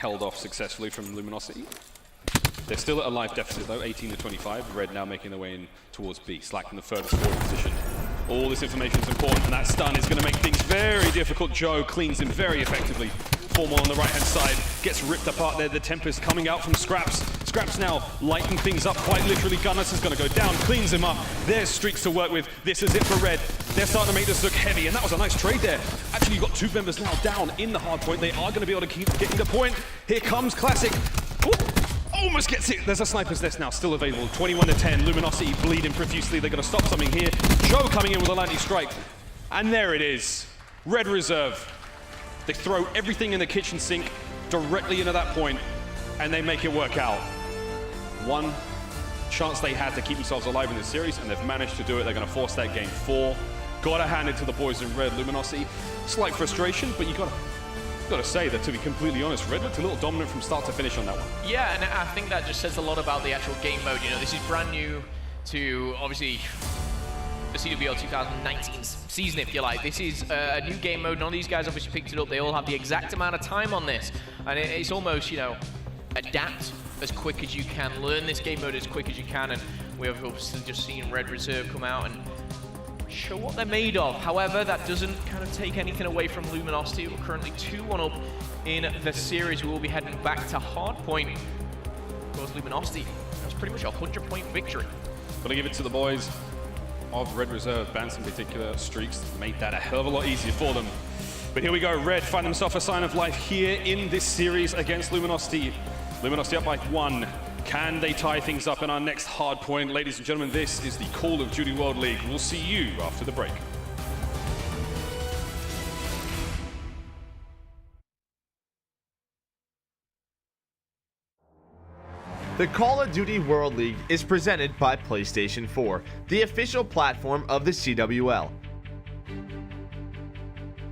held off successfully from Luminosity. They're still at a life deficit though, 18 to 25. Red now making their way in towards B, Slack in the furthest forward position. All this information is important, and that stun is going to make things very difficult. Joe cleans him very effectively. 4 more on the right-hand side, gets ripped apart there. The Tempest coming out from Scraps. Scraps now lighting things up quite literally. Gunners is going to go down, cleans him up. There's streaks to work with. This is it for Red. They're starting to make this look heavy, and that was a nice trade there. Actually, you've got 2 members now down in the hard point. They are going to be able to keep getting the point. Here comes Classic. Ooh. Almost gets it. There's a sniper's nest now, still available. 21 to 10. Luminosity bleeding profusely. They're going to stop something here. Joe coming in with a lightning strike. And there it is. Red Reserve. They throw everything in the kitchen sink directly into that point, and they make it work out. One chance they had to keep themselves alive in this series, and they've managed to do it. They're going to force that game 4. Gotta hand it to the boys in Red. Luminosity, slight frustration, but you gotta say that, to be completely honest, Red looked a little dominant from start to finish on that one. Yeah, and I think that just says a lot about the actual game mode. You know, this is brand new to, obviously, the CWL 2019 season, if you like. This is a new game mode. None of these guys obviously picked it up. They all have the exact amount of time on this. And it's almost, you know, adapt as quick as you can. Learn this game mode as quick as you can. And we have obviously just seen Red Reserve come out and show what they're made of. However, that doesn't kind of take anything away from Luminosity. We're currently 2-1 up in the series. We will be heading back to Hardpoint. Of course, Luminosity, that's pretty much a 100-point victory. Gotta give it to the boys of Red Reserve. Bans in particular, streaks made that a hell of a lot easier for them. But here we go, Red find themselves a sign of life here in this series against Luminosity. Luminosity up by 1. Can they tie things up in our next hard point? Ladies and gentlemen, this is the Call of Duty World League. We'll see you after the break. The Call of Duty World League is presented by PlayStation 4, the official platform of the CWL.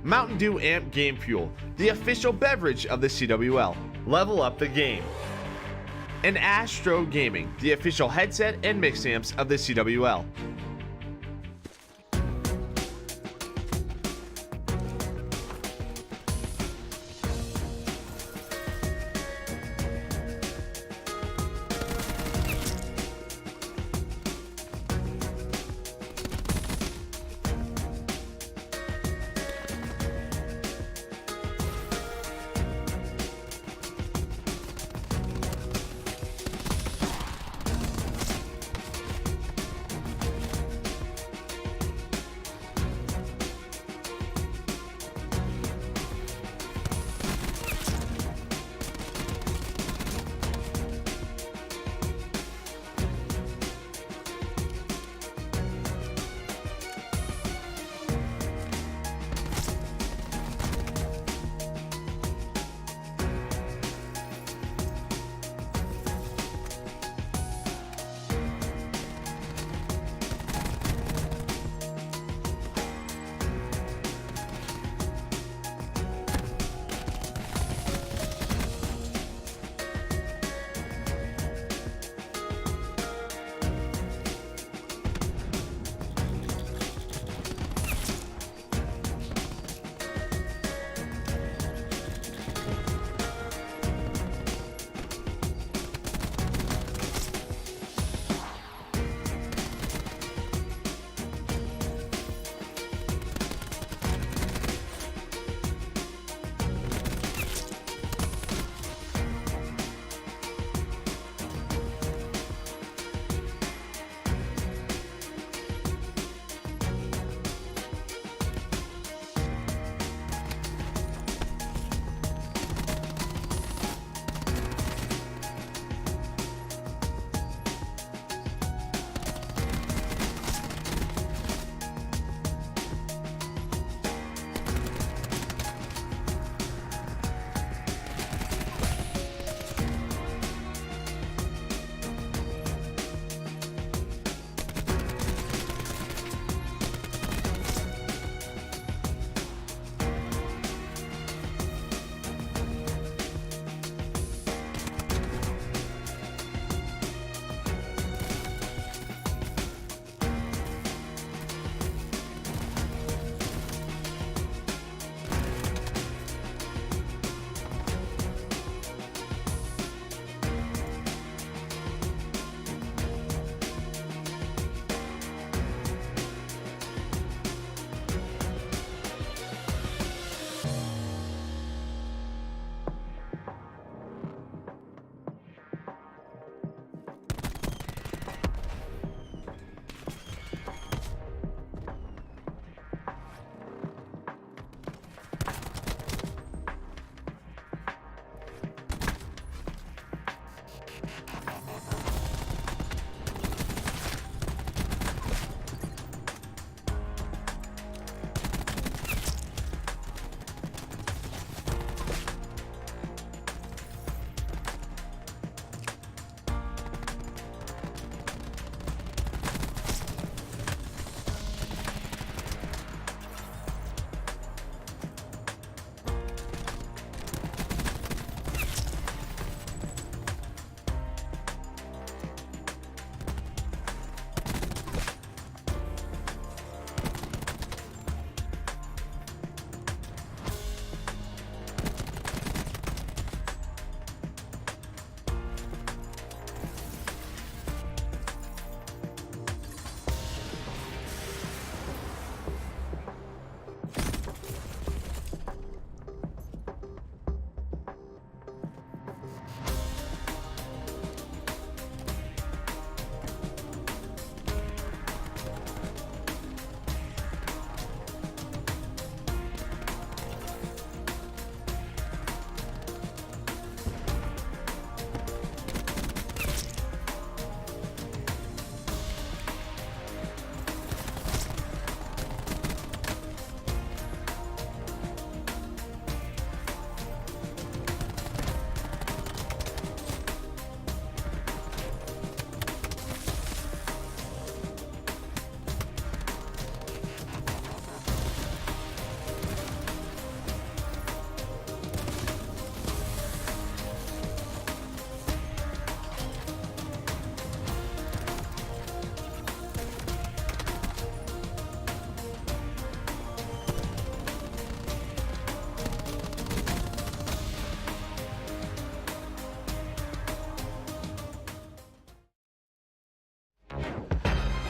Mountain Dew Amp Game Fuel, the official beverage of the CWL. Level up the game. And Astro Gaming, the official headset and mix amps of the CWL.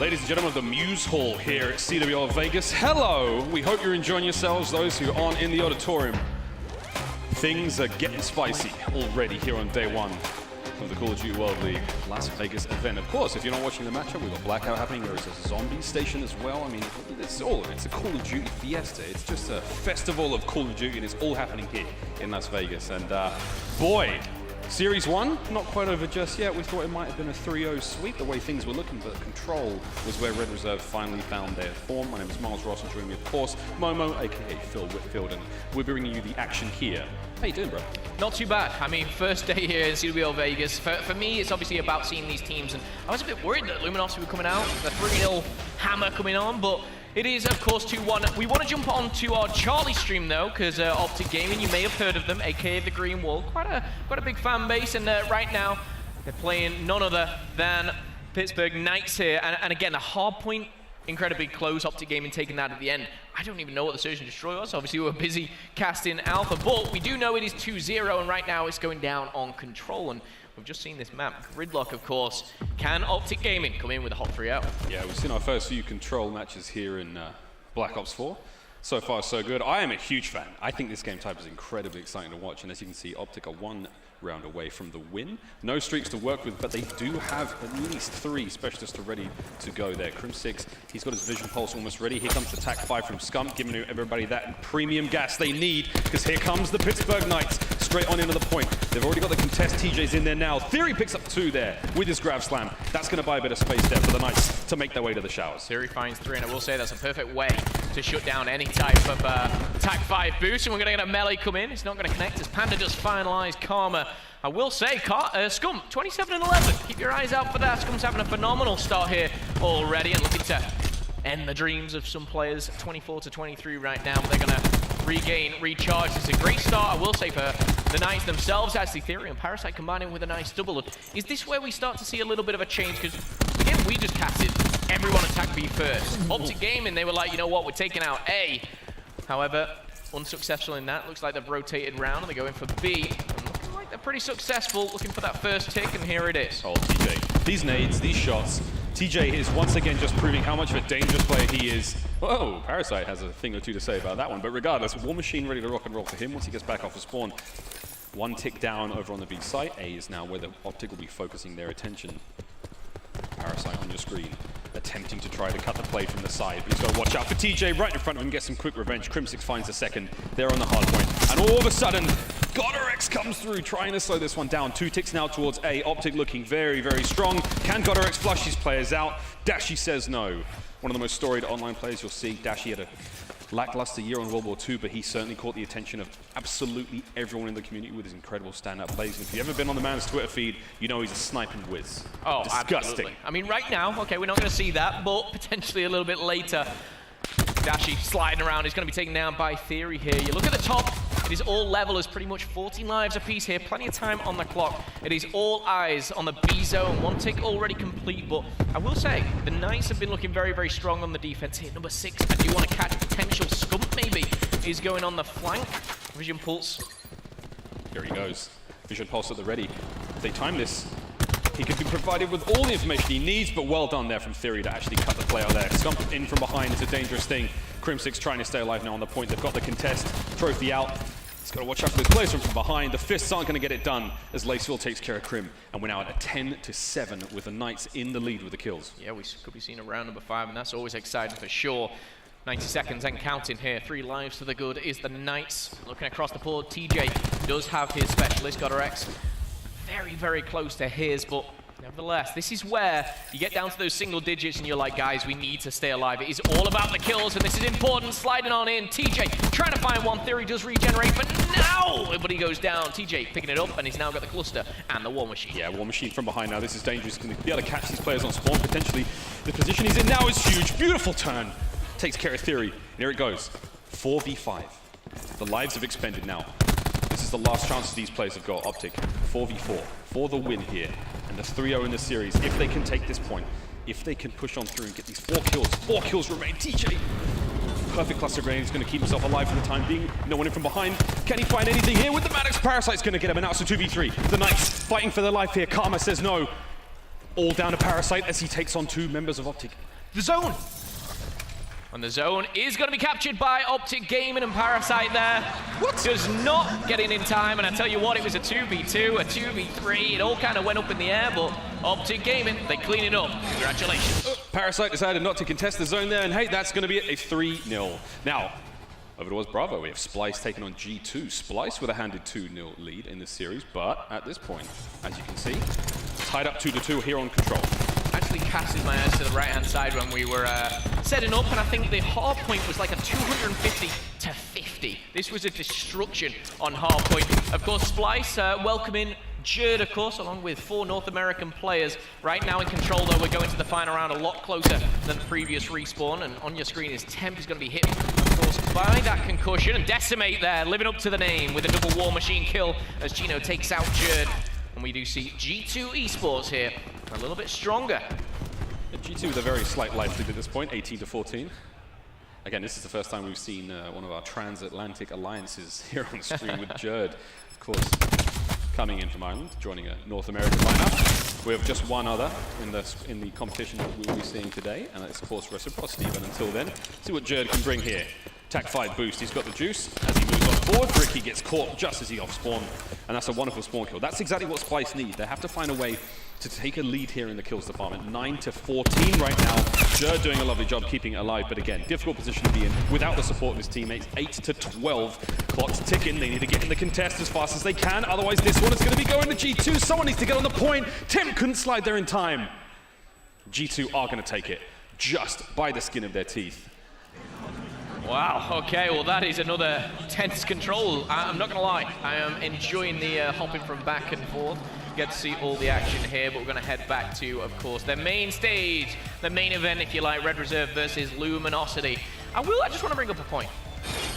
Ladies and gentlemen of the Muse Hall here at CWL Vegas, hello! We hope you're enjoying yourselves, those who aren't in the auditorium. Things are getting spicy already here on day one of the Call of Duty World League Las Vegas event. Of course, if you're not watching the matchup, we've got Blackout happening. There is a zombie station as well. I mean, it's a Call of Duty fiesta. It's just a festival of Call of Duty, and it's all happening here in Las Vegas. And boy, Series 1, not quite over just yet. We thought it might have been a 3-0 sweep, the way things were looking, but Control was where Red Reserve finally found their form. My name is Miles Ross, and joining me, of course, Momo, aka Phil Whitfield, and we're bringing you the action here. How you doing, bro? Not too bad. I mean, first day here in CWL Vegas. For me, it's obviously about seeing these teams, and I was a bit worried that Luminosity were coming out, the 3-0 hammer coming on, but it is, of course, 2-1. We want to jump on to our Charlie stream, though, because Optic Gaming, you may have heard of them, aka the Green Wall. Quite a big fan base, and right now, they're playing none other than Pittsburgh Knights here. And again, a hard point, incredibly close. Optic Gaming taking that at the end. I don't even know what the Surge and Destroy was. Obviously, we were busy casting Alpha, but we do know it is 2-0, and right now it's going down on Control. And we've just seen this map. Gridlock, of course. Can Optic Gaming come in with a hot 3-0? Yeah, we've seen our first few Control matches here in Black Ops 4. So far, so good. I am a huge fan. I think this game type is incredibly exciting to watch, and as you can see, Optic are one round away from the win. No streaks to work with, but they do have at least 3 specialists ready to go there. Crim6, he's got his Vision Pulse almost ready. Here comes the Tac 5 from Scump, giving everybody that premium gas they need, because here comes the Pittsburgh Knights, straight on into the point. They've already got the contest. TJ's in there now. Theory picks up 2 there with his grab slam. That's going to buy a bit of space there for the Knights to make their way to the showers. Theory finds 3, and I will say that's a perfect way to shut down any type of Tac 5 boost, and we're going to get a melee come in. It's not going to connect as Panda does finalize Karma. I will say, Scum, 27 and 11. Keep your eyes out for that. Scum's having a phenomenal start here already and looking to end the dreams of some players. 24 to 23 right now. They're going to regain, recharge. It's a great start, I will say, for the Knights themselves. Actually, Theory and Parasite combining with a nice double. Is this where we start to see a little bit of a change? Because, again, we just casted everyone attack B first. Optic Gaming, they were like, you know what, we're taking out A. However, unsuccessful in that. Looks like they've rotated round and they're going for B. They're pretty successful, looking for that first tick, and here it is. Oh, TJ. These nades, these shots. TJ is once again just proving how much of a dangerous player he is. Whoa, Parasite has a thing or two to say about that one, but regardless, War Machine ready to rock and roll for him once he gets back off the spawn. 1 tick down over on the B site. A is now where the Optic will be focusing their attention. Parasite on your screen, attempting to try to cut the play from the side, but he's got to watch out for TJ right in front of him, get some quick revenge. Crim6 finds a second. They're on the hard point, and all of a sudden, Godorex comes through, trying to slow this one down. 2 ticks now towards A. Optic looking very, very strong. Can Godorex flush these players out? Dashi says no. One of the most storied online players you'll see. Dashi had a lackluster year on World War II, but he certainly caught the attention of absolutely everyone in the community with his incredible stand-up plays. And if you've ever been on the man's Twitter feed, you know he's a sniping whiz. Oh, disgusting. Absolutely. I mean, right now, okay, we're not going to see that, but potentially a little bit later. Dashi sliding around. He's going to be taken down by Theory here. You look at the top. It is all levelers, pretty much 14 lives apiece here. Plenty of time on the clock. It is all eyes on the B zone. 1 tick already complete, but I will say, the Knights have been looking very, very strong on the defense here. Number 6, I do want to catch potential Scump, maybe. He's going on the flank. Vision Pulse. Here he goes. Vision Pulse at the ready. If they time this, he could be provided with all the information he needs, but well done there from Theory to actually cut the play out there. Scump in from behind is a dangerous thing. Crim6 trying to stay alive now on the point. They've got the contest. Trophy out. He's got to watch out for those players from behind. The fists aren't going to get it done as Laceville takes care of Crim. And we're now at a 10-7 with the Knights in the lead with the kills. Yeah, we could be seeing a round number 5, and that's always exciting for sure. 90 seconds and counting here. 3 lives to the good is the Knights. Looking across the board, TJ does have his specialist, Godorex. Very, very close to his, but nevertheless, this is where you get down to those single digits and you're like, guys, we need to stay alive. It is all about the kills, and this is important. Sliding on in. TJ trying to find one. Theory does regenerate, but no! Everybody goes down. TJ picking it up, and he's now got the cluster and the War Machine. Yeah, War Machine from behind now. This is dangerous. Going to be able to catch these players on spawn, potentially. The position he's in now is huge. Beautiful turn. Takes care of Theory. And here it goes. 4v5. The lives have expended now. This is the last chance these players have got. Optic, 4v4 for the win here. And the 3-0 in the series, if they can take this point, if they can push on through and get these 4 kills. 4 kills remain. TJ, perfect cluster grenade. He's going to keep himself alive for the time being. No one in from behind. Can he find anything here with the Maddox? Parasite's going to get him, and now it's a 2v3. The Knights fighting for their life here. Karma says no. All down to Parasite as he takes on 2 members of Optic. the zone. And the zone is going to be captured by Optic Gaming, and Parasite there does not get in time. And I tell you what, it was a 2v2, a 2v3. It all kind of went up in the air, but Optic Gaming, they clean it up. Congratulations. Parasite decided not to contest the zone there, and hey, that's going to be a 3-0. Now, over towards Bravo, we have Splyce taking on G2. Splyce with a handed 2-0 lead in this series, but at this point, as you can see, tied up 2-2 here on Control. Actually casted my eyes to the right-hand side when we were setting up, and I think the hard point was like a 250 to 50. This was a destruction on hard point. Of course, Splyce welcoming Jerd, of course, along with 4 North American players. Right now in Control, though, we're going to the final round a lot closer than the previous respawn, and on your screen is Temp is going to be hit, of course, by that concussion, and Decimate there, living up to the name with a double War Machine kill as Gino takes out Jerd. And we do see G2 eSports here, a little bit stronger. G2 with a very slight life lead at this point, 18 to 14. Again, this is the first time we've seen one of our transatlantic alliances here on screen with Jerd, of course, coming in from Ireland, joining a North American lineup. We have just one other in the competition that we'll be seeing today, and it's of course Reciprocity. But until then, see what Jerd can bring here. Attack 5 boost, he's got the juice. As he moves on forward, Ricky gets caught just as he off-spawn, and that's a wonderful spawn kill. That's exactly what Splyce need. They have to find a way to take a lead here in the kills department. 9 to 14 right now. Jerd doing a lovely job keeping it alive, but again, difficult position to be in without the support of his teammates. 8 to 12. Clock's ticking. They need to get in the contest as fast as they can. Otherwise, this one is going to be going to G2. Someone needs to get on the point. Tim couldn't slide there in time. G2 are going to take it just by the skin of their teeth. Wow, okay, well that is another tense Control. I'm not gonna lie, I am enjoying the hopping from back and forth. Get to see all the action here, but we're gonna head back to, of course, the main stage, the main event, if you like, Red Reserve versus Luminosity. I just wanna bring up a point.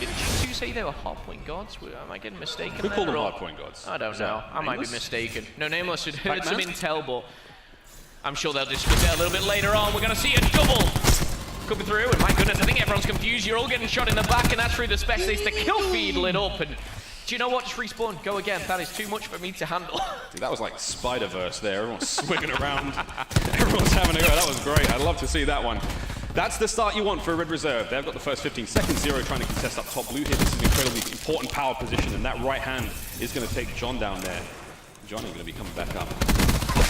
Did G2 say they were hardpoint gods? Am I getting mistaken? Who called them hardpoint gods? I don't know, I might be mistaken. No, Nameless had heard some intel, but I'm sure they'll discuss it a little bit later on. We're gonna see a double coming through, and my goodness, I think everyone's confused. You're all getting shot in the back, and that's through the specialist. The kill feed lit up, and do you know what? Just respawn, go again. That is too much for me to handle. Dude, that was like Spider-Verse there. Everyone's swinging around. Everyone's having a go. That was great. I'd love to see that one. That's the start you want for a Red Reserve. They've got the first 15 seconds. Zero trying to contest up top blue here. This is an incredibly important power position, and that right hand is going to take John down there. Johnny going to be coming back up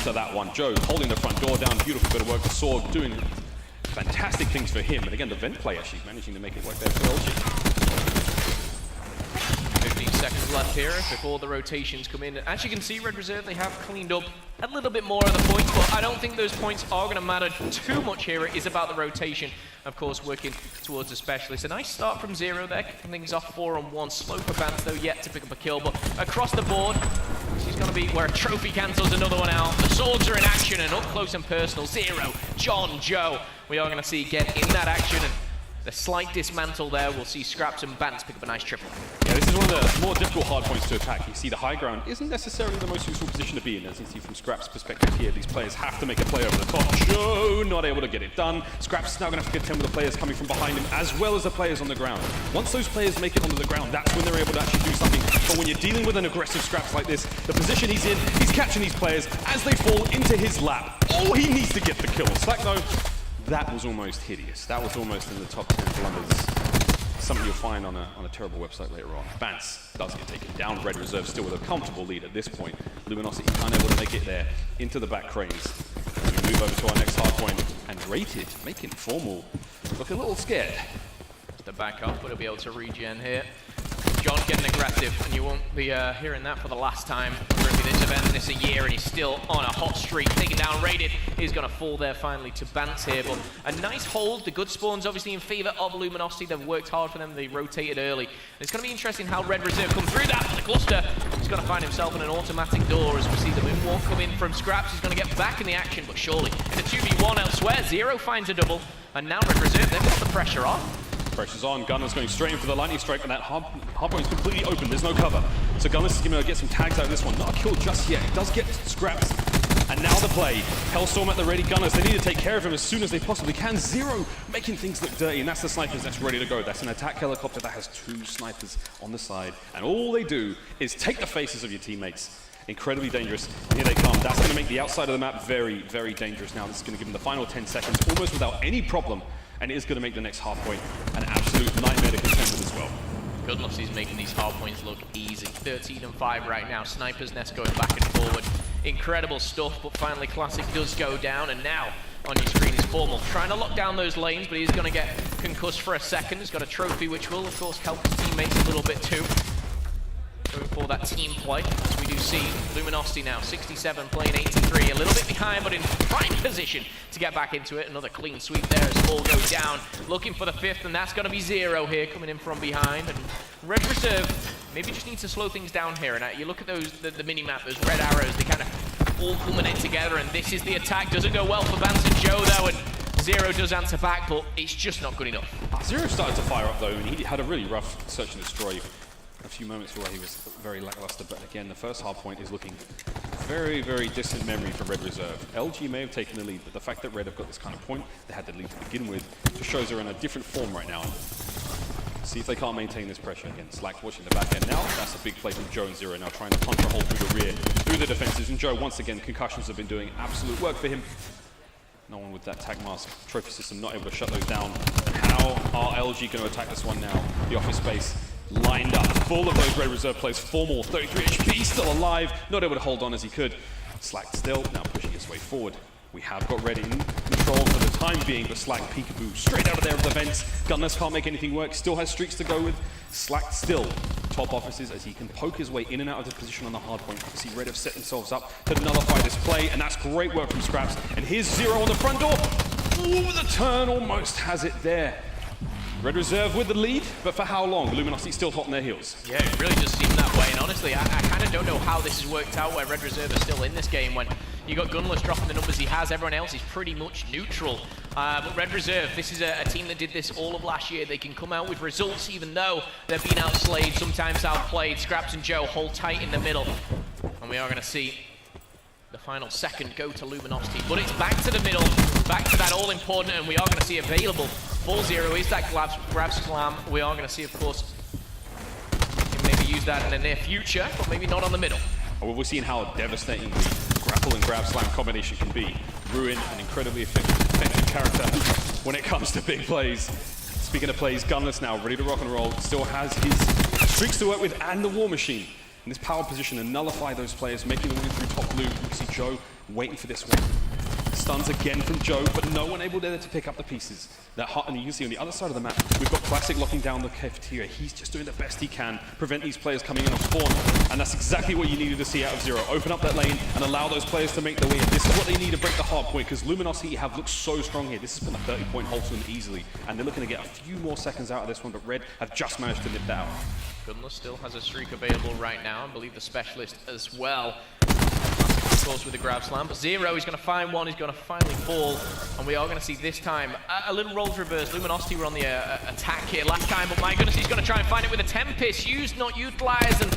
to that one. Joe holding the front door down. Beautiful bit of work. The sword doing fantastic things for him, and again, the vent play actually managing to make it work there for LG. 15 seconds left here before the rotations come in. As you can see, Red Reserve, they have cleaned up a little bit more of the points, but I don't think those points are going to matter too much here. It is about the rotation, of course, working towards the specialist. A nice start from Zero there, kicking things off 4-on-1. Slow for Bance, though, yet to pick up a kill, but across the board, she's going to be where a trophy cancels another one out. The swords are in action, and up close and personal. Zero, John, Joe, we are going to see get in that action, and the slight dismantle there, we'll see Scraps and Bance pick up a nice triple. Yeah, this is one of the more difficult hard points to attack. You see the high ground isn't necessarily the most useful position to be in. As you see from Scraps' perspective here, these players have to make a play over the top. Joe not able to get it done. Scraps is now going to have to contend with the players coming from behind him, as well as the players on the ground. Once those players make it onto the ground, that's when they're able to actually do something. But when you're dealing with an aggressive Scraps like this, the position he's in, he's catching these players as they fall into his lap. Oh, he needs to get the kill. Slack though, that was almost hideous. That was almost in the top 10 blunders. Something you'll find on a terrible website later on. Bance does get taken down. Red Reserve still with a comfortable lead at this point. Luminosity unable to make it there into the back cranes. We move over to our next hard point, and Rated, making formal, look a little scared. The back up, but he'll be able to regen here. John getting aggressive, and you won't be hearing that for the last time during this event this year, and he's still on a hot streak. Taking down Rated, he's going to fall there finally to Bance here, but a nice hold. The good spawns obviously in favor of Luminosity. They've worked hard for them. They rotated early. And it's going to be interesting how Red Reserve come through that. The cluster is going to find himself in an automatic door as we see the moonwalk come in from Scraps. He's going to get back in the action, but surely in a 2v1 elsewhere, Zero finds a double, and now Red Reserve, they've got the pressure on. Pressure's on. Gunner's going straight in for the lightning strike, and that hard point's completely open. There's no cover. So Gunner's going to get some tags out of this one. Not a kill just yet. He does get Scraps. And now the play. Hellstorm at the ready. Gunners, they need to take care of him as soon as they possibly can. Zero making things look dirty, and that's the snipers that's ready to go. That's an attack helicopter that has 2 snipers on the side. And all they do is take the faces of your teammates Incredibly dangerous. And here they come. That's going to make the outside of the map very, very dangerous now. This is going to give them the final 10 seconds almost without any problem. And it is going to make the next hard point an absolute nightmare to contend with as well. Goodness, he's making these hard points look easy. 13-5 right now. Sniper's Nest going back and forward. Incredible stuff, but finally Classic does go down, and now on your screen is Formal. Trying to lock down those lanes, but he's going to get concussed for a second. He's got a trophy, which will, of course, help his teammates a little bit too. Going for that team play, as we do see Luminosity now, 67 playing 83, a little bit behind, but in prime position to get back into it. Another clean sweep there as Fall goes down, looking for the 5th, and that's going to be Zero here, coming in from behind. And Red Reserve maybe just need to slow things down here. And you look at those, the mini-map, those red arrows, they kind of all culminate together, and this is the attack. Doesn't go well for Vance and Joe, though, and Zero does answer back, but it's just not good enough. Zero started to fire up, though, and he had a really rough search and destroy. A few moments where he was very lackluster, but again, the first hard point is looking very, very distant memory for Red Reserve. LG may have taken the lead, but the fact that Red have got this kind of point, they had the lead to begin with, just shows they're in a different form right now. See if they can't maintain this pressure. Again, Slack watching the back end now. That's a big play from Joe and Zero now, trying to punch a hole through the rear, through the defenses. And Joe, once again, concussions have been doing absolute work for him. No one with that tag mask trophy system not able to shut those down. And how are LG going to attack this one now? The office space lined up, full of those Red Reserve players. Formal, 33 HP, still alive, not able to hold on as he could. Slack still, now pushing his way forward. We have got Red in control for the time being, but Slack peekaboo straight out of there with the vents. Gunless can't make anything work, still has streaks to go with. Slack still top offices as he can poke his way in and out of the position on the hard point. You see Red have set themselves up to nullify this play, and that's great work from Scraps. And here's Zero on the front door. Ooh, the turn almost has it there. Red Reserve with the lead, but for how long? Luminosity still hot on their heels. Yeah, it really just seemed that way, and honestly, I kind of don't know how this has worked out where Red Reserve are still in this game when you got Gunless dropping the numbers he has. Everyone else is pretty much neutral. But Red Reserve, this is a team that did this all of last year. They can come out with results even though they're being outslayed, sometimes outplayed. Scraps and Joe hold tight in the middle, and we are going to see the final second go to Luminosity, but it's back to the middle, back to that all-important, and we are going to see available. 4-0 is that grab slam. We are going to see, of course, he can maybe use that in the near future, but maybe not on the middle. Well, we're seeing how devastating the grapple and grab slam combination can be. Ruin, an incredibly effective character when it comes to big plays. Speaking of plays, Gunless now ready to rock and roll, still has his streaks to work with and the War Machine in this power position and nullify those players, making the way through top blue. You see Joe waiting for this one. Stuns again from Joe, but no one able there to pick up the pieces. That hot, and you can see on the other side of the map, we've got Classic locking down the cafeteria. He's just doing the best he can, prevent these players coming in on spawn, and that's exactly what you needed to see out of Zero. Open up that lane and allow those players to make the win. This is what they need to break the hard point, because Luminosity have looked so strong here. This has been a 30-point hold to them easily, and they're looking to get a few more seconds out of this one, but Red have just managed to nip that out. Gunless still has a streak available right now, I believe the Specialist as well. Of course with the grab slam, but Zero, he's going to find one, he's going to finally fall, and we are going to see this time a little roles reverse. Luminosity were on the attack here last time, but my goodness, he's going to try and find it with a Tempest, used, not utilized, and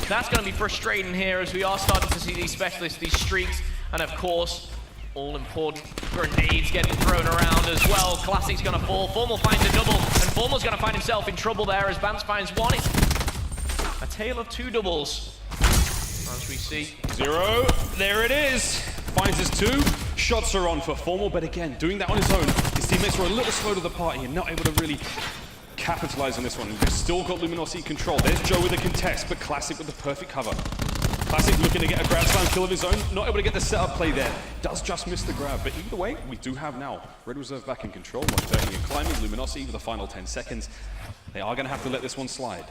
that's going to be frustrating here as we are starting to see these Specialists, these streaks, and of course, all important grenades getting thrown around as well. Classic's going to fall, Formal finds a double, and Formal's going to find himself in trouble there as Vance finds one. It's a tale of two doubles. As we see. Zero, there it is. Finds his two. Shots are on for Formal, but again, doing that on his own. His teammates were a little slow to the party and not able to really capitalize on this one. They've still got Luminosity control. There's Joe with a contest, but Classic with the perfect cover. Classic looking to get a grab slam kill of his own. Not able to get the setup play there. Does just miss the grab, but either way, we do have now Red Reserve back in control. 130 and climbing. Luminosity with the final 10 seconds. They are going to have to let this one slide.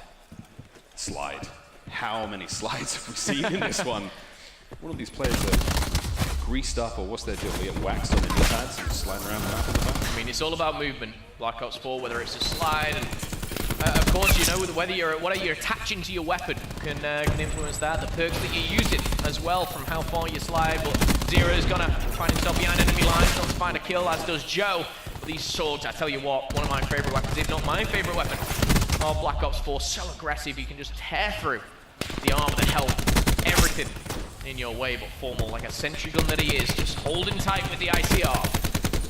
Slide. How many slides have we seen in this one? One of these players are greased up, or what's their deal? They get waxed on their knee pads and sliding around the map in the back. I mean, it's all about movement. Black Ops 4, whether it's a slide, and of course, you know, whether what you're attaching to your weapon can influence that. The perks that you're using as well, from how far you slide. But Zero is gonna find himself behind enemy lines, trying to find a kill, as does Joe. These swords, I tell you what, one of my favorite weapons, if not my favorite weapon, of Black Ops 4. So aggressive, you can just tear through the armor, the health, everything in your way. But Formal, like a sentry gun that he is, just holding tight with the ICR.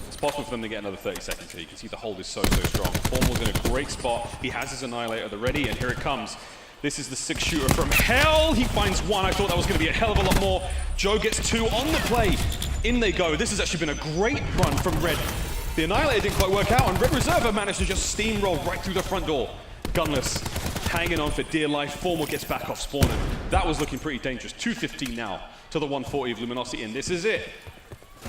It's possible for them to get another 30 seconds here. You can see the hold is so strong. Formal's in a great spot. He has his Annihilator at the ready, and here it comes. This is the 6-shooter from hell. He finds 1. I thought that was going to be a hell of a lot more. Joe gets 2 on the play. In they go. This has actually been a great run from Red. The Annihilator didn't quite work out, and Red Reserve managed to just steamroll right through the front door. Gunless, hanging on for dear life. Formal gets back off spawner. That was looking pretty dangerous. 215 now to the 140 of Luminosity, and this is it.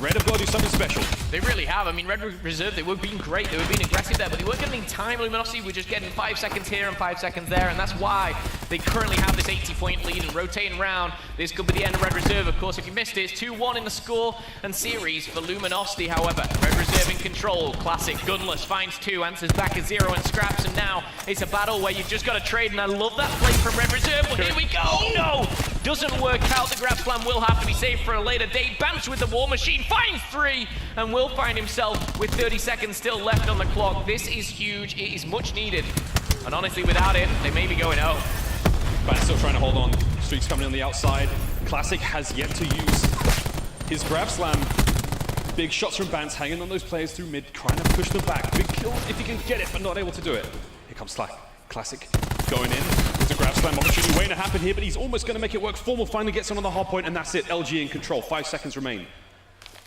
Red have got to do something special. They really have. I mean, Red Reserve, they were being great. They were being aggressive there, but they weren't getting time. Luminosity were just getting 5 seconds here and 5 seconds there, and that's why they currently have this 80-point lead and rotating around. This could be the end of Red Reserve, of course. If you missed it, it's 2-1 in the score and series for Luminosity, however. Red Reserve in control. Classic. Gunless finds 2, answers back at 0 and scraps, and now it's a battle where you've just got to trade, and I love that play from Red Reserve, but here we go. No! Doesn't work out. The grab slam will have to be saved for a later date. Bounce with the War Machine, finds 3, and will find himself with 30 seconds still left on the clock. This is huge. It is much needed. And honestly, without it, they may be going home. But still trying to hold on. Streaks coming on the outside. Classic has yet to use his grab slam. Big shots from Bance, hanging on those players through mid, trying to push them back. Big kill if he can get it, but not able to do it. Here comes Slack. Classic going in. There's a grab slam opportunity waiting to happen here, but he's almost going to make it work. Formal finally gets on the hard point, and that's it. LG in control. 5 seconds remain.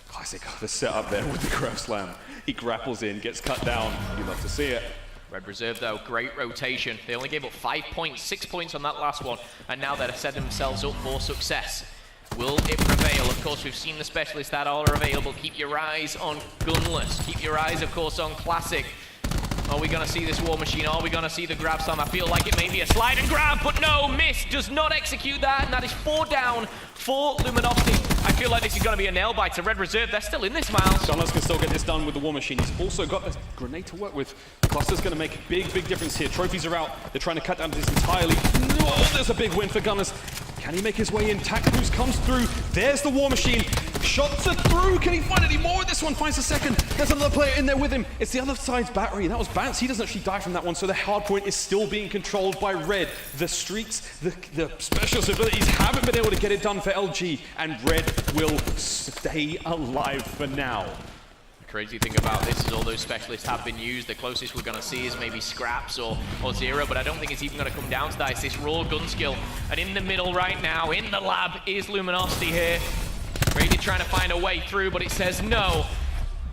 Classic, the setup there with the grab slam. He grapples in, gets cut down. You love to see it. Red Reserve, though, great rotation. They only gave up 5 points, 6 points on that last one, and now they're setting themselves up for success. Will it prevail? Of course, we've seen the specialists that are available. Keep your eyes on Gunless. Keep your eyes, of course, on Classic. Are we going to see this War Machine? Are we going to see the grab slam? I feel like it may be a slide and grab, but no, miss. Does not execute that, and that is 4 down for Luminosity. I feel like this is going to be a nail biter. Red Reserve, they're still in this, Miles. Gunless can still get this done with the War Machine. He's also got a grenade to work with. Cluster's going to make a big, big difference here. Trophies are out. They're trying to cut down this entirely. Oh, there's a big win for Gunless. Can he make his way in? Tac Boost comes through. There's the War Machine. Shots are through. Can he find any more? This one finds a second. There's another player in there with him. It's the other side's battery. That was Bance. He doesn't actually die from that one, so the hard point is still being controlled by Red. The streaks, the specialist abilities haven't been able to get it done for LG, and Red will stay alive for now. The crazy thing about this is all those specialists have been used. The closest we're going to see is maybe Scraps or Zero, but I don't think it's even going to come down to that. It's this raw gun skill. And in the middle right now, in the lab, is Luminosity here. Really trying to find a way through, but it says no.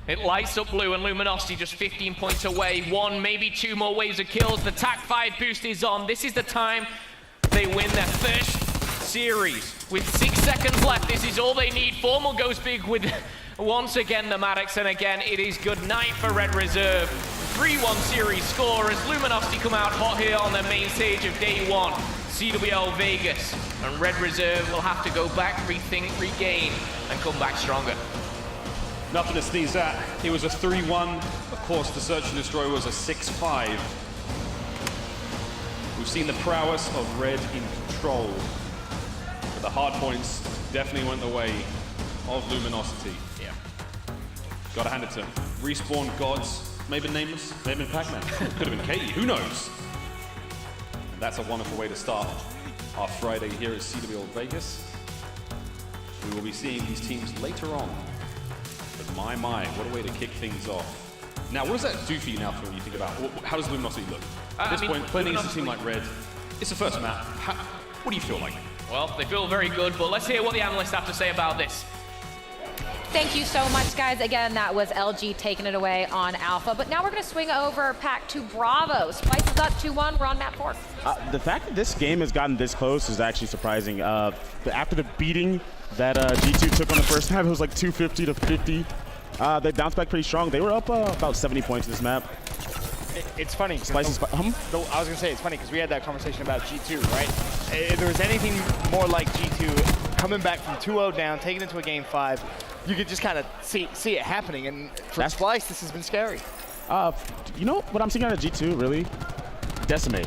It lights up blue, and Luminosity just 15 points away. 1, maybe 2 more waves of kills. The TAC 5 boost is on. This is the time they win their first series. With 6 seconds left, this is all they need. Formal goes big with, once again, the Maddox, and again, it is good night for Red Reserve. 3-1 series score as Luminosity come out hot here on their main stage of day 1. CWL Vegas, and Red Reserve will have to go back, rethink, regain, and come back stronger. Nothing to sneeze at. It was a 3-1. Of course, the Search and Destroy was a 6-5. We've seen the prowess of Red in control. But the hard points definitely went the way of Luminosity. Yeah. Gotta hand it to them. Respawn Gods. Maybe nameless, maybe Pac-Man. Could have been Katie, who knows? And that's a wonderful way to start our Friday here at CWL Vegas. We will be seeing these teams later on. But my, what a way to kick things off. Now, what does that do for you now when you think about how does Luminosity look? At this point, playing against a team like Red, it's the first map. What do you feel like? Well, they feel very good, but let's hear what the analysts have to say about this. Thank you so much, guys. Again, that was LG taking it away on Alpha. But now we're going to swing over Pack to Bravo. Splyce is up 2-1. We're on map 4. The fact that this game has gotten this close is actually surprising. After the beating that G2 took on the first half, it was like 250 to 50. They bounced back pretty strong. They were up about 70 points in this map. It's funny. Splyce is, I was going to say, it's funny because we had that conversation about G2, right? If there was anything more like G2 coming back from 2-0 down, taking it to a game 5, you could just kind of see it happening. And for Splyce, this has been scary. You know what I'm seeing out of G2, really? Decimate.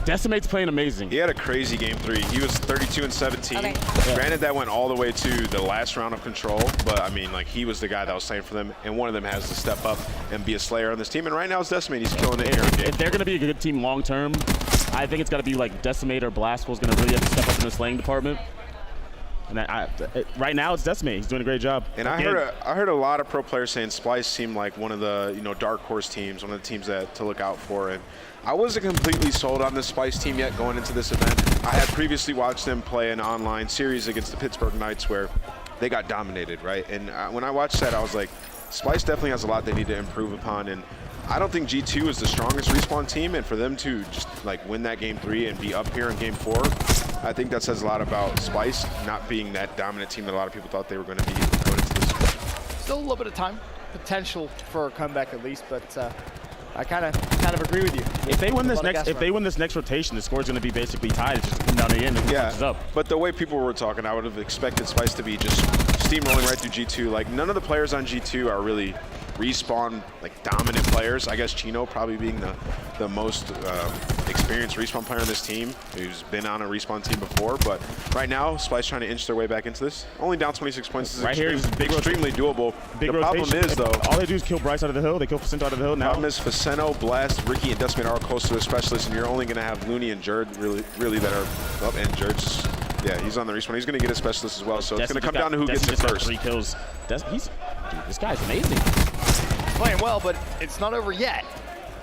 Decimate's playing amazing. He had a crazy game 3. He was 32 and 17. Okay. Yeah. Granted, that went all the way to the last round of Control, but I mean, like, he was the guy that was slaying for them, and one of them has to step up and be a slayer on this team. And right now, it's Decimate. He's killing it here. If they're going to be a good team long term, I think it's got to be like Decimate or Blastful's going to really have to step up in the slaying department. And right now it's Decimate. He's doing a great job. And I heard a lot of pro players saying Splyce seemed like one of the dark horse teams, one of the teams to look out for. And I wasn't completely sold on this Splyce team yet going into this event. I had previously watched them play an online series against the Pittsburgh Knights where they got dominated, right? And when I watched that, I was like, Splyce definitely has a lot they need to improve upon. And I don't think G2 is the strongest respawn team, and for them to just like win that game 3 and be up here in game 4, I think that says a lot about Splyce not being that dominant team that a lot of people thought they were going to be going into this. Still a little bit of time, potential for a comeback at least, but I kind of agree with you. If they win this next rotation, the score is going to be basically tied. It's just come down to the end and who punches up. But the way people were talking, I would have expected Splyce to be just steamrolling right through G2. Like none of the players on G2 are really respawn like dominant players. I guess Chino probably being the most experienced respawn player on this team, who's been on a respawn team before. But right now, Splyce trying to inch their way back into this. Only down 26 points is extremely doable. The problem is though, all they do is kill Bryce out of the hill. They kill Facento out of the hill. Now problem is Facento, Blast, Ricky, and Decimate are close to a specialist, and you're only going to have Looney and Jerd really that are up. And Jerd's he's on the respawn. He's going to get a specialist as well. So it's going to come down to who gets it first. 3 kills. Dude, this guy's amazing. He's playing well, but it's not over yet.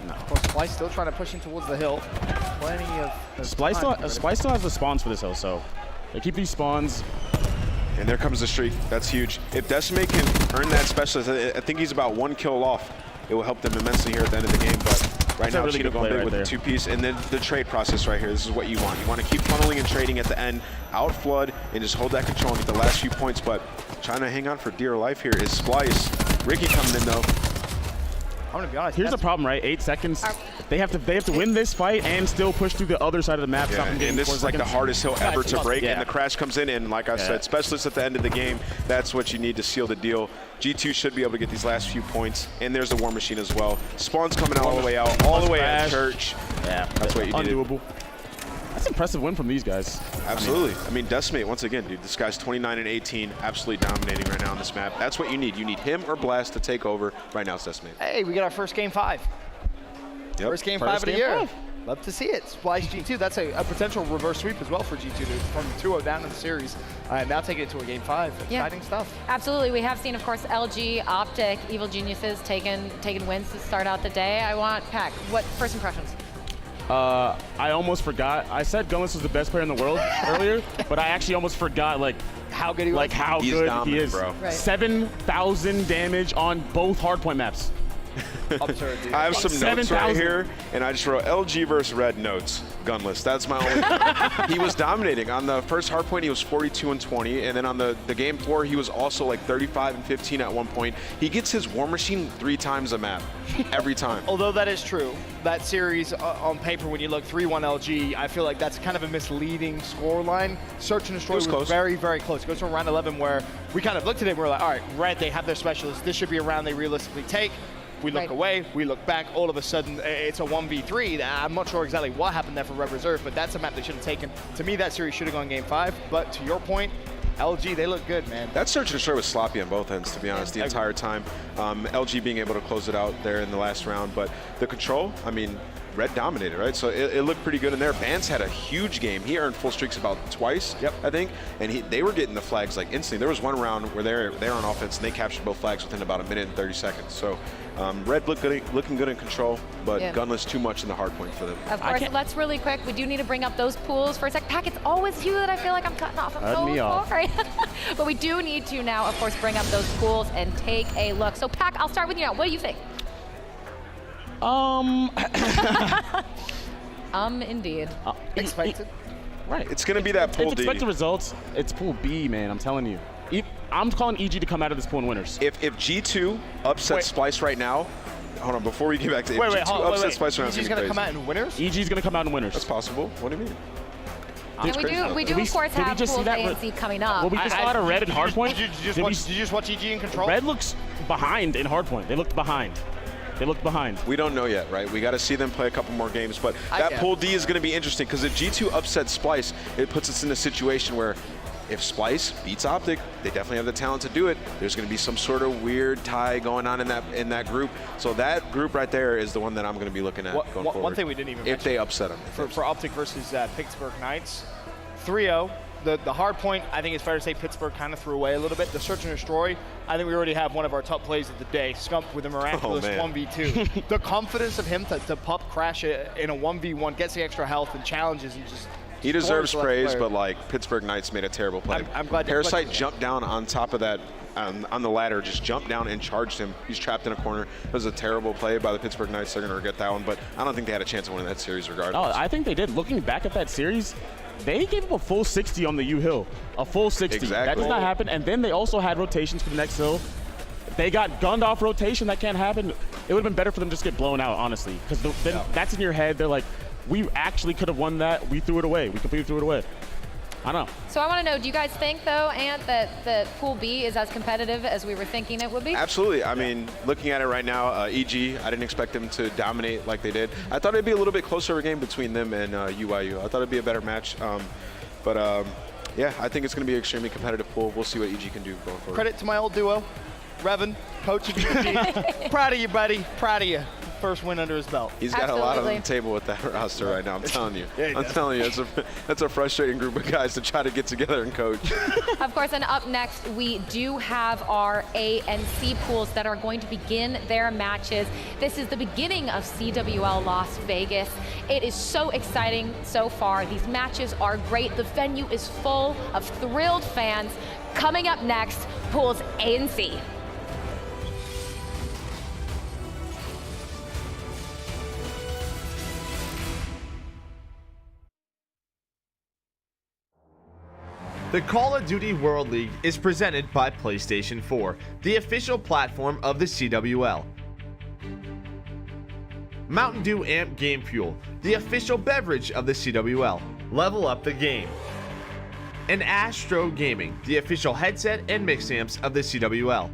No. Of course, Splyce still trying to push him towards the hill. Plenty of Splyce still has the spawns for this hill, so they keep these spawns. And there comes the streak. That's huge. If Decimate can earn that specialist, I think he's about 1 kill off. It will help them immensely here at the end of the game. But right now, Chino going big with the 2-piece. And then the trade process right here. This is what you want. You want to keep funneling and trading at the end, out flood, and just hold that control and get the last few points. But trying to hang on for dear life here is Splyce. Ricky coming in, though. I'm gonna be honest. Here's the problem, right? 8 seconds. They have to win this fight and still push through the other side of the map. Yeah, and this is like the hardest hill ever to break, and the crash comes in, and like I said, specialists at the end of the game, that's what you need to seal the deal. G2 should be able to get these last few points, and there's the War Machine as well. Spawn's coming all the way out, all the way at Church. Yeah, that's what you need. Undoable. That's an impressive win from these guys. Absolutely. I mean, Decimate, once again, dude, this guy's 29 and 18, absolutely dominating right now on this map. That's what you need. You need him or Blast to take over. Right now, it's Decimate. Hey, we got our first game 5. Yep. First game 5 of the year. Love to see it. Splyce G2. That's a potential reverse sweep as well for G2 from 2-0 down in the series. Now taking it to a game 5. Exciting stuff. Absolutely. We have seen, of course, LG, Optic, Evil Geniuses taking wins to start out the day. I want Pac. What first impressions? I almost forgot. I said Gunless was the best player in the world earlier, but I actually almost forgot how good he was. Like how good he is. Bro. Right. 7,000 damage on both hardpoint maps. Absurd, dude. I have some 7, notes right 000. here, and I just wrote LG versus Red notes. Gunless. That's my only. He was dominating. On the first hardpoint, he was 42 and 20, and then on the game 4, he was also like 35 and 15 at one point. He gets his War Machine 3 times a map, every time. Although that is true, that series on paper, when you look 3-1 LG, I feel like that's kind of a misleading scoreline. Search and Destroy was very, very close. It goes to round 11 where we kind of looked at it and we're like, all right, Red, they have their specialists. This should be a round they realistically take. We look away, we look back, all of a sudden it's a 1v3. I'm not sure exactly what happened there for Red Reserve, but that's a map they should have taken. To me, that series should have gone game 5, but to your point, LG, they look good, man. That Search and Destroy was sloppy on both ends, to be honest, the entire time. LG being able to close it out there in the last round, but the control, I mean, Red dominated, right? So it looked pretty good in there. Vance had a huge game. He earned full streaks about twice, I think, and they were getting the flags like instantly. There was one round where they were on offense and they captured both flags within about 1 minute and 30 seconds. So Red looking good in control, but Gunless too much in the hard point for them. Of course, let's really quick. We do need to bring up those pools for a sec. Pac, it's always you that I feel like I'm cutting off. I'm so sorry. But we do need to now, of course, bring up those pools and take a look. So Pac, I'll start with you now. What do you think? Indeed. Expected. Right. It's going to be that pool D. It's expected results. It's pool B, man. I'm telling you. I'm calling EG to come out of this pool and winners. If G2 upsets Splyce right now, hold on, before we get back to it, if G2 upsets Splyce right now, EG's going to come out in winners? EG's going to come out in winners. That's possible. What do you mean? And we do of course have pools A and C coming up. Well, we just saw a Red in hardpoint. Did you just watch EG in control? Red looks behind in hardpoint. They looked behind. We don't know yet, right? We got to see them play a couple more games, but that pool D is going to be interesting because if G2 upsets Splyce, it puts us in a situation where if Splyce beats Optic, they definitely have the talent to do it. There's going to be some sort of weird tie going on in that group. So that group right there is the one that I'm going to be looking at going forward. One thing we didn't even mention. If they upset them. For Optic versus Pittsburgh Knights, 3-0. The hard point, I think it's fair to say Pittsburgh kind of threw away a little bit. The search and destroy, I think we already have one of our top plays of the day, Scump with a miraculous 1v2. The confidence of him to pop crash in a 1v1, gets the extra health and challenges and just... He deserves praise, but like Pittsburgh Knights made a terrible play. I'm glad Parasite jumped down on top of that, on the ladder, just jumped down and charged him. He's trapped in a corner. It was a terrible play by the Pittsburgh Knights. They're going to regret that one, but I don't think they had a chance of winning that series regardless. Oh, I think they did. Looking back at that series, they gave up a full 60 on the U hill. A full 60. Exactly. That does not happen. And then they also had rotations for the next hill. They got gunned off rotation. That can't happen. It would have been better for them to just get blown out, honestly. Because then that's in your head. They're like, we actually could have won that. We threw it away. We completely threw it away. I don't know. So I want to know, do you guys think, though, Ant, that Pool B is as competitive as we were thinking it would be? Absolutely. I mean, looking at it right now, EG, I didn't expect them to dominate like they did. I thought it'd be a little bit closer of a game between them and UYU. I thought it'd be a better match. Yeah, I think it's going to be an extremely competitive pool. We'll see what EG can do going forward. Credit to my old duo, Revan, coach of EG. Proud of you, buddy. Proud of you. First win under his belt. He's got a lot on the table with that roster right now, I'm telling you. I'm telling you, that's a frustrating group of guys to try to get together and coach. Of course, and up next, we do have our A and C pools that are going to begin their matches. This is the beginning of CWL Las Vegas. It is so exciting so far. These matches are great. The venue is full of thrilled fans. Coming up next, pools A and C. The Call of Duty World League is presented by PlayStation 4, the official platform of the CWL. Mountain Dew Amp Game Fuel, the official beverage of the CWL. Level up the game. And Astro Gaming, the official headset and mix amps of the CWL.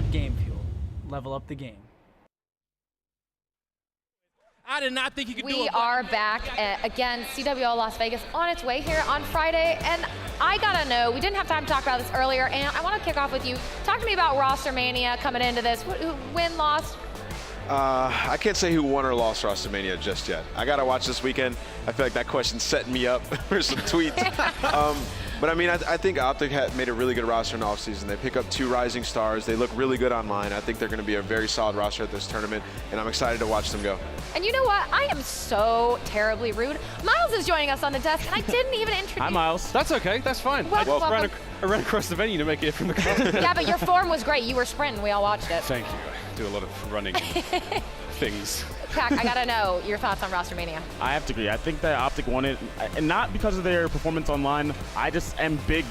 Amp Game Fuel. Level up the game. I did not think you could do it. We are back again, CWL Las Vegas on its way here on Friday, and I gotta know, we didn't have time to talk about this earlier, and I want to kick off with you. Talk to me about roster mania coming into this. Win, lost? I can't say who won or lost WrestleMania just yet. I gotta watch this weekend. I feel like that question's setting me up for some tweets. But I mean, I think Optic made a really good roster in the offseason. They pick up 2 rising stars. They look really good online. I think they're going to be a very solid roster at this tournament, and I'm excited to watch them go. And you know what? I am so terribly rude. Miles is joining us on the desk, and I didn't even introduce. Hi, Miles. That's okay. That's fine. Welcome, welcome. I ran across the venue to make it from the car. Yeah, but your form was great. You were sprinting. We all watched it. Thank you. I do a lot of running things. Pac, I gotta know your thoughts on roster mania. I have to agree. I think that Optic won it, and not because of their performance online. I just am big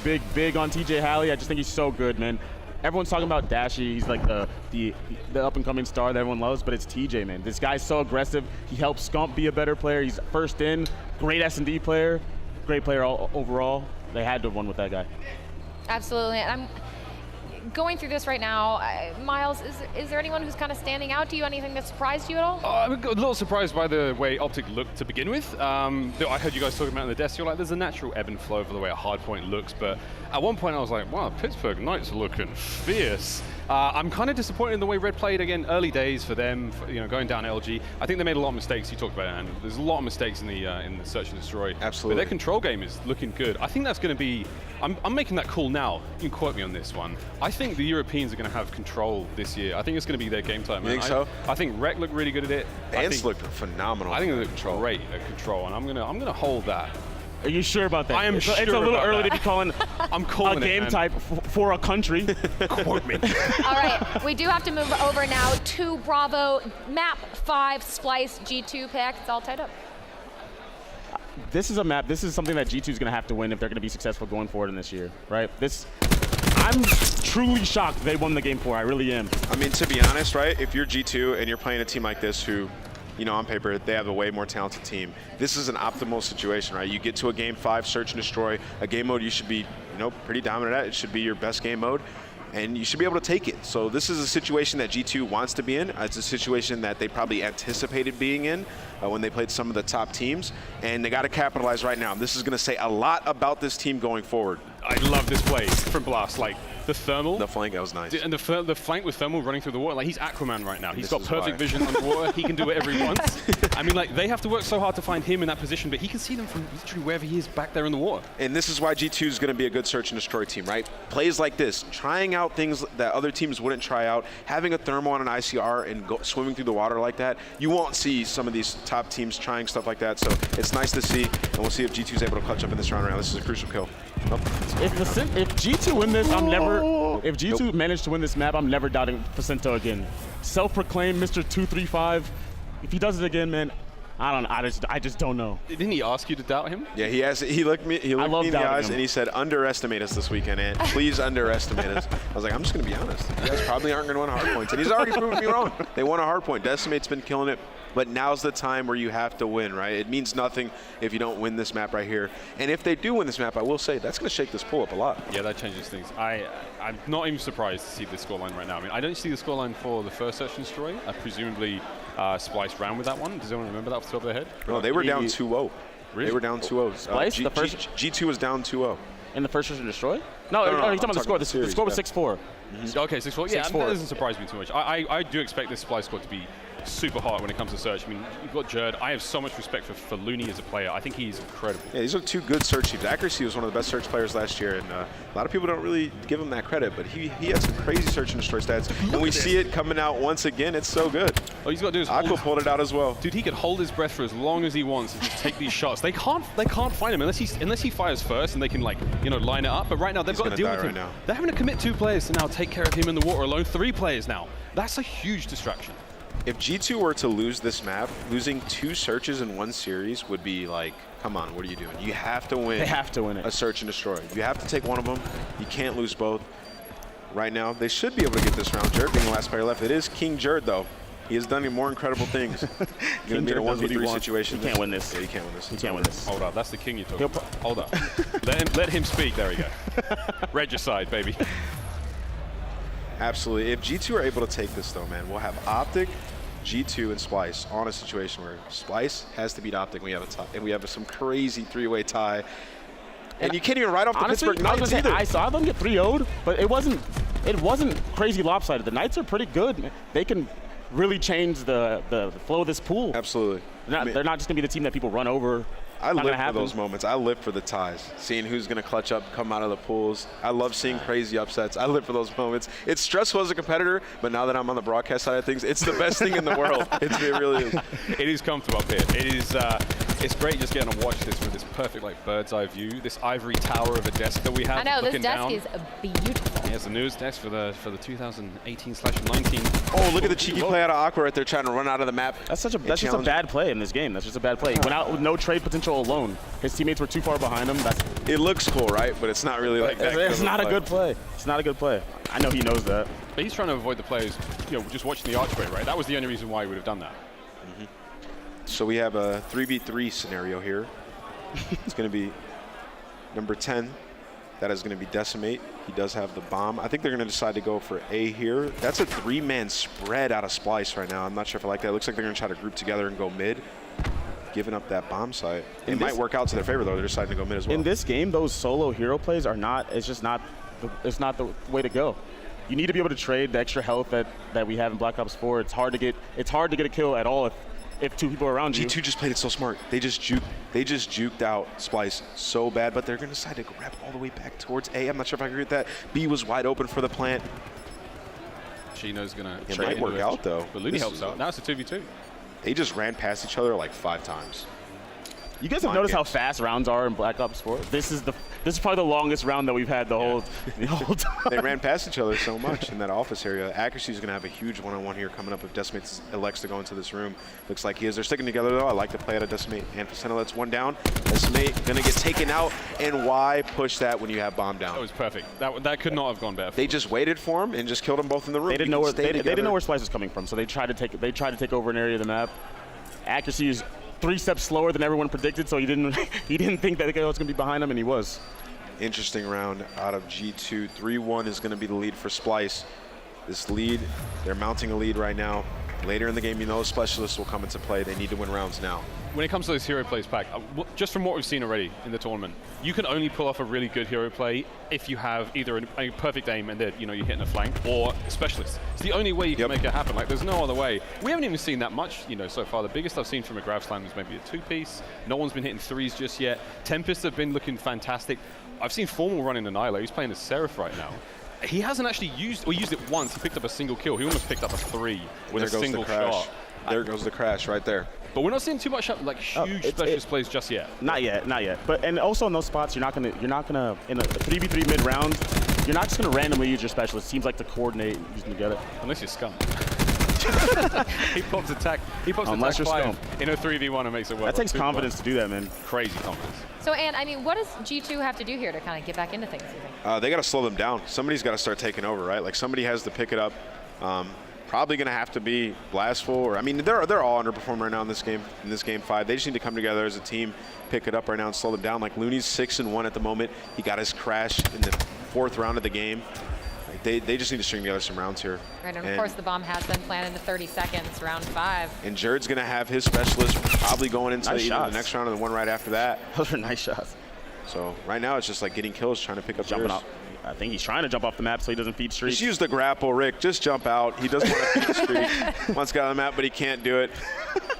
on TJ Halley. I just think he's so good, man. Everyone's talking about Dashy. He's like the up-and-coming star that everyone loves, but it's TJ, man. This guy's so aggressive. He helps Scump be a better player. He's first in, great S&D player, great player overall. They had to have won with that guy. Absolutely, and I'm going through this right now. Miles, is there anyone who's kind of standing out to you? Anything that surprised you at all? I'm a little surprised by the way Optic looked to begin with. I heard you guys talking about in the desk. You're like, there's a natural ebb and flow for the way a hardpoint looks, but at one point I was like, wow, Pittsburgh Knights are looking fierce. I'm kind of disappointed in the way Red played again. Early days for them, going down LG. I think they made a lot of mistakes. You talked about it, and there's a lot of mistakes in the search and destroy. Absolutely. But their control game is looking good. I think that's going to be. I'm making that call now. You can quote me on this one. I think the Europeans are going to have control this year. I think it's going to be their game time. You think so? I think Rec looked really good at it. Ants looked phenomenal. I think they look great at control, and I'm gonna hold that. Are you sure about that? I am sure. It's a little early that. to be calling I'm calling a game it, type for a country. Quote me. All right, we do have to move over now to Bravo, map 5, Splyce, G2 pack. It's all tied up. This is a map. This is something that G2 is going to have to win if they're going to be successful going forward in this year, right? I'm truly shocked they won the game 4. I really am. I mean, to be honest, right, if you're G2 and you're playing a team like this who, on paper, they have a way more talented team. This is an optimal situation, right? You get to a game 5, search and destroy, a game mode you should be, pretty dominant at. It should be your best game mode, and you should be able to take it. So this is a situation that G2 wants to be in. It's a situation that they probably anticipated being in when they played some of the top teams, and they got to capitalize right now. This is going to say a lot about this team going forward. I love this play from Blast. Like the thermal. The flank, that was nice. And the flank with thermal running through the water. Like he's Aquaman right now. He's got perfect vision underwater. He can do whatever he wants. I mean, like they have to work so hard to find him in that position, but he can see them from literally wherever he is back there in the water. And this is why G2 is going to be a good search and destroy team, right? Plays like this, trying out things that other teams wouldn't try out, having a thermal on an ICR and swimming through the water like that. You won't see some of these top teams trying stuff like that, so it's nice to see, and we'll see if G2 is able to clutch up in this round right now. This is a crucial kill. Oh. If G2 win this, if G2 manage to win this map, I'm never doubting Facento again. Self-proclaimed Mr. 235. If he does it again, man, I just don't know. Didn't he ask you to doubt him? Yeah, he looked me in the eyes and he said, underestimate us this weekend, Ant. Please underestimate us. I was like, I'm just going to be honest. You guys probably aren't going to win a hard point. And he's already proven me wrong. They won a hard point. Decimate's been killing it. But now's the time where you have to win, right? It means nothing if you don't win this map right here. And if they do win this map, I will say, that's going to shake this pool up a lot. Yeah, that changes things. I'm not even surprised to see the scoreline right now. I mean, I don't see the scoreline for the first search and destroy. Presumably, Splyce ran with that one. Does anyone remember that off the top of their head? No, they were down 2-0. Really? They were down 2-0. Splyce, the first G2 was down 2-0. In the first search and destroy? No, you're talking about the score. The score was 6-4. Mm-hmm. Okay, 6-4. Yeah, that doesn't surprise me too much. I do expect this Splyce squad to be super hard when it comes to search. I mean, you've got Jerd. I have so much respect for Looney as a player. I think he's incredible. Yeah, these are 2 good search teams. Accuracy was one of the best search players last year, and a lot of people don't really give him that credit, but he had some crazy search and destroy stats, and we see it coming out once again. It's so good. All he's got to do is Aqua pulled it out as well. Dude, he could hold his breath for as long as he wants and just take these shots. They can't find him unless he fires first and they can, like, line it up. But right now they've got to deal with him. Now. They're having to commit 2 players to now take care of him in the water alone. 3 players now. That's a huge distraction. If G2 were to lose this map, losing 2 searches in 1 series would be like, come on, what are you doing? You have to win. They have to win it. A search and destroy. You have to take one of them. You can't lose both. Right now, they should be able to get this round. Jerd being the last player left. It is King Jerd, though. He has done more incredible things. Going to be in a 1v3 situation. He can't win this. Yeah, he can't win this. He can't win this. Hold up, that's the king you're talking about. Hold up. Let him speak. There we go. Regicide, baby. Absolutely. If G2 are able to take this, though, man, we'll have Optic, G2, and Splyce on a situation where Splyce has to beat Optic. We have a tie, and we have some crazy three-way tie. And you can't even write off the honestly, Pittsburgh Knights either. I saw them get 3-0'd, but it wasn't crazy lopsided. The Knights are pretty good. They can really change the flow of this pool. Absolutely. They're not just going to be the team that people run over. I live for those moments. I live for the ties, seeing who's going to clutch up, come out of the pools. I love seeing crazy upsets. I live for those moments. It's stressful as a competitor, but now that I'm on the broadcast side of things, it's the best thing in the world. It really is. It is comfortable up here. It is. It's great just getting to watch this with this perfect like bird's eye view. This ivory tower of a desk that we have. I know this looking desk down. is beautiful. Yeah, it's the newest desk for the 2018/19. Oh, look at the cheeky play out of Aqua right there, trying to run out of the map. That's just a bad play in this game. That's just a bad play. He went out with no trade potential alone. His teammates were too far behind him. It looks cool, right? But it's not really like that. It's not a good play. It's not a good play. I know he knows that. But he's trying to avoid the players, just watching the archway, right? That was the only reason why he would have done that. So we have a 3v3 scenario here. It's going to be number 10. That is going to be Decimate. He does have the bomb. I think they're going to decide to go for A here. That's a 3-man spread out of Splyce right now. I'm not sure if I like that. It looks like they're going to try to group together and go mid, giving up that bomb site. It might work out to their favor, though. They're deciding to go mid as well. In this game, those solo hero plays are not, it's not the way to go. You need to be able to trade the extra health that we have in Black Ops 4. It's hard to get a kill at all if two people are around you. G2 just played it so smart. They just juked out Splyce so bad, but they're going to decide to grab all the way back towards A. I'm not sure if I agree with that. B was wide open for the plant. Chino's going to It might work out, though. But Looney helps out. Now it's a 2v2. They just ran past each other like 5 times. You guys have noticed how fast rounds are in Black Ops 4? This is probably the longest round that we've had the whole time. They ran past each other so much in that office area. Accuracy is going to have a huge one-on-one here coming up if Decimate elects to go into this room. Looks like he is. They're sticking together, though. I like the play out of Decimate and Facena. That's one down. Decimate going to get taken out. And why push that when you have bomb down? That was perfect. That could not have gone better. They just waited for him and just killed them both in the room. They didn't know where Splyce was coming from, so they tried to take over an area of the map. Accuracy is 3 steps slower than everyone predicted, so he didn't think that the guy was going to be behind him, and he was. Interesting round out of G2. 3-1 is going to be the lead for Splyce. This lead, they're mounting a lead right now. Later in the game, specialists will come into play. They need to win rounds now. When it comes to those hero plays, Pac, just from what we've seen already in the tournament, you can only pull off a really good hero play if you have either a perfect aim and that you're hitting a flank, or specialists. It's the only way you can make it happen. Like, there's no other way. We haven't even seen that much, so far. The biggest I've seen from a Grav Slam is maybe a 2-piece. No one's been hitting 3s just yet. Tempest have been looking fantastic. I've seen Formal running the Nihilo. He's playing as Seraph right now. He hasn't actually used it once. He picked up a single kill. He almost picked up a 3 with a single shot. There goes the crash right there. But we're not seeing too much huge specialist plays just yet. Not yet. But and also in those spots, you're not gonna in a 3v3 mid round, you're not just gonna randomly use your specialist. It seems like to coordinate and use them together. Unless you're scum. He pops attack. Unless you're 5 scum. in a 3v1 and makes it work. That takes confidence to do that, man. Crazy confidence. So, Ann, what does G2 have to do here to kind of get back into things, you think? They got to slow them down. Somebody's got to start taking over, right? Like, somebody has to pick it up. Probably going to have to be Blastful, or they're all underperforming right now in this game 5. They just need to come together as a team, pick it up right now and slow them down. Like, Looney's 6-1 at the moment. He got his crash in the 4th round of the game. Like, they just need to string together some rounds here. Right, and of course the bomb has been planted in the 30 seconds, round 5. And Jared's going to have his specialist probably going into either the next round or the one right after that. Those are nice shots. So right now it's just like getting kills, trying to pick up jumping up. I think he's trying to jump off the map so he doesn't feed streaks. Just use the grapple, Rick. Just jump out. He doesn't want to feed streaks. Wants to get on the map, but he can't do it.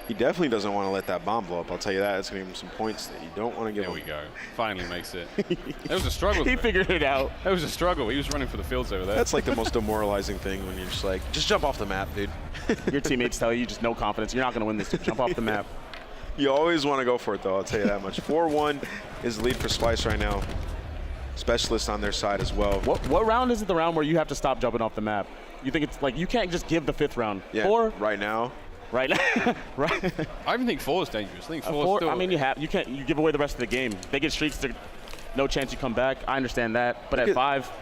He definitely doesn't want to let that bomb blow up. I'll tell you that. It's going to give him some points that you don't want to give him. There we go. Finally makes it. That was a struggle. He figured it out. That was a struggle. He was running for the fields over there. That's like the most demoralizing thing when you're just like, just jump off the map, dude. Your teammates tell you just no confidence. You're not going to win this. Jump off the map. You always want to go for it, though. I'll tell you that much. 4-1 is the lead for Splyce right now. Specialists on their side as well. What round is it the round where you have to stop jumping off the map? You think it's like you can't just give the 5th round? Yeah, 4? right now. Right now. Right. I even think 4 is dangerous. I think 4 is still. I mean, you give away the rest of the game. They get streaks, no chance you come back. I understand that. But at 5.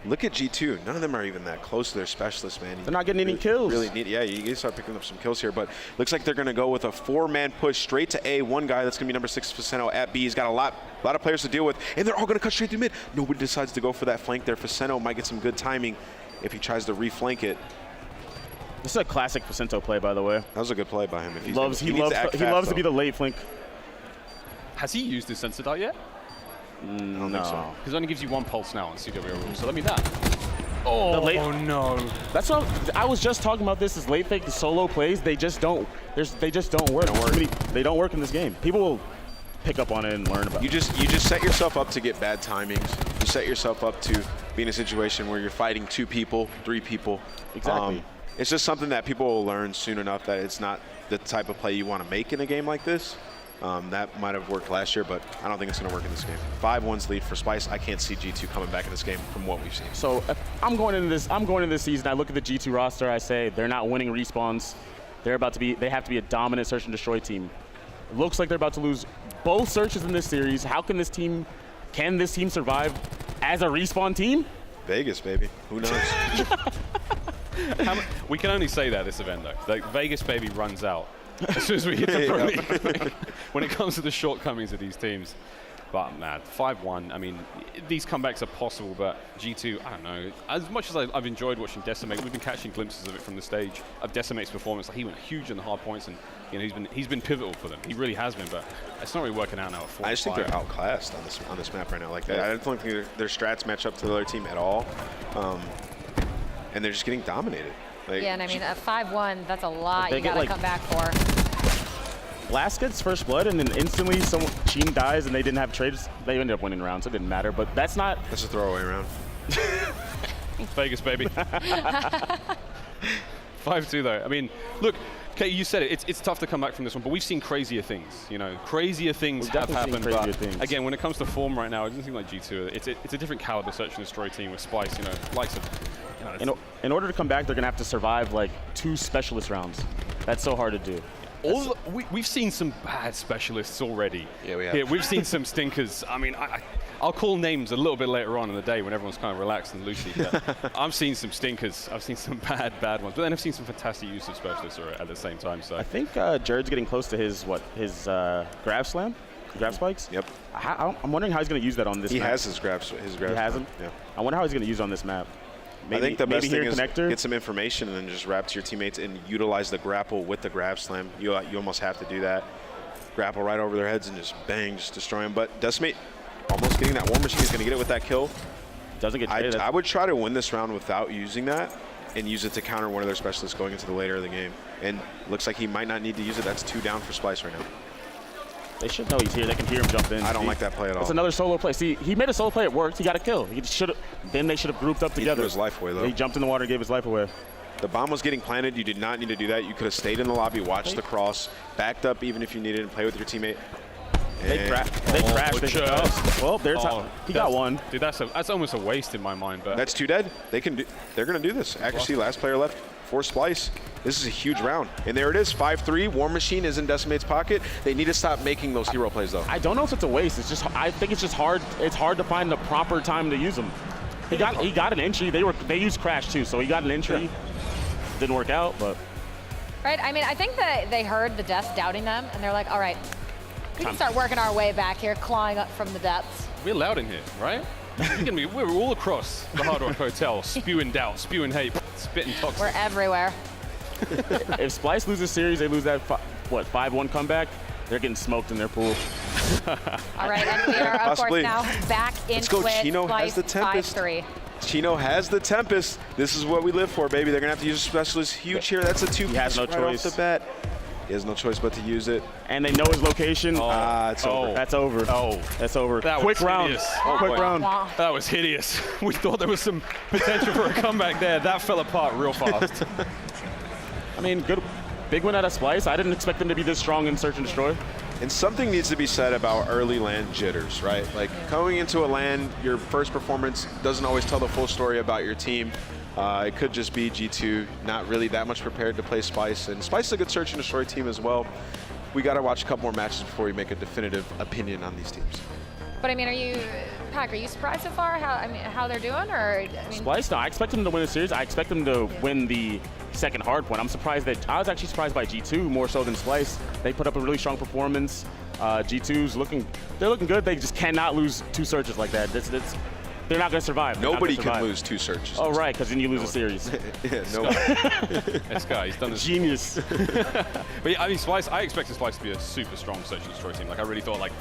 Look at G2. None of them are even that close to their specialists, man. They're not getting any kills. Really need, yeah, you start picking up some kills here, but looks like they're going to go with a 4-man push straight to A. One guy that's going to be number 6, Faceno, at B. He's got a lot of players to deal with, and they're all going to cut straight through mid. Nobody decides to go for that flank there. Faceno might get some good timing. if he tries to reflank it. This is a classic Vicento play, by the way. That was a good play by him. If He loves to be the late flank. Has he used his sensor dart yet? I don't think so. Because it only gives you 1 pulse now on CWL rules, so let me that. Oh no. That's what I was just talking about. This is late fake, the solo plays. They just don't. They just don't work. They don't work in this game. People will pick up on it and learn about it. You just set yourself up to get bad timings. You set yourself up to be in a situation where you're fighting 2 people, 3 people. Exactly. It's just something that people will learn soon enough that it's not the type of play you want to make in a game like this. That might have worked last year, but I don't think it's going to work in this game. 5-1's lead for Splyce. I can't see G2 coming back in this game from what we've seen. So if I'm going into this season. I look at the G2 roster. I say they're not winning respawns. They have to be a dominant search and destroy team. It looks like they're about to lose both searches in this series. Can this team survive as a respawn team? Vegas, baby. Who knows? We can only say that this event, though. Like, Vegas, baby, runs out as soon as we hit the Pro League. When it comes to the shortcomings of these teams. But, man, 5-1, I mean, these comebacks are possible, but G2, I don't know. As much as I've enjoyed watching Decimate, we've been catching glimpses of it from the stage, of Decimate's performance. Like, he went huge in the hard points, and he's been pivotal for them. He really has been, but it's not really working out now at 4. I just think they're outclassed on this map right now. Like, I don't think their strats match up to the other team at all. And they're just getting dominated. Like, yeah, and I mean, at 5-1, that's a lot you gotta come back for. Last gets first blood, and then instantly Sheen dies, and they didn't have trades. They ended up winning rounds, so it didn't matter. But that's not. That's a throwaway round. Vegas, baby. 5-2 though. I mean, look, Kate, you said it. It's tough to come back from this one, but we've seen crazier things. Crazier things have happened. But again, when it comes to form right now, it doesn't seem like G2. It's a different caliber search and destroy team with Splyce. Likes of. In order to come back, they're gonna have to survive like 2 specialist rounds. That's so hard to do. We've seen some bad specialists already. Yeah, we have. Yeah, we've seen some stinkers. I mean, I'll call names a little bit later on in the day when everyone's kind of relaxed and loosey. I've seen some stinkers. I've seen some bad ones. But then I've seen some fantastic use of specialists at the same time. So I think Jared's getting close to his grab slam, grab spikes. Yep. I'm wondering how he's going to use that on this map. He has his grab. He has them? Yeah. I wonder how he's going to use it on this map. I think the best thing is connector. Get some information and then just wrap to your teammates and utilize the grapple with the grab slam. You almost have to do that. Grapple right over their heads and just bang, just destroy them. But Decimate almost getting that War Machine. He's going to get it with that kill. Doesn't get traded. I would try to win this round without using that and use it to counter one of their specialists going into the later of the game. And looks like he might not need to use it. That's 2 down for Splyce right now. They should know he's here. They can hear him jump in. I don't like that play at all. It's another solo play. See, he made a solo play. It worked. He got a kill. Then they should have grouped up together. He threw his life away, though. He jumped in the water and gave his life away. The bomb was getting planted. You did not need to do that. You could have stayed in the lobby, watched the cross, backed up even if you needed, and play with your teammate. They crashed. Well, he got one. Dude, that's almost a waste in my mind. But that's 2 dead. They're going to do this. Accuracy, last player left for Splyce. This is a huge round. And there it is, 5-3. War Machine is in Decimate's pocket. They need to stop making those hero plays, though. I don't know if it's a waste. I think it's just hard. It's hard to find the proper time to use them. He got an entry. They used Crash, too, so he got an entry. Yeah. Didn't work out, but. Right, I mean, I think that they heard the Death doubting them, and they're like, all right, we can start working our way back here, clawing up from the depths. We're loud in here, right? We're all across the Hard Rock Hotel, spewing doubt, spewing hate, spitting toxic. We're everywhere. If Splyce loses series, they lose that 5-1 comeback. They're getting smoked in their pool. All right, and we are of course now back into Let's go. Chino has the Tempest. 5-3. Chino has the Tempest. This is what we live for, baby. They're gonna have to use a specialist huge here. That's a 2 He has no choice. off the bat. He has no choice but to use it. And they know his location. It's over. That's over. That's over. Quick round. Quick round. That was hideous. We thought there was some potential for a comeback there. That fell apart real fast. I mean, good, big win out of Splyce. I didn't expect them to be this strong in Search and Destroy. And something needs to be said about early LAN jitters, right? Like going into a LAN, your first performance doesn't always tell the full story about your team. It could just be G2 not really that much prepared to play Splyce. And Splyce is a good Search and Destroy team as well. We got to watch a couple more matches before we make a definitive opinion on these teams. But I mean, Pac, are you surprised so far how they're doing? Or Splyce, no, I expect them to win the series. I expect them to win the second hard point. I was actually surprised by G2 more so than Splyce. They put up a really strong performance. G2's looking good. They just cannot lose 2 searches like that. They're not going to survive. Nobody can lose 2 searches. Oh, right, because then you lose a series. Yeah, nobody. This guy, he's done this. Genius. But yeah, I mean, Splyce, I expected Splyce to be a super strong search and destroy team. Like, I really thought, like,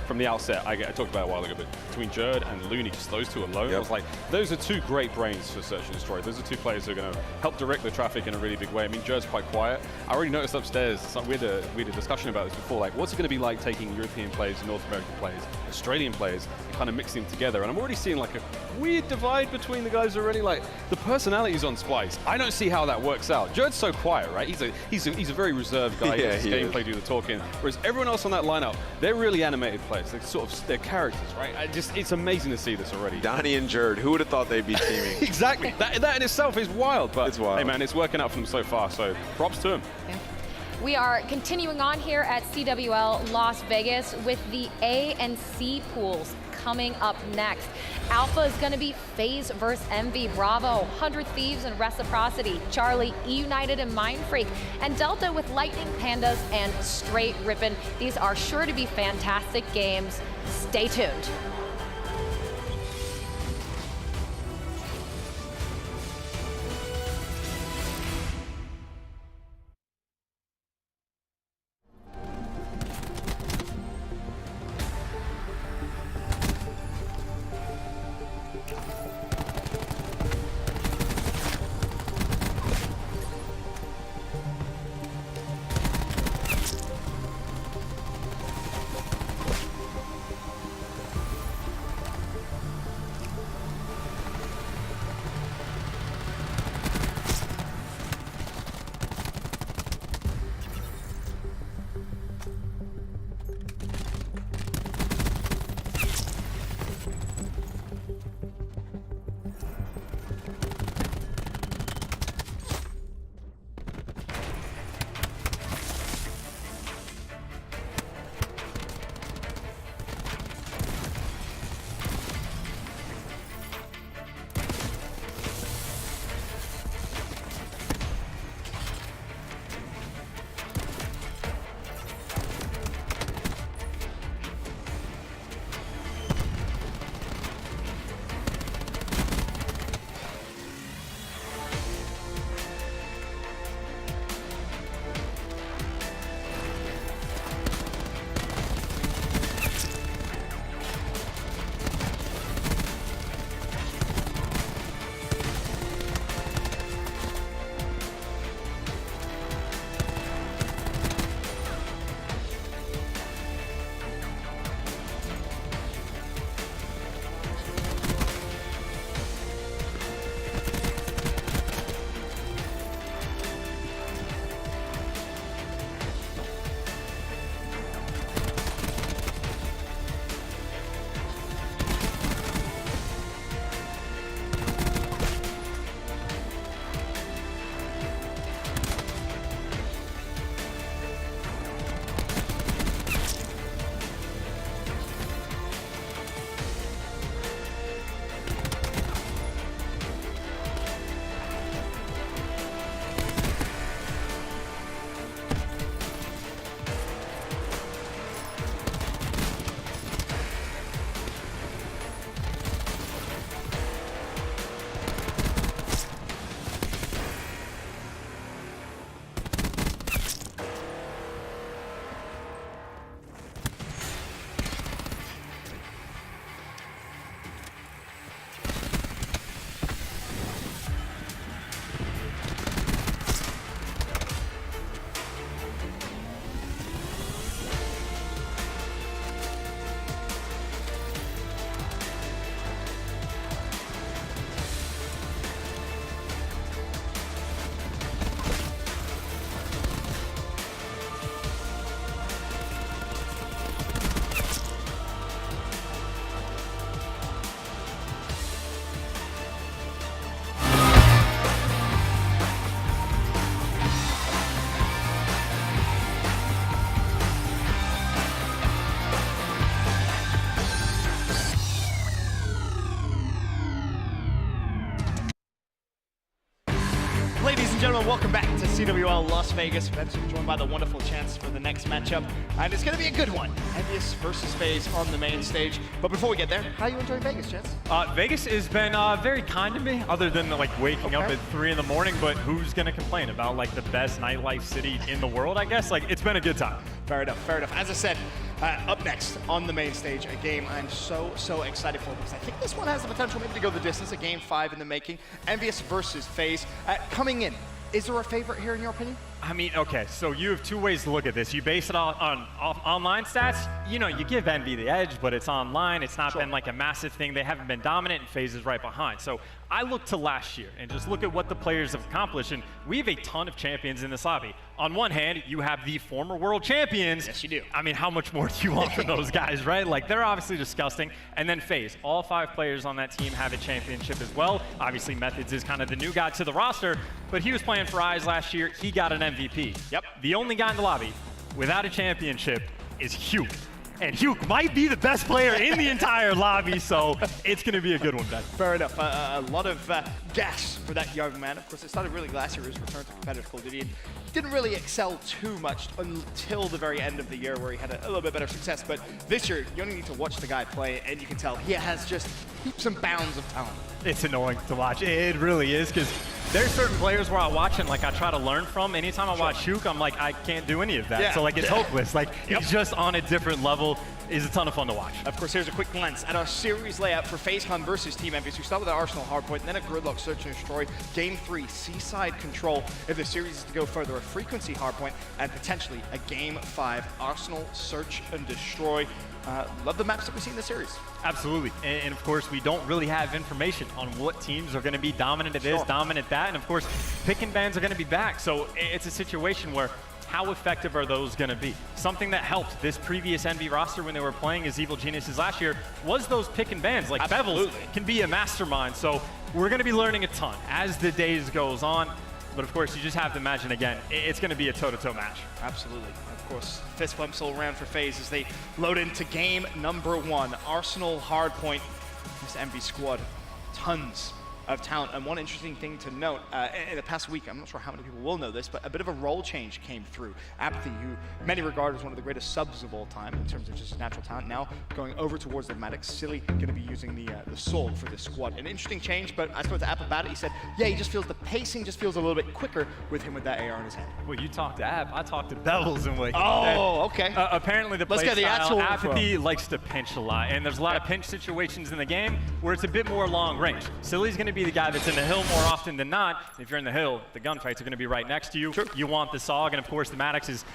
from the outset, I talked about it a while ago, but between Jerd and Looney, just those two alone, I was like, those are 2 great brains for search and destroy. Those are 2 players who are going to help direct the traffic in a really big way. I mean, Jerd's quite quiet. I already noticed upstairs, we had a discussion about this before, like, what's it going to be like taking European players, North American players, Australian players, and kind of mixing them together? And I'm already seeing, like, a weird divide between the guys already. Like, the personalities on Splyce, I don't see how that works out. Jerd's so quiet, right? He's a very reserved guy. Yeah, his gameplay do the talking. Whereas everyone else on that lineup, they're really animated players. They're sort of, they're characters, right? It's amazing to see this already. Donnie and Jerd, who would have thought they'd be teaming? Exactly. That in itself is wild. But it's wild. Hey man, it's working out for them so far. So props to them. Yeah. We are continuing on here at CWL Las Vegas with the A and C pools coming up next. Alpha is going to be Faze versus MV, Bravo, 100 Thieves and Reciprocity, Charlie, eUnited and Mind Freak, and Delta with Lightning Pandas and Straight Rippin'. These are sure to be fantastic games. Stay tuned. Ladies and gentlemen, welcome back to CWL Las Vegas. Benson joined by the wonderful Chance for the next matchup. And it's going to be a good one. Envious versus Faze on the main stage. But before we get there, how are you enjoying Vegas, Chance? Vegas has been very kind to me, other than like waking up at 3 in the morning. But who's going to complain about like the best nightlife city in the world, I guess? Like, it's been a good time. Fair enough, fair enough. As I said, up next on the main stage, a game I'm so excited for because I think this one has the potential maybe to go the distance, a game 5 in the making. Envious versus Faze. Coming in, is there a favorite here in your opinion? I mean, okay, so you have 2 ways to look at this. You base it on online stats. You know, you give Envy the edge, but it's online. It's not been like a massive thing. They haven't been dominant, and Faze is right behind. So I look to last year and just look at what the players have accomplished, and we have a ton of champions in this lobby. On one hand, you have the former world champions. Yes, you do. I mean, how much more do you want from those guys, right? Like, they're obviously disgusting. And then Faze, all 5 players on that team have a championship as well. Obviously, Methods is kind of the new guy to the roster, but he was playing for Eyes last year. He got an MVP. Yep. The only guy in the lobby without a championship is Hugh. And Hugh might be the best player in the entire lobby, so it's going to be a good one, Ben. Fair enough. A lot of gas for that young man. Of course, it started really last year, his return to competitive Call of Duty. Didn't really excel too much until the very end of the year where he had a little bit better success. But this year, you only need to watch the guy play, and you can tell he has just heaps and bounds of talent. It's annoying to watch. It really is, because there's certain players where I watch and like I try to learn from. Anytime I watch Hugh, I'm like, I can't do any of that. Yeah. So like, it's hopeless. Like, he's just on a different level. Is a ton of fun to watch. Of course, here's a quick glance at our series layout for FaZe versus Team Envious. We start with the Arsenal hardpoint, then a Gridlock Search and Destroy. Game 3, Seaside Control. If the series is to go further, a Frequency hardpoint, and potentially a Game 5, Arsenal Search and Destroy. Love the maps that we see in the series. Absolutely, and of course, we don't really have information on what teams are going to be dominant at this, dominant at that, and of course, pick and bans are going to be back. So it's a situation where how effective are those going to be? Something that helped this previous Envy roster when they were playing as Evil Geniuses last year was those pick and bans. Like, Bevels can be a mastermind, so we're going to be learning a ton as the days goes on. But of course, you just have to imagine, again, it's going to be a toe-to-toe match. Absolutely. Of course, fist bumps all around for Faze as they load into game number 1. Arsenal hardpoint. This Envy squad, tons of talent. And one interesting thing to note, in the past week, I'm not sure how many people will know this, but a bit of a role change came through. Apathy, who many regard as one of the greatest subs of all time in terms of just natural talent, now going over towards the Maddox. Silly going to be using the Sword for this squad. An interesting change, but I spoke to App about it. He said, yeah, he just feels the pacing just feels a little bit quicker with him with that AR in his hand. Well, you talked to App, I talked to Bevels and what he said. Okay. Apparently the play style, Apathy likes to pinch a lot, and there's a lot of pinch situations in the game where it's a bit more long range. Silly's going to be the guy that's in the hill more often than not. If you're in the hill, the gunfights are going to be right next to you. Sure. You want the SOG, and of course the Maddox is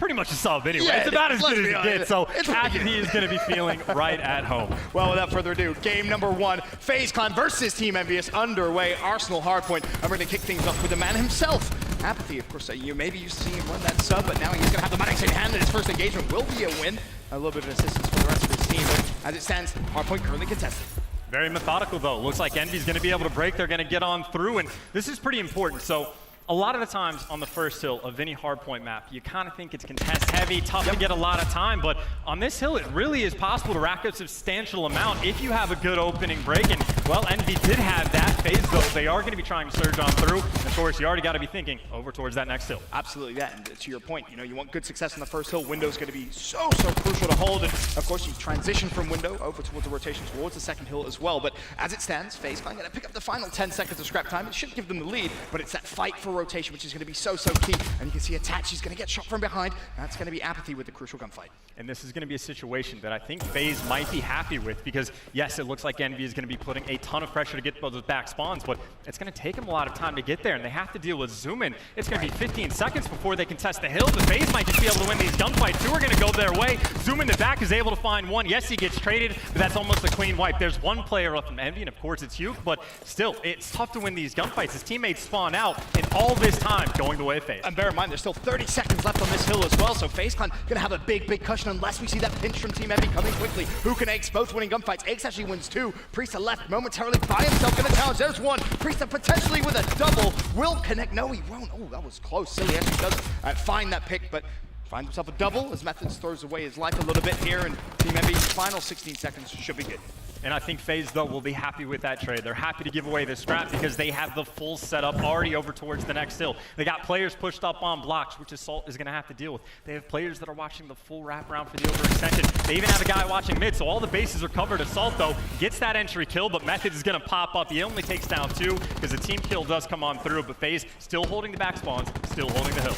pretty much a sub anyway. Yeah, it's about as good as it gets, so Apathy is going to be feeling right at home. Well, without further ado, game number 1, FaZe versus Team Envious underway. Arsenal hardpoint, and we're going to kick things off with the man himself. Apathy, of course, maybe you see him run that sub, but now he's going to have the Maddox in hand, and his first engagement will be a win. A little bit of assistance for the rest of his team, but as it stands, hardpoint currently contested. Very methodical, though. Looks like Envy's going to be able to break. They're going to get on through, and this is pretty important. So a lot of the times on the first hill of any hardpoint map, you kind of think it's contest heavy, tough to get a lot of time, but on this hill, it really is possible to rack up a substantial amount if you have a good opening break, and well, Envy did have that. Faze, though, they are going to be trying to surge on through, and of course, you already got to be thinking over towards that next hill. Absolutely that, and to your point, you want good success on the first hill. Window's going to be so crucial to hold, and of course, you transition from window over towards the rotation towards the second hill as well, but as it stands, FaZe going to pick up the final 10 seconds of scrap time. It should give them the lead, but it's that fight for rotation, which is going to be so key, and you can see Attach, he's going to get shot from behind. That's going to be Apathy with the crucial gunfight. And this is going to be a situation that I think FaZe might be happy with, because yes, it looks like Envy is going to be putting a ton of pressure to get those back spawns, but it's going to take them a lot of time to get there, and they have to deal with zoom in. It's going to be 15 seconds before they can test the hill, but FaZe might just be able to win these gunfights. 2 are going to go their way. Zoom in the back is able to find 1. Yes, he gets traded, but that's almost a clean wipe. There's 1 player left from Envy, and of course it's Hugh, but still, it's tough to win these gunfights. His teammates spawn out, and all this time going the way of FaZe. And bear in mind, there's still 30 seconds left on this hill as well, so FaZe going to have a big cushion unless we see that pinch from Team Envy coming quickly. Who can Aix both winning gunfights? Aix actually wins 2. Priesta left momentarily by himself, going to challenge. There's 1. Priesta potentially with a double. Will connect. No, he won't. Oh, that was close. Silly actually does find that pick, but finds himself a double as Methods throws away his life a little bit here, and Team Envy's final 16 seconds should be good. And I think Faze, though, will be happy with that trade. They're happy to give away the scrap because they have the full setup already over towards the next hill. They got players pushed up on blocks, which Assault is going to have to deal with. They have players that are watching the full wraparound for the overextension. They even have a guy watching mid, so all the bases are covered. Assault, though, gets that entry kill, but Method is going to pop up. He only takes down 2 because the team kill does come on through, but Faze still holding the back spawns, still holding the hill.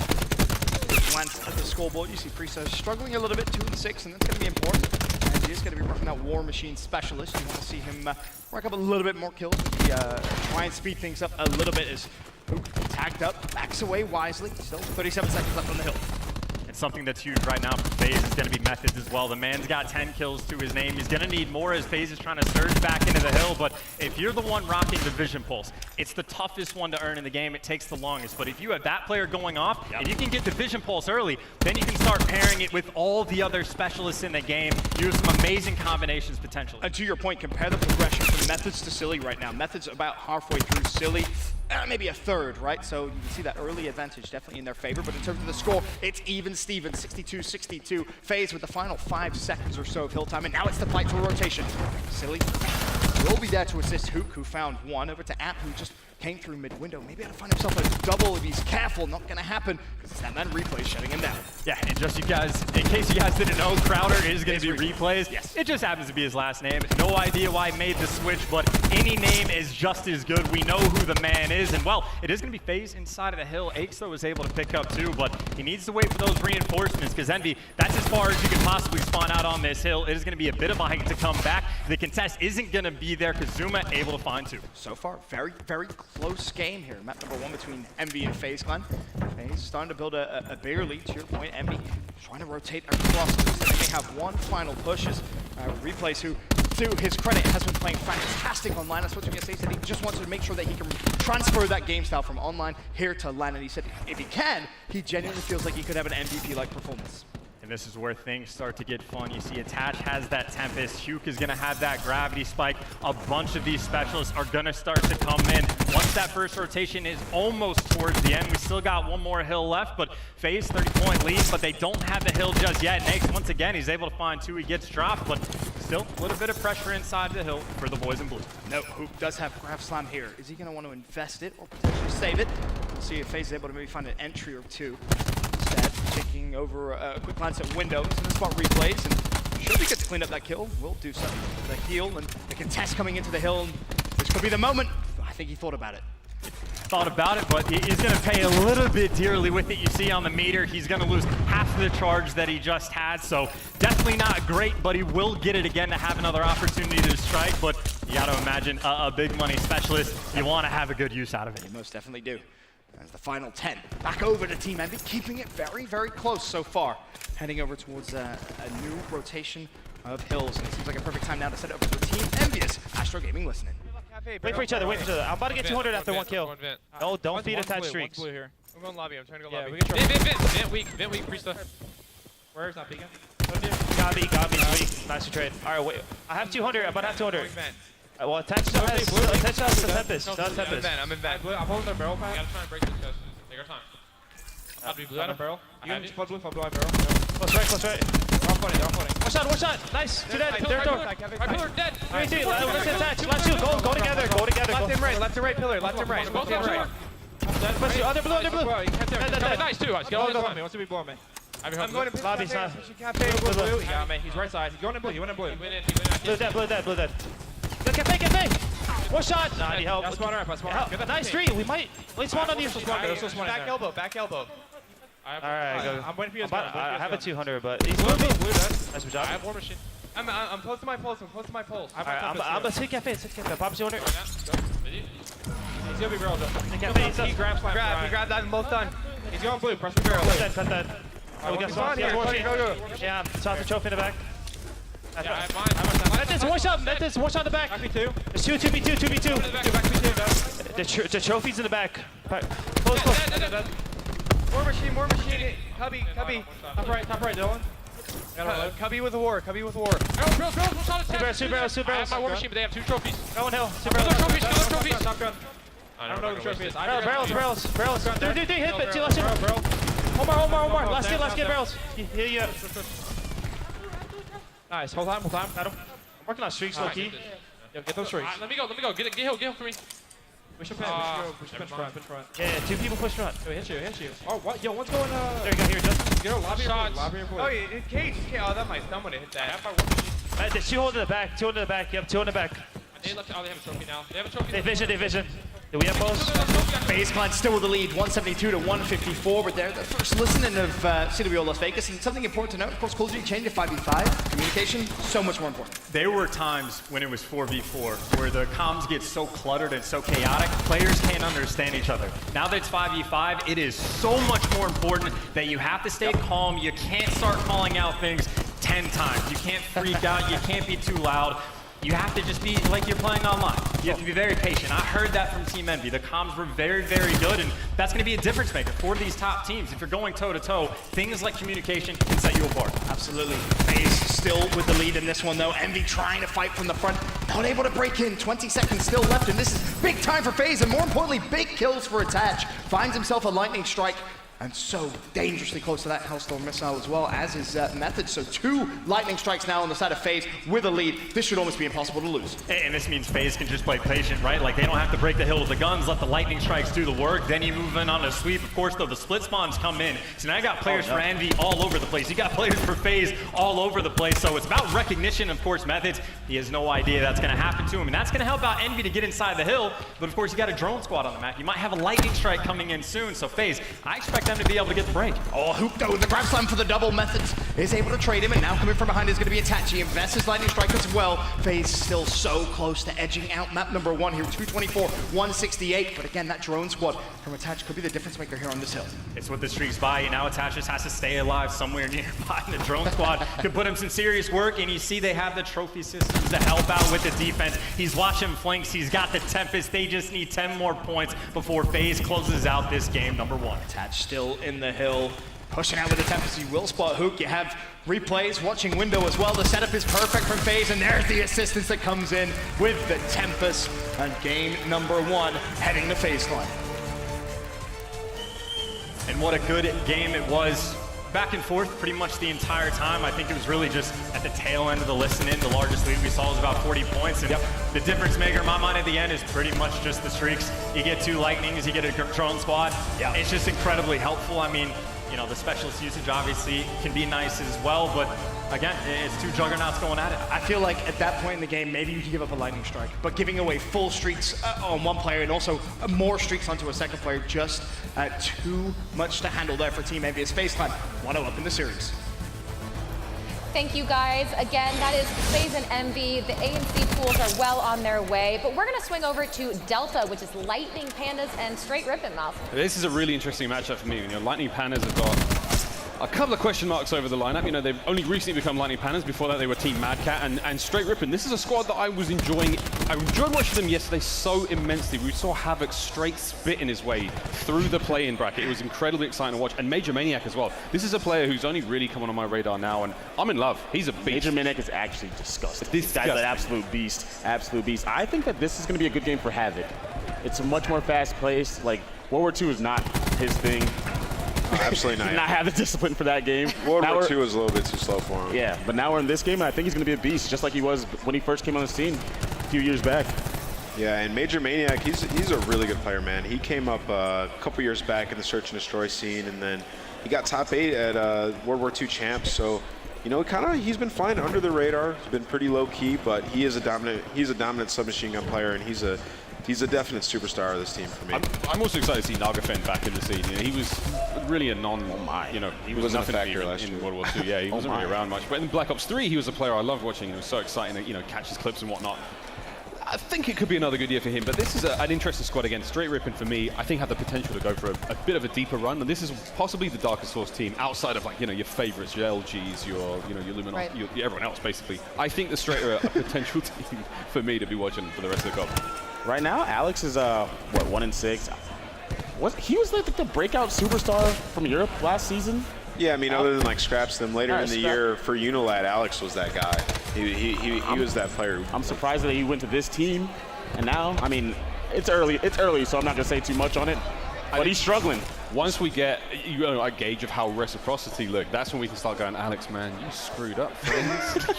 Glance at the scoreboard, you see Priso struggling a little bit, 2 and 6, and that's going to be important. And he is going to be working that War Machine specialist. You want to see him rack up a little bit more kills. Try and speed things up a little bit as Hook tagged up, backs away wisely. Still 37 seconds left on the hill. And something that's huge right now for Faze is going to be Methods as well. The man's got 10 kills to his name. He's going to need more as Faze is trying to surge back into the hill. But if you're the one rocking the Vision Pulse, it's the toughest one to earn in the game. It takes the longest. But if you have that player going off and you can get the Vision Pulse early, then you can start pairing it with all the other specialists in the game. Use some amazing combinations potentially. And to your point, compare the progression from Methods to Silly right now. Methods about halfway through Silly. Maybe a third, right? So you can see that early advantage definitely in their favor, but in terms of the score, it's even Steven, 62-62. Faze with the final 5 seconds or so of hill time, and now it's the fight for rotation. Silly will be there to assist Hook, who found 1, over to App, who just came through mid-window. Maybe able to find himself a double if he's careful. Not gonna happen, because it's that man Replay shutting him down. Yeah, and just you guys, in case you guys didn't know, Crowder is gonna be Replays. Yes. It just happens to be his last name. No idea why he made the switch, but any name is just as good. We know who the man is, and well, it is gonna be Faze inside of the hill. Aches, though, is able to pick up 2, but he needs to wait for those reinforcements, because Envy, that's as far as you can possibly spawn out on this hill. It is gonna be a bit of a hike to come back. The contest isn't gonna be there, because Zuma able to find 2. So far, very, very close game here. Map number 1 between Envy and Faze Clan. Faze starting to build a bigger lead, to your point. Envy trying to rotate across. They may have one final push as Replays, who, to his credit, has been playing fantastic online. That's what he said. He said he just wants to make sure that he can transfer that game style from online here to LAN. And he said if he can, he genuinely feels like he could have an MVP-like performance. And this is where things start to get fun. You see Attach has that Tempest. Huke is going to have that Gravity Spike. A bunch of these specialists are going to start to come in. Once that first rotation is almost towards the end, we still got one more hill left, but Faze 30-point lead, but they don't have the hill just yet. Next, once again, he's able to find 2. He gets dropped, but still a little bit of pressure inside the hill for the boys in blue. No, Hook does have Grav Slam here. Is he going to want to invest it or potentially save it? We'll see if Faze is able to maybe find an entry or 2. Instead, taking over a quick glance at windows and the spot Replays, and should we get to clean up that kill? We'll do so. The heal and the contest coming into the hill. This could be the moment. I think he thought about it. Thought about it, but he's going to pay a little bit dearly with it. You see on the meter, he's going to lose half of the charge that he just had, so definitely not great, but he will get it again to have another opportunity to strike. But you got to imagine a big money specialist, you want to have a good use out of it. You most definitely do. As the final 10 back over to Team Envy, keeping it very, very close so far. Heading over towards a new rotation of hills, and it seems like a perfect time now to set it up for Team Envious. Astro Gaming listening. Wait for each other, wait for each other. I'm about to get 200 after 1 kill. No, don't feed attached streaks. Blue here. I'm going lobby, I'm trying to go lobby. Vent weak, Priesta. Where's not peeking? Gabi's weak. Nice to trade. Alright, wait. I have 200, I'm about to have 200. Well, attach to the Tempest. I'm in vent. I'm holding their barrel pack. We gotta try and break this, guys. Take our time. I'll be blue on a barrel. You can just plug blue if I blow my barrel. Close right. They're all floating. One shot. Nice. 2 dead. They're door. My pillar dead. Let's attach. Let's shoot. Go together. Left and right pillar. Left and right. Other blue. Nice too. Get all this on me. Wants to be blowing me. I'm going to Lobby's not. Blue. He got me. He's right side. He's going in blue. He went in blue. Blue dead. Cafe. One shot. Nah, need help. I'll spawn her. Nice 3. We might. Let's spawn on you. Back elbow. Alright, go. I'm waiting for you. I have a 200, but he's blue. Nice job. I have War Machine. I'm close to my pulse. I'm gonna take cafe. Pop 200. He's gonna be barrel though. He grabbed that and both done. He's going blue. Press the barrel. Cut that. We got spawn here. Go. Yeah, toss the trophy in the back. Yeah, I have mine. Method's one shot in the back. Back me 2. There's 2v2. Back me 2. The trophy's in the back. Close. War Machine. Cubby. Top right, Dylan. Cubby with a war. Barrels. Two barrels. I have my War Machine, but they have 2 trophies. Go on hill. Kill the trophies. Top gun. I don't know what the trophy is. Barrels. Dude, hit, but 2 last hit. One more. Last hit, barrels. Yeah. Nice. Hold time. Got him. Working on streaks, low key. Yo, get those streaks. Let me go. Get hill for me. We should push front. Yeah, 2 people push front. Yo, hit you. Oh, what? Yo, what's going on? There you go, here, Justin. Get a lobby shots. Oh, it cage. Oh, that might someone hit that. There's 2 holding the back, 2 in the back. Yep, 2 in the back. They have a trophy now. They have a trophy. They vision. Do we have both? Faze Clan still with the lead, 172 to 154, but they're the first listening of CWO Las Vegas. And something important to note, of course, Cold G changed to 5v5. Communication, so much more important. There were times when it was 4v4 where the comms get so cluttered and so chaotic, players can't understand each other. Now that it's 5v5, it is so much more important that you have to stay calm. You can't start calling out things 10 times. You can't freak out. You can't be too loud. You have to just be like you're playing online. You have to be very patient. I heard that from Team Envy. The comms were very, very good, and that's going to be a difference maker for these top teams. If you're going toe-to-toe, things like communication can set you apart. Absolutely. Faze still with the lead in this one, though. Envy trying to fight from the front, not able to break in. 20 seconds still left, and this is big time for Faze, and more importantly, big kills for Attach. Finds himself a lightning strike, and so dangerously close to that Hellstorm missile as well, as his method. So 2 lightning strikes now on the side of Faze with a lead. This should almost be impossible to lose. And this means Faze can just play patient, right? Like, they don't have to break the hill with the guns, let the lightning strikes do the work. Then you move in on a sweep. Of course, though, the split spawns come in. So now you got players for Envy all over the place. You got players for Faze all over the place. So it's about recognition, of course, methods. He has no idea that's going to happen to him. And that's going to help out Envy to get inside the hill. But, of course, you got a drone squad on the map. You might have a lightning strike coming in soon. So Faze, I expect them to be able to get the break. Oh, Hoop though, the grab slam for the double methods is able to trade him, and now coming from behind is going to be Attach. He invests his lightning strike as well. Faze still so close to edging out map number 1 here, 224, 168. But again, that drone squad from Attach could be the difference maker here on this hill. It's what the streaks by, and now Attach just has to stay alive somewhere nearby. The drone squad could put him some serious work, and you see they have the trophy systems to help out with the defense. He's watching flanks, he's got the Tempest. They just need 10 more points before Faze closes out this game number 1. Attach still in the hill, pushing out with the Tempest. You will spot Hook. You have replays, watching window as well. The setup is perfect from Faze, and there's the assistance that comes in with the Tempest. And game number 1 heading to Faze Clan. And what a good game it was. Back and forth pretty much the entire time. I think it was really just at the tail end of the listen-in. The largest lead we saw was about 40 points. And the difference maker in my mind at the end is pretty much just the streaks. You get 2 lightnings, you get a drone squad. It's just incredibly helpful. I mean, you know, the specialist usage obviously can be nice as well, but again, it's 2 juggernauts going at it. I feel like at that point in the game, maybe you can give up a lightning strike, but giving away full streaks on one player and also more streaks onto a second player, just too much to handle there for Team Envy. It's Faze Clan 1-0 up in the series. Thank you guys. Again, that is Faze and Envy. The A and C pools are well on their way, but we're gonna swing over to Delta, which is Lightning Pandas and Straight Ribbon Mouse. This is a really interesting matchup for me. You know, Lightning Pandas have got a couple of question marks over the lineup. You know, they've only recently become Lightning Pandas. Before that, they were Team Mad Cat and Straight Rippin'. This is a squad that I was enjoying. I enjoyed watching them yesterday so immensely. We saw Havoc straight spitting his way through the play-in bracket. It was incredibly exciting to watch. And Major Maniac as well. This is a player who's only really coming on my radar now, and I'm in love. He's a beast. Major Maniac is actually disgusting. This guy's an absolute beast. Absolute beast. I think that this is going to be a good game for Havoc. It's a much more fast-paced. Like, World War II is not his thing. Absolutely not. Not have the discipline for that game. World War II was a little bit too slow for him. Yeah, but now we're in this game, and I think he's going to be a beast, just like he was when he first came on the scene a few years back. Yeah, and Major Maniac, he's a really good player, man. He came up a couple years back in the Search and Destroy scene, and then he got top 8 at World War II champs. So, you know, he's been flying under the radar. He's been pretty low key, but he's a dominant submachine gun player, and he's a definite superstar of this team for me. I'm also excited to see Nagafen back in the scene. You know, he was really a he was nothing in World War II. Yeah, he wasn't really around much. But in Black Ops 3, he was a player I loved watching. It was so exciting to, you know, catch his clips and whatnot. I think it could be another good year for him, but this is an interesting squad again. Straight Rippin' for me, I think have the potential to go for a bit of a deeper run, and this is possibly the darkest source team outside of, like, you know, your favorites, your LGs, your Luminos, right, everyone else basically. I think the Straight are a potential team for me to be watching for the rest of the cup. Right now, Alex is what, 1-6. He was like the breakout superstar from Europe last season. Yeah, I mean, other than like Scraps them later in the year for Unilad, Alex was that guy. He was that player. I'm surprised that he went to this team, and now, I mean, it's early, so I'm not gonna say too much on it. But he's struggling. once we get a gauge of how reciprocity look, that's when we can start going, Alex, man, you screwed up.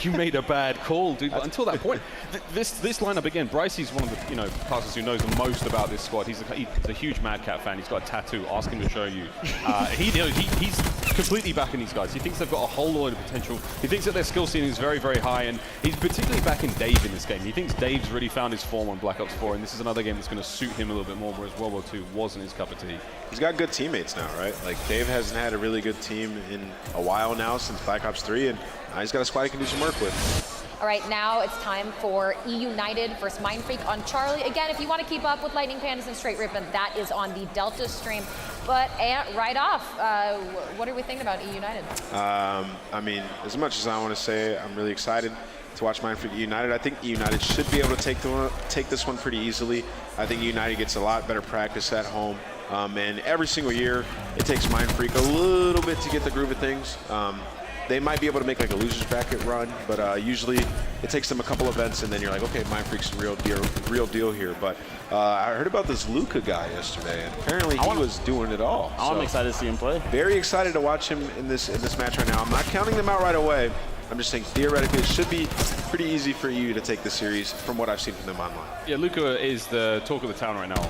You made a bad call, dude. But until that point, this lineup again, Brycey's one of the casters who knows the most about this squad. He's a huge Mad Cat fan. He's got a tattoo. Ask him to show you. He's completely backing these guys. He thinks they've got a whole lot of potential. He thinks that their skill ceiling is very, very high, and he's particularly backing Dave in this game. He thinks Dave's really found his form on Black Ops 4, and this is another game that's going to suit him a little bit more, whereas World War II wasn't his cup of tea. He's got good teammates now, right? Like, Dave hasn't had a really good team in a while now since Black Ops 3, and he's got a squad he can do some work with. All right, now it's time for eUnited versus Mindfreak on Charlie. Again, if you want to keep up with Lightning Pandas and Straight Ribbon, that is on the Delta stream. But right off, what are we thinking about eUnited? I mean, as much as I want to say, I'm really excited to watch Mindfreak eUnited. I think eUnited should be able to take this one pretty easily. I think eUnited gets a lot better practice at home. And every single year, it takes Mindfreak a little bit to get the groove of things. They might be able to make like a loser's bracket run, but usually it takes them a couple events, and then you're like, okay, Mindfreak's the real deal here. But I heard about this Luca guy yesterday, and apparently he was doing it all. I'm excited to see him play. Very excited to watch him in this match right now. I'm not counting them out right away. I'm just saying theoretically it should be pretty easy for you to take the series from what I've seen from them online. Yeah, Luca is the talk of the town right now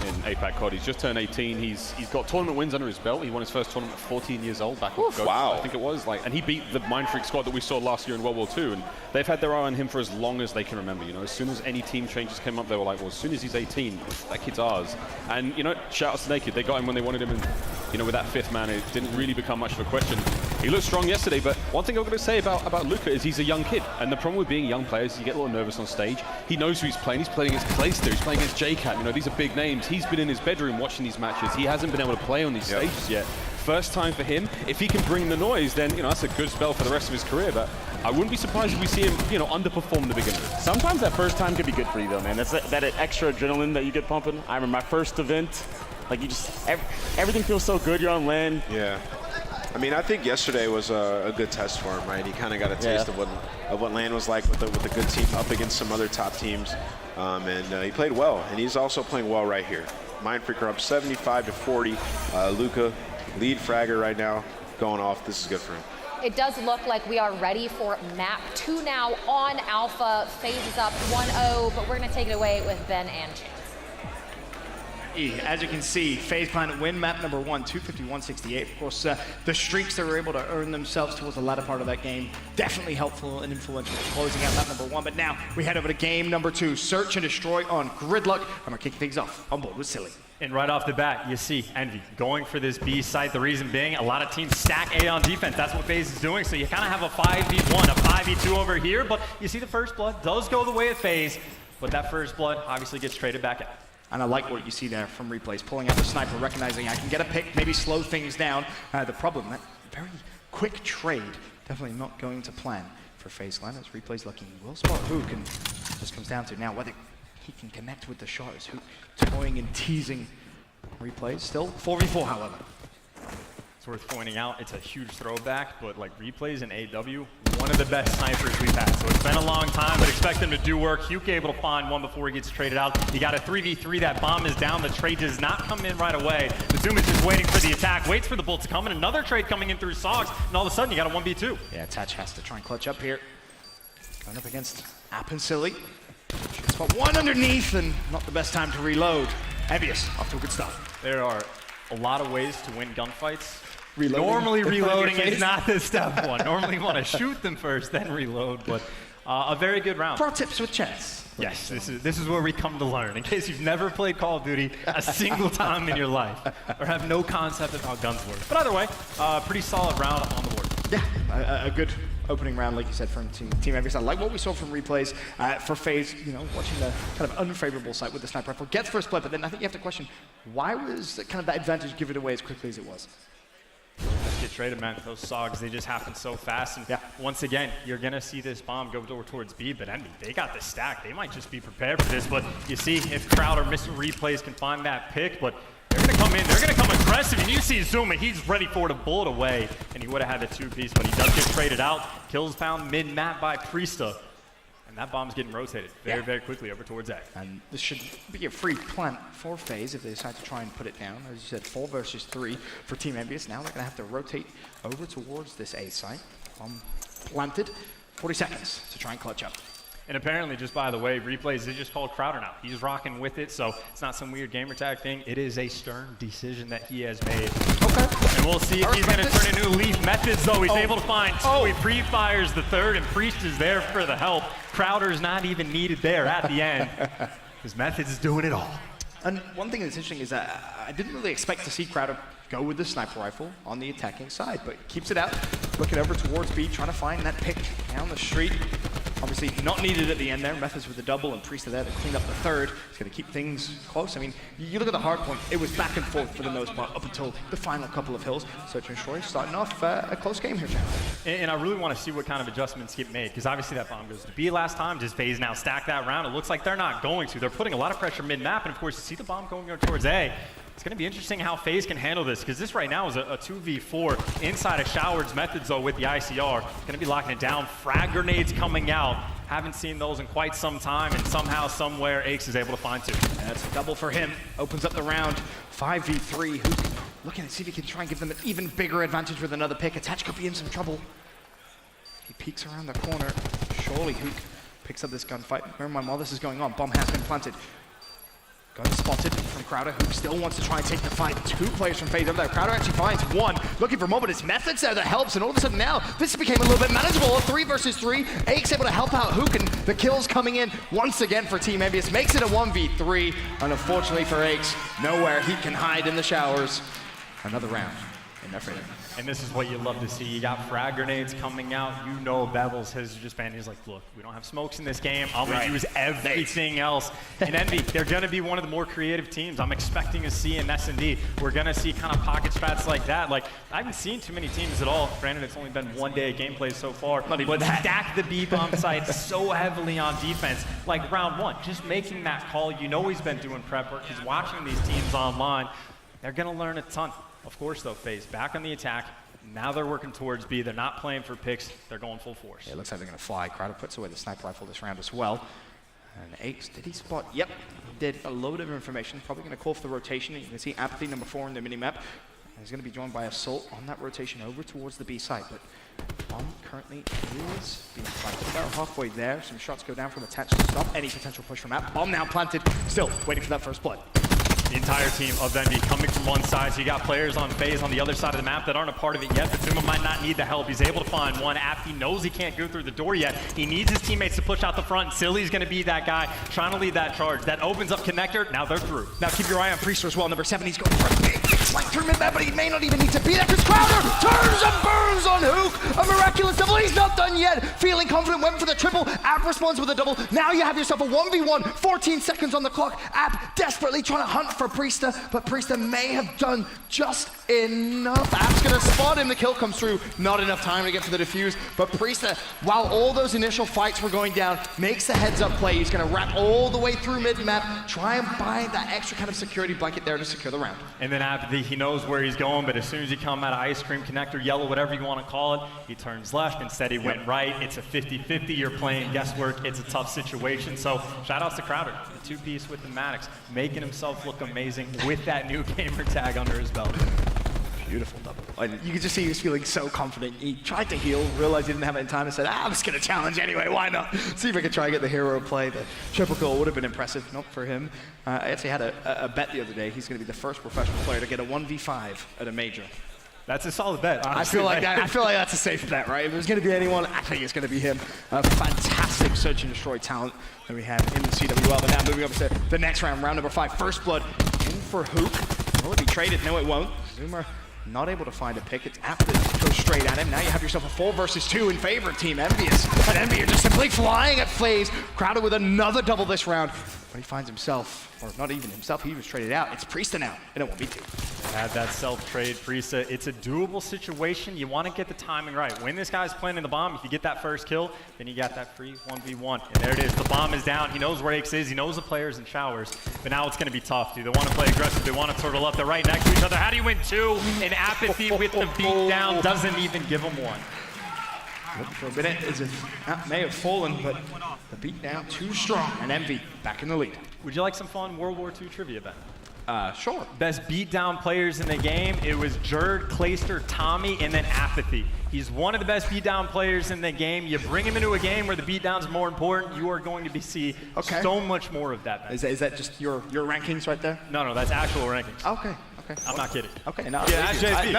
in APAC COD. He's just turned 18. He's got tournament wins under his belt. He won his first tournament at 14 years old back in Ghost, I think it was. And he beat the Mindfreak squad that we saw last year in World War II. And they've had their eye on him for as long as they can remember. As soon as any team changes came up, they were like, well, as soon as he's 18, that kid's ours. And shout out to Naked. They got him when they wanted him, and with that fifth man, it didn't really become much of a question. He looked strong yesterday, but one thing I'm going to say about Luca is he's a young kid, and the problem with being young players is you get a little nervous on stage. He knows who he's playing. He's playing against Clayster. He's playing against JCat. These are big names. He's been in his bedroom watching these matches. He hasn't been able to play on these stages yet. First time for him. If he can bring the noise, then that's a good spell for the rest of his career. But I wouldn't be surprised if we see him, underperform in the beginning. Sometimes that first time could be good for you, though, man. That's that extra adrenaline that you get pumping. I remember my first event. Like, everything feels so good. You're on LAN. Yeah. I mean, I think yesterday was a good test for him, right? He kind of got a taste of what LAN was like with a good team up against some other top teams, and he played well. And he's also playing well right here. Mindfreak are up 75-40. Luca, lead fragger right now, going off. This is good for him. It does look like we are ready for map 2 now on Alpha. Faze is up 1-0, but we're going to take it away with Ben and Chance. As you can see, FaZe Planet win map number 1, 250-168. Of course, the streaks they were able to earn themselves towards the latter part of that game, definitely helpful and influential in closing out map number 1. But now we head over to game number 2, Search and Destroy on Gridlock. I'm going to kick things off on board with Silly. And right off the bat, you see Envy going for this B site. The reason being, a lot of teams stack A on defense. That's what FaZe is doing. So you kind of have a 5v1, a 5v2 over here. But you see the first blood does go the way of FaZe. But that first blood obviously gets traded back out. And I like what you see there from Replays, pulling out the sniper, recognizing I can get a pick, maybe slow things down. The problem, that very quick trade, definitely not going to plan for FaZe Clan, as Replays lucky he will spot Hook, and just comes down to now whether he can connect with the shot. Is Hook toying and teasing Replays? Still 4v4, however. It's worth pointing out, it's a huge throwback, but like Replays and AW, one of the best snipers we've had. So it's been a long time, but expect him to do work. Huke able to find one before he gets traded out. He got a 3v3, that bomb is down. The trade does not come in right away. The Zoom is just waiting for the attack, waits for the bolt to come in. Another trade coming in through Sogs, and all of a sudden you got a 1v2. Yeah, Tatch has to try and clutch up here. Going up against App and Silly. Should spot one underneath, and not the best time to reload. Envious, off to a good start. There are a lot of ways to win gunfights. Normally reloading is not the step one. Normally you want to shoot them first, then reload, but a very good round. Pro tips with chess. Yes, this is where we come to learn. In case you've never played Call of Duty a single time in your life, or have no concept of how guns work. But either way, pretty solid round on the board. Yeah, a good opening round, like you said, from Team Envious. I like what we saw from Replays for FaZe, watching the kind of unfavorable site with the sniper rifle. Gets first blood, but then I think you have to question, why was kind of that advantage given away as quickly as it was? Let's get traded, man. Those Sogs, they just happen so fast. And once again, you're going to see this bomb go towards B, but Envy, they got the stack. They might just be prepared for this, but you see if Crowd or Mr. Replays can find that pick, but they're going to come in. They're going to come aggressive, and you see Zuma, he's ready for it to bullet away, and he would have had the 2-piece, but he does get traded out. Kills found mid-map by Priesta. And that bomb's getting rotated very quickly over towards A. And this should be a free plant for Faze if they decide to try and put it down. As you said, 4 versus 3 for Team Envious. Now they're going to have to rotate over towards this A site. Bomb planted. 40 seconds to try and clutch up. And apparently, just by the way, replays is just called Crowder now. He's rocking with it, so it's not some weird gamer tag thing. It is a stern decision that he has made. Okay. And we'll see if he's going to turn a new leaf. Methods, though, he's able to find 2. He pre-fires the 3rd, and Priest is there for the help. Crowder's not even needed there at the end, because Methods is doing it all. And one thing that's interesting is that I didn't really expect to see Crowder go with the sniper rifle on the attacking side, but keeps it out, looking over towards B, trying to find that pick down the street. Obviously not needed at the end there. Methods with the double and Priest are there to clean up the 3rd. It's going to keep things close. I mean, you look at the hard point, it was back and forth for the most part up until the final couple of hills. Search and Destroy starting off a close game here, Chad. And I really want to see what kind of adjustments get made, because obviously that bomb goes to B last time. Does Faze now stack that round? It looks like they're not going to. They're putting a lot of pressure mid-map, and of course, you see the bomb going towards A. It's going to be interesting how Faze can handle this, because this right now is a 2v4 inside of Showers. Methods, though, with the ICR. Going to be locking it down. Frag grenades coming out. Haven't seen those in quite some time, and somehow, somewhere, Aches is able to find 2. And that's a double for him. Opens up the round. 5v3. Hook looking to see if he can try and give them an even bigger advantage with another pick. Attach could be in some trouble. He peeks around the corner. Surely Hook picks up this gunfight. Bear in mind, while this is going on, bomb has been planted. Gun spotted from Crowder, who still wants to try and take the fight. 2 players from Faze over there. Crowder actually finds 1. Looking for more, but it's Methods there that helps, and all of a sudden now, this became a little bit manageable. 3 versus 3. Aches able to help out Hook, and the kills coming in once again for Team Envious. Makes it a 1v3, and unfortunately for Aches, nowhere he can hide in the Showers. Another round in their favor. And this is what you love to see. You got frag grenades coming out. You know Bevels has just been, he's like, look, we don't have smokes in this game. I'm going to use everything else. And Envy, they're going to be one of the more creative teams. I'm expecting to see in S&D. We're going to see kind of pocket strats like that. Like, I haven't seen too many teams at all. Granted, it's only been 1 day of gameplay so far. But stack the B bomb site so heavily on defense. Like round 1, just making that call. You know he's been doing prep work. He's watching these teams online. They're going to learn a ton. Of course, though, Faze back on the attack. Now they're working towards B. They're not playing for picks. They're going full force. Yeah, it looks like they're going to fly. Crowder puts away the sniper rifle this round as well. And Aches, did he spot? Yep, he did. A load of information. Probably going to call for the rotation. You can see Apathy number 4 in the minimap. He's going to be joined by Assault on that rotation over towards the B site. But Bomb currently is being planted about halfway there. Some shots go down from Attach to stop any potential push from App. Bomb now planted. Still waiting for that first blood. The entire team of Envy coming from one side, so you got players on Faze on the other side of the map that aren't a part of it yet, but Zuma might not need the help. He's able to find one. App, he knows he can't go through the door yet. He needs his teammates to push out the front. Silly's gonna be that guy trying to lead that charge. That opens up connector, now they're through. Now keep your eye on Priester as well. Number 7, he's going for a big flank through mid-map, but he may not even need to be there because Crowder turns and burns on Hook. A miraculous double, he's not done yet. Feeling confident, went for the triple. App responds with a double. Now you have yourself a 1v1, 14 seconds on the clock. App desperately trying to hunt for Priester, but Priester may have done just enough. App's gonna spot him, the kill comes through. Not enough time to get to the defuse, but Priester, while all those initial fights were going down, makes the heads up play. He's gonna wrap all the way through mid-map, try and find that extra kind of security blanket there to secure the round. And then Apathy, he knows where he's going, but as soon as he come out of ice cream connector, yellow, whatever you want to call it, he turns left. Instead, he went right. It's a 50-50. You're playing guesswork. It's a tough situation. So shout outs to Crowder, the two-piece with the Maddox, making himself look amazing with that new gamer tag under his belt. Beautiful double. And you could just see he was feeling so confident. He tried to heal, realized he didn't have it in time, and said, I'm just going to challenge anyway, why not? See if I could try and get the hero play. The triple kill would have been impressive, not for him. I actually had a bet the other day. He's going to be the first professional player to get a 1v5 at a major. That's a solid bet, honestly. I feel like that's a safe bet, right? If there's going to be anyone, I think it's going to be him. A fantastic search and destroy talent that we have in the CWL. But now moving up to the next round, round number 5. First blood in for Hook. Will it be traded? No, it won't. Zoomer not able to find a pick. It's apt to go straight at him. Now you have yourself a 4 versus 2 in favor of Team Envious. And Envy are just simply flying at Faze. Crowder with another double this round. But he finds himself, or not even himself, he was traded out. It's Priesta now, and it won't be 2. Had that self-trade, Priesta. It's a doable situation. You want to get the timing right. When this guy's planting the bomb, if you get that first kill, then you got that free 1v1. And there it is. The bomb is down. He knows where Aches is. He knows the players in Showers. But now it's going to be tough. Do they want to play aggressive? They want to turtle up. They're right next to each other. How do you win 2? And Apathy with the beat down doesn't even give him 1. Looked for a minute as if that may have fallen, but the beat down too strong, and Envy back in the lead. Would you like some fun World War II trivia, Ben? Sure. Best beatdown players in the game, it was Jerd, Clayster, Tommy, and then Apathy. He's one of the best beatdown players in the game. You bring him into a game where the beatdown's more important, you are going to see so much more of that, Ben. Is that just your rankings right there? No, that's actual rankings. Okay. I'm not kidding. Okay, no. Yeah, that's JP.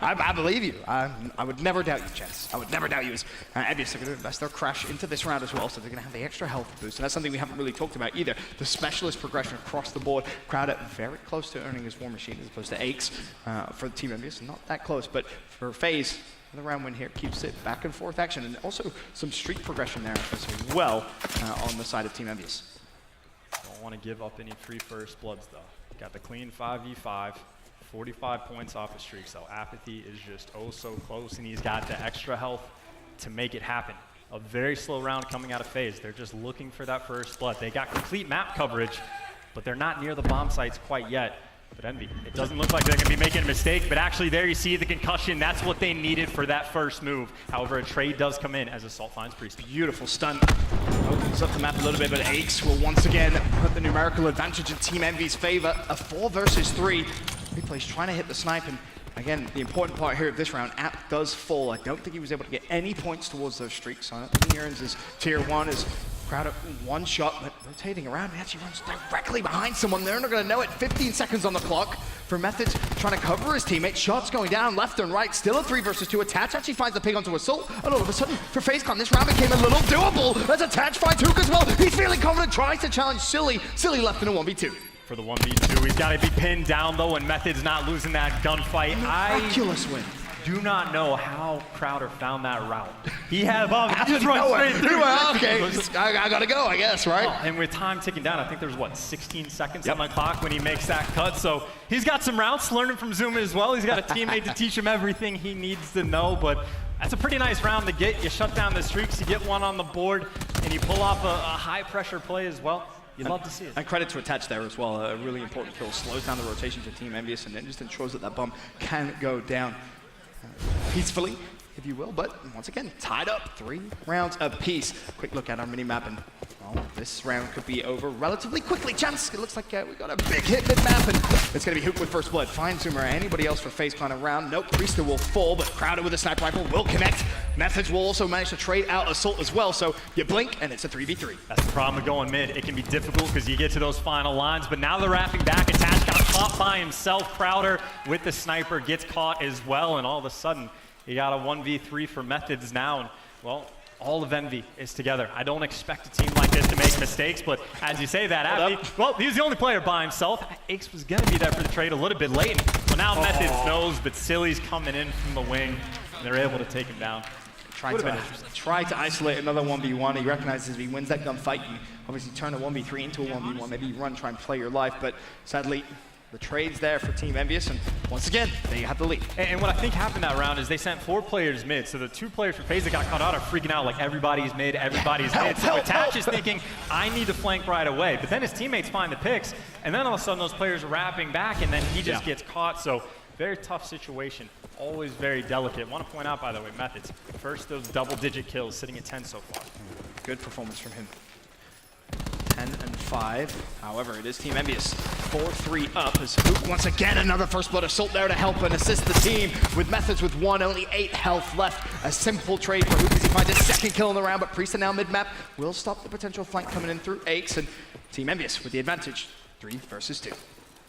I believe you. I would never doubt you, Chance. I would never doubt you. Envious are going to invest their crash into this round as well, so they're going to have the extra health boost. And that's something we haven't really talked about either. The specialist progression across the board. Crowder very close to earning his War Machine as opposed to Aches for Team Envious. Not that close, but for Faze, the round win here keeps it back and forth action. And also some streak progression there as well on the side of Team Envious. Don't want to give up any free first bloods, though. Got the clean 5v5, 45 points off a streak, so Apathy is just oh so close, and he's got the extra health to make it happen. A very slow round coming out of Faze. They're just looking for that first blood. They got complete map coverage, but they're not near the bomb sites quite yet. But Envy, it doesn't look like they're going to be making a mistake, but actually there you see the concussion. That's what they needed for that first move. However, a trade does come in as Assault finds Priest. Beautiful stun. Opens up the map a little bit, but Aches will once again put the numerical advantage in Team Envy's favor. A 4 versus 3. Replay's trying to hit the snipe, and again, the important part here of this round, App does fall. I don't think he was able to get any points towards those streaks. I don't think he earns his tier 1 as Crowder one shot, but rotating around, he actually runs directly behind someone. They're not going to know it. 15 seconds on the clock for Methods trying to cover his teammate. Shots going down left and right. Still a 3 versus 2. Attach actually finds the pig onto Assault. And all of a sudden, for FazeCon, this round became a little doable. As Attach finds Hook as well. He's feeling confident, tries to challenge Silly. Silly left in a 1v2. For the 1v2, he's got to be pinned down though, and Method's not losing that gunfight. Miraculous win. Do not know how Crowder found that route. He had a bomb, he just runs straight through. Okay, I gotta go, I guess, right? Oh, and with time ticking down, I think there's what, 16 seconds on the clock when he makes that cut. So he's got some routes, learning from Zuma as well. He's got a teammate to teach him everything he needs to know, but that's a pretty nice round to get. You shut down the streaks, you get one on the board, and you pull off a high pressure play as well. You'd love to see it. And credit to Attach there as well. A really important kill. Slows down the rotation to Team Envious and then just ensures that that bomb can go down peacefully, if you will. But once again, tied up. 3 rounds apiece. Quick look at our mini-map, and well, this round could be over relatively quickly. Chance, it looks like we got a big hit mid-map, and it's going to be Hook with first blood. Find Zoomer. Anybody else for FazeCon around? Nope, Priester will fall, but Crowder with a sniper rifle will connect. Methods will also manage to trade out Assault as well, so you blink, and it's a 3v3. That's the problem with going mid. It can be difficult because you get to those final lines, but now they're wrapping back. Attach got caught by himself. Crowder with the sniper gets caught as well, and all of a sudden, you got a 1v3 for Methods now, and well, all of Envy is together. I don't expect a team like this to make mistakes, but as you say that, well, he was the only player by himself. Aches was going to be there for the trade a little bit late. Well, now Methods knows, but Silly's coming in from the wing, and they're able to take him down. Try to isolate another 1v1. He recognizes if he wins that gunfight, you obviously turn a 1v3 into a 1v1. Maybe you run, try and play your life, but sadly, the trade's there for Team Envious, and once again, they have the lead. And what I think happened that round is they sent 4 players mid, so the 2 players for Faze that got caught out are freaking out like everybody's mid, everybody's mid. So Attach is thinking, I need to flank right away. But then his teammates find the picks, and then all of a sudden those players are wrapping back, and then he just gets caught. So very tough situation, always very delicate. I want to point out, by the way, Methods. First, those double-digit kills, sitting at 10 so far. Good performance from him. 10 and 5. However, it is Team Envious 4-3 up as Hook once again another first blood Assault there to help and assist the team with Methods with 1, only 8 health left. A simple trade for Hook as he finds his second kill in the round, but Priest now mid-map will stop the potential flank coming in through Aches, and Team Envious with the advantage. 3 versus 2.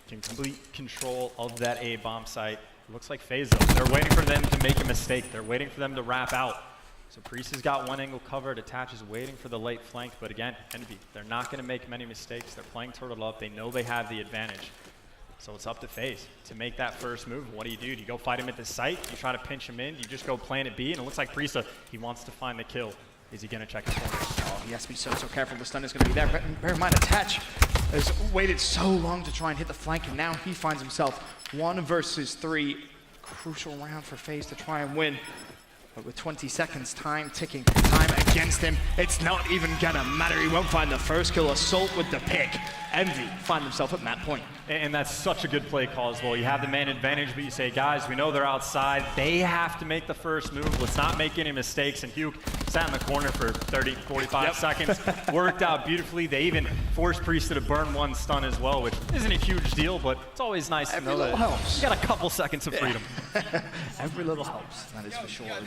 Complete control of that A bomb site. Looks like Faze though. They're waiting for them to make a mistake. They're waiting for them to wrap out. So Priest has got one angle covered. Attach is waiting for the late flank, but again, Envy, they're not going to make many mistakes. They're playing turtle up. They know they have the advantage. So it's up to Faze to make that first move. What do? Do you go fight him at the site? You try to pinch him in? You just go plant B? And it looks like Priest, he wants to find the kill. Is he going to check his corners? Oh, he has to be so careful. The stun is going to be there. Bear in mind, Attach has waited so long to try and hit the flank, and now he finds himself 1 versus 3. Crucial round for Faze to try and win. But with 20 seconds time ticking, time against him, it's not even gonna matter. He won't find the first kill. Assault with the pick. Envy find himself at map point. And that's such a good play call as well. You have the man advantage, but you say, guys, we know they're outside. They have to make the first move. Let's not make any mistakes. And Hugh sat in the corner for 30, 45 seconds. Worked out beautifully. They even forced Priesta to burn one stun as well, which isn't a huge deal, but it's always nice to know that helps. you got a couple seconds of freedom. Every little helps, that is for sure. As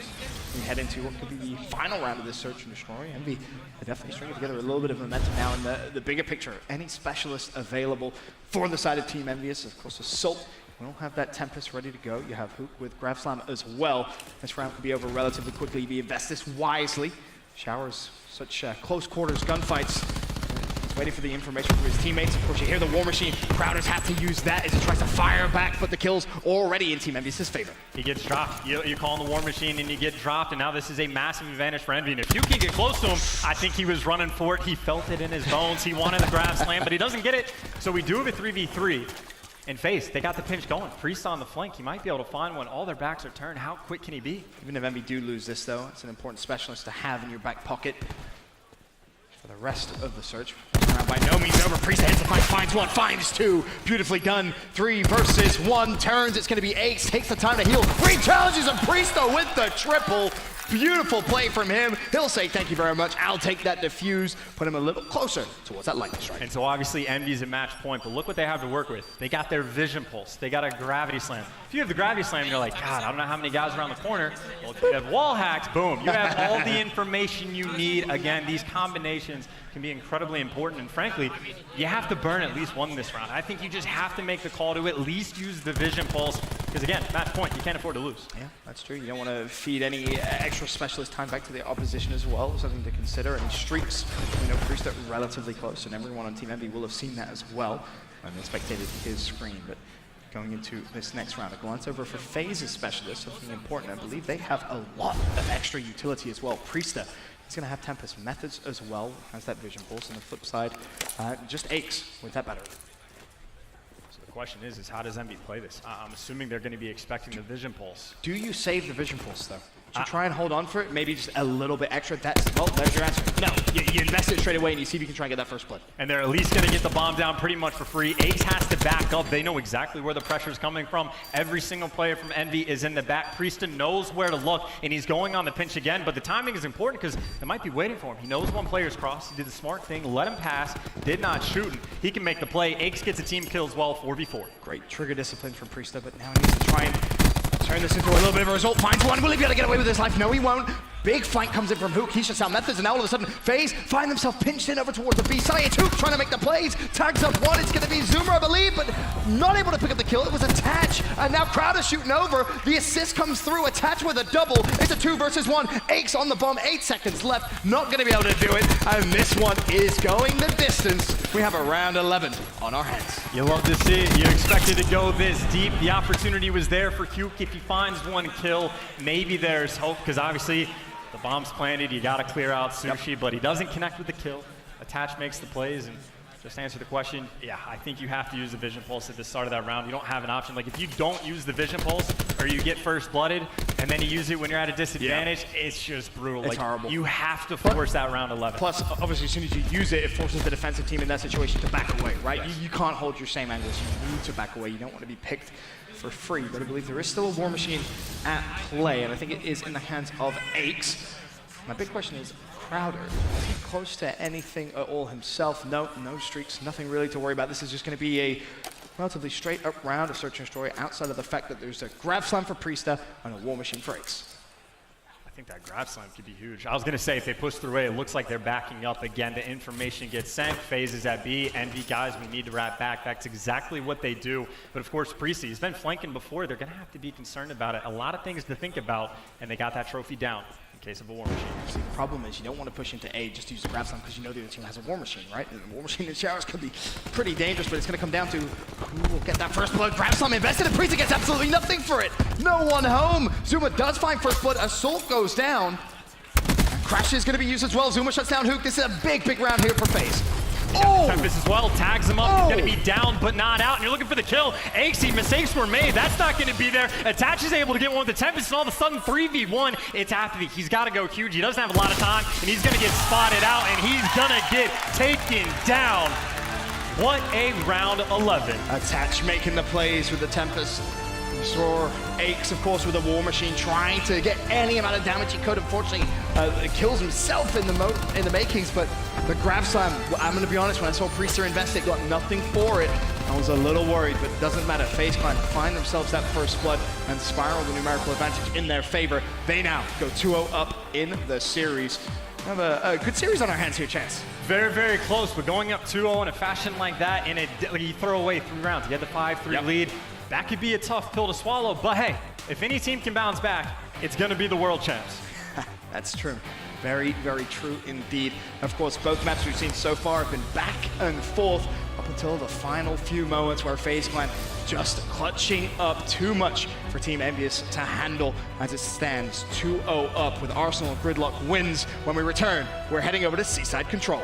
we head into what could be the final round of this search and destroy, Envy are definitely stringing together a little bit of momentum now in the bigger picture. Any specialist available for the side of Team Envious, of course, Assault. We don't have that Tempest ready to go. You have Hook with Grav Slam as well. This round could be over relatively quickly if you invest this wisely. Showers such close quarters gunfights. He's waiting for the information from his teammates. Of course, you hear the War Machine. Crowder's have to use that as he tries to fire back, but the kill's already in Team Envious's favor. He gets dropped. You call on the War Machine and you get dropped, and now this is a massive advantage for Envy. And if you can get close to him, I think he was running for it. He felt it in his bones. He wanted the Grav Slam, but he doesn't get it. So we do have a 3v3. And Faze, they got the pinch going. Priest on the flank. He might be able to find one. All their backs are turned. How quick can he be? Even if Envy do lose this, though, it's an important specialist to have in your back pocket for the rest of the search. Round by no means over. Priest hits the fight, finds one, finds two. Beautifully done. 3 versus 1 turns. It's going to be Ace. Takes the time to heal. Re-challenges a Priesta with the triple. Beautiful play from him. He'll say, thank you very much. I'll take that defuse. Put him a little closer towards that lightning strike. And so obviously Envy's at match point, but look what they have to work with. They got their Vision Pulse. They got a Gravity Slam. If you have the Gravity Slam, you're like, God, I don't know how many guys around the corner. Well, if you have wall hacks, boom. You have all the information you need. Again, these combinations can be incredibly important, and frankly, you have to burn at least one this round. I think you just have to make the call to at least use the Vision Pulse, because again, match point, you can't afford to lose. Yeah, that's true. You don't want to feed any extra specialist time back to the opposition as well, something to consider. Any streaks, you know, Priest are relatively close, and everyone on Team Envy will have seen that as well. I'm spectated his screen, but going into this next round, a glance over for Faze's specialist, something important. I believe they have a lot of extra utility as well. Priesta, he's going to have Tempest Methods as well, has that Vision Pulse. On the flip side, just Aches with that battery. So the question is how does Envy play this? I'm assuming they're going to be expecting the Vision Pulse. Do you save the Vision Pulse, though? Do you try and hold on for it? Maybe just a little bit extra? Well, there's your answer. No, you invest it straight away and you see if you can try and get that first blood. And they're at least going to get the bomb down pretty much for free. Ace has to back up. They know exactly where the pressure is coming from. Every single player from Envy is in the back. Priesta knows where to look, and he's going on the pinch again, but the timing is important because they might be waiting for him. He knows one player's crossed. He did the smart thing, let him pass, did not shoot him. He can make the play. Ace gets a team kill as well, 4v4. Great trigger discipline from Priesta, but now he needs to try and turn this into a little bit of a result. Finds one. Will he be able to get away with his life? No, he won't. Big flank comes in from Hook. He shuts out Methods, and now all of a sudden, Faze find himself pinched in over towards the B side. It's Hook trying to make the plays. Tags up one. It's going to be Zoomer, I believe, but not able to pick up the kill. It was Attach, and now Crowder shooting over. The assist comes through. Attach with a double. It's a 2 versus 1. Aches on the bomb. 8 seconds left. Not going to be able to do it, and this one is going the distance. We have a round 11 on our hands. You love to see it. You expected to go this deep. The opportunity was there for Hugh. If he finds one kill, maybe there's hope, because obviously the bomb's planted. You got to clear out Sushi, but he doesn't connect with the kill. Attach makes the plays, and just to answer the question, yeah, I think you have to use the Vision Pulse at the start of that round. You don't have an option. Like, if you don't use the Vision Pulse, or you get first blooded, and then you use it when you're at a disadvantage, it's just brutal. It's horrible. You have to force that round 11. Plus, obviously, as soon as you use it, it forces the defensive team in that situation to back away, right? Yes. You can't hold your same angles. You need to back away. You don't want to be picked for free, but I believe there is still a War Machine at play, and I think it is in the hands of Aches. My big question is, Crowder, is he close to anything at all himself? No streaks, nothing really to worry about. This is just going to be a relatively straight up round of Search and Destroy, outside of the fact that there's a Grav Slam for Priesta and a War Machine for Aches. I think that Grav Slam could be huge. I was going to say, if they push through A, it looks like they're backing up again. The information gets sent. Faze is at B. Envy, guys, we need to wrap back. That's exactly what they do. But of course, Priesta, he's been flanking before. They're going to have to be concerned about it. A lot of things to think about, and they got that trophy down in case of a War Machine. See, the problem is you don't want to push into A just to use the Grav Slam because you know the other team has a War Machine, right? And the War Machine in showers could be pretty dangerous, but it's going to come down to who will get that first blood. Grav Slam invested, and Priesta gets absolutely nothing for it. No one home. Zuma does find first blood. Assault goes down. Crash is going to be used as well. Zuma shuts down Hook. This is a big round here for Faze. Tempest as well, tags him up, he's gonna be down but not out, and you're looking for the kill. Axie, mistakes were made, that's not gonna be there. Attach is able to get one with the Tempest, and all of a sudden 3v1, it's Optic. He's gotta go huge, he doesn't have a lot of time, and he's gonna get spotted out, and he's gonna get taken down. What a round 11. Attach making the plays with the Tempest. We saw Aches, of course, with a War Machine trying to get any amount of damage he could. Unfortunately, kills himself in the makings, but the grab slam, I'm going to be honest, when I saw Priester invest it, got nothing for it. I was a little worried, but it doesn't matter. FaZe Clan find themselves that first blood and spiral the numerical advantage in their favor. They now go 2-0 up in the series. We have a good series on our hands here, Chance. Very, very close, but going up 2-0 in a fashion like that, and you throw away 3 rounds. You had the 5-3 lead. That could be a tough pill to swallow, but hey, if any team can bounce back, it's going to be the world champs. That's true. Very, very true indeed. Of course, both maps we've seen so far have been back and forth up until the final few moments where FaZe Clan just clutching up too much for Team Envious to handle as it stands 2-0 up with Arsenal Gridlock wins. When we return, we're heading over to Seaside Control.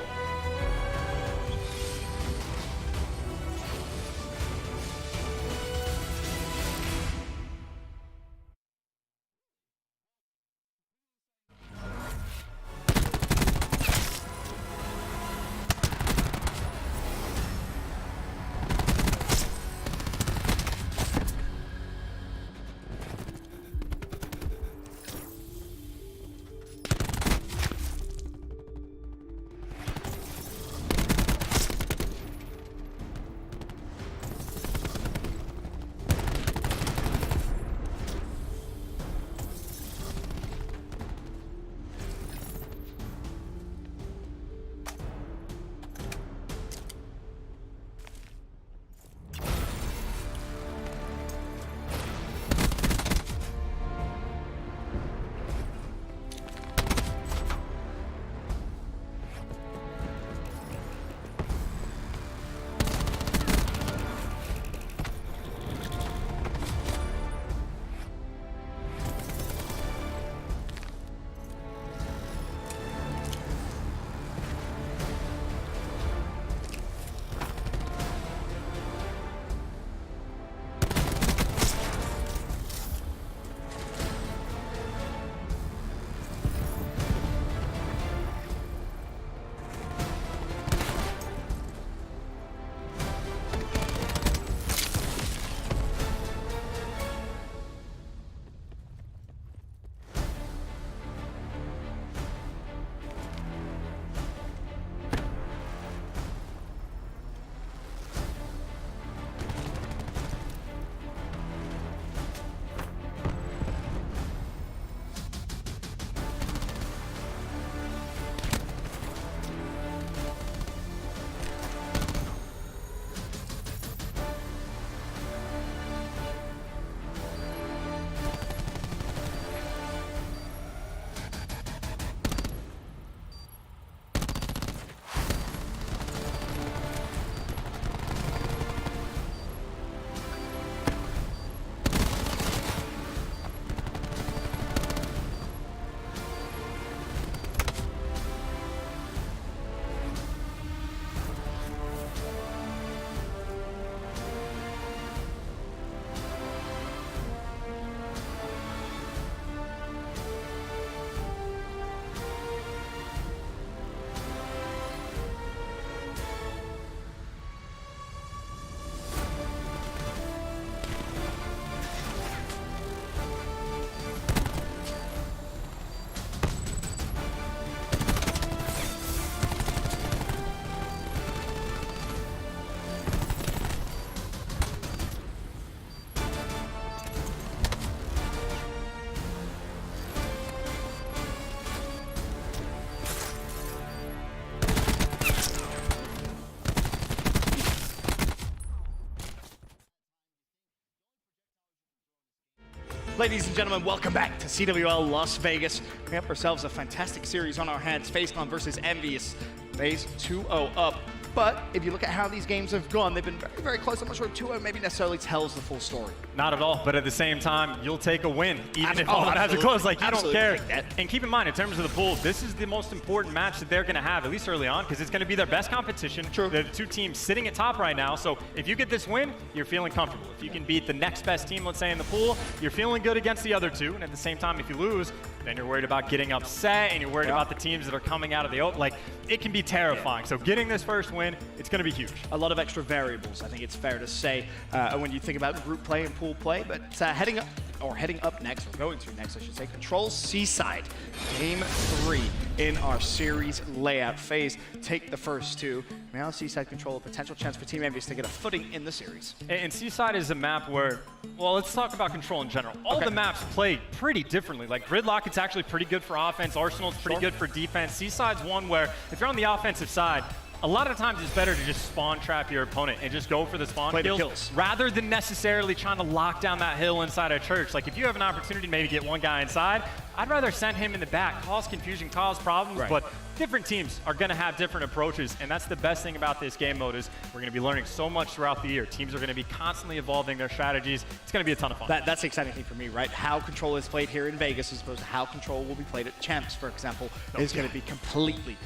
Ladies and gentlemen, welcome back to CWL Las Vegas. We have ourselves a fantastic series on our hands. FaZe Clan versus Envious. FaZe 2-0 up. But if you look at how these games have gone, they've been very, very close. I'm not sure if 2-0 maybe necessarily tells the full story. Not at all, but at the same time, you'll take a win, even if all the matches are close. Like, you don't care. And keep in mind, in terms of the pool, this is the most important match that they're going to have, at least early on, because it's going to be their best competition. True. They're the two teams sitting at top right now, so if you get this win, you're feeling comfortable. If you can beat the next best team, let's say, in the pool, you're feeling good against the other two, and at the same time, if you lose, then you're worried about getting upset, and you're worried about the teams that are coming out of the open. Like, it can be terrifying. So getting this first win, it's going to be huge. A lot of extra variables, I think it's fair to say, when you think about group play and pool play. But heading up next, or going to next, I should say, Control Seaside. Game 3 in our series layout. Faze take the first two. Now Seaside control a potential chance for Team Envious to get a footing in the series. And Seaside is a map where, well, let's talk about Control in general. All the maps play pretty differently. Like Gridlock, it's actually pretty good for offense. Arsenal's pretty good for defense. Seaside's one where, if you're on the offensive side, a lot of times it's better to just spawn trap your opponent and just go for the spawn kills rather than necessarily trying to lock down that hill inside a church. Like if you have an opportunity to maybe get one guy inside, I'd rather send him in the back, cause confusion, cause problems, but different teams are going to have different approaches, and that's the best thing about this game mode is we're going to be learning so much throughout the year. Teams are going to be constantly evolving their strategies. It's going to be a ton of fun. That's the exciting thing for me, right? How Control is played here in Vegas as opposed to how Control will be played at Champs, for example, is going to be completely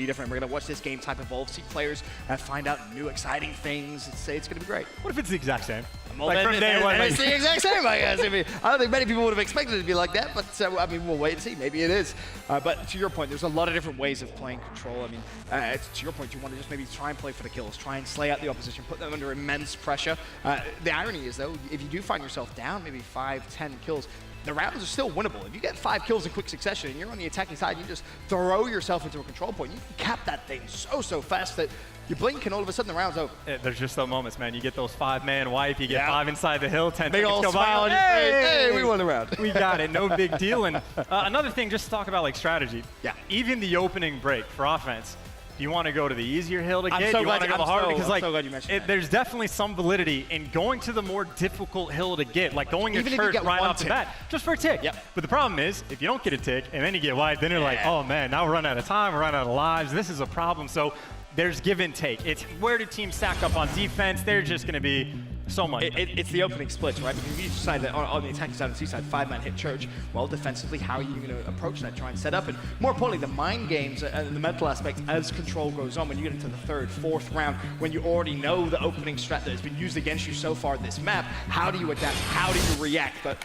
different. We're going to watch this game type evolve, see players find out new exciting things. It's going to be great. What if it's the exact same? Well, like from day one, it's the exact same, I guess. I mean, I don't think many people would have expected it to be like that, but I mean, we'll wait and see. Maybe it is. But to your point, there's a lot of different ways of playing Control. I mean, to your point, you want to just maybe try and play for the kills, try and slay out the opposition, put them under immense pressure. The irony is, though, if you do find yourself down maybe 5-10 kills, the rounds are still winnable. If you get 5 kills in quick succession and you're on the attacking side, you just throw yourself into a control point. You can cap that thing so fast that you blink and all of a sudden the round's over. There's just those moments, man. You get those 5-man wipe, you get 5 inside the hill, 10 big seconds old go by. smile on your face. Hey, we won the round. We got it, no big deal. And another thing, just to talk about like strategy. Yeah. Even the opening break for offense, do you want to go to the easier hill to get? Do you want to go the harder? Because like, there's definitely some validity in going to the more difficult hill to get, like going to church right off the bat, just for a tick. Yep. But the problem is, if you don't get a tick and then you get wiped, then you're like, oh man, now we're running out of time, we're running out of lives. This is a problem. So there's give and take. It's where do teams stack up on defense? They're just going to be so much. It's the opening splits, right? Because if you decide that on the attacking side and Seaside, 5-man hit church, well, defensively, how are you going to approach that, try and set up? And more importantly, the mind games and the mental aspect as Control goes on, when you get into the 3rd, 4th round, when you already know the opening strat that has been used against you so far this map, how do you adapt? How do you react? But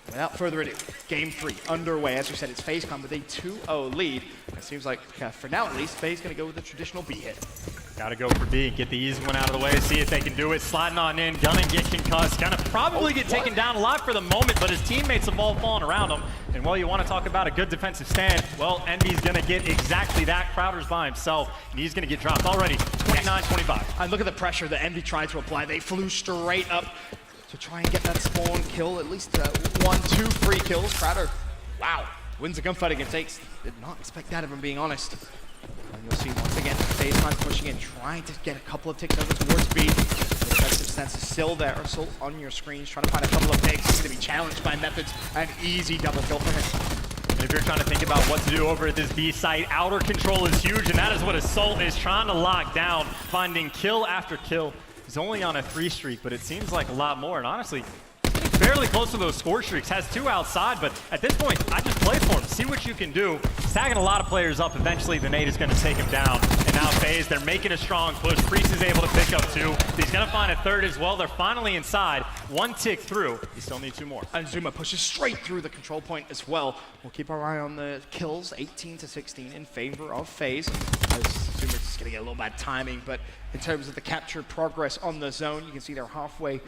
without further ado, Game 3 underway. As we said, it's Faze with a 2-0 lead. It seems like, for now at least, Faze going to go with the traditional B hit. Got to go for B, get the easy one out of the way, see if they can do it. Sliding on in, gonna get concussed, gonna probably get taken down a lot for the moment, but his teammates have all fallen around him. And while you want to talk about a good defensive stand, well, Envy's gonna get exactly that. Crowder's by himself, and he's gonna get dropped already, 29-25. And look at the pressure that Envy tried to apply. They flew straight up to try and get that spawn kill, at least 1-2 free kills. Crowder, wow, wins the gunfight against Ace. Did not expect that, if I'm being honest. And you'll see once again, Faze pushing in, trying to get a couple of ticks over towards B. The defensive stance is still there, still on your screens, trying to find a couple of picks. He's going to be challenged by Methods. An easy double kill for him. And if you're trying to think about what to do over at this B site, outer control is huge, and that is what Assault is trying to lock down, finding kill after kill. He's only on a 3 streak, but it seems like a lot more, and honestly, fairly close to those score streaks. Has 2 outside, but at this point, I just play for him. See what you can do. Tagging a lot of players up. Eventually, the nade is going to take him down. And now Faze, they're making a strong push. Priest is able to pick up 2. He's going to find a 3rd as well. They're finally inside. 1 tick through. You still need 2 more. And Zuma pushes straight through the control point as well. We'll keep our eye on the kills. 18-16 in favor of Faze. As Zuma's just going to get a little bad timing, but in terms of the capture progress on the zone, you can see they're halfway.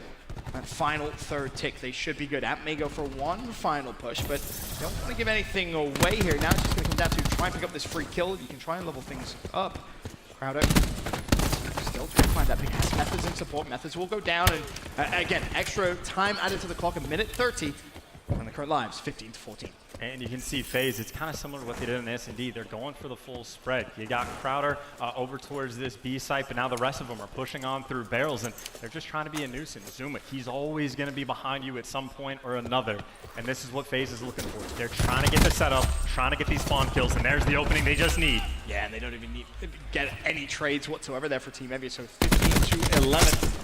That final 3rd tick, they should be good. App may go for 1 final push, but don't want to give anything away here. Now it's just going to come down to try and pick up this free kill. You can try and level things up. Crowder still trying to find that big ass. Methods in support. Methods will go down, and again, extra time added to the clock, 1:30. And the current lives, 15-14. And you can see Faze, it's kind of similar to what they did in the S&D. They're going for the full spread. You got Crowder over towards this B site, but now the rest of them are pushing on through barrels, and they're just trying to be a nuisance. Zuma, he's always going to be behind you at some point or another, and this is what Faze is looking for. They're trying to get the setup, trying to get these spawn kills, and there's the opening they just need. Yeah, and they don't even need to get any trades whatsoever there for Team Envy, so 15-11.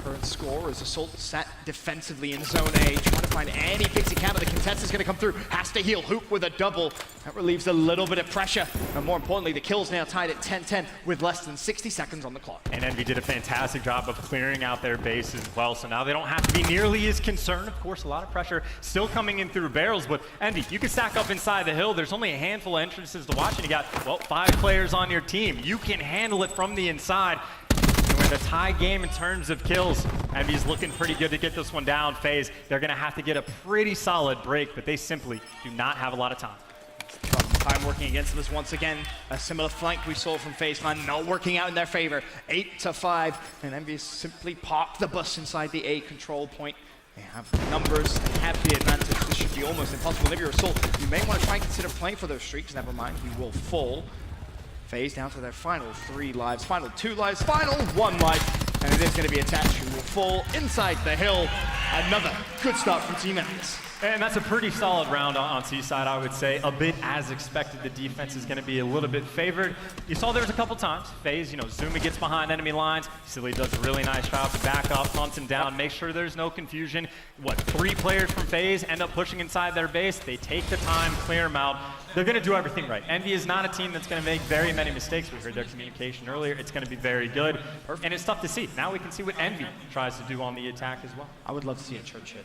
Current score is Assault sat defensively in Zone A, trying to find any pixie counter. The contest is going to come through, has to heal. Hoop with a double. That relieves a little bit of pressure. And more importantly, the kill's now tied at 10-10 with less than 60 seconds on the clock. And Envy did a fantastic job of clearing out their base as well, so now they don't have to be nearly as concerned. Of course, a lot of pressure still coming in through barrels, but Envy, you can stack up inside the hill. There's only a handful of entrances to watch, and you got, well, 5 players on your team. You can handle it from the inside. We're in a tie game in terms of kills. Envy's looking pretty good to get this one down. Faze, they're going to have to get a pretty solid break, but they simply do not have a lot of time. Time working against them is once again a similar flank we saw from Faze Clan, not working out in their favor. 8-5, and Envy simply parked the bus inside the A control point. They have the numbers, they have the advantage. This should be almost impossible. If you're Assault, you may want to try and consider playing for those streaks. Never mind, he will fall. Faze down to their final 3 lives, final 2 lives, final 1 life, and it is going to be attached. Who will fall inside the hill. Another good start from Team Envious. And that's a pretty solid round on Seaside, I would say. A bit as expected, the defense is going to be a little bit favored. You saw there was a couple times. Faze, you know, Zuma gets behind enemy lines. Silly does a really nice job to back up, hunts him down, make sure there's no confusion. What, 3 players from Faze end up pushing inside their base. They take the time, clear them out. They're going to do everything right. Envy is not a team that's going to make very many mistakes. We heard their communication earlier. It's going to be very good. And it's tough to see. Now we can see what Envy tries to do on the attack as well. I would love to see a church hit.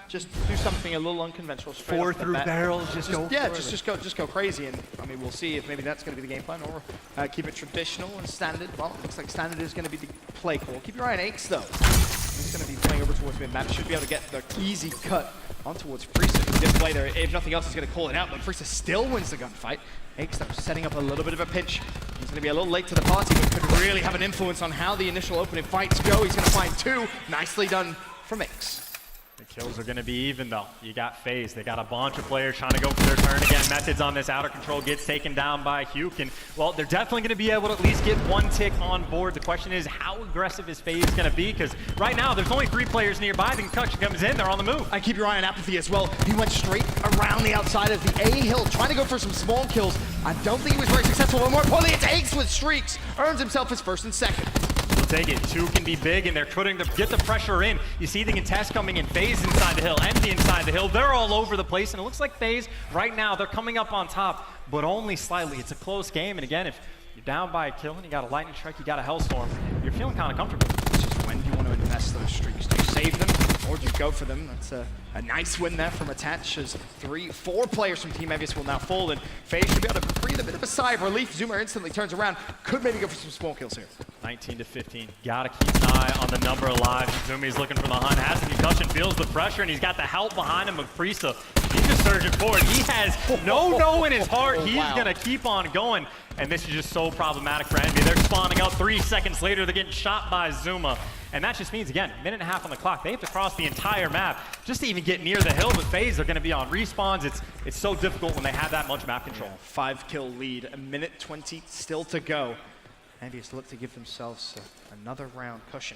Just do something a little unconventional. 4 through barrels, just go. Yeah, just go crazy, and I mean we'll see if maybe that's going to be the game plan, or keep it traditional and standard. Well, it looks like standard is going to be the play call. Keep your eye on Aches though. He's going to be playing over towards mid map. Should be able to get the easy cut on towards Priestess. Who did play there. If nothing else, he's going to call it out, but Priestess still wins the gunfight. Aches though setting up a little bit of a pinch. He's going to be a little late to the party, but could really have an influence on how the initial opening fights go. He's going to find 2. Nicely done from Aches. The kills are going to be even, though. You got Faze. They got a bunch of players trying to go for their turn again. Methods on this outer control gets taken down by Huke. And, well, they're definitely going to be able to at least get 1 tick on board. The question is, how aggressive is Faze going to be? Because right now, there's only 3 players nearby. The concussion comes in. They're on the move. I keep your eye on Apathy as well. He went straight around the outside of the A hill, trying to go for some small kills. I don't think he was very successful. But more importantly, it's Aches with streaks. Earns himself his 1st and 2nd. Take it. 2 can be big, and they're trying to get the pressure in. You see the contest coming in. Faze inside the hill, Envy inside the hill. They're all over the place, and it looks like Faze right now, they're coming up on top, but only slightly. It's a close game, and again, if you're down by a kill and you got a lightning strike, you got a hellstorm, you're feeling kind of comfortable. It's just when do you want to invest those streaks? Do you save them, or do you go for them? That's a nice win there from Attach, as 4 players from Team Envious will now fall, and Faze should be able to breathe a bit of a sigh of relief. Zuma instantly turns around, could maybe go for some small kills here. 19-15. Gotta keep an eye on the number of lives. Zumi's looking for the hunt, has the concussion, feels the pressure, and he's got the help behind him of Priesta. He's just surging forward. He has no in his heart. He's gonna keep on going, and this is just so problematic for Envy. They're spawning out 3 seconds later. They're getting shot by Zuma. And that just means, again, 1.5 on the clock. They have to cross the entire map just to even get near the hill. But Faze are going to be on respawns. It's so difficult when they have that much map control. 5 kill lead, 1:20 still to go. Envious look to give themselves another round cushion.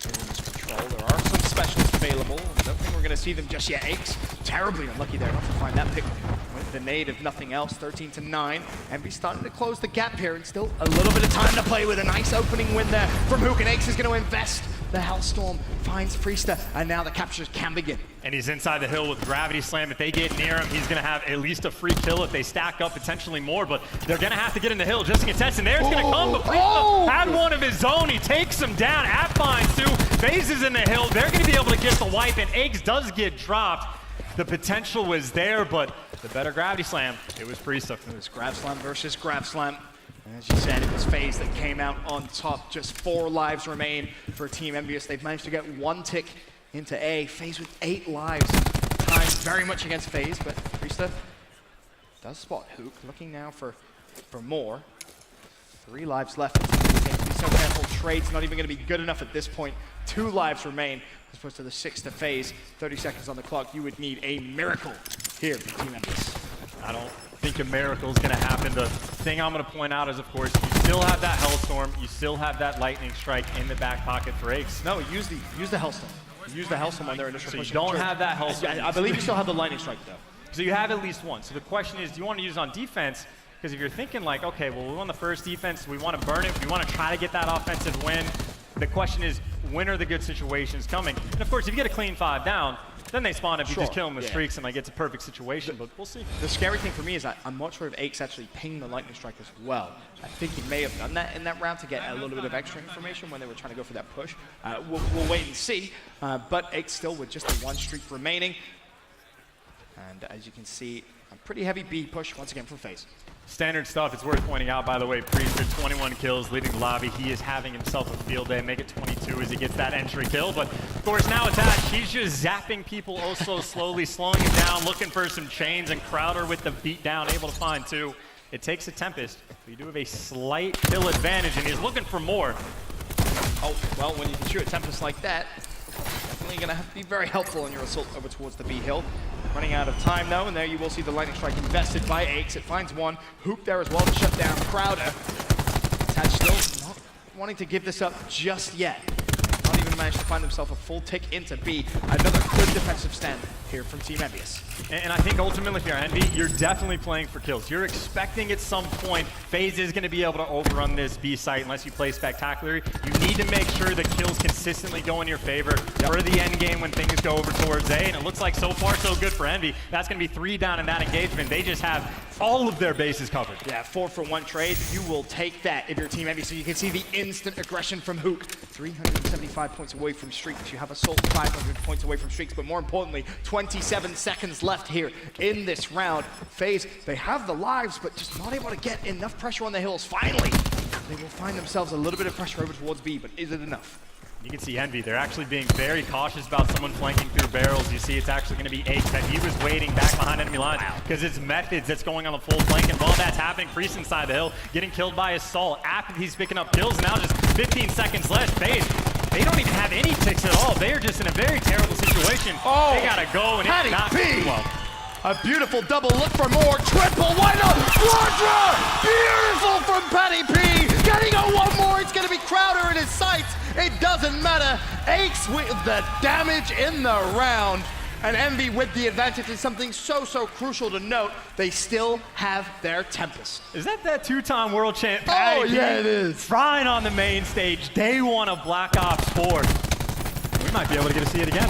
In this control, there are some specials available. I don't think we're going to see them just yet. Aches terribly unlucky there not to find that pick with the nade if nothing else. 13-9. Envy starting to close the gap here, and still a little bit of time to play with. A nice opening win there from Hook, and Aches is going to invest. The Hellstorm finds Priesta, and now the captures can begin. And he's inside the hill with Gravity Slam. If they get near him, he's going to have at least a free kill if they stack up, potentially more. But they're going to have to get in the hill just to contest. And there's going to come. But Priesta had one of his own. He takes him down. App finds 2. Faze is in the hill. They're going to be able to get the wipe. And Eggs does get dropped. The potential was there, but the better Gravity Slam, it was Priesta. It was Grav Slam versus Grav Slam. As you said, it was Faze that came out on top. Just 4 lives remain for Team Envious. They've managed to get 1 tick into A. Faze with 8 lives. Time very much against Faze, but Priesta does spot Hook. Looking now for more. 3 lives left. Be so careful. Trade's not even going to be good enough at this point. 2 lives remain. as opposed to the 6 to Faze. 30 seconds on the clock. You would need a miracle here for Team Envious. I don't think a miracle is going to happen. The thing I'm going to point out is, of course, you still have that Hellstorm. You still have that Lightning Strike in the back pocket for Aches. No, use the Hellstorm. Use the Hellstorm on their initial so push. You don't have that Hellstorm. I believe you still have the Lightning Strike, though. So you have at least one. So the question is, do you want to use it on defense? Because if you're thinking like, okay, well, we won the first defense, we want to burn it, we want to try to get that offensive win. The question is, when are the good situations coming? And of course, if you get a clean 5 down, then they spawn if you just kill them with streaks and like it's a perfect situation, but we'll see. The scary thing for me is that I'm not sure if Aches actually pinged the Lightning Strike as well. I think he may have done that in that round to get a little bit of extra information when they were trying to go for that push. We'll wait and see, but Aches still with just the 1 streak remaining. And as you can see, a pretty heavy B push once again from Faze. Standard stuff. It's worth pointing out, by the way, Priest with 21 kills leading the lobby. He is having himself a field day. Make it 22 as he gets that entry kill. But of course, now it's Ash. He's just zapping people oh so slowly, slowing him down, looking for some chains, and Crowder with the beat down, able to find 2. It takes a Tempest. We do have a slight kill advantage, and he's looking for more. Oh, well, when you can shoot a Tempest like that, definitely going to have to be very helpful in your assault over towards the B hill. Running out of time, though, and there you will see the Lightning Strike invested by Aches. It finds 1. Hoop there as well to shut down Crowder. Attach still not wanting to give this up just yet. Not even managed to find himself a full tick into B. Another good defensive stand here from Team Envious. And I think ultimately here, Envy, you're definitely playing for kills. You're expecting at some point Faze is going to be able to overrun this B site unless you play spectacular. You need to make sure the kills consistently go in your favor for the end game when things go over towards A. And it looks like so far so good for Envy. That's going to be 3 down in that engagement. They just have all of their bases covered. Yeah, 4-for-1 trade. You will take that if you're Team Envy. So you can see the instant aggression from Hook. 375 points away from streaks. You have Assault 500 points away from streaks. But more importantly, 27 seconds left here in this round. Faze, they have the lives, but just not able to get enough pressure on the hills. Finally, they will find themselves a little bit of pressure over towards B, but is it enough? You can see Envy. They're actually being very cautious about someone flanking through barrels. You see it's actually going to be Aches that he was waiting back behind enemy lines because it's Methods that's going on the full flank, and while that's happening, Priest inside the hill getting killed by Assault after he's picking up kills. Now just 15 seconds left. Faze, they don't even have any ticks at all. They are just in a very terrible situation. Oh, they got to go, and it's not going well. A beautiful double, look for more, triple, why not? Quadra! Beautiful from Patty P! Getting a 1 more, it's gonna be Crowder in his sights. It doesn't matter. Aches with the damage in the round. And Envy with the advantage is something so crucial to note. They still have their Tempest. Is that 2-time world champ Patty Oh, yeah, it is. Frying on the main stage, day 1 of Black Ops 4. We might be able to get to see it again.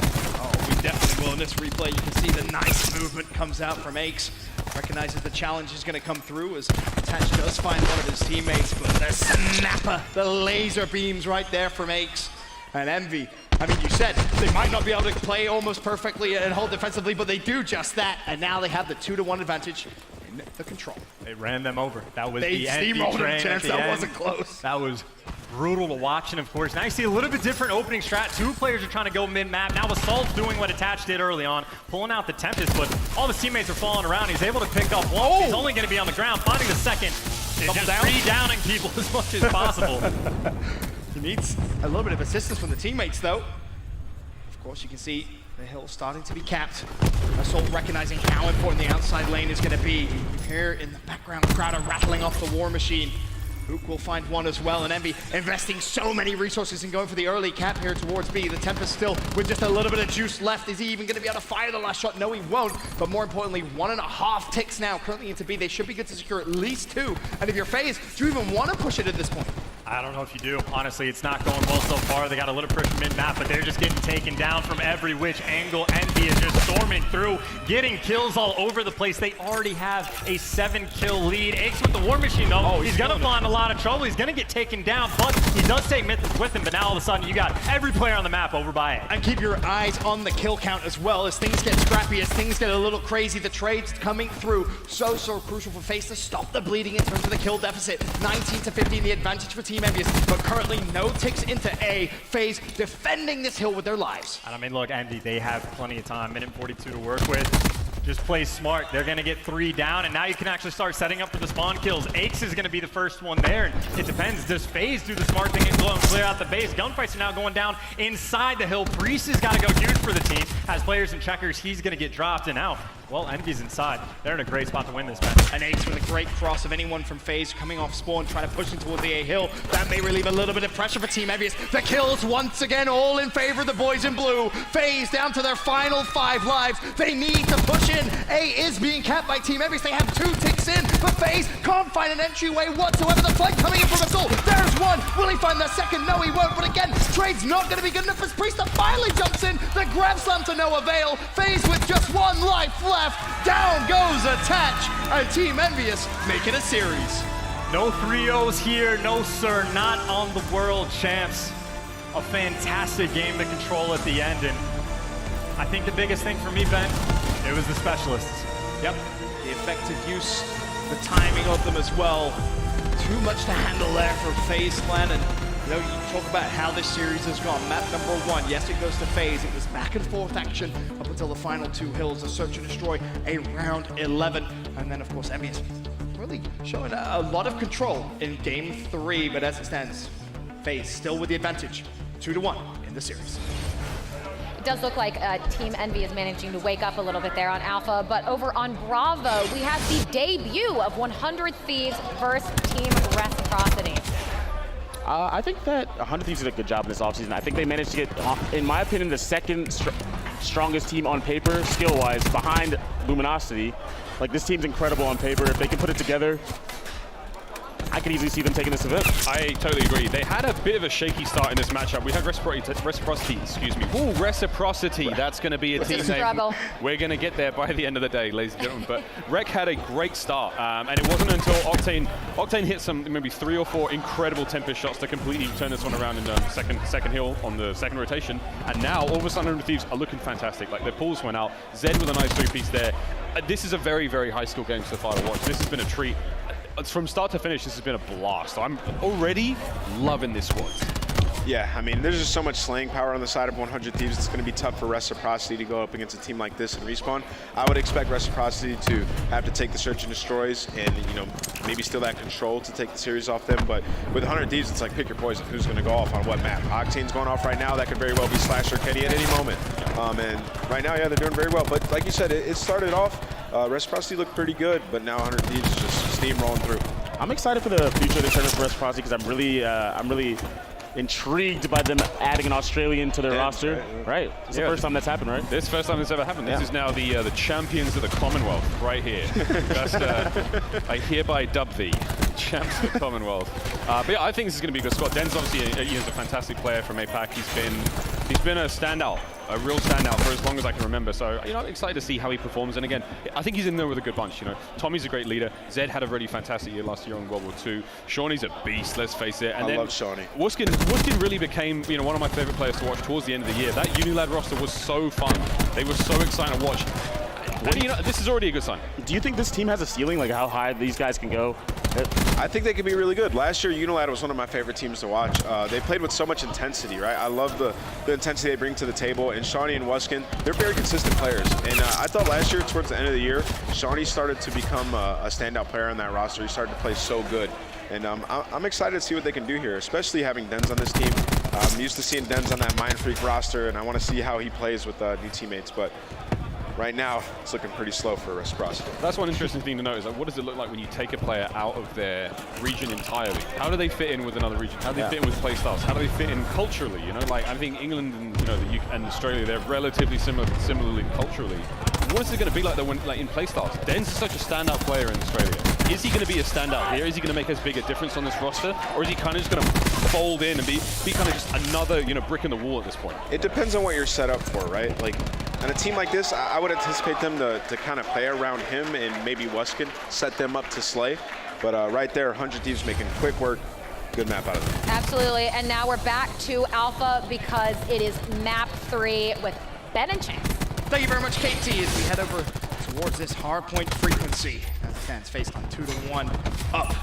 We definitely will in this replay. You can see the nice movement comes out from Aches. Recognizes the challenge is going to come through as Tatch does find one of his teammates, but the snapper, the laser beams right there from Aches. And Envy, I mean, you said they might not be able to play almost perfectly and hold defensively, but they do just that. And now they have the 2-to-1 advantage in the control. They ran them over. That was they the Envy steamrolled train them, at the that end. wasn't close. That was brutal to watch, and of course, now you see a little bit different opening strat. 2 players are trying to go mid-map. Now Assault's doing what Attach did early on, pulling out the Tempest, but all his teammates are falling around. He's able to pick up 1. He's only going to be on the ground, finding the second. He's just re-downing people as much as possible. He needs a little bit of assistance from the teammates, though. Of course, you can see the hill starting to be capped. Assault recognizing how important the outside lane is going to be. You hear in the background Crowder rattling off the war machine. Hook will find 1 as well, and Envy investing so many resources in going for the early cap here towards B. The Tempest still with just a little bit of juice left. Is he even going to be able to fire the last shot? No, he won't. But more importantly, 1.5 ticks now currently into B. They should be good to secure at least 2. And if you're Faze, do you even want to push it at this point? I don't know if you do. Honestly, it's not going well so far. They got a little pressure mid-map, but they're just getting taken down from every which angle. Envy is just storming through, getting kills all over the place. They already have a 7-kill lead. Aches with the war machine, though. Oh, he's going to find a lot of trouble. He's going to get taken down, but he does take Mythos with him. But now all of a sudden, you got every player on the map over by it. And keep your eyes on the kill count as well. As things get scrappy, as things get a little crazy, the trades coming through. So crucial for Faze to stop the bleeding in terms of the kill deficit. 19-15, the advantage for Team Envious, but currently no ticks into A. Faze defending this hill with their lives. And I mean, look, Envy, they have plenty of time. Minute 42 to work with. just plays smart. They're going to get 3 down, and now you can actually start setting up for the spawn kills. Aches is going to be the first one there, and it depends. Does Faze do the smart thing and go and clear out the base? Gunfights are now going down inside the hill. Priest has got to go huge for the team. Has players and checkers, he's going to get dropped, and now, well, Envy's inside. They're in a great spot to win this match. And Ace with a great cross of anyone from Faze coming off spawn, trying to push in towards the A hill. That may relieve a little bit of pressure for Team Envious. The kills once again all in favor of the boys in blue. Faze down to their final 5 lives. They need to push in. A is being capped by Team Envious. They have 2 ticks in, but Faze can't find an entryway whatsoever. The flank coming in from a soul. There's one. Will he find the second? No, he won't. But again, trade's not going to be good enough as Priest finally jumps in. The grab slam to no avail. Faze with just 1 life left. Down goes Attach, and Team Envious make it a series. No 3-0s here, no sir, not on the world champs. A fantastic game to control at the end, and I think the biggest thing for me, Ben, it was the specialists. Yep, the effective use, the timing of them as well. Too much to handle there for Faze Clan, and you know, you talk about how this series has gone. Map number 1, yes, it goes to Faze. It was back and forth action up until the final 2 hills, a search and destroy, a round 11. And then, of course, Envious really showing a lot of control in game 3, but as it stands, Faze still with the advantage, 2-1 in the series. It does look like Team Envy is managing to wake up a little bit there on Alpha, but over on Bravo, we have the debut of 100 Thieves versus Team Reciprocity. I think that 100 Thieves did a good job in this offseason. I think they managed to get, in my opinion, the second strongest team on paper, skill-wise, behind Luminosity. Like, this team's incredible on paper. If they can put it together, I could easily see them taking this event. I totally agree. They had a bit of a shaky start in this matchup. We had Reciprocity, excuse me. Ooh, Reciprocity. That's going to be a team name. We're going to get there by the end of the day, ladies and gentlemen. But Rec had a great start, and it wasn't until Octane hit some maybe 3 or 4 incredible Tempest shots to completely turn this one around in the second hill on the second rotation. And now, all of a sudden, 100 Thieves are looking fantastic. Like, their pulls went out. Zed with a nice 3-piece there. This is a very, very high-skill game so far to watch. This has been a treat. From start to finish, this has been a blast. I'm already loving this squad. Yeah, I mean, there's just so much slaying power on the side of 100 Thieves. It's going to be tough for Reciprocity to go up against a team like this and Respawn. I would expect Reciprocity to have to take the search and destroys and, you know, maybe steal that control to take the series off them. But with 100 Thieves, it's like pick your poison. Who's going to go off on what map? Octane's going off right now. That could very well be Slasher Kenny at any moment. And right now, yeah, they're doing very well. But like you said, it started off. Reciprocity looked pretty good, but now 100 Thieves is just steamrolling through. I'm excited for the future of the tournament for Reciprocity because I'm really intrigued by them adding an Australian to their roster. Right. It's the first time that's happened, right? This first time that's ever happened. This is now the champions of the Commonwealth right here. Just, I hereby dub thee champs of the Commonwealth. But yeah, I think this is going to be a good squad. Den's obviously he's a fantastic player from APAC. He's been a standout. A real standout for as long as I can remember. So, you know, I'm excited to see how he performs. And again, I think he's in there with a good bunch, you know. Tommy's a great leader. Zed had a really fantastic year last year on World War II. Shawnee's a beast, let's face it. And I love Shawnee. Wuskin really became, you know, one of my favorite players to watch towards the end of the year. That eUnited roster was so fun. They were so exciting to watch. And, you know, this is already a good sign. Do you think this team has a ceiling, like how high these guys can go? I think they could be really good. Last year, eUnited was one of my favorite teams to watch. They played with so much intensity, right? I love the intensity they bring to the table. And Shawnee and Wuskin, they're very consistent players. And I thought last year, towards the end of the year, Shawnee started to become a standout player on that roster. He started to play so good. And I'm excited to see what they can do here, especially having Dens on this team. I'm used to seeing Dens on that Mind Freak roster, and I want to see how he plays with new teammates. But right now, it's looking pretty slow for Reciprocity. That's one interesting thing to note is like, what does it look like when you take a player out of their region entirely? How do they fit in with another region? How do they fit in with playstyles? How do they fit in culturally? You know, like I think England and the UK and Australia, they're relatively similarly culturally. What is it going to be like though when, like in playstyles? Dens is such a standout player in Australia. Is he going to be a standout here? Is he going to make as big a difference on this roster, or is he kind of just going to fold in and be kind of just another brick in the wall at this point? It depends on what you're set up for, right? Like. On a team like this, I would anticipate them to kind of play around him and maybe Wuskin, set them up to slay. But right there, 100 Thieves making quick work. Good map out of them. Absolutely, and now we're back to Alpha because it is map 3 with Ben and Chance. Thank you very much, KT, as we head over towards this hardpoint frequency. As the fans face on 2-1 up.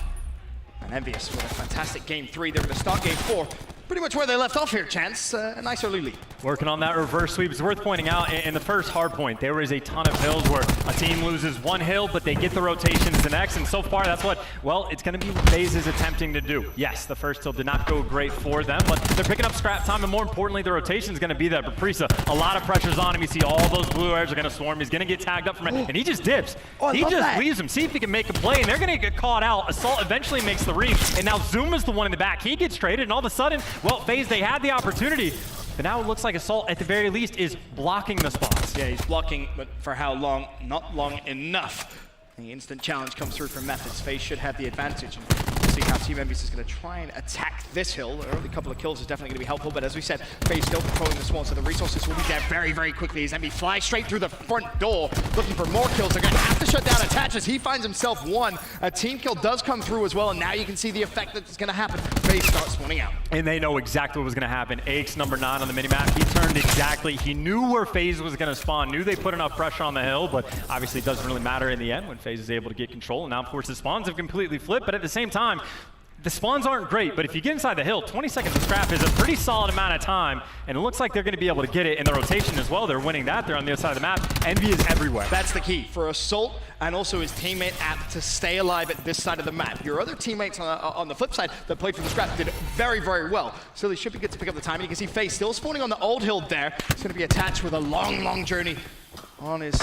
And Envious with a fantastic game 3. They're going to start game 4. pretty much where they left off here, Chance. A nice early lead. Working on that reverse sweep. It's worth pointing out, in the first hard point, there was a ton of hills where a team loses one hill, but they get the rotations the next, and so far that's what, well, it's going to be what Faze is attempting to do. Yes, the first hill did not go great for them, but they're picking up scrap time, and more importantly, the rotation is going to be there. But Prisa, a lot of pressure's on him. You see all those blue airs are going to swarm. He's going to get tagged up from it, and he just dips. He just leaves him. See if he can make a play, and they're going to get caught out. Assault eventually makes the read, and now Zuma's the one in the back. He gets traded, and all of a sudden, well, Faze, they had the opportunity, but now it looks like Assault, at the very least, is blocking the spots. Yeah, he's blocking, but for how long? Not long enough. The instant challenge comes through from Methods. Faze should have the advantage. And we'll see how Team Envious is going to try and attack this hill. The early couple of kills is definitely going to be helpful, but as we said, Faze still controlling the swarm, so the resources will be there very, very quickly as Envy flies straight through the front door, looking for more kills. They're going to have to shut down Attach as he finds himself one. A team kill does come through as well, and now you can see the effect that's going to happen. Faze starts spawning out. And they know exactly what was going to happen. Aix, number 9 on the minimap, he turned exactly. He knew where Faze was going to spawn, knew they put enough pressure on the hill, but obviously it doesn't really matter in the end when Faze is able to get control. And now, of course, the spawns have completely flipped, but at the same time, the spawns aren't great, but if you get inside the hill, 20 seconds of scrap is a pretty solid amount of time, and it looks like they're going to be able to get it in the rotation as well. They're winning that. They're on the other side of the map. Envy is everywhere. That's the key for Assault and also his teammate App to stay alive at this side of the map. Your other teammates on the flip side that played for the scrap did very, very well. So they should be good to pick up the time. And you can see Faze still spawning on the old hill there. It's going to be attached with a long, long journey on his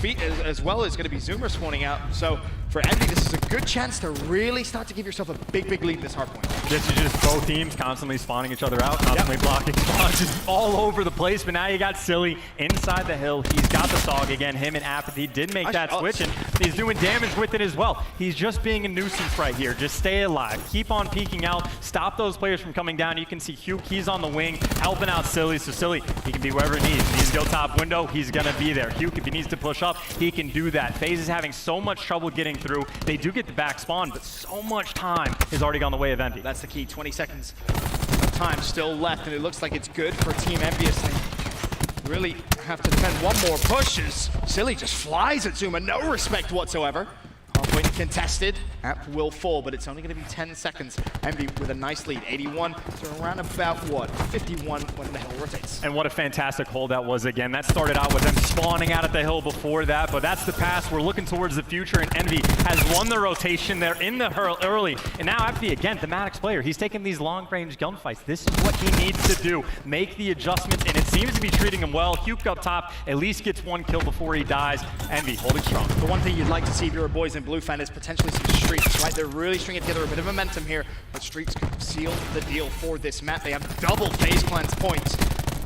feet, as well as going to be Zoomer spawning out. So for Envy, this is a good chance to really start to give yourself a big, big lead in this hard point. This is just both teams constantly spawning each other out, constantly blocking spawns, just all over the place. But now you got Silly inside the hill. He's got the Sog again. Him and Apathy did make that switch, and he's doing damage with it as well. He's just being a nuisance right here. Just stay alive. Keep on peeking out. Stop those players from coming down. You can see Hugh, he's on the wing, helping out Silly. So Silly, he can be wherever he needs. He needs to go top window, he's going to be there. Hugh, if he needs to push up, he can do that. Faze is having so much trouble getting through. They do get the back spawn, but so much time has already gone the way of Envy. That's the key. 20 seconds of time still left, and it looks like it's good for Team Envious. They really have to defend one more push as Silly just flies at Zuma. No respect whatsoever. Hardpoint contested. App will fall, but it's only going to be 10 seconds. Envy with a nice lead. 81 to around about, what, 51 when the hill rotates. And what a fantastic hold that was again. That started out with them spawning out at the hill before that, but that's the past. We're looking towards the future, and Envy has won the rotation. They're in the hurl early. And now Apathy, again, the Maddox player, he's taking these long-range gunfights. This is what he needs to do. Make the adjustments, and it seems to be treating him well. Huke up top, at least gets one kill before he dies. Envy holding strong. The one thing you'd like to see if you're a boys in blue fan is potentially some streaks, right? They're really stringing together a bit of momentum here, but streaks could seal the deal for this map. They have double Faze Cleanse points.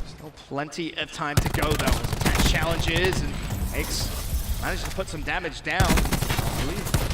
Still plenty of time to go, though. Attach challenges, and Aix managed to put some damage down.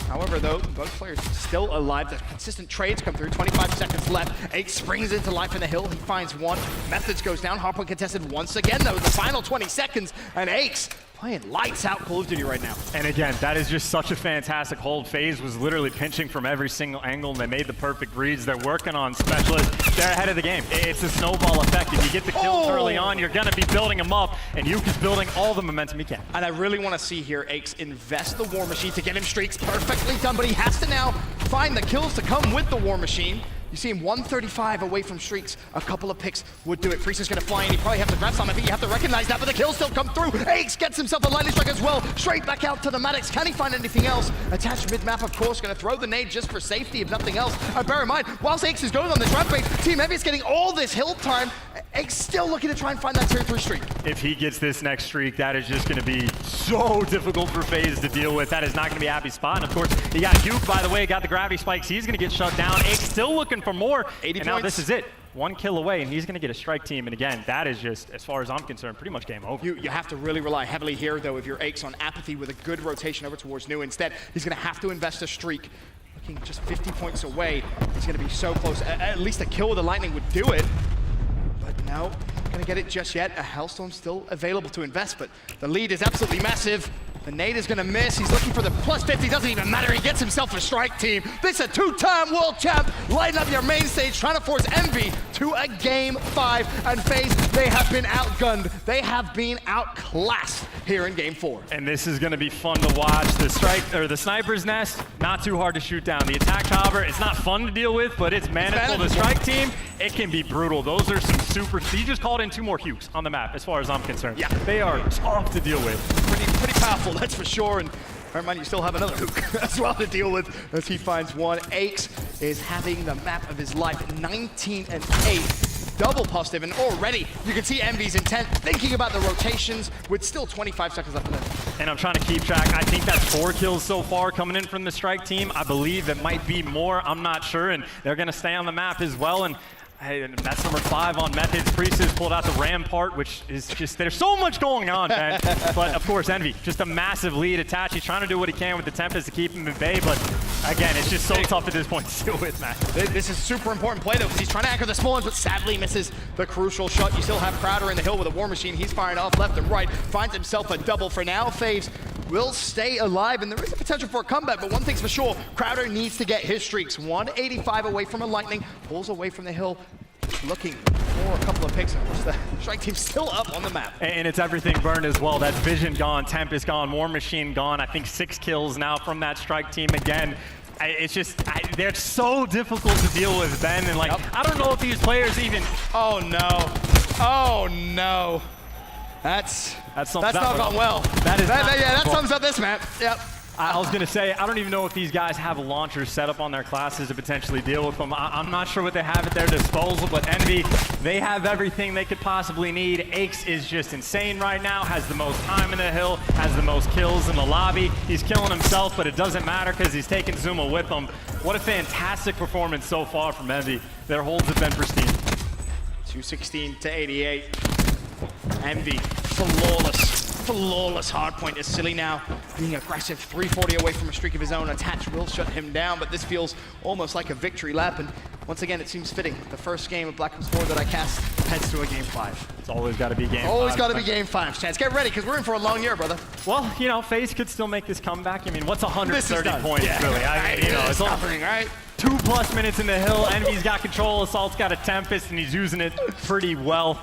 However, though, both players still alive. The consistent trades come through. 25 seconds left. Aix springs into life in the hill. He finds one. Methods goes down. Hardpoint contested once again, though. The final 20 seconds, and Aix playing lights out Call of Duty right now. And again, that is just such a fantastic hold. Faze was literally pinching from every single angle, and they made the perfect reads. They're working on specialists. They're ahead of the game. It's a snowball effect. If you get the kills early on, you're going to be building them up, and Yuke is building all the momentum he can. And I really want to see here Aix invest the War Machine to get him streaks. Perfectly done, but he has to now find the kills to come with the War Machine. You see him 135 away from streaks. A couple of picks would do it. Frisa's going to fly in. He probably has the grab on. I think you have to recognize that, but the kills still come through. Aix gets himself a lightning strike as well. Straight back out to the Maddox. Can he find anything else? Attached mid-map, of course. Going to throw the nade just for safety, if nothing else. Bear in mind, whilst Aix is going on this rampage, Team Envy is getting all this hill time. Aix still looking to try and find that tier 3 streak. If he gets this next streak, that is just going to be so difficult for Faze to deal with. That is not going to be a happy spot. And of course, you got Yuke, by the way, got the gravity spikes. He's going to get shut down. Aix still looking for more. 80 and now this is it. One kill away, and he's going to get a strike team. And again, that is just, as far as I'm concerned, pretty much game over. You have to really rely heavily here, though, if you're Aix on Apathy with a good rotation over towards New. Instead, he's going to have to invest a streak. Looking just 50 points away. He's going to be so close. At least a kill with the Lightning would do it. But no, not going to get it just yet. A Hellstorm still available to invest, but the lead is absolutely massive. The nade is gonna miss. He's looking for the plus 50. Doesn't even matter. He gets himself a strike team. This is a two-time world champ. Lighting up your main stage, trying to force Envy to a game 5. And Faze, they have been outgunned. They have been outclassed here in game 4. And this is going to be fun to watch. The sniper's nest, not too hard to shoot down. The attack chopper, it's not fun to deal with, but it's manageable. The strike team, it can be brutal. Those are some super. You just called in 2 more Hukes on the map, as far as I'm concerned. Yeah, they are tough to deal with. Pretty powerful, that's for sure. And bear in mind, you still have another Hook as well to deal with as he finds one. Aches is having the map of his life, 19 and 8. Double positive, and already you can see Envy's intent, thinking about the rotations with still 25 seconds left in it. And I'm trying to keep track. I think that's 4 kills so far coming in from the strike team. I believe it might be more. I'm not sure, and they're going to stay on the map as well. And hey, that's number 5 on Methods. Priest has pulled out the Rampart, which is just, there's so much going on, man. But of course, Envy, just a massive lead attached. He's trying to do what he can with the Tempest to keep him at bay, but again, it's just so tough at this point to deal with, man. This is a super important play, though, because he's trying to anchor the small ones, but sadly misses the crucial shot. You still have Crowder in the hill with a War Machine. He's firing off left and right, finds himself a double for now. Faze will stay alive, and there is a potential for a comeback, but one thing's for sure, Crowder needs to get his streaks. 185 away from a Lightning, pulls away from the hill, looking for a couple of picks. The strike team's still up on the map. And it's everything burned as well. That's Vision gone, Tempest gone, War Machine gone. I think 6 kills now from that strike team again. It's just, they're so difficult to deal with, Ben. And like, I don't know if these players even... Oh no. Oh no. That's not gone well. That sums up this map. Yep. I was going to say, I don't even know if these guys have launchers set up on their classes to potentially deal with them. I'm not sure what they have at their disposal, but Envy, they have everything they could possibly need. Aches is just insane right now, has the most time in the hill, has the most kills in the lobby. He's killing himself, but it doesn't matter because he's taking Zuma with him. What a fantastic performance so far from Envy. Their holds have been pristine. 216 to 88. Envy, flawless hardpoint is silly now. Being aggressive, 340 away from a streak of his own. Attach will shut him down, but this feels almost like a victory lap. And once again, it seems fitting. The first game of Black Ops 4 that I cast heads to a game 5. It's always got to be game 5. Always got to be game 5. Chance, get ready, because we're in for a long year, brother. Well, you know, Faze could still make this comeback. I mean, what's 130 points, really? I mean, you know, it's nothing, right? 2+ minutes in the hill. Envy's got control. Assault's got a Tempest, and he's using it pretty well.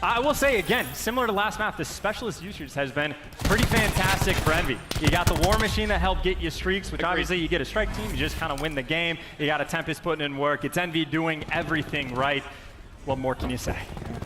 I will say, again, similar to last map, the specialist usage has been pretty fantastic for Envy. You got the War Machine that helped get you streaks, which obviously you get a strike team, you just kind of win the game. You got a Tempest putting in work. It's Envy doing everything right. What more can you say?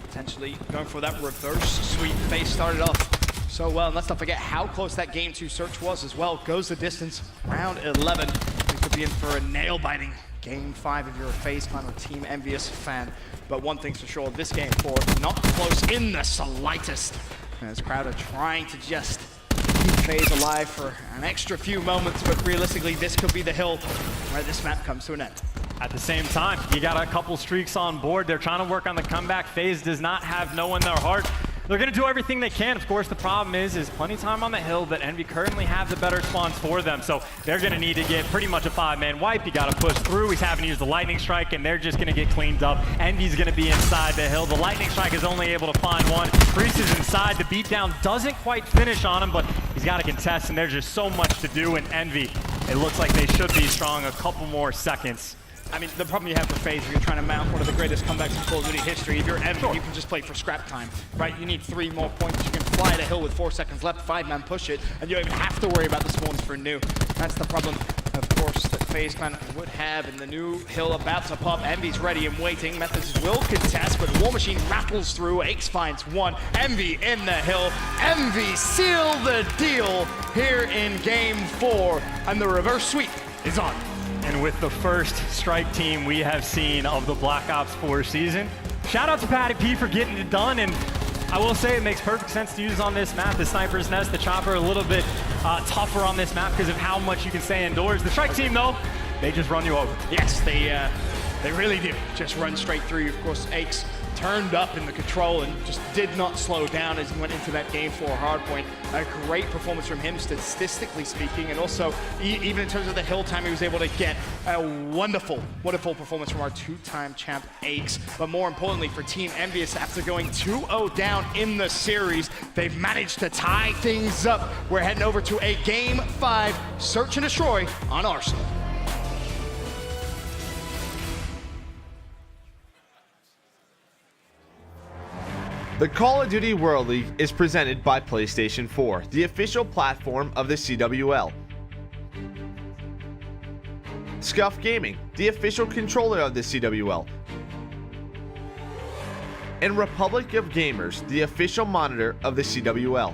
Potentially going for that reverse sweep. Faze started off so well, and let's not forget how close that game 2 search was as well. Goes the distance, round 11. We could be in for a nail-biting game 5 if you're a Faze fan or Team Envious fan. But one thing's for sure, this game 4, not close in the slightest. As Crowder trying to just keep Faze alive for an extra few moments, but realistically, this could be the hill where this map comes to an end. At the same time, you got a couple streaks on board. They're trying to work on the comeback. Faze does not have no in their heart. They're going to do everything they can. Of course, the problem is plenty of time on the hill, but Envy currently have the better spawns for them. So they're going to need to get pretty much a 5-man wipe. You got to push through. He's having to use the Lightning Strike, and they're just going to get cleaned up. Envy's going to be inside the hill. The Lightning Strike is only able to find one. Priest is inside. The beatdown doesn't quite finish on him, but he's got to contest, and there's just so much to do. And Envy, it looks like they should be strong a couple more seconds. I mean, the problem you have with Faze, if you're trying to mount one of the greatest comebacks in Call of Duty history, if you're Envy, you can just play for scrap time, right? You need 3 more points. You can fly the hill with 4 seconds left, 5-man push it, and you don't even have to worry about the spawns for new. That's the problem, of course, that Faze fan would have in the new hill about to pop. Envy's ready and waiting. Methods will contest, but War Machine rattles through. Aches finds one. Envy in the hill. Envy seal the deal here in game 4, and the reverse sweep is on. And with the first strike team we have seen of the Black Ops 4 season, shout out to Patty P for getting it done. And I will say it makes perfect sense to use on this map. The Sniper's Nest, the Chopper, a little bit tougher on this map because of how much you can stay indoors. The strike team, though, they just run you over. Yes, they really do. Just run straight through you. Of course, Aches turned up in the control and just did not slow down as he went into that game 4 hardpoint. A great performance from him, statistically speaking, and also even in terms of the hill time, he was able to get a wonderful, wonderful performance from our 2-time champ Aches. But more importantly for Team Envious, after going 2-0 down in the series, they've managed to tie things up. We're heading over to a Game 5 search and destroy on Arsenal. The Call of Duty World League is presented by PlayStation 4, the official platform of the CWL. Scuff Gaming, the official controller of the CWL. And Republic of Gamers, the official monitor of the CWL.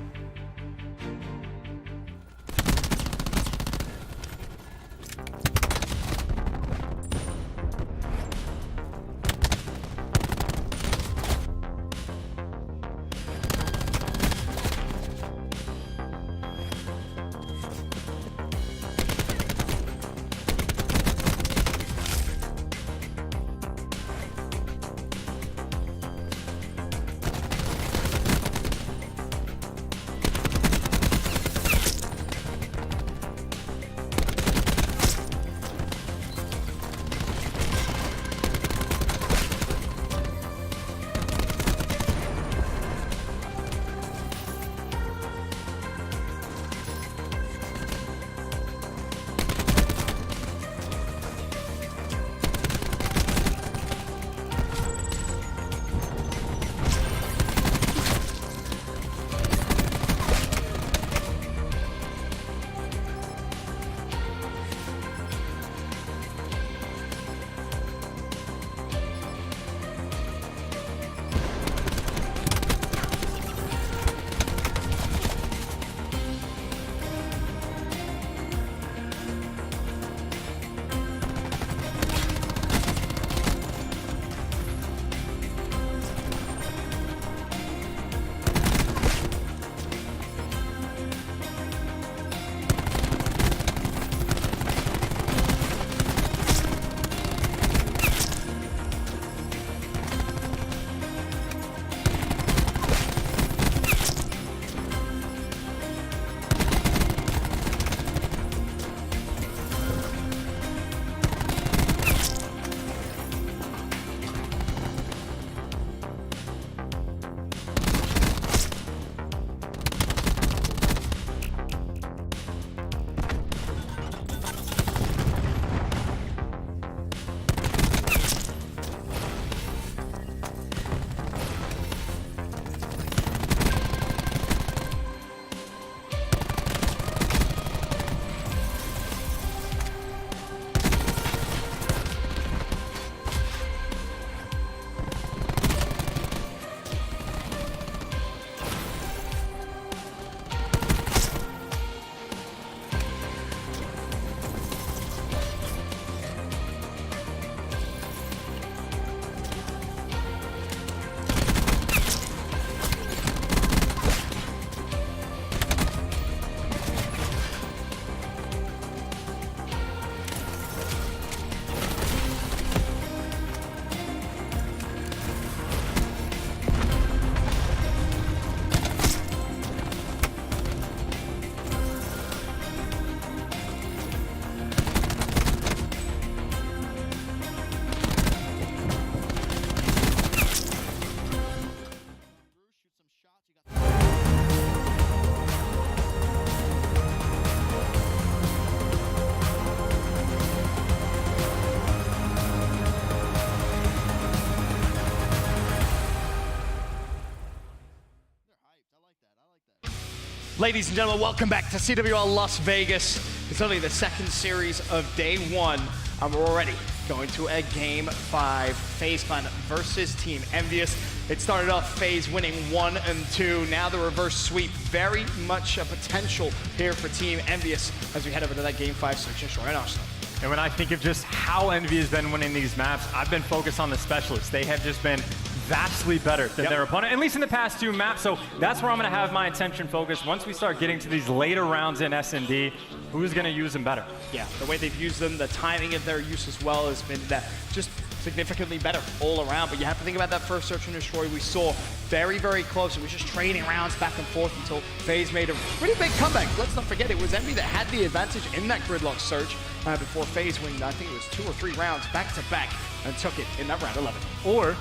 Ladies and gentlemen, welcome back to CWL Las Vegas. It's only the second series of day 1, and we're already going to a Game 5 Faze Clan versus Team Envious. It started off Faze winning 1 and 2. Now the reverse sweep, very much a potential here for Team Envious as we head over to that Game 5 search and destroy in Arsenal. And when I think of just how Envy has been winning these maps, I've been focused on the specialists. They have just been vastly better than their opponent, at least in the past 2 maps. So that's where I'm going to have my attention focused. Once we start getting to these later rounds in S&D, who's going to use them better? Yeah, the way they've used them, the timing of their use as well has been that just significantly better all around. But you have to think about that first search and destroy we saw very, very close. It was just trading rounds back and forth until Faze made a pretty big comeback. Let's not forget, it was Envy that had the advantage in that gridlock search before Faze won, I think it was 2 or 3 rounds back to back and took it in that round 11. Or,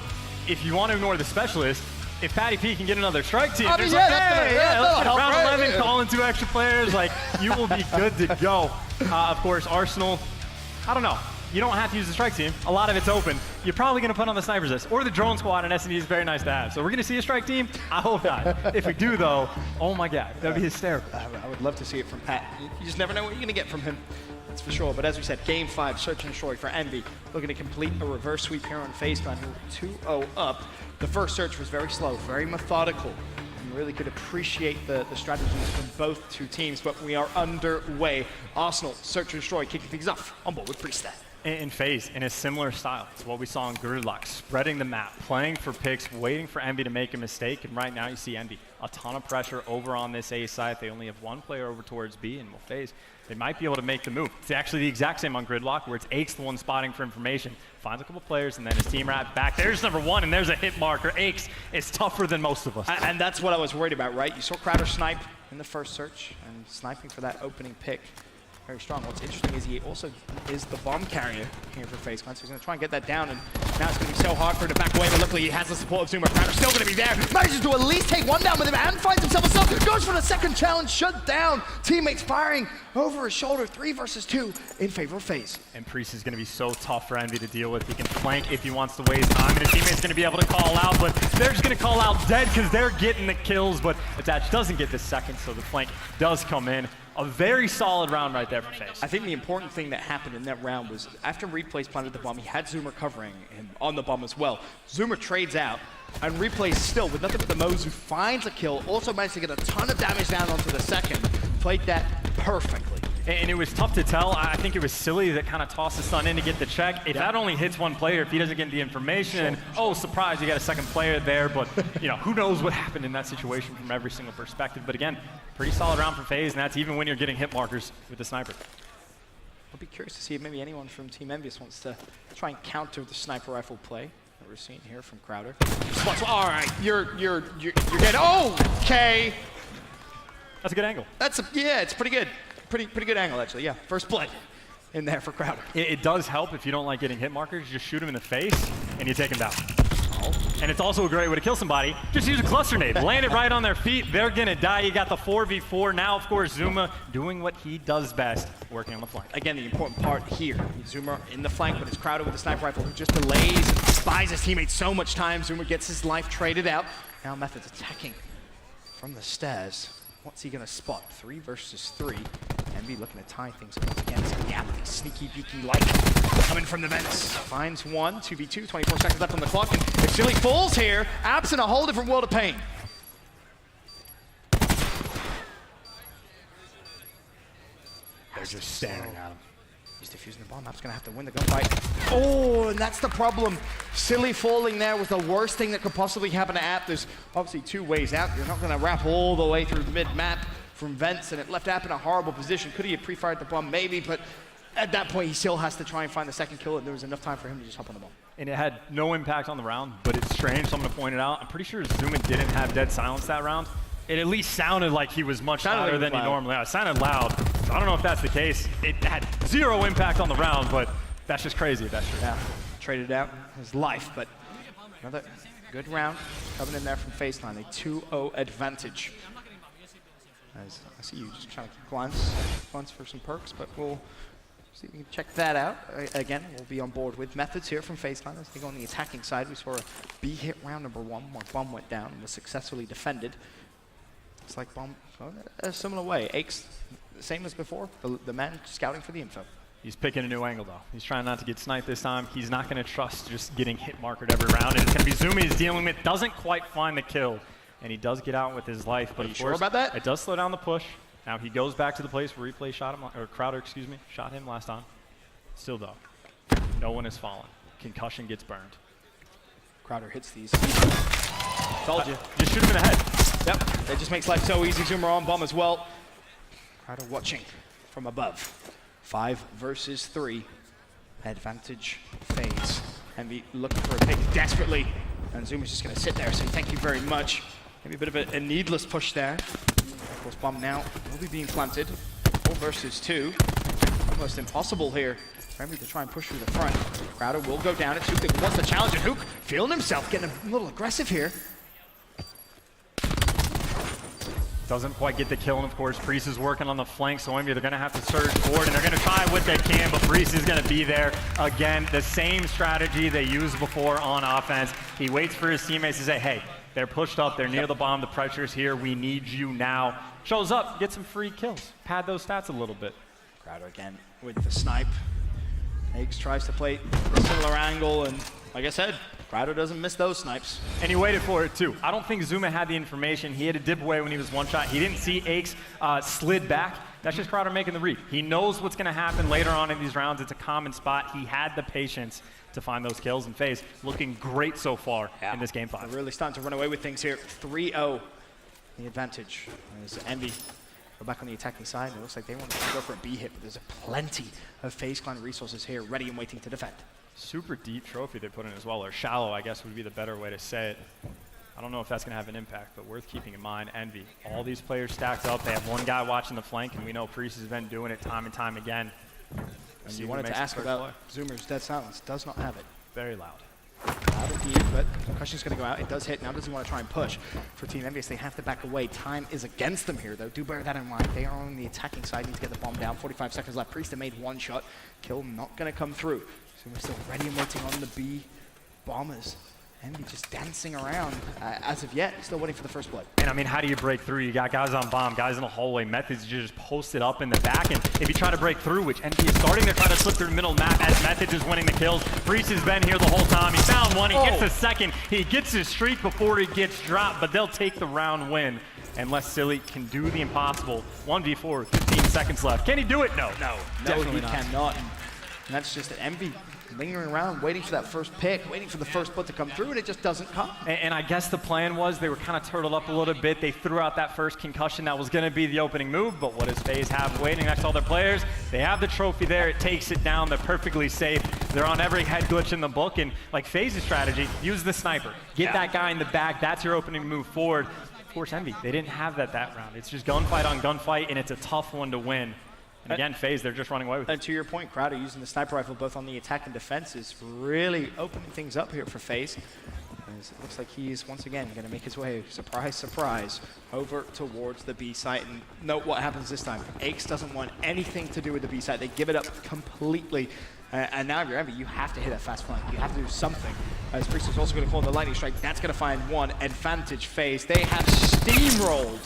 if you want to ignore the specialist, if Patty P can get another strike team, I mean, there's yeah, like, hey, let's get round 11, right? call in 2 extra players, like, you will be good to go. Of course, Arsenal, I don't know. You don't have to use the strike team. A lot of it's open. You're probably going to put on the sniper assist. Or the drone squad in S&D is very nice to have. So we're going to see a strike team? I hope not. If we do, though, oh my God, that'd be hysterical. I would love to see it from Pat. You just never know what you're going to get from him. That's for sure. But as we said, game 5, search and destroy for Envy. Looking to complete a reverse sweep here on Faze, 2-0 up. The first search was very slow, very methodical. Really could appreciate the strategies from both 2 teams, but we are underway. Arsenal, search and destroy, kicking things off on board with Priest. In Faze, in a similar style to what we saw in Gridlock, spreading the map, playing for picks, waiting for Envy to make a mistake, and right now you see Envy, a ton of pressure over on this A side. They only have 1 player over towards B, and Faze, they might be able to make the move. It's actually the exact same on Gridlock, where it's Aches the one spotting for information, finds a couple players, and then his team rat back. There's number 1, and there's a hit marker. Aches is tougher than most of us. And that's what I was worried about, right? You saw Crowder snipe in the first search, and sniping for that opening pick. Very strong. What's interesting is he also is the bomb carrier here for Faze Clan, so he's going to try and get that down, and now it's going to be so hard for him to back away, but luckily he has the support of Zuma. Crowder's still going to be there, manages to at least take 1 down with him, and finds himself a sub, goes for the second challenge, shut down, teammates firing over his shoulder, 3 versus 2 in favor of Faze. And Priest is going to be so tough for Envy to deal with. He can flank if he wants to waste time, and his teammate's going to be able to call out, but they're just going to call out dead because they're getting the kills, but Attach doesn't get the second, so the flank does come in. A very solid round right there for Faze. I think the important thing that happened in that round was after Replay's planted the bomb, he had Zoomer covering him on the bomb as well. Zoomer trades out, and Replay still, with nothing but the Mozu, finds a kill, also managed to get a ton of damage down onto the second. Played that perfectly. And it was tough to tell. I think it was Silly that kind of tossed the stun in to get the check. If that only hits 1 player, if he doesn't get the information, oh, surprise, you got a second player there. But, you know, who knows what happened in that situation from every single perspective. But again, pretty solid round for Faze, and that's even when you're getting hit markers with the sniper. I'll be curious to see if maybe anyone from Team Envious wants to try and counter the sniper rifle play that we're seeing here from Crowder. All right, you're dead. Oh, okay. That's a good angle. Yeah, it's pretty good. Pretty good angle, actually, yeah. First blood in there for Crowder. It does help if you don't like getting hit markers. You just shoot him in the face, and you take him down. And it's also a great way to kill somebody. Just use a cluster nade. Land it right on their feet. They're going to die. You got the 4v4. Now, of course, Zuma doing what he does best, working on the flank. Again, the important part here. Zuma in the flank, but it's Crowder with the sniper rifle who just delays, buys his teammates so much time. Zuma gets his life traded out. Now Method's attacking from the stairs. What's he going to spot? 3 versus 3. Envy looking to tie things up again. Yeah, sneaky, beaky light coming from the vents. Finds 1, 2v2, 24 seconds left on the clock. And if Silly falls here, App's in a whole different world of pain. They're just staring at him. He's defusing the bomb. App's going to have to win the gunfight. Oh, and that's the problem. Silly falling there was the worst thing that could possibly happen to App. There's obviously 2 ways out. You're not going to wrap all the way through mid-map from vents, and it left App in a horrible position. Could he have pre-fired the bomb? Maybe, but at that point, he still has to try and find the second kill, and there was enough time for him to just hop on the bomb. And it had no impact on the round, but it's strange, so I'm going to point it out. I'm pretty sure Zuma didn't have dead silence that round. It at least sounded like he was much louder than he normally is. It sounded loud. So I don't know if that's the case. It had 0 impact on the round, but that's just crazy if that's true. Yeah, traded out his life, but another good round coming in there from Faze Clan. A 2-0 advantage. As I see you just trying to keep glance for some perks, but we'll see if we can check that out. Again, we'll be on board with methods here from Faze Clan. I think on the attacking side, we saw a B hit round number 1 where bomb went down and was successfully defended. It's like bomb, a similar way. Aches, same as before, the man scouting for the info. He's picking a new angle, though. He's trying not to get sniped this time. He's not going to trust just getting hit markered every round. And it's going to be Zuma he's dealing with. Doesn't quite find the kill. And he does get out with his life. But Are you sure about that? It does slow down the push. Now he goes back to the place where Replay shot him, or Crowder, shot him last time. Still, though, no one has fallen. Concussion gets burned. Crowder hits these. Told you. Just shoot him in the head. Yep, that just makes life so easy. Zoomer on bomb as well. Crowder watching from above. 5 versus 3. Advantage Faze. Envy looking for a pick desperately. And Zuma's just going to sit there, so thank you very much. Maybe a bit of a needless push there. Of course, bomb now will be being planted. 4 versus 2. Almost impossible here for Envy to try and push through the front. Crowder will go down. It's Hook that wants the challenge, and Hook feeling himself getting a little aggressive here. Doesn't quite get the kill, and of course, Priest is working on the flank, so Envy, they're going to have to surge forward, and they're going to try what they can, but Priest is going to be there. Again, the same strategy they used before on offense. He waits for his teammates to say, hey, they're pushed up, they're near the bomb, the pressure's here, we need you now. Shows up, get some free kills, pad those stats a little bit. Crowder again with the snipe. Eggs tries to play a similar angle, and like I said, Crowder doesn't miss those snipes. And he waited for it too. I don't think Zuma had the information. He had to dip away when he was one shot. He didn't see Aches slid back. That's just Crowder making the read. He knows what's gonna happen later on in these rounds. It's a common spot. He had the patience to find those kills, and Faze looking great so far in this game 5. They're really starting to run away with things here. 3-0, the advantage. As Envy go back on the attacking side, it looks like they want to go for a B hit, but there's plenty of Faze Clan resources here ready and waiting to defend. Super deep trophy they put in as well, or shallow, I guess would be the better way to say it. I don't know if that's going to have an impact, but worth keeping in mind. Envy, all these players stacked up. They have one guy watching the flank, and we know Priest has been doing it time and time again. And you wanted to ask about Zoomer's dead silence. Does not have it. Very loud. Loud indeed, but concussion's going to go out. It does hit. Now does he want to try and push? For Team Envious, they have to back away. Time is against them here, though. Do bear that in mind. They are on the attacking side. Need to get the bomb down. 45 seconds left. Priest have made one shot. Kill not going to come through. So we're still ready and waiting on the B bombers. Envy just dancing around as of yet, still waiting for the first blood. And I mean, how do you break through? You got guys on bomb, guys in the hallway, Methods just posted up in the back, and if you try to break through, which Envy is starting to try to slip through the middle map as Methods is winning the kills. Priest has been here the whole time. He found one, he gets the second, he gets his streak before he gets dropped, but they'll take the round win. Unless Silly can do the impossible. 1v4, 15 seconds left. Can he do it? No, definitely he cannot. And that's just Envy lingering around, waiting for that first pick, waiting for the first blood to come through, and it just doesn't come. And I guess the plan was they were kind of turtled up a little bit. They threw out that first concussion. That was going to be the opening move, but what does Faze have waiting next to all their players? They have the trophy there. It takes it down. They're perfectly safe. They're on every head glitch in the book, and like Faze's strategy, use the sniper. Get that guy in the back. That's your opening move forward. Of course, Envy, they didn't have that round. It's just gunfight on gunfight, and it's a tough one to win. And again, Faze, they're just running away with it. And to your point, Crowder using the sniper rifle both on the attack and defense is really opening things up here for Faze. It looks like he is once again going to make his way, surprise, surprise, over towards the B site. And note what happens this time. Aches doesn't want anything to do with the B site. They give it up completely. And now if you're Envy, you have to hit that fast flank. You have to do something. As Priest is also going to call the lightning strike. That's going to find one advantage Faze. They have steamrolled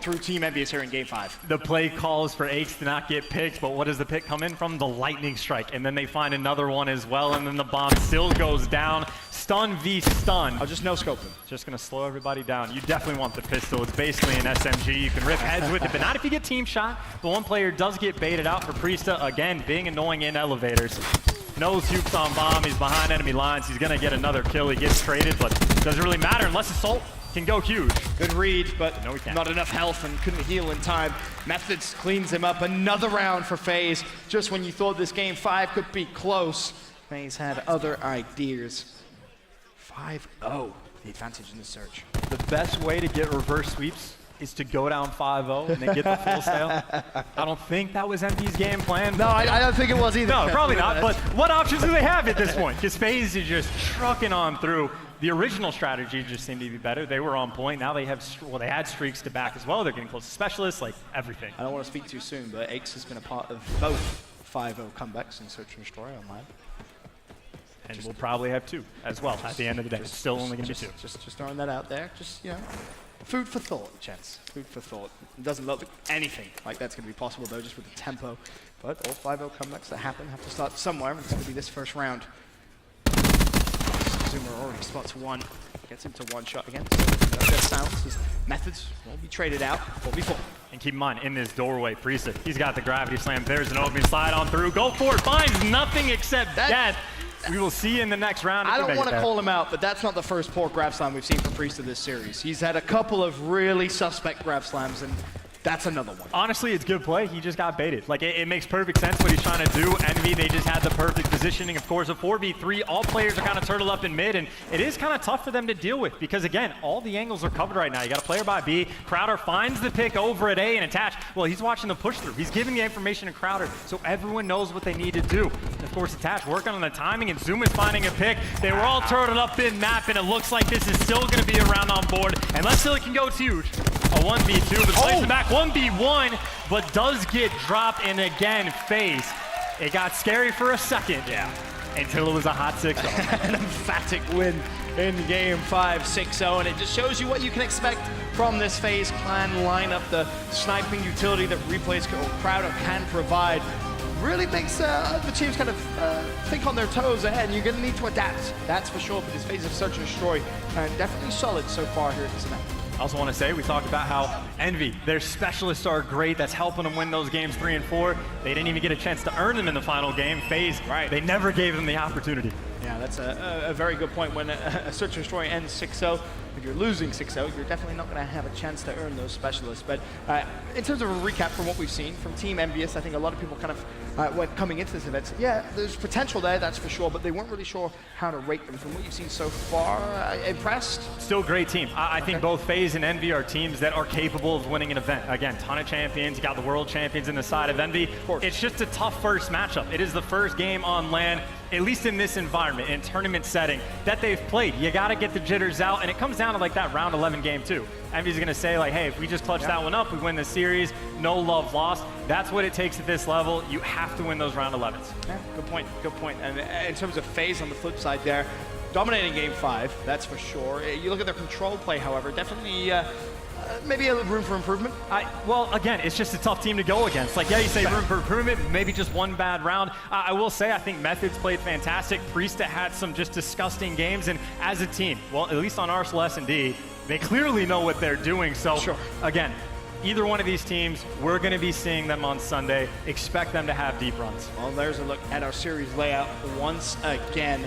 through Team Envious here in Game 5. The play calls for Aches to not get picked, but what does the pick come in from? The lightning strike, and then they find another one as well, and then the bomb still goes down. Stun v stun. I'll just no-scope him. Just gonna slow everybody down. You definitely want the pistol. It's basically an SMG. You can rip heads with it, but not if you get team shot. The one player does get baited out for Priesta, again, being annoying in elevators. Knows Huke's on bomb, he's behind enemy lines, he's gonna get another kill, he gets traded, but doesn't really matter unless Assault can go huge. Good read, but no, not enough health and couldn't heal in time. Methods cleans him up. Another round for Faze. Just when you thought this Game 5 could be close, Faze had other ideas. 5-0, the advantage in the search. The best way to get reverse sweeps is to go down 5-0 and then get the full sale. I don't think that was Envy's game plan. No, I don't think it was either. No, probably not, but what options do they have at this point? Because Faze is just trucking on through. The original strategy just seemed to be better. They were on point. Now they have, well, they had streaks to back as well. They're getting close to specialists, like everything. I don't want to speak too soon, but Aches has been a part of both 5-0 comebacks in Search and Destroy online. And we'll probably have 2 as well at the end of the day. It's still only going to be 2. Just throwing that out there. Just, you know, food for thought, gents. Food for thought. It doesn't look anything like that's going to be possible, though, just with the tempo. But all 5-0 comebacks that happen have to start somewhere, and it's going to be this first round. Zoomer already spots one, gets him to one shot again. So no dead sounds. His methods will be traded out 4v4. And keep in mind, in this doorway, Priesta, he's got the gravity slam. There's an opening, slide on through. Go for it. Finds nothing except death. We will see in the next round. I don't want to call him out, but that's not the first poor grab slam we've seen from Priesta this series. He's had a couple of really suspect grab slams, and that's another one. Honestly, it's good play. He just got baited. Like, it makes perfect sense what he's trying to do. Envy, they just had the perfect positioning. Of course, a 4v3, all players are kind of turtled up in mid, and it is kind of tough for them to deal with because, again, all the angles are covered right now. You got a player by B. Crowder finds the pick over at A and attach. Well, he's watching the push through. He's giving the information to Crowder, so everyone knows what they need to do. And of course, attach, working on the timing, and Zoom is finding a pick. They were all turtled up in map, and it looks like this is still going to be a round on board. Unless still it can go huge. A 1v2, but plays it back 1v1, but does get dropped, and again, Faze. It got scary for a second. Yeah. Until it was a hot 6-0. An emphatic win in game 5, 6-0, and it just shows you what you can expect from this Faze clan lineup. The sniping utility that Replays or Crowder can provide really makes the teams kind of think on their toes ahead, and you're going to need to adapt, that's for sure, because Faze of Search and Destroy definitely solid so far here at this event. I also want to say, we talked about how Envy, their specialists are great. That's helping them win those games 3 and 4. They didn't even get a chance to earn them in the final game. Faze, they never gave them the opportunity. Yeah, that's a very good point. When a Search and Destroy ends 6-0, if you're losing 6-0, you're definitely not going to have a chance to earn those specialists. But in terms of a recap from what we've seen from Team Envious, I think a lot of people kind of were coming into this event. Yeah, there's potential there, that's for sure, but they weren't really sure how to rate them. From what you've seen so far, impressed? Still a great team. I think both Faze and Envy are teams that are capable of winning an event. Again, ton of champions. You got the world champions in the side of Envy. It's just a tough first matchup. It is the first game on LAN, at least in this environment, in tournament setting, that they've played. You got to get the jitters out, and it comes down to like that round 11 game too. Envy's going to say like, hey, if we just clutch that one up, we win the series, no love lost. That's what it takes at this level. You have to win those round 11s. Yeah, good point, good point. And in terms of Faze on the flip side there, dominating game 5, that's for sure. You look at their control play, however, definitely maybe a room for improvement. Well, again, it's just a tough team to go against. Like, yeah, you say room for improvement, maybe just one bad round. I will say, I think Methods played fantastic. Priesta had some just disgusting games, and as a team, well, at least on Arsenal S&D, they clearly know what they're doing. So, again, either one of these teams, we're going to be seeing them on Sunday. Expect them to have deep runs. Well, there's a look at our series layout once again.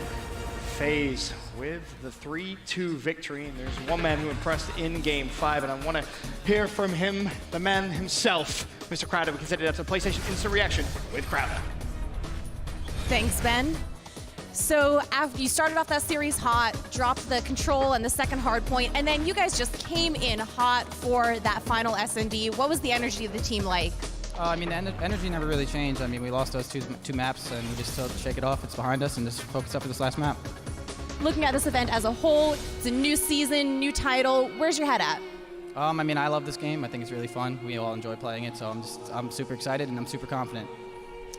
Faze with the 3-2 victory, and there's one man who impressed in game 5, and I want to hear from him, the man himself, Mr. Crowder. We consider that a PlayStation Instant Reaction with Crowder. Thanks, Ben. So after you started off that series hot, dropped the control and the second hard point, and then you guys just came in hot for that final S&D. What was the energy of the team like? I mean, the energy never really changed. I mean, we lost those two maps, and we just still shake it off. It's behind us, and just focus up for this last map. Looking at this event as a whole, it's a new season, new title. Where's your head at? I mean, I love this game. I think it's really fun. We all enjoy playing it, so I'm super excited and I'm super confident.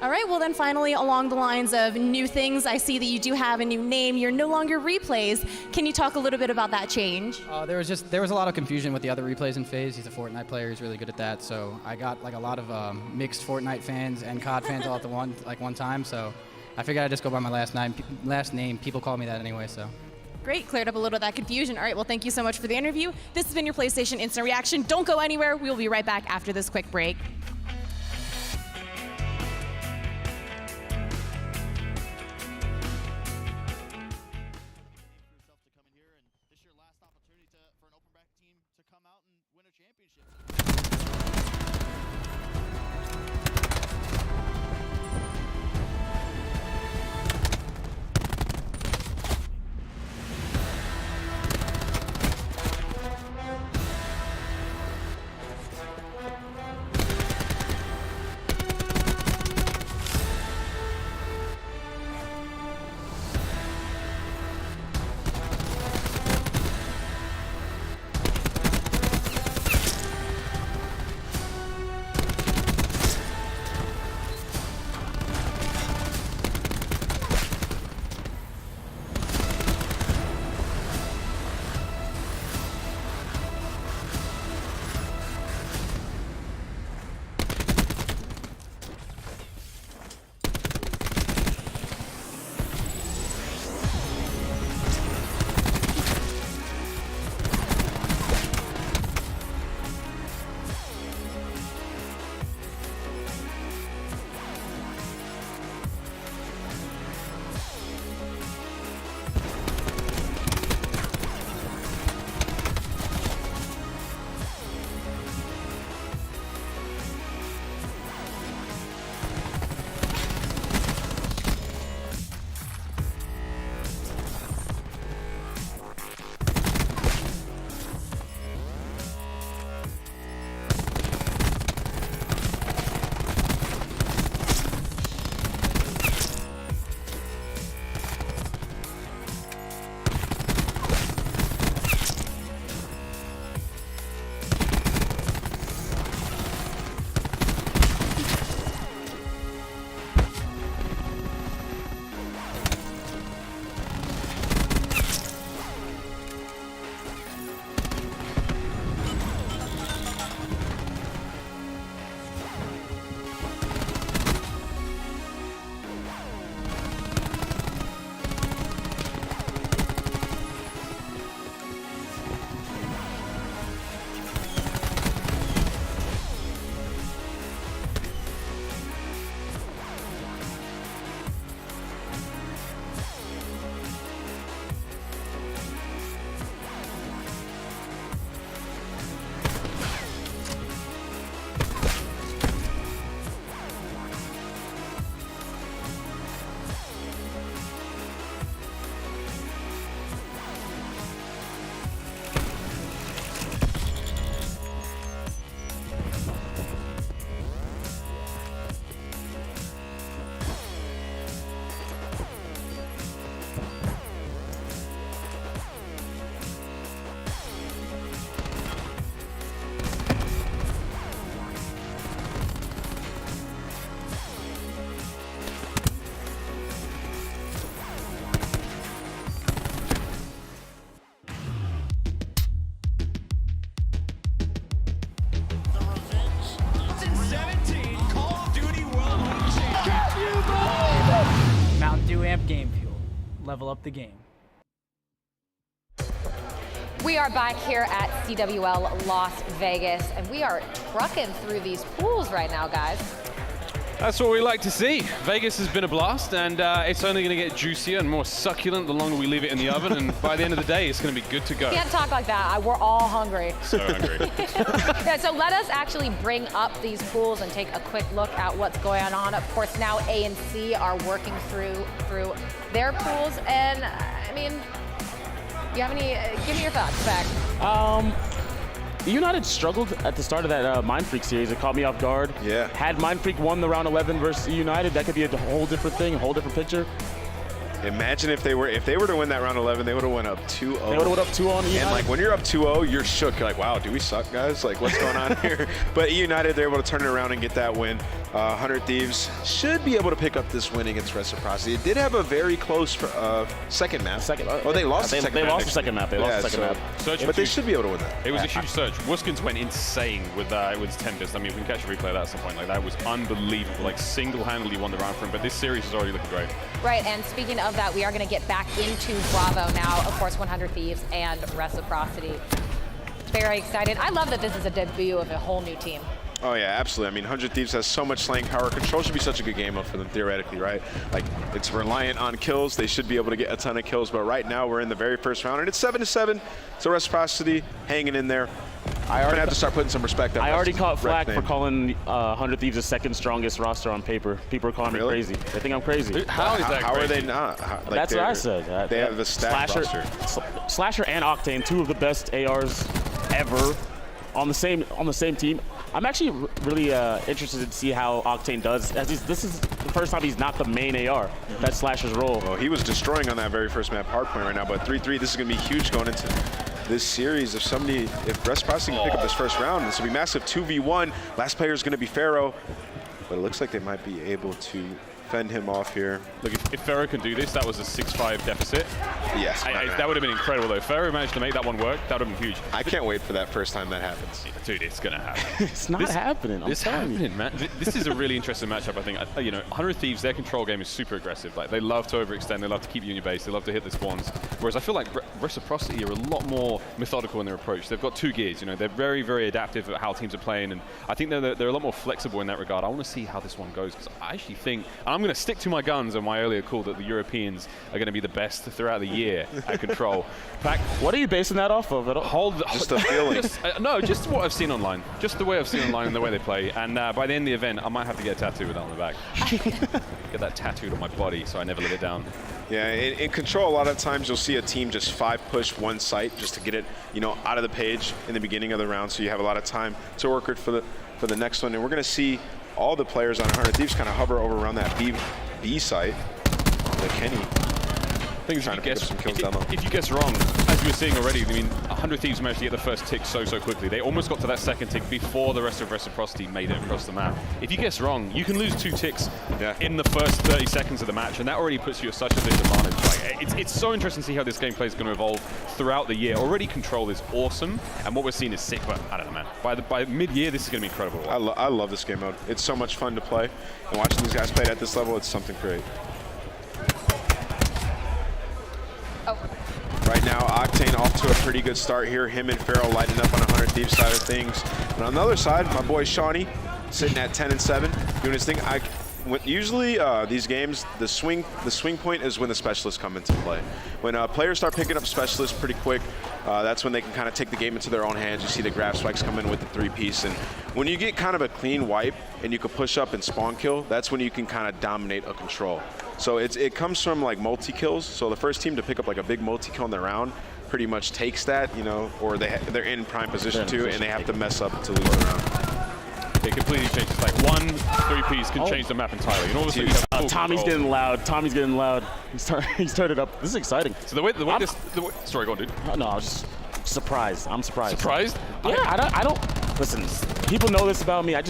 All right, well then finally, along the lines of new things, I see that you do have a new name. You're no longer Replays. Can you talk a little bit about that change? There was a lot of confusion with the other Replays in Faze. He's a Fortnite player. He's really good at that. So I got like a lot of mixed Fortnite fans and COD fans all at the one time. So I figured I'd just go by my last name. People call me that anyway, so. Great, cleared up a little of that confusion. All right, well, thank you so much for the interview. This has been your PlayStation Instant Reaction. Don't go anywhere. We will be right back after this quick break. Amp Game Fuel. Level up the game. We are back here at CWL Las Vegas, and we are trucking through these pools right now, guys. That's what we like to see. Vegas has been a blast, and it's only going to get juicier and more succulent the longer we leave it in the oven, and by the end of the day, it's going to be good to go. Can't talk like that. We're all hungry. So hungry. Yeah, so let us actually bring up these pools and take a quick look at what's going on. Of course, now A and C are working through their pools, and I mean, you have any? Give me your thoughts, Beck. eUnited struggled at the start of that Mind Freak series. It caught me off guard. Yeah. Had Mind Freak won the round 11 versus eUnited, that could be a whole different thing, a whole different picture. Imagine if they were to win that round 11, they would have went up 2-0. They would have went up 2-0 on eUnited. And like when you're up 2-0, you're shook. You're like, wow, do we suck, guys? Like, what's going on here? But eUnited, they're able to turn it around and get that win. 100 Thieves should be able to pick up this win against Reciprocity. It did have a very close second map. Oh, they lost the second map. They lost the second map. They lost the second map. But they should be able to win that. It was a huge surge. Wuskins went insane with Tempest. I mean, we can catch a replay of that at some point. Like, that was unbelievable. Like, single-handedly won the round for him. But this series is already looking great. Right, and speaking of that, we are going to get back into Bravo now. Of course, 100 Thieves and Reciprocity. Very excited. I love that this is a debut of a whole new team. Oh yeah, absolutely. I mean, 100 Thieves has so much slaying power. Control should be such a good game mode for them, theoretically, right? Like, it's reliant on kills. They should be able to get a ton of kills, but right now we're in the very first round, and it's 7-7. So Reciprocity hanging in there. I already have to start putting some respect. I already caught flack for calling 100 Thieves the second strongest roster on paper. People are calling me crazy. They think I'm crazy. How is that? How are they not? That's what I said. They have the stack roster. Slasher and Octane, two of the best ARs ever on the same team. I'm actually really interested to see how Octane does. This is the first time he's not the main AR. That's Slasher's role. Well, he was destroying on that very first map, Hardpoint, right now. But 3-3, this is going to be huge going into this series. If Reciprocity can pick up this first round, this will be massive 2v1. Last player is going to be Pharaoh. But it looks like they might be able to fend him off here. Look, if Pharaoh can do this, that was a 6-5 deficit. Yes. That would have been incredible, though. If Pharaoh managed to make that one work, that would have been huge. I can't wait for that first time that happens. Dude, it's going to happen. It's not happening. It's happening, man. This is a really interesting matchup, I think. You know, 100 Thieves, their control game is super aggressive. Like, they love to overextend. They love to keep you in your base. They love to hit the spawns. Whereas I feel like Reciprocity are a lot more methodical in their approach. They've got two gears. You know, they're very, very adaptive at how teams are playing. And I think they're a lot more flexible in that regard. I want to see how this one goes, because I actually think, and I'm going to stick to my guns on my earlier call, that the Europeans are going to be the best throughout the year at control. Pac, what are you basing that off of? Just a feeling. No, just what I've seen online. Just the way I've seen online and the way they play. And by the end of the event, I might have to get a tattoo with that on the back. Get that tattooed on my body so I never let it down. Yeah, in control, a lot of times you'll see a team just 5-push one site just to get it, you know, out of the page in the beginning of the round, so you have a lot of time to work it for the next one. And we're going to see all the players on 100 Thieves kind of hover over around that B site. The Kenny. If you guess wrong, as you were seeing already, I mean, 100 Thieves managed to get the first tick so quickly. They almost got to that second tick before the rest of Reciprocity made it across the map. If you guess wrong, you can lose 2 ticks in the first 30 seconds of the match, and that already puts you at such a disadvantage. Like, it's so interesting to see how this gameplay is going to evolve throughout the year. Already control is awesome, and what we're seeing is sick, but I don't know, man. By mid-year, this is going to be incredible. I love this game mode. It's so much fun to play, and watching these guys play at this level, it's something great. Right now, Octane off to a pretty good start here. Him and Pharaoh lighting up on 100 Thieves side of things. And on the other side, my boy Shawnee sitting at 10-7, doing his thing. Usually these games, the swing point is when the specialists come into play. When players start picking up specialists pretty quick, that's when they can kind of take the game into their own hands. You see the grab spikes come in with the 3-piece, and when you get kind of a clean wipe and you can push up and spawn kill, that's when you can kind of dominate a control. So it comes from like multi-kills. So the first team to pick up like a big multi-kill in the round pretty much takes that, you know, or they're in prime position too, and they have to mess up to lose the round. It completely changes. Like 1 3-piece can change the map entirely. And all of a sudden, you have Tommy's getting loud. Tommy's getting loud. He's turned it up. This is exciting. So the way sorry, go on, dude. No, I was just surprised. I'm surprised. Surprised? Yeah, I don't listen. People know this about me. I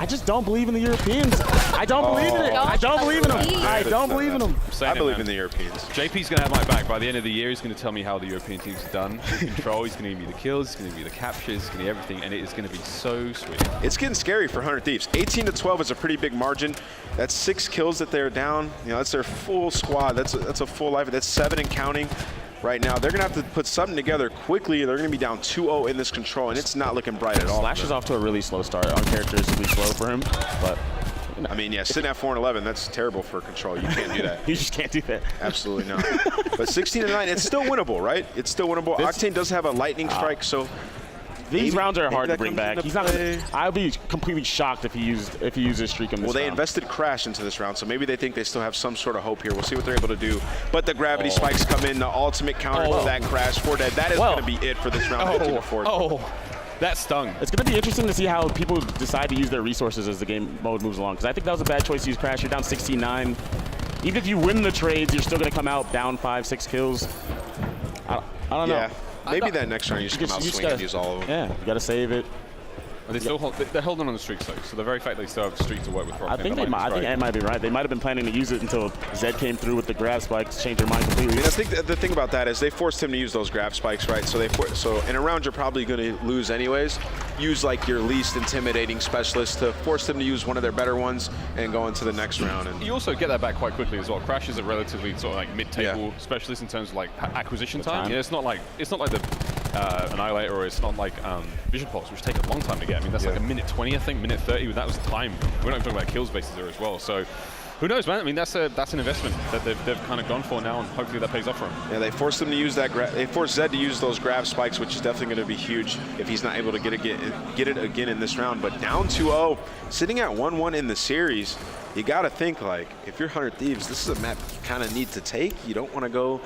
I just don't believe in the Europeans. I don't believe in it. I don't believe in them. I don't believe in them. I believe in the Europeans. JP's going to have my back. By the end of the year, he's going to tell me how the European team's done. Control, he's going to give me the kills, he's going to give me the captures, he's going to give me everything, and it is going to be so sweet. It's getting scary for 100 Thieves. 18 to 12 is a pretty big margin. That's 6 kills that they're down. You know, that's their full squad. That's a full life. That's 7 and counting. Right now, they're going to have to put something together quickly. They're going to be down 2-0 in this control, and it's not looking bright at all. Slash is off to a really slow start, uncharacteristically slow for him. But I mean, yeah, sitting at 4-11, that's terrible for control. You can't do that. You just can't do that. Absolutely not. But 16-9, it's still winnable, right? It's still winnable. Octane does have a lightning strike, so these rounds are hard to bring back. He's not. I'd be completely shocked if he used his streak in this round. Well, they invested Crash into this round, so maybe they think they still have some sort of hope here. We'll see what they're able to do. But the gravity spikes come in, the ultimate counter to that Crash. 4 dead. That is going to be it for this round. 15-4. That stung. It's going to be interesting to see how people decide to use their resources as the game mode moves along. Because I think that was a bad choice to use Crash. You're down 16-9. Even if you win the trades, you're still going to come out down 5-6 kills. I don't know. Maybe that next round you just come out swinging and use all of them. Yeah, you got to save it. They still they're holding on the streaks though, so the very fact they still have a streak to work with. I think Ed might be right. They might have been planning to use it until Zed came through with the grab spikes, changed their mind completely. I mean, I think the thing about that is they forced him to use those grab spikes, right? So in a round you're probably going to lose anyways. Use like your least intimidating specialist to force them to use one of their better ones and go into the next round. And you also get that back quite quickly as well. Crash is a relatively sort of like mid-table specialist in terms of like acquisition time. Yeah, it's not like the Annihilator, or it's not like Vision Pulse, which take a long time to get. I mean, that's like a minute 20, I think, minute 30. That was time. We're not talking about kills bases there as well. So who knows, man? I mean, that's an investment that they've kind of gone for now, and hopefully that pays off for him. Yeah, they forced them to use that. They forced Zed to use those grab spikes, which is definitely going to be huge if he's not able to get it again in this round. But down 2-0, sitting at 1-1 in the series, you got to think like if you're 100 Thieves, this is a map you kind of need to take. You don't want to go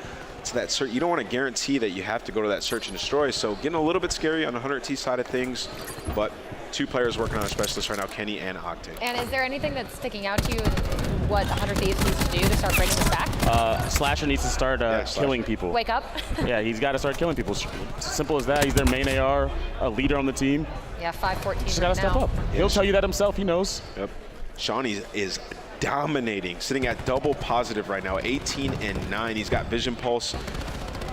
to that search. You don't want to guarantee that you have to go to that search and destroy. So getting a little bit scary on the 100T side of things, but 2 players working on a specialist right now, Kenny and Octane. And is there anything that's sticking out to you what 100 Thieves needs to do to start bringing this back? Slasher needs to start killing people. Wake up. Yeah, he's got to start killing people. Simple as that. He's their main AR, a leader on the team. Yeah, 5-14 Just got to step up. He'll tell you that himself. He knows. Yep. Shawnee is dominating, sitting at double positive right now, 18-9. He's got Vision Pulse.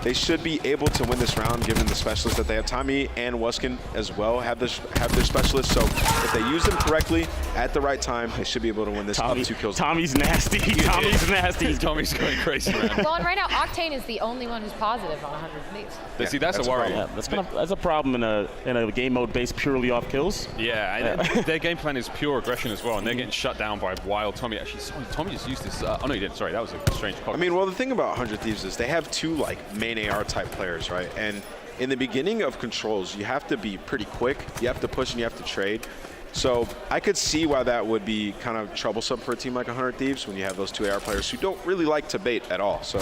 They should be able to win this round given the specialists that they have. Tommy and Wuskin as well have their specialists, so if they use them correctly at the right time, they should be able to win this up 2 kills. Tommy's nasty. Tommy's nasty. Tommy's going crazy, man. Well, and right now, Octane is the only one who's positive on 100 Thieves. Yeah, see, that's a worry. Yeah, that's a problem in a game mode based purely off kills. Yeah, and their game plan is pure aggression as well, and they're getting shut down by wild Tommy. Actually, Tommy just used this. Oh no, he didn't. Sorry, that was a strange call. I mean, well, the thing about 100 Thieves is they have 2 like main AR type players, right? And in the beginning of controls, you have to be pretty quick. You have to push and you have to trade. So I could see why that would be kind of troublesome for a team like 100 Thieves when you have those 2 AR players who don't really like to bait at all. So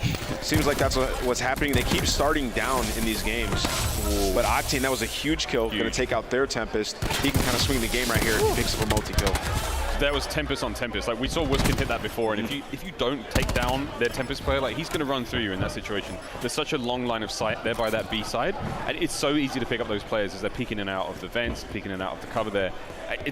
it seems like that's what's happening. They keep starting down in these games. Ooh. But Octane, that was a huge kill. Going to take out their Tempest. He can kind of swing the game right here. He picks up a multi-kill. There was Tempest on Tempest. Like we saw Wuskin hit that before, and if you don't take down their Tempest player, like he's going to run through you in that situation. There's such a long line of sight there by that B side, and it's so easy to pick up those players as they're peeking in and out of the vents, peeking in and out of the cover there.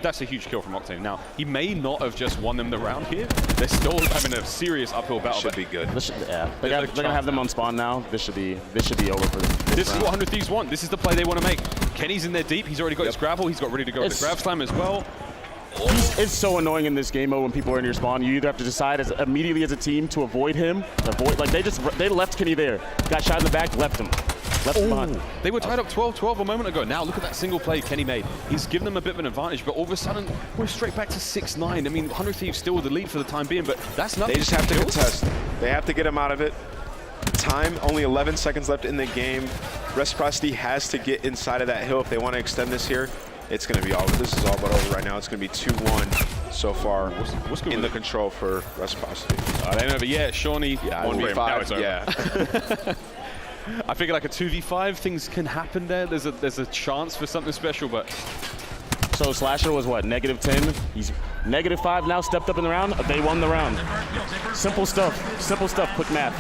That's a huge kill from Octane. Now, he may not have just won them the round here. They're still having a serious uphill battle. Should be good. They're going to have them on spawn now. This should be over for them. This is what 100 Thieves want. This is the play they want to make. Kenny's in there deep. He's already got his gravel. He's got ready to go with the grab slam as well. It's so annoying in this game mode when people are in your spawn. You either have to decide immediately as a team to avoid him, they left Kenny there, got shot in the back, left him behind. They were tied up 12-12 a moment ago. Now look at that single play Kenny made. He's given them a bit of an advantage, but all of a sudden we're straight back to 6-9. I mean, 100 Thieves still with the lead for the time being, but that's nothing. They just have to contest. They have to get him out of it. Time, only 11 seconds left in the game. Reciprocity has to get inside of that hill if they want to extend this here. It's going to be all. This is all but over right now. It's going to be 2-1 so far what's in the control for Reciprocity. They know, but yeah, Shawnee. 1v5. Yeah. I figure like a 2v5, things can happen there. There's a chance for something special, but. So Slasher was what, -10? He's -5 now, stepped up in the round. They won the round. Simple stuff, quick math.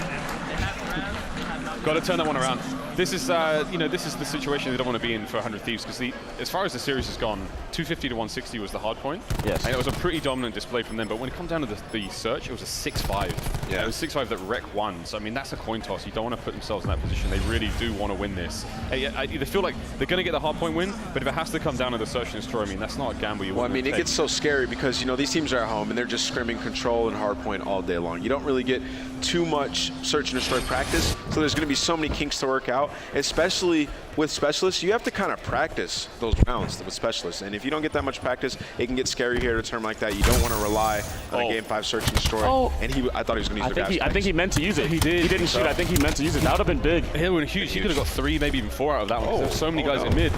Got to turn that one around. This is, you know, this is the situation they don't want to be in for 100 Thieves, because as far as the series has gone, 250 to 160 was the hard point. Yes. And it was a pretty dominant display from them, but when it comes down to the search, it was a 6-5. Yeah. It was 6-5 that Rec won. So, I mean, that's a coin toss. You don't want to put themselves in that position. They really do want to win this. They feel like they're going to get the hard point win, but if it has to come down to the search and destroy, I mean, that's not a gamble you want to take. It gets so scary because, you know, these teams are at home and they're just scrimming control and hard point all day long. You don't really get too much search and destroy practice, so there's going to be so many kinks to work out, especially with specialists. You have to kind of practice those rounds with specialists, and if you don't get that much practice, it can get scary here at a term like that. You don't want to rely on a Game 5 search and destroy. And I thought he was going to use the I think he meant to use it. He did. He didn't shoot. I think he meant to use it. That would have been big. It would have been huge. He could have got 3, maybe even 4 out of that one. There's so many guys in mid.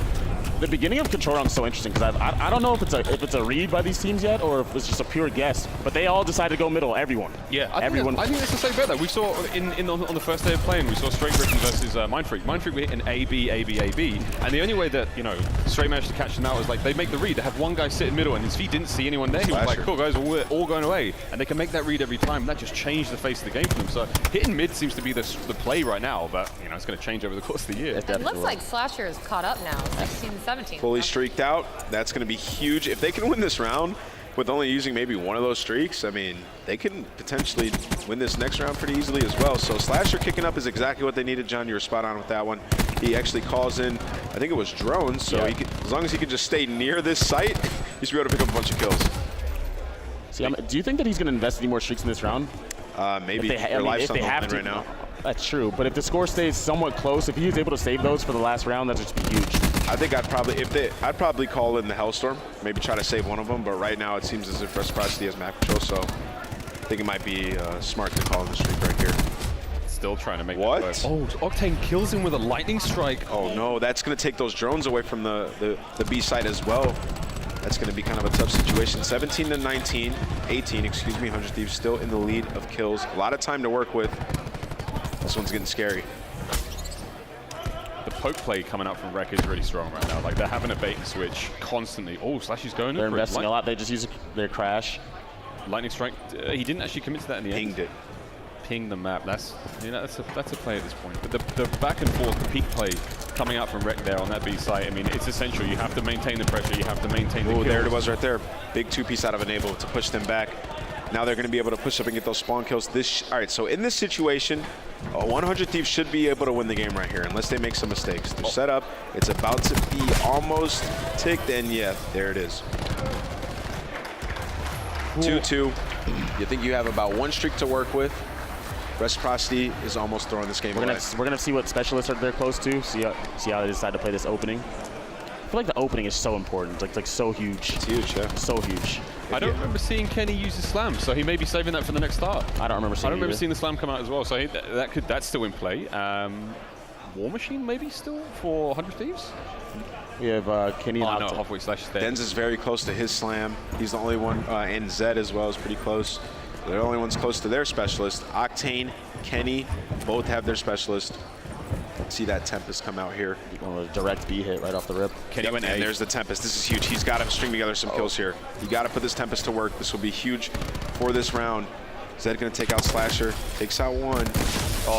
The beginning of Control Round is so interesting because I don't know if it's a read by these teams yet or if it's just a pure guess, but they all decided to go middle, everyone. Yeah, I everyone. think that's the same bet though. We saw on the first day of playing, we saw Straight Britain versus Mindfreak. Mindfreak were hitting A, B, A, B, A, B, and the only way that, you know, Straight managed to catch them out was like they make the read. They have one guy sit in middle and his feet didn't see anyone there. He was like, cool guys, we're all going away, and they can make that read every time. That just changed the face of the game for them. So hitting mid seems to be the play right now, but you know it's going to change over the course of the year. It looks like Slasher is caught up now, 16-17. Fully streaked out. That's going to be huge. If they can win this round with only using maybe one of those streaks, I mean, they can potentially win this next round pretty easily as well. So Slasher kicking up is exactly what they needed, John. You were spot on with that one. He actually calls in, I think it was drones, so he could, as long as he could just stay near this site, he should be able to pick up a bunch of kills. See, do you think that he's going to invest any more streaks in this round? Maybe. Their life's on the line right now. That's true, but if the score stays somewhat close, if he was able to save those for the last round, that'd just be huge. I think I'd probably call in the Hellstorm, maybe try to save one of them, but right now it seems as if Reciprocity has map control, so I think it might be smart to call in the streak right here. Still trying to make what? That work. Oh, Octane kills him with a lightning strike. Oh no, that's going to take those drones away from the B site as well. That's going to be kind of a tough situation. 17-19, 18, excuse me, 100 Thieves still in the lead of kills. A lot of time to work with. This one's getting scary. The poke play coming out from Rec is really strong right now. Like, they're having a bait and switch constantly. Oh, Slash is going. They're investing a lot. They just use their crash. Lightning strike. He didn't actually commit to that in the end. Pinged it. Ping the map. That's a play at this point. But the back and forth, the peak play coming out from Rec there on that B site. I mean, it's essential. You have to maintain the pressure. You have to maintain the kills. There it was right there. Big 2-piece out of Enable to push them back. Now they're going to be able to push up and get those spawn kills. All right, so in this situation, 100 Thieves should be able to win the game right here, unless they make some mistakes. They're set up. It's about to be almost ticked, and yeah, there it is. 2-2. You think you have about one streak to work with. Reciprocity is almost throwing this game away. We're gonna see what specialists are they're close to. See how they decide to play this opening. I feel like the opening is so important. Like so huge. It's huge, yeah. So huge. I don't remember seeing Kenny use his slam, so he may be saving that for the next start. I don't remember seeing the slam come out as well, so that's still in play. War Machine maybe still for 100 Thieves. We have Kenny. Oh no, halfway Slash is dead. Denz is very close to his slam. He's the only one, and Zed as well is pretty close. They're the only ones close to their specialist. Octane, Kenny, both have their specialist. See that Tempest come out here. A direct B hit right off the rip. Kenny went and there's the Tempest. This is huge. He's got to string together some kills here. You got to put this Tempest to work. This will be huge for this round. Zed going to take out Slasher. Takes out one.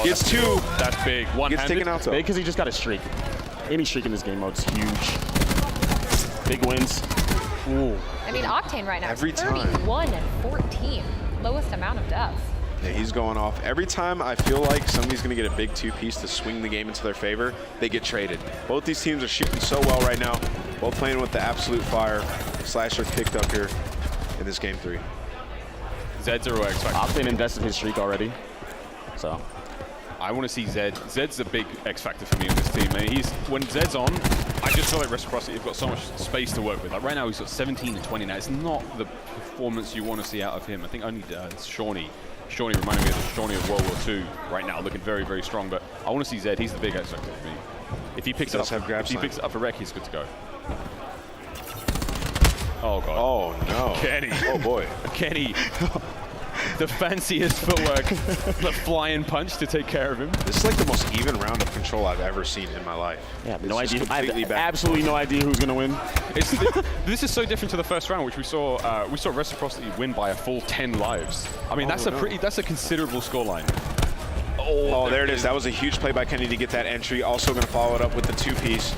Gets two. That's big. One-handed. Gets taken out though. Big because he just got a streak. Any streak in this game mode is huge. Big wins. Ooh. I mean, Octane right now Every is 31-14. Lowest amount of deaths. Yeah, he's going off. Every time I feel like somebody's going to get a big 2-piece to swing the game into their favor, they get traded. Both these teams are shooting so well right now. Both playing with the absolute fire. Slasher kicked up here in this game 3. Zed's a real X factor. Octane invested his streak already. So I want to see Zed. Zed's a big X factor for me in this team. When Zed's on, I just feel like Reciprocity have got so much space to work with. Like right now, he's got 17-20 now. It's not the performance you want to see out of him. I think only Shawnee reminding me of the Shawnee of World War II right now, looking very, very strong. But I want to see Zed. He's the big X factor for me. If he picks it up for Rec, he's good to go. Oh god. Oh no. Kenny. Oh boy. Kenny. The fanciest footwork, the flying punch to take care of him. This is like the most even round of Control I've ever seen in my life. Yeah, no idea. I have absolutely no idea who's going to win. This is so different to the first round, which we saw Reciprocity win by a full 10 lives. I mean, that's a considerable scoreline. Oh, there it is. That was a huge play by Kenny to get that entry. Also going to follow it up with the 2-piece,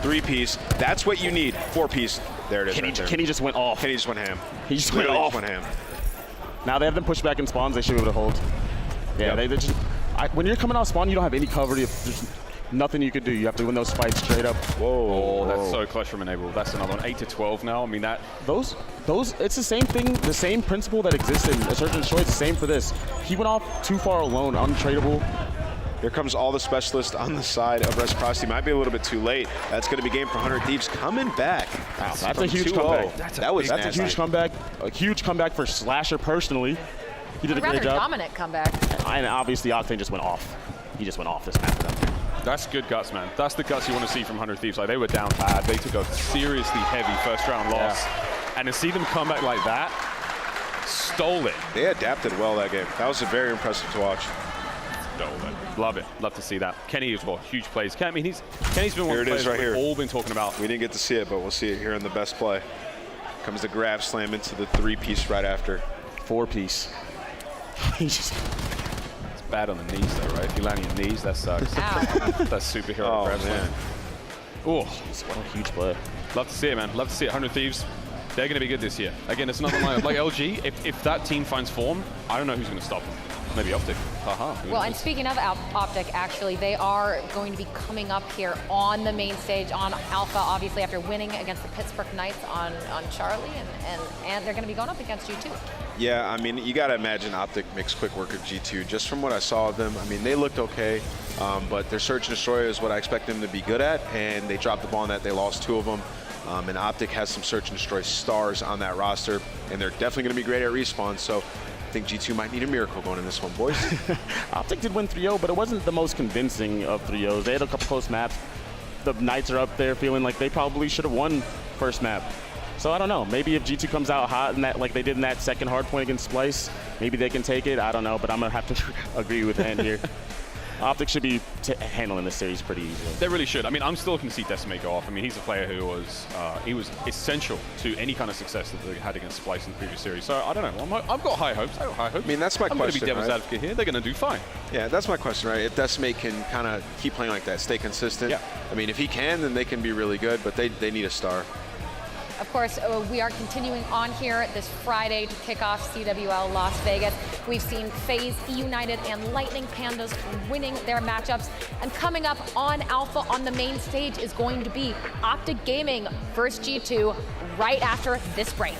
3-piece. That's what you need. 4-piece. There it is. Kenny just went off. Kenny just went ham. He just went off. Went ham. Now they have them pushed back in spawns. They should be able to hold. Yeah, they just. When you're coming out spawn, you don't have any cover. There's nothing you could do. You have to win those fights straight up. Whoa, that's so clutch from Enable. That's another one. 8 to 12 now. I mean that. Those. It's the same thing. The same principle that exists in a Search and Destroy. It's the same for this. He went off too far alone, untradeable. Here comes all the specialists on the side of Reciprocity. Might be a little bit too late. That's going to be game for 100 Thieves coming back. Wow, that's a huge comeback. That's a huge comeback. A huge comeback for Slasher personally. He did a great job. Dominant comeback. And obviously Octane just went off. He just went off this map for them. That's good guts, man. That's the guts you want to see from 100 Thieves. Like, they were down bad. They took a seriously heavy first round loss. And to see them come back like that, stole it. They adapted well that game. That was very impressive to watch. Stole it. Love it. Love to see that. Kenny as well. Huge plays. Kenny's been one of the players we've all been talking about. We didn't get to see it, but we'll see it here in the best play. Comes the grab slam into the 3-piece right after. 4-piece. It's bad on the knees though, right? If you land on your knees, that sucks. That's superhero grab slam. Oh, what a huge play. Love to see it, man. Love to see it. 100 Thieves. They're going to be good this year. Again, it's another line like LG. If that team finds form, I don't know who's going to stop them. Maybe Optic. Well, and speaking of Optic, actually, they are going to be coming up here on the main stage on Alpha, obviously, after winning against the Pittsburgh Knights on Charlie, and they're going to be going up against G2. Yeah, I mean, you got to imagine Optic makes quick work of G2. Just from what I saw of them, I mean, they looked okay, but their Search and Destroy is what I expect them to be good at, and they dropped the ball on that. They lost 2 of them. And Optic has some Search and Destroy stars on that roster, and they're definitely going to be great at respawn. So I think G2 might need a miracle going in this one, boys. Optic did win 3-0, but it wasn't the most convincing of 3-0s. They had a couple close maps. The Knights are up there feeling like they probably should have won first map. So I don't know. Maybe if G2 comes out hot in that, like they did in that second hard point against Splyce, maybe they can take it. I don't know, but I'm going to have to agree with Ant here. Optic should be handling this series pretty easily. They really should. I mean, I'm still going to see Decimate go off. I mean, he's a player who was essential to any kind of success that they had against Splyce in the previous series. So I don't know. I've got high hopes. I mean, that's my question. I'm going to be devil's advocate here. They're going to do fine. Yeah, that's my question, right? If Decimate can kind of keep playing like that, stay consistent. Yeah. I mean, if he can, then they can be really good, but they need a star. Of course, we are continuing on here this Friday to kick off CWL Las Vegas. We've seen Faze, eUnited, and Lightning Pandas winning their matchups. And coming up on Alpha on the main stage is going to be Optic Gaming versus G2 right after this break.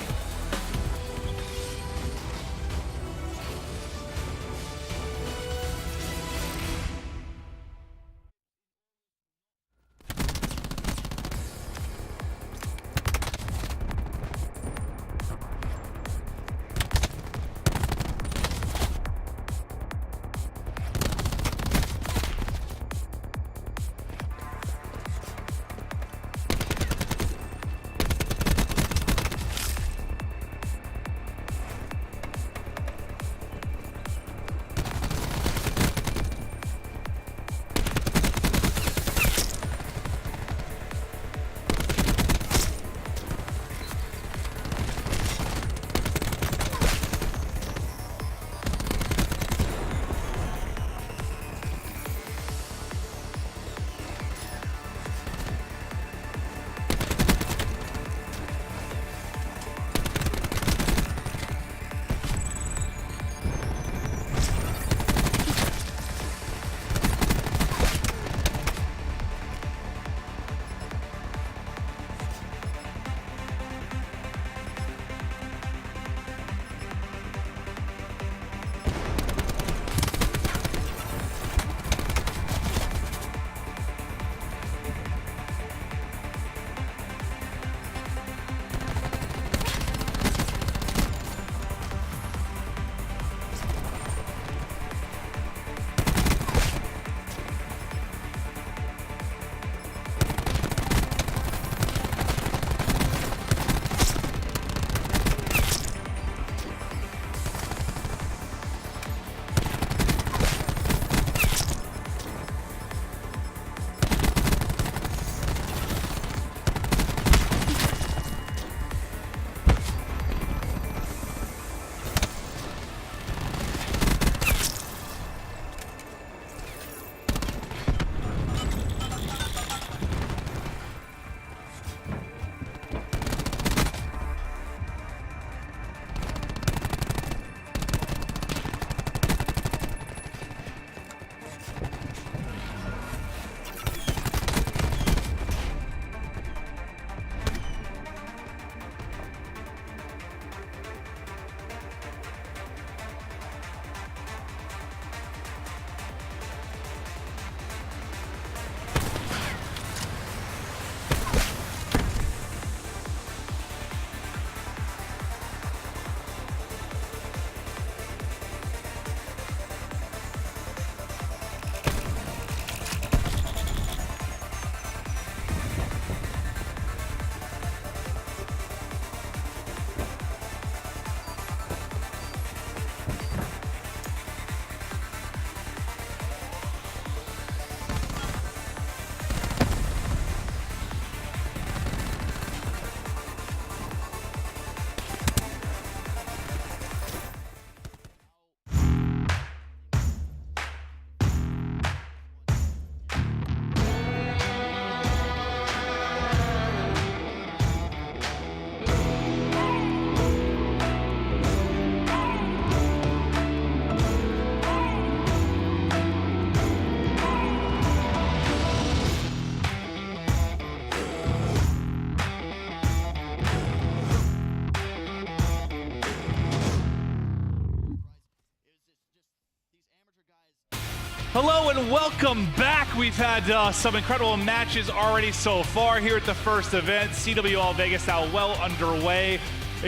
Hello and welcome back. We've had some incredible matches already so far here at the first event. CWL Vegas now well underway.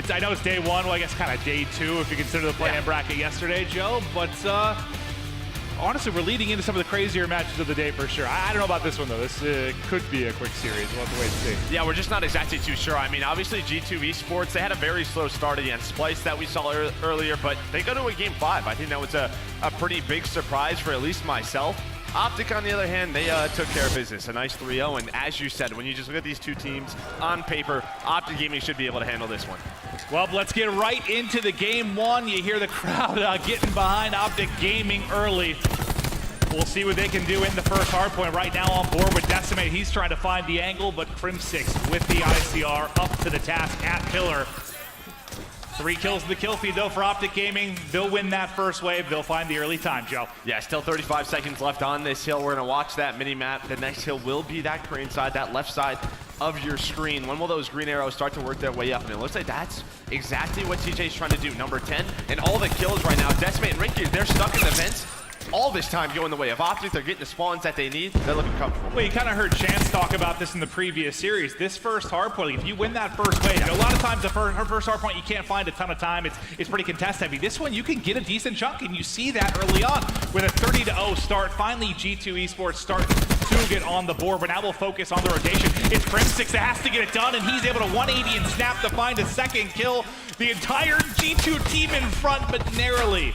I know it's day one, well I guess kind of day two if you consider the play-in bracket yesterday, Joe, but honestly, we're leading into some of the crazier matches of the day for sure. I don't know about this one though. This could be a quick series. We'll have to wait and see. Yeah, we're just not exactly too sure. I mean, obviously G2 eSports, they had a very slow start against Splyce that we saw earlier, but they go to a game 5. I think that was a pretty big surprise for at least myself. Optic, on the other hand, they took care of business. A nice 3-0, and as you said, when you just look at these two teams on paper, Optic Gaming should be able to handle this one. Well, let's get right into the game one. You hear the crowd getting behind Optic Gaming early. We'll see what they can do in the first hardpoint. Right now on board with Decimate. He's trying to find the angle, but Crim6 with the ICR up to the task at Pillar. 3 kills in the kill feed, though, for Optic Gaming. They'll win that first wave. They'll find the early time, Joe. Yeah, still 35 seconds left on this hill. We're going to watch that mini-map. The next hill will be that crane side, that left side of your screen. When will those green arrows start to work their way up? And it looks like that's exactly what TJ's trying to do. Number 10, and all the kills right now. Decimate and Ricky, they're stuck in the vents. All this time going the way of Optic. They're getting the spawns that they need. They're looking comfortable. Well, you kind of heard Chance talk about this in the previous series. This first hardpoint, if you win that first wave, a lot of times the first hardpoint, you can't find a ton of time. It's pretty contest heavy. This one, you can get a decent chunk, and you see that early on with a 30-0 start. Finally, G2 eSports start to get on the board, but now we'll focus on the rotation. It's Crim6 that has to get it done, and he's able to 180 and snap to find a second kill. The entire G2 team in front, but narrowly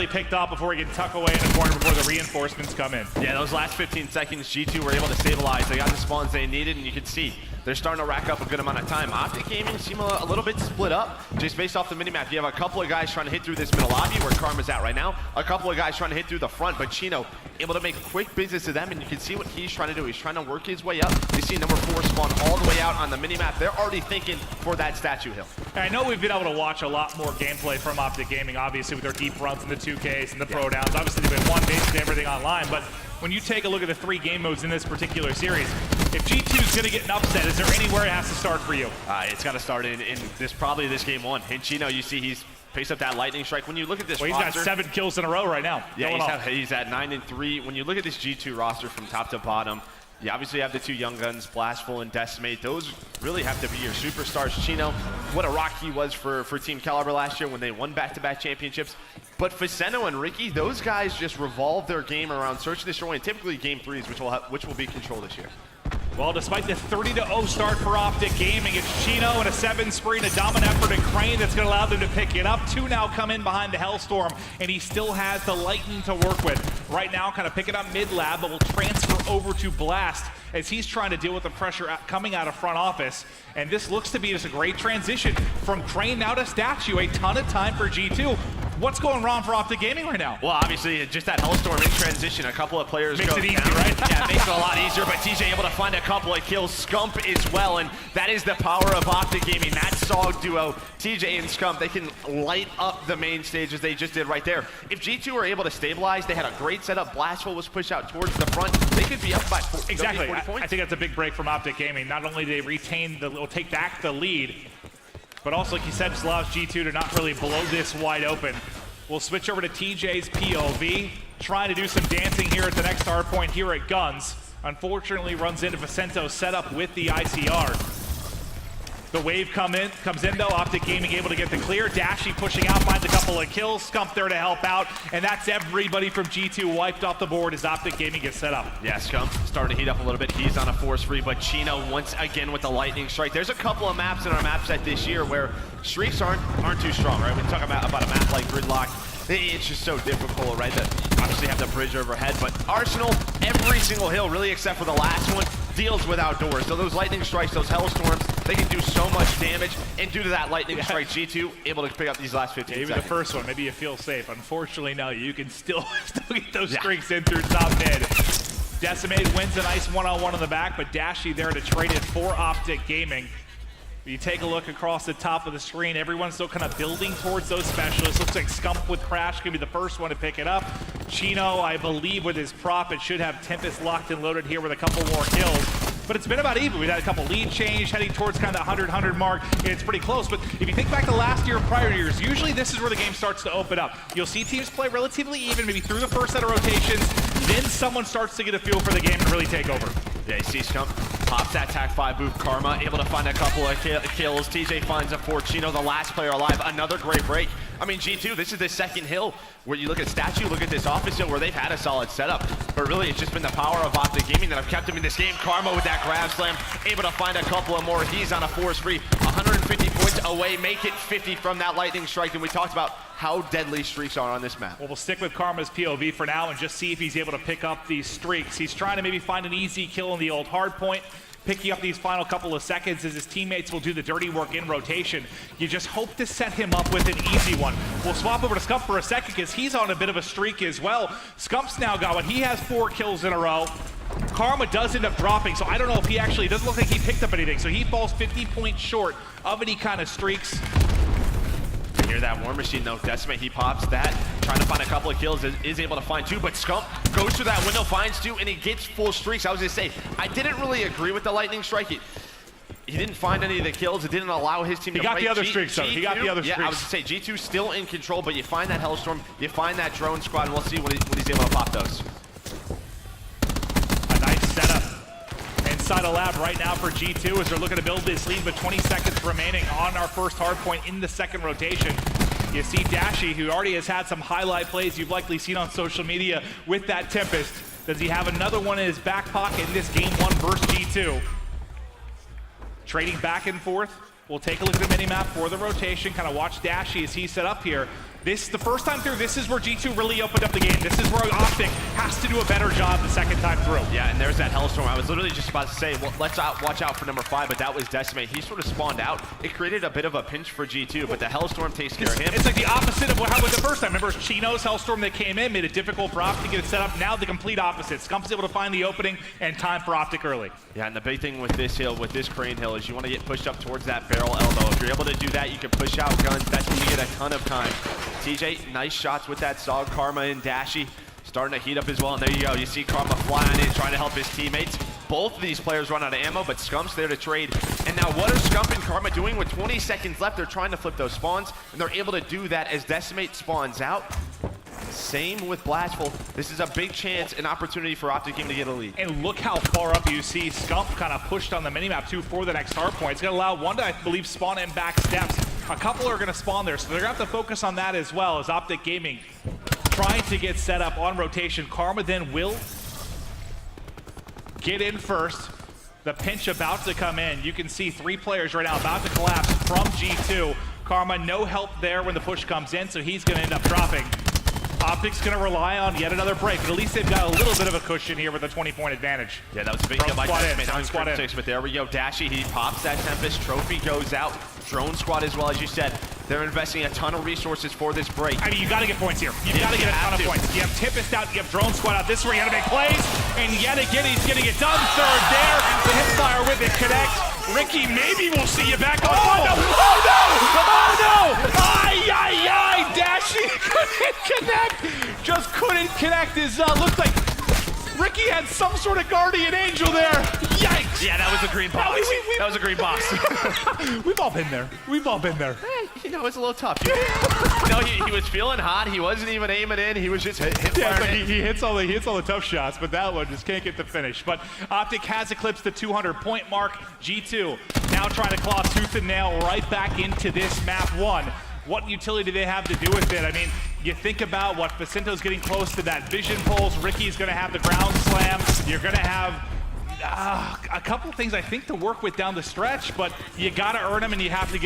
picked off before he can tuck away in the corner before the reinforcements come in. Yeah, those last 15 seconds, G2 were able to stabilize. They got the spawns they needed, and you can see they're starting to rack up a good amount of time. Optic Gaming seem a little bit split up just based off the minimap. You have a couple of guys trying to hit through this middle lobby where Karma's at right now. A couple of guys trying to hit through the front, but Chino able to make quick business of them, and you can see what he's trying to do. He's trying to work his way up. You see number 4 spawn all the way out on the minimap. They're already thinking for that statue hill. And I know we've been able to watch a lot more gameplay from Optic Gaming, obviously, with their deep runs and the 2Ks and the pro downs. Obviously, they've won basically everything online, but when you take a look at the 3 game modes in this particular series, if G2 is going to get an upset, is there anywhere it has to start for you? It's got to start in probably this game 1. And Chino, you see he's paced up that lightning strike. When you look at this roster, he's got 7 kills in a row right now. Yeah, he's at 9 and 3. When you look at this G2 roster from top to bottom, you obviously have the 2 young guns, Blastful and Decimate. Those really have to be your superstars. Chino, what a rock he was for Team Caliber last year when they won back-to-back championships. But Faceno and Ricky, those guys just revolve their game around Search and Destroy, and typically game 3s, which will be Control this year. Well, despite the 30-0 start for Optic Gaming, it's Chino and a 7 spree and a dominant effort and Crane that's going to allow them to pick it up. 2 now come in behind the Hellstorm, and he still has the Lightning to work with. Right now, kind of picking up mid-lab, but will transfer over to Blast as he's trying to deal with the pressure coming out of front office. And this looks to be just a great transition from Crane now to Statue. A ton of time for G2. What's going wrong for Optic Gaming right now? Well, obviously, just that Hellstorm in transition. A couple of players makes go it easy, down. right? Yeah, it makes it a lot easier, but TJ able to find a couple of kills. Scump as well, and that is the power of Optic Gaming. That SOG duo, TJ and Scump, they can light up the main stage as they just did right there. If G2 were able to stabilize, they had a great setup. Blastful was pushed out towards the front. They could be up by 40 points. I think that's a big break from Optic Gaming. Not only do they take back the lead, but also, like you said, just allows G2 to not really blow this wide open. We'll switch over to TJ's POV, trying to do some dancing here at the next hard point here at Guns. Unfortunately, runs into Vicento's setup with the ICR. The wave comes in though. Optic Gaming able to get the clear. Dashy pushing out, finds a couple of kills. Scump there to help out, and that's everybody from G2 wiped off the board as Optic Gaming gets set up. Yeah, Scump starting to heat up a little bit. He's on a force free, but Chino once again with the lightning strike. There's a couple of maps in our map set this year where streaks aren't too strong, right? We talk about a map like Gridlock. It's just so difficult, right? To obviously have the bridge overhead, but Arsenal, every single hill, really except for the last one, deals with outdoors. So those lightning strikes, those Hellstorms, they can do so much damage. And due to that lightning strike, G2 able to pick up these last 15 seconds. Maybe the first one, maybe you feel safe. Unfortunately, no, you can still get those streaks in through top mid. Decimate wins a nice one-on-one in the back, but Dashy there to trade it for Optic Gaming. You take a look across the top of the screen, everyone's still kind of building towards those specialists. Looks like Scump with Crash can be the first one to pick it up. Chino, I believe with his prop, it should have Tempest locked and loaded here with a couple more kills. but it's been about even. We've had a couple lead change heading towards kind of the 100 mark, and it's pretty close. But if you think back to last year and prior years, usually this is where the game starts to open up. You'll see teams play relatively even, maybe through the first set of rotations, then someone starts to get a feel for the game and really take over. Yeah, you see Scump pops that Tac 5 move. Karma able to find a couple of kills. TJ finds a 4. Chino, the last player alive. Another great break. I mean, G2, this is the second hill where you look at Statue, look at this office hill where they've had a solid setup. But really, it's just been the power of Optic Gaming that have kept him in this game. Karma with that grab slam, able to find a couple of more. He's on a force free, 150 points away, make it 50 from that lightning strike. And we talked about how deadly streaks are on this map. Well, we'll stick with Karma's POV for now and just see if he's able to pick up these streaks. He's trying to maybe find an easy kill in the old hard point, picking up these final couple of seconds as his teammates will do the dirty work in rotation. You just hope to set him up with an easy one. We'll swap over to Scump for a second because he's on a bit of a streak as well. Scump's now got one. He has 4 kills in a row. Karma does end up dropping, so I don't know if he actually, it doesn't look like he picked up anything, so he falls 50 points short of any kind of streaks. Hear that War Machine though, Decimate, he pops that, trying to find a couple of kills, is able to find 2, but Scump goes through that window, finds 2, and he gets full streaks. I was gonna say, I didn't really agree with the lightning strike. He didn't find any of the kills, it didn't allow his team to got the other streaks though, he got the other streaks. Yeah, I was gonna say, G2 still in control, but you find that Hellstorm, you find that drone squad, and we'll see when he's able to pop those. A nice setup inside a lab right now for G2 as they're looking to build this lead with 20 seconds remaining on our first hard point in the second rotation. You see Dashy, who already has had some highlight plays you've likely seen on social media with that Tempest. Does he have another one in his back pocket in this game 1 versus G2? Trading back and forth. We'll take a look at the minimap for the rotation, kind of watch Dashy as he's set up here. This, the first time through, this is where G2 really opened up the game. This is where Optic has to do a better job the second time through. Yeah, and there's that Hellstorm. I was literally just about to say, well, let's watch out for number 5, but that was Decimate. He sort of spawned out. It created a bit of a pinch for G2, but the Hellstorm takes care of him. It's like the opposite of what happened the first time. Remember, Chino's Hellstorm that came in made it difficult for Optic to get it set up. Now the complete opposite. Scump's able to find the opening and time for Optic early. Yeah, and the big thing with this hill, with this crane hill, is you want to get pushed up towards that barrel elbow. If you're able to do that, you can push out guns. That's when you get a ton of time. TJ, nice shots with that Zog. Karma and Dashy starting to heat up as well, and there you go. You see Karma flying in, trying to help his teammates. Both of these players run out of ammo, but Scump's there to trade. And now what are Scump and Karma doing with 20 seconds left? They're trying to flip those spawns, and they're able to do that as Decimate spawns out. Same with Blastful. This is a big chance, an opportunity for Optic Game to get a lead. And look how far up you see Scump kind of pushed on the minimap too for the next hard point. It's going to allow one to, I believe, spawn in back steps. A couple are going to spawn there, so they're going to have to focus on that as well as Optic Gaming trying to get set up on rotation. Karma then will get in first. The pinch about to come in. You can see 3 players right now about to collapse from G2. Karma, no help there when the push comes in, so he's going to end up dropping. Optic's going to rely on yet another break, but at least they've got a little bit of a cushion here with a 20-point advantage. Yeah, that was a big kill by Decimate. But there we go. Dashy, he pops that Tempest. Trophy goes out. Drone squad as well, as you said. They're investing a ton of resources for this break. I mean, you got to get points here. You got to get a ton of points. You have Tempest out, you have Drone squad out. This is where you got to make plays, and yet again, he's getting it done. Third there. The hipfire with it connects. Ricky, maybe we'll see you back on. Oh no! Oh no! Ay, ay, ay! Dashy couldn't connect. Just couldn't connect. His looked like Ricky had some sort of guardian angel there. Yikes! Yeah, that was a green box. That was a green box. We've all been there. We've all been there. You know, it's a little tough. You know, he was feeling hot. He wasn't even aiming in. He was just he hits all the tough shots, but that one just can't get the finish. But Optic has eclipsed the 200-point mark. G2 now trying to claw tooth and nail right back into this map 1. What utility do they have to do with it? I mean, you think about what Vicento's getting close to that vision pulse. Ricky's going to have the ground slam. You're going to have a couple things I think to work with down the stretch, but you got to earn them and you have to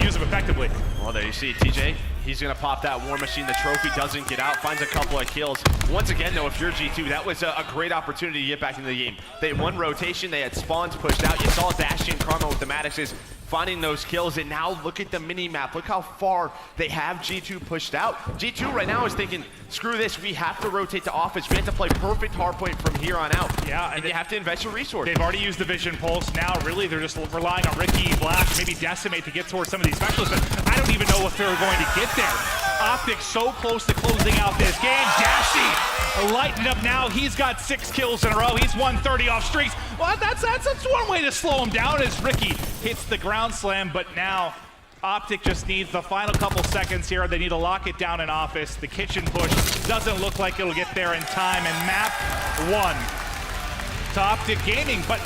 use them effectively. Well, there you see TJ. He's going to pop that War Machine. The trophy doesn't get out, finds a couple of kills. Once again, though, if you're G2, that was a great opportunity to get back into the game. They won rotation. They had spawns pushed out. You saw Dashy and Karma with the Maddoxes finding those kills, and now look at the mini-map. Look how far they have G2 pushed out. G2 right now is thinking, screw this, we have to rotate to offense. We have to play perfect hardpoint from here on out. Yeah, and you have to invest your resources. They've already used the Vision Pulse. Now, really, they're just relying on Ricky, Black, maybe Decimate to get towards some of these specialists, but I don't even know if they're going to get there. Optic so close to closing out this game. Dashy lighting up now. He's got 6 kills in a row. He's 130 off streaks. Well, that's one way to slow him down as Ricky hits the ground slam, but now Optic just needs the final couple seconds here. They need to lock it down in office. The kitchen push doesn't look like it'll get there in time, and map 1 to Optic Gaming. But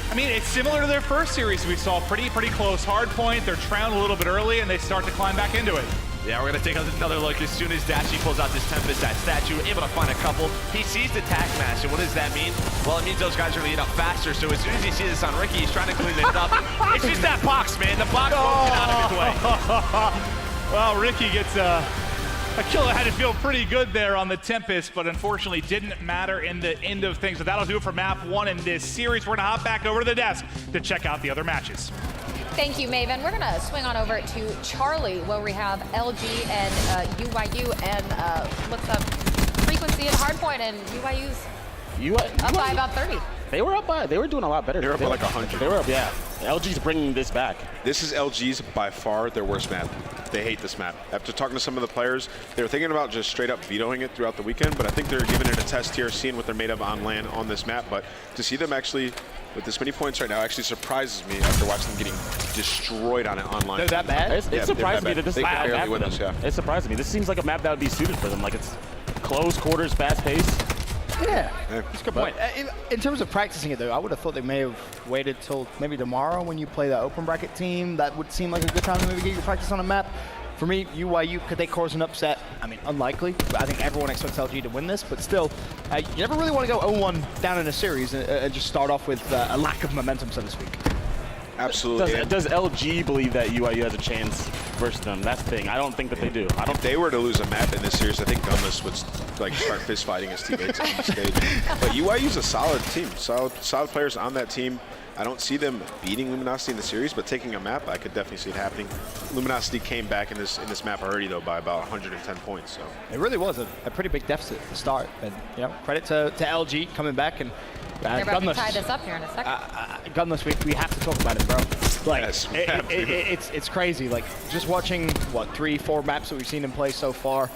I mean, it's similar to their first series we saw. Pretty close hard point. They're trailing a little bit early, and they start to climb back into it. Yeah, we're going to take another look as soon as Dashy pulls out this Tempest, that statue, able to find a couple. He sees the tac match, and what does that mean? Well, it means those guys are going to get up faster, so as soon as he sees this on Ricky, he's trying to clean it up. It's just that box, man. The box won't get out of his way. Well, Ricky gets a kill that had to feel pretty good there on the Tempest, but unfortunately didn't matter in the end of things. So that'll do it for map 1 in this series. We're going to hop back over to the desk to check out the other matches. Thank you, Maven. We're going to swing on over to Charlie, where we have LG and UYU, and looks up frequency and hardpoint, and UYU's up by about 30. They were doing a lot better. They were up by like 100. They were up, yeah. LG's bringing this back. This is LG's by far their worst map. They hate this map. After talking to some of the players, they were thinking about just straight up vetoing it throughout the weekend, but I think they're giving it a test here, seeing what they're made of on LAN on this map. But to see them actually with this many points right now actually surprises me after watching them getting destroyed on it online. They're that bad? It surprised me that this is a bad map for them. This, yeah. It surprised me. This seems like a map that would be suited for them. Like, it's close quarters, fast pace. Yeah, that's a good point. In terms of practicing it, though, I would have thought they may have waited till maybe tomorrow when you play that open bracket team. That would seem like a good time to maybe get your practice on a map. For me, UYU, could they cause an upset? I mean, unlikely. I think everyone expects LG to win this, but still, you never really want to go 0-1 down in a series and just start off with a lack of momentum, so to speak. Absolutely. Does LG believe that UYU has a chance versus them? That's the thing. I don't think that they do. If they were to lose a map in this series, I think Gunless would like start fist fighting his teammates on the stage. But UYU's a solid team, solid players on that team. I don't see them beating Luminosity in the series, but taking a map, I could definitely see it happening. Luminosity came back in this map already, though, by about 110 points. So it really was a pretty big deficit to start. And you know, credit to LG coming back and. They're about to tie this up here in a second. Gunless, we have to talk about it, bro. Like, yes, it's crazy. Like, just watching, what, 3-4 maps that we've seen him play so far,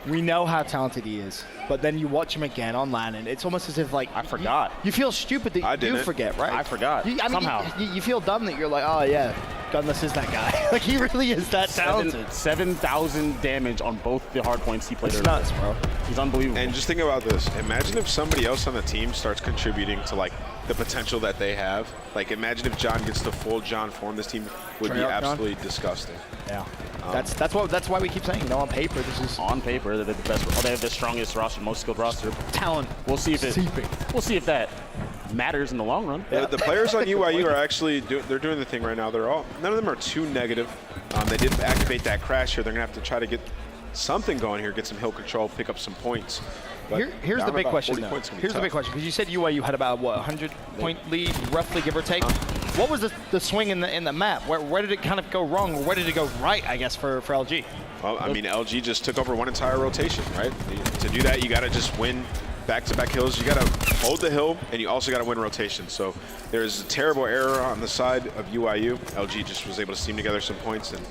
we know how talented he is. But then you watch him again on LAN, and it's almost as if, like, I forgot. You feel stupid that you forget, right? I forgot. Somehow. You feel dumb that you're like, oh, yeah, Gunless is that guy. Like, he really is that talented. 7,000 damage on both the hard points he played. It's nuts, bro. He's unbelievable. And just think about this. Imagine if somebody else on the team starts contributing to, like, the potential that they have. Like, imagine if John gets the full John form. This team would be absolutely disgusting. Yeah. That's why we keep saying, you know, on paper, this is on paper they're the best. They have the strongest roster, most skilled roster. Talent. We'll see if that matters in the long run. Yeah. The players on UYU are actually they're doing the thing right now. None of them are too negative. They did activate that crash here. They're gonna have to try to get something going here, get some hill control, pick up some points. Here's the big question, though. Here's the big question, because you said UYU had about, what, 100-point lead, roughly, give or take. What was the swing in the map? Where did it kind of go wrong, or where did it go right, I guess, for LG? Well, I mean, LG just took over one entire rotation, right? To do that, you got to just win back-to-back hills. You got to hold the hill, and you also got to win rotation. So there's a terrible error on the side of UYU. LG just was able to seam together some points, and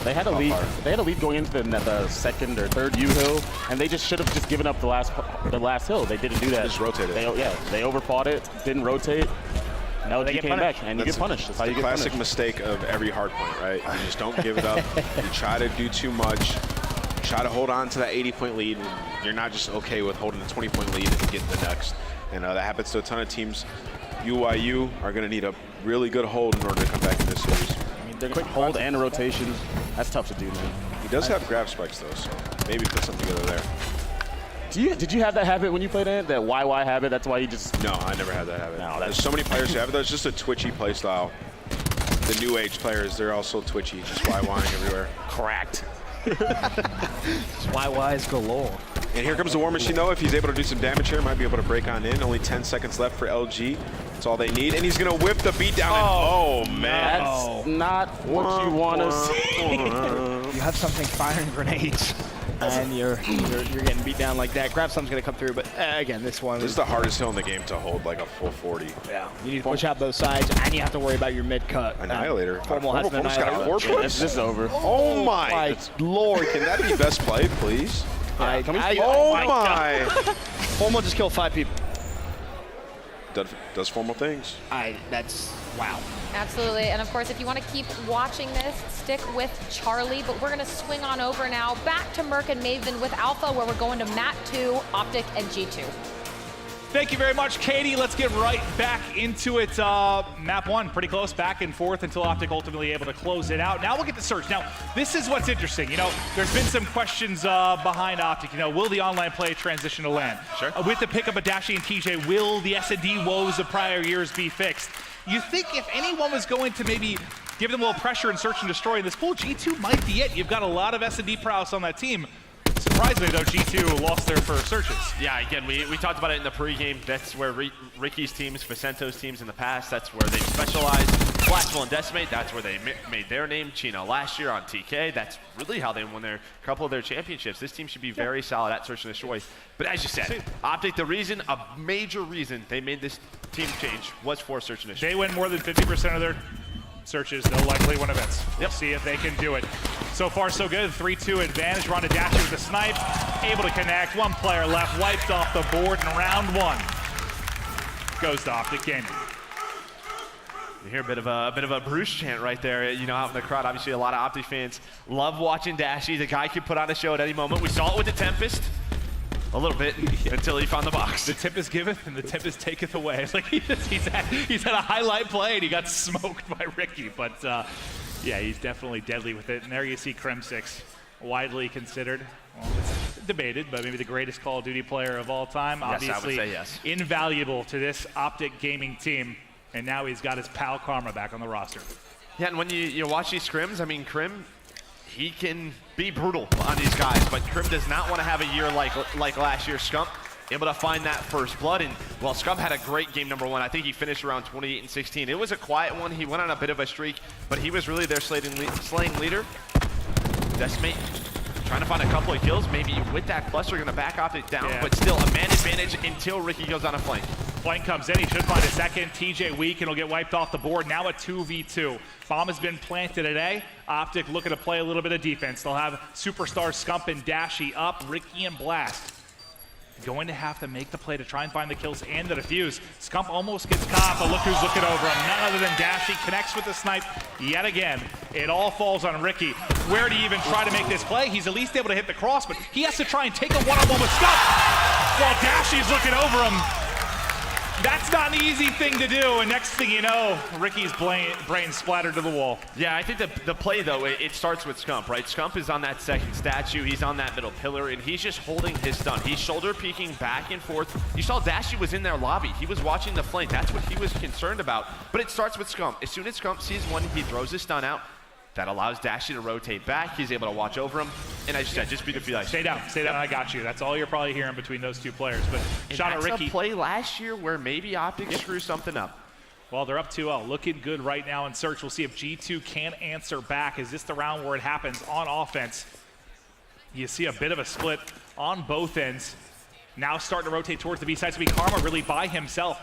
they had a lead. They had a lead going into the second or third U hill, and they just should have just given up the last hill. They didn't do that. Just rotated. They overfought it, didn't rotate. LG came back, and you get punished. That's how you get punished. Classic mistake of every hard point, right? You just don't give it up. You try to do too much. You try to hold on to that 80-point lead. And you're not just okay with holding a 20-point lead and getting the next. And that happens to a ton of teams. UYU are going to need a really good hold in order to come back in this series. Quick hold and a rotation. That's tough to do, man. He does have grab spikes, though, so maybe put something together there. Did you have that habit when you played it? That YY habit? That's why you just... No, I never had that habit. No, there's so many players who have it. That's just a twitchy play style. The new age players, they're also twitchy, just YYing everywhere. Cracked. YYs galore. And here comes the War Machine, though. If he's able to do some damage here, might be able to break on in. Only 10 seconds left for LG. That's all they need. And he's going to whip the beat down. Oh, man. That's not what you want to see. You have something firing grenades. and you're getting beat down like that. Grab Something's gonna come through, but again, this is the hardest hill in the game to hold like a full 40. Yeah, you need to push out both sides, and you have to worry about your mid cut. Annihilator. Formal has an Got a 4 push. This is over. Oh my lord! Can that be best play, please? Oh my! Formal just killed 5 people. Does Formal things. That's wow. Absolutely, and of course, if you want to keep watching this, stick with Charlie, but we're going to swing on over now back to Merc and Maven with Alpha, where we're going to Map 2, Optic, and G2. Thank you very much, Katie. Let's get right back into it. Map 1, pretty close, back and forth until Optic ultimately able to close it out. Now we'll get to Search. Now, this is what's interesting. You know, there's been some questions behind Optic. You know, will the online play transition to LAN? Sure. With the pickup of Dashy and TJ, will the S&D woes of prior years be fixed? You think if anyone was going to maybe give them a little pressure and search and destroy in this pool, G2 might be it. You've got a lot of S&D prowess on that team. Surprisingly, though, G2 lost their first searches. Yeah, again, we talked about it in the pregame. That's where Ricky's teams, Vicento's teams in the past, that's where they specialized. Flashful and Decimate, that's where they made their name. Chino last year on TK, that's really how they won a couple of their championships. This team should be very solid at search and destroy. But as you said, Optic, a major reason they made this team change was for search and destroy. They win more than 50% of their searches, they'll likely win events. We'll see if they can do it. So far, so good. 3-2 advantage. Ronda Dasher with the snipe, able to connect. One player left, wiped off the board in round 1. Goes to Optic Gaming. You hear a bit of a Bruce chant right there, you know, out in the crowd. Obviously, a lot of Optic fans love watching Dashy. The guy can put on a show at any moment. We saw it with the Tempest. A little bit until he found the box. The tip is giveth and the tip is taketh away. It's like he's had a highlight play and he got smoked by Ricky. But yeah, he's definitely deadly with it. And there you see Krem6, widely considered, well, it's debated, but maybe the greatest Call of Duty player of all time. Yes, obviously, I would say yes. Invaluable to this Optic Gaming team. And now he's got his pal Karma back on the roster. Yeah, and when you watch these scrims, I mean, Krim, he can be brutal on these guys, but Krim does not want to have a year like last year. Scump able to find that first blood, and well, Scump had a great game number 1. I think he finished around 28 and 16. It was a quiet one. He went on a bit of a streak, but he was really their slaying leader. Decimate trying to find a couple of kills, maybe with that cluster, gonna back Optic down, but still a man advantage until Ricky goes on a flank. Flank comes in, he should find a second. TJ weak and he'll get wiped off the board. Now a 2v2. Bomb has been planted at A. Optic looking to play a little bit of defense. They'll have superstars Scump and Dashy up, Ricky and Blast. Going to have to make the play to try and find the kills and the defuse. Scump almost gets caught, but look who's looking over him. None other than Dashy connects with the snipe yet again. It all falls on Ricky. Where do you even try to make this play? He's at least able to hit the cross, but he has to try and take a one-on-one with Scump while Dashy's looking over him. That's not an easy thing to do, and next thing you know, Ricky's brain splattered to the wall. Yeah, I think the play, though, it starts with Scump, right? Scump is on that second statue, he's on that middle pillar, and he's just holding his stun. He's shoulder peeking back and forth. You saw Dashy was in their lobby. He was watching the flank. That's what he was concerned about. But it starts with Scump. As soon as Scump sees one, he throws his stun out. That allows Dashy to rotate back. He's able to watch over him. And as you said, just be the feel. Stay down, I got you. That's all you're probably hearing between those two players. But shot at Ricky. A play last year where maybe Optic screw something up. Well, they're up 2-0. Looking good right now in search. We'll see if G2 can answer back. Is this the round where it happens on offense? You see a bit of a split on both ends. Now starting to rotate towards the B side. So be Karma really by himself.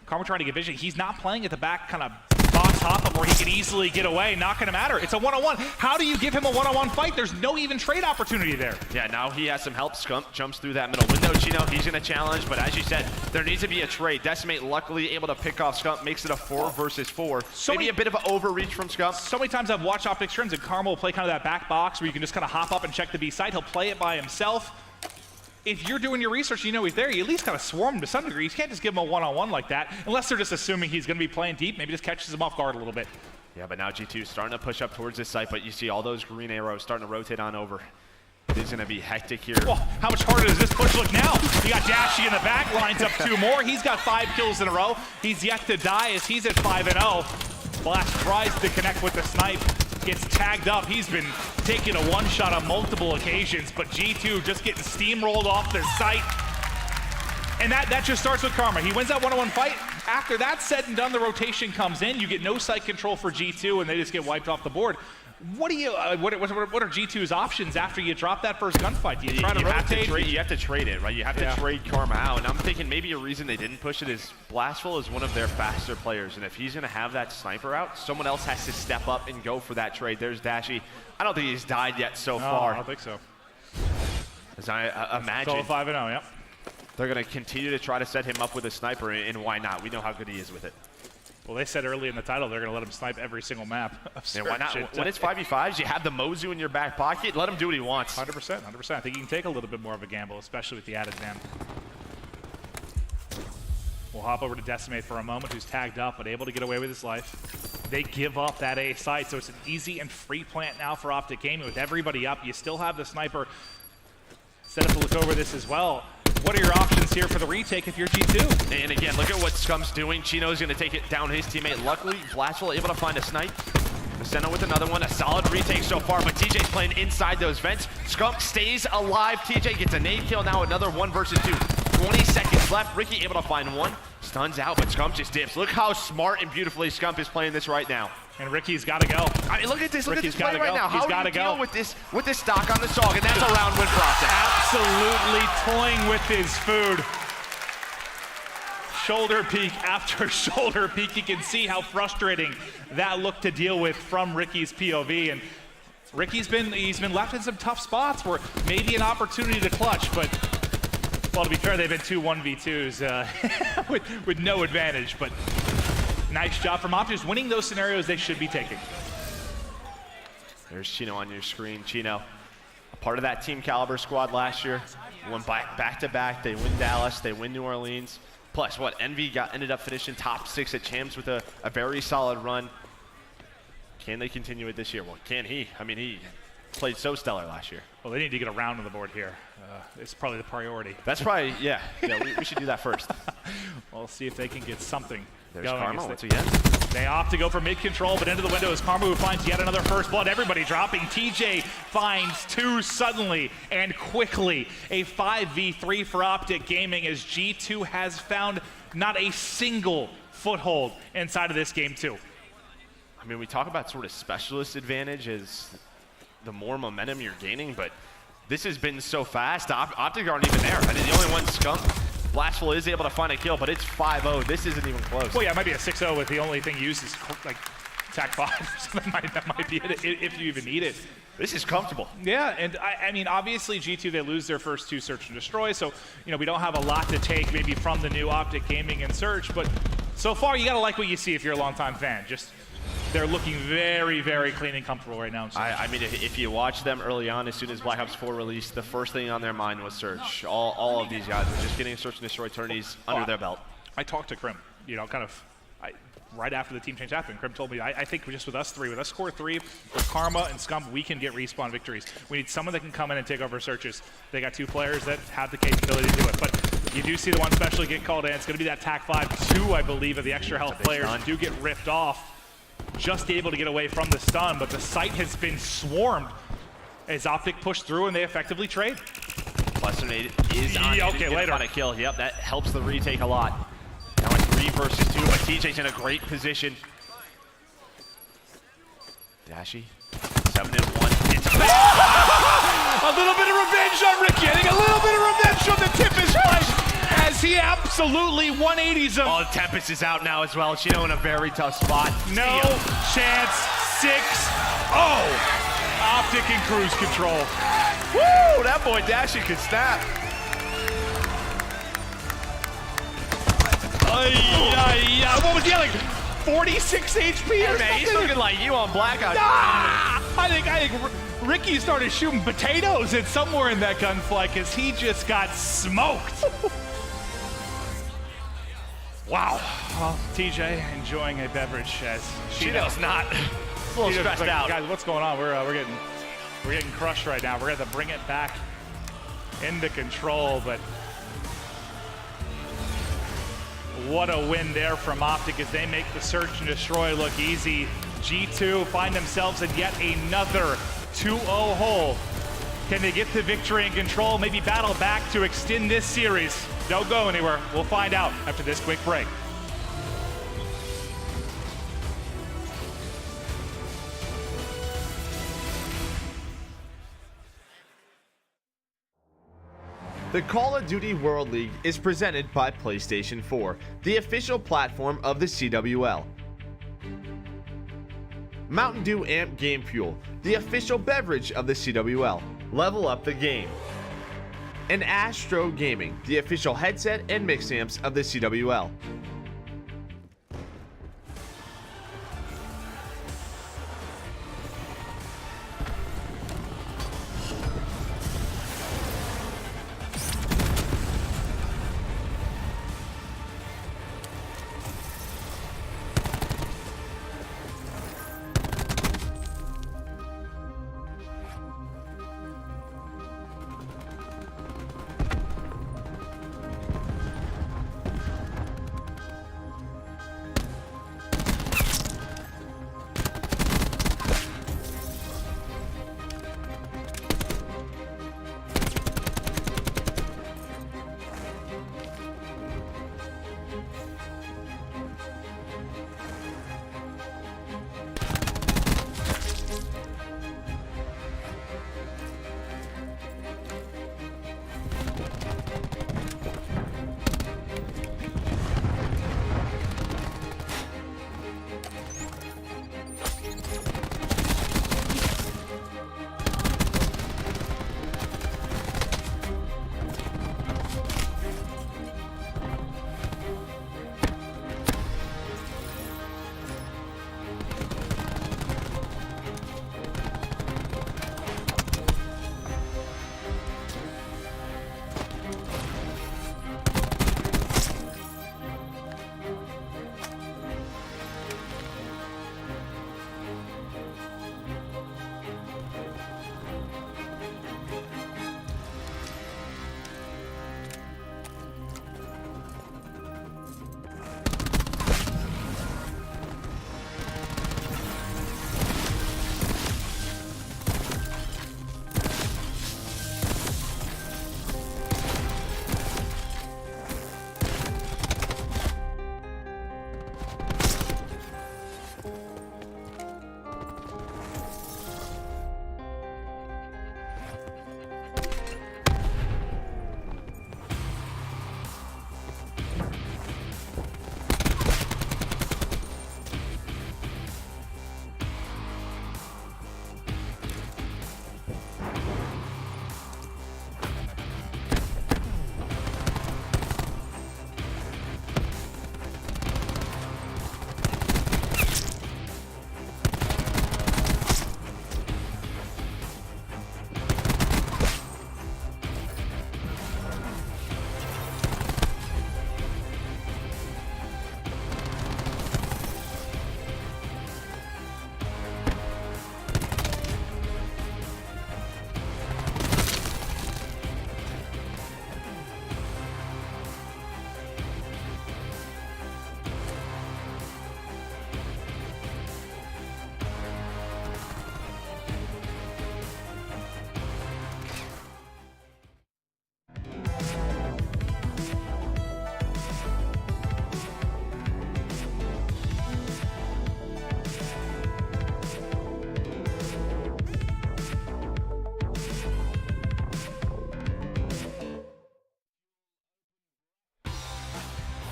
Karma trying to get vision. He's not playing at the back kind of box hop-up where he can easily get away. Not going to matter. It's a one-on-one. How do you give him a one-on-one fight? There's no even trade opportunity there. Yeah, now he has some help. Scump jumps through that middle window. Chino, he's going to challenge, but as you said, there needs to be a trade. Decimate luckily able to pick off Scump, makes it a 4 versus 4. Maybe a bit of an overreach from Scump. So many times I've watched Optic scrims and Karma will play kind of that back box where you can just kind of hop up and check the B side. He'll play it by himself. If you're doing your research, you know he's there, you at least kind of swarm him to some degree. You can't just give him a one-on-one like that, unless they're just assuming he's going to be playing deep. Maybe just catches him off guard a little bit. Yeah, but now G2 starting to push up towards this site, but you see all those green arrows starting to rotate on over. It's going to be hectic here. Well, how much harder does this push look now? You got Dashy in the back, lines up 2 more. He's got 5 kills in a row. He's yet to die as he's at 5-0. Blast tries to connect with the snipe. Gets tagged up. He's been taking a one-shot on multiple occasions, but G2 just getting steamrolled off the site. And that just starts with Karma. He wins that one-on-one fight. After that's said and done, the rotation comes in. You get no site control for G2, and they just get wiped off the board. what are G2's options after you drop that first gunfight? Do you try to rotate? You have to trade it, right? You have to trade Karma out. And I'm thinking maybe a reason they didn't push it is Blastful is one of their faster players. And if he's going to have that sniper out, someone else has to step up and go for that trade. There's Dashy. I don't think he's died yet so far. I don't think so. As I imagine. Still 5-0, yep. They're going to continue to try to set him up with a sniper, and why not? We know how good he is with it. Well, they said early in the title they're going to let him snipe every single map. And why not? When it's 5v5s, you have the Mozu in your back pocket. Let him do what he wants. 100%, 100%. I think he can take a little bit more of a gamble, especially with the added ban. We'll hop over to Decimate for a moment, who's tagged up but able to get away with his life. They give up that A site, so it's an easy and free plant now for Optic Gaming. With everybody up, you still have the sniper set up to look over this as well. What are your options here for the retake if you're G2? And again, look at what Scump's doing. Chino's going to take it down his teammate. Luckily, Blastful able to find a snipe. Senna with another one. A solid retake so far, but TJ's playing inside those vents. Scump stays alive. TJ gets a nade kill now. Another 1 versus 2. 20 seconds left. Ricky able to find one. Stuns out, but Scump just dips. Look how smart and beautifully Scump is playing this right now. And Ricky's got to go. I mean, look at this. Look Ricky's at this play right now. He's How do you deal with this stock on the Sog? And that's a round win for Optic. Absolutely toying with his food. Shoulder peek after shoulder peek. You can see how frustrating that looked to deal with from Ricky's POV. And Ricky's been left in some tough spots where maybe an opportunity to clutch, but well, to be fair, they've been 2 1v2s with no advantage. But nice job from Optic, winning those scenarios they should be taking. There's Chino on your screen. Chino, a part of that Team Caliber squad last year. Won back to back. They win Dallas. They win New Orleans. Plus, what, Envy ended up finishing top 6 at Champs with a very solid run. Can they continue it this year? Well, can he? I mean, he played so stellar last year. Well, they need to get a round on the board here. It's probably the priority. That's probably, yeah, we should do that first. We'll see if they can get something There's going. Karma once again. They opt to go for mid-control, but into the window is Karma, who finds yet another first blood. Everybody dropping. TJ finds 2 suddenly and quickly. A 5v3 for Optic Gaming as G2 has found not a single foothold inside of this game too. I mean, we talk about sort of specialist advantage as the more momentum you're gaining, but this has been so fast. Optic aren't even there. I mean, the only one Scump. Blastful is able to find a kill, but it's 5-0. This isn't even close. Well, yeah, it might be a 6-0 with the only thing used is like attack 5. So that might be it if you even need it. This is comfortable. Yeah, and I mean, obviously G2, they lose their first 2 search and destroy, so we don't have a lot to take maybe from the new Optic Gaming and search, but so far you gotta like what you see if you're a longtime fan. Just they're looking very, very clean and comfortable right now. I mean, if you watch them early on, as soon as Black Ops 4 released, the first thing on their mind was search. All of these guys were just getting search and destroy tourneys under their belt. I talked to Krim, kind of right after the team change happened. Krim told me, I think just with us core 3, with Karma and Scump, we can get respawn victories. We need someone that can come in and take over searches. They got 2 players that have the capability to do it, but you do see the one specially get called in. It's going to be that TAC 5. 2, I believe, of the extra health players do get ripped off. Just able to get away from the stun, but the site has been swarmed as Optic pushed through and they effectively trade. Plus nade is on. Okay, later. On a kill. Yep, that helps the retake a lot. Now it's 3 versus 2, but TJ's in a great position. Dashy, 7-1. It's back! A little bit of revenge on Ricky. I think a little bit of revenge on the Tempest Splyce as he absolutely 180s him. Oh, Tempest is out now as well. Chino in a very tough spot. No chance. 6-0. Optic in cruise control. Woo! That boy Dashy could snap. What was he like? 46 HP or man, he's looking like you on Blackout. I think Ricky started shooting potatoes at somewhere in that gunfight because he just got smoked. Wow. Well, TJ enjoying a beverage as Chino's not. A little stressed out. Guys, what's going on? We're getting crushed right now. We're going to bring it back into control, but what a win there from Optic as they make the search and destroy look easy. G2 find themselves in yet another 2-0 hole. Can they get the victory and control? Maybe battle back to extend this series? Don't go anywhere. We'll find out after this quick break. The Call of Duty World League is presented by PlayStation 4, the official platform of the CWL. Mountain Dew Amp Game Fuel, the official beverage of the CWL. Level up the game. And Astro Gaming, the official headset and mix amps of the CWL.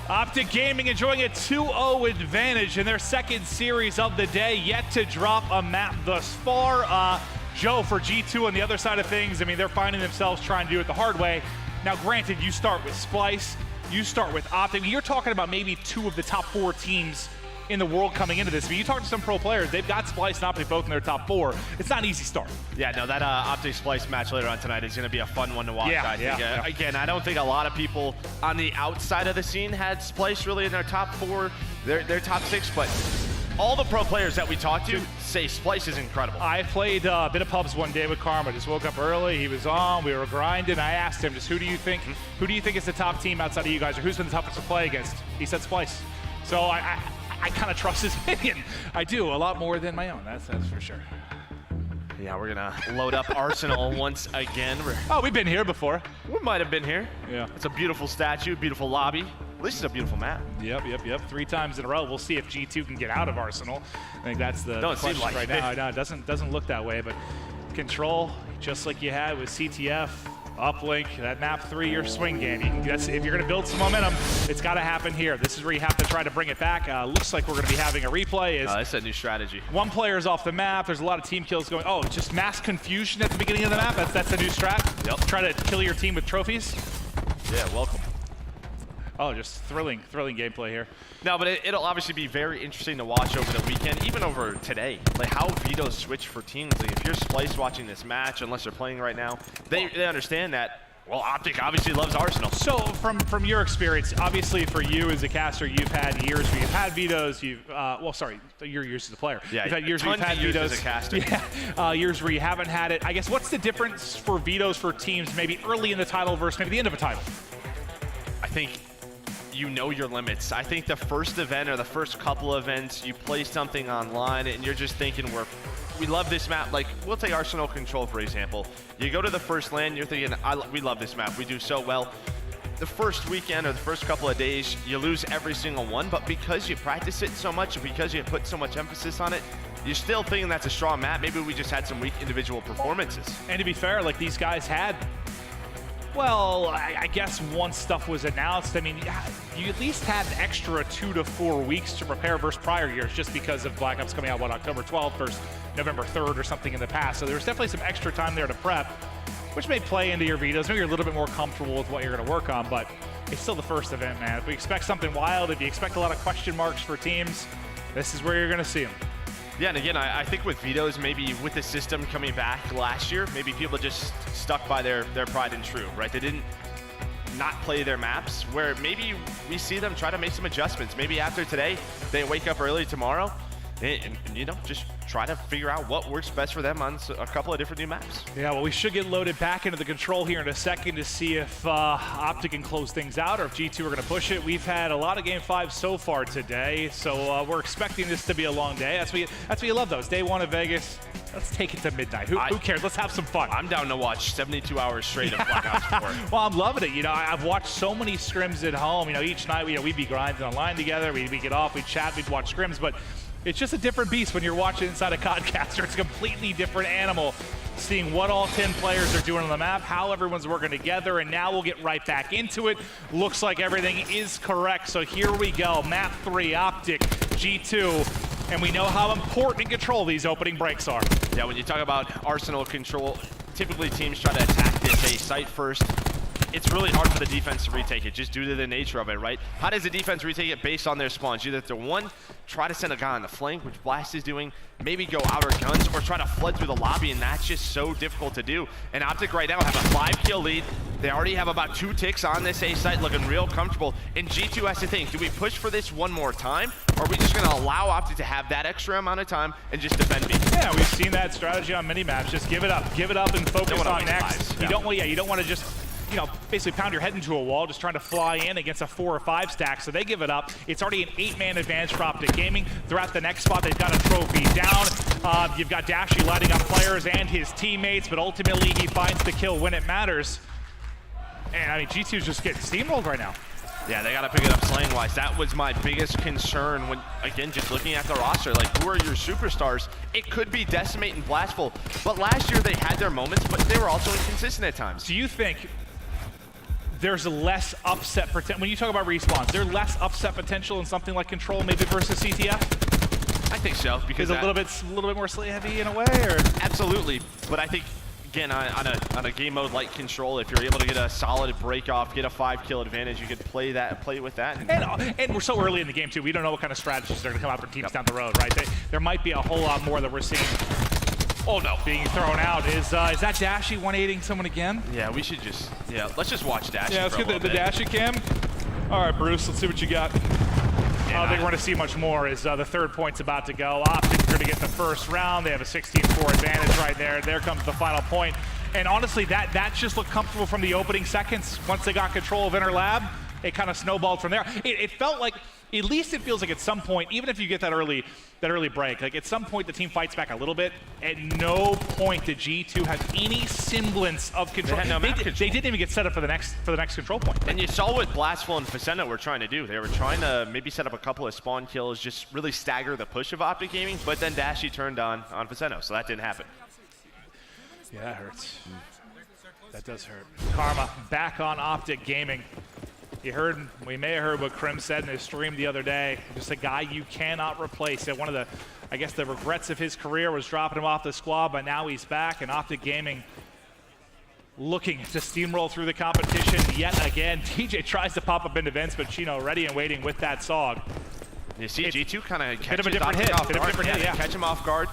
Optic Gaming enjoying a 2-0 advantage in their second series of the day, yet to drop a map thus far. Joe, for G2 on the other side of things, I mean, they're finding themselves trying to do it the hard way. Now, granted, you start with Splyce, you start with Optic. I mean, you're talking about maybe two of the top 4 teams in the world coming into this. I mean, you talk to some pro players, they've got Splyce and Optic both in their top 4. It's not an easy start. Yeah, no, that Optic Splyce match later on tonight is going to be a fun one to watch, I think. Again, I don't think a lot of people on the outside of the scene had Splyce really in their top 4, their top 6, but all the pro players that we talked to say Splyce is incredible. I played a bit of pubs one day with Karma. Just woke up early. He was on. We were grinding. I asked him, just who do you think is the top team outside of you guys, or who's been the toughest to play against? He said Splyce. So I kind of trust his opinion. I do, a lot more than my own. That's for sure. Yeah, we're gonna load up Arsenal once again. Oh, we've been here before. We might have been here. Yeah. It's a beautiful statue, beautiful lobby. At least it's a beautiful map. Yep. 3 times in a row. We'll see if G2 can get out of Arsenal. I think that's the question right now. I know it doesn't look that way, but Control, just like you had with CTF, Uplink, that map 3, your swing game. If you're going to build some momentum, it's got to happen here. This is where you have to try to bring it back. Looks like we're going to be having a replay. That's a new strategy. One player is off the map. There's a lot of team kills going. Oh, just mass confusion at the beginning of the map. That's a new strat. Yep. Try to kill your team with trophies. Yeah, welcome. Oh, just thrilling gameplay here. No, but it'll obviously be very interesting to watch over the weekend, even over today. Like how Vito's switch for teams. Like if you're Splyce watching this match, unless they're playing right now, they understand that. Well, Optic obviously loves Arsenal. So from your experience, obviously for you as a caster, you've had years where you've had Vitos. Well, sorry, your years as a player. Yeah, you've had years where you've had Vitos Vitos. as a caster. Yeah, years where you haven't had it. I guess what's the difference for Vitos for teams maybe early in the title versus maybe the end of a title? I think you know your limits. I think the first event or the first couple events, you play something online and you're just thinking we love this map. Like we'll take Arsenal Control for example. You go to the first LAN, you're thinking we love this map. We do so well. The first weekend or the first couple of days, you lose every single one, but because you practice it so much, because you put so much emphasis on it, you're still thinking that's a strong map. Maybe we just had some weak individual performances. And to be fair, like these guys had, well, I guess once stuff was announced, I mean, you at least had an extra 2 to 4 weeks to prepare versus prior years just because of Black Ops coming out, October 12th versus November 3rd or something in the past. So there was definitely some extra time there to prep, which may play into your Vitos. Maybe you're a little bit more comfortable with what you're going to work on, but it's still the first event, man. If we expect something wild, if you expect a lot of question marks for teams, this is where you're going to see them. Yeah, and again, I think with Vitos, maybe with the system coming back last year, maybe people just stuck by their pride and true, right? They didn't not play their maps, where maybe we see them try to make some adjustments. Maybe after today, they wake up early tomorrow and you know, just try to figure out what works best for them on a couple of different new maps. Yeah, well, we should get loaded back into the control here in a second to see if Optic can close things out or if G2 are going to push it. We've had a lot of Game 5 so far today, so we're expecting this to be a long day. That's what you love, though. It's day 1 of Vegas. Let's take it to midnight. Who cares? Let's have some fun. I'm down to watch 72 hours straight of Black Ops 4. Well, I'm loving it. You know, I've watched so many scrims at home. You know, each night we'd be grinding online together. We'd get off, we'd chat, we'd watch scrims, but it's just a different beast when you're watching inside a Codcaster. It's a completely different animal, seeing what all 10 players are doing on the map, how everyone's working together, and now we'll get right back into it. Looks like everything is correct, so here we go. Map 3, Optic, G2, and we know how important Control these opening breaks are. Yeah, when you talk about Arsenal Control, typically teams try to attack this A site first. It's really hard for the defense to retake it, just due to the nature of it, right? How does the defense retake it? Based on their spawns? Either to one, try to send a guy on the flank, which Blast is doing, maybe go outer guns, or try to flood through the lobby, and that's just so difficult to do. And Optic right now have a 5-kill lead. They already have about 2 ticks on this A site, looking real comfortable. And G2 has to think, do we push for this one more time, or are we just gonna allow Optic to have that extra amount of time and just defend B? Yeah, we've seen that strategy on many maps. Just give it up and focus on next. You don't want to just, you know, basically pound your head into a wall just trying to fly in against a 4 or 5 stack, so they give it up. It's already an 8-man advantage for Optic Gaming. They're at the next spot. They've got a trophy down. You've got Dashy lighting up players and his teammates, but ultimately he finds the kill when it matters. And I mean, G2's just getting steamrolled right now. Yeah, they got to pick it up slaying-wise. That was my biggest concern when, again, just looking at the roster. Like, who are your superstars? It could be Decimate and Blastful, but last year they had their moments, but they were also inconsistent at times. Do you think there's less upset potential? When you talk about respawns, there's less upset potential in something like Control maybe versus CTF? I think so, because a little bit more slay heavy in a way, or? Absolutely, but I think, again, on a game mode like Control, if you're able to get a solid break off, get a 5-kill advantage, you could play with that. And we're so early in the game too. We don't know what kind of strategies are going to come out for teams down the road, right? There might be a whole lot more that we're seeing. Oh no, being thrown out. Is that Dashy 180ing someone again? Yeah, we should let's just watch Dashy. Yeah, let's get the Dashy cam. All right, Bruce, let's see what you got. I don't think we're going to see much more as the 3rd point's about to go. Optic's going to get the 1st round. They have a 16-4 advantage right there. There comes the final point. And honestly, that just looked comfortable from the opening seconds. Once they got control of Inner Lab, it kind of snowballed from there. It felt like, at least it feels like at some point, even if you get that early break, like at some point the team fights back a little bit. At no point did G2 have any semblance of control. They had no map control. They didn't even get set up for the next control point. And you saw what Blastful and Facenda were trying to do. They were trying to maybe set up a couple of spawn kills, just really stagger the push of Optic Gaming, but then Dashy turned on Facenda, so that didn't happen. Yeah, that hurts. That does hurt. Karma back on Optic Gaming. We may have heard what Krim said in his stream the other day. Just a guy you cannot replace. And one of the, I guess, the regrets of his career was dropping him off the squad, but now he's back, and Optic Gaming looking to steamroll through the competition yet again. TJ tries to pop up into Vince, but Chino ready and waiting with that SOG. You see G2 kind of catch Bit of a different hit. Yeah. Catch him off guard.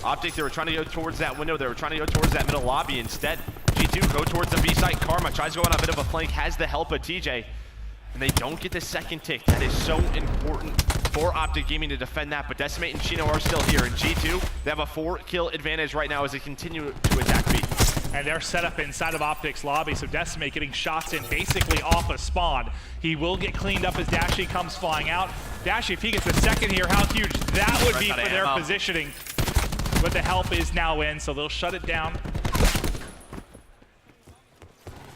Optic, they were trying to go towards that window. They were trying to go towards that middle lobby. Instead, G2 go towards the B site. Karma tries to go on a bit of a flank, has the help of TJ. And they don't get the second tick. That is so important for Optic Gaming to defend that. But Decimate and Chino are still here. And G2, they have a 4-kill advantage right now as they continue to attack B. And they're set up inside of Optic's lobby, so Decimate getting shots in basically off a spawn. He will get cleaned up as Dashy comes flying out. Dashy, if he gets a second here, how huge that would be for their positioning. But the help is now in, so they'll shut it down.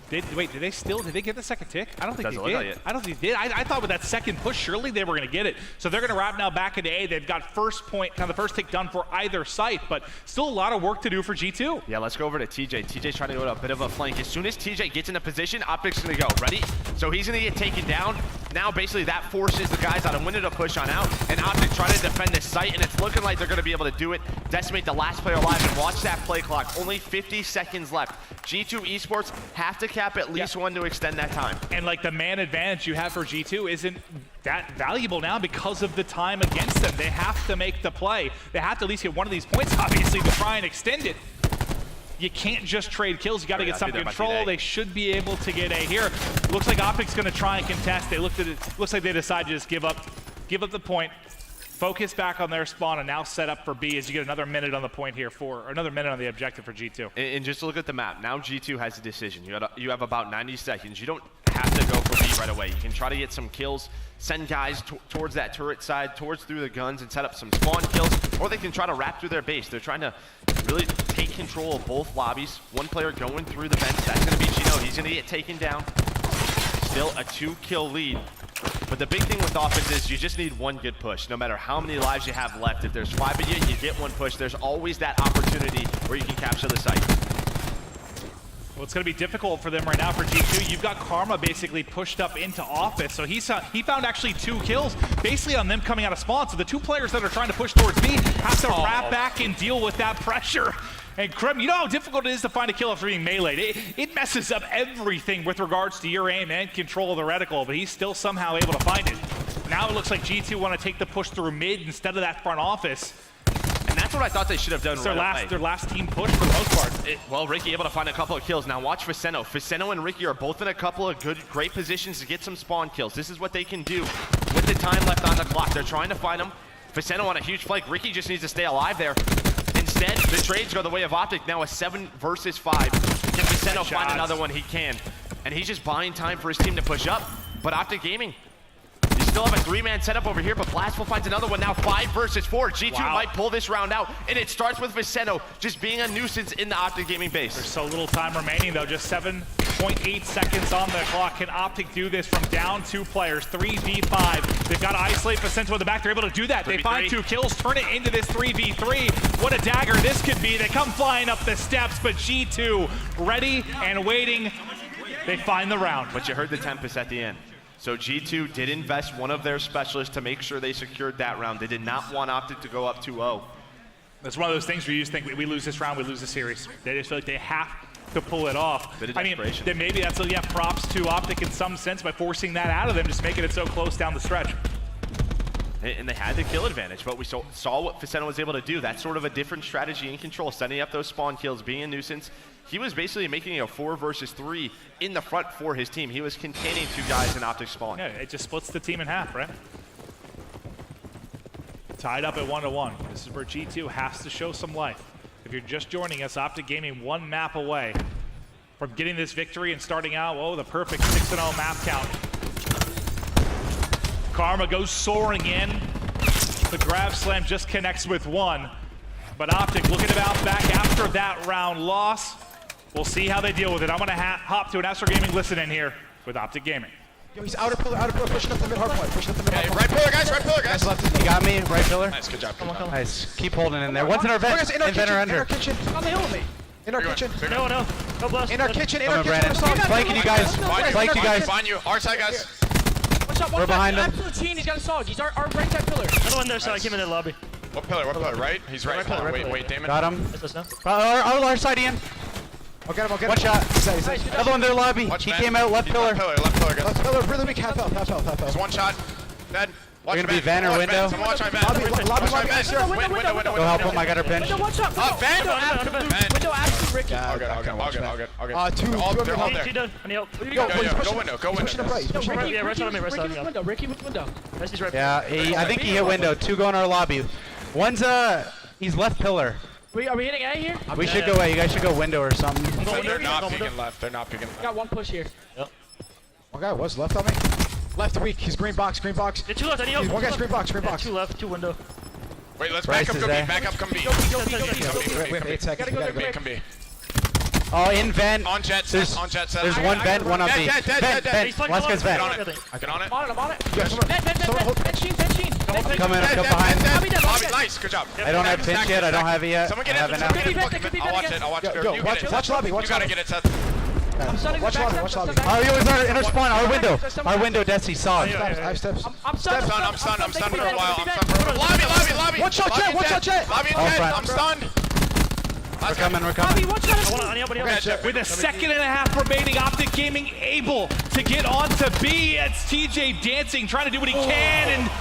Did they get the second tick? I don't think they did. I don't think they did. I thought with that second push, surely they were going to get it. So they're going to wrap now back into A. They've got first point, kind of the first tick done for either site, but still a lot of work to do for G2. Yeah, let's go over to TJ. TJ's trying to go to a bit of a flank. As soon as TJ gets in a position, Optic's going to go. Ready? So he's going to get taken down. Now basically that forces the guys out of window to push on out, and Optic trying to defend this site, and it's looking like they're going to be able to do it. Decimate the last player alive, and watch that play clock. Only 50 seconds left. G2 Esports have to cap at least one to extend that time. And like the man advantage you have for G2 isn't that valuable now because of the time against them. They have to make the play. They have to at least get one of these points, obviously, to try and extend it. You can't just trade kills. You got to get some control. They should be able to get A here. Looks like Optic's going to try and contest. They looked at it. Looks like they decided to just give up the point. Focus back on their spawn and now set up for B as you get another minute on the point here or another minute on the objective for G2. And just look at the map. Now G2 has a decision. You have about 90 seconds. You don't have to go for B right away. You can try to get some kills, send guys towards that turret side, through the guns and set up some spawn kills, or they can try to wrap through their base. They're trying to really take control of both lobbies. One player going through the vents. That's going to be Chino. He's going to get taken down. Still a 2-kill lead. But the big thing with offense is you just need one good push. No matter how many lives you have left, if there's 5 of you, you get one push. There's always that opportunity where you can capture the site. Well, it's going to be difficult for them right now for G2. You've got Karma basically pushed up into office. So he found actually 2 kills basically on them coming out of spawn. So the 2 players that are trying to push towards B have to wrap back and deal with that pressure. And Krim, you know how difficult it is to find a kill after being meleeed. It messes up everything with regards to your aim and control of the reticle, but he's still somehow able to find it. Now it looks like G2 want to take the push through mid instead of that front office. And that's what I thought they should have done Their last team push for the most part. Well, Ricky able to find a couple of kills. Now watch Faceno. Faceno and Ricky are both in a couple of great positions to get some spawn kills. This is what they can do with the time left on the clock. They're trying to find them. Faceno on a huge flank. Ricky just needs to stay alive there. Instead, the trades go the way of Optic. Now a 7 versus 5. Can Faceno find another one? He can. And he's just buying time for his team to push up. But Optic Gaming, you still have a 3-man setup over here, but Blastful finds another one. Now 5 versus 4. G2 might pull this round out. And it starts with Faceno just being a nuisance in the Optic Gaming base. There's so little time remaining, though. Just 7.8 seconds on the clock. Can Optic do this from down 2 players? 3v5. They've got to isolate Facento in the back. They're able to do that. They find 2 kills, turn it into this 3v3. What a dagger this could be. They come flying up the steps, but G2 ready and waiting. They find the round. But you heard the Tempest at the end. So G2 did invest one of their specialists to make sure they secured that round. They did not want Optic to go up 2-0. That's one of those things where you just think, we lose this round, we lose the series. They just feel like they have to pull it off. I mean, then maybe that's, props to Optic in some sense by forcing that out of them, just making it so close down the stretch. And they had the kill advantage, but we saw what Faceno was able to do. That's sort of a different strategy in control, setting up those spawn kills, being a nuisance. He was basically making a 4 versus 3 in the front for his team. He was containing 2 guys in Optic spawn. Yeah, it just splits the team in half, right? Tied up at 1-1. This is where G2 has to show some life. If you're just joining us, Optic Gaming 1 map away from getting this victory and starting out, the perfect 6-0 map count. Karma goes soaring in. The grab slam just connects with 1. But Optic looking to bounce back after that round loss. We'll see how they deal with it. I'm going to hop to an Astro Gaming listen in here with Optic Gaming. Yo, he's outer pillar, pushing up the mid hard point, pushing up the mid hard point. Right pillar, guys. Left, you got me, right pillar. Nice, good job. Nice, keep holding in there. One's in our vent, in or under. On the hill with me. In our kitchen. No, no. No blast. In our kitchen. In Come our on, kitchen. Brandon. Flanking you guys. Flank you guys. Find you. Our side, guys. We're behind him. Absolute chain. He's got a SOG. He's our right side pillar. Another one there, so I came in the lobby. What pillar? What pillar? Right? He's right. Right pillar, Wait, Damon. Got him. Is this now? Our side, Ian. I'll get him. I'll get him. One shot. He's dead. Another one there, lobby. Watch He man. came out left He's pillar. Left pillar, guys. Left pillar. Really weak. Half health. Half health. Half health. He's one shot. Dead. Watch We're gonna be van or window. Someone watch my van. Lobby. Watch my van. Window. Go help him. I got her pinched. Window, watch out. Van. Window, absolute Ricky. All good. Two. All Two they're all there. Two done. I need help. Go window. He's pushing him right. He's pushing him right. Yeah, right on me, right on me. Window. Ricky with window. He's right. Yeah, I think he hit window. Two go in our lobby. One's he's left pillar. Are we hitting A here? We should go away. You guys should go window or something. They're not peeking left. They're not peeking left. Got one push here. One guy was left on me. Left weak. He's green box. Green box. Two left. I need help. One guy's green box. Green box. Two left. Two window. Wait, let's Bryce back up. is Come B. there. Back up. Come B. We have 8 seconds. We gotta go. Come B. Oh, in vent. On jet. There's one vent, one on B. Vent. Last guy's vent. Get on it. I'm on it. Yes. Vent sheen. Coming up behind. Bobby, nice. Good job. I don't have pinch yet. I don't have it yet. Someone get I it. have it now. I'll watch it. I'll watch it. Yo, You get it. watch lobby. Watch You gotta lobby. get it, Seth. I'm starting Watch the lobby. back Watch step, lobby. Oh, you was in our spawn. Our window. Our window, Desi saw it. I have steps. I'm stunned. I'm stunned for a while. Lobby. One shot jet. Lobby and All jet. front. I'm stunned. We're coming. Bobby, one shot. I need help. With a second and a half remaining, Optic Gaming able to get onto B. It's TJ dancing, trying to do what he can, and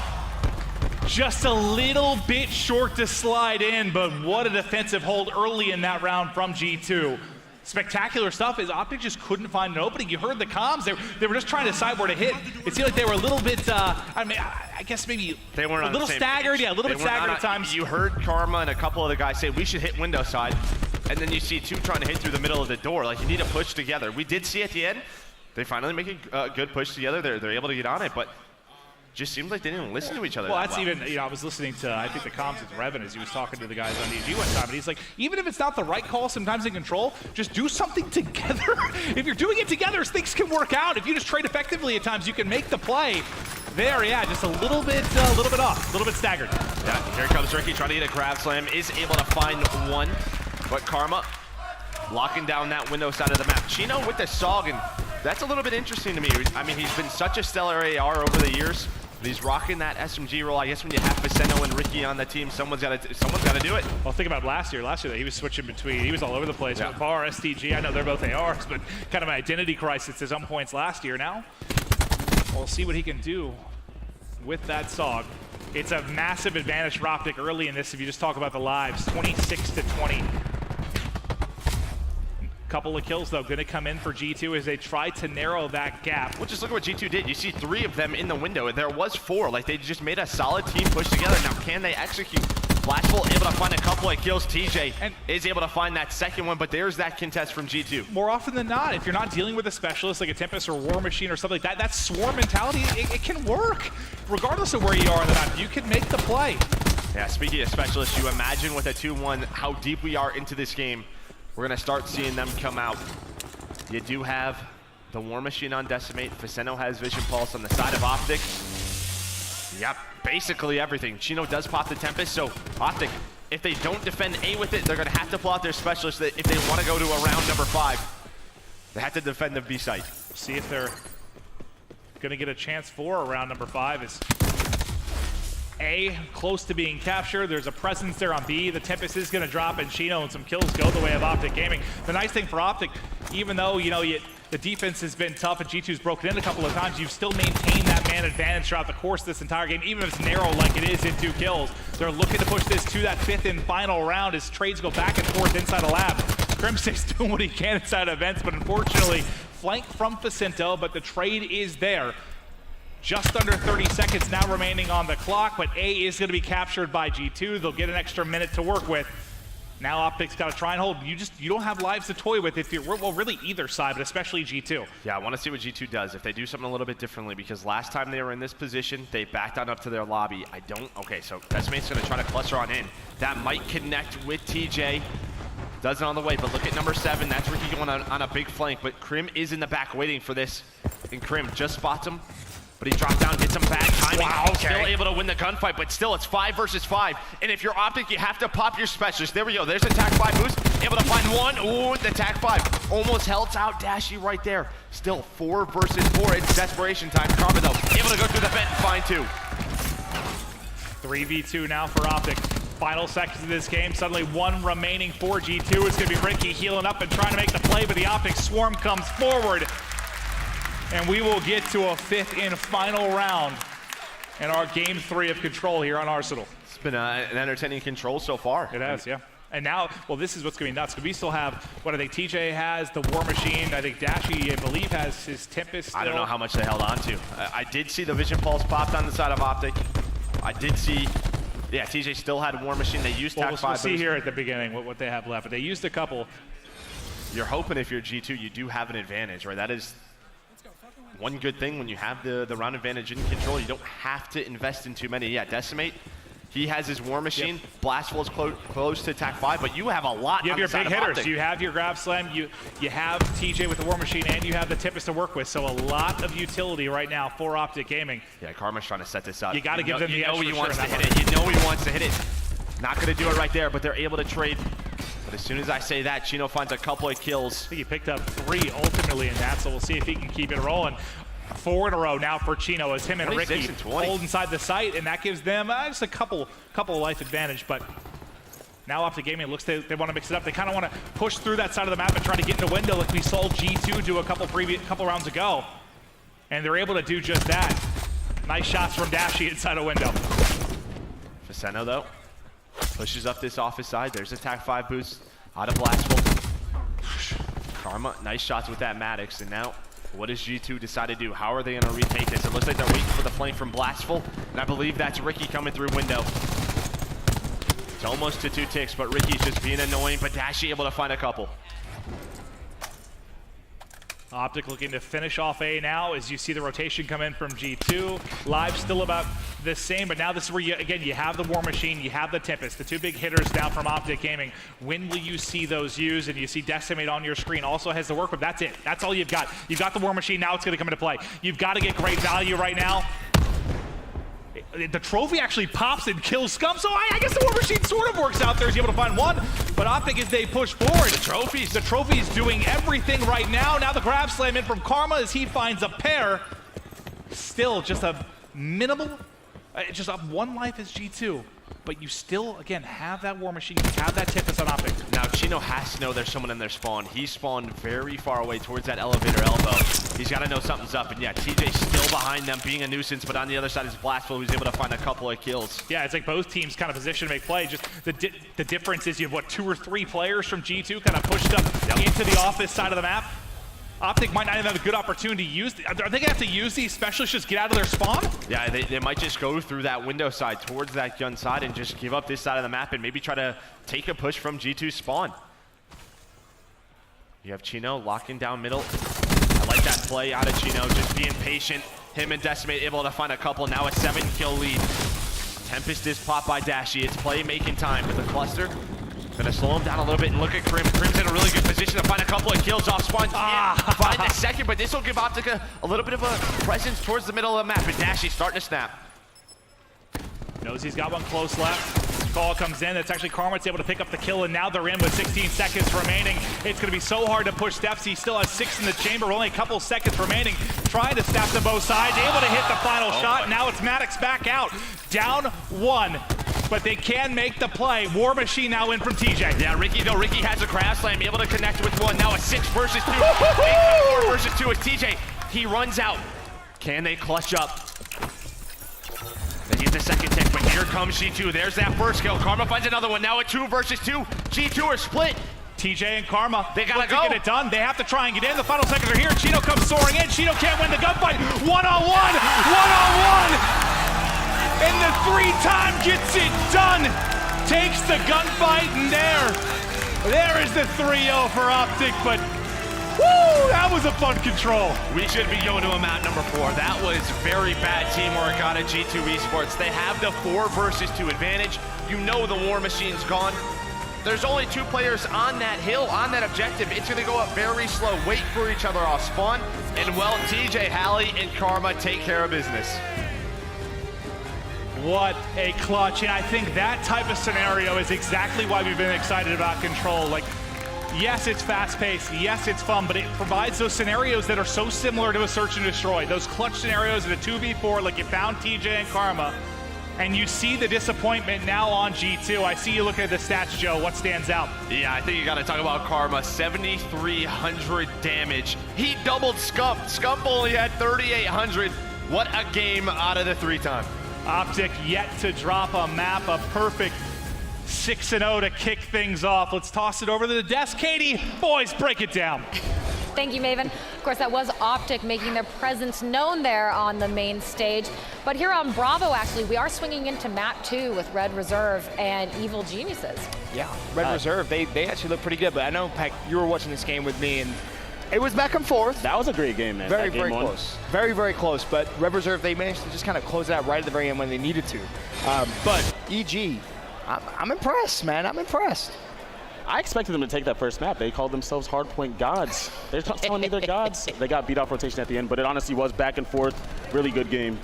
just a little bit short to slide in, but what a defensive hold early in that round from G2. Spectacular stuff is Optic just couldn't find an opening. You heard the comms, they were just trying to decide where to hit. It seemed like they were a little bit, I guess maybe They weren't a little staggered, yeah, a little bit staggered at times. You heard Karma and a couple of the guys say we should hit window side, and then you see two trying to hit through the middle of the door. Like, you need to push together. We did see at the end, they finally make a good push together. They're able to get on it, but just seems like they didn't listen to each other. Well, that's even, I was listening to, I think the comms with Revan as he was talking to the guys on EG one time, and he's like, even if it's not the right call sometimes in control, just do something together. If you're doing it together, things can work out. If you just trade effectively at times, you can make the play. There, yeah, just a little bit off, a little bit staggered. Yeah, here comes Ricky trying to get a grab slam, is able to find one, but Karma locking down that window side of the map. Chino with the SOG, and that's a little bit interesting to me. I mean, he's been such a stellar AR over the years. But he's rocking that SMG role. I guess when you have Viceno and Ricky on the team, someone's got to do it. Well, think about last year. Last year, he was switching between. He was all over the place. Yeah. Bar, STG. I know they're both ARs, but kind of an identity crisis at some points last year. Now, we'll see what he can do with that SOG. It's a massive advantage for Optic early in this. If you just talk about the lives, 26-20. Couple of kills, though, going to come in for G2 as they try to narrow that gap. Well, just look at what G2 did. You see 3 of them in the window. There was 4. Like, they just made a solid team push together. Now, can they execute? Flashful able to find a couple of kills. TJ is able to find that second one, but there's that contest from G2. More often than not, if you're not dealing with a specialist like a Tempest or War Machine or something like that, that swarm mentality, it can work. Regardless of where you are in the map, you can make the play. Yeah, speaking of specialists, you imagine with a 2-1 how deep we are into this game. We're going to start seeing them come out. You do have the War Machine on Decimate. Viceno has Vision Pulse on the side of Optic. Yep, basically everything. Chino does pop the Tempest, so Optic, if they don't defend A with it, they're going to have to pull out their specialist if they want to go to a round number 5. They have to defend the B site. See if they're going to get a chance for a round number 5. Is A close to being captured. There's a presence there on B. The Tempest is going to drop, and Chino and some kills go the way of Optic Gaming. The nice thing for Optic, even though the defense has been tough and G2's broken in a couple of times, you've still maintained that man advantage throughout the course of this entire game, even if it's narrow like it is in 2 kills. They're looking to push this to that 5th and final round as trades go back and forth inside a lab. Crimson's doing what he can inside events, but unfortunately, flanked from Facento, but the trade is there. Just under 30 seconds now remaining on the clock, but A is going to be captured by G2. They'll get an extra minute to work with. Now Optic's got to try and hold. You don't have lives to toy with if you're, well, really either side, but especially G2. Yeah, I want to see what G2 does, if they do something a little bit differently, because last time they were in this position, they backed on up to their lobby. Okay, so Decimate's going to try to cluster on in. That might connect with TJ. Does it on the way, but look at number 7. That's Ricky going on a big flank, but Krim is in the back waiting for this. And Krim just spots him. But he dropped down, gets some bad timing. Wow, okay. Still able to win the gunfight, but still it's 5 versus 5. And if you're Optic, you have to pop your specialist. There we go. There's attack 5 boost. Able to find one. Ooh, the attack 5. Almost held out Dashy right there. Still 4 versus 4. It's desperation time. Karma, though, able to go through the vent and find 2. 3v2 now for Optic. Final seconds of this game. Suddenly one remaining for G2. It's going to be Ricky healing up and trying to make the play, but the Optic swarm comes forward. And we will get to a 5th and final round in our game 3 of Control here on Arsenal. It's been an entertaining Control so far. It has, yeah. And now, well, this is what's going to be nuts. Because we still have, what I think TJ has, the War Machine. I think Dashy, I believe, has his Tempest still. I don't know how much they held on to. I did see the Vision Pulse popped on the side of Optic. I did see, yeah, TJ still had War Machine. They used Tac 5. We'll see here at the beginning what they have left. But they used a couple. You're hoping if you're G2, you do have an advantage, right? That is one good thing when you have the round advantage in Control. You don't have to invest in too many. Yeah, Decimate, he has his War Machine. Yep. Blastful is close to attack 5, but you have a lot. You have on your the side big of hitters. Optic. You have your Grab Slam. You have TJ with the War Machine, and you have the Tempest to work with. So a lot of utility right now for Optic Gaming. Yeah, Karma's trying to set this up. You got to give them the extra. You know he wants to hit it. You know he wants to hit it. Not going to do it right there, but they're able to trade. But as soon as I say that, Chino finds a couple of kills. I think he picked up 3 ultimately in that, so we'll see if he can keep it rolling. 4 in a row now for Chino as him and Ricky hold inside the site, and that gives them just a couple of life advantage. But now Optic Gaming looks they want to mix it up. They kind of want to push through that side of the map and try to get in the window like we saw G2 do a couple rounds ago. And they're able to do just that. Nice shots from Dashy inside a window. Faceno, though, pushes up this office side. There's attack 5 boost out of Blastful. Karma, nice shots with that Maddox. And now, what does G2 decide to do? How are they going to retake this? It looks like they're waiting for the flank from Blastful. And I believe that's Ricky coming through window. It's almost to 2 ticks, but Ricky's just being annoying. But Dashy able to find a couple. Optic looking to finish off A now as you see the rotation come in from G2. Live still about the same, but now this is where you have the War Machine, you have the Tempest, the 2 big hitters down from Optic Gaming. When will you see those used? And you see Decimate on your screen also has the work, but that's it. That's all you've got. You've got the War Machine, now it's going to come into play. You've got to get great value right now. The trophy actually pops and kills Scum, so I guess the War Machine sort of works out there. He's able to find 1, but Optic as they push forward. The trophy's doing everything right now. Now the Grab Slam in from Karma as he finds a pair. Still just a minimal, just up 1 life as G2. But you still, again, have that War Machine, you have that Tempest on Optic. Now Chino has to know there's someone in their spawn. He spawned very far away towards that elevator elbow. He's got to know something's up, and yeah, TJ's still behind them, being a nuisance, but on the other side is Blastful, who's able to find a couple of kills. Yeah, it's like both teams kind of position to make play. Just the difference is you have, what, 2 or 3 players from G2 kind of pushed up into the office side of the map. Optic might not even have a good opportunity to use. Are they going to have to use these specialists just get out of their spawn? Yeah, they might just go through that window side towards that gun side and just give up this side of the map and maybe try to take a push from G2's spawn. You have Chino locking down middle. I like that play out of Chino, just being patient. Him and Decimate able to find a couple. Now a 7-kill lead. Tempest is popped by Dashy. It's playmaking time with the cluster. Gonna slow him down a little bit and look at Krim. Krim's in a really good position to find a couple of kills off spawn. Find the second, but this will give Optic a little bit of a presence towards the middle of the map. And Dashy's starting to snap. Knows he's got 1 close left. Call comes in. It's actually Karma that's able to pick up the kill, and now they're in with 16 seconds remaining. It's going to be so hard to push steps. He still has 6 in the chamber, only a couple seconds remaining. Trying to snap to both sides, able to hit the final shot. Now it's Maddox back out, down 1. But they can make the play. War Machine now in from TJ. Yeah, Ricky has a Grab Slam, able to connect with 1. Now a 6 versus 2. 4 versus 2 with TJ. He runs out. Can they clutch up? They get the second tick, but here comes G2. There's that first kill. Karma finds another one. Now a 2 versus 2. G2 are split. TJ and Karma, they gotta go. Get it done. They have to try and get in. The final seconds are here. Chino comes soaring in. Chino can't win the gunfight. 1-on-1. 1-on-1. And the 3-time gets it done. Takes the gunfight, and there is the 3-0 for Optic, but woo, that was a fun Control. We should be going to a map number 4. That was very bad teamwork out of G2 eSports. They have the 4 versus 2 advantage. You know the War Machine's gone. There's only 2 players on that hill, on that objective. It's gonna go up very slow, wait for each other off spawn, and well, TJ, Hallie, and Karma take care of business. What a clutch, and I think that type of scenario is exactly why we've been excited about Control. Like, yes, it's fast-paced, yes, it's fun, but it provides those scenarios that are so similar to a search and destroy. Those clutch scenarios in a 2v4, like you found TJ and Karma, and you see the disappointment now on G2. I see you looking at the stats, Joe. What stands out? Yeah, I think you gotta talk about Karma, 7,300 damage. He doubled Scump. Scump only had 3,800. What a game out of the 3-time. Optic yet to drop a map, a perfect 6-0 to kick things off. Let's toss it over to the desk. Katie, boys, break it down. Thank you, Maven. Of course, that was Optic making their presence known there on the main stage. But here on Bravo, actually, we are swinging into map 2 with Red Reserve and Evil Geniuses. Yeah, Red Reserve, they actually look pretty good. But I know, Peck, you were watching this game with me, and it was back and forth. That was a great game, man. Very, very close. Very, very close. But Red Reserve, they managed to just kind of close it out right at the very end when they needed to. But EG, I'm impressed, man. I'm impressed. I expected them to take that first map. They called themselves Hardpoint Gods. They're not telling me they're gods. They got beat off rotation at the end, but it honestly was back and forth. Really good game.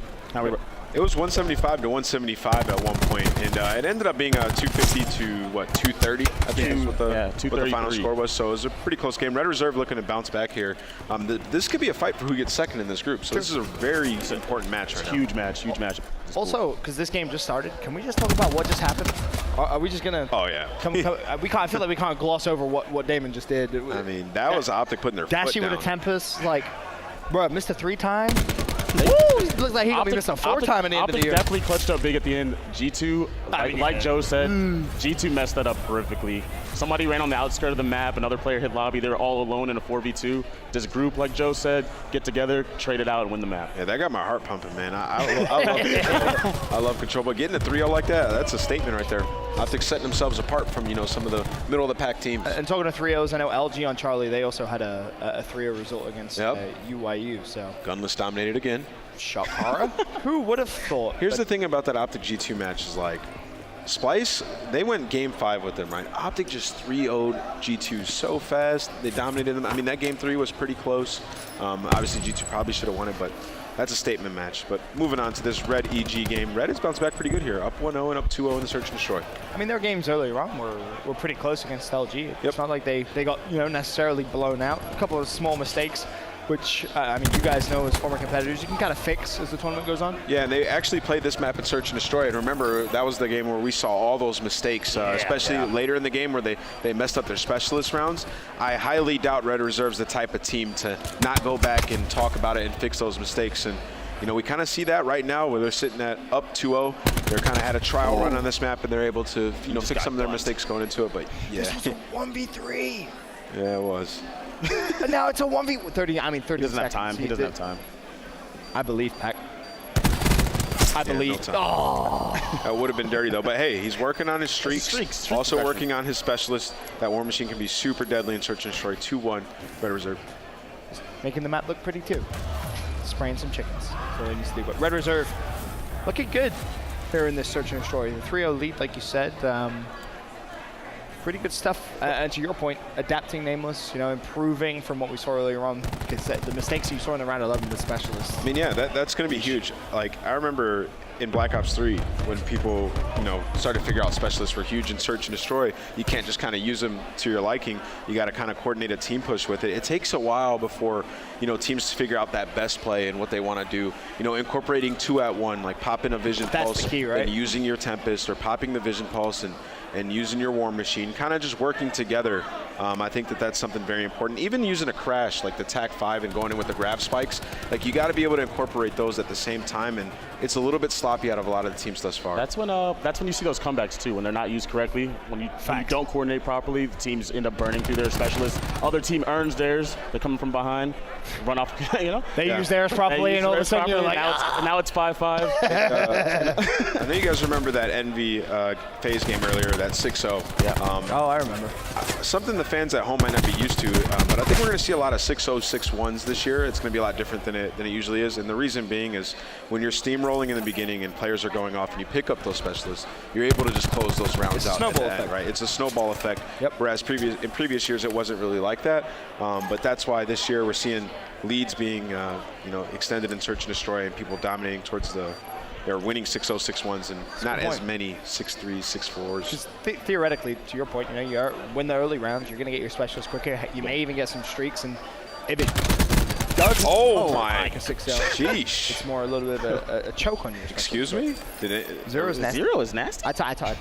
It was 175 to 175 at one point, and it ended up being a 250 to, what, 230, I think is what the final score was. So it was a pretty close game. Red Reserve looking to bounce back here. This could be a fight for who gets second in this group. So this is a very important match right now. Huge match, huge match. Also, because this game just started, can we just talk about what just happened? Are we just gonna? Oh yeah. We can't. I feel like we can't gloss over what Damon just did. I mean, that was Optic putting their foot down. Dashy with a Tempest, like, bro, missed a 3-time. Woo! He looks like he gonna miss a 4-time at the end of the year. Definitely clutched up big at the end. G2, like Joe said, G2 messed that up horrifically. Somebody ran on the outskirt of the map. Another player hit lobby. They were all alone in a 4v2. Just group, like Joe said, get together, trade it out, and win the map. Yeah, that got my heart pumping, man. I love Control. I love Control, but getting a 3-0 like that, that's a statement right there. Optic setting themselves apart from, some of the middle-of-the-pack teams. And talking to 3-0s, I know LG on Charlie, they also had a 3-0 result against UYU. So Gunless dominated again. Shakara? Who would have thought? Here's the thing about that Optic G2 match is like, Splyce, they went game 5 with them, right? Optic just 3-0'd G2 so fast. They dominated them. I mean, that game 3 was pretty close. Obviously, G2 probably should have won it, but that's a statement match. But moving on to this Red EG game, Red has bounced back pretty good here. Up 1-0 and up 2-0 in the Search and Destroy. I mean, their games earlier on were pretty close against LG. It's not like they got necessarily blown out. A couple of small mistakes, which, I mean, you guys know as former competitors, you can kind of fix as the tournament goes on. Yeah, and they actually played this map at Search and Destroy. And remember, that was the game where we saw all those mistakes, especially later in the game where they messed up their specialist rounds. I highly doubt Red Reserve's the type of team to not go back and talk about it and fix those mistakes. And, we kind of see that right now where they're sitting at up 2-0. They're kind of had a trial run on this map, and they're able to, fix some of their mistakes going into it. But, yeah. This was a 1v3. Yeah, it was. And now it's a 1v30. I mean, 30 He doesn't have seconds. time. He doesn't have time. I believe, Pack. I believe. No that would have been dirty, though. But, hey, he's working on his streaks. Also working on his specialist. That War Machine can be super deadly in Search and Destroy. 2-1, Red Reserve. Making the map look pretty, too. Spraying some chickens. So they need to do. But Red Reserve looking good here in this Search and Destroy. The 3-0 lead, like you said. Pretty good stuff. And to your point, adapting Nameless, improving from what we saw earlier on. Because the mistakes you saw in the round 11 with specialists. I mean, yeah, that's going to be huge. Like, I remember in Black Ops 3 when people, started to figure out specialists were huge in Search and Destroy. You can't just kind of use them to your liking. You got to kind of coordinate a team push with it. It takes a while before, teams figure out that best play and what they want to do. Incorporating 2-at-1, like popping a Vision Pulse the key, right? and using your Tempest, or popping the Vision Pulse and using your War Machine, kind of just working together. I think that's something very important. Even using a crash like the TAC-5 and going in with the grab spikes, like you got to be able to incorporate those at the same time, and it's a little bit sloppy out of a lot of the teams thus far. That's when you see those comebacks too, when they're not used correctly. When you don't coordinate properly, the teams end up burning through their specialists. Other team earns theirs. They're coming from behind, run off. They use theirs properly, and all of a sudden you're like, now it's 5-5. I know you guys remember that Envy Faze game earlier that 6-0. Yeah. Oh, I remember. Something the fans at home might not be used to, but I think we're going to see a lot of 6-0, 6-1s this year. It's going to be a lot different than it usually is, and the reason being is when you're steamrolling in the beginning and players are going off and you pick up those specialists, you're able to just close those rounds out. Snowball effect, right? It's a snowball effect. Yep. Whereas in previous years it wasn't really like that, but that's why this year we're seeing leads being extended in search and destroy, and people dominating towards they're winning 6-0, 6-1s, and not as many 6-3s, 6-4s. Just theoretically, to your point, you win the early rounds, you're going to get your specialists quicker. You may even get some streaks, and if it does, like a 6-0, sheesh, it's more a little bit of a choke on you. Excuse me? Zero is nasty. Zero is nasty? I tried.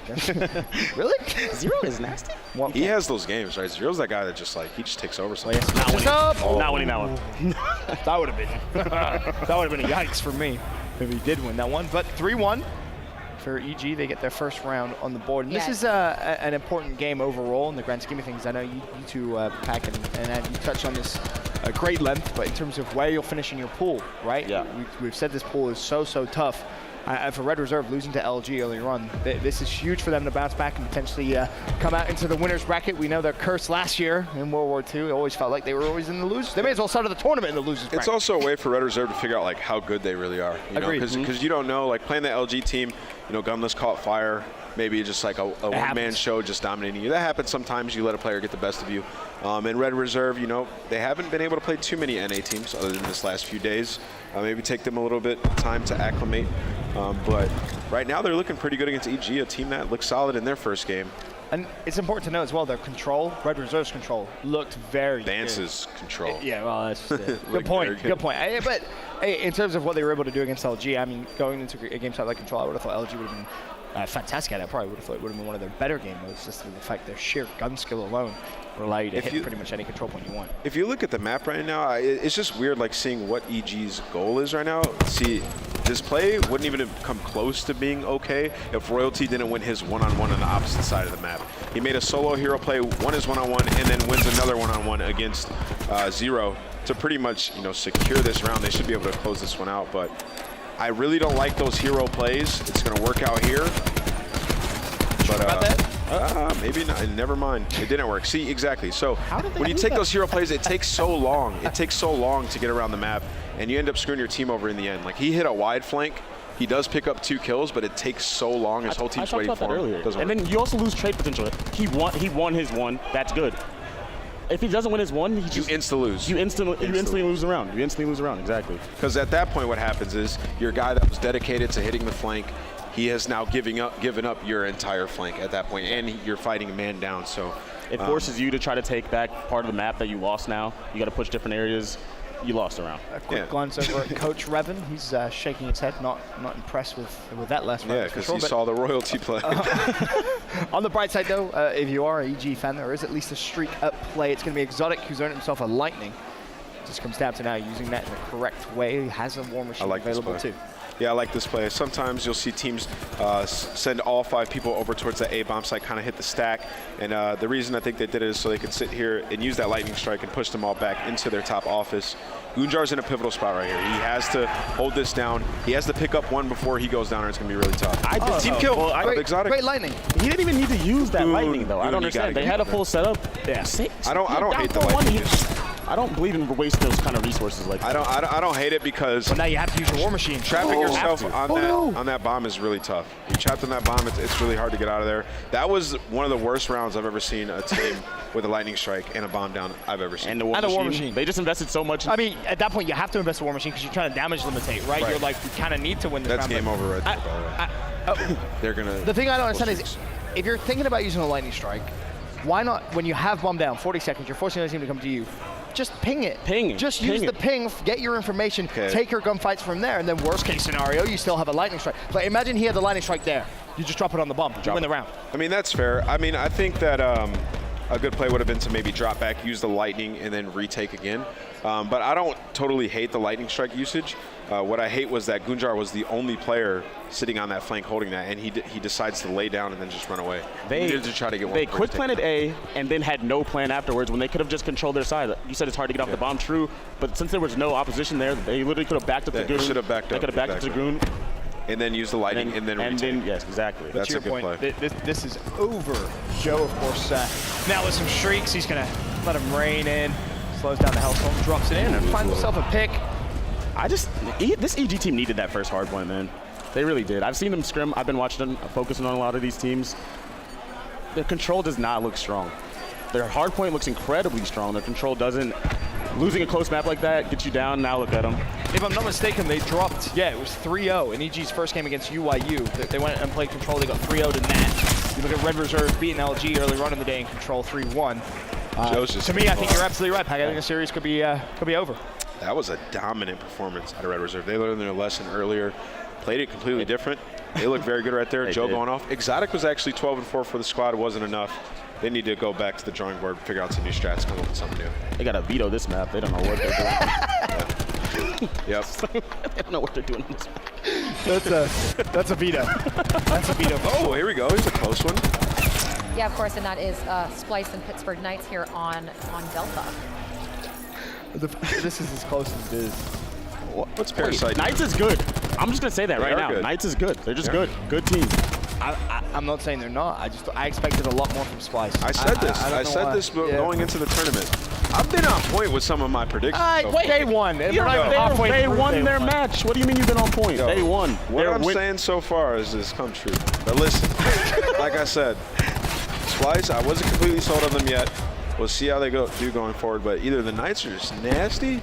Really? Zero is nasty? He has those games, right? Zero's that guy that just he just takes over something. Not winning that one. That would have been a yikes for me if he did win that one. But 3-1 for EG. They get their first round on the board. And this is an important game overall in the grand scheme of things. I know you two, Pack and you touched on this great length, but in terms of where you'll finish in your pool, right? Yeah. We've said this pool is so tough. For Red Reserve losing to LG earlier on, this is huge for them to bounce back and potentially come out into the winner's bracket. We know they're cursed last year in World War II. It always felt like they were always in the losers. They may as well start at the tournament in the losers bracket. It's also a way for Red Reserve to figure out how good they really are. Agreed. Because you don't know, playing the LG team, Gunless caught fire, maybe just a one-man show just dominating you. That happens sometimes. You let a player get the best of you. And Red Reserve, they haven't been able to play too many NA teams other than this last few days. Maybe take them a little bit time to acclimate. But right now they're looking pretty good against EG, a team that looked solid in their first game. And it's important to know as well, their control, Red Reserve's control, looked very Vance's good. control. Yeah, well, that's good point. Good point. But in terms of what they were able to do against LG, I mean, going into a game like Control, I would have thought LG would have been fantastic at it. I probably would have thought it would have been one of their better game modes, just through the fact their sheer gun skill alone will allow you to hit pretty much any control point you want. If you look at the map right now, it's just weird seeing what EG's goal is right now. See, this play wouldn't even have come close to being okay if Royalty didn't win his one-on-one on the opposite side of the map. He made a solo hero play, won his one-on-one, and then wins another one-on-one against Zero to pretty much secure this round. They should be able to close this one out, but I really don't like those hero plays. It's going to work out here. But about that? Maybe not. Never mind. It didn't work. See, exactly. So when you take those hero plays, it takes so long. It takes so long to get around the map, and you end up screwing your team over in the end. He hit a wide flank. He does pick up 2 kills, but it takes so long. His whole team's waiting for him. And then you also lose trade potential. He won his one. That's good. If he doesn't win his one, you instantly lose. You instantly lose the round. You instantly lose the round. Exactly. Because at that point, what happens is your guy that was dedicated to hitting the flank, he has now given up your entire flank at that point, and you're fighting a man down. So it forces you to try to take back part of the map that you lost. Now you got to push different areas. You lost the round. A quick glance over at Coach Revan. He's shaking his head, not impressed with that last round. Yeah, because he saw the Royalty play. On the bright side, though, if you are an EG fan, there is at least a streak at play. It's going to be Exotic, who's earned himself a Lightning. Just comes down to now using that in the correct way. He has a War Machine available too. Yeah, I like this play. Sometimes you'll see teams send all 5 people over towards the A-bomb site, kind of hit the stack. And the reason I think they did it is so they could sit here and use that lightning strike and push them all back into their top office. Goonjar's in a pivotal spot right here. He has to hold this down. He has to pick up 1 before he goes down, or it's going to be really tough. Team kill. Exotic. Great lightning. He didn't even need to use that lightning, though. I don't understand. They had a full setup. Yeah. I don't hate the lightning. I don't believe in wasting those kind of resources like that. I don't hate it because now you have to use your War Machine. Trapping yourself on that bomb is really tough. You trapped on that bomb, it's really hard to get out of there. That was one of the worst rounds I've ever seen a team with a lightning strike and a bomb down I've ever seen. And the War Machine. They just invested so much. I mean, at that point, you have to invest in War Machine because you're trying to damage limitate, right? You're you kind of need to win this round. That's game over right there, by the way. They're gonna. The thing I don't understand is, if you're thinking about using a lightning strike, why not, when you have bomb down, 40 seconds, you're forcing the other team to come to you, just ping it. Just use the ping, get your information, take your gunfights from there, and then worst case scenario, you still have a lightning strike. But imagine he had the lightning strike there. You just drop it on the bomb. You win the round. I mean, that's fair. I mean, I think that a good play would have been to maybe drop back, use the lightning, and then retake again. But I don't totally hate the lightning strike usage. What I hate was that Goonjar was the only player sitting on that flank holding that, and he decides to lay down and then just run away. They quick planted A and then had no plan afterwards when they could have just controlled their side. You said it's hard to get off the bomb, true, but since there was no opposition there, they literally could have backed up the Goon. Should have backed up. They could have backed up the Goon. and then use the lightning, and then retake. Yes, exactly. That's to your a good point, play. This is over. Joe, of course, now with some shrieks, he's going to let him rain in, slows down the Hellstorm, drops it in, and finds himself a pick. This EG team needed that first hard point, man. They really did. I've seen them scrim. I've been watching them, focusing on a lot of these teams. Their control does not look strong. Their hard point looks incredibly strong. Their control doesn't. Losing a close map like that gets you down. Now look at them. If I'm not mistaken, they dropped, it was 3-0 in EG's first game against UYU. They went and played control. They got 3-0 to Nat. You look at Red Reserve beating LG earlier on in the day in control 3-1. To me, I think you're absolutely right, Pack. I think the series could be over. That was a dominant performance out of Red Reserve. They learned their lesson earlier, played it completely different. They look very good right there. Joe going off. Exotic was actually 12-4 for the squad. It wasn't enough. They need to go back to the drawing board, figure out some new strats, come up with something new. They got to veto this map. They don't know what they're doing. Yep. They don't know what they're doing. That's a veto. That's a veto. Oh, here we go. Here's a close one. Yeah, of course, and that is Splyce and Pittsburgh Knights here on Delta. This is as close as it is. What's Parasite? Knights is good. I'm just going to say that right now. Good. Knights is good. They're just good. Good team. I'm not saying they're not. I expected a lot more from Splyce. I said this. I said this going into the tournament. I've been on point with some of my predictions. Day one. They won their match. What do you mean you've been on point? They won. What I'm saying so far is come true. But listen, like I said, Splyce, I wasn't completely sold on them yet. We'll see how they do going forward. But either the Knights are just nasty.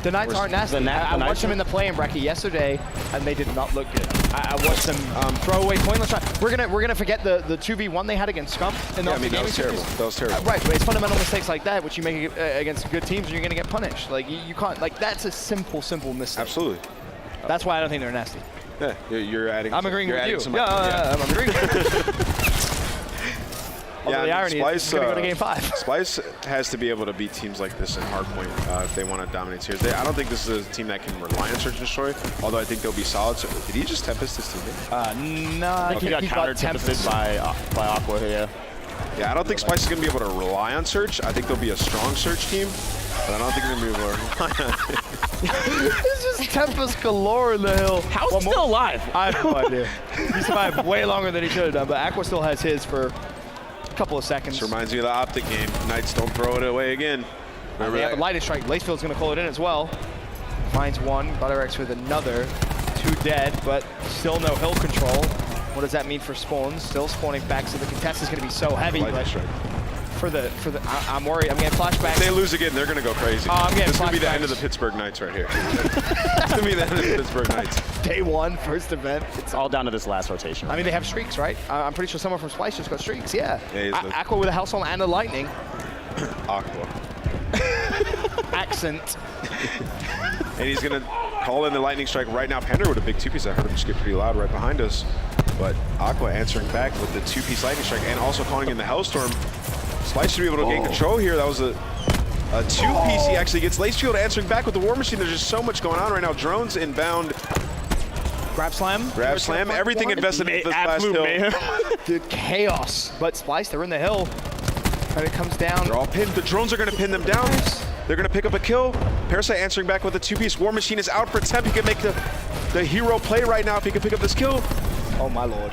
The Knights aren't nasty. I watched them in the play-in bracket yesterday, and they did not look good. I watched them throw away pointless shots. We're gonna forget the 2v1 they had against Scump. That was terrible. That was terrible. Right, but it's fundamental mistakes like that which you make against good teams, and you're gonna get punished. Like you can't. Like that's a simple mistake. Absolutely. That's why I don't think they're nasty. Yeah, you're adding. I'm agreeing with you. Yeah, I'm agreeing with you. Yeah, the irony is it's going to go to game 5. Splyce has to be able to beat teams like this in hardpoint if they want to dominate series. I don't think this is a team that can rely on Search and Destroy, although I think they'll be solid. So, did he just Tempest his teammate? No, I think he got counter-tempested by Aqua, yeah. Yeah, I don't think Splyce is going to be able to rely on Search. I think they'll be a strong Search team, but I don't think they're going to be able to rely on it. It's just Tempest galore in the hill. How's he still alive? I have no idea. He survived way longer than he should have done, but Aqua still has his for couple of seconds. This reminds me of the Optic game. Knights don't throw it away again. They have a lightning strike. Lacefield's going to call it in as well. Finds one. ButterX with another. 2 dead, but still no hill control. What does that mean for spawns? Still spawning back, so the contest is going to to be so heavy. But I'm worried. I'm getting flashbacks. If they lose again, they're going to go crazy. I'm getting this is going to be the end of the Pittsburgh Knights right here. It's going to be the end of the Pittsburgh Knights. Day 1, first event. It's all down to this last rotation. I mean, they have streaks, right? I'm pretty sure someone from Splyce just got streaks, yeah. Aqua with a Hellstorm and a Lightning. Aqua. Accent. And he's going to call in the Lightning Strike right now. Pender with a big 2-piece. I heard him just get pretty loud right behind us. But Aqua answering back with the 2-piece Lightning Strike and also calling in the Hellstorm. Splyce should be able to gain control here. That was a 2-piece. He actually gets Lacefield answering back with the War Machine. There's just so much going on right now. Drones inbound. Grab slam. Grab slam. Everything invested in this last hill. Dude, chaos. But Splyce, they're in the hill. And it comes down. They're all pinned. The drones are going to pin them down. They're going to pick up a kill. Parasite answering back with a 2-piece. War Machine is out for temp. He can make the hero play right now if he can pick up this kill. Oh, my lord.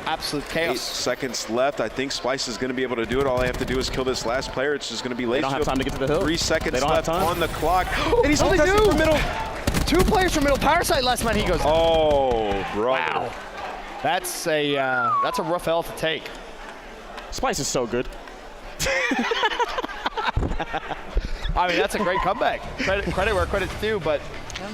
Absolute chaos. 8 seconds left. I think Splyce is going to be able to do it. All they have to do is kill this last player. It's just going to be late. They don't have time to get to the hill. 3 seconds left on the clock. And he's only from middle. 2 players from middle. Parasite last man. He goes. Oh, bro. Wow. That's a rough L to take. Splyce is so good. I mean, that's a great comeback. Credit where credit's due, but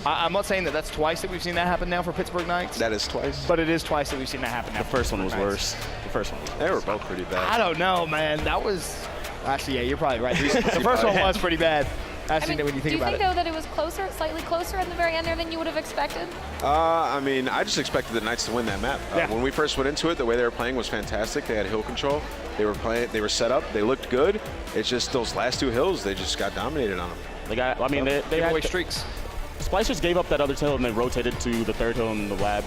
I'm not saying that that's twice that we've seen that happen now for Pittsburgh Knights. That is twice. But it is twice that we've seen that happen now. The first one was worse. The first one. They were both pretty bad. I don't know, man. That was actually, yeah, you're probably right. The first one was pretty bad. When you think about it. Do you think, though, that it was closer, slightly closer at the very end there than you would have expected? I mean, I just expected the Knights to win that map. When we first went into it, the way they were playing was fantastic. They had hill control. They were playing. They were set up. They looked good. It's just those last 2 hills, they just got dominated on them. They got. I mean, they had away streaks. Splyce just gave up that other hill and then rotated to the 3rd hill in the lab.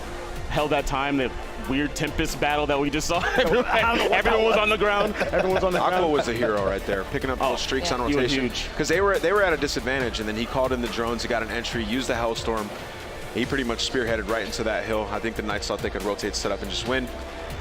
Held that time, the weird Tempest battle that we just saw. Everyone was on the ground. Everyone was on the ground. Aqua was the hero right there, picking up those streaks on rotation. Because they were at a disadvantage, and then he called in the drones. He got an entry, used the Hellstorm, He pretty much spearheaded right into that hill. I think the Knights thought they could rotate, set up, and just win.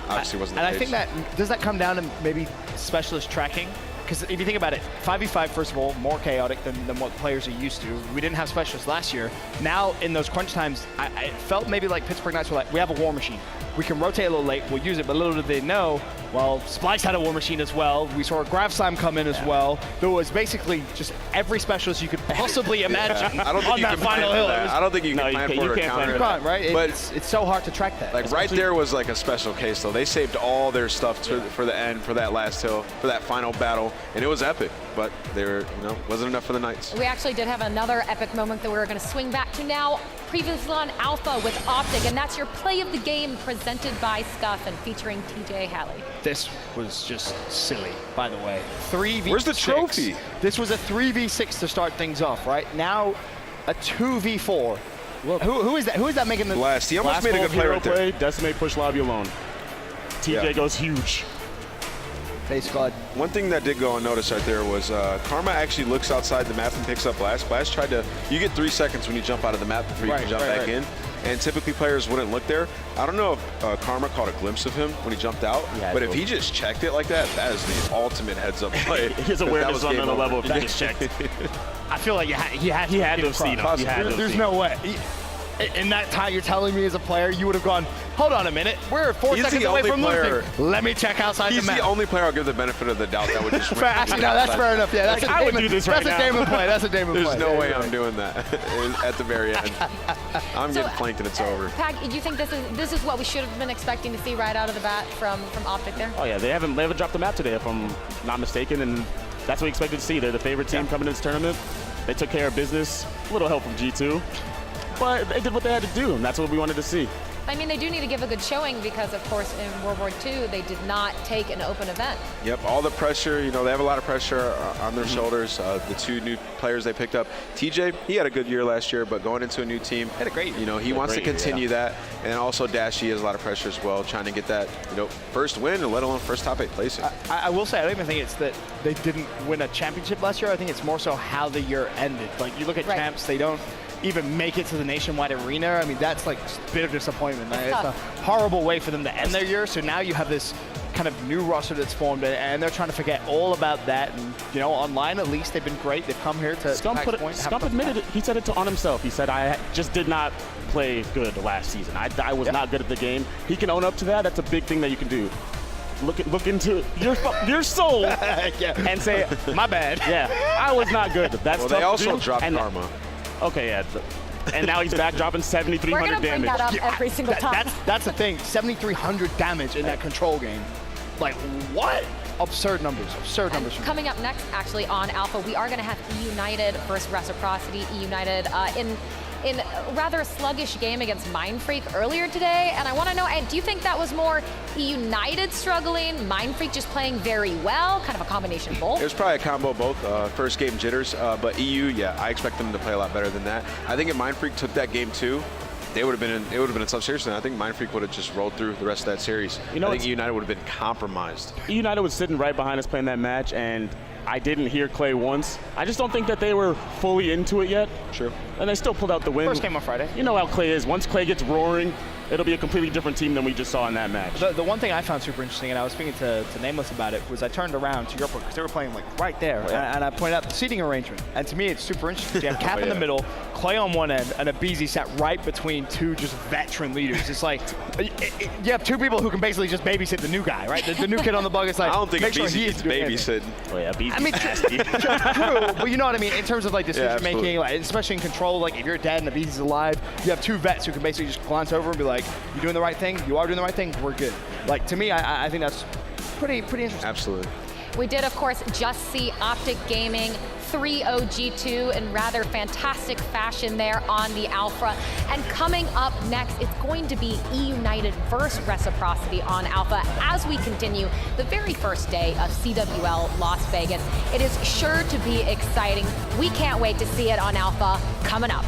Obviously wasn't the case. And I think that, does that come down to maybe specialist tracking? Because if you think about it, 5v5, first of all, more chaotic than what players are used to. We didn't have specialists last year. Now, in those crunch times, I felt maybe like Pittsburgh Knights were like, we have a war machine. We can rotate a little late, we'll use it, but little did they know, well, Splyce had a war machine as well. We saw a Grav Slam come in as well. There was basically just every specialist you could possibly imagine I don't think on you that can plan final for hill. that. I don't think you can plan for it or counter You it. can't, right? But It's so hard to track that. like right there was like a special case though. They saved all their stuff for the end, for that last hill, for that final battle, and it was epic. But there, wasn't enough for the Knights. We actually did have another epic moment that we're going to swing back to now. Previously on Alpha with Optic, and that's your play of the game presented by Scuff and featuring TJ Halley. This was just silly, by the way. 3v6. Where's the trophy? This was a 3v6 to start things off, right? Now, a 2v4. Who is that? Who is that making the Blast? He almost made a good play right there. Decimate, push lobby alone. TJ goes huge. Face squad. One thing that did go unnoticed right there was Karma actually looks outside the map and picks up Blast. Blast tried to, you get 3 seconds when you jump out of the map before you can jump back in. And typically players wouldn't look there. I don't know if Karma caught a glimpse of him when he jumped out, but if he just checked it like that, that is the ultimate heads-up play. His awareness was on another level if he just checked. I feel like he had to have seen him. There's no way. In that time, you're telling me as a player, you would have gone, hold on a minute, we're 4 seconds away from losing. Let me check outside the map. He's the only player I'll give the benefit of the doubt that would just win. Actually, no, that's fair enough. Yeah, that's I would do this right now. That's a Damon play. That's a Damon play. There's no way I'm doing that at the very end. I'm getting flanked and it's over. Pac, do you think this is what we should have been expecting to see right out of the bat from Optic there? Oh yeah, they haven't dropped the map today, if I'm not mistaken, and that's what we expected to see. They're the favorite team coming to this tournament. They took care of business. A little help from G2. But they did what they had to do, and that's what we wanted to see. I mean, they do need to give a good showing because, of course, in World War II, they did not take an open event. Yep, all the pressure, they have a lot of pressure on their shoulders. The 2 new players they picked up. TJ, he had a good year last year, but going into a new team, had a great year. He wants to continue that. And also Dashy has a lot of pressure as well, trying to get that, first win, and let alone first top 8 placing. I will say, I don't even think it's that they didn't win a championship last year. I think it's more so how the year ended. Like, you look at champs, they don't even make it to the nationwide arena. I mean, that's like a bit of disappointment. It's a horrible way for them to end their year. So now you have this kind of new roster that's formed, and they're trying to forget all about that. And online at least they've been great. They've come here to Scump admitted it. He said it on himself. He said, I just did not play good last season. I was not good at the game. He can own up to that. That's a big thing that you can do. Look into your soul and say, my bad. Yeah, I was not good. That's well, tough they also to do. dropped Karma. Okay, yeah. And now he's back dropping 7,300 damage. We're going to bring that up every single time. That's the thing. 7,300 damage in that control game. Like, what? Absurd numbers. Absurd numbers. Coming up next, actually, on Alpha, we are going to have eUnited versus Reciprocity. eUnited in a rather sluggish game against Mindfreak earlier today. And I want to know, do you think that was more eUnited struggling, Mindfreak just playing very well, kind of a combination of both? It was probably a combo of both. First game jitters, but EU, yeah, I expect them to play a lot better than that. I think if Mindfreak took that game too, it would have been in tough series, and I think Mindfreak would have just rolled through the rest of that series. I think eUnited would have been compromised. eUnited was sitting right behind us playing that match, and I didn't hear Clay once. I just don't think that they were fully into it yet. True. And they still pulled out the win. First game on Friday. You know how Clay is. Once Clay gets roaring, it'll be a completely different team than we just saw in that match. The one thing I found super interesting, and I was speaking to Nameless about it, was I turned around to your point because they were playing like right there, and I pointed out the seating arrangement. And to me, it's super interesting. You have Cap in the middle, Clay on one end, and a BZ sat right between 2 just veteran leaders. It's like you have 2 people who can basically just babysit the new guy, right? The new kid on the bug is like, I don't think BZ is babysitting. Oh yeah, BZ. I mean, true, but you know what I mean in terms of like decision making, like, especially in control. Like if you're dead and the BZ's alive, you have 2 vets who can basically just glance over and be like, "You doing the right thing? You are doing the right thing. We're good." Like to me, I think that's pretty interesting. Absolutely. We did, of course, just see Optic Gaming 3-0 G2 in rather fantastic fashion there on the Alpha. And coming up next, it's going to be eUnited versus Reciprocity on Alpha as we continue the very first day of CWL Las Vegas. It is sure to be exciting. We can't wait to see it on Alpha coming up.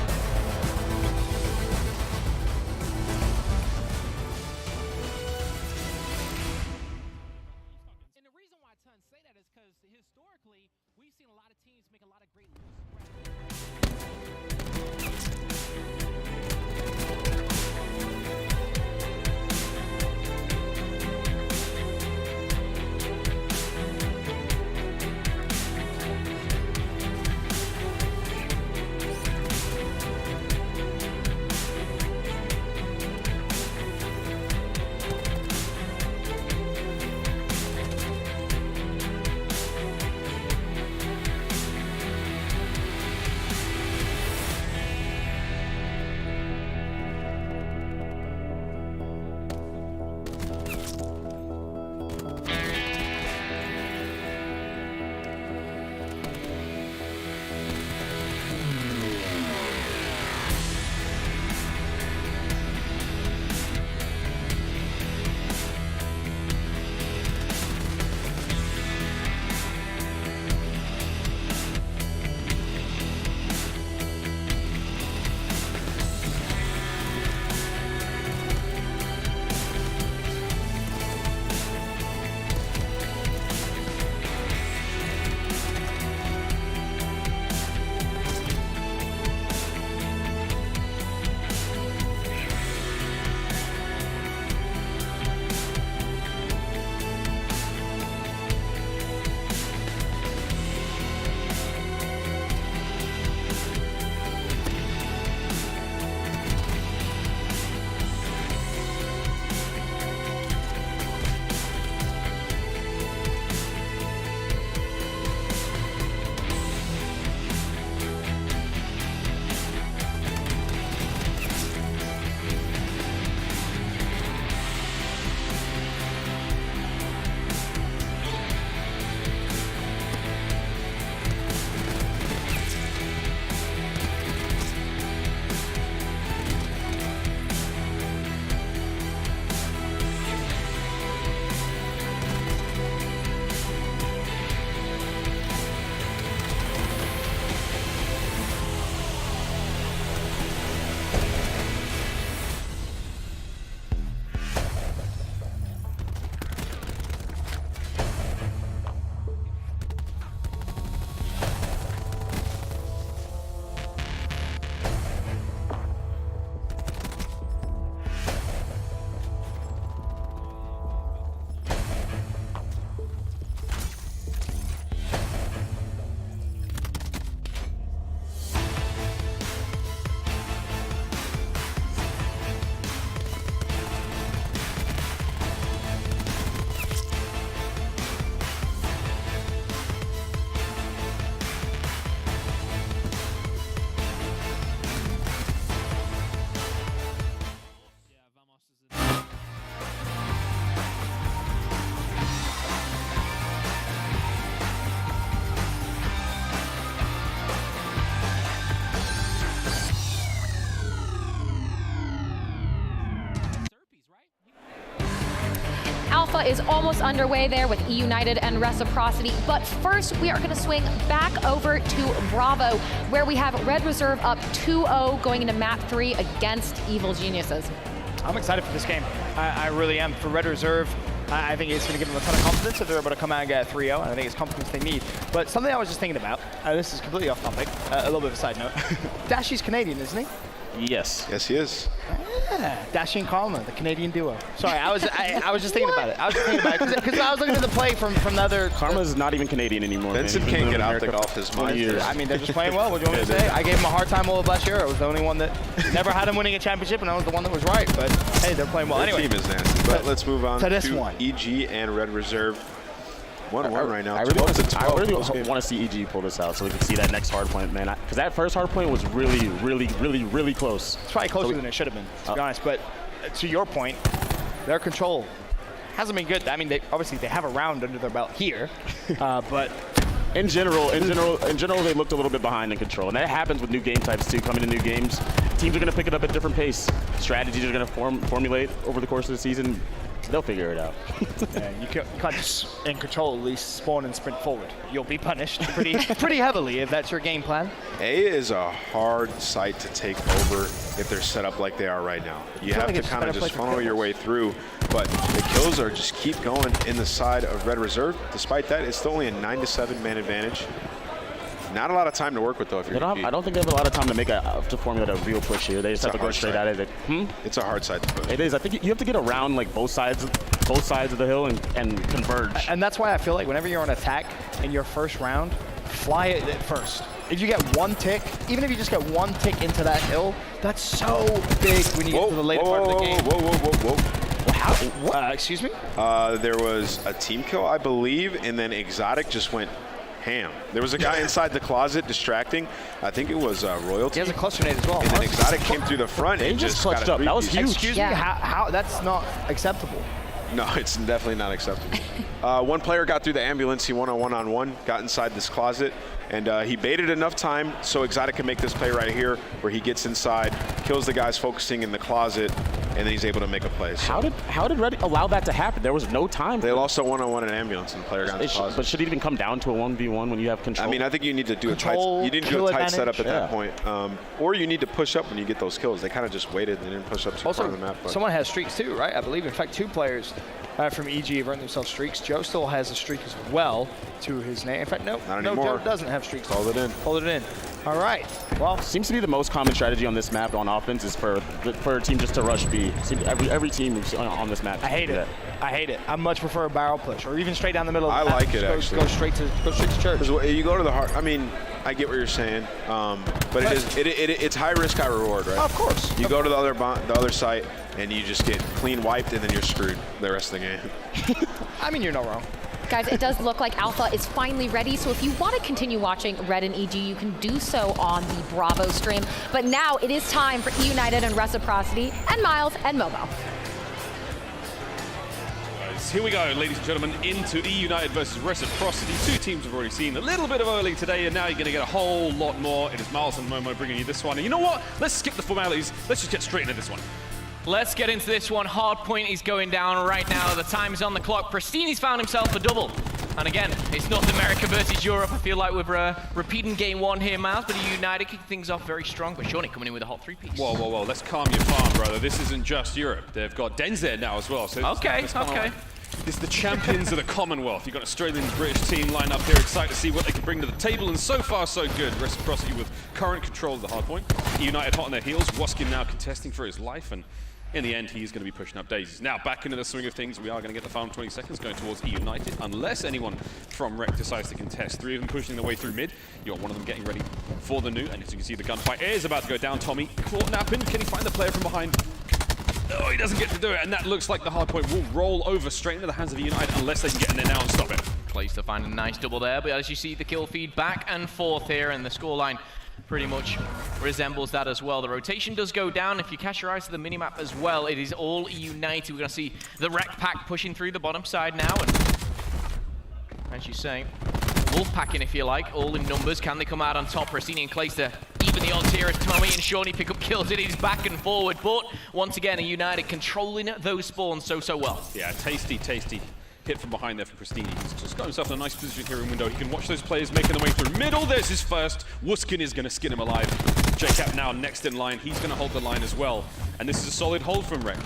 Alpha is almost underway there with eUnited and Reciprocity. But first, we are going to swing back over to Bravo, where we have Red Reserve up 2-0 going into map 3 against Evil Geniuses. I'm excited for this game. I really am. For Red Reserve, I think it's going to give them a ton of confidence if they're able to come out and get a 3-0. I think it's confidence they need. But something I was just thinking about, this is completely off topic, a little bit of a side note. Dashy's Canadian, isn't he? Yes. Yes, he is. Yeah, Dashy and Karma, the Canadian duo. Sorry, I was just thinking about it. I was just thinking about it because I was looking at the play from the other. Karma's not even Canadian anymore. Vincent can't get Optic off his mind. I mean, they're just playing well. What do you want me to say? I gave him a hard time all of last year. I was the only one that never had him winning a championship, and I was the one that was right. But hey, they're playing well. Their Anyway, team is nasty. But let's move on to this to one. EG and Red Reserve. 1-1 right now. I really want to see EG pull this out so we can see that next hard point, man. Because that first hard point was really close. It's probably closer than it should have been, to be honest. But to your point, their control hasn't been good. I mean, obviously they have a round under their belt here, but in general, they looked a little bit behind in control, and that happens with new game types too. Coming to new games, teams are going to pick it up at different pace. Strategies are going to formulate over the course of the season. They'll figure it out. Yeah, you can't just, in control, at least spawn and sprint forward. You'll be punished pretty heavily if that's your game plan. A is a hard site to take over if they're set up like they are right now. You have to kind of just funnel your way through, but the kills are just keep going in the side of Red Reserve. Despite that, it's still only a 9-7 man advantage. Not a lot of time to work with, though. If you're I don't think they have a lot of time to formulate a real push here. They just have to go straight at it. It's a hard side to push. It is. I think you have to get around like both sides of the hill and converge. And that's why I feel like whenever you're on attack in your first round, fly it at first. If you get one tick, even if you just get one tick into that hill, that's so big when you get to the later part of the game. Whoa. Excuse me? There was a team kill, I believe, and then Exotic just went ham. There was a guy inside the closet distracting. I think it was Royalty. He has a cluster nade as well. And then Exotic came through the front and just clutched up. That was huge. Excuse me, how? That's not acceptable. No, it's definitely not acceptable. One player got through the ambulance. He won a one-on-one, got inside this closet, and he baited enough time so Exotic can make this play right here where he gets inside, kills the guys focusing in the closet, and then he's able to make a play. So How did Red allow that to happen? There was no time. They lost a one-on-one in ambulance, and the player got in the closet. But should it even come down to a 1v1 when you have control? I mean, I think you need to do a tight setup at that point, or you need to push up when you get those kills. They kind of just waited. They didn't push up too far on the map. But someone has streaks too, right? I believe. In fact, 2 players from EG have earned themselves streaks. Joe still has a streak as well to his name. In fact, no, Joe doesn't have streaks. Hold it in. Hold it in. All right. Well, seems to be the most common strategy on this map on offense is for a team just to rush B. Every team on this map. I hate it. I hate it. I much prefer a barrel push or even straight down the middle of the map. I like it, actually. Go straight to church. Because you go to the heart. I mean, I get what you're saying, but it's high risk, high reward, right? Of course. You go to the other site and you just get clean wiped, and then you're screwed the rest of the game. I mean, you're not wrong. Guys, it does look like Alpha is finally ready, so if you want to continue watching Red and EG, you can do so on the Bravo stream. But now it is time for eUnited and Reciprocity and Miles and Momo. Here we go, ladies and gentlemen, into eUnited versus Reciprocity. 2 teams have already seen a little bit of early today, and now you're going to get a whole lot more. It is Miles and Momo bringing you this one. And you know what? Let's skip the formalities. Let's just get straight into this one. Let's get into this one. Hardpoint is going down right now. The time is on the clock. Pristini's found himself a double. And again, it's North America versus Europe. I feel like we're repeating game 1 here, Miles, but eUnited kicking things off very strong. But Shawnee coming in with a hot 3-piece. Whoa. Let's calm your farm, brother. This isn't just Europe. They've got Denz there now as well. So okay. It's the champions of the Commonwealth. You've got Australian British team lined up here, excited to see what they can bring to the table, and so far so good. Reciprocity with current control of the hardpoint. eUnited hot on their heels. Waskin now contesting for his life, and in the end, he's going to be pushing up daisies. Now, back into the swing of things, we are going to get the final 20 seconds going towards eUnited, unless anyone from Rec decides to contest. 3 of them pushing their way through mid. You got one of them getting ready for the new, and as you can see, the gunfight is about to go down. Tommy caught napping. Can he find the player from behind? Oh, he doesn't get to do it, and that looks like the hardpoint will roll over straight into the hands of eUnited unless they can get in there now and stop it. Place to find a nice double there, but as you see, the kill feed back and forth here, and the scoreline pretty much resembles that as well. The rotation does go down. If you cast your eyes to the minimap as well, it is all eUnited. We're going to see the Rec Pack pushing through the bottom side now, and as you say, Wolf packing, if you like, all in numbers. Can they come out on top? Pristini and Clayster even taking the odds here as Tommy and Shawnee pick up kills. It is back and forward, but once again, eUnited controlling those spawns so well. Yeah, tasty hit from behind there for Pristini. He's just got himself in a nice position here in window. He can watch those players making their way through middle. There's his first. Wuskin is going to skin him alive. JCap now next in line. He's going to hold the line as well. And this is a solid hold from Rek.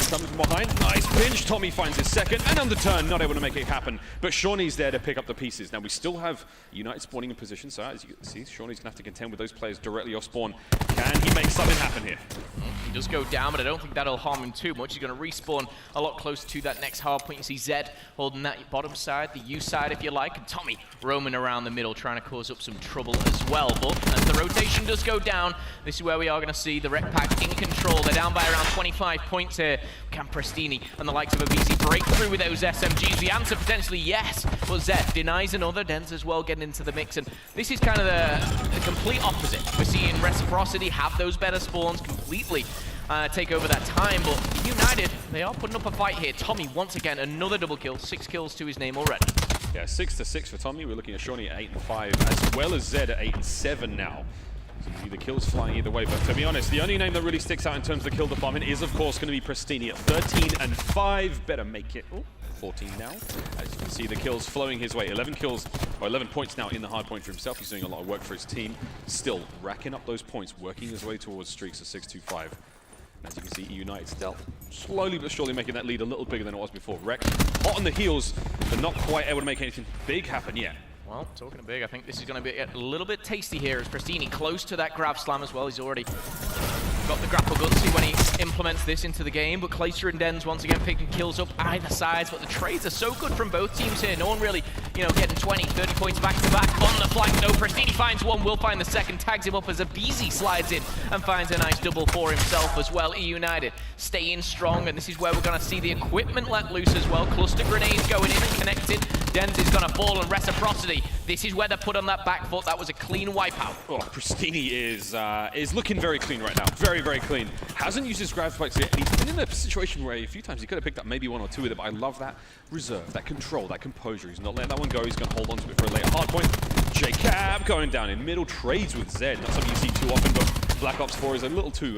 Coming from behind, nice pinch. Tommy finds his second, and on the turn, not able to make it happen. But Shawnee's there to pick up the pieces. Now we still have United spawning in position, so as you can see, Shawnee's gonna have to contend with those players directly off spawn. Can he make something happen here? He does go down, but I don't think that'll harm him too much. He's gonna respawn a lot closer to that next hard point. You see Zed holding that bottom side, the U side if you like, and Tommy roaming around the middle, trying to cause up some trouble as well. But as the rotation does go down, this is where we are gonna see the Rec Pack in control. They're down by around 25 points here. Can Pristini and the likes of Abisi break through with those SMGs? The answer potentially yes, but Zed denies another. Denz as well getting into the mix, and this is kind of the complete opposite. We're seeing Reciprocity have those better spawns completely take over that time, but eUnited, they are putting up a fight here. Tommy, once again, another double kill, 6 kills to his name already. Yeah, 6-6 for Tommy. We're looking at Shawnee at 8 and 5, as well as Zed at 8 and 7 now. So you see the kills flying either way, but to be honest, the only name that really sticks out in terms of the kill department is, of course, going to be Pristini at 13 and 5. Better make it 14 now. As you can see, the kills flowing his way. 11 kills, or 11 points now in the hard point for himself. He's doing a lot of work for his team. Still racking up those points, working his way towards streaks of 6-2-5. As you can see, eUnited still slowly but surely making that lead a little bigger than it was before. Rek hot on the heels, but not quite able to make anything big happen yet. Well, talking of big, I think this is going to be a little bit tasty here as Pristini close to that grab slam as well. He's already got the grapple gun, see when he implements this into the game, but Clayster and Denz once again picking kills up either sides, but the trades are so good from both teams here. No one really, getting 20, 30 points back to back on the flank. No, Pristini finds one, will find the second, tags him up as Abisi slides in and finds a nice double for himself as well. eUnited staying strong, and this is where we're going to see the equipment let loose as well. Cluster grenades going in and connected. Denz is going to fall, and Reciprocity, this is where they put on that back foot. That was a clean wipeout. Oh, Pristini is looking very clean right now. Very clean. Hasn't used his grab spikes yet. He's been in a situation where a few times he could have picked up maybe 1 or 2 with it, but I love that reserve, that control, that composure. He's not letting that one go. He's going to hold on to it for a later hard point. JCap going down in middle, trades with Zed. Not something you see too often, but Black Ops 4 is a little too,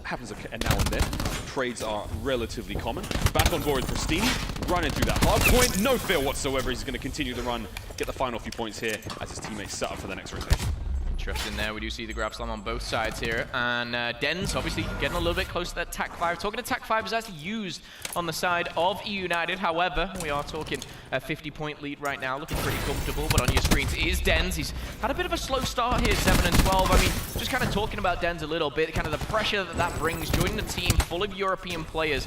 happens now and then. Trades are relatively common. Back on board with Pristini, running through that hard point. No fear whatsoever. He's going to continue the run, get the final few points here as his teammates set up for the next rotation. Interesting there. We do see the grab slam on both sides here. And Denz obviously getting a little bit close to that TAC 5. Talking to TAC 5 is actually used on the side of eUnited. However, we are talking a 50-point lead right now. Looking pretty comfortable, but on your screens is Denz. He's had a bit of a slow start here, 7 and 12. I mean, just kind of talking about Denz a little bit, kind of the pressure that brings, joining a team full of European players.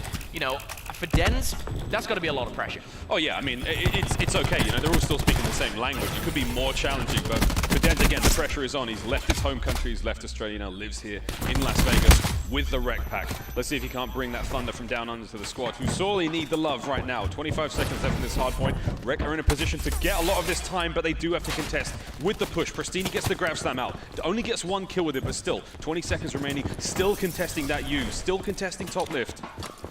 For Denz, that's got to be a lot of pressure. Oh yeah, I mean, it's okay. They're all still speaking the same language. It could be more challenging, but for Denz, again, the pressure is on. He's left his home country, he's left Australia, now lives here in Las Vegas with the Rec Pack. Let's see if he can't bring that thunder from down under to the squad, who sorely need the love right now. 25 seconds left in this hard point. Rec are in a position to get a lot of this time, but they do have to contest with the push. Pristini gets the grab slam out. Only gets 1 kill with it, but still, 20 seconds remaining. Still contesting that U, still contesting top lift.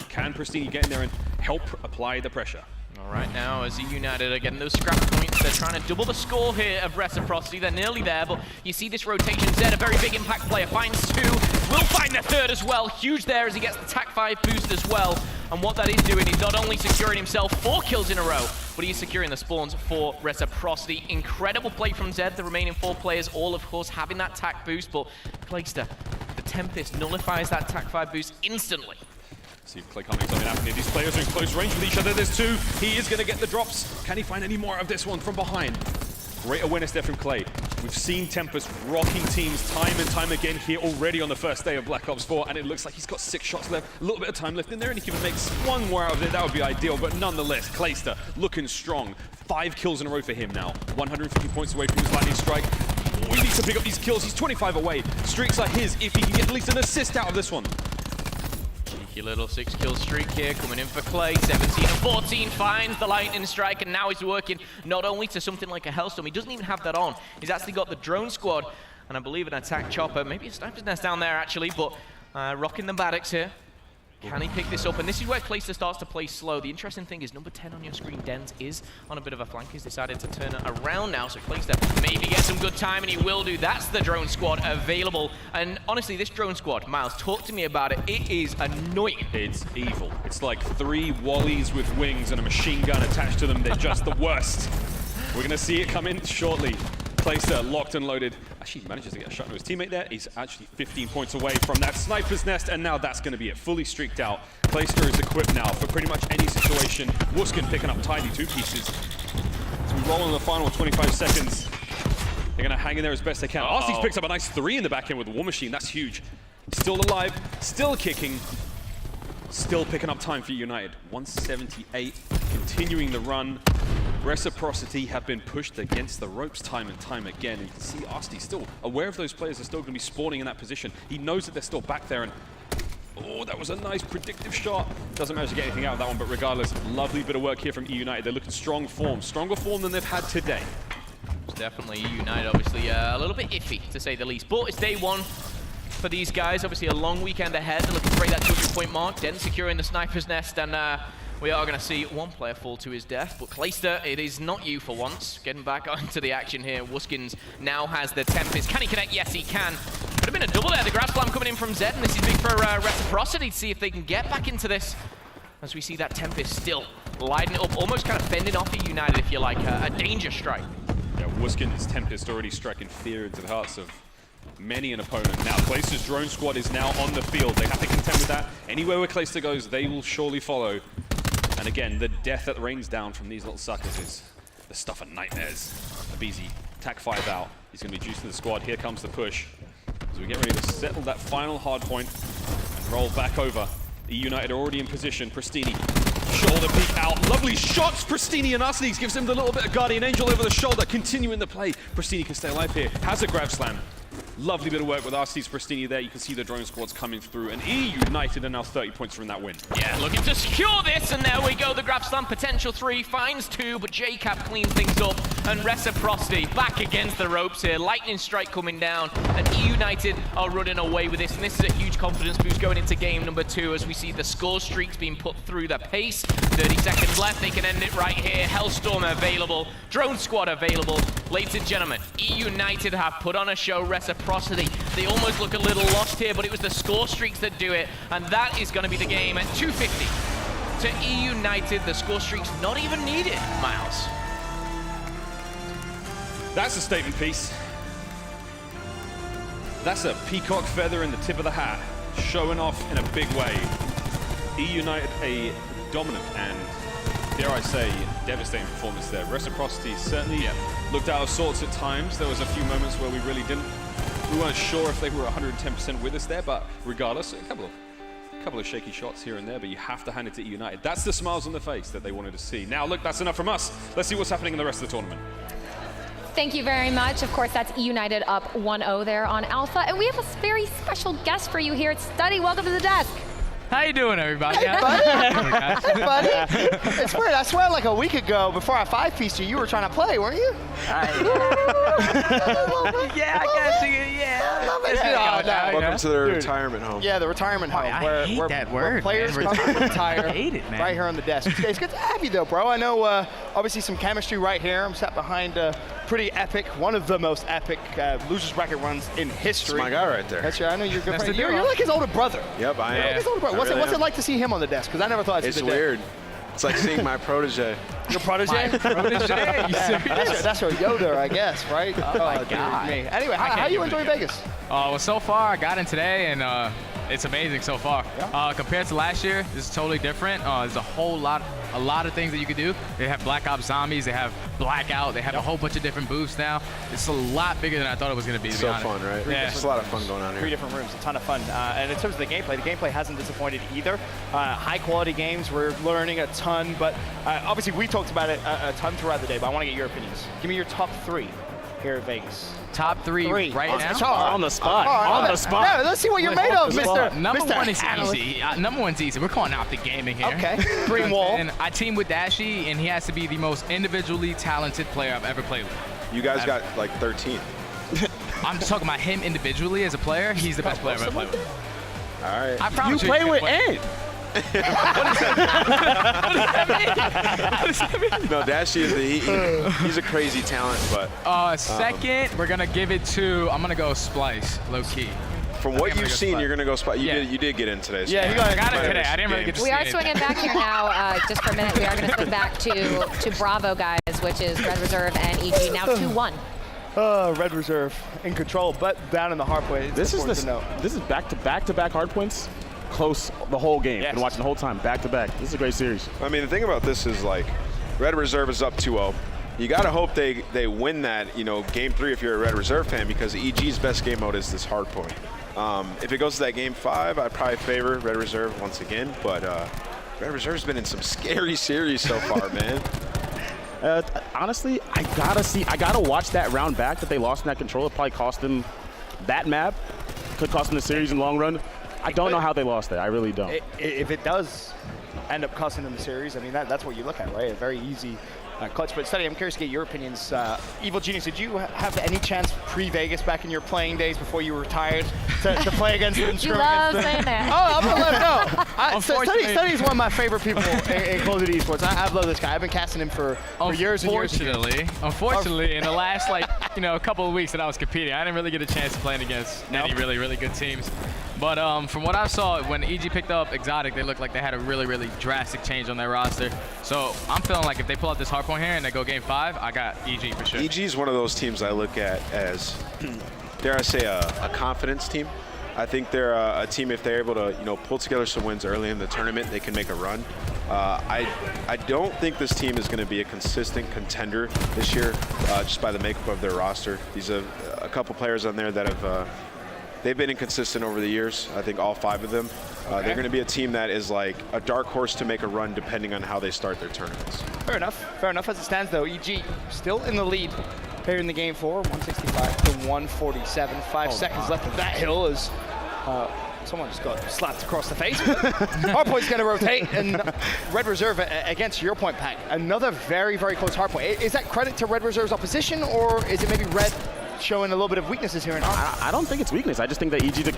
Can Pristini get in there and help apply the pressure? All right, now as eUnited are getting those scrap points, they're trying to double the score here of Reciprocity. They're nearly there, but you see this rotation. Zed, a very big impact player, finds 2, will find the 3rd as well. Huge there as he gets the TAC 5 boost as well. And what that is doing is not only securing himself 4 kills in a row, but he's securing the spawns for Reciprocity. Incredible play from Zed, the remaining 4 players, all of course having that TAC boost, but Clayster, the Tempest, nullifies that TAC 5 boost instantly. See if Clay can't make something happen here. These players are in close range with each other. There's 2. He is going to get the drops. Can he find any more of this one from behind? Great awareness there from Clay. We've seen Tempest rocking teams time and time again here already on the first day of Black Ops 4, and it looks like he's got 6 shots left, a little bit of time left in there, and if he even makes 1 more out of it, that would be ideal, but nonetheless, Clayster looking strong. 5 kills in a row for him now. 150 points away from his lightning strike. He needs to pick up these kills. He's 25 away. Streaks are his if he can get at least an assist out of this one. Cheeky little 6-kill streak here coming in for Clay. 17 and 14 finds the lightning strike, and now he's working not only to something like a Hellstorm. He doesn't even have that on. He's actually got the drone squad, and I believe an attack chopper, maybe a sniper's nest down there actually, but rocking the Baddocks here. Can he pick this up? And this is where Clayster starts to play slow. The interesting thing is number 10 on your screen, Dens, is on a bit of a flank. He's decided to turn it around now, so Clayster maybe gets some good time, and he will do. That's the drone squad available. And honestly, this drone squad, Miles, talk to me about it. It is annoying. It's evil. It's like 3 Wallies with wings and a machine gun attached to them. They're just the worst. We're going to see it come in shortly. Clayster locked and loaded. Actually, he manages to get a shot to his teammate there. He's actually 15 points away from that sniper's nest, and now that's going to be it. Fully streaked out. Clayster is equipped now for pretty much any situation. Wuskin picking up tidy 2 pieces. As we roll in the final 25 seconds, they're going to hang in there as best they can. Arsty's picks up a nice 3 in the back end with the War Machine. That's huge. Still alive, still kicking, still picking up time for eUnited. 178, continuing the run. Reciprocity have been pushed against the ropes time and time again. And you can see Asti still aware of those players are still going to be spawning in that position. He knows that they're still back there, and oh, that was a nice predictive shot. Doesn't manage to get anything out of that one, but regardless, lovely bit of work here from eUnited. They're looking strong form, stronger form than they've had today. It's definitely eUnited, obviously a little bit iffy, to say the least. But it's day 1 for these guys. Obviously a long weekend ahead. They're looking to break that 200-point mark. Den securing the sniper's nest, and we are going to see 1 player fall to his death. But Clayster, it is not you for once. Getting back onto the action here. Wuskins now has the Tempest. Can he connect? Yes, he can. Could have been a double there. The Grass Slam coming in from Zed, and this is big for Reciprocity to see if they can get back into this. As we see that Tempest still lighting it up, almost kind of fending off eUnited, if you like, a danger strike. Yeah, Wuskin's Tempest already striking fear into the hearts of many an opponent. Now, Clayster's drone squad is now on the field. They have to contend with that. Anywhere where Clayster goes, they will surely follow. And again, the death that rains down from these little suckers is the stuff of nightmares. Abizi, tack 5 out. He's going to be juiced to the squad. Here comes the push. As we get ready to settle that final hard point and roll back over. eUnited are already in position. Pristini, shoulder peek out. Lovely shots, Pristini, and Arsenix gives him the little bit of Guardian Angel over the shoulder. Continuing the play. Pristini can stay alive here. Has a grab slam. Lovely bit of work with Arsty's Pristini there. You can see the drone squads coming through, and eUnited are now 30 points from that win. Yeah, looking to secure this, and there we go. The grab slam potential 3, finds 2, but JCap cleans things up, and Reciprocity back against the ropes here. Lightning strike coming down, and eUnited are running away with this, and this is a huge confidence boost going into game number 2 as we see the score streaks being put through the pace. 30 seconds left, they can end it right here. Hellstorm available, drone squad available. Ladies and gentlemen, eUnited have put on a show. Reciprocity, they almost look a little lost here, but it was the score streaks that do it, and that is going to be the game at 250 to eUnited. The score streaks not even needed, Miles. That's a statement piece. That's a peacock feather in the tip of the hat, showing off in a big way. eUnited a dominant and, dare I say, devastating performance there. Reciprocity certainly looked out of sorts at times. There was a few moments where we weren't sure if they were 110% with us there, but regardless, a couple of shaky shots here and there, but you have to hand it to eUnited. That's the smiles on the face that they wanted to see. Now, look, that's enough from us. Let's see what's happening in the rest of the tournament. Thank you very much. Of course, that's eUnited up 1-0 there on Alpha, and we have a very special guest for you here at Study. Welcome to the desk. How you doing, everybody? Hey, buddy. Hey, buddy. It's weird. I swear, like a week ago, before I 5-pieced you were trying to play, weren't you? Yeah, I got to. Yeah. Welcome to the retirement home. Yeah, the retirement home. I hate that word. Where players come to retire. I hate it, man. Right here on the desk. It's good to have you, though, bro. I know, obviously, some chemistry right here. I'm sat behind pretty epic, one of the most epic losers bracket runs in history. That's my guy right there. That's right. I know you're a good That's friend. the You're deal. like his older brother. Yep, I am. Like his older brother. What's it like to see him on the desk? Because I never thought It's weird. It's like seeing my protege. Your protege? My protege? You serious? That's your Yoda, I guess, right? Oh my God. Me. Anyway, how you enjoying Vegas? Well, so far I got in today, and it's amazing so far. Compared to last year, this is totally different. There's a lot of things that you can do. They have Black Ops Zombies, they have Blackout, they have a whole bunch of different boosts now. It's a lot bigger than I thought it was going to be. So fun, right? Yeah. It's a lot of fun going on here. 3 different rooms, a ton of fun. And in terms of the gameplay hasn't disappointed either. High quality games, we're learning a ton, but obviously we talked about it a ton throughout the day, but I want to get your opinions. Give me your top 3 here at Vegas. Top 3 right now? On the spot. On the spot. Yeah, let's see what you're made of, Mr. Number Mr. 1 is Analyst. easy. Number 1's easy. We're calling Optic Gaming here. Okay. Green wall. And I team with Dashy, and he has to be the most individually talented player I've ever played with. You guys got like 13. I'm just talking about him individually as a player. He's the best player I've ever played with. All right. I promise You play with Ed. No, Dashy is he's a crazy talent, but second, we're gonna give it to. I'm gonna go Splyce, low key. From what you've seen, you're gonna go Splyce. You did get in today. So Yeah, I got it today. I didn't really get to see We are anything. swinging back here now, just for a minute. We are going to swing back to Bravo, guys, which is Red Reserve and EG, now 2-1. Red Reserve in control, but down in the hard point. This is back to back hard points, close the whole game. Yes. Been watching the whole time, back to back. This is a great series. I mean, the thing about this is like, Red Reserve is up 2-0. You gotta hope they win that, game 3 if you're a Red Reserve fan, because EG's best game mode is this hard point. If it goes to that game 5, I'd probably favor Red Reserve once again, but Red Reserve's been in some scary series so far, man. Honestly, I gotta watch that round back that they lost in that control. It probably cost them that map. Could cost them the series in the long run. I don't know how they lost that. I really don't. If it does end up costing them the series, I mean, that's what you look at, right? A very easy clutch. But Study, I'm curious to get your opinions. Evil Genius, did you have any chance pre-Vegas back in your playing days before you retired to play against them? You love saying that. Oh, I'm gonna let him know. Study is one of my favorite people in Call of Duty eSports. I love this guy. I've been casting him for years and years. Unfortunately, in the last couple of weeks that I was competing, I didn't really get a chance to play against any really good teams. But from what I saw, when EG picked up Exotic, they looked like they had a really drastic change on their roster. So I'm feeling like if they pull out this hard point here and they go game 5, I got EG for sure. EG is one of those teams I look at as, dare I say, a confidence team. I think they're a team, if they're able to pull together some wins early in the tournament, they can make a run. I don't think this team is going to be a consistent contender this year, just by the makeup of their roster. These are a couple players on there that have they've been inconsistent over the years. I think all 5 of them. They're going to be a team that is like a dark horse to make a run depending on how they start their tournaments. Fair enough. Fair enough as it stands, though. EG still in the lead here in the game 4, 165 to 147. 5 seconds left of that hill as someone just got slapped across the face. Hardpoint's going to rotate, and Red Reserve against your point, Pack. Another very close hardpoint. Is that credit to Red Reserve's opposition, or is it maybe Red showing a little bit of weaknesses here and I don't think it's weakness. I just think that EG's a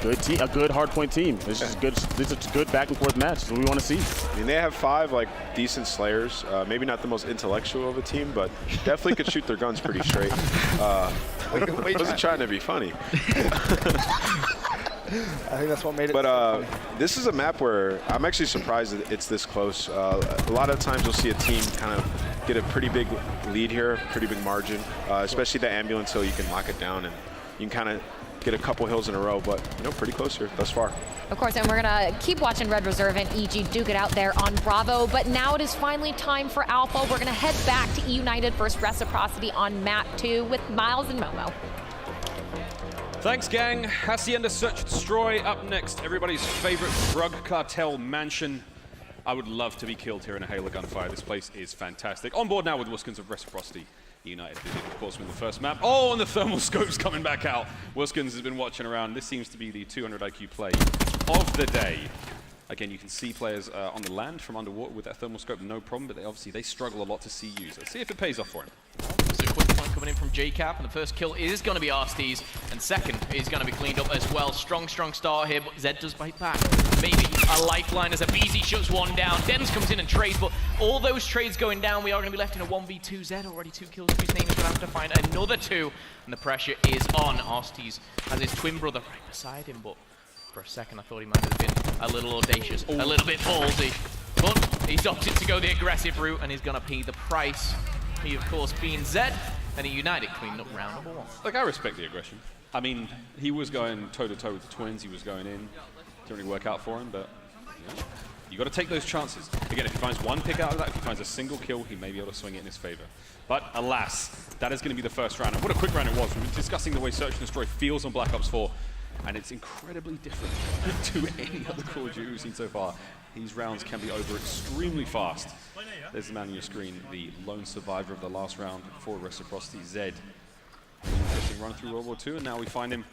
good hardpoint team. It's just good. It's a good back and forth match. That's what we want to see. I mean, they have 5 decent slayers. Maybe not the most intellectual of a team, but definitely could shoot their guns pretty straight. I wasn't trying to be funny. I think that's what made it. But this is a map where I'm actually surprised that it's this close. A lot of times you'll see a team kind of get a pretty big lead here, pretty big margin, especially the ambulance hill. You can lock it down and you can kind of get a couple hills in a row, but pretty close here thus far. Of course, and we're going to keep watching Red Reserve and EG duke it out there on Bravo, but now it is finally time for Alpha. We're going to head back to eUnited versus Reciprocity on map 2 with Miles and Momo. Thanks, gang. Hacienda Search and Destroy up next. Everybody's favorite drug cartel mansion. I would love to be killed here in a Halo gunfire. This place is fantastic. On board now with Wuskins of Reciprocity. United did it, of course, win the first map. Oh, and the thermal scope's coming back out. Wuskins has been watching around. This seems to be the 200 IQ play of the day. Again, you can see players on the land from underwater with that thermal scope, no problem, but they struggle a lot to see users. Let's see if it pays off for him. So quick point coming in from JCap, and the first kill is going to be Arstees, and second is going to be cleaned up as well. Strong start here, but Zed does bite back. Maybe a lifeline as a BZ shuts one down. Dems comes in and trades, but all those trades going down, we are going to be left in a 1v2. Zed already 2 kills. His name is going to have to find another 2, and the pressure is on. Arstees has his twin brother right beside him, but for a second I thought he might have been a little audacious, a little bit ballsy, but he's opted to go the aggressive route and he's going to pay the price. He, of course, being Zed, and eUnited cleaned up round number 1. Look, I respect the aggression. I mean, he was going toe-to-toe with the twins. He was going in. Didn't really work out for him, but you got to take those chances. Again, if he finds one pick out of that, if he finds a single kill, he may be able to swing it in his favor. But alas, that is going to be the first round. And what a quick round it was. We've been discussing the way Search and Destroy feels on Black Ops 4, and it's incredibly different to any other Call of Duty we've seen so far. These rounds can be over extremely fast. There's the man on your screen, the lone survivor of the last round for Reciprocity, Zed. Interesting run through World War II, and now we find him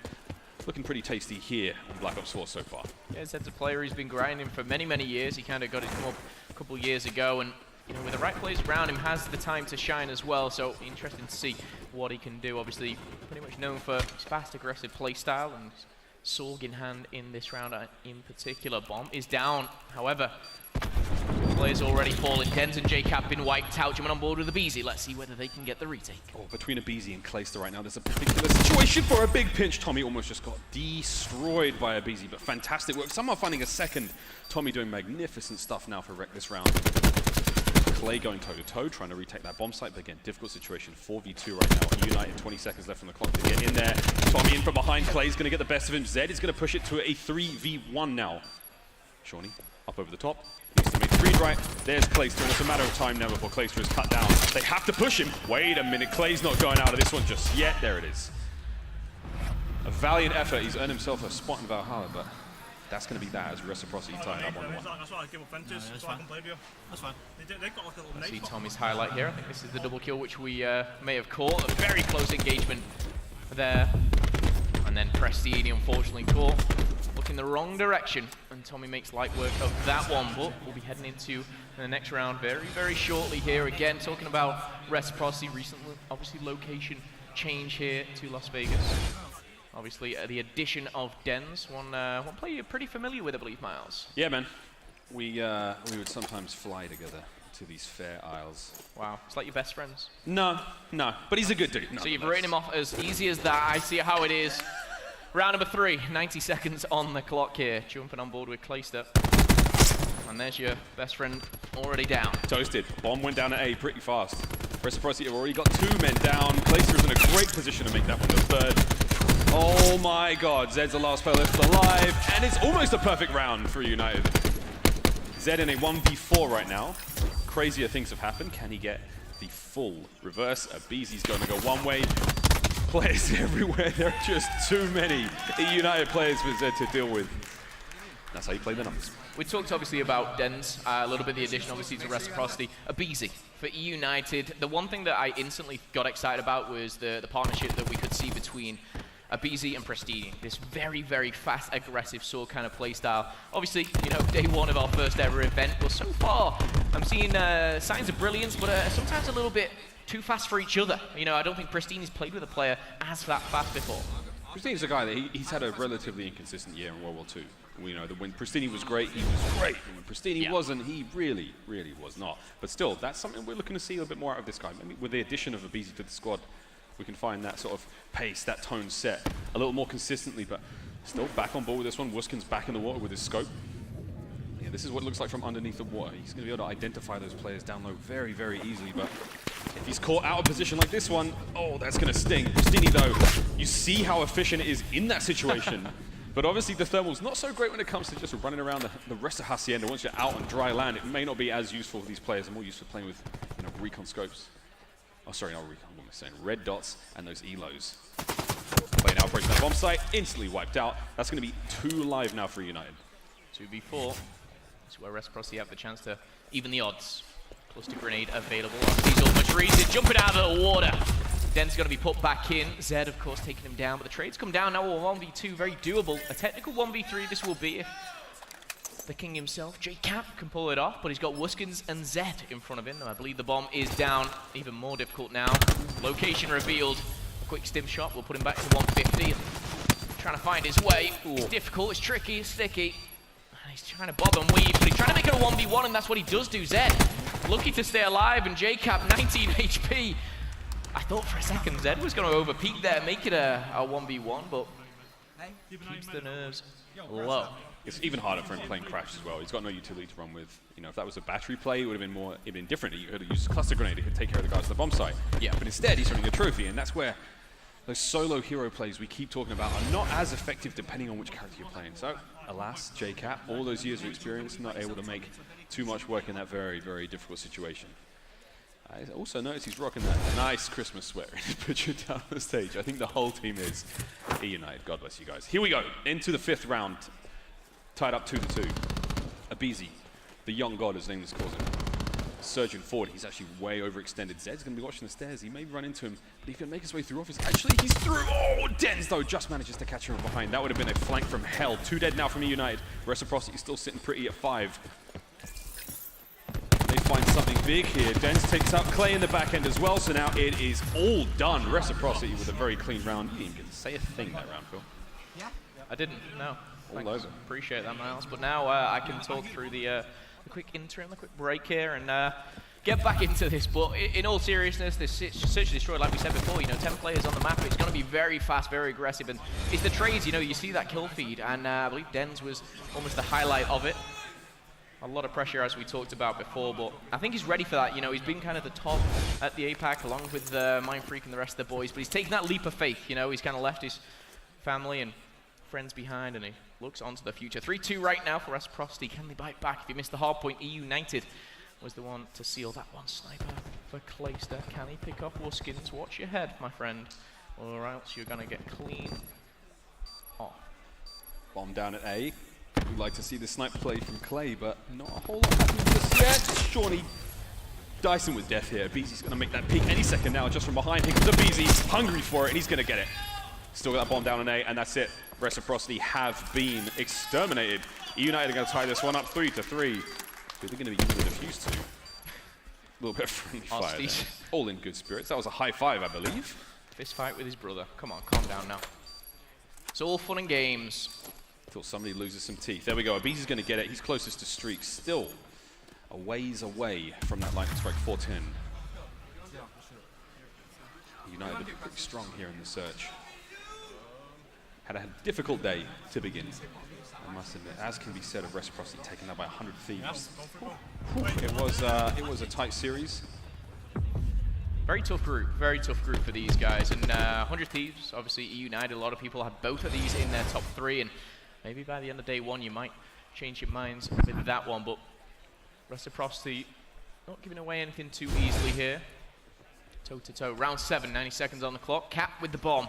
looking pretty tasty here on Black Ops 4 so far. Yeah, Zed's a player who's been grinding for many years. He kind of got it come up a couple years ago, and with the right players around him, has the time to shine as well. So interesting to see what he can do. Obviously, pretty much known for his fast, aggressive play style and Sorg in hand in this round in particular. Bomb is down, however, players already fallen. Dens and JCap have been wiped out. Jumping on board with the Beezy. Let's see whether they can get the retake. Oh, between a Beezy and Clayster right now, there's a particular situation for a big pinch. Tommy almost just got destroyed by a Beezy, but fantastic work. Somehow finding a second. Tommy doing magnificent stuff now for Wreck this round. Clay going toe-to-toe, trying to retake that bomb site, but again, difficult situation. 4v2 right now. eUnited, 20 seconds left on the clock to get in there. Tommy in from behind. Clay's going to get the best of him. Zed is going to push it to a 3v1 now. Shawnee up over the top. Needs to make the read right. There's Clayster, and it's a matter of time now before Clayster is cut down. They have to push him. Wait a minute, Clay's not going out of this one just yet. There it is. A valiant effort. He's earned himself a spot in Valhalla, but that's going to be that as reciprocity tied up 1-1. That's what I give up Ventus, that's what I can play with you. That's fine. They've got like a little Let's see Tommy's highlight here. I think this is the double kill which we may have caught. A very close engagement there. And then Prestini unfortunately caught. Looking the wrong direction, and Tommy makes light work of that one, but we'll be heading into the next round very, very shortly here. Again, talking about reciprocity, recently, obviously location change here to Las Vegas. Obviously, the addition of Dens, one player you're pretty familiar with, I believe, Miles. Yeah, man. We would sometimes fly together to these fair isles. Wow, it's like your best friends. No, but he's a good dude. So you've written him off as easy as that. I see how it is. Round number 3, 90 seconds on the clock here. Jumping on board with Clayster. And there's your best friend already down. Toasted. Bomb went down at A pretty fast. Reciprocity have already got 2 men down. Clayster is in a great position to make that one the 3rd. Oh my god, Zed's the last player left alive, and it's almost a perfect round for eUnited. Zed in a 1v4 right now. Crazier things have happened. Can he get the full reverse? Abeezy's going to go one way. Players everywhere. There are just too many eUnited players for Zed to deal with. That's how you play the numbers. We talked obviously about Dens, a little bit the addition obviously to reciprocity. Abeezy for eUnited. The one thing that I instantly got excited about was the partnership that we could see between Abeezy and Prestini. This very, very fast, aggressive sword kind of playstyle. Obviously, you know, day 1 of our first ever event, but so far I'm seeing signs of brilliance, but sometimes a little bit too fast for each other. You know, I don't think Prestini's played with a player as that fast before. Prestini's a guy that he's had a relatively inconsistent year in World War II. We know that when Prestini was great, he was great. And when Prestini wasn't, he really, really was not. But still, that's something we're looking to see a little bit more out of this guy. Maybe with the addition of Abeezy to the squad, we can find that sort of pace, that tone set a little more consistently, but still back on board with this one. Wuskin's back in the water with his scope. Yeah, this is what it looks like from underneath the water. He's going to be able to identify those players down low very, very easily, but if he's caught out of position like this one, oh, that's going to sting. Prestini, though, you see how efficient it is in that situation. But obviously the thermal's not so great when it comes to just running around the rest of Hacienda. Once you're out on dry land, it may not be as useful for these players. They're more used for playing with, you know, recon scopes. Oh, sorry, not recon, what am I saying? Red dots and those elos. Play now, approaching that bomb site, instantly wiped out. That's going to be 2 live now for eUnited. 2v4. This is where reciprocity have the chance to even the odds. Cluster grenade available. He's almost reads it, jumping out of the water. Den's going to be put back in. Zed, of course, taking him down, but the trades come down now. 1v2, very doable. A technical 1v3 this will be if the king himself, JCap, can pull it off, but he's got Wuskins and Zed in front of him. I believe the bomb is down. Even more difficult now. Location revealed. A quick stim shot will put him back to 150. Trying to find his way. It's difficult, it's tricky, it's sticky. He's trying to bob and weave, but he's trying to make it a 1v1, and that's what he does do. Zed, lucky to stay alive, and JCap, 19 HP. I thought for a second Zed was going to overpeak there, make it a 1v1, but keeps the nerves low. It's even harder for him playing Crash as well. He's got no utility to run with. You know, if that was a battery play, it would have been different. He could have used a cluster grenade, he could take care of the guys at the bomb site. Yeah. But instead, he's running a trophy, and that's where those solo hero plays we keep talking about are not as effective depending on which character you're playing. So, alas, JCap, all those years of experience, not able to make too much work in that very, very difficult situation. I also noticed he's rocking that nice Christmas sweater in his picture down the stage. I think the whole team is eUnited. God bless you guys. Here we go, into the 5th round. Tied up 2-2. Abeezy, the young god, his name is called him. Surging forward, he's actually way overextended. Zed's going to be watching the stairs. He may run into him, but he can make his way through office. Actually, he's through. Oh, Dens, though, just manages to catch him from behind. That would have been a flank from hell. 2 dead now from eUnited. Reciprocity still sitting pretty at 5. They find something big here. Dens takes out Clay in the back end as well, so now it is all done. Reciprocity with a very clean round. He didn't even get to say a thing that round, Phil. I didn't, no. All over. Appreciate that, Miles. But now I can talk through the quick interim, the quick break here, and get back into this. But in all seriousness, this Search and Destroy, like we said before, 10 players on the map, it's going to be very fast, very aggressive, and it's the trades, you see that kill feed, and I believe Dens was almost the highlight of it. A lot of pressure, as we talked about before, but I think he's ready for that. He's been kind of the top at the APAC, along with Mind Freak and the rest of the boys, but he's taken that leap of faith. He's kind of left his family and friends behind, and he looks onto the future. 3-2 right now for Reciprocity. Can they bite back? If you missed the hard point, eUnited was the one to seal that one. Sniper for Clayster. Can he pick up Wuskins? Watch your head, my friend, or else you're going to get clean off. Bomb down at A. We'd like to see the snipe play from Clay, but not a whole lot happening just yet. Shawnee Dyson with death here. Beezy's going to make that peek any second now, just from behind. Here comes a Beezy, hungry for it, and he's going to get it. Still got that bomb down on A, and that's it. Reciprocity have been exterminated. eUnited are going to tie this one up 3-3. Who are they going to be using the defuse to? A little bit of friendly fire there. All in good spirits. That was a high five, I believe. Fist fight with his brother. Come on, calm down now. It's all fun and games. Until somebody loses some teeth. There we go. Abizi's going to get it. He's closest to Streaks. Still a ways away from that lightning strike. 410. United are pretty strong here in the search. Had a difficult day to begin. I must admit, as can be said of Reciprocity, taken out by 100 Thieves. It was a tight series. Very tough group for these guys. And 100 Thieves, obviously eUnited, a lot of people have both of these in their top 3, and maybe by the end of day 1 you might change your minds with that one, but Reciprocity not giving away anything too easily here. Toe-to-toe, round 7, 90 seconds on the clock. Cap with the bomb.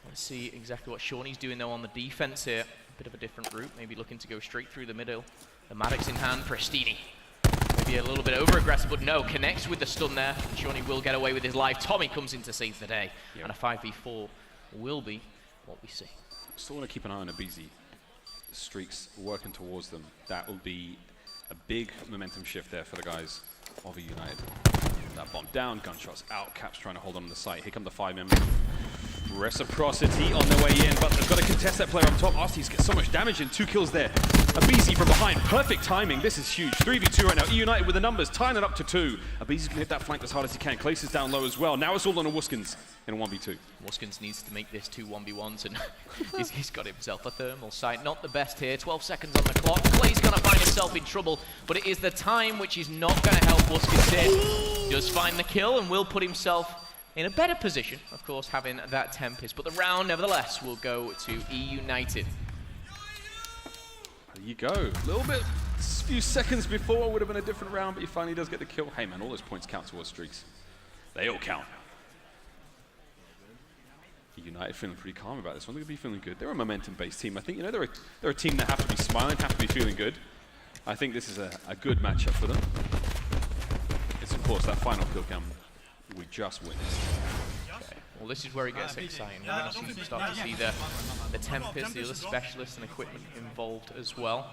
Let's see exactly what Shawnee's doing though on the defense here. A bit of a different route, maybe looking to go straight through the middle. The Maddox in hand, Prestini. Maybe a little bit over-aggressive, but no, connects with the stun there. And Shawnee will get away with his life. Tommy comes in to save the day. Yep. And a 5v4 will be what we see. Still want to keep an eye on Abizi. Streaks working towards them. That will be a big momentum shift there for the guys of eUnited. That bomb down, gunshots out, Caps trying to hold on the site. Here come the 5 members. Reciprocity on their way in, but they've got to contest that player on top. Arsty's gets so much damage and 2 kills there. Abizi from behind, perfect timing. This is huge. 3v2 right now. eUnited with the numbers, tying it up to 2. Abizi's going to hit that flank as hard as he can. Clace is down low as well. Now it's all on a Wuskins in a 1v2. Wuskins needs to make this 2 1v1s, and he's got himself a thermal sight. Not the best here. 12 seconds on the clock. Clay's going to find himself in trouble, but it is the time which is not going to help Wuskins here. Does find the kill and will put himself in a better position, of course, having that Tempest. But the round, nevertheless, will go to eUnited. There you go. A little bit, a few seconds before would have been a different round, but he finally does get the kill. Hey, man, all those points count towards Streaks. They all count. eUnited feeling pretty calm about this one. They're going to be feeling good. They're a momentum-based team. I think, they're a team that have to be smiling, have to be feeling good. I think this is a good matchup for them. It's, of course, that final kill cam we just witnessed. Okay. Well, this is where it gets exciting. We're going to start to see the Tempest, the other specialists and equipment involved as well.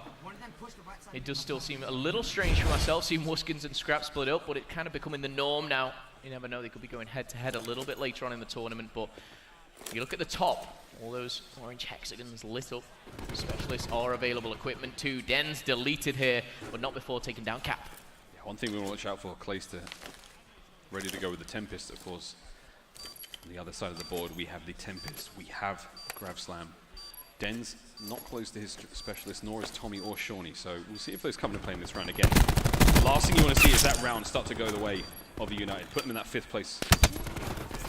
It does still seem a little strange for myself, seeing Wuskins and Scrap split up, but it kind of becoming the norm now. You never know, they could be going head-to-head a little bit later on in the tournament, but you look at the top, all those orange hexagons lit up. Specialists are available, equipment too. Den's deleted here, but not before taking down Cap. Yeah, one thing we want to watch out for, Clayster ready to go with the Tempest, of course. On the other side of the board, we have the Tempest. We have Grav Slam. Den's not close to his specialist, nor is Tommy or Shawnee, so we'll see if those come into play in this round again. The last thing you want to see is that round start to go the way of eUnited. Put them in that 5th place.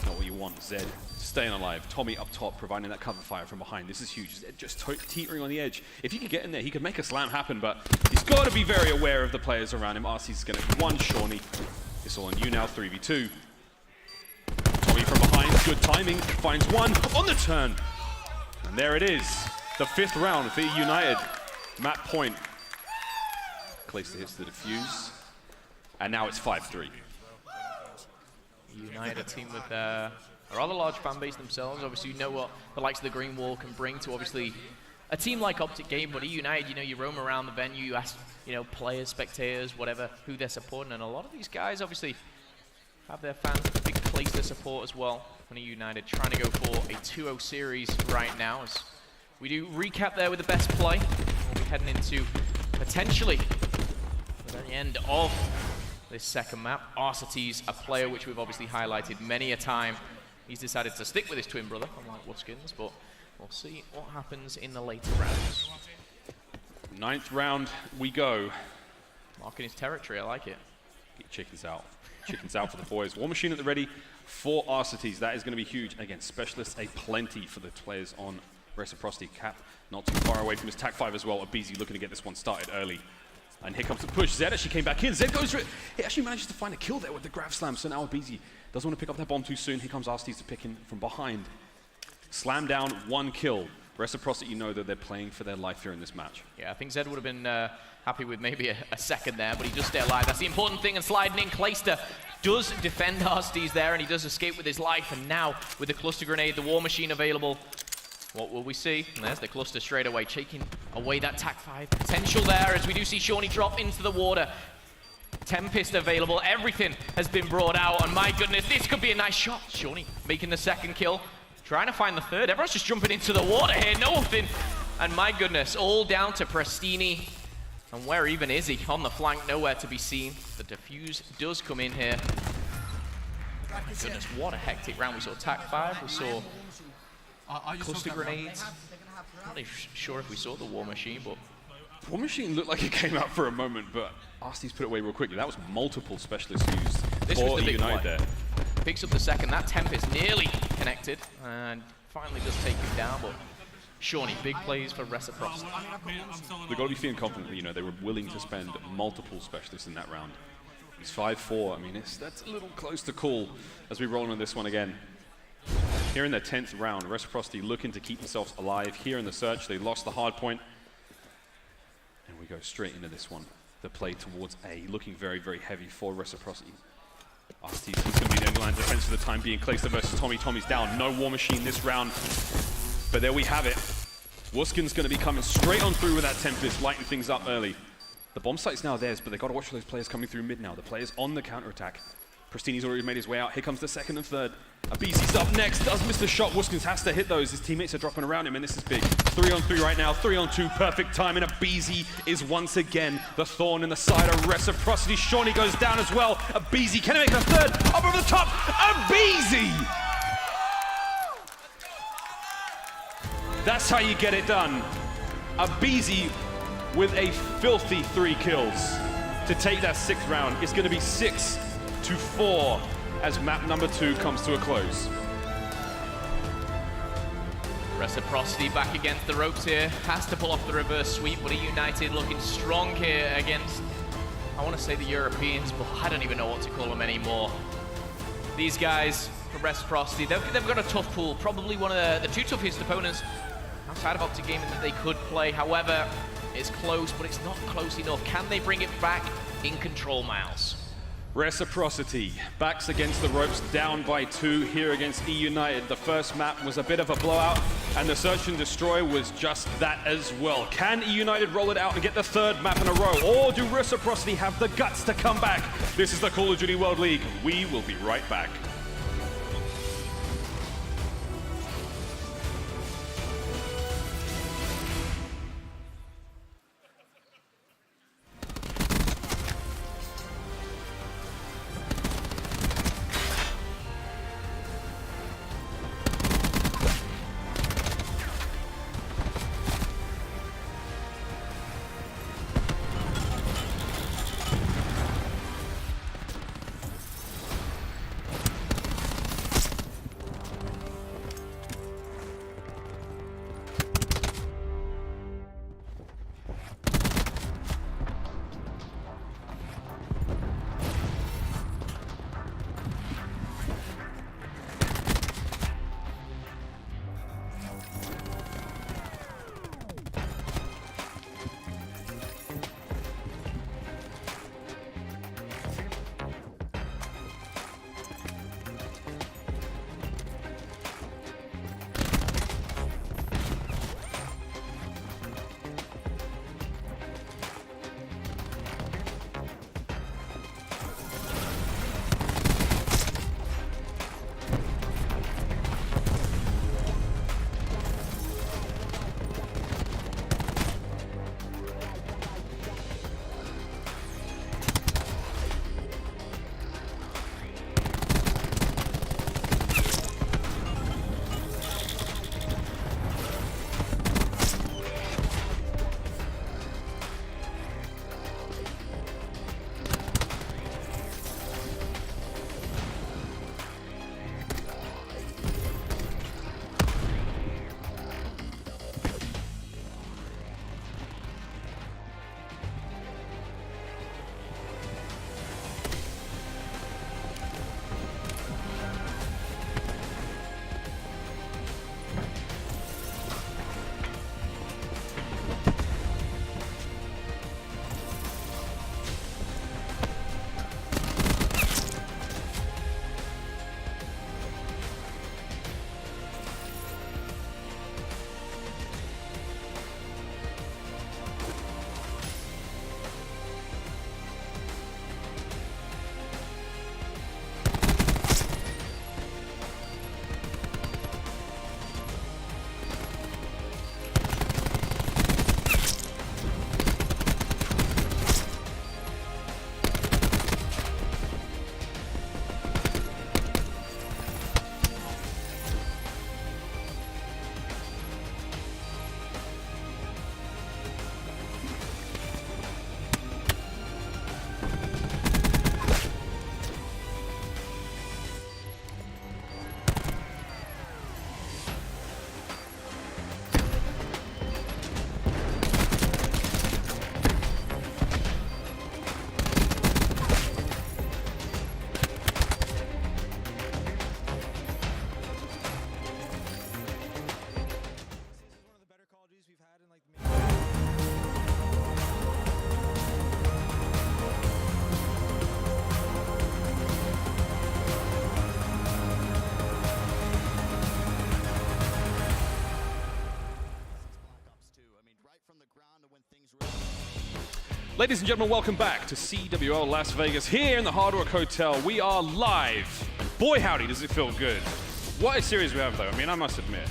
Not what you want. Zed staying alive. Tommy up top, providing that cover fire from behind. This is huge. Zed just teetering on the edge. If he could get in there, he could make a slam happen, but he's got to be very aware of the players around him. RC's going to one Shawnee. It's all on you now, 3v2. Tommy from behind, good timing, finds one on the turn. And there it is, the 5th round for eUnited. Map point. Clayster hits the defuse. And now it's 5-3. eUnited, a team with a rather large fan base themselves. Obviously, you know what the likes of the Green Wall can bring to obviously a team like Optic game, but eUnited, you roam around the venue, you ask, players, spectators, whatever, who they're supporting, and a lot of these guys obviously have their fans at a big place to support as well. And eUnited trying to go for a 2-0 series right now, as We do recap there with the best play. We'll be heading into potentially the very end of this second map. Arcitys, a player which we've obviously highlighted many a time. He's decided to stick with his twin brother, unlike Wuskins, but we'll see what happens in the later rounds. 9th round, we go. Marking his territory, I like it. Get chickens out. Chickens out for the boys. War Machine at the ready for Arcitys. That is going to be huge. Again, specialists a plenty for the players on Reciprocity. Cap not too far away from his TAC 5 as well. Abizi looking to get this one started early. And here comes the push. Zed actually came back in. Zed goes for it. He actually manages to find a kill there with the grab slam. So now Abizi doesn't want to pick up that bomb too soon. Here comes Arcitys to pick in from behind. Slam down, 1 kill. Reciprocity, you know that they're playing for their life here in this match. Yeah, I think Zed would have been happy with maybe a second there, but he does stay alive. That's the important thing, and sliding in. Clayster does defend Arcitys there, and he does escape with his life. And now, with the cluster grenade, the War Machine available, what will we see? And there's the cluster straight away, taking away that TAC 5 potential there, as we do see Shawnee drop into the water. Tempest available, everything has been brought out, and my goodness, this could be a nice shot. Shawnee making the 2nd kill, trying to find the 3rd. Everyone's just jumping into the water here, nothing. And my goodness, all down to Prestini. And where even is he? On the flank, nowhere to be seen. The defuse does come in here. My goodness, what a hectic round. We saw TAC 5, we saw cluster grenades. Not even sure if we saw the War Machine, but War Machine looked like it came out for a moment, but Arcitys put it away real quickly. That was multiple specialists used. This was the big eUnited play. there. Picks up the 2nd. That Tempest nearly connected, and finally does take him down, but Shawnee, big plays for Reciprocity. They've got to be feeling confident that, you know, they were willing to spend multiple specialists in that round. It's 5-4. I mean, that's a little close to call as we roll on this one again. Here in their 10th round, Reciprocity looking to keep themselves alive. Here in the search, they lost the hard point. And we go straight into this one. The play towards A, looking very, very heavy for Reciprocity. Arcitys is going to be the underline defense for the time being. Clayster versus Tommy. Tommy's down. No War Machine this round. But there we have it. Wuskins going to be coming straight on through with that Tempest, lighting things up early. The bomb site's now theirs, but they've got to watch for those players coming through mid now. The players on the counterattack. Prestini's already made his way out. Here comes the 2nd and 3rd. Abizi's up next. Does miss the shot. Wuskins has to hit those. His teammates are dropping around him, and this is big. 3-on-3 right now. 3-on-2. Perfect time. And Abizi is once again the thorn in the side of Reciprocity. Shawnee goes down as well. Abizi, can he make the 3rd? Up over the top. Abizi! That's how you get it done. Abizi with a filthy 3 kills to take that 6th round. It's going to be 6-4 as map number 2 comes to a close. Reciprocity back against the ropes here. Has to pull off the reverse sweep, but eUnited looking strong here against, I want to say the Europeans, but I don't even know what to call them anymore. These guys from Reciprocity, they've got a tough pool. Probably one of the 2 toughest opponents outside of Optic Gaming that they could play. However, it's close, but it's not close enough. Can they bring it back in control, Miles? Reciprocity backs against the ropes, down by 2 here against eUnited. The first map was a bit of a blowout, and the Search and Destroy was just that as well. Can eUnited roll it out and get the 3rd map in a row, or do Reciprocity have the guts to come back? This is the Call of Duty World League. We will be right back. Ladies and gentlemen, welcome back to CWL Las Vegas here in the Hard Rock Hotel. We are live. Boy, howdy, does it feel good. What a series we have, though. I mean, I must admit,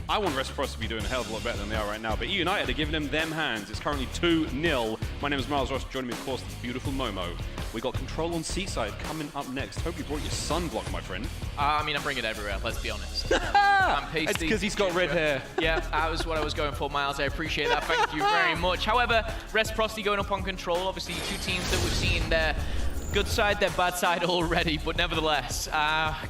I want Reciprocity to be doing a hell of a lot better than they are right now, but eUnited are giving them hands. It's currently 2-0. My name is Miles Ross. Joining me, of course, the beautiful Momo. We got Control on Seaside coming up next. Hope you brought your sunblock, my friend. I mean, I bring it everywhere, let's be honest. I'm pasty. It's because he's got red hair. Yeah, that was what I was going for, Miles. I appreciate that. Thank you very much. However, Reciprocity going up on Control. Obviously, two teams that we've seen their good side, their bad side already, but nevertheless,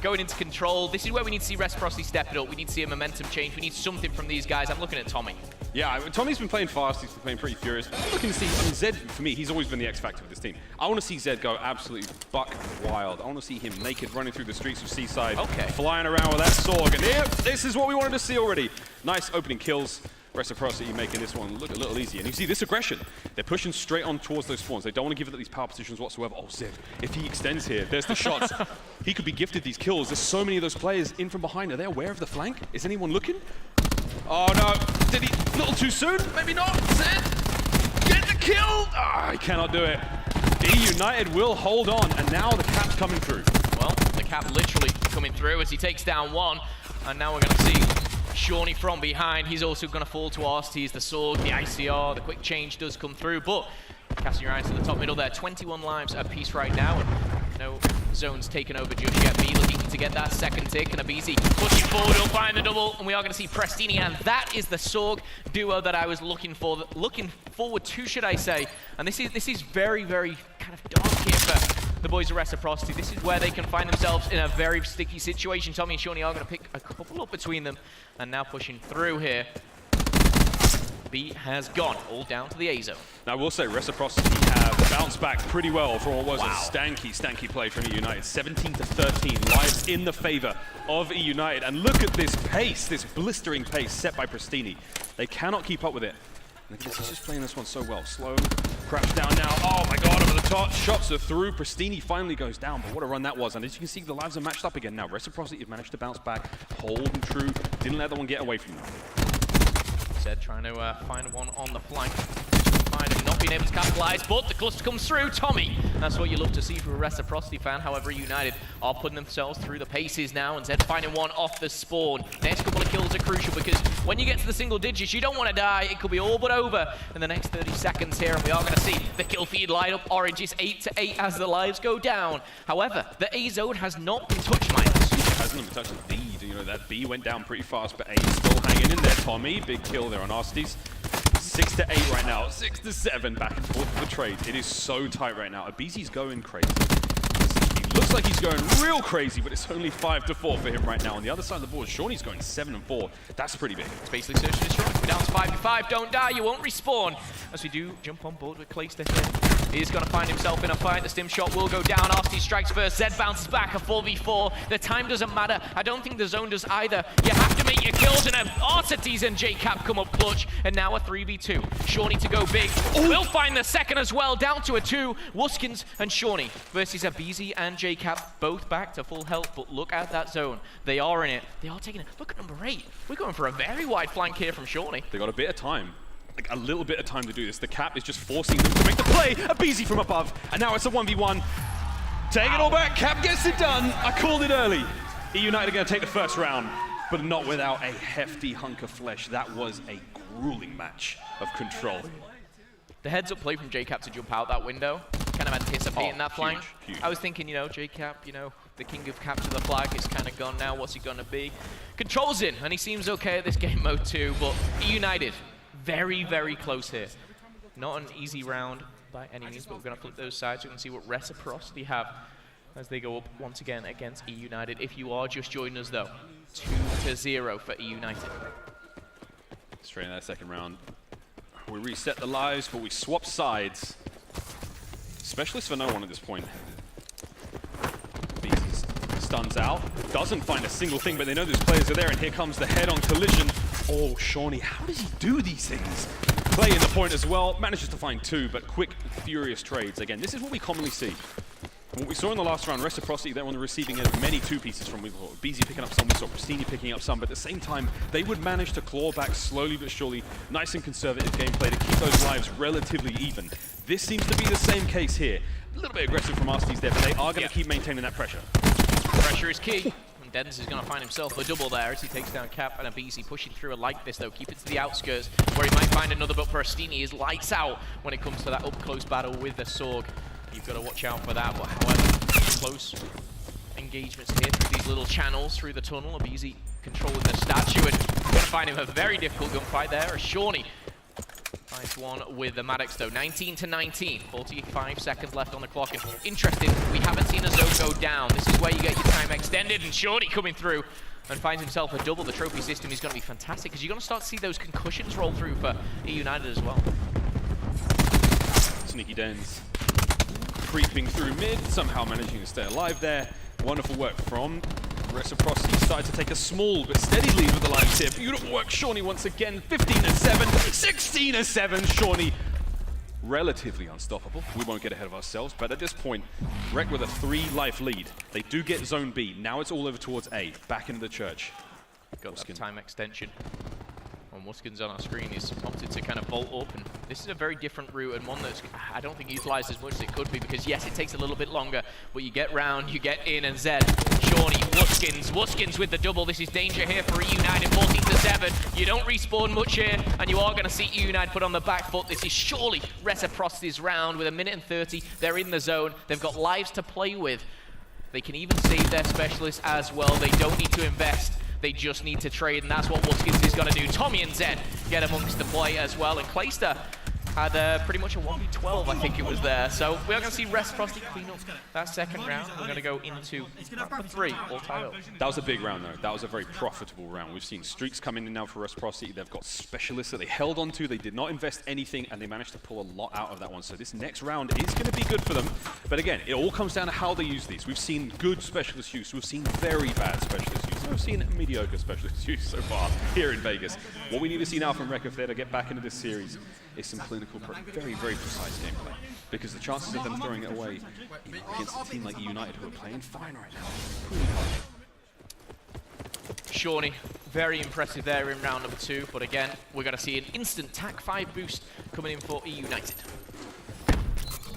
going into Control, this is where we need to see Reciprocity step it up. We need to see a momentum change. We need something from these guys. I'm looking at Tommy. Yeah, Tommy's been playing fast. He's been playing pretty furious. I'm looking to see, I mean, Zed, for me, he's always been the X factor of this team. I want to see Zed go absolutely buck wild. I want to see him naked running through the streets of Seaside, flying around with that sword. And here, this is what we wanted to see already. Nice opening kills. Reciprocity making this one look a little easier. And you see this aggression. They're pushing straight on towards those spawns. They don't want to give it these power positions whatsoever. Oh, Zed, if he extends here, there's the shots. He could be gifted these kills. There's so many of those players in from behind. Are they aware of the flank? Is anyone looking? Oh, no. Did he? A little too soon? Maybe not. Zed, get the kill. Ah, he cannot do it. eUnited will hold on, and now the cap's coming through. Well, the cap literally coming through as he takes down one. And now we're going to see Shawnee from behind. He's also going to fall to Arstees, the sword, the ICR, the quick change does come through, but casting your eyes to the top middle there. 21 lives apiece right now, and no zones taken over just yet. B looking to get that second tick, and Abizi pushing forward, he'll find the double, and we are going to see Prestini, and that is the Sorg duo that I was looking forward to, should I say. And this is very, very kind of dark here for the boys of Reciprocity. This is where they can find themselves in a very sticky situation. Tommy and Shawnee are going to pick a couple up between them, and now pushing through here. B has gone, all down to the A zone. Now, I will say Reciprocity have bounced back pretty well from what was a stanky play from eUnited. 17-13, lives in the favor of eUnited. And look at this pace, this blistering pace set by Prestini. They cannot keep up with it. Look at this, he's just playing this one so well. Slow, crash down now. Oh my god, over the top. Shots are through. Prestini finally goes down, but what a run that was. And as you can see, the lives are matched up again now. Reciprocity have managed to bounce back, holding true. Didn't let that one get away from them. Zed trying to find one on the flank. Find him not being able to capitalize, but the cluster comes through. Tommy, that's what you love to see from a Reciprocity fan. However, United are putting themselves through the paces now, and Zed finding one off the spawn. Next couple of kills are crucial because when you get to the single digits, you don't want to die. It could be all but over in the next 30 seconds here, and we are going to see the kill feed light up. Orange is 8-8 as the lives go down. However, the A zone has not been touched, Miles. Hasn't even touched the B. You know, that B went down pretty fast, but A is still hanging in there. Tommy, big kill there on Arstees. 6-8 right now, 6-7 back and forth for the trade. It is so tight right now. Abizi's going crazy. He looks like he's going real crazy, but it's only 5-4 for him right now. On the other side of the board, Shawnee's going 7-4. That's pretty big. It's basically search and destroy. We're down to 5v5. Don't die, you won't respawn. As we do jump on board with Clayster here. He's going to find himself in a fight. The stim shot will go down. Arstees strikes first. Zed bounces back. A 4v4. The time doesn't matter. I don't think the zone does either. You have to make your kills, and Arstees and JCap come up clutch. And now a 3v2. Shawnee to go big. We'll find the second as well. Down to a 2. Wuskins and Shawnee versus Abizi and JCap. Both back to full health, but look at that zone. They are in it. They are taking it. Look at number 8. We're going for a very wide flank here from Shawnee. They got a bit of time. Like a little bit of time to do this. The cap is just forcing them to make the play. Abizi from above. And now it's a 1v1. Take it all back. Cap gets it done. I called it early. eUnited are going to take the first round, but not without a hefty hunk of flesh. That was a grueling match of Control. The heads-up play from JCap to jump out that window, kind of anticipating that flank. Huge. I was thinking, you know, JCap, you know, the king of capture the flag is kind of gone now. What's he going to be? Control's in, and he seems okay at this game mode too, but eUnited, very, very close here. Not an easy round by any means, but we're going to flip those sides. We can see what Reciprocity have as they go up once again against eUnited. If you are just joining us, though, 2-0 for eUnited. Straight in that second round. We reset the lives, but we swap sides. Specialist for no one at this point. Beast stuns out. Doesn't find a single thing, but they know those players are there, and here comes the head-on collision. Oh, Shawnee, how does he do these things? Clay in the point as well. Manages to find 2, but quick, furious trades. Again, this is what we commonly see. What we saw in the last round, Reciprocity, they're on the receiving end of many two pieces from BZ picking up some, we saw Pristini picking up some, but at the same time, they would manage to claw back slowly but surely, nice and conservative gameplay to keep those lives relatively even. This seems to be the same case here. A little bit aggressive from Arsties there, but they are going to keep maintaining that pressure. Pressure is key. And Dens is going to find himself a double there as he takes down Cap and a BZ pushing through like this though. Keep it to the outskirts where he might find another, but Pristini is lights out when it comes to that up-close battle with the Sorg. You've got to watch out for that, but however, close engagements here through these little channels through the tunnel. A BZ controlling the statue, and going to find him a very difficult gunfight there. Shawnee finds one with the Maddox though. 19-19, 45 seconds left on the clock. And interesting, we haven't seen a zone go down. This is where you get your time extended, and Shawnee coming through and finds himself a double. The trophy system is going to be fantastic because you're going to start to see those concussions roll through for eUnited as well. Sneaky Dens creeping through mid, somehow managing to stay alive there. Wonderful work from Reciprocity. Started to take a small but steady lead with the lives here. Beautiful work, Shawnee once again. 15-7, 16-7. Shawnee relatively unstoppable. We won't get ahead of ourselves, but at this point, Rec with a 3-life lead. They do get zone B. Now it's all over towards A, back into the church. Got that time extension. And Muskin's on our screen, he's opted to kind of bolt up, and this is a very different route and one that's, I don't think, utilized as much as it could be, because yes, it takes a little bit longer, but you get round, you get in, and Zed, Shawnee, Wuskins with the double. This is danger here for eUnited, 14-7. You don't respawn much here, and you are going to see eUnited put on the back foot. This is surely Reciprocity's round with 1:30. They're in the zone, they've got lives to play with. They can even save their specialists as well. They don't need to invest. They just need to trade, and that's what Wuskins is going to do. Tommy and Zed get amongst the play as well, and Clayster had pretty much a 1v12, I think it was there. So we are going to see Reciprocity clean up that second round. We're going to go into round 3, all tied up. That was a big round, though. That was a very profitable round. We've seen streaks coming in now for Reciprocity. They've got specialists that they held on to. They did not invest anything, and they managed to pull a lot out of that one. So this next round is going to be good for them. But again, it all comes down to how they use these. We've seen good specialist use. We've seen very bad specialist use. We've seen mediocre specialist use so far here in Vegas. What we need to see now from Rec if they're to get back into this series is some clinical, very, very precise gameplay. Because the chances of them throwing it away against a team like eUnited, who are playing fine right now, pretty high. Shawnee, very impressive there in round number 2, but again, we're going to see an instant TAC 5 boost coming in for eUnited.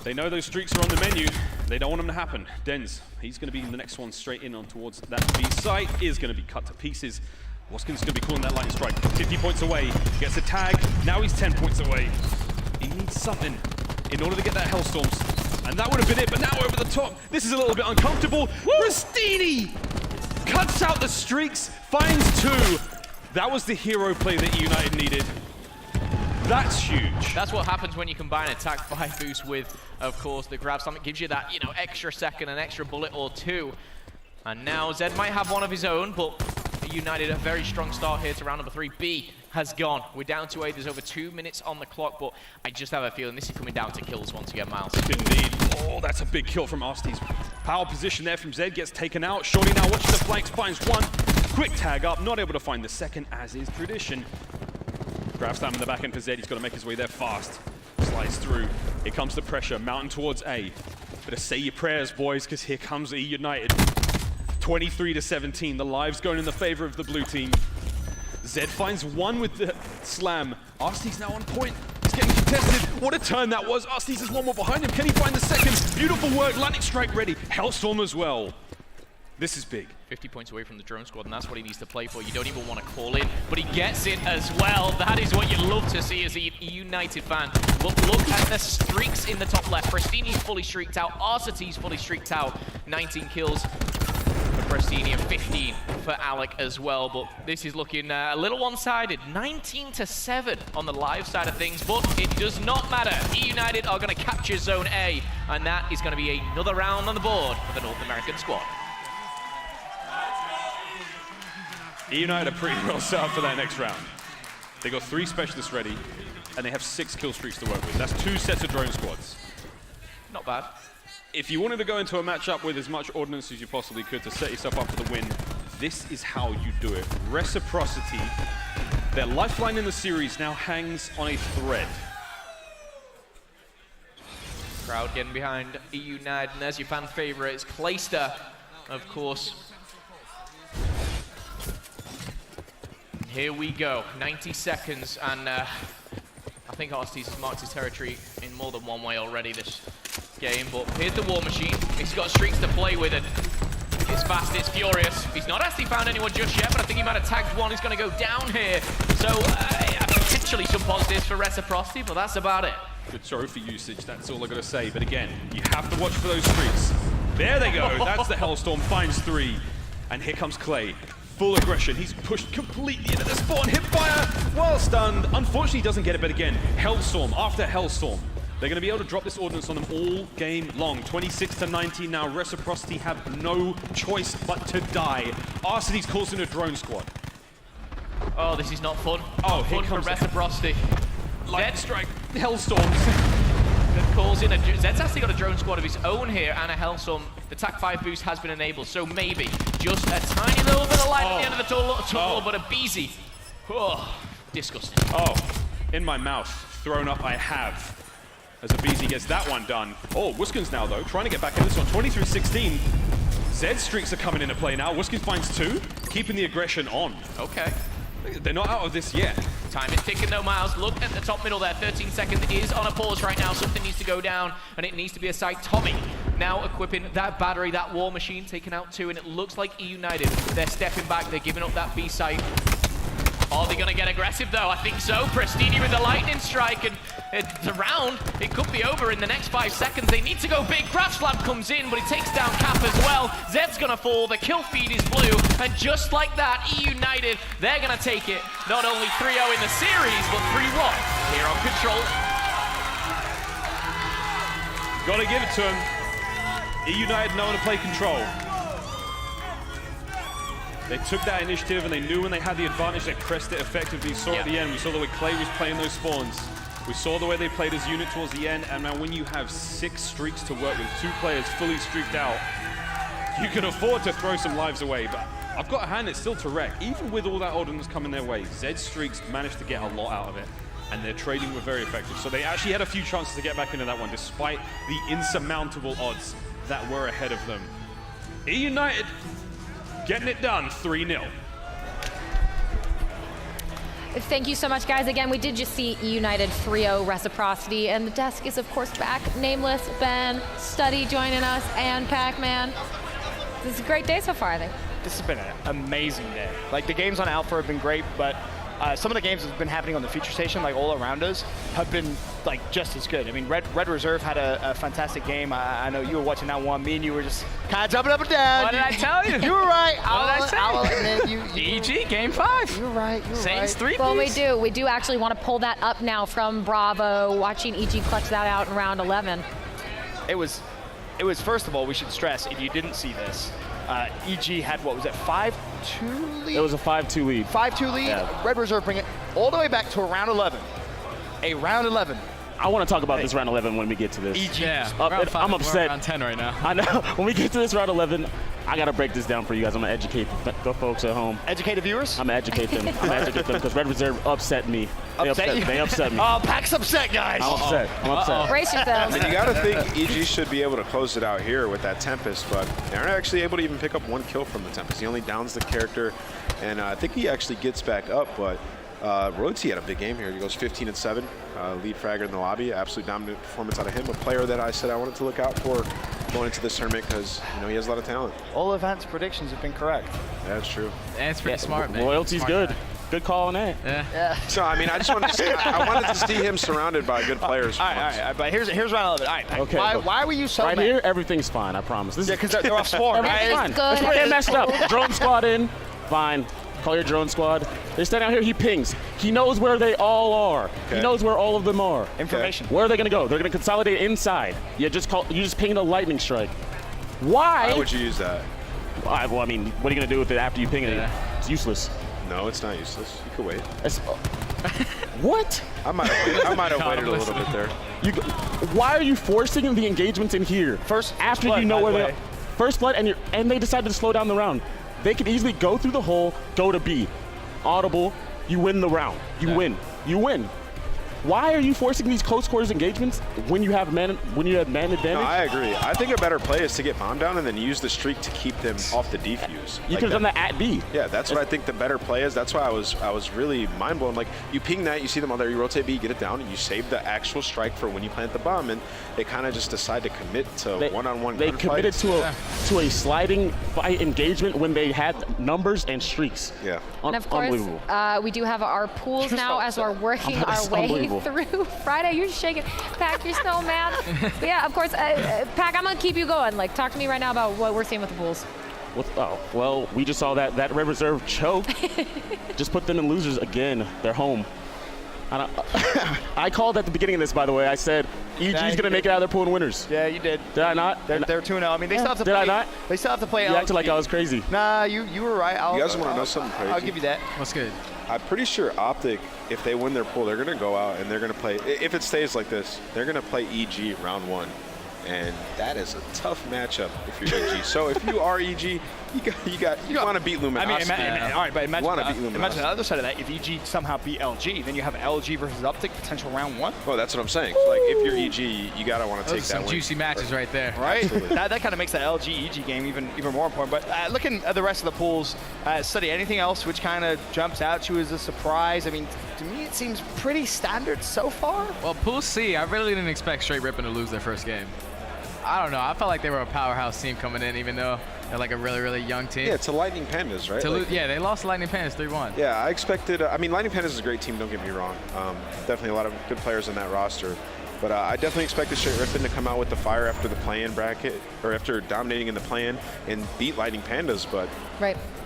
They know those streaks are on the menu. They don't want them to happen. Dens, he's going to be the next one straight in on towards that B site, is going to be cut to pieces. Wuskins going to be calling that lightning strike. 50 points away, gets a tag, now he's 10 points away. He needs something in order to get that Hellstorms. And that would have been it, but now over the top, this is a little bit uncomfortable. Pristini cuts out the streaks, finds 2. That was the hero play that eUnited needed. That's huge. That's what happens when you combine a TAC 5 boost with, of course, the grab slam. It gives you that, extra second, an extra bullet or 2. And now Zed might have one of his own, but eUnited a very strong start here to round number 3. B has gone. We're down to 8. There's over 2 minutes on the clock, but I just have a feeling this is coming down to kills once again, Miles. Indeed. Oh, that's a big kill from Arsties. Power position there from Zed gets taken out. Shawnee now watches the flanks, finds 1. Quick tag up, not able to find the second, as is tradition. Grab slam in the back end for Zed. He's got to make his way there fast. Slides through. Here comes the pressure. Mountain towards A. Better say your prayers, boys, because here comes eUnited. 23-17. The lives going in the favor of the blue team. Zed finds 1 with the slam. Arsties now on point. He's getting contested. What a turn that was. Arsties is 1 more behind him. Can he find the second? Beautiful work. Lightning strike ready. Hellstorm as well. This is big. 50 points away from the drone squad, and that's what he needs to play for. You don't even want to call in, but he gets it as well. That is what you love to see as a eUnited fan. But look at the streaks in the top left. Pristini's fully streaked out. Arciti's fully streaked out. 19 kills for Pristini and 15 for Alec as well. But this is looking a little one-sided. 19-7 on the live side of things, but it does not matter. eUnited are going to capture Zone A, and that is going to be another round on the board for the North American squad. eUnited are pretty well set up for that next round. They got 3 specialists ready, and they have 6 kill streaks to work with. That's 2 sets of drone squads. Not bad. If you wanted to go into a matchup with as much ordnance as you possibly could to set yourself up for the win, this is how you do it. Reciprocity, their lifeline in the series now hangs on a thread. Crowd getting behind eUnited, and there's your fan favorite. It's Clayster, of course. Here we go, 90 seconds, and I think Arsteez has marked his territory in more than one way already this game, but here's the War Machine. He's got streaks to play with, and it's fast, it's furious. He's not actually found anyone just yet, but I think he might have tagged one who's going to go down here. So potentially some positives for Reciprocity, but that's about it. Good trophy usage, that's all I gotta say. But again, you have to watch for those streaks. There they go, that's the Hellstorm, finds 3. And here comes Clay. Full aggression, he's pushed completely into the spawn, hipfire while stunned. Unfortunately, he doesn't get it, but again, Hellstorm after Hellstorm. They're going to be able to drop this ordnance on them all game long. 26-19 now. Reciprocity have no choice but to die. Arseny's calls in a drone squad. Oh, this is not fun. Oh, here fun comes for Reciprocity. Light strike, Hellstorms. That calls in a... Zed's actually got a drone squad of his own here and a Hellstorm. The TAC 5 boost has been enabled, so maybe just a tiny little bit of light at the end of the tunnel, but a Beezy. Oh, disgusting. Oh, in my mouth. Thrown up I have. As a Beezy gets that one done. Oh, Wuskins now though, trying to get back in this one. 23-16. Zed streaks are coming into play now. Wuskins finds 2, keeping the aggression on. Okay. They're not out of this yet. Time is ticking though, Miles. Look at the top middle there. 13 seconds is on a pause right now. Something needs to go down, and it needs to be a side. Tommy now equipping that battery, that War Machine, taking out 2, and it looks like eUnited. They're stepping back. They're giving up that B site. Are they going to get aggressive though? I think so. Prestini with the lightning strike, and the round, it could be over in the next 5 seconds. They need to go big. Crash Lab comes in, but he takes down Cap as well. Zed's going to fall. The kill feed is blue, and just like that, eUnited, they're going to take it. Not only 3-0 in the series, but 3-1 here on Control. Gotta give it to him. eUnited know how to play Control. They took that initiative and they knew when they had the advantage, they pressed it effectively. You saw at the end, we saw the way Clay was playing those spawns. We saw the way they played as unit towards the end, and now when you have 6 streaks to work with, 2 players fully streaked out, you can afford to throw some lives away. But I've got a hand it's still to wreck. Even with all that ordnance coming their way, Zed streaks managed to get a lot out of it, and their trading were very effective. So they actually had a few chances to get back into that one, despite the insurmountable odds that were ahead of them. eUnited getting it done, 3-0. Thank you so much, guys. Again, we did just see eUnited 3-0 Reciprocity, and the desk is, of course, back. Nameless, Ben, Study joining us, and Pac-Man. This is a great day so far, I think. This has been an amazing day. Like, the games on Alpha have been great, but some of the games that have been happening on the Future Station, like all around us, have been like just as good. I mean, Red Reserve had a fantastic game. I know you were watching that one. Me and you were just kind of jumping up and down. What did I tell you? You were right. I'll admit, EG, game 5. You're right. Saints 3 Well, we do actually want to pull that up now from Bravo, watching EG clutch that out in round 11. It was, first of all, we should stress, if you didn't see this, EG had, what was it, 5-2 lead? It was a 5-2 lead. 5-2 lead. Yeah. Red Reserve bring it all the way back to a round 11. A round 11. I want to talk about this round 11 when we get to this. EG. Yeah, I'm upset. We're around 10 right now. I know. When we get to this round 11, I got to break this down for you guys. I'm going to educate the folks at home. Educate the viewers? I'm going to educate them. I'm going to educate them because Red Reserve upset me. They upset me. Oh, Pac's upset, guys. I'm upset. Brace yourselves. I mean, you got to think EG should be able to close it out here with that Tempest, but they aren't actually able to even pick up 1 kill from the Tempest. He only downs the character, and I think he actually gets back up, but Royalty had a big game here. He goes 15-7, lead fragger in the lobby. Absolute dominant performance out of him. A player that I said I wanted to look out for going into this tournament because he has a lot of talent. All advanced predictions have been correct. That's true. And it's pretty smart, man. Royalty's Smart good. guy. Good call on that. Yeah. So I mean, I just wanted to see, I wanted to see him surrounded by good players. All right. But here's round 11. All right, Pac. Okay. Why were you so right mad? here, everything's fine. I promise. This Yeah, because they're off spawn, right? everything's fine. That's where they messed up. Drone squad in. Fine. Call your drone squad. They stand out here. He pings. He knows where they all are. Okay. He knows where all of them are. Information. Where are they going to go? They're going to consolidate inside. You just ping the lightning strike. Why? Why would you use that? Well, I mean, what are you going to do with it after you ping it? It's useless. No, it's not useless. You could wait. What? I might have waited a little bit there. Why are you forcing the engagements in here? First after blood, you know by where the they way. are. First blood, and they decided to slow down the round. They could easily go through the hole, go to B. Audible, you win the round. You win. why are you forcing these close quarters engagements when you have man advantage? No, I agree. I think a better play is to get bomb down and then use the streak to keep them off the defuse. You could have done that at B. Yeah, that's what I think the better play is. That's why I was really mind blown. Like, you ping that, you see them all there, you rotate B, you get it down, and you save the actual strike for when you plant the bomb, and they kind of just decide to commit to one-on-one. They committed to a sliding fight engagement when they had numbers and streaks. Yeah. And of course, we do have our pools now as we're working our way through Friday. You're shaking. Pack, you're so mad. Yeah, of course. Pack, I'm going to keep you going. Like, talk to me right now about what we're seeing with the pools. Well, we just saw that Red Reserve choke. Just put them in losers again. They're home. I called at the beginning of this, by the way. I said EG's going to make it out of their pool and winners. Yeah, you did. Did I not? They're 2-0. I mean, they still have to play. play. Did I not? They still have to play. You acted like I was crazy. Nah, you were right. You guys want to know something crazy? I'll give you that. What's good? I'm pretty sure Optic, if they win their pool, they're going to go out and they're going to play. If it stays like this, they're going to play EG round 1. And that is a tough matchup if you're EG. So if you are EG, you want to beat Luminosity. All right, but imagine, imagine the other side of that. If EG somehow beat LG, then you have LG versus Optic potential round 1. Oh, that's what I'm saying. So, like, if you're EG, you gotta want to take that some win. juicy matches right there. Right? that kind of makes that LG EG game even more important. But looking at the rest of the pools, Study, anything else which kind of jumps out to you as a surprise? I mean, to me it seems pretty standard so far. Well, Pool C, I really didn't expect Straight Rippin' to lose their first game. I don't know. I felt like they were a powerhouse team coming in, even though they're like a really, really young team. Yeah, to Lightning Pandas, right? Yeah, they lost to Lightning Pandas 3-1. Yeah, I expected. I mean, Lightning Pandas is a great team. Don't get me wrong. Definitely a lot of good players in that roster. But I definitely expected Straight Rippin' to come out with the fire after the play-in bracket, or after dominating in the play-in and beat Lightning Pandas. But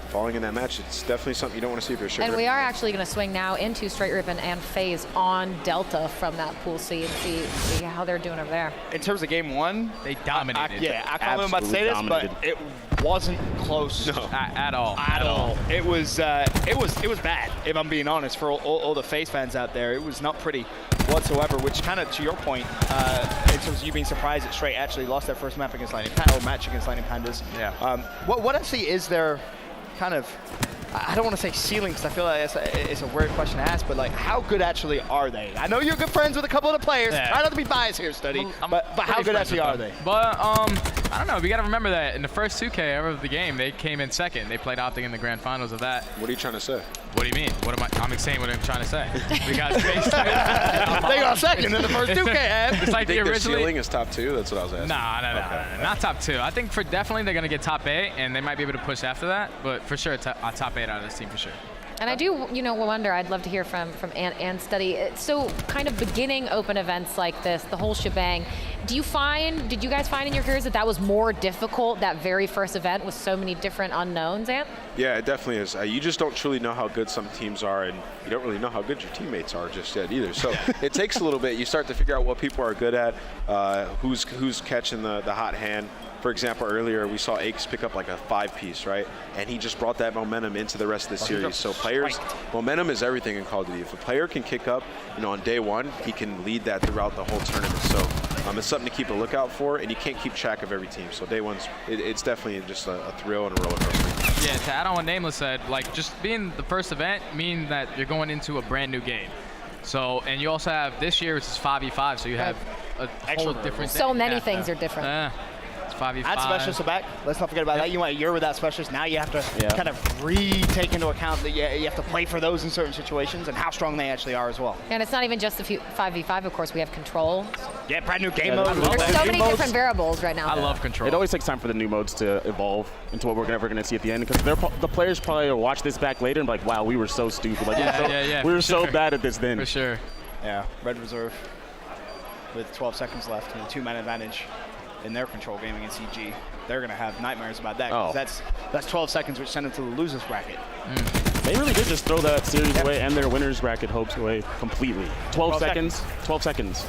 falling in that match, it's definitely something you don't want to see if you're Straight And Rippin'. we are actually going to swing now into Straight Rippin' and Faze on Delta from that Pool C and see how they're doing over there. In terms of game 1, they dominated. I can't remember about to say this, but it wasn't close at all. At all. It was bad, if I'm being honest, for all the Faze fans out there. It was not pretty whatsoever, which kind of, to your point, in terms of you being surprised that Straight actually lost their first map against Lightning Pandas, or match against Lightning Pandas. Yeah. What actually is their kind of, I don't want to say ceiling because I feel like it's a weird question to ask, but like, how good actually are they? I know you're good friends with a couple of the players. Yeah. Try not to be biased here, Study. But how good actually are they? But I don't know. We got to remember that in the first 2K of the game, they came in second. They played Optic in the grand finals of that. What are you trying to say? What do you mean? I'm saying what I'm trying to say. We got Space. They got second in the first 2K. It's like you think the their ceiling is top 2? That's what I was asking. No, not top 2. I think for definitely they're gonna get top 8, and they might be able to push after that. But for sure, top 8 out of this team for sure. And I do, wonder, I'd love to hear from Ant and Study. So kind of beginning open events like this, the whole shebang, did you guys find in your careers that was more difficult, that very first event with so many different unknowns, Ant? Yeah, it definitely is. You just don't truly know how good some teams are, and you don't really know how good your teammates are just yet either. So it takes a little bit. You start to figure out what people are good at, who's catching the hot hand. For example, earlier we saw Aches pick up like a 5-piece, right? And he just brought that momentum into the rest of the series. So players, momentum is everything in Call of Duty. If a player can kick up, on day 1, he can lead that throughout the whole tournament. So it's something to keep a lookout for, and you can't keep track of every team. So day 1's, it's definitely just a thrill and a roller coaster. Yeah, to add on what Nameless said, like just being the first event means that you're going into a brand new game. So, and you also have this year, which is 5v5, so you have a whole different So many things are different. 5v5. Add specialists back. Let's not forget about that. You went a year without specialists. Now you have to kind of retake into account that you have to play for those in certain situations and how strong they actually are as well. And it's not even just the 5v5, of course. We have control. Yeah, brand new game mode. There's so many different variables right now. I love control. It always takes time for the new modes to evolve into what we're never going to see at the end, because the players probably will watch this back later and be like, wow, we were so stupid. Like, we were so bad at this then. For sure. Yeah, Red Reserve with 12 seconds left and a 2-man advantage in their control game against EG. They're going to have nightmares about that, because that's 12 seconds, which sent them to the losers bracket. They really did just throw that series away and their winners bracket hopes away completely. 12 seconds,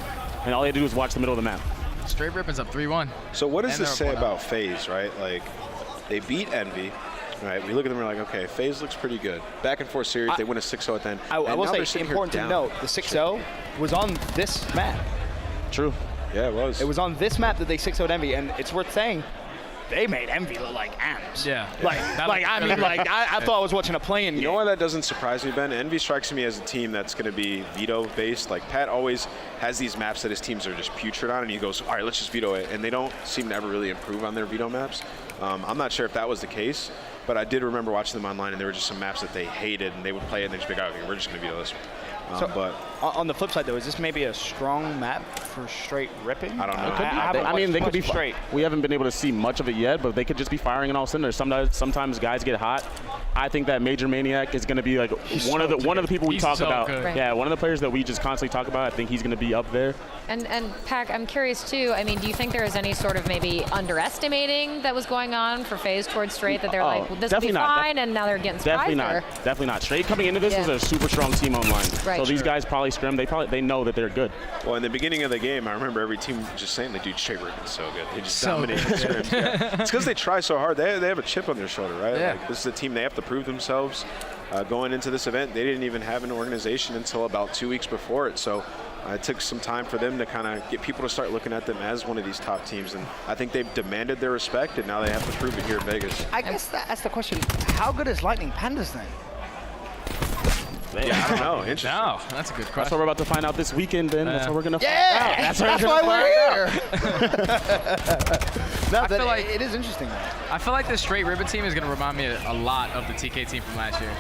and all they do is watch the middle of the map. Straight Rippin's up 3-1. So what does this say about Faze, right? Like, they beat Envy. Right, we look at them and we're like, okay, Faze looks pretty good. Back and forth series, they win a 6-0 at the end. I will say, it's important to note, the 6-0 was on this map. True. Yeah, it was. It was on this map that they 6-0'd Envy, and it's worth saying, they made Envy look like ants. Yeah. I thought I was watching a playing game. You know why that doesn't surprise me, Ben? Envy strikes me as a team that's going to be veto-based. Like, Pat always has these maps that his teams are just putrid on, and he goes, all right, let's just veto it. And they don't seem to ever really improve on their veto maps. I'm not sure if that was the case, but I did remember watching them online, and there were just some maps that they hated, and they would play it, and they'd just be like, okay, we're just going to veto this one. But on the flip side, though, is this maybe a strong map for straight ripping? I don't know. I mean, they could be straight. We haven't been able to see much of it yet, but they could just be firing in all cylinders. Sometimes guys get hot. I think that Major Maniac is going to be like one of the people we talk about. Right. Yeah, one of the players that we just constantly talk about. I think he's going to be up there. And Pac, I'm curious too. I mean, do you think there is any sort of maybe underestimating that was going on for FaZe towards Straight, that they're like, well, this will be fine, and now they're getting surprised? Definitely not. Straight coming into this was a super strong team online. Right. So these guys probably scrim. They know that they're good. Well, in the beginning of the game, I remember every team just saying, "The dude, Straight Rippin's so good. They just dominate the scrims." Yeah. It's because they try so hard. They have a chip on their shoulder, right? Yeah. Like, this is a team, they have to prove themselves. Going into this event, they didn't even have an organization until about 2 weeks before it. So it took some time for them to kind of get people to start looking at them as one of these top teams. And I think they've demanded their respect, and now they have to prove it here in Vegas. I guess that's the question. How good is Lightning Pandas then? Yeah, I don't know. Interesting. No, that's a good question. That's what we're about to find out this weekend, Ben. That's what we're going to find out. That's why we're here. No, I feel like it is interesting. I feel like this Straight Ribbon team is going to remind me a lot of the TK team from last year.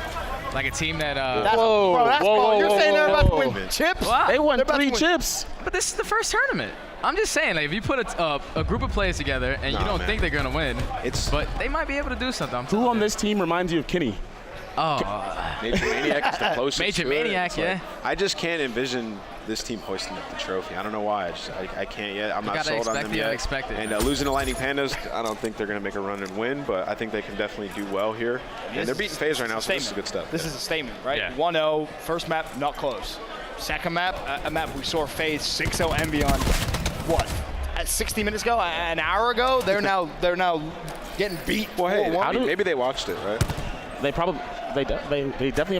Like a team that. You're saying they're about to win chips? What? They won 3 chips. But this is the first tournament. I'm just saying, like, if you put a group of players together and you don't think they're going to win, but they might be able to do something. Who on this team reminds you of Kenny? Oh. Major Maniac is the closest Major to it. Maniac, It's yeah. like, I just can't envision this team hoisting up the trophy. I don't know why. I can't yet. I'm not sold on them yet. Unexpected. And losing to Lightning Pandas, I don't think they're going to make a run and win, but I think they can definitely do well here. And they're beating FaZe right now, so this is good stuff. This is a statement, right? 1-0, first map, not close. Second map, a map we saw FaZe 6-0 Envy on, what, 60 minutes ago, an hour ago? They're now getting beat. Well, hey, maybe they watched it, right? They probably they definitely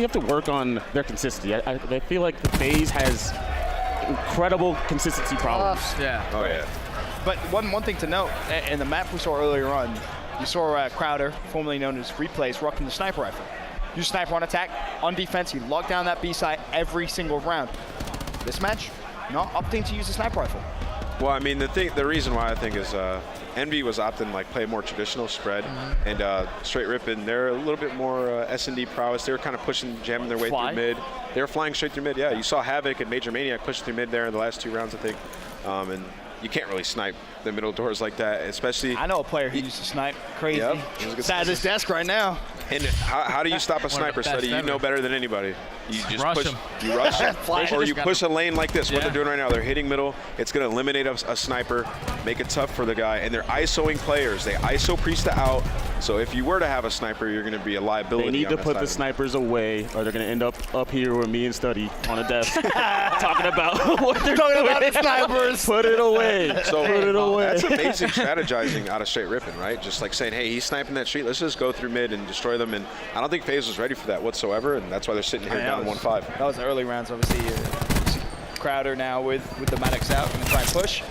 have to work on their consistency. I feel like the FaZe has incredible consistency problems. Yeah. Oh yeah. But one thing to note, in the map we saw earlier on, you saw Crowder, formerly known as Replays, rocking the sniper rifle. Use sniper on attack, on defense, he locked down that B site every single round. This match, not opting to use the sniper rifle. Well, I mean, the reason why I think is Envy was opting like play a more traditional spread, and Straight Rippin', they're a little bit more S&D prowess. They were kind of jamming their way through mid. They were flying straight through mid. Yeah, you saw Havoc and Major Maniac push through mid there in the last 2 rounds, I think. And you can't really snipe the middle doors like that, especially. I know a player who used to snipe. Crazy. Yep. Sat at his desk right now. And how do you stop a sniper, Study? You know better than anybody. You just rush push. him. You rush him. Or you push a lane like this, what Yeah. they're doing right now. They're hitting middle. It's going to eliminate a sniper, make it tough for the guy. And they're ISOing players. They ISO Priesta out. So if you were to have a sniper, you're going to be a liability. They need to on put that the side. snipers away, or they're going to end up here with me and Study on a desk talking about what they're Talking doing. about the snipers. Put it away. So Put it away. That's amazing strategizing out of Straight Rippin', right? Just like saying, hey, he's sniping that street. Let's just go through mid and destroy them. And I don't think FaZe was ready for that whatsoever, and that's why they're sitting here down 1-5. That was the early rounds, obviously. Crowder now with the Maddox out, going to try and push.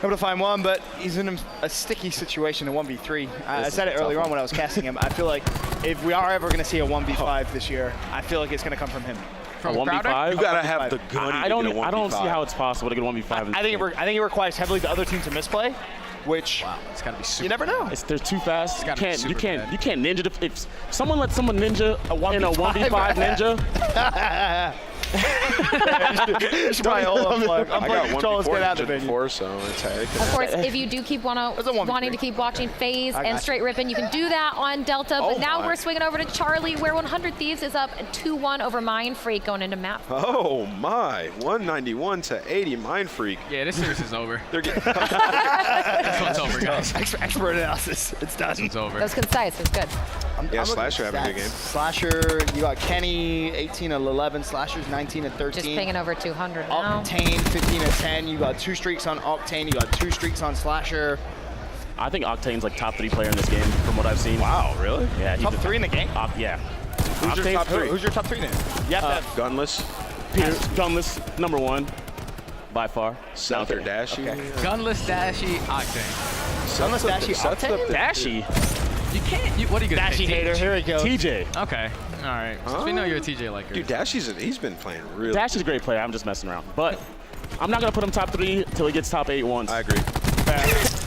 Able to find one, but he's in a sticky situation in 1v3. I said it earlier on when I was casting him. I feel like if we are ever going to see a 1v5 this year, I feel like it's going to come from him. From 1v5? You gotta have the gun. I don't see how it's possible to get 1v5. I think it requires heavily the other team to misplay, which it's got to be super. You never know. They're too fast. You can't ninja. If someone lets someone ninja in a 1v5 ninja. It's probably all unplugged. I got Controllers, get out of the venue. before, so it's Of course, if you do keep wanting to keep watching FaZe and Straight Rippin', you can do that on Delta. But now we're swinging over to Charlie, where 100 Thieves is up 2-1 over Mind Freak going into map. Oh my, 191 to 80 Mind Freak. Yeah, this series is over. They're getting This one's over, guys. Expert analysis. It's done. This one's over. That was concise. It was good. Yeah, Slasher having a good game. Slasher, you got Kenny, 18 and 11. Slasher's 19 and 13. Just pinging over 200 now. Octane, 15 and 10. You got 2 streaks on Octane. You got 2 streaks on Slasher. I think Octane's like top 3 player in this game from what I've seen. Wow, really? Yeah, Top 3 in the game? Yeah. Who's your top 3? Who's your top 3 then? You have to have Gunless. Pierce, Gunless, #1 by far. Seltzer Dashy. Gunless, Dashy, Octane. Unless Dashy Optic? Dashy? You can't. What are you gonna Dashy say? hater, here we go. TJ. Okay. All right. Since we know you're a TJ liker. Dude, he's been playing real. Dashy's a great player. I'm just messing around. But I'm not gonna put him top 3 till he gets top 8 once. I agree.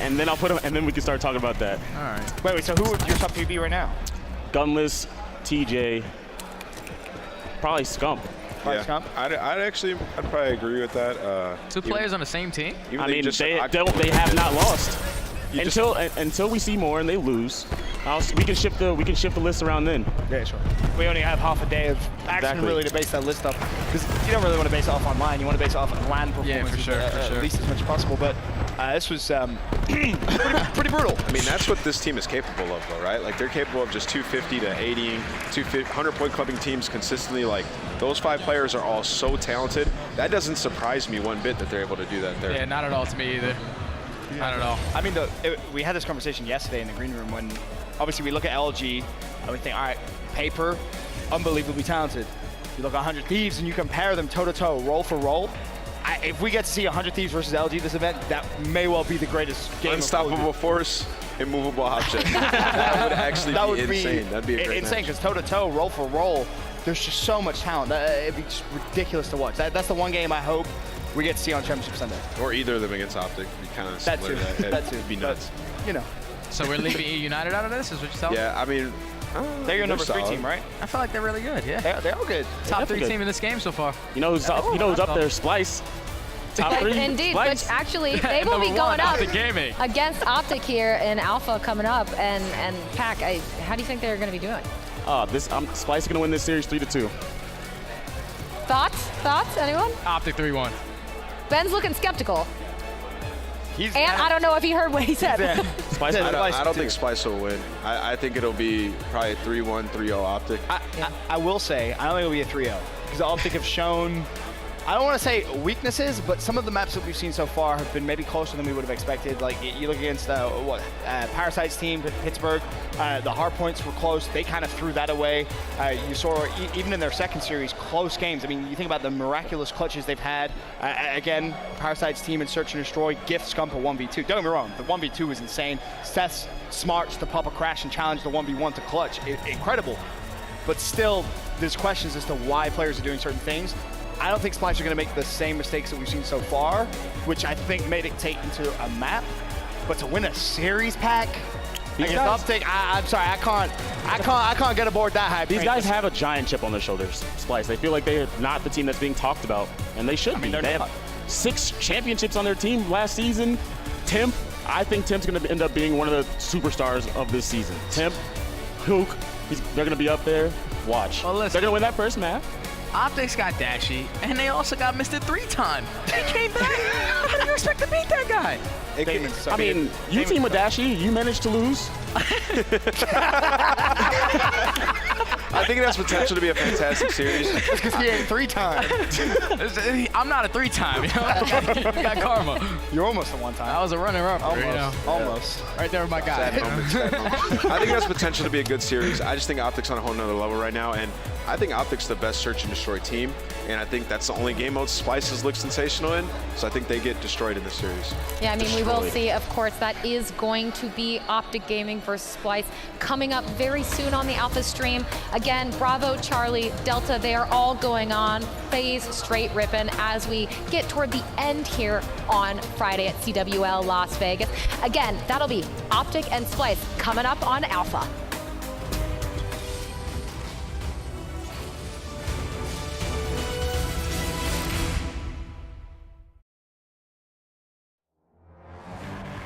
And then I'll put him, and then we can start talking about that. All right. Wait, so who would your top 3 be right now? Gunless, TJ, probably Scump. Yeah, I'd probably agree with that. Two players on the same team? I mean, they have not lost until we see more and they lose. We can shift the list around then. Yeah, sure. We only have half a day of action really to base that list off, because you don't really want to base it off online. You want to base it off of LAN performance, at least as much as possible. But this was pretty brutal. I mean, that's what this team is capable of, though, right? Like, they're capable of just 250 to 80, 100-point clubbing teams consistently. Like, those 5 players are all so talented. That doesn't surprise me one bit that they're able to do that there. Yeah, not at all to me either. I don't know. I mean, we had this conversation yesterday in the green room when, obviously, we look at LG and we think, all right, paper, unbelievably talented. You look at 100 Thieves and you compare them toe-to-toe, roll for roll. If we get to see 100 Thieves versus LG this event, that may well be the greatest game. Unstoppable force, immovable object. That would actually be insane. That'd be a great insane, because toe-to-toe, roll for roll, there's just so much talent. It'd be just ridiculous to watch. That's the one game I hope we get to see on Championship Sunday. Or either of them against Optic. It'd be kind of similar. That too. It'd be nuts. But, you know. So we're leaving eUnited out of this, is what you're telling me? Yeah, I mean, they're your number 3 team, right? I feel like they're really good, yeah. They're all good. Top 3 team in this game so far. You know who's up there? Splyce. Top 3. Indeed, Splyce. which actually they will be going up Gaming. against Optic here in Alpha coming up. And Pac, how do you think they're going to be doing? Splyce is going to win this series 3-2. Thoughts? Anyone? Optic 3-1. Ben's looking skeptical. I don't know if he heard what he said. Splyce, I don't think Splyce will win. I think it'll be probably 3-1, 3-0 Optic. I will say, I don't think it'll be a 3-0, because Optic have shown, I don't want to say weaknesses, but some of the maps that we've seen so far have been maybe closer than we would have expected. Like, you look against Parasite's team, Pittsburgh, the hard points were close. They kind of threw that away. You saw, even in their second series, close games. I mean, you think about the miraculous clutches they've had. Again, Parasite's team in Search and Destroy gift Scump a 1v2. Don't get me wrong, the 1v2 is insane. Seth's smarts to pop a crash and challenge the 1v1 to clutch. Incredible. But still, there's questions as to why players are doing certain things. I don't think Splyce are going to make the same mistakes that we've seen so far, which I think may dictate into a map. But to win a series pack against Optic, I'm sorry, I can't get aboard that hype. These guys have a giant chip on their shoulders. Splyce. They feel like they're not the team that's being talked about, and they should be. They have 6 championships on their team last season. I think Temp's going to end up being one of the superstars of this season. Temp, Hook, they're going to be up there. Watch. Well, listen, they're going to win that first map. Optic's got Dashy, and they also got Mr. 3-time. He came back. How do you expect to beat that guy? I mean, you team with Dashy, you managed to lose. I think it has potential to be a fantastic series. That's because he ain't 3-time. I'm not a 3-time, you know? You got karma. You're almost a 1-time. I was a runner-up. Almost. Right there with my guy. Sad moment. I think it has potential to be a good series. I just think Optic's on a whole nother level right now, and I think Optic's the best search and destroy team, and I think that's the only game mode Splyce look sensational in, so I think they get destroyed in this series. Yeah, I mean, we will see, of course, that is going to be Optic Gaming versus Splyce coming up very soon on the Alpha stream. Again, Bravo, Charlie, Delta, they are all going on. Faze straight ripping as we get toward the end here on Friday at CWL Las Vegas. Again, that'll be Optic and Splyce coming up on Alpha.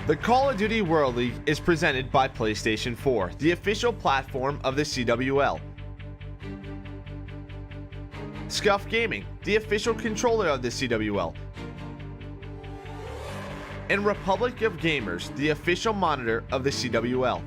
The Call of Duty World League is presented by PlayStation 4, the official platform of the CWL. Scuff Gaming, the official controller of the CWL. And Republic of Gamers, the official monitor of the CWL.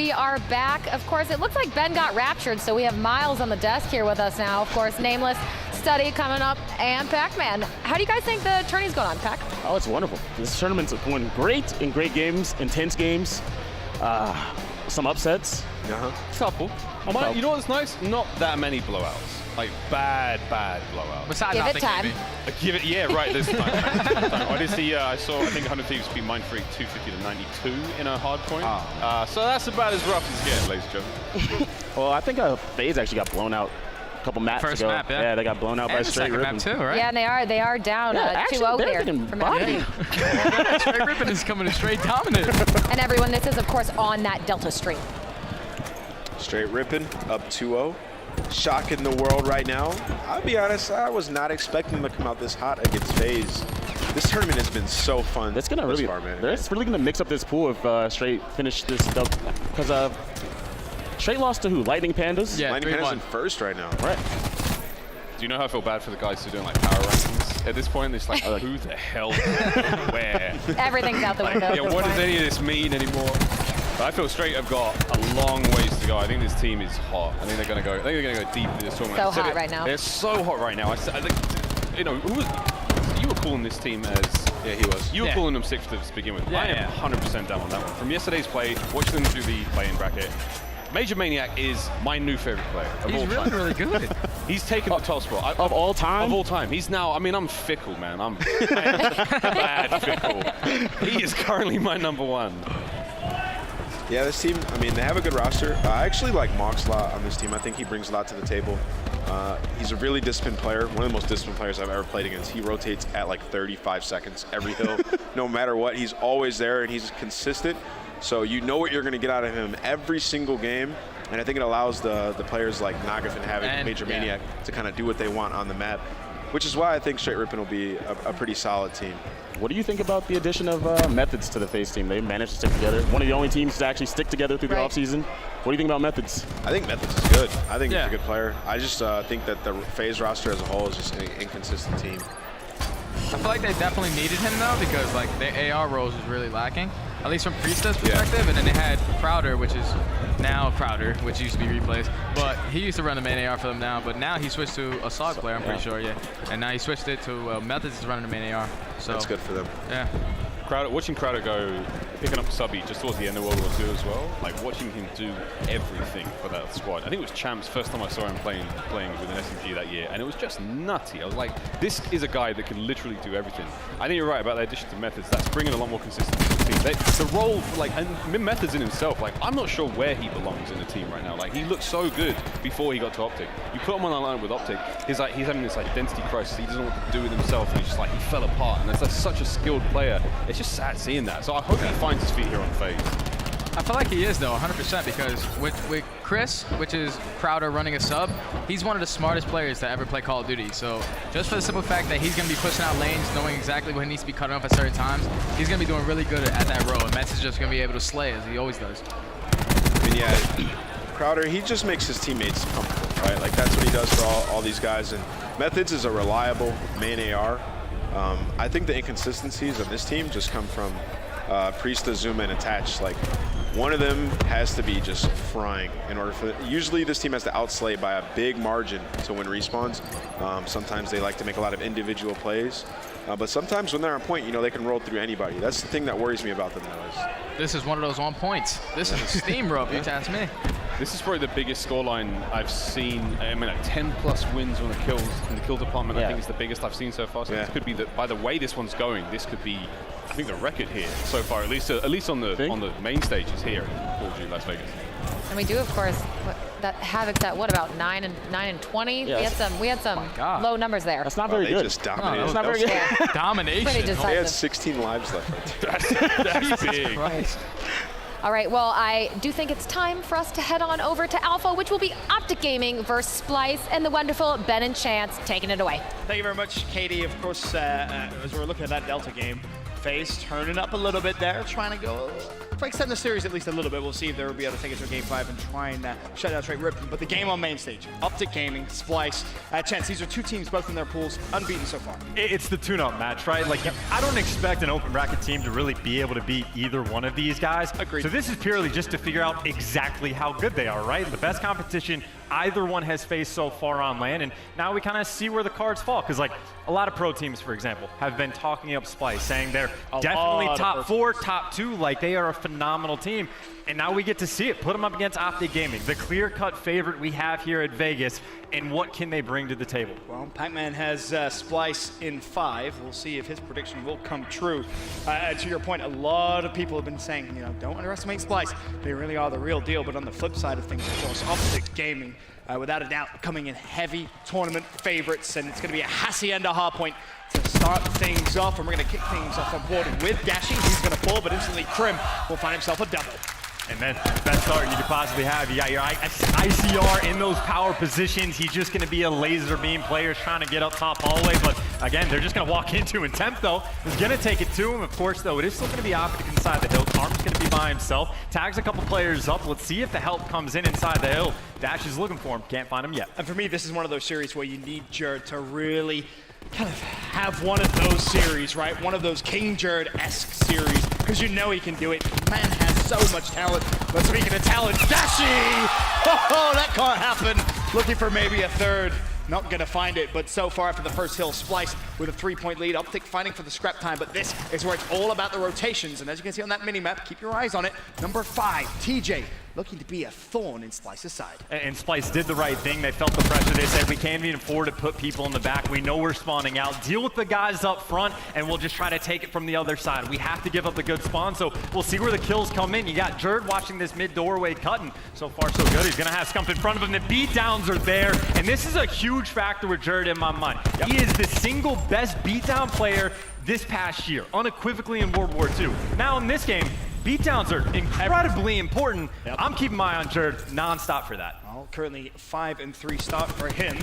we are back. Of course, it looks like Ben got raptured, so we have Miles on the desk here with us now. Of course, Nameless, Study coming up, and Pac-Man. How do you guys think the tourney's going on, Pac? Oh, it's wonderful. This tournament's going great in great games, intense games, some upsets. Couple. You know what's nice? Not that many blowouts. Like bad blowouts. Besides Give it time. Give it, yeah, right. This time. I did see. I saw. I think 100 Thieves beat Mindfreak 250 to 92 in a hard point. So that's about as rough as it gets, ladies and gentlemen. Well, I think Faze actually got blown out a couple maps First ago. map, yeah. They got blown out by Straight Rippin. Map too, right? Yeah, and they are down 2-0 here. From everything. Straight Rippin is coming to straight dominant. And everyone, this is of course on that Delta stream. Straight Rippin up 2-0. Shocking the world right now. I'll be honest, I was not expecting them to come out this hot against Faze. This tournament has been so fun. That's gonna really, it's really gonna mix up this pool if Straight finish this because Straight lost to who? Lightning Pandas. Yeah, Lightning Pandas in first right now. Right. Do you know how I feel bad for the guys who are doing like power rankings at this point? It's like, who the hell, where? Everything's out the window. Yeah, what does any of this mean anymore? But I feel Straight have got a long ways to go. I think this team is hot. I think they're going to go. I think they're going to go deep in this tournament. So hot right now. They're so hot right now. I think, you know, you were calling this team as he was. You were calling them sixth to begin with. I am 100% down on that one. From yesterday's play, watch them through the play-in bracket. Major Maniac is my new favorite player of all time. He's really good. He's taken the top spot. Of all time? Of all time. He's now, I mean, I'm fickle, man. I'm bad fickle. He is currently my #1. Yeah, this team, I mean, they have a good roster. I actually like Mox a lot on this team. I think he brings a lot to the table. He's a really disciplined player, one of the most disciplined players I've ever played against. He rotates at like 35 seconds every hill. No matter what, he's always there and he's consistent. So you know what you're going to get out of him every single game. And I think it allows the players like Nagif and Havoc and Major Maniac to kind of do what they want on the map, which is why I think Straight Rippin will be a pretty solid team. What do you think about the addition of Methods to the Faze team? They managed to stick together. One of the only teams to actually stick together through the offseason. What do you think about Methods? I think Methods is good. I think he's a good player. I just think that the Faze roster as a whole is just an inconsistent team. I feel like they definitely needed him though, because like the AR roles was really lacking, at least from Priestess perspective. And then they had Crowder, which is now Crowder, which used to be replays, but he used to run the main AR for them now. But now he switched to a Slog player, I'm pretty sure, and now he switched it to Methods is running the main AR. So that's good for them. Yeah. Watching Crowder go picking up Subby just towards the end of World War II as well, like watching him do everything for that squad. I think it was Champs first time I saw him playing with an SMG that year, and it was just nutty. I was like, this is a guy that can literally do everything. I think you're right about the addition to Methods. That's bringing a lot more consistency to the team. The role, like, and Methods in himself, like, I'm not sure where he belongs in the team right now. Like, he looked so good before he got to Optic. You put him on the line with Optic, he's having this identity crisis. He doesn't know what to do with himself, and he's just like, he fell apart. And that's such a skilled player. It's just sad seeing that. So I hope he finds his feet here on Faze. I feel like he is though, 100%, because with Chris, which is Crowder running a sub, he's one of the smartest players to ever play Call of Duty. So just for the simple fact that he's going to be pushing out lanes, knowing exactly what he needs to be cutting off at certain times, he's going to be doing really good at that row, and Mets is just going to be able to slay as he always does. And yeah, Crowder, he just makes his teammates comfortable, right? Like that's what he does for all these guys. And Methods is a reliable main AR. I think the inconsistencies of this team just come from Priesta, Zuma, and Attach. Like, one of them has to be just frying in order for... Usually this team has to outslay by a big margin to win respawns. Sometimes they like to make a lot of individual plays. But sometimes when they're on point, you know, they can roll through anybody. That's the thing that worries me about them now. This is one of those on points. This is a steam rope, you ask me. This is probably the biggest scoreline I've seen. I mean, like 10+ wins on the kills in the kill department. I think it's the biggest I've seen so far. So this could be by the way this one's going, this could be, I think, the record here so far. At least on the main stages here in Call of Duty Las Vegas. And we do, of course, that Havoc's at what, about 9 and 20? Yes. We had some low numbers there. That's not very good. They just dominated. That's not very good. Domination. Pretty They had 16 lives left. That's big. Christ. All right, well, I do think it's time for us to head on over to Alpha, which will be Optic Gaming versus Splyce, and the wonderful Ben and Chance taking it away. Thank you very much, Katie. Of course, as we're looking at that Delta game, Faze turning up a little bit there, trying to go extend the series at least a little bit. We'll see if they'll be able to take it to a game 5 and try and shut down Straight Ripton. But the game on main stage, Optic Gaming, Splyce, Chance, these are two teams both in their pools, unbeaten so far. It's the tune-up match, right? Like, I don't expect an open bracket team to really be able to beat either one of these guys. Agreed. So this is purely just to figure out exactly how good they are, right? The best competition either one has faced so far on LAN, and now we kind of see where the cards fall. Because, like, a lot of pro teams, for example, have been talking up Splyce, saying they're definitely top 4, top 2, like they are a phenomenal team. And now we get to see it. Put them up against Optic Gaming, the clear-cut favorite we have here at Vegas. And what can they bring to the table? Well, Pac-Man has Splyce in 5. We'll see if his prediction will come true. To your point, a lot of people have been saying, you know, don't underestimate Splyce. They really are the real deal. But on the flip side of things, of course, Optic Gaming, without a doubt, coming in heavy tournament favorites. And it's going to be a Hacienda hardpoint to start things off. And we're going to kick things off on board with Dashi. He's going to fall, but instantly Krim will find himself a double. And then, best start you could possibly have. You got your ICR in those power positions. He's just going to be a laser beam player trying to get up top hallway. But again, they're just going to walk into him. Temp, though, is going to take it to him. Of course, though, it is still going to be Optic inside the hill. Karma's going to be by himself. Tags a couple players up. Let's see if the help comes in inside the hill. Dash is looking for him. Can't find him yet. And for me, this is one of those series where you need Jerd to really kind of have one of those series, right? One of those King Jerd-esque series, because you know he can do it. Man has so much talent. But speaking of talent, Dashi! Oh, that can't happen. Looking for maybe a third. Not gonna find it, but so far after the first hill, Splyce with a 3-point lead. Optic fighting for the scrap time, but this is where it's all about the rotations. And as you can see on that mini-map, keep your eyes on it. Number 5, TJ, looking to be a thorn in Splyce's side. And Splyce did the right thing. They felt the pressure. They said, we can't even afford to put people in the back. We know we're spawning out. Deal with the guys up front, and we'll just try to take it from the other side. We have to give up the good spawn, so we'll see where the kills come in. You got Jerd watching this mid-doorway cutting. So far, so good. He's going to have Scump in front of him. The beatdowns are there, and this is a huge factor with Jerd in my mind. Yep. He is the single best beatdown player this past year, unequivocally in World War II. Now in this game, beatdowns are incredibly important. Yep. I'm keeping my eye on Jerd non-stop for that. Well, currently 5-3 start for him.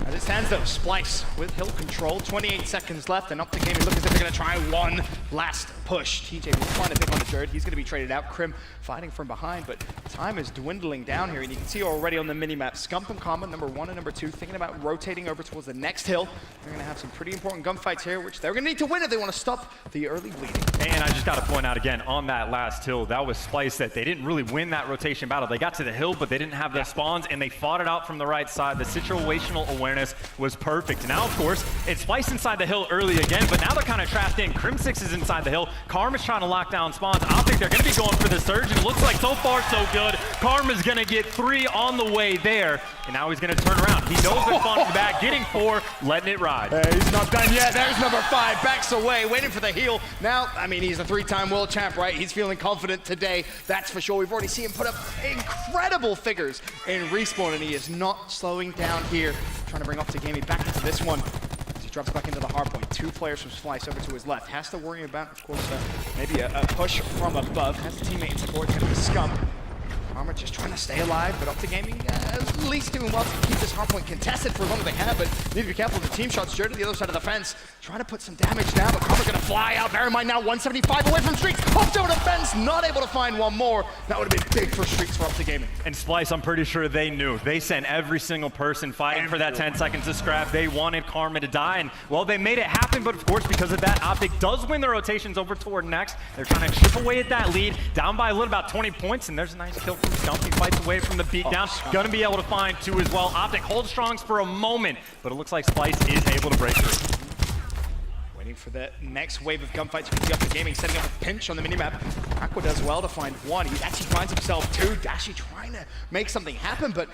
As it stands though, Splyce with hill control, 28 seconds left, and Optic Gaming look as if they're gonna try one last push. TJ will find a pick on the Jerd. He's gonna be traded out. Krim fighting from behind, but time is dwindling down here, and you can see already on the mini-map, Scump and Karma, number 1 and number 2, thinking about rotating over towards the next hill. They're gonna have some pretty important gunfights here, which they're gonna need to win if they wanna stop the early bleeding. And I just gotta point out again, on that last hill, that was Splyce that they didn't really win that rotation battle. They got to the hill, but they didn't have their spawns, and they fought it out from the right side. The situational awareness was perfect. Now, of course, it's Splyce inside the hill early again, but now they're kind of trapped in. Crim6 is inside the hill. Karma's trying to lock down spawns. Optic, they're going to be going for the surge, and it looks like so far so good. Karma's going to get 3 on the way there, and now he's going to turn around. He knows they're spawning in the back, getting 4, letting it ride. He's not done yet. There's number 5, backs away, waiting for the heal. Now, I mean, he's a 3-time world champ, right? He's feeling confident today, that's for sure. We've already seen him put up incredible figures in Respawn, and he is not slowing down here. Trying to bring Optic Gaming back into this one. As he drops back into the hard point. 2 players from Splyce over to his left. Has to worry about, of course, maybe a push from above. Has a teammate in support. It's going to be Scump. Karma just trying to stay alive, but Optic Gaming at least doing well to keep this hardpoint contested for as long as they have, but need to be careful. The team shots Jerd to the other side of the fence, trying to put some damage down, but Karma's gonna fly out. Bear in mind now, 175 away from Streaks, off to the fence, not able to find one more. That would have been big for Streaks for Optic Gaming. And Splyce, I'm pretty sure they knew. They sent every single person fighting for that 10 seconds to scrap. They wanted Karma to die, and well, they made it happen, but of course, because of that, Optic does win the rotations over toward next. They're trying to chip away at that lead, down by a little about 20 points, and there's a nice kill from Scump. He fights away from the beatdown. Gonna be able to find 2 as well. Optic holds strongs for a moment, but it looks like Splyce is able to break through. Waiting for the next wave of gunfights. You can see Optic Gaming setting up a pinch on the minimap. Aqua does well to find 1. He actually finds himself 2. Dashi trying to make something happen, but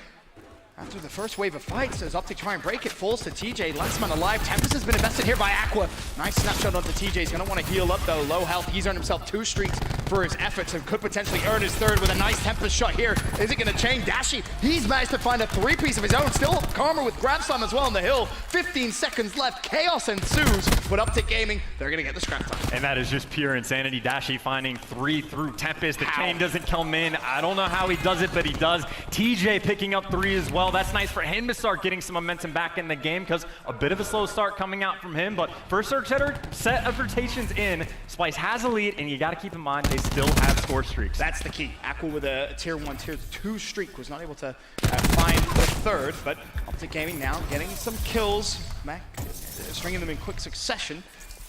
after the first wave of fights, as Optic try and break it, falls to TJ, last man alive. Tempest has been invested here by Aqua. Nice snapshot onto TJ. He's gonna want to heal up though, low health. He's earned himself 2 streaks for his efforts and could potentially earn his third with a nice Tempest shot here. Is it going to chain? Dashy, he's managed to find a three-piece of his own. Still Karma with grab slam as well on the hill. 15 seconds left. Chaos ensues, but Optic Gaming, they're going to get the scrap time. And that is just pure insanity. Dashy finding 3 through Tempest. The chain doesn't come in. I don't know how he does it, but he does. TJ picking up 3 as well. That's nice for him to start getting some momentum back in the game because a bit of a slow start coming out from him. But first set of rotations in, Splyce has a lead, and you got to keep in mind they still have score streaks. That's the key. Aqua with a tier 1, tier 2 streak was not able to find the third, but Optic Gaming now getting some kills. Mac stringing them in quick succession.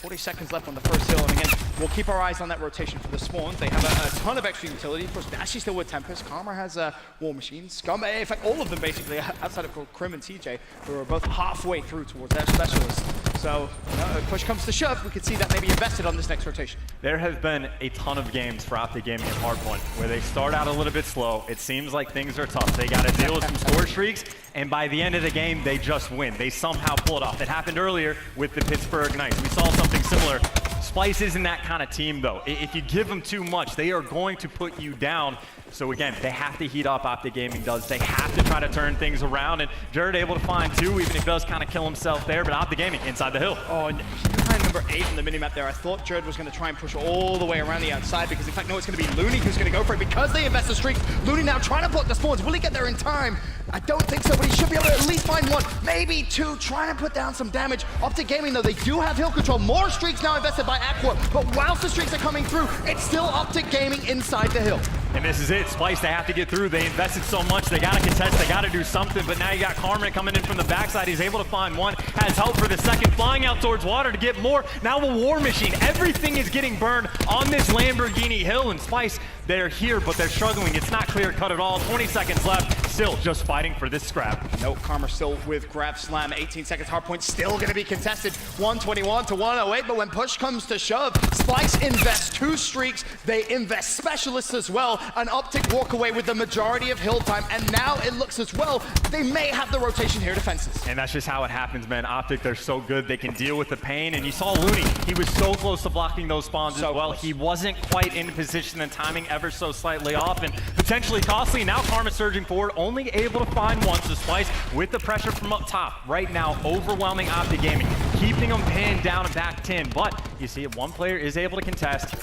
40 seconds left on the first hill, and again, we'll keep our eyes on that rotation for the spawns. They have a ton of extra utility. Of course, Dashy's still with Tempest. Karma has War Machine. Scum, in fact, all of them basically, outside of Krim and TJ, who are both halfway through towards their specialists. So, if push comes to shove, we could see that maybe invested on this next rotation. There have been a ton of games for Optic Gaming and Hardpoint where they start out a little bit slow. It seems like things are tough. They got to deal with some score streaks, and by the end of the game, they just win. They somehow pull it off. It happened earlier with the Pittsburgh Knights. We saw something similar. Splyce isn't that kind of team, though. If you give them too much, they are going to put you down. So again, they have to heat up. Optic Gaming does. They have to try to turn things around, and Jared able to find 2, even if he does kind of kill himself there, but Optic Gaming inside the hill. Oh, and behind number 8 on the minimap there, I thought Jared was going to try and push all the way around the outside, because in fact, no, it's going to be Looney who's going to go for it, because they invest the streak. Looney now trying to block the spawns. Will he get there in time? I don't think so, but he should be able to at least find 1, maybe 2, trying to put down some damage. Optic Gaming, though, they do have hill control. More streaks now invested by Aqua, but whilst the streaks are coming through, it's still Optic Gaming inside the hill. And this is it. Splyce, they have to get through. They invested so much. They got to contest. They got to do something. But now you got Karma coming in from the backside. He's able to find 1. Has help for the second. Flying out towards water to get more. Now a War Machine. Everything is getting burned on this Lamborghini hill. And Splyce, they're here, but they're struggling. It's not clear cut at all. 20 seconds left. Still just fighting for this scrap. No, Karma still with grab slam. 18 seconds. Hardpoint still going to be contested. 121 to 108. But when push comes to shove, Splyce invests 2 streaks. They invest specialists as well. And Optic walk away with the majority of hill time. And now it looks as well, they may have the rotation here defenses. And that's just how it happens, man. Optic, they're so good. They can deal with the pain. And you saw Looney. He was so close to blocking those spawns as well. Close. He wasn't quite in position, and timing ever so slightly off, and potentially costly. Now Karma surging forward, only able to find 1. So Splyce with the pressure from up top right now, overwhelming Optic Gaming, keeping them pinned down and back 10. But you see, 1 player is able to contest.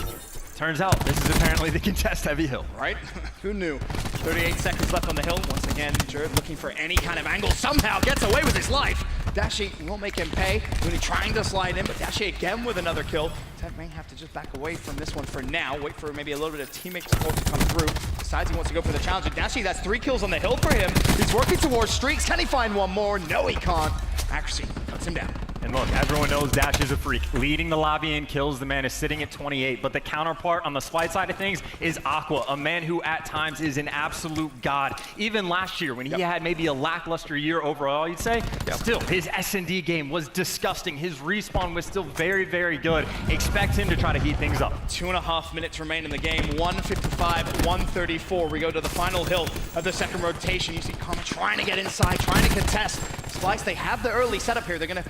Turns out this is apparently the contest-heavy hill. Right? Who knew? 38 seconds left on the hill. Once again, Jared looking for any kind of angle. Somehow gets away with his life. Dashy will make him pay. Really trying to slide in, but Dashy again with another kill. Ted may have to just back away from this one for now. Wait for maybe a little bit of teammate support to come through. Decides he wants to go for the challenge. And Dashy, that's 3 kills on the hill for him. He's working towards streaks. Can he find 1 more? No, he can't. Accuracy cuts him down. And look, everyone knows Dash is a freak. Leading the lobby in kills, the man is sitting at 28. But the counterpart on the Splyce side of things is Aqua, a man who at times is an absolute god. Even last year, when he had maybe a lackluster year overall, you'd say, still, his S&D game was disgusting. His respawn was still very, very good. Expect him to try to heat things up. 2.5 minutes remain in the game. 155, 134. We go to the final hill of the second rotation. You see Karma trying to get inside, trying to contest. Splyce, they have the early setup here. They're going to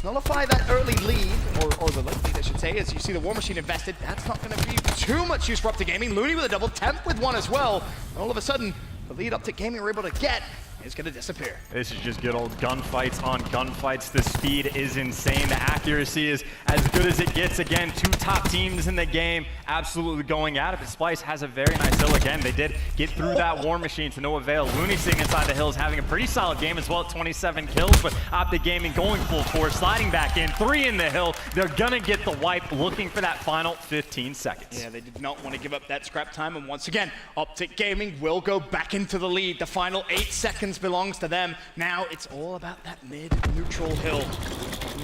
nullify that early lead, or the late lead, I should say, as you see the War Machine invested. That's not going to be too much use for Optic Gaming. Looney with a double, Temp with 1 as well. And all of a sudden, the lead Optic Gaming were able to get is going to disappear. This is just good old gunfights on gunfights. The speed is insane. The accuracy is as good as it gets. Again, 2 top teams in the game absolutely going at it. But Splyce has a very nice hill again. They did get through that War Machine to no avail. Looney sitting inside the hills having a pretty solid game as well at 27 kills. But Optic Gaming going full force, sliding back in. 3 in the hill. They're going to get the wipe, looking for that final 15 seconds. Yeah, they did not want to give up that scrap time. And once again, Optic Gaming will go back into the lead. The final 8 seconds belongs to them. Now it's all about that mid-neutral hill.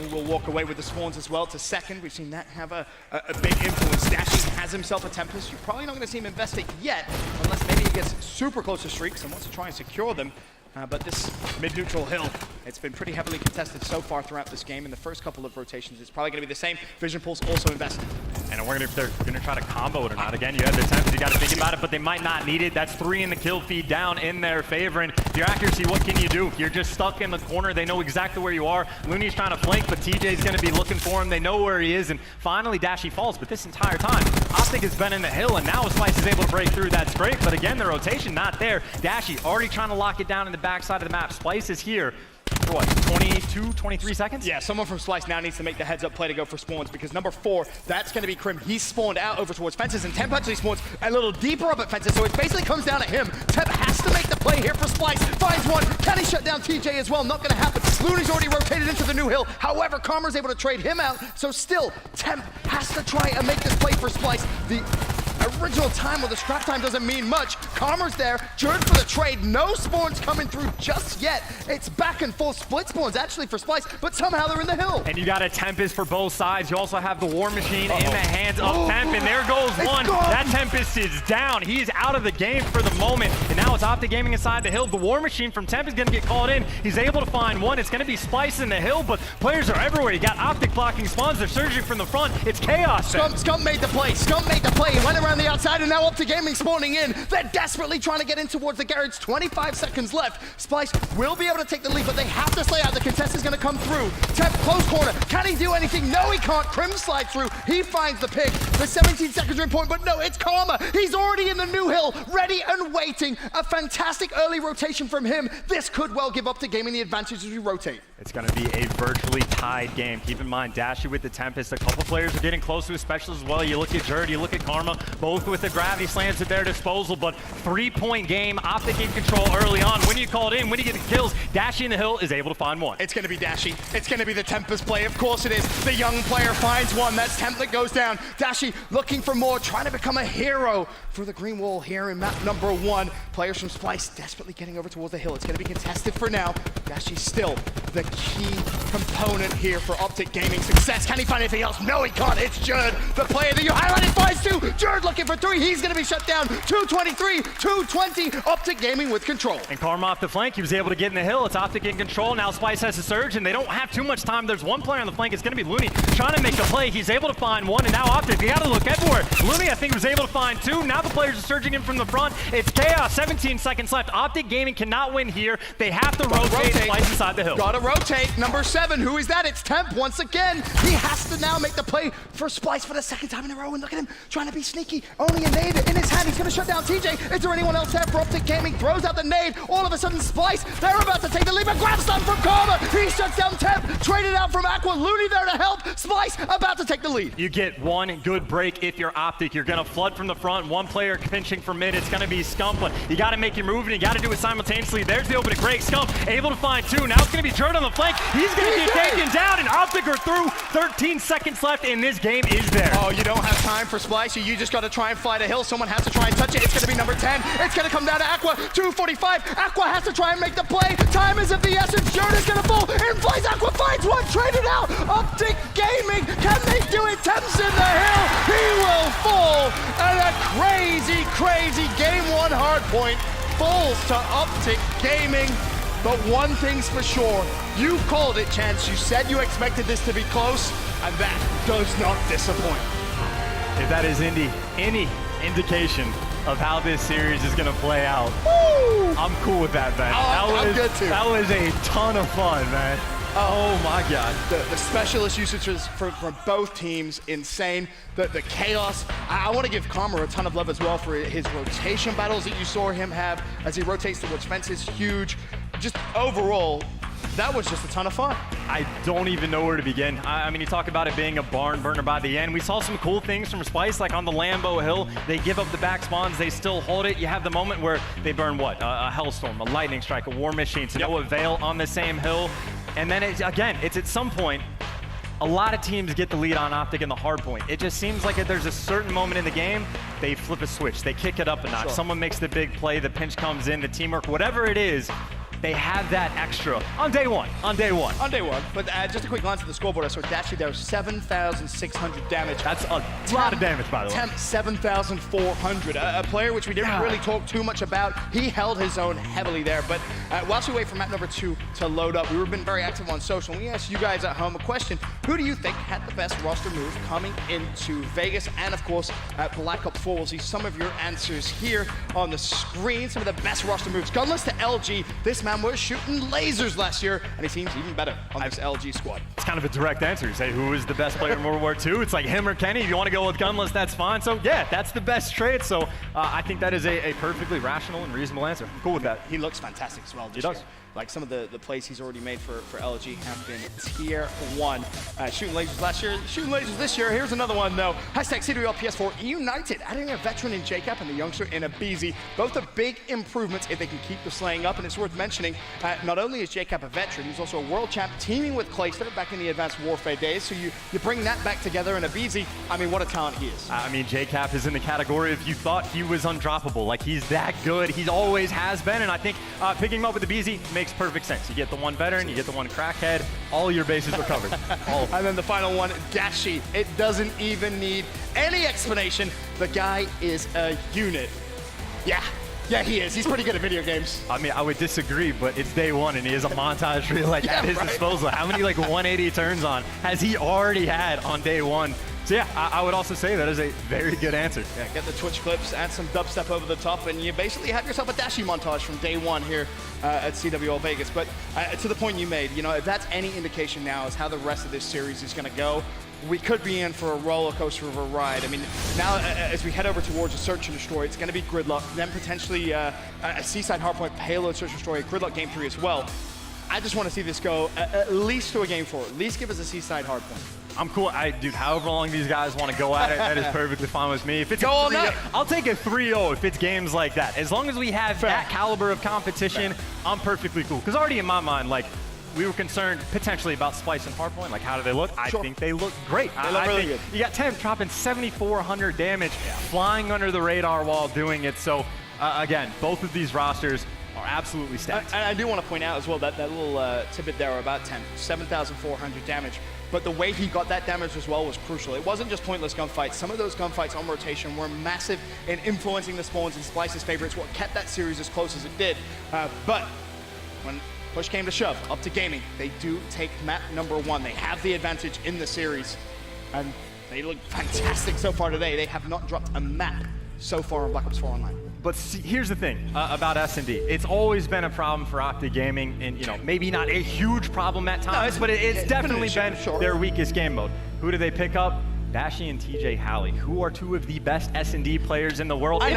We will walk away with the spawns as well to second. We've seen that have a big influence. Dashy has himself a Tempest. You're probably not going to see him invest it yet, unless maybe he gets super close to streaks and wants to try and secure them. But this mid-neutral hill It's been pretty heavily contested so far throughout this game. In the first couple of rotations, it's probably going to be the same. Vision Pulse also invested. And I wonder if they're going to try to combo it or not. Again, you have the attempts, you got to think about it, but they might not need it. That's 3 in the kill feed down in their favor. And your accuracy, what can you do? You're just stuck in the corner. They know exactly where you are. Looney's trying to flank, but TJ's going to be looking for him. They know where he is. And finally, Dashy falls. But this entire time, Optic has been in the hill, and now Splyce is able to break through. That's great. But again, the rotation not there. Dashy already trying to lock it down in the backside of the map. Splyce is here. For what, 22, 23 seconds? Yeah, someone from Splyce now needs to make the heads-up play to go for spawns, because number 4, that's going to be Krim. He's spawned out over towards Fences, and Temp actually spawns a little deeper up at Fences, so it basically comes down to him. Temp has to make the play here for Splyce. Finds one. Can he shut down TJ as well? Not going to happen. Looney's already rotated into the new hill. However, Karma's able to trade him out, so still, Temp has to try and make this play for Splyce. The original time, or the scrap time, doesn't mean much. Karma's there, Jerd for the trade. No spawns coming through just yet. It's back and forth split spawns actually for Splyce, but somehow they're in the hill. And you got a Tempest for both sides. You also have the War Machine in the hands of Temp, and there goes one. That Tempest is down. He's out of the game for the moment, and now it's Optic Gaming inside the hill. The War Machine from Temp is going to get called in. He's able to find one. It's going to be Splyce in the hill, but players are everywhere. You got Optic blocking spawns. They're surging from the front. It's chaos. Scump made the play. Scump made the play. He went around the outside, and now Optic Gaming spawning in. They're desperately trying to get in towards the garage. 25 seconds left. Splyce will be able to take the lead, but they have to slay out. The contest is going to come through. Temp, close corner. Can he do anything? No, he can't. Krim slides through. He finds the pick. The 17 seconds are in point, but no, it's Karma. He's already in the new hill, ready and waiting. A fantastic early rotation from him. This could well give Optic Gaming the advantage as we rotate. It's going to be a virtually tied game. Keep in mind, Dashy with the Tempest. A couple players are getting close to his specials as well. You look at Jerd, you look at Karma, both with the gravity slams at their disposal, but 3-point game. Optic in control early on. When you call it in, when you get the kills, Dashy in the hill is able to find one. It's going to be Dashy. It's going to be the Tempest play. Of course it is. The young player finds one. That's Temp that goes down. Dashy looking for more, trying to become a hero for the green wall here in map number 1. Players from Splyce desperately getting over towards the hill. It's going to be contested for now. Dashy's still the key component here for Optic Gaming success. Can he find anything else? No, he can't. It's Jerd, the player that you highlighted, finds 2. Jerd looking for 3. He's going to be shut down. 223, 220. Optic Gaming with control. And Karma off the flank. He was able to get in the hill. It's Optic in control. Now Splyce has a surge, and they don't have too much time. There's one player on the flank. It's going to be Looney trying to make the play. He's able to find one, and now Optic, they got to look everywhere. Looney, I think, was able to find 2. Now the players are surging in from the front. It's chaos. 17 seconds left. Optic Gaming cannot win here. They have to rotate Splyce inside the hill. Gotta rotate. Number 7. Who is that? It's Temp once again. He has to now make the play for Splyce for the 2nd time in a row. And look at him trying to be sneaky. Only a nade in his hand. He's going to shut down TJ. Is there anyone else there for Optic Gaming? Throws out the nade. All of a sudden, Splyce, they're about to take the lead. But grab stun from Karma. He shuts down Temp. Traded out from Aqua. Looney there to help. Splyce about to take the lead. You get one good break if you're Optic. You're going to flood from the front. One player pinching for mid. It's going to be Scump, but you got to make your move, and you got to do it simultaneously. There's the opening break. Scump able to find 2. Now it's going to be Jerd on the flank. He's going to get taken down, and Optic are through. 13 seconds left, and this game is there. Oh, you don't have time for Splyce. You just got to try and fight a hill. Someone has to try and touch it. It's going to be number 10. It's going to come down to Aqua. 2:45. Aqua has to try and make the play. Time is of the essence. Jerd is going to fall. In flies. Aqua finds one. Traded out. Optic Gaming. Can they do it? Temps in the hill. He will fall. And a crazy, crazy game 1 hard point falls to Optic Gaming. But one thing's for sure, you called it, Chance. You said you expected this to be close, and that does not disappoint. If that is any indication of how this series is going to play out, I'm cool with that, man. I'm good too. That was a ton of fun, man. Oh my God. The specialist usages from both teams, insane. The chaos. I want to give Karma a ton of love as well for his rotation battles that you saw him have as he rotates towards fences. Huge. Just overall, that was just a ton of fun. I don't even know where to begin. I mean, you talk about it being a barn burner by the end. We saw some cool things from Splyce, like on the Lambo Hill. They give up the back spawns. They still hold it. You have the moment where they burn what? A Hellstorm, a Lightning Strike, a War Machine, to no avail on the same hill. And then, it's at some point, a lot of teams get the lead on Optic in the hard point. It just seems like if there's a certain moment in the game, they flip a switch. They kick it up a notch. Someone makes the big play, the pinch comes in, the teamwork, whatever it is, they have that extra on day one. On day one. But just a quick glance at the scoreboard. I saw Dashy there, 7,600 damage. That's a lot of damage, by the way. Temp 7,400. A player which we didn't really talk too much about. He held his own heavily there. But whilst we wait for map number 2 to load up, we've been very active on social. And we asked you guys at home a question. Who do you think had the best roster move coming into Vegas? And of course, Black Ops 4. We'll see some of your answers here on the screen. Some of the best roster moves. Gunless to LG. This man was shooting lasers last year, and he seems even better on this LG squad. It's kind of a direct answer. You say, who is the best player in World War II? It's like him or Kenny. If you want to go with Gunless, that's fine. So yeah, that's the best trade. So I think that is a perfectly rational and reasonable answer. I'm cool with that. He looks fantastic as well. He does. Here. Like some of the plays he's already made for LG have been tier 1. Shooting lasers last year, shooting lasers this year. Here's another one though. Hashtag CWL PS4 eUnited, adding a veteran in JCap and the youngster in a BZ. Both are big improvements if they can keep the slaying up. And it's worth mentioning, not only is JCap a veteran, he's also a world champ teaming with Clayster back in the Advanced Warfare days. So you bring that back together in a BZ. I mean, what a talent he is. I mean, JCap is in the category if you thought he was undroppable. Like, he's that good. He always has been. And I think picking him up with the BZ makes perfect sense. You get the one veteran, you get the one crackhead, all your bases are covered. And then the final one, Dashy. It doesn't even need any explanation. The guy is a unit. Yeah, he is. He's pretty good at video games. I mean, I would disagree, but it's day one, and he has a montage reel at his disposal. How many 180 turns on has he already had on day one? So yeah, I would also say that is a very good answer. Yeah, get the Twitch clips, add some dubstep over the top, and you basically have yourself a Dashy montage from day one here at CWL Vegas. But to the point you made, if that's any indication now is how the rest of this series is going to go, we could be in for a roller coaster of a ride. I mean, now as we head over towards a search and destroy, it's going to be Gridlock, then potentially a Seaside Hardpoint payload search and destroy, Gridlock game 3 as well. I just want to see this go at least to a game 4. At least give us a Seaside Hardpoint. I'm cool. Dude, however long these guys want to go at it, that is perfectly fine with me. If it's all night. I'll take a 3-0 if it's games like that. As long as we have that caliber of competition, I'm perfectly cool. Because already in my mind, we were concerned potentially about Splyce and Hardpoint. Like, how do they look? I think they look great. They look really good. You got Temp dropping 7,400 damage, flying under the radar while doing it. So, again, both of these rosters are absolutely stacked. And I do want to point out as well that little tidbit there about Temp, 7,400 damage. But the way he got that damage as well was crucial. It wasn't just pointless gunfights. Some of those gunfights on rotation were massive in influencing the spawns in Splyce's favor. It's what kept that series as close as it did. But when push came to shove, Optic Gaming, they do take map number 1. They have the advantage in the series. And they look fantastic so far today. They have not dropped a map so far on Black Ops 4 Online. But see, here's the thing about S&D. It's always been a problem for Optic Gaming, and maybe not a huge problem at times, but it's definitely been their weakest game mode. Who do they pick up? Dashy and TJ Halley, who are 2 of the best S&D players in the world. I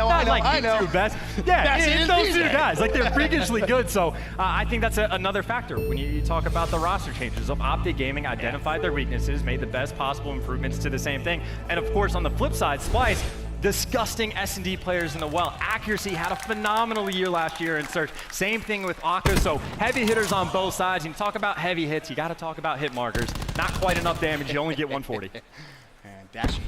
know. Two best. Yeah, it's those 2 guys. They're freakishly good. So I think that's another factor when you talk about the roster changes of Optic Gaming, identified their weaknesses, made the best possible improvements to the same thing. And of course, on the flip side, Splyce, disgusting S&D players in the well. Accuracy had a phenomenal year last year in Search. Same thing with Akka. So heavy hitters on both sides. You talk about heavy hits, you got to talk about hit markers. Not quite enough damage. You only get 140. And Dashy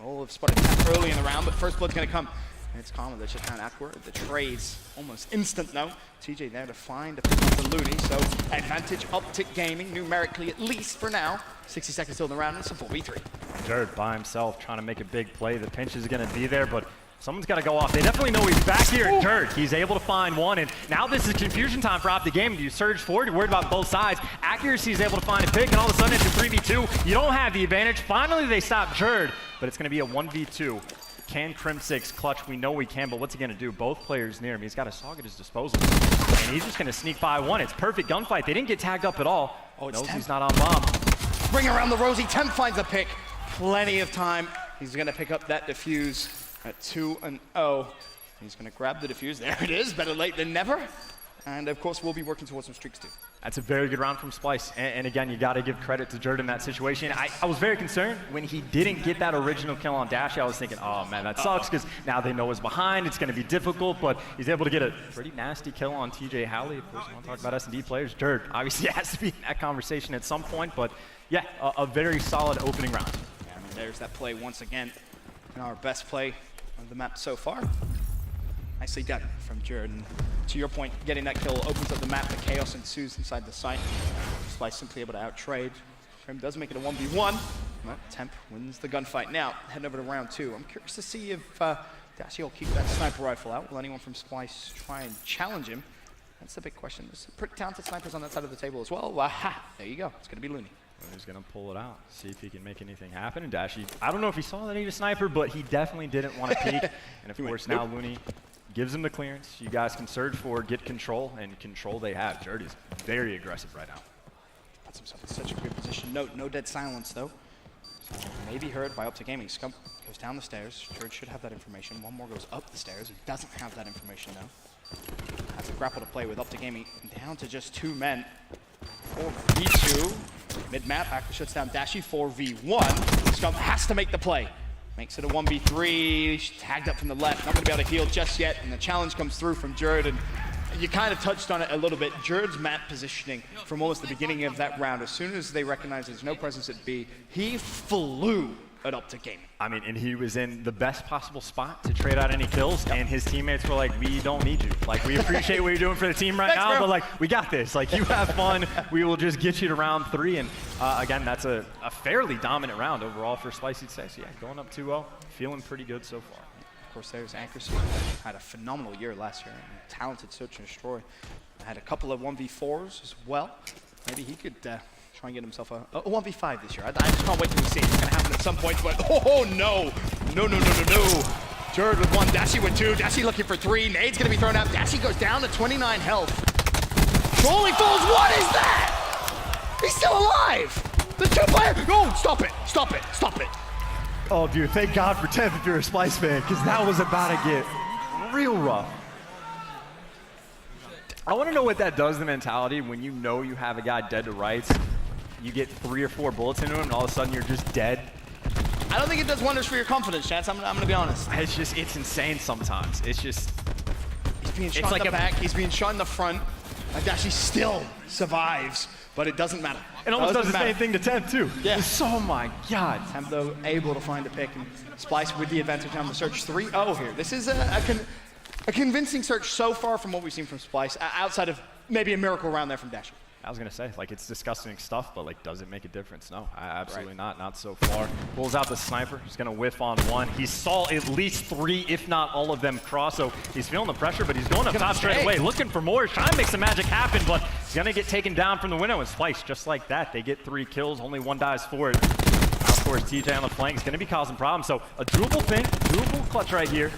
will have spotted Temp early in the round, but first blood's going to come. And it's Karma that's just kind of awkward. The trade's almost instant now. TJ there to find a pick up the Looney, so advantage Optic Gaming, numerically at least for now. 60 seconds still in the round, and it's a 4v3. Jerd by himself trying to make a big play. The pinch is going to be there, but someone's got to go off. They definitely know he's back here at Jerd. He's able to find one, and now this is confusion time for Optic Gaming. Do you surge forward? You're worried about both sides. Accuracy is able to find a pick, and all of a sudden it's a 3v2. You don't have the advantage. Finally, they stop Jerd, but it's going to be a 1v2. Can Crim6 clutch? We know we can, but what's he going to do? Both players near him. He's got a Sog at his disposal, and he's just going to sneak by one. It's perfect gunfight. They didn't get tagged up at all. Oh, it's knows Temp. He's not on bomb. Bring around the Rosie. Temp finds a pick. Plenty of time. He's going to pick up that defuse at 2-0. He's going to grab the defuse. There it is. Better late than never. And of course, we'll be working towards some streaks too. That's a very good round from Splyce. And again, you got to give credit to Jerd in that situation. I was very concerned when he didn't get that original kill on Dashy. I was thinking, oh man, that sucks, because now they know he's behind. It's going to be difficult, but he's able to get a pretty nasty kill on TJ Halley. Of course, you want to talk about S&D players. Jerd obviously has to be in that conversation at some point, but yeah, a very solid opening round. Yeah, I mean, there's that play once again. Our best play of the map so far. Nicely done from Jared. And to your point, getting that kill opens up the map. The chaos ensues inside the site. Splyce simply able to out-trade. Krim does make it a 1v1. But Temp wins the gunfight. Now, heading over to round 2. I'm curious to see if Dashi will keep that sniper rifle out. Will anyone from Splyce try and challenge him? That's the big question. There's some pretty talented snipers on that side of the table as well. Aha! There you go. It's going to be Looney. He's going to pull it out, see if he can make anything happen. And Dashi, I don't know if he saw that he was a sniper, but he definitely didn't want to peek. And of course, now Looney gives him the clearance. You guys can surge forward, get control, and control they have. Jared is very aggressive right now. Puts himself in such a good position. No dead silence, though. So maybe heard by Optic Gaming. Scump goes down the stairs. Jared should have that information. One more goes up the stairs. He doesn't have that information, though. That's a grapple to play with Optic Gaming. Down to just 2 men. 4v2. Mid-map, Akra shuts down Dashi. 4v1. Scump has to make the play. Makes it a 1v3. Tagged up from the left. Not going to be able to heal just yet. And the challenge comes through from Jared. And you kind of touched on it a little bit. Jared's map positioning from almost the beginning of that round. As soon as they recognize there's no presence at B, he flew at Optic Gaming. I mean, and he was in the best possible spot to trade out any kills, and his teammates were like, we don't need you. Like, we appreciate what you're doing for the team right now, but like, we got this. Like, you have fun. We will just get you to round 3. And again, that's a fairly dominant round overall for Splyce, you'd say. So yeah, going up 2-0, feeling pretty good so far. Of course, there's accuracy. Had a phenomenal year last year. And talented search and destroy. Had a couple of 1v4s as well. Maybe he could try and get himself a 1v5 this year. I just can't wait till we see it. It's going to happen at some point. But oh no! No. Jared with 1, Dashi with 2. Dashi looking for 3. Nade's going to be thrown out. Dashi goes down to 29 health. Trolley falls. What is that? He's still alive. The 2-player. Oh, stop it. Oh, dude, thank God for Temp if you're a Splyce fan, because that was about to get real rough. I want to know what that does to the mentality when you know you have a guy dead to rights. You get 3 or 4 bullets into him, and all of a sudden you're just dead. I don't think it does wonders for your confidence, Chance. I'm going to be honest. It's insane sometimes. It's just... He's being shot in the back. He's being shot in the front. Dashi still survives, but it doesn't matter. It almost does the same thing to Temp, too. Yeah. Oh, my God. Temp, though, able to find a pick, and Splyce with the advantage on the search. 3-0 here. This is a convincing search so far from what we've seen from Splyce, outside of maybe a miracle round there from Dashi. I was going to say, like, it's disgusting stuff, but, like, does it make a difference? No, absolutely not so far. Pulls out the sniper. He's going to whiff on 1. He saw at least 3, if not all of them cross, so he's feeling the pressure, but he's going up top straight away, looking for more, trying to make some magic happen, but he's going to get taken down from the window, and Splyce, just like that, they get 3 kills, only 1 dies for it. Now, of course, TJ on the flank is going to be causing problems, so a doable thing, doable clutch right here.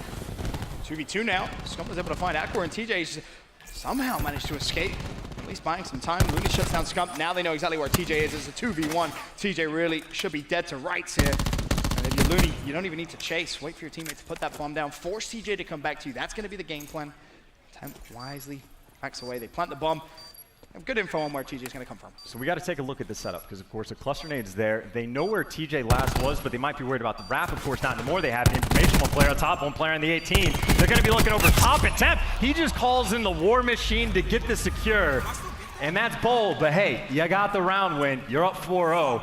2v2 now. Scump was able to find Aqua, and TJ somehow managed to escape. At least buying some time. Looney shuts down Scump. Now they know exactly where TJ is. It's a 2v1. TJ really should be dead to rights here. And if you're Looney, you don't even need to chase. Wait for your teammate to put that bomb down. Force TJ to come back to you. That's going to be the game plan. Temp wisely backs away. They plant the bomb. Have good info on where TJ is going to come from. So we got to take a look at the setup because, of course, the cluster nade's there. They know where TJ last was, but they might be worried about the wrap. Of course, not anymore. They have the information. 1 player on top, 1 player on the 18. They're going to be looking over top at Temp. He just calls in the war machine to get the secure. And that's bold, but hey, you got the round win. You're up 4-0.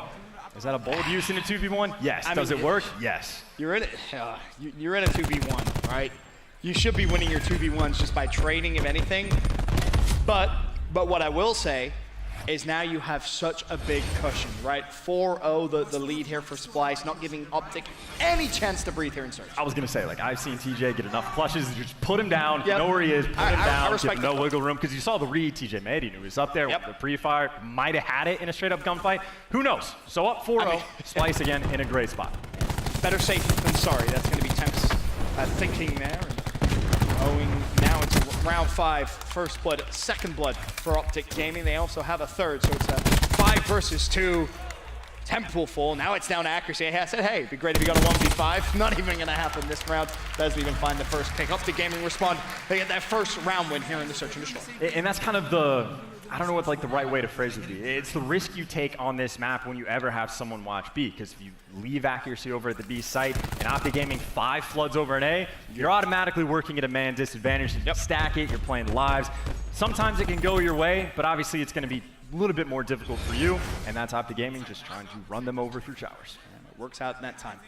Is that a bold use in a 2v1? Yes. Does it work? Yes. You're in it. You're in a 2v1, right? You should be winning your 2v1s just by trading, if anything. But what I will say is now you have such a big cushion, right? 4-0, the lead here for Splyce, not giving Optic any chance to breathe here in search. I was going to say, like, I've seen TJ get enough clutches to just put him down, know where he is, put him down, give him no wiggle room, because you saw the read TJ made. He knew he was up there with the pre-fire, might have had it in a straight-up gunfight. Who knows? So up 4-0, Splyce again in a great spot. Better safe than sorry. That's going to be Temp's thinking there. And going now into round 5, first blood, second blood for Optic Gaming. They also have a third, so it's a 5 versus 2. Temp will fall. Now it's down to accuracy. I said, hey, it'd be great if you got a 1v5. Not even going to happen this round. Doesn't even find the first pick. Optic Gaming respond. They get that first round win here in the search and destroy. And that's kind of the, I don't know what like the right way to phrase it would be. It's the risk you take on this map when you ever have someone watch B, because if you leave accuracy over at the B site and Optic Gaming 5 floods over an A, you're automatically working at a man disadvantage. You stack it, you're playing lives. Sometimes it can go your way, but obviously it's going to be a little bit more difficult for you, and that's Optic Gaming just trying to run them over through showers. And it works out in that time.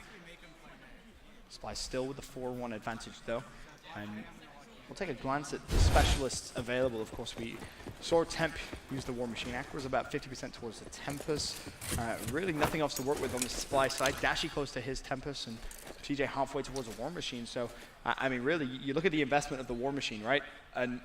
Splyce still with the 4-1 advantage though, and we'll take a glance at the specialists available. Of course, we saw Temp use the War Machine. Aqua was about 50% towards the Tempest. Really nothing else to work with on the Splyce side. Dashy close to his Tempest, and TJ halfway towards the War Machine. So, I mean, really, you look at the investment of the War Machine, right? And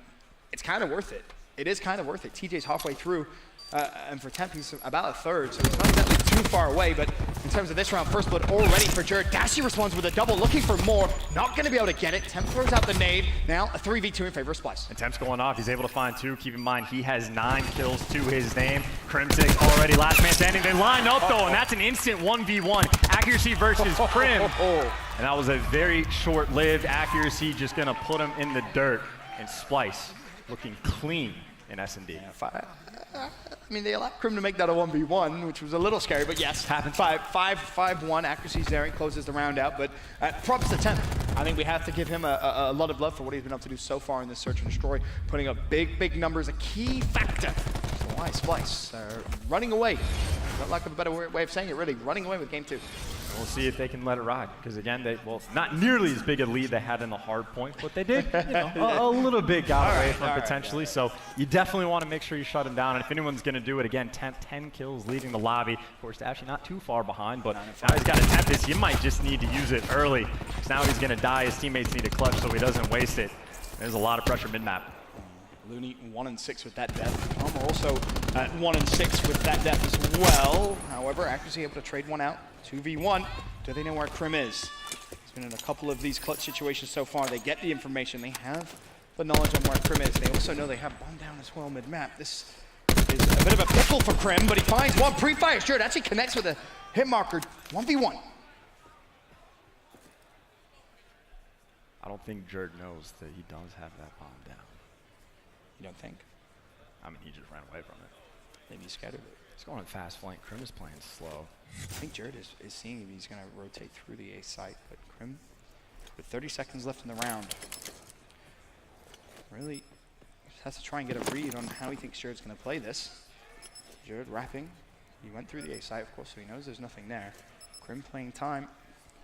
it's kind of worth it. It is kind of worth it. TJ's halfway through, and for Temp, he's about a third, so he's not exactly too far away, but in terms of this round, first blood already for Jared. Dashy responds with a double, looking for more. Not going to be able to get it. Temp throws out the nade. Now a 3v2 in favor of Splyce. And Temp's going off. He's able to find 2. Keep in mind, he has 9 kills to his name. Crimsix already last man standing. They line up, though, and that's an instant 1v1. Accuracy versus Crim. And that was a very short-lived accuracy, just going to put him in the dirt. And Splyce looking clean in S&D. Yeah, I mean, they allowed Crim to make that a 1v1, which was a little scary, but yes. Happens. 5-1, accuracy's there, he closes the round out, but props to Temp. I think we have to give him a lot of love for what he's been able to do so far in this Search and Destroy, putting up big numbers, a key factor. So why Splyce running away? Not lack of a better way of saying it, really, running away with game 2. We'll see if they can let it ride, because again, not nearly as big a lead they had in the hard point, but they did, a little bit got away from potentially. So you definitely want to make sure you shut him down. And if anyone's going to do it again, 10 kills leading the lobby. Of course, actually not too far behind, but now he's got a Tempest. You might just need to use it early, because now he's going to die. His teammates need a clutch so he doesn't waste it. There's a lot of pressure mid-map. Looney 1-6 with that death. Armor also 1-6 with that death as well. However, accuracy able to trade one out. 2v1. Do they know where Crim is? He's been in a couple of these clutch situations so far. They get the information. They have the knowledge on where Crim is. They also know they have bomb down as well mid-map. This is a bit of a pickle for Crim, but he finds one. Pre-fire Jared actually connects with a hit marker. 1v1. I don't think Jared knows that he does have that bomb down. You don't think? I mean, he just ran away from it. Maybe he scattered it. He's going fast flank. Crim is playing slow. I think Jared is seeing if he's going to rotate through the A site, but Crim, with 30 seconds left in the round, really just has to try and get a read on how he thinks Jared's going to play this. Jared wrapping. He went through the A site, of course, so he knows there's nothing there. Crim playing time.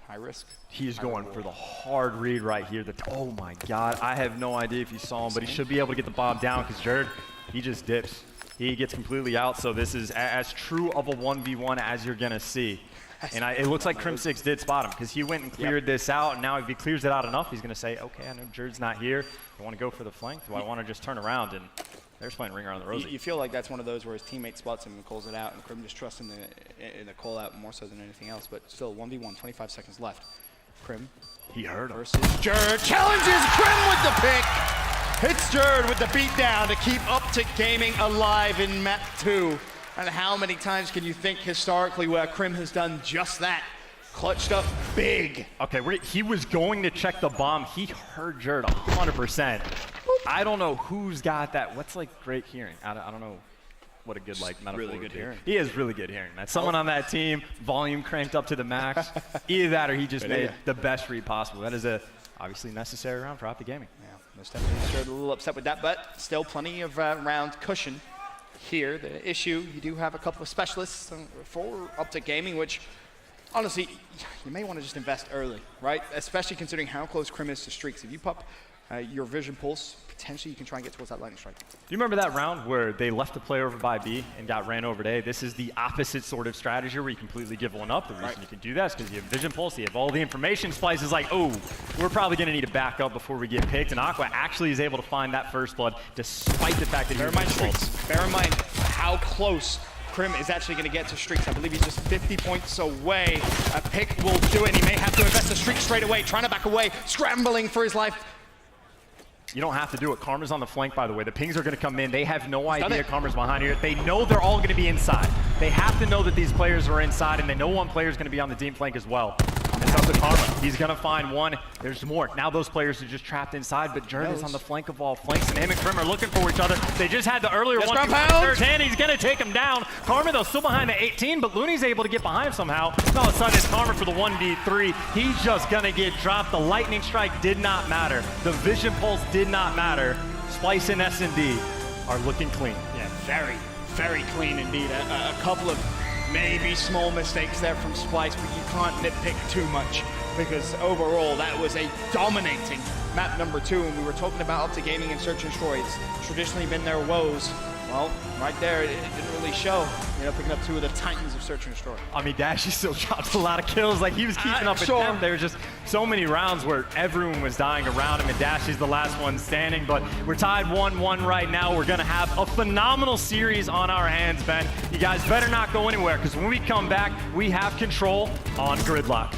High risk. He's going for the hard read right here. Oh my God, I have no idea if you saw him, but he should be able to get the bomb down because Jared, he just dips. He gets completely out, so this is as true of a 1v1 as you're gonna see. And it looks like Crim6 did spot him because he went and cleared this out, and now if he clears it out enough, he's gonna say, okay, I know Jared's not here. I wanna go for the flank. Do I wanna just turn around? And they're just playing Ring Around the Rosie. You feel like that's one of those where his teammate spots him and calls it out, and Crim just trusts him in the call out more so than anything else, but still 1v1, 25 seconds left. Crim. He heard him. Versus Jared. Challenges Crim with the pick. Hits Jared with the beatdown to keep Optic Gaming alive in map 2. And how many times can you think historically where Crim has done just that? Clutched up big. Okay, he was going to check the bomb. He heard Jared 100%. I don't know who's got that. What's like great hearing? I don't know what a good like metaphor. Really good hearing. He has really good hearing. That's someone on that team, volume cranked up to the max. Either that or he just made the best read possible. That is a obviously necessary round for Optic Gaming. Yeah, most definitely Jared a little upset with that, but still plenty of round cushion here. The issue, you do have a couple of specialists for Optic Gaming, which honestly, you may want to just invest early, right? Especially considering how close Crim is to streaks. If you pop your vision pulse, potentially you can try and get towards that lightning strike. Do you remember that round where they left the play over by B and got ran over to A? This is the opposite sort of strategy where you completely give one up. The reason you can do that is because you have vision pulse, you have all the information. Splyce is like, oh, we're probably going to need to back up before we get picked. And Aqua actually is able to find that first blood despite the fact that Bear in mind streaks. Bear in mind how close Crim is actually going to get to streaks. I believe he's just 50 points away. A pick will do it. He may have to invest the streak straight away, trying to back away, scrambling for his life. You don't have to do it. Karma's on the flank, by the way. The pings are going to come in. They have no idea Karma's behind here. They know they're all going to be inside. They have to know that these players are inside, and they know one player is going to be on the team flank as well. It's up to Karma. He's going to find one. There's more. Now those players are just trapped inside, but Jared is on the flank of all flanks, and him and Crim are looking for each other. They just had the earlier one. And he's going to take him down. Karma, though, still behind the 18, but Looney's able to get behind him somehow. And all of a sudden, it's Karma for the 1v3. He's just going to get dropped. The lightning strike did not matter. The vision pulse did not matter. Splyce and S&D are looking clean. Yeah, very, very clean indeed. A couple of Maybe small mistakes there from Splyce, but you can't nitpick too much because overall that was a dominating map number 2, and we were talking about Optic Gaming and Search and Destroy. It's traditionally been their woes. Well, right there, it didn't really show. You know, picking up 2 of the titans of Search and Destroy. I mean, Dashy still dropped a lot of kills. Like, he was keeping up with them. There were just so many rounds where everyone was dying around him, and Dashy's the last one standing. But we're tied 1-1 right now. We're going to have a phenomenal series on our hands, Ben. You guys better not go anywhere, because when we come back, we have control on Gridlock.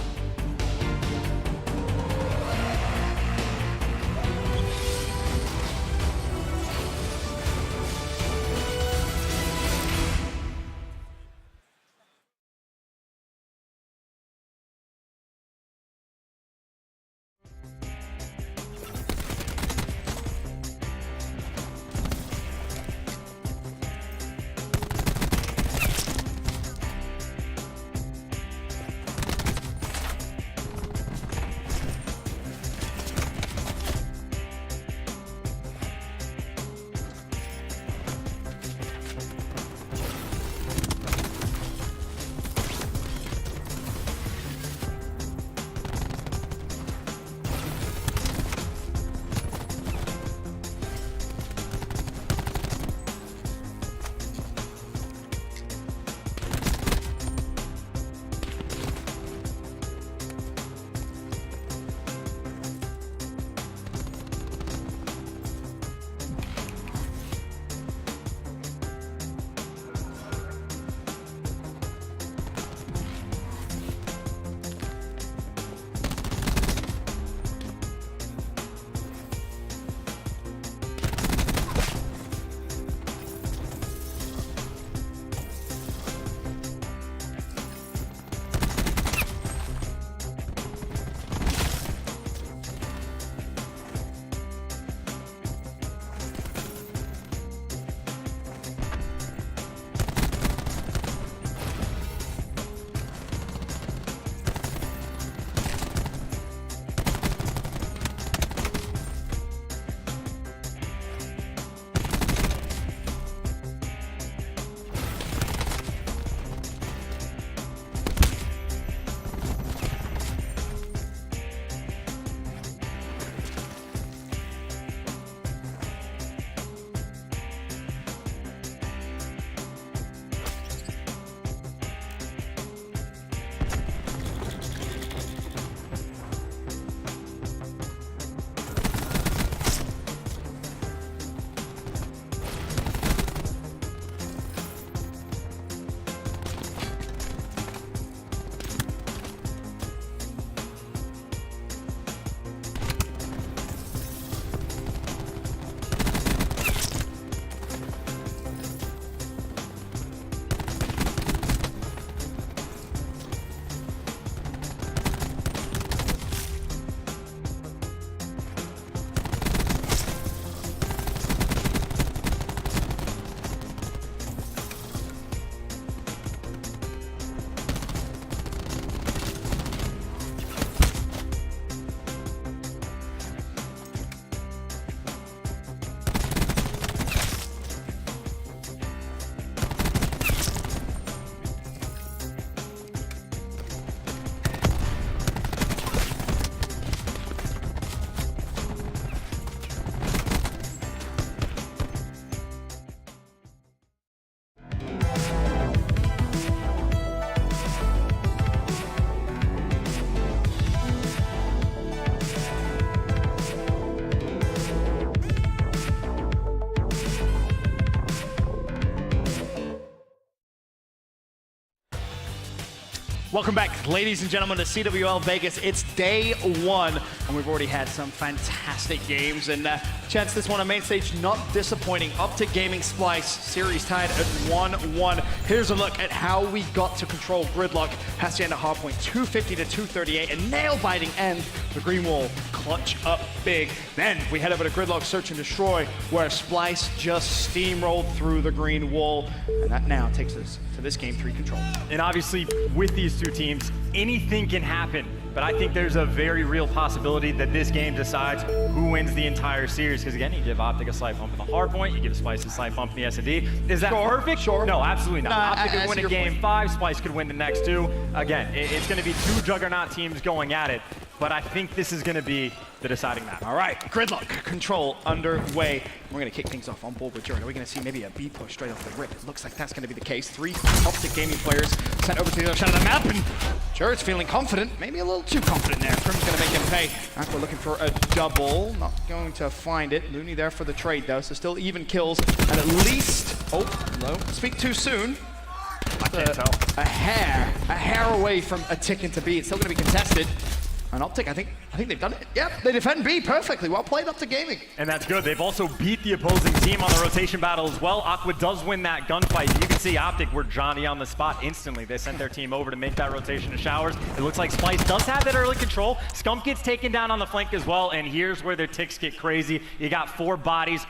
Welcome back, ladies and gentlemen, to CWL Vegas. It's day 1, and we've already had some fantastic games. And Chance, this one on main stage, not disappointing. Optic Gaming Splyce, series tied at 1-1. Here's a look at how we got to control Gridlock. Hacienda hardpoint 250 to 238, a nail-biting end. The green wall clutch up big. Then we head over to Gridlock Search and Destroy, where Splyce just steamrolled through the green wall. And that now takes us to this game 3 control. And obviously, with these two teams, anything can happen. But I think there's a very real possibility that this game decides who wins the entire series. Because again, you give Optic a slight bump in the hard point, you give Splyce a slight bump in the S&D. Is that perfect? Sure. No, absolutely not. Nah, Optic could win a game 5, Splyce could win the next 2. Again, it's going to be 2 juggernaut teams going at it. But I think this is going to be the deciding map. All right, Gridlock control underway. We're going to kick things off on board with Jared. Are we going to see maybe a B push straight off the rip? It looks like that's going to be the case. 3 Optic gaming players sent over to the other side of the map, and Jared's feeling confident, maybe a little too confident there. Crim's going to make him pay. Aqua looking for a double, not going to find it. Looney there for the trade though, so still even kills, and at least, oh, no, speak too soon. I can't tell. A hair away from a tick into B. It's still going to be contested. And Optic, I think they've done it. Yep, they defend B perfectly. Well played, Optic Gaming. And that's good. They've also beat the opposing team on the rotation battle as well. Aqua does win that gunfight. You can see Optic were Johnny on the spot instantly. They sent their team over to make that rotation to showers. It looks like Splyce does have that early control. Scump gets taken down on the flank as well, and here's where their ticks get crazy. You got 3 bodies,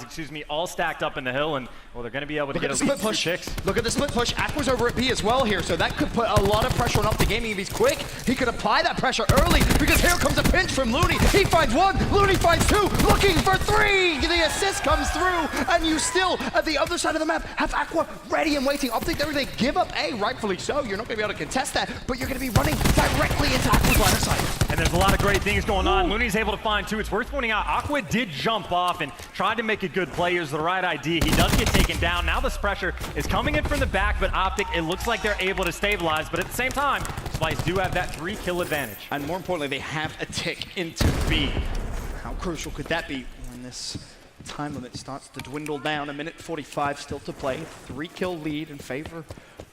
excuse me, all stacked up in the hill, and well, they're going to be able to get a split push. Ticks. Look at the split push. Aqua's over at B as well here, so that could put a lot of pressure on Optic Gaming if he's quick. He could apply that pressure early, because here comes a pinch from Looney. He finds 1, Looney finds 2, looking for 3. The assist comes through, and you still, at the other side of the map, have Aqua ready and waiting. Optic, they give up A, rightfully so. You're not going to be able to contest that, but you're going to be running directly into Aqua's line of sight. And there's a lot of great things going on. Looney's able to find 2. It's worth pointing out, Aqua did jump off and tried to make a good play. It was the right ID. He does get taken down. Now this pressure is coming in from the back, but Optic, it looks like they're able to stabilize, but at the same time, Splyce do have that 3-kill advantage. And more importantly, they have a tick into B. How crucial could that be when this time limit starts to dwindle down? 1:45 still to play. 3-kill lead in favor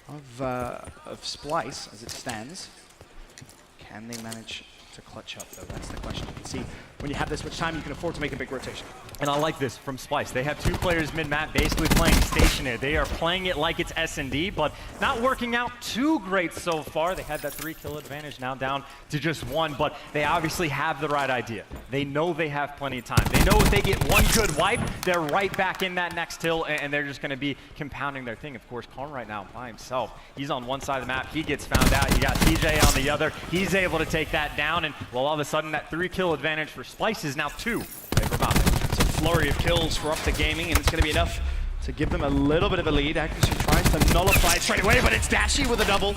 of Splyce as it stands. Can they manage to clutch up though? That's the question. You can see when you have this much time, you can afford to make a big rotation. And I like this from Splyce. They have 2 players mid-map basically playing stationary. They are playing it like it's S&D, but not working out too great so far. They had that 3-kill advantage, now down to just 1, but they obviously have the right idea. They know they have plenty of time. They know if they get 1 good wipe, they're right back in that next hill, and they're just going to be compounding their thing. Of course, Karn right now by himself. He's on one side of the map. He gets found out. You got TJ on the other. He's able to take that down, and well, all of a sudden, that 3-kill advantage for Splyce is now 2. It's a flurry of kills for Optic Gaming, and it's going to be enough to give them a little bit of a lead. Accuracy tries to nullify it straight away, but it's Dashy with a double.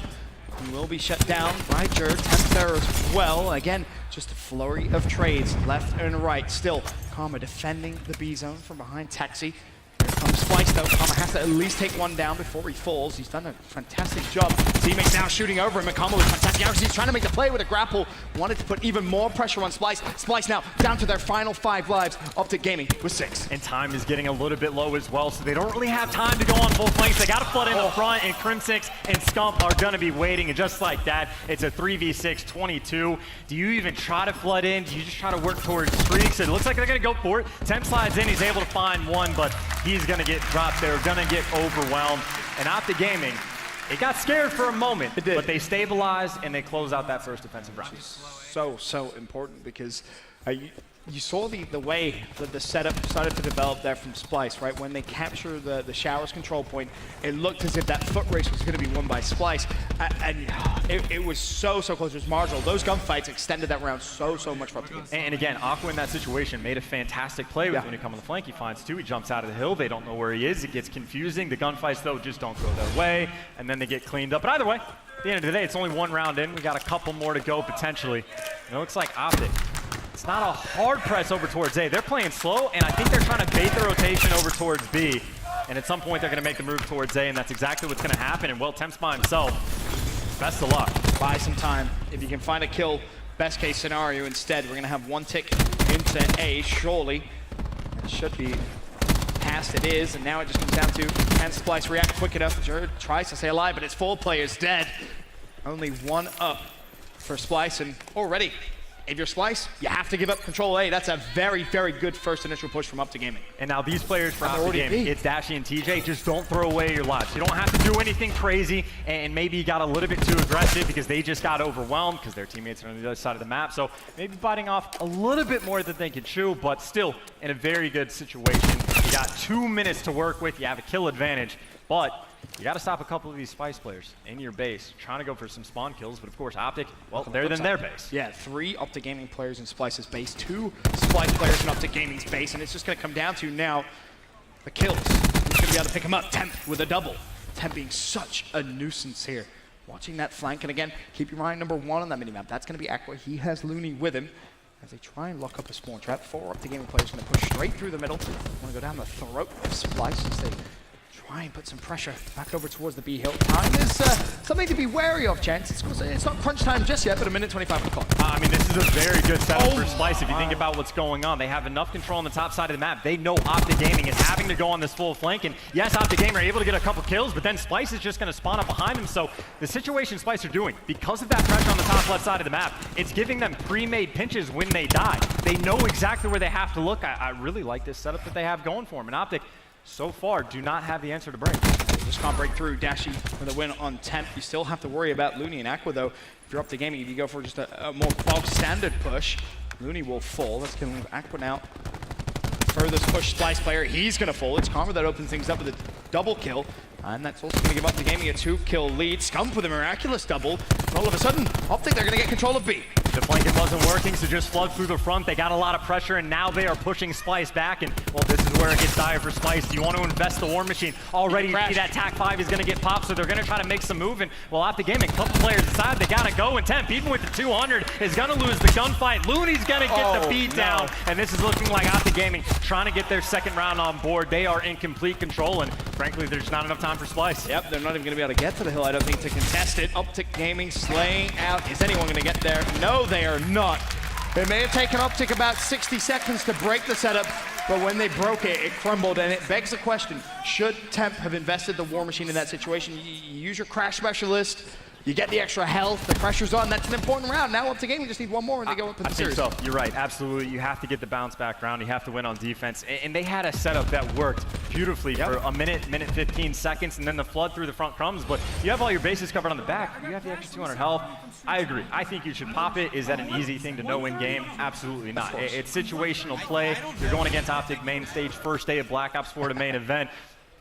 He will be shut down by Jared. Temp there as well. Again, just a flurry of trades left and right. Still, Karma defending the B zone from behind Taxi. Here comes Splyce though. Karma has to at least take 1 down before he falls. He's done a fantastic job. Teammates now shooting over him. Karma with fantastic accuracy. He's trying to make the play with a grapple. Wanted to put even more pressure on Splyce. Splyce now down to their final 5 lives. Optic Gaming with 6. And time is getting a little bit low as well, so they don't really have time to go on full flanks. They got to flood in the front, and Crimsix and Scump are going to be waiting. And just like that, it's a 3v6, 22. Do you even try to flood in? Do you just try to work towards streaks? It looks like they're going to go for it. Temp slides in. He's able to find 1, but he's going to get dropped. They're going to get overwhelmed. And Optic Gaming, it got scared for a moment, but they stabilized and they close out that first defensive round. So important because you saw the way that the setup started to develop there from Splyce, right? When they capture the showers control point, it looked as if that foot race was going to be won by Splyce. And it was so close. It was marginal. Those gunfights extended that round so much for Optic. And again, Aqua in that situation made a fantastic play when he comes on the flank. He finds 2. He jumps out of the hill. They don't know where he is. It gets confusing. The gunfights, though, just don't go their way. And then they get cleaned up. But either way, at the end of the day, it's only 1 round in. We got a couple more to go, potentially. And it looks like Optic, it's not a hard press over towards A. They're playing slow, and I think they're trying to bait the rotation over towards B. And at some point, they're going to make the move towards A, and that's exactly what's going to happen. And well, Temps by himself, best of luck. Buy some time. If you can find a kill, best case scenario instead. We're going to have 1 tick into A, surely. It should be past, it is, and now it just comes down to can Splyce react quick enough. Jared tries to stay alive, but it's 4 players dead. Only 1 up for Splyce, and already, if you're Splyce, you have to give up control A. That's a very good first initial push from Optic Gaming. And now these players from Optic Gaming, it's Dashy and TJ, just don't throw away your lives. You don't have to do anything crazy, and maybe you got a little bit too aggressive because they just got overwhelmed because their teammates are on the other side of the map. So maybe biting off a little bit more than they could chew, but still in a very good situation. You got 2 minutes to work with. You have a kill advantage, but You got to stop a couple of these Splyce players in your base, trying to go for some spawn kills, but of course Optic, well, they're in their base. Yeah, 3 Optic Gaming players in Splyce's base, 2 Splyce players in Optic Gaming's base, and it's just going to come down to now the kills. Who's going to be able to pick him up? Temp with a double. Temp being such a nuisance here. Watching that flank, and again, keep your mind number 1 on that minimap. That's going to be Aqua. He has Looney with him. As they try and lock up a spawn trap, 4 Optic Gaming players going to push straight through the middle. Want to go down the throat of Splyce as they try and put some pressure back over towards the B hill. Time is something to be wary of, Chance. It's not crunch time just yet, but a minute 25 on the clock. I mean, this is a very good setup for Splyce if you think about what's going on. They have enough control on the top side of the map. They know Optic Gaming is having to go on this full flank, and yes, Optic Gaming are able to get a couple kills, but then Splyce is just going to spawn up behind them. So the situation Splyce are doing, because of that pressure on the top left side of the map, it's giving them pre-made pinches when they die. They know exactly where they have to look. I really like this setup that they have going for them, and Optic, so far, do not have the answer to bring. Just can't break through. Dashy with a win on Temp. You still have to worry about Looney and Aqua, though. If you're up to gaming, if you go for just a more bog standard push, Looney will fall. That's going to leave Aqua now. Furthest push Splyce player, he's going to fall. It's Karma that opens things up with a double kill. And that's also going to give up the gaming a 2-kill lead. Scump with a miraculous double. And all of a sudden, Optic, they're going to get control of B. The flanking wasn't working, so just flood through the front. They got a lot of pressure, and now they are pushing Splyce back. And, well, this is where it gets dire for Splyce. You want to invest the War Machine. Already, you see that TAC-5 is going to get popped, so they're going to try to make some move. And, well, Optic Gaming, a couple players inside, they got to go. And Temp, even with the 200, is going to lose the gunfight. Looney's going to get the beat down. And this is looking like Optic Gaming trying to get their second round on board. They are in complete control, and, frankly, there's not enough time for Splyce. Yep, they're not even going to be able to get to the hill, I don't think, to contest it. Optic Gaming slaying out. Is anyone going to get there? No, they are not. It may have taken Optic about 60 seconds to break the setup, but when they broke it, it crumbled, and it begs the question, should Temp have invested the War Machine in that situation? You use your Crash Specialist, you get the extra health, the pressure's on, that's an important round. Now Optic Gaming just need one more and they go up in the series. So. You're right, absolutely. You have to get the bounce back round. You have to win on defense. And they had a setup that worked beautifully for a minute 15 seconds, and then the flood through the front crumbs. But you have all your bases covered on the back. You have the extra 200 health. I agree. I think you should pop it. Is that an easy thing to know in game? Absolutely not. It's situational play. You're going against Optic main stage, first day of Black Ops 4 to main event.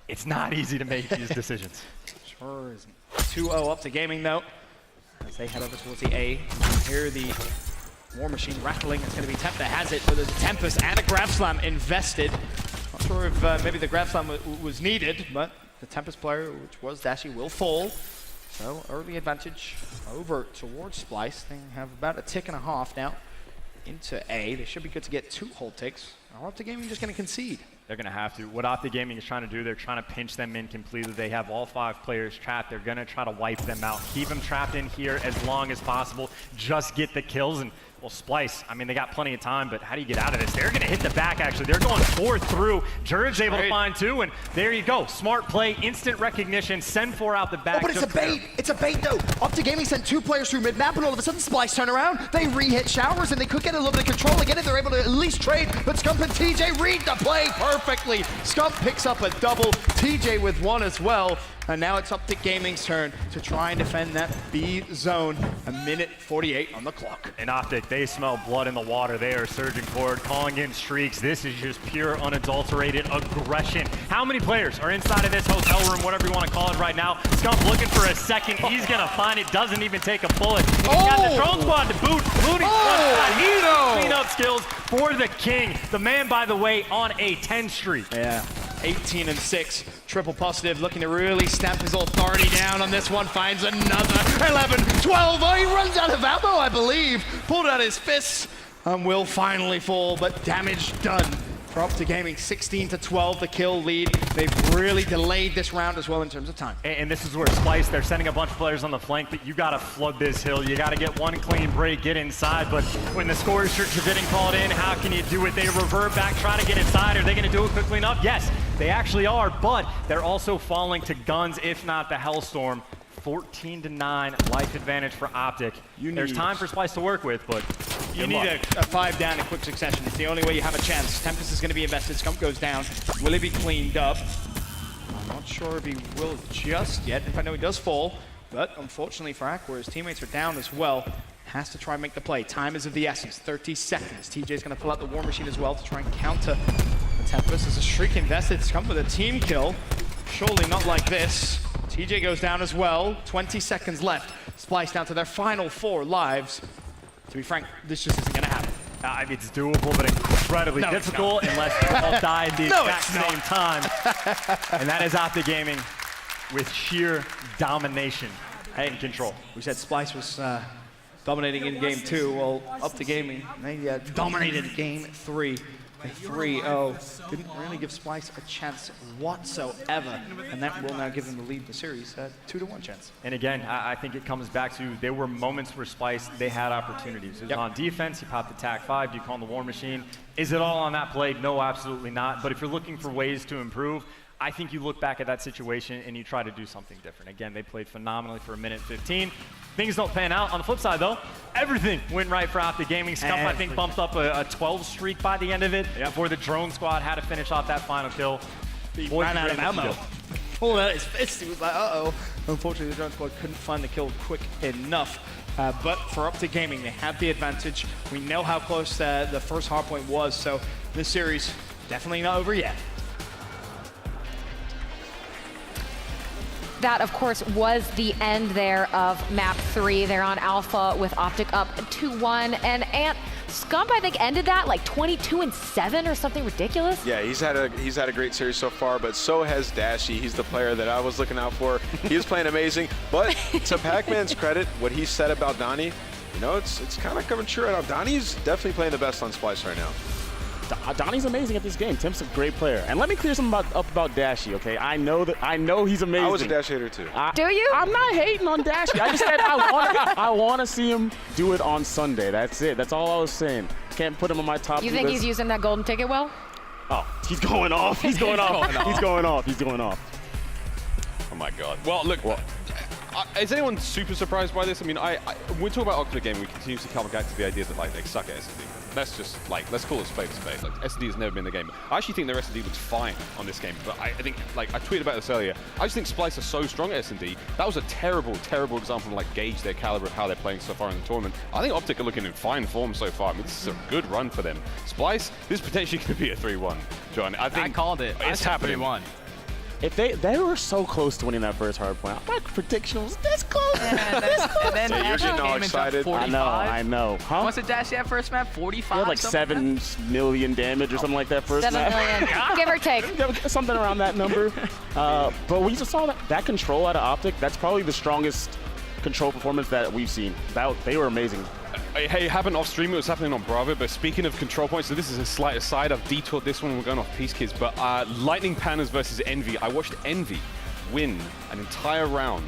It's not easy to make these decisions. Sure isn't. 2-0 up to gaming, though, as they head over towards the A. Here the War Machine rattling. It's going to be Temp that has it, but there's a Tempest and a Grab Slam invested. Not sure if maybe the Grab Slam was needed, but the Tempest player, which was Dashy, will fall. So early advantage over towards Splyce. They have about a tick and a half now into A. They should be good to get 2 hold ticks. Or Optic Gaming just going to concede. They're going to have to. What Optic Gaming is trying to do, they're trying to pinch them in completely. They have all 5 players trapped. They're going to try to wipe them out. Keep them trapped in here as long as possible. Just get the kills. And, well, Splyce, I mean, they got plenty of time, but how do you get out of this? They're going to hit the back, actually. They're going 4 through. Jurd's able to find 2, and there you go. Smart play, instant recognition, send 4 out the back. Oh, but it's a bait. It's a bait, though. Optic Gaming sent 2 players through mid-map, and all of a sudden Splyce turn around. They re-hit Showers, and they could get a little bit of control again if they're able to at least trade, but Scump and TJ read the play perfectly. Scump picks up a double, TJ with 1 as well. And now it's Optic Gaming's turn to try and defend that B zone. A minute 48 on the clock. And Optic, they smell blood in the water. They are surging forward, calling in streaks. This is just pure, unadulterated aggression. How many players are inside of this hotel room, whatever you want to call it right now? Scump looking for a second. He's going to find it. Doesn't even take a bullet. He's got the drone squad to boot. Looney cleanup skills for the king. The man, by the way, on a 10 streak. Yeah. 18 and 6, triple positive, looking to really stamp his authority down on this one. Finds another 11, 12. Oh, he runs out of ammo, I believe. Pulled out his fists and will finally fall, but damage done. For Optic Gaming, 16 to 12, the kill lead. They've really delayed this round as well in terms of time. And this is where Splyce, they're sending a bunch of players on the flank, but you got to flood this hill. You got to get 1 clean break, get inside. But when the score restrictions are getting called in, how can you do it? They revert back, try to get inside. Are they going to do it quickly enough? Yes, they actually are, but they're also falling to guns, if not the Hellstorm. 14 to 9, life advantage for Optic. There's time for Splyce to work with, but you need a 5 down in quick succession. It's the only way you have a chance. Tempest is going to be invested. Scump goes down. Will he be cleaned up? I'm not sure if he will just yet. In fact, no, he does fall. But unfortunately for Aqua, his teammates are down as well. Has to try and make the play. Time is of the essence. 30 seconds. TJ's going to pull out the War Machine as well to try and counter the Tempest. There's a streak invested. Scump with a team kill. surely not like this. TJ goes down as well. 20 seconds left. Splyce down to their final 4 lives. To be frank, this just isn't going to happen. I mean, it's doable, but incredibly difficult unless they all die at the exact same time. And that is Optic Gaming with sheer domination and control. We said Splyce was dominating in game 2. Well, Optic Gaming, they dominated game 3. A 3-0. Didn't really give Splyce a chance whatsoever. And that will now give them the lead in the series, 2-1 chance. And again, I think it comes back to there were moments where Splyce, they had opportunities. It was on defense, he popped the TAC 5, do you call him the War Machine? Is it all on that play? No, absolutely not. But if you're looking for ways to improve, I think you look back at that situation and you try to do something different. Again, they played phenomenally for a minute 15. Things don't pan out. On the flip side, though, everything went right for Optic Gaming. Scump, I think, bumped up a 12 streak by the end of it before the drone squad had to finish off that final kill. He ran out of ammo. Pulled out his fist. He was like, uh-oh. Unfortunately, the drone squad couldn't find the kill quick enough. But for Optic Gaming, they have the advantage. We know how close the first hardpoint was, so this series definitely not over yet. That, of course, was the end there of map 3. They're on Alpha with Optic up 2-1. And Ant, Scump, I think, ended that like 22-7 or something ridiculous. Yeah, he's had a great series so far, but so has Dashy. He's the player that I was looking out for. He is playing amazing. But to Pac-Man's credit, what he said about Donnie, you know, it's kind of coming true right now. Donnie's definitely playing the best on Splyce right now. Donnie's amazing at this game. Tim's a great player. And let me clear something up about Dashy, okay? I know he's amazing. I was a Dash hater too. Do you? I'm not hating on Dashy. I just said I want to see him do it on Sunday. That's it. That's all I was saying. Can't put him on my top You think list. he's using that golden ticket well? Oh, he's going off. He's going off. He's going off. He's going off. Oh my God. Well, look. Is anyone super surprised by this? I mean, when we talk about Optic Gaming, we continuously come back to the idea that like they suck at S&D. Let's just let's call it spade a spade. Like S&D has never been in the game. I actually think their S&D looks fine on this game, but I think I tweeted about this earlier. I just think Splyce are so strong at S&D. That was a terrible, terrible example to gauge their caliber of how they're playing so far in the tournament. I think Optic are looking in fine form so far. I mean, this is a good run for them. Splyce, this is potentially going to be a 3-1, John. I called it. It's happening. 3-1. If they were so close to winning that first hard point. My prediction was this close. And then you're getting all excited. I know. Huh? What's the Dashy at first map? 45? He had like 7 million damage or something like that first 7 million, give or take. Something around that number. But we just saw that control out of Optic. That's probably the strongest control performance that we've seen. They were amazing. Hey, it happened off stream, it was happening on Bravo, but speaking of control points, so this is a slight aside, I've detoured this one, we're going off Peace Kids, but Lightning Pandas versus Envy. I watched Envy win an entire round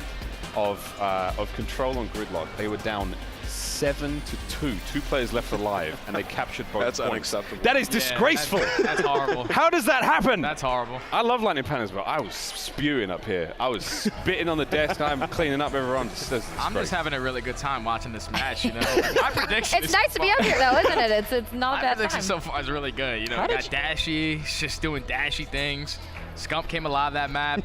of control on Gridlock. They were down 7-2, 2 players left alive, and they captured both That's points. unacceptable. That is disgraceful. That's horrible. How does that happen? That's horrible. I love Lightning Pandas, but I was spewing up here. I was spitting on the desk. I'm cleaning up everyone. I'm just having a really good time watching this match, you know. My prediction It's nice to be up here, though, isn't it? It's not a bad prediction time. so far is really good. You know, we got Dashy, just doing Dashy things. Scump came alive that map.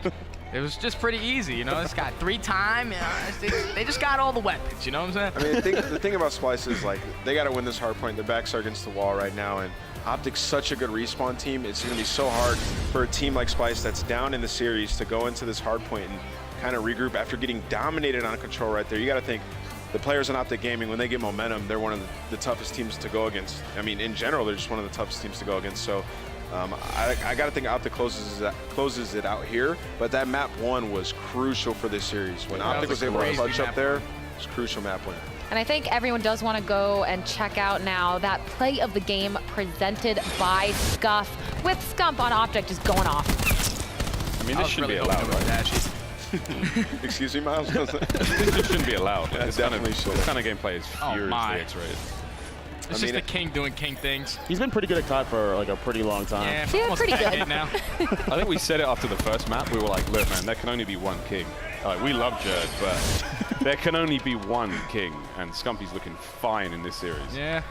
It was just pretty easy, you know. It's got 3 time. You know, they just got all the weapons, you know what I'm saying? I mean, the thing about Splyce is they got to win this hard point. Their backs are against the wall right now, and Optic's such a good respawn team. It's going to be so hard for a team like Splyce that's down in the series to go into this hard point and kind of regroup after getting dominated on control right there. You got to think the players in Optic Gaming, when they get momentum, they're one of the toughest teams to go against. I mean, in general, they're just one of the toughest teams to go against. So I got to think Optic closes it out here, but that map 1 was crucial for this series. When Optic was able to clutch up there, it's crucial map 1. And I think everyone does want to go and check out now that play of the game presented by Scuff, with Scump on Optic just going off. I mean, this shouldn't be allowed, right? Excuse me, Miles? This shouldn't be allowed. Yeah, This kind of gameplay is furiously X-rated. It's just the king doing king things. He's been pretty good at COD for a pretty long time. Yeah, pretty good now. I think we said it after the first map. We were like, look, man, there can only be one king. We love Jerd, but there can only be one king, and Scumpy's looking fine in this series. Yeah.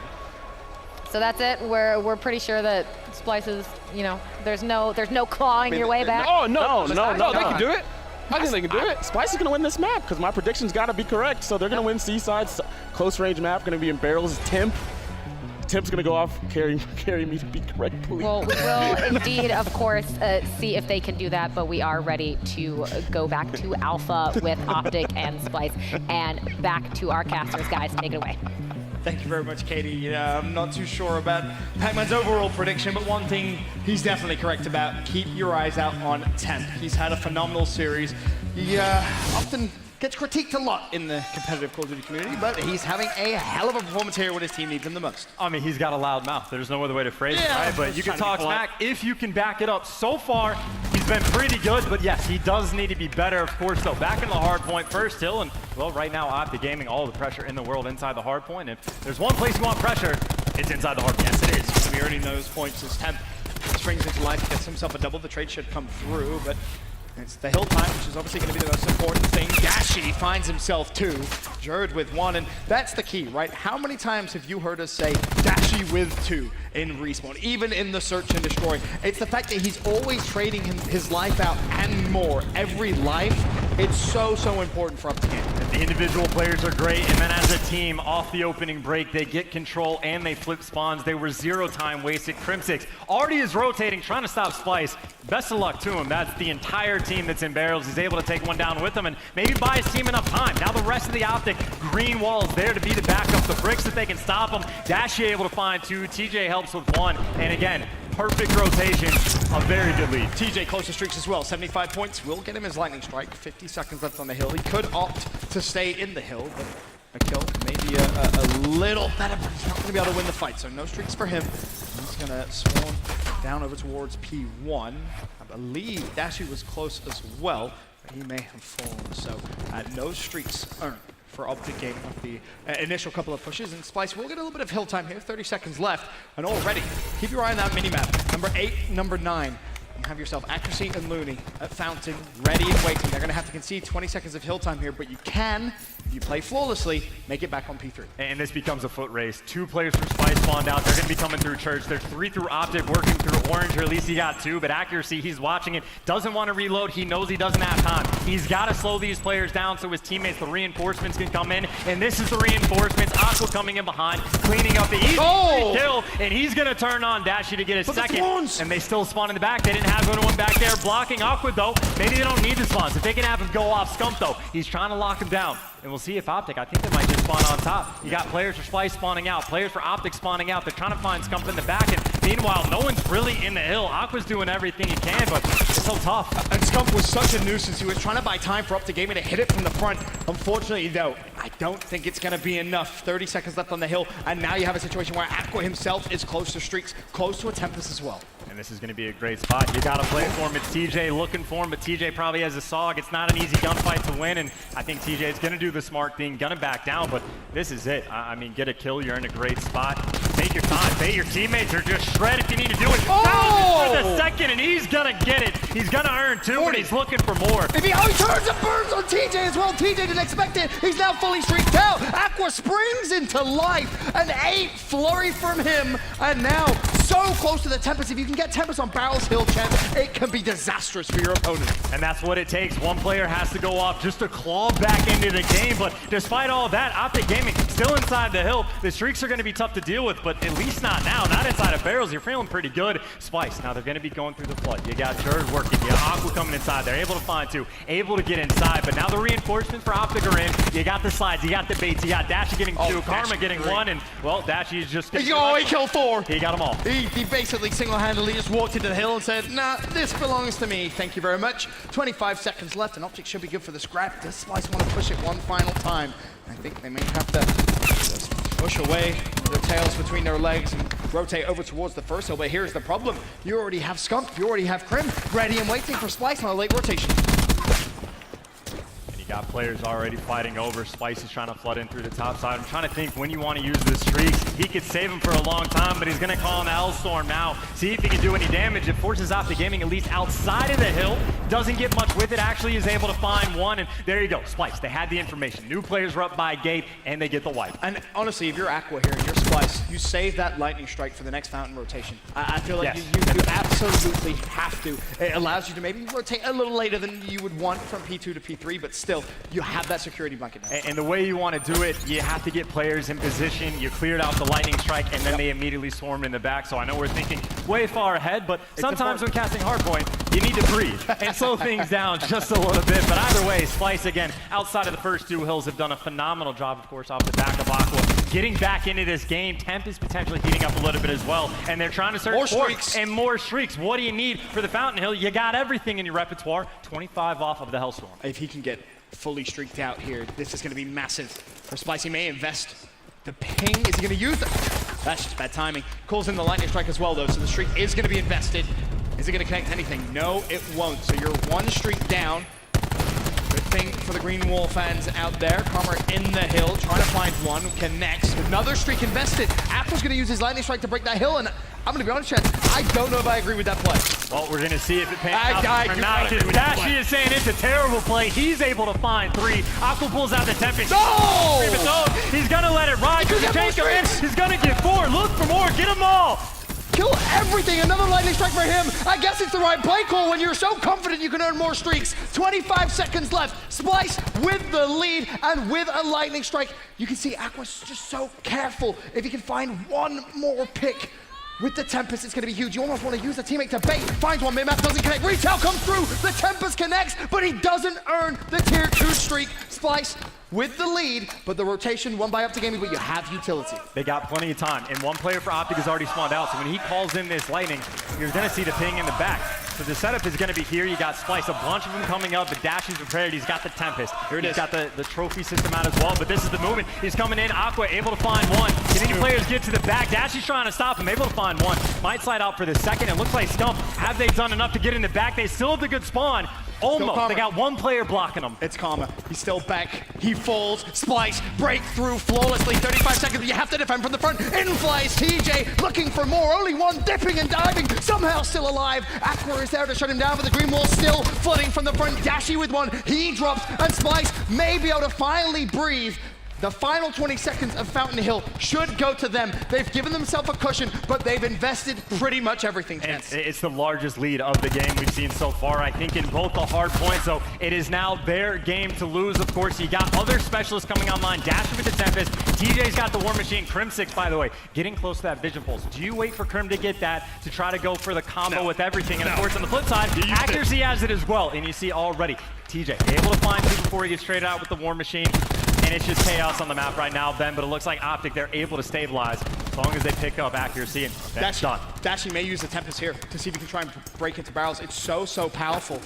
So that's it. We're pretty sure that Splyce is, you know, there's no clawing your way back. Oh no, they can do it. I think they can do it. Splyce is going to win this map because my prediction's got to be correct. So they're going to win Seaside, close range map, going to be in barrels. Tip's gonna go off. Carry me to be correct, please. Well, we will indeed, of course, see if they can do that, but we are ready to go back to Alpha with Optic and Splyce, and back to our casters. Guys, take it away. Thank you very much, Katie. I'm not too sure about Pac-Man's overall prediction, but one thing he's definitely correct about, keep your eyes out on Temp. He's had a phenomenal series. He often gets critiqued a lot in the competitive Call of Duty community, but he's having a hell of a performance here when his team needs him the most. I mean, he's got a loud mouth. There's no other way to phrase it, right? But you can talk smack if you can back it up. So far, he's been pretty good, but yes, he does need to be better, of course, though. Back in the hard point first, Hill, and, well, right now, Optic Gaming, all the pressure in the world inside the hard point. If there's one place you want pressure, it's inside the hard point. Yes, it is. He's going to be earning those points as Temp springs into life, gets himself a double. The trade should come through, but it's the hill time, which is obviously going to be the most important thing. Dashi finds himself 2, Jerd with 1, and that's the key, right? How many times have you heard us say Dashi with 2 in Respawn, even in the search and destroy? It's the fact that he's always trading his life out and more. Every life, it's so important for Optic Gaming. The individual players are great, and then as a team, off the opening break, they get control and they flip spawns. They were 0 time wasted. Crimsix already is rotating, trying to stop Splyce. Best of luck to him. That's the entire team that's in barrels. He's able to take one down with him and maybe buy his team enough time. Now the rest of the Optic green wall is there to be the backup. The bricks that they can stop him. Dashi able to find 2. TJ helps with 1. And again, perfect rotation. A very good lead. TJ close to streaks as well. 75 points will get him his lightning strike. 50 seconds left on the hill. He could opt to stay in the hill, but a kill maybe a little better, but he's not going to be able to win the fight. So no streaks for him. He's going to swarm down over towards P1. I believe Dashi was close as well, but he may have fallen. So no streaks earned for Optic Gaming off the initial couple of pushes, and Splyce will get a little bit of hill time here. 30 seconds left, and already keep your eye on that minimap. Number 8, number 9. You have yourself Accuracy and Looney at Fountain, ready and waiting. They're going to have to concede 20 seconds of hill time here, but you can, if you play flawlessly, make it back on P3. And this becomes a foot race. 2 players from Splyce spawned out. They're going to be coming through Church. There's 3 through Optic, working through Orange, or at least he got 2, but Accuracy, he's watching it, doesn't want to reload. He knows he doesn't have time. He's got to slow these players down so his teammates, the reinforcements, can come in, and this is the reinforcements. Aqua coming in behind, cleaning up the easy kill, and he's going to turn on Dashi to get his second, and they still spawn in the back. They didn't have anyone back there blocking Aqua, though. Maybe they don't need the spawns. If they can have him go off Scump, though, he's trying to lock him down. And we'll see if Optic, I think they might just spawn on top. You got players for Splyce spawning out, players for Optic spawning out. They're trying to find Scump in the back, and meanwhile, no one's really in the hill. Aqua's doing everything he can, but it's so tough. And Scump was such a nuisance. He was trying to buy time for Optic Gaming to hit it from the front. Unfortunately, though, I don't think it's going to be enough. 30 seconds left on the hill, and now you have a situation where Aqua himself is close to streaks, close to a Tempest as well. And this is going to be a great spot. You got to play for him. It's TJ looking for him, but TJ probably has a SOG. It's not an easy gunfight to win, and I think TJ is going to do the smart thing, going to back down, but this is it. I mean, get a kill. You're in a great spot. Take your time. Hey, your teammates are just shred if you need to do it. Oh! For the second, and he's going to get it. He's going to earn 2, but he's looking for more. If he turns and burns on TJ as well. TJ didn't expect it. He's now fully streaked out. Aqua springs into life. An 8 flurry from him, and now so close to the Tempest. If you can get Tempest on Barrel's Hill, champ, it can be disastrous for your opponent. And that's what it takes. One player has to go off just to claw back into the game, but despite all that, Optic Gaming still inside the hill. The streaks are going to be tough to deal with, but at least not now. Not inside of Barrels. You're feeling pretty good. Splyce, now they're going to be going through the flood. You got Jerd working. You got Aqua coming inside. They're able to find 2, able to get inside, but now the reinforcements for Optic are in. You got the slides, you got the baits, you got Dashi getting 2, Karma getting 1, and, well, Dashi is just... He killed 4. He got them all. He basically single-handedly just walked into the hill and said, nah, this belongs to me. Thank you very much. 25 seconds left, and Optic should be good for the scrap. Does Splyce want to push it one final time? I think they may have to just push away their tails between their legs and rotate over towards the first hill. But here's the problem. You already have Scump, you already have Crim, ready and waiting for Splyce on a late rotation. Got players already fighting over. Splyce is trying to flood in through the top side. I'm trying to think when you want to use the streaks. He could save him for a long time, but he's going to call an L-Storm now. See if he can do any damage. It forces Optic Gaming at least outside of the hill. Doesn't get much with it. Actually is able to find 1, and there you go. Splyce, they had the information. New players were up by gate, and they get the wipe. And honestly, if you're Aqua here and you're Splyce, you save that lightning strike for the next fountain rotation. I feel like you absolutely have to. It allows you to maybe rotate a little later than you would want from P2 to P3, but still, you have that security blanket now. And the way you want to do it, you have to get players in position. You cleared out the lightning strike, and then they immediately swarmed in the back. So I know we're thinking way far ahead, but sometimes when casting hardpoint, you need to breathe and slow things down just a little bit. But either way, Splyce, again, outside of the first two hills, have done a phenomenal job, of course, off the back of Aqua. Getting back into this game, Temp is potentially heating up a little bit as well, and they're trying to search more for streaks. And more streaks. What do you need for the Fountain Hill? You got everything in your repertoire. 25 off of the Hellstorm. If he can get fully streaked out here, this is going to be massive for Splyce. He may invest the ping. Is he going to use that? That's just bad timing. Calls in the lightning strike as well, though, so the streak is going to be invested. Is it going to connect anything? No, it won't. So you're one streak down. Good thing for the Green Wall fans out there. Karma in the hill, trying to find one. Connects. Another streak invested. Apple's going to use his lightning strike to break that hill, and I'm going to be honest, Chad, I don't know if I agree with that play. Well, we're going to see if it pays out or not. Dashi is saying it's a terrible play. He's able to find 3. Aqua pulls out the Tempest. No! He's going to let it ride. He's going to get 4. Look for more. Get them all. Kill everything. Another lightning strike for him. I guess it's the right play call when you're so confident you can earn more streaks. 25 seconds left. Splyce with the lead and with a lightning strike. You can see Aqua's just so careful. If he can find one more pick with the Tempest, it's going to be huge. You almost want to use a teammate to bait. Finds one, mid-map doesn't connect. Retail comes through. The Tempest connects, but he doesn't earn the tier 2 streak. Splyce with the lead, but the rotation won by Optic Gaming, but you have utility. They got plenty of time, and one player for Optic has already spawned out, so when he calls in this lightning, you're going to see the ping in the back. So the setup is going to be here. You got Splyce, a bunch of them coming up, but Dashi's prepared. He's got the Tempest. He's got the trophy system out as well, but this is the movement. He's coming in. Aqua able to find one. Can any players get to the back? Dashi's trying to stop him, able to find one. Might slide out for the second. It looks like Scump, have they done enough to get in the back? They still have the good spawn. Almost. They got one player blocking him. It's Karma. He's still back. He falls. Splyce break through flawlessly. 35 seconds, but you have to defend from the front. In flies TJ, looking for more. Only one, dipping and diving. Somehow still alive. Aqua is there to shut him down, but the Green Wall still flooding from the front. Dashi with one. He drops, and Splyce may be able to finally breathe. The final 20 seconds of Fountain Hill should go to them. They've given themselves a cushion, but they've invested pretty much everything. It's the largest lead of the game we've seen so far, I think, in both the hard points. So it is now their game to lose. Of course, you got other specialists coming online. Dashi with the Tempest. TJ's got the War Machine. Crim6, by the way, getting close to that Vision Pulse. Do you wait for Crim to get that to try to go for the combo with everything? And of course, on the flip side, accuracy has it as well. And you see already, TJ able to find 2 before he gets traded out with the War Machine. And it's just chaos on the map right now, Ben, but it looks like Optic, they're able to stabilize as long as they pick up accuracy, and that's done. Dashi may use the Tempest here to see if he can try and break into barrels. It's so powerful.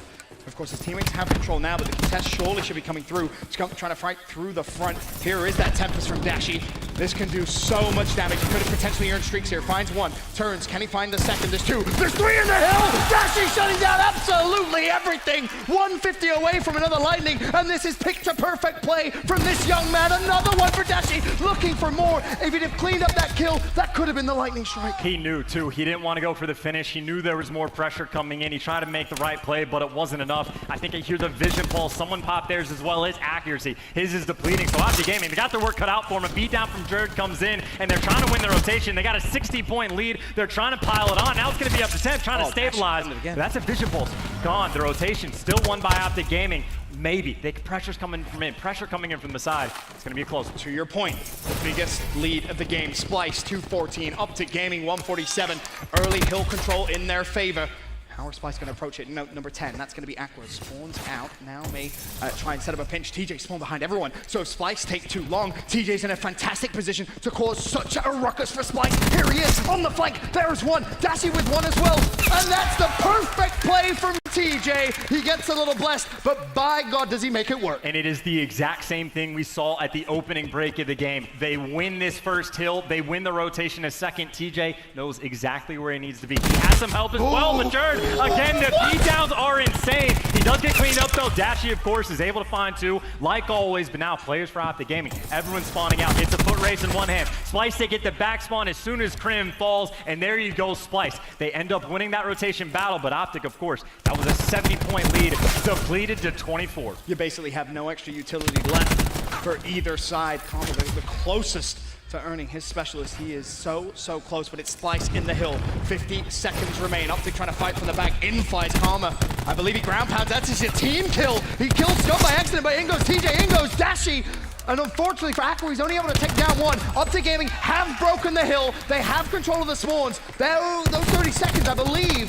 Of course, his teammates have control now, but the contest surely should be coming through. Scump trying to fight through the front. Here is that Tempest from Dashi. This can do so much damage. He could have potentially earned streaks here. Finds one, turns. Can he find the second? There's 2. There's 3 in the hill! Dashi shutting down absolutely everything. 150 away from another lightning, and this is picture-perfect play from this young man. Another one for Dashi, looking for more. If he'd have cleaned up that kill, that could have been the lightning strike. He knew, too. He didn't want to go for the finish. He knew there was more pressure coming in. He tried to make the right play, but it wasn't enough. I think I hear the Vision Pulse. Someone popped theirs as well. His accuracy. His is depleting. So Optic Gaming, they got their work cut out for him. A beatdown from Jared comes in, and they're trying to win the rotation. They got a 60-point lead. They're trying to pile it on. Now it's going to be up to 10, trying to stabilize. That's a Vision Pulse. Gone. The rotation still won by Optic Gaming. Maybe. Pressure's coming from in. Pressure coming in from the side. It's going to be a close one. To your point, the biggest lead of the game. Splyce 214, Optic Gaming 147. Early hill control in their favor. How are Splyce going to approach it? No, number 10, that's going to be Aqua. Spawns out, now may try and set up a pinch. TJ spawned behind everyone, so if Splyce take too long, TJ's in a fantastic position to cause such a ruckus for Splyce. Here he is, on the flank, there's one. Dashi with one as well, and that's the perfect play from TJ. He gets a little blessed, but by God, does he make it work. And it is the exact same thing we saw at the opening break of the game. They win this first hill, they win the rotation a second. TJ knows exactly where he needs to be. He has some help as well, but Jared, again, the beatdowns are insane. He does get cleaned up though. Dashi, of course, is able to find 2, like always, but now players for Optic Gaming. Everyone's spawning out. It's a foot race in one hand. Splyce, they get the back spawn as soon as Crim falls, and there you go, Splyce. They end up winning that rotation battle, but Optic, of course, that was a 70-point lead, depleted to 24. You basically have no extra utility left for either side. Karma, the closest to for earning his specialist. He is so close, but it's Splyce in the hill. 50 seconds remain. Optic trying to fight from the back. In flies Karma. I believe he ground pounds. That's his team kill. He kills Scum by accident, but in goes TJ, in goes Dashy. And unfortunately for Aqua, he's only able to take down one. Optic Gaming have broken the hill. They have control of the spawns. Those 30 seconds, I believe,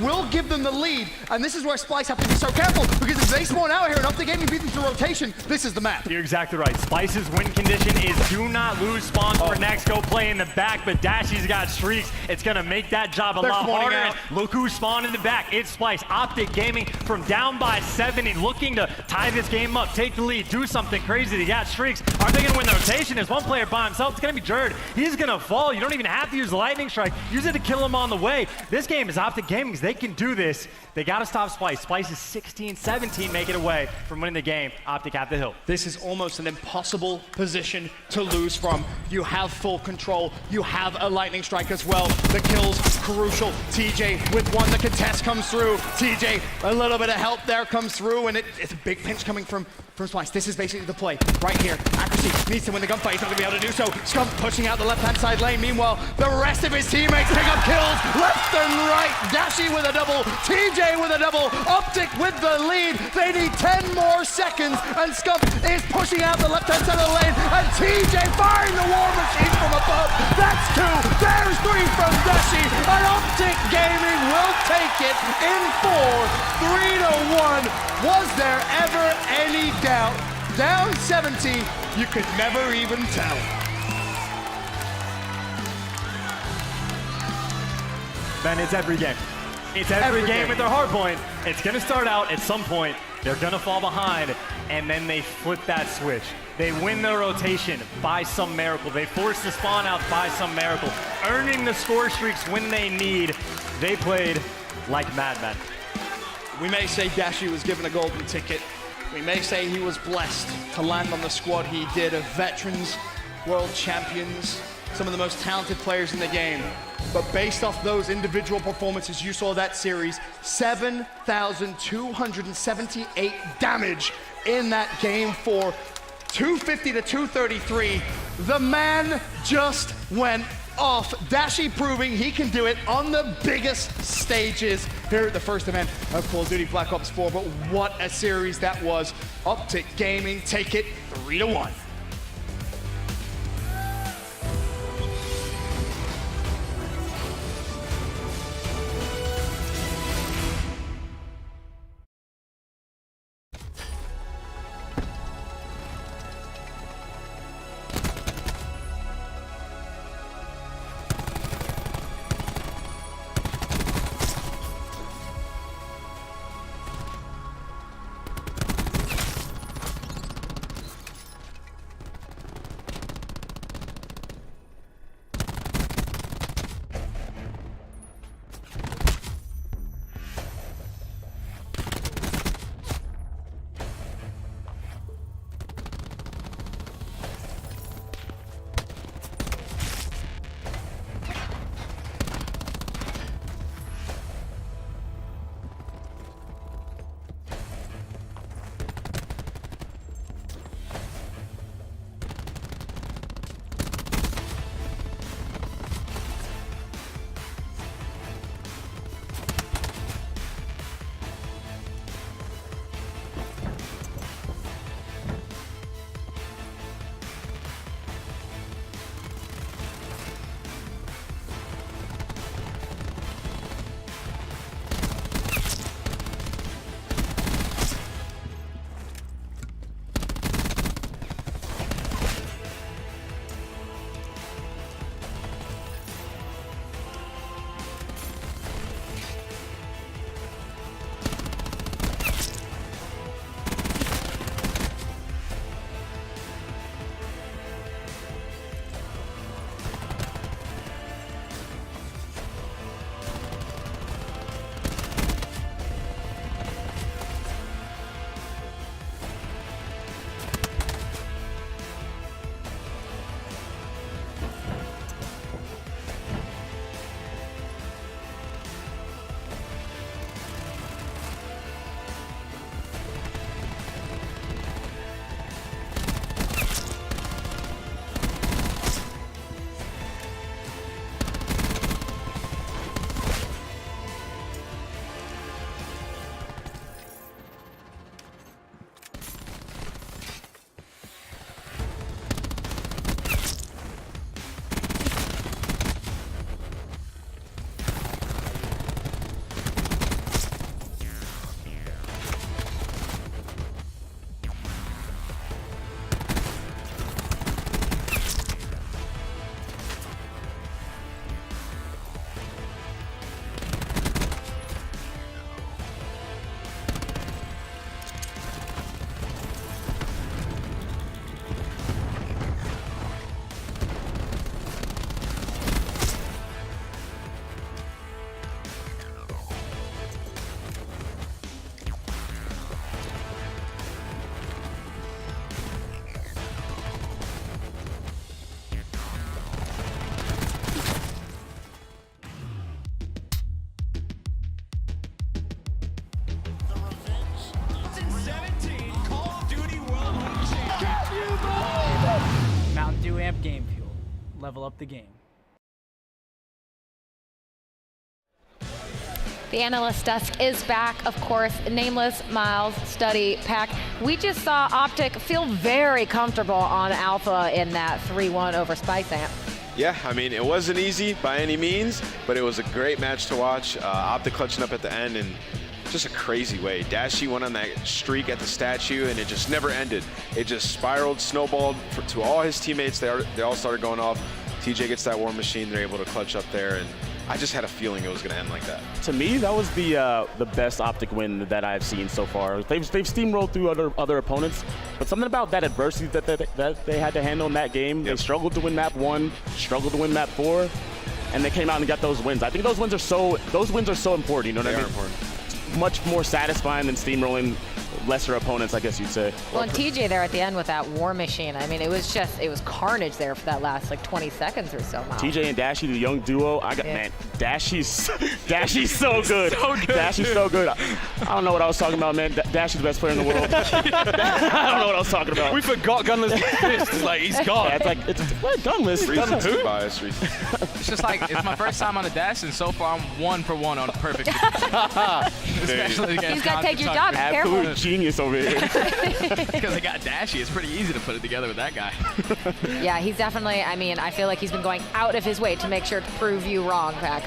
will give them the lead. And this is where Splyce have to be so careful, because if they spawn out here and Optic Gaming beat them through rotation, this is the map. You're exactly right. Splyce's win condition is do not lose spawns for next. Go play in the back, but Dashy's got streaks. It's going to make that job a lot harder. Out. Look who spawned in the back. It's Splyce. Optic Gaming from down by 7 and looking to tie this game up, take the lead, do something crazy. They got streaks. Are they going to win the rotation? There's one player by himself. It's going to be Jerd. He's going to fall. You don't even have to use the lightning strike. Use it to kill him on the way. This game is Optic Gaming's. They can do this. They got to stop Splyce. Splyce is 16-17, make it away from winning the game. Optic at the hill. This is almost an impossible position to lose from. You have full control. You have a lightning strike as well. The kill's crucial. TJ with one. The contest comes through. TJ, a little bit of help there comes through, and it's a big pinch coming from Splyce. This is basically the play right here. Accuracy needs to win the gunfight. He's not going to be able to do so. Scum pushing out the left-hand side lane. Meanwhile, the rest of his teammates pick up kills left and right. Dashy with a double. TJ with a double. Optic with the lead. They need 10 more seconds, and Scum is pushing out the left-hand side of the lane, and TJ firing the war machine from above. That's 2. There's 3 from Dashy, and Optic Gaming will take it in 4, 3-1. Was there ever any doubt? Down 70, you could never even tell. Ben, it's every game. It's every game with their hard point. It's going to start out at some point. They're going to fall behind, and then they flip that switch. They win the rotation by some miracle. They force the spawn out by some miracle, earning the score streaks when they need. They played like madmen. We may say Dashy was given a golden ticket. We may say he was blessed to land on the squad he did of veterans, world champions, some of the most talented players in the game. But based off those individual performances, you saw that series, 7,278 damage in that game for 250 to 233. The man just went off. Dashy proving he can do it on the biggest stages here at the first event of Call of Duty Black Ops 4. But what a series that was. Optic Gaming take it 3-1. Amp Game Fuel. Level up the game. The analyst desk is back, of course. Nameless, Miles, Study, Pack. We just saw Optic feel very comfortable on Alpha in that 3-1 over Splyce Amp. Yeah, I mean, it wasn't easy by any means, but it was a great match to watch. Optic clutching up at the end in just a crazy way. Dashy went on that streak at the statue, and it just never ended. It just spiraled, snowballed to all his teammates. They all started going off. TJ gets that War Machine. They're able to clutch up there, and I just had a feeling it was going to end like that. To me, that was the best Optic win that I've seen so far. They've steamrolled through other opponents, but something about that adversity that they had to handle in that game. Yep. They struggled to win map 1, struggled to win map 4, and they came out and got those wins. I think those wins are so important. You know what I mean? Important. Much more satisfying than steamrolling lesser opponents, I guess you'd say. Well, and TJ there at the end with that War Machine. I mean, it was carnage there for that last like 20 seconds or so. TJ and Dashy, the young duo. Man, Dashy's so good. So good. Dashy's so good. I don't know what I was talking about, man. Dashy's the best player in the world. I don't know what I was talking about. We forgot Gunless Fist. Like, he's gone. Yeah, it's Gunless. Gunless who? Bias, It's just like, it's my first time on the dash, and so far I'm 1 for 1 on perfect. Especially against He's got to take your job. Absolute genius over here. Because I got Dashy. It's pretty easy to put it together with that guy. Yeah, he's definitely, I mean, I feel like he's been going out of his way to make sure to prove you wrong, Pack.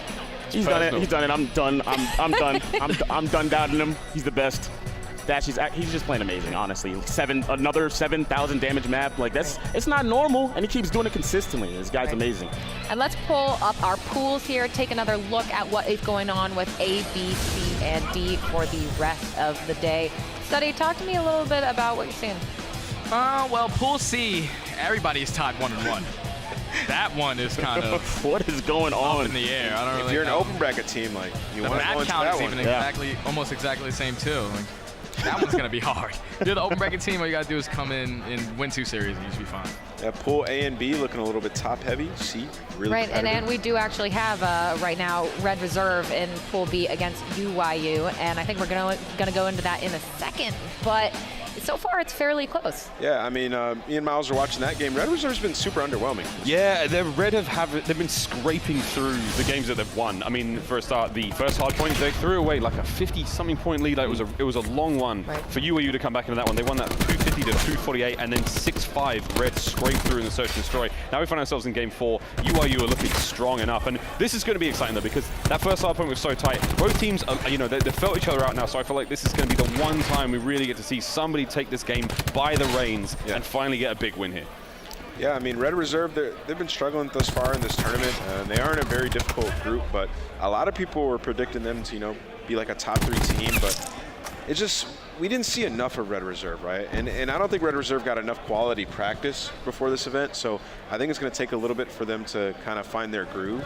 He's done it. He's done it. I'm done. I'm done. I'm done doubting him. He's the best. He's just playing amazing, honestly. Another 7,000 damage map. Like, it's not normal, and he keeps doing it consistently. This guy's amazing. And let's pull up our pools here, take another look at what is going on with A, B, C, and D for the rest of the day. Study, talk to me a little bit about what you're seeing. Well, Pool C, everybody's tied 1-1. That one is kind of what is going on up in the air. I don't really If you're know. an open bracket team, like, you the want to go map into count that is one. even almost exactly the same too. Like, that one's gonna be hard. If you're the open bracket team, all you gotta do is come in and win 2 series, and you should be fine. Yeah, pool A and B looking a little bit top heavy. C, really right, and we do actually have right now Red Reserve in Pool B against UYU, and I think we're gonna go into that in a second, but so far it's fairly close. Yeah, I mean, me and Miles are watching that game. Red Reserve's been super underwhelming. Yeah, they've been scraping through the games that they've won. I mean, for a start, the first hard point, they threw away like a 50-something point lead. It was a long one for UAU to come back into that one. They won that 250 to 248, and then 6-5 Red scraped through in the search and destroy. Now we find ourselves in game 4. UIU are looking strong enough, and this is going to be exciting though, because that first hard point was so tight. Both teams, they felt each other out now, so I feel like this is going to be the one time we really get to see somebody take this game by the reins and finally get a big win here. Yeah, I mean, Red Reserve, they've been struggling thus far in this tournament. They aren't a very difficult group, but a lot of people were predicting them to, be like a top 3 team, but it's just, we didn't see enough of Red Reserve, right? And I don't think Red Reserve got enough quality practice before this event, so I think it's going to take a little bit for them to kind of find their groove.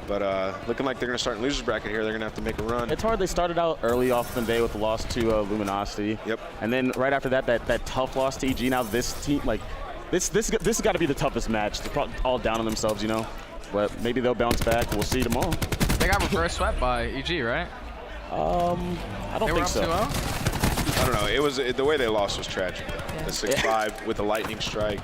But looking like they're going to start in losers bracket here. They're going to have to make a run. It's hard. They started out early off the day with the loss to Luminosity. Yep. And then right after that tough loss to EG. Now this team, like, this has got to be the toughest match. They're probably all down on themselves, But maybe they'll bounce back. We'll see tomorrow. They got reverse swept by EG, right? I don't think so. They were up 2-0? I don't know. It was the way they lost was tragic. The 6-5 with the lightning strike.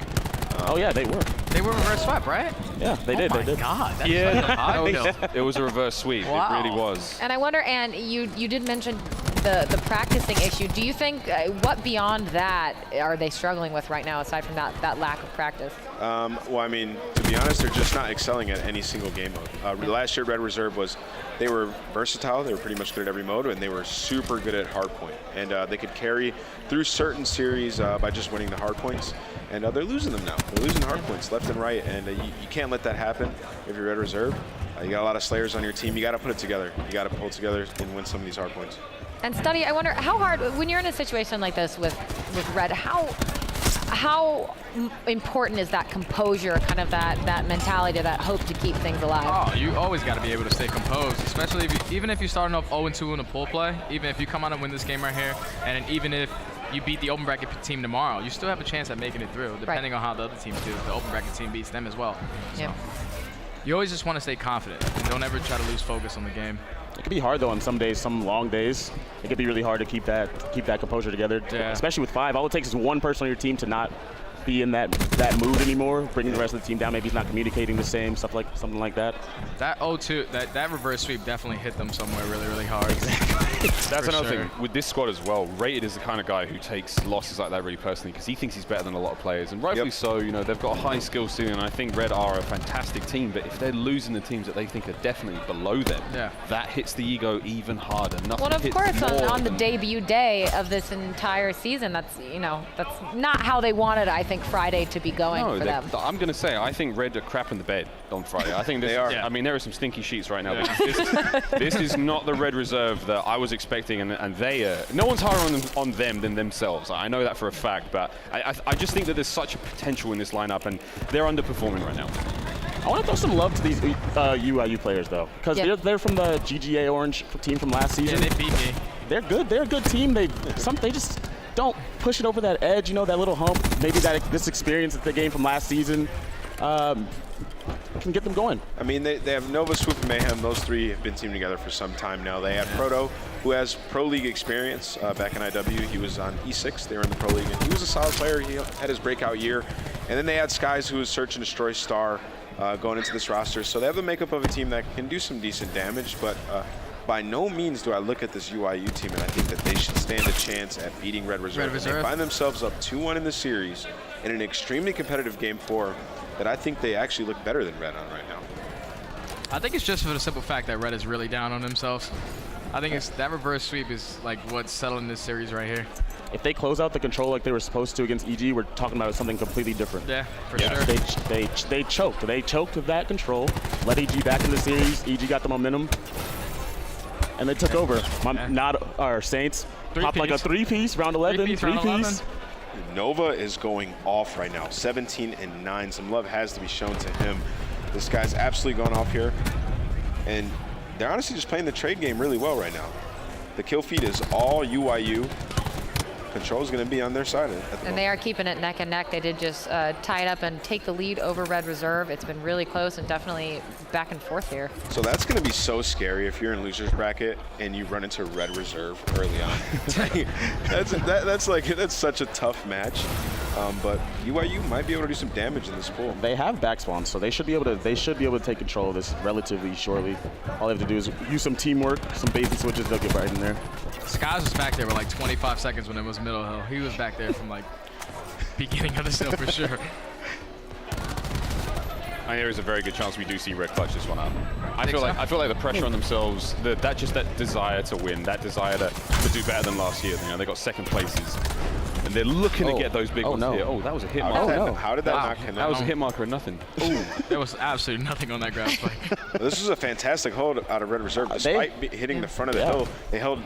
Oh yeah, they were. They were reverse swept, right? Yeah, they did. Oh they did. my God. That's It was a reverse sweep. Wow. It really was. And I wonder, and you did mention the practicing issue. Do you think, what beyond that are they struggling with right now, aside from that lack of practice? Well, I mean, to be honest, they're just not excelling at any single game mode. Last year, Red Reserve they were versatile. They were pretty much good at every mode, and they were super good at hardpoint. And they could carry through certain series by just winning the hardpoints. And they're losing them now. They're losing hardpoints left and right, and you can't let that happen if you're Red Reserve. You got a lot of Slayers on your team. You got to put it together. You got to pull it together and win some of these hardpoints. And Study, I wonder how hard, when you're in a situation like this with Red, how important is that composure, kind of that mentality, that hope to keep things alive? Oh, you always got to be able to stay composed, especially even if you're starting off 0-2 in a pool play. Even if you come out and win this game right here, and even if you beat the open bracket team tomorrow, you still have a chance at making it through, depending on how the other teams do. If the open bracket team beats them as well. So you always just want to stay confident and don't ever try to lose focus on the game. It can be hard though on some days, some long days. It can be really hard to keep that composure together, especially with 5. All it takes is one person on your team to not be in that mood anymore, bringing the rest of the team down. Maybe he's not communicating the same, something like that. That 0-2, that reverse sweep definitely hit them somewhere really, really hard. Exactly. That's another thing with this squad as well. Rated is the kind of guy who takes losses like that really personally because he thinks he's better than a lot of players, and rightfully so. You know, they've got a high skill ceiling, and I think Red are a fantastic team. But if they're losing the teams that they think are definitely below them, that hits the ego even harder. Nothing well, of hits course, more on the than debut day of this entire season, that's not how they wanted, I think, Friday to be going for them. I'm going to say, I think Red are crap in the bed on Friday. I think this, they are. I mean, there are some stinky sheets right now. This is not the Red reserve that I was expecting, and they no one's higher on them than themselves. I know that for a fact, but I just think that there's such a potential in this lineup, and they're underperforming right now. I want to throw some love to these UIU players, though, because they're from the GGA Orange team from last season. Yeah, they beat me. They're good. They're a good team. They just don't push it over that edge, you know, that little hump. Maybe this experience that they gained from last season can get them going. I mean, they have Nova, Swoop, and Mayhem. Those three have been teaming together for some time now. They had Proto, who has Pro League experience back in IW. He was on E6. They were in the Pro League, and he was a solid player. He had his breakout year. And then they had Skies, who was Search and Destroy star going into this roster. So they have the makeup of a team that can do some decent damage, but by no means do I look at this UIU team and I think that they should stand a chance at beating Red Reserve. They find themselves up 2-1 in the series in an extremely competitive Game 4 that I think they actually look better than Red on right now. I think it's just for the simple fact that Red is really down on themselves. I think it's that reverse sweep is like what's settling this series right here. If they close out the control like they were supposed to against EG, we're talking about something completely different. Yeah, for sure. They choked. They choked with that control, let EG back in the series. EG got the momentum, and they took over. Our Saints popped like a three-piece, round 11, three-piece. Nova is going off right now, 17-9. Some love has to be shown to him. This guy's absolutely gone off here, and they're honestly just playing the trade game really well right now. The kill feed is all UIU. Control is going to be on their side. And they are keeping it neck and neck. They did just tie it up and take the lead over Red Reserve. It's been really close and definitely back and forth here. So that's going to be so scary if you're in loser's bracket and you run into Red Reserve early on. that's such a tough match. But UIU might be able to do some damage in this pool. They have back spawns, so they should be able to take control of this relatively shortly. All they have to do is use some teamwork, some basic switches. They'll get right in there. Skies was back there with like 25 seconds when it was middle hill. He was back there from like beginning of the hill for sure. I think there is a very good chance we do see Red clutch this one up. I feel like the pressure on themselves, that desire to win, that desire to do better than last year. You know, they got second places, and they're looking to get those big ones here. Oh, that was a hit marker. How did that not connect? That was a hit marker and nothing. Ooh, there was absolutely nothing on that grab spike. This was a fantastic hold out of Red Reserve. Despite hitting the front of the hill, they held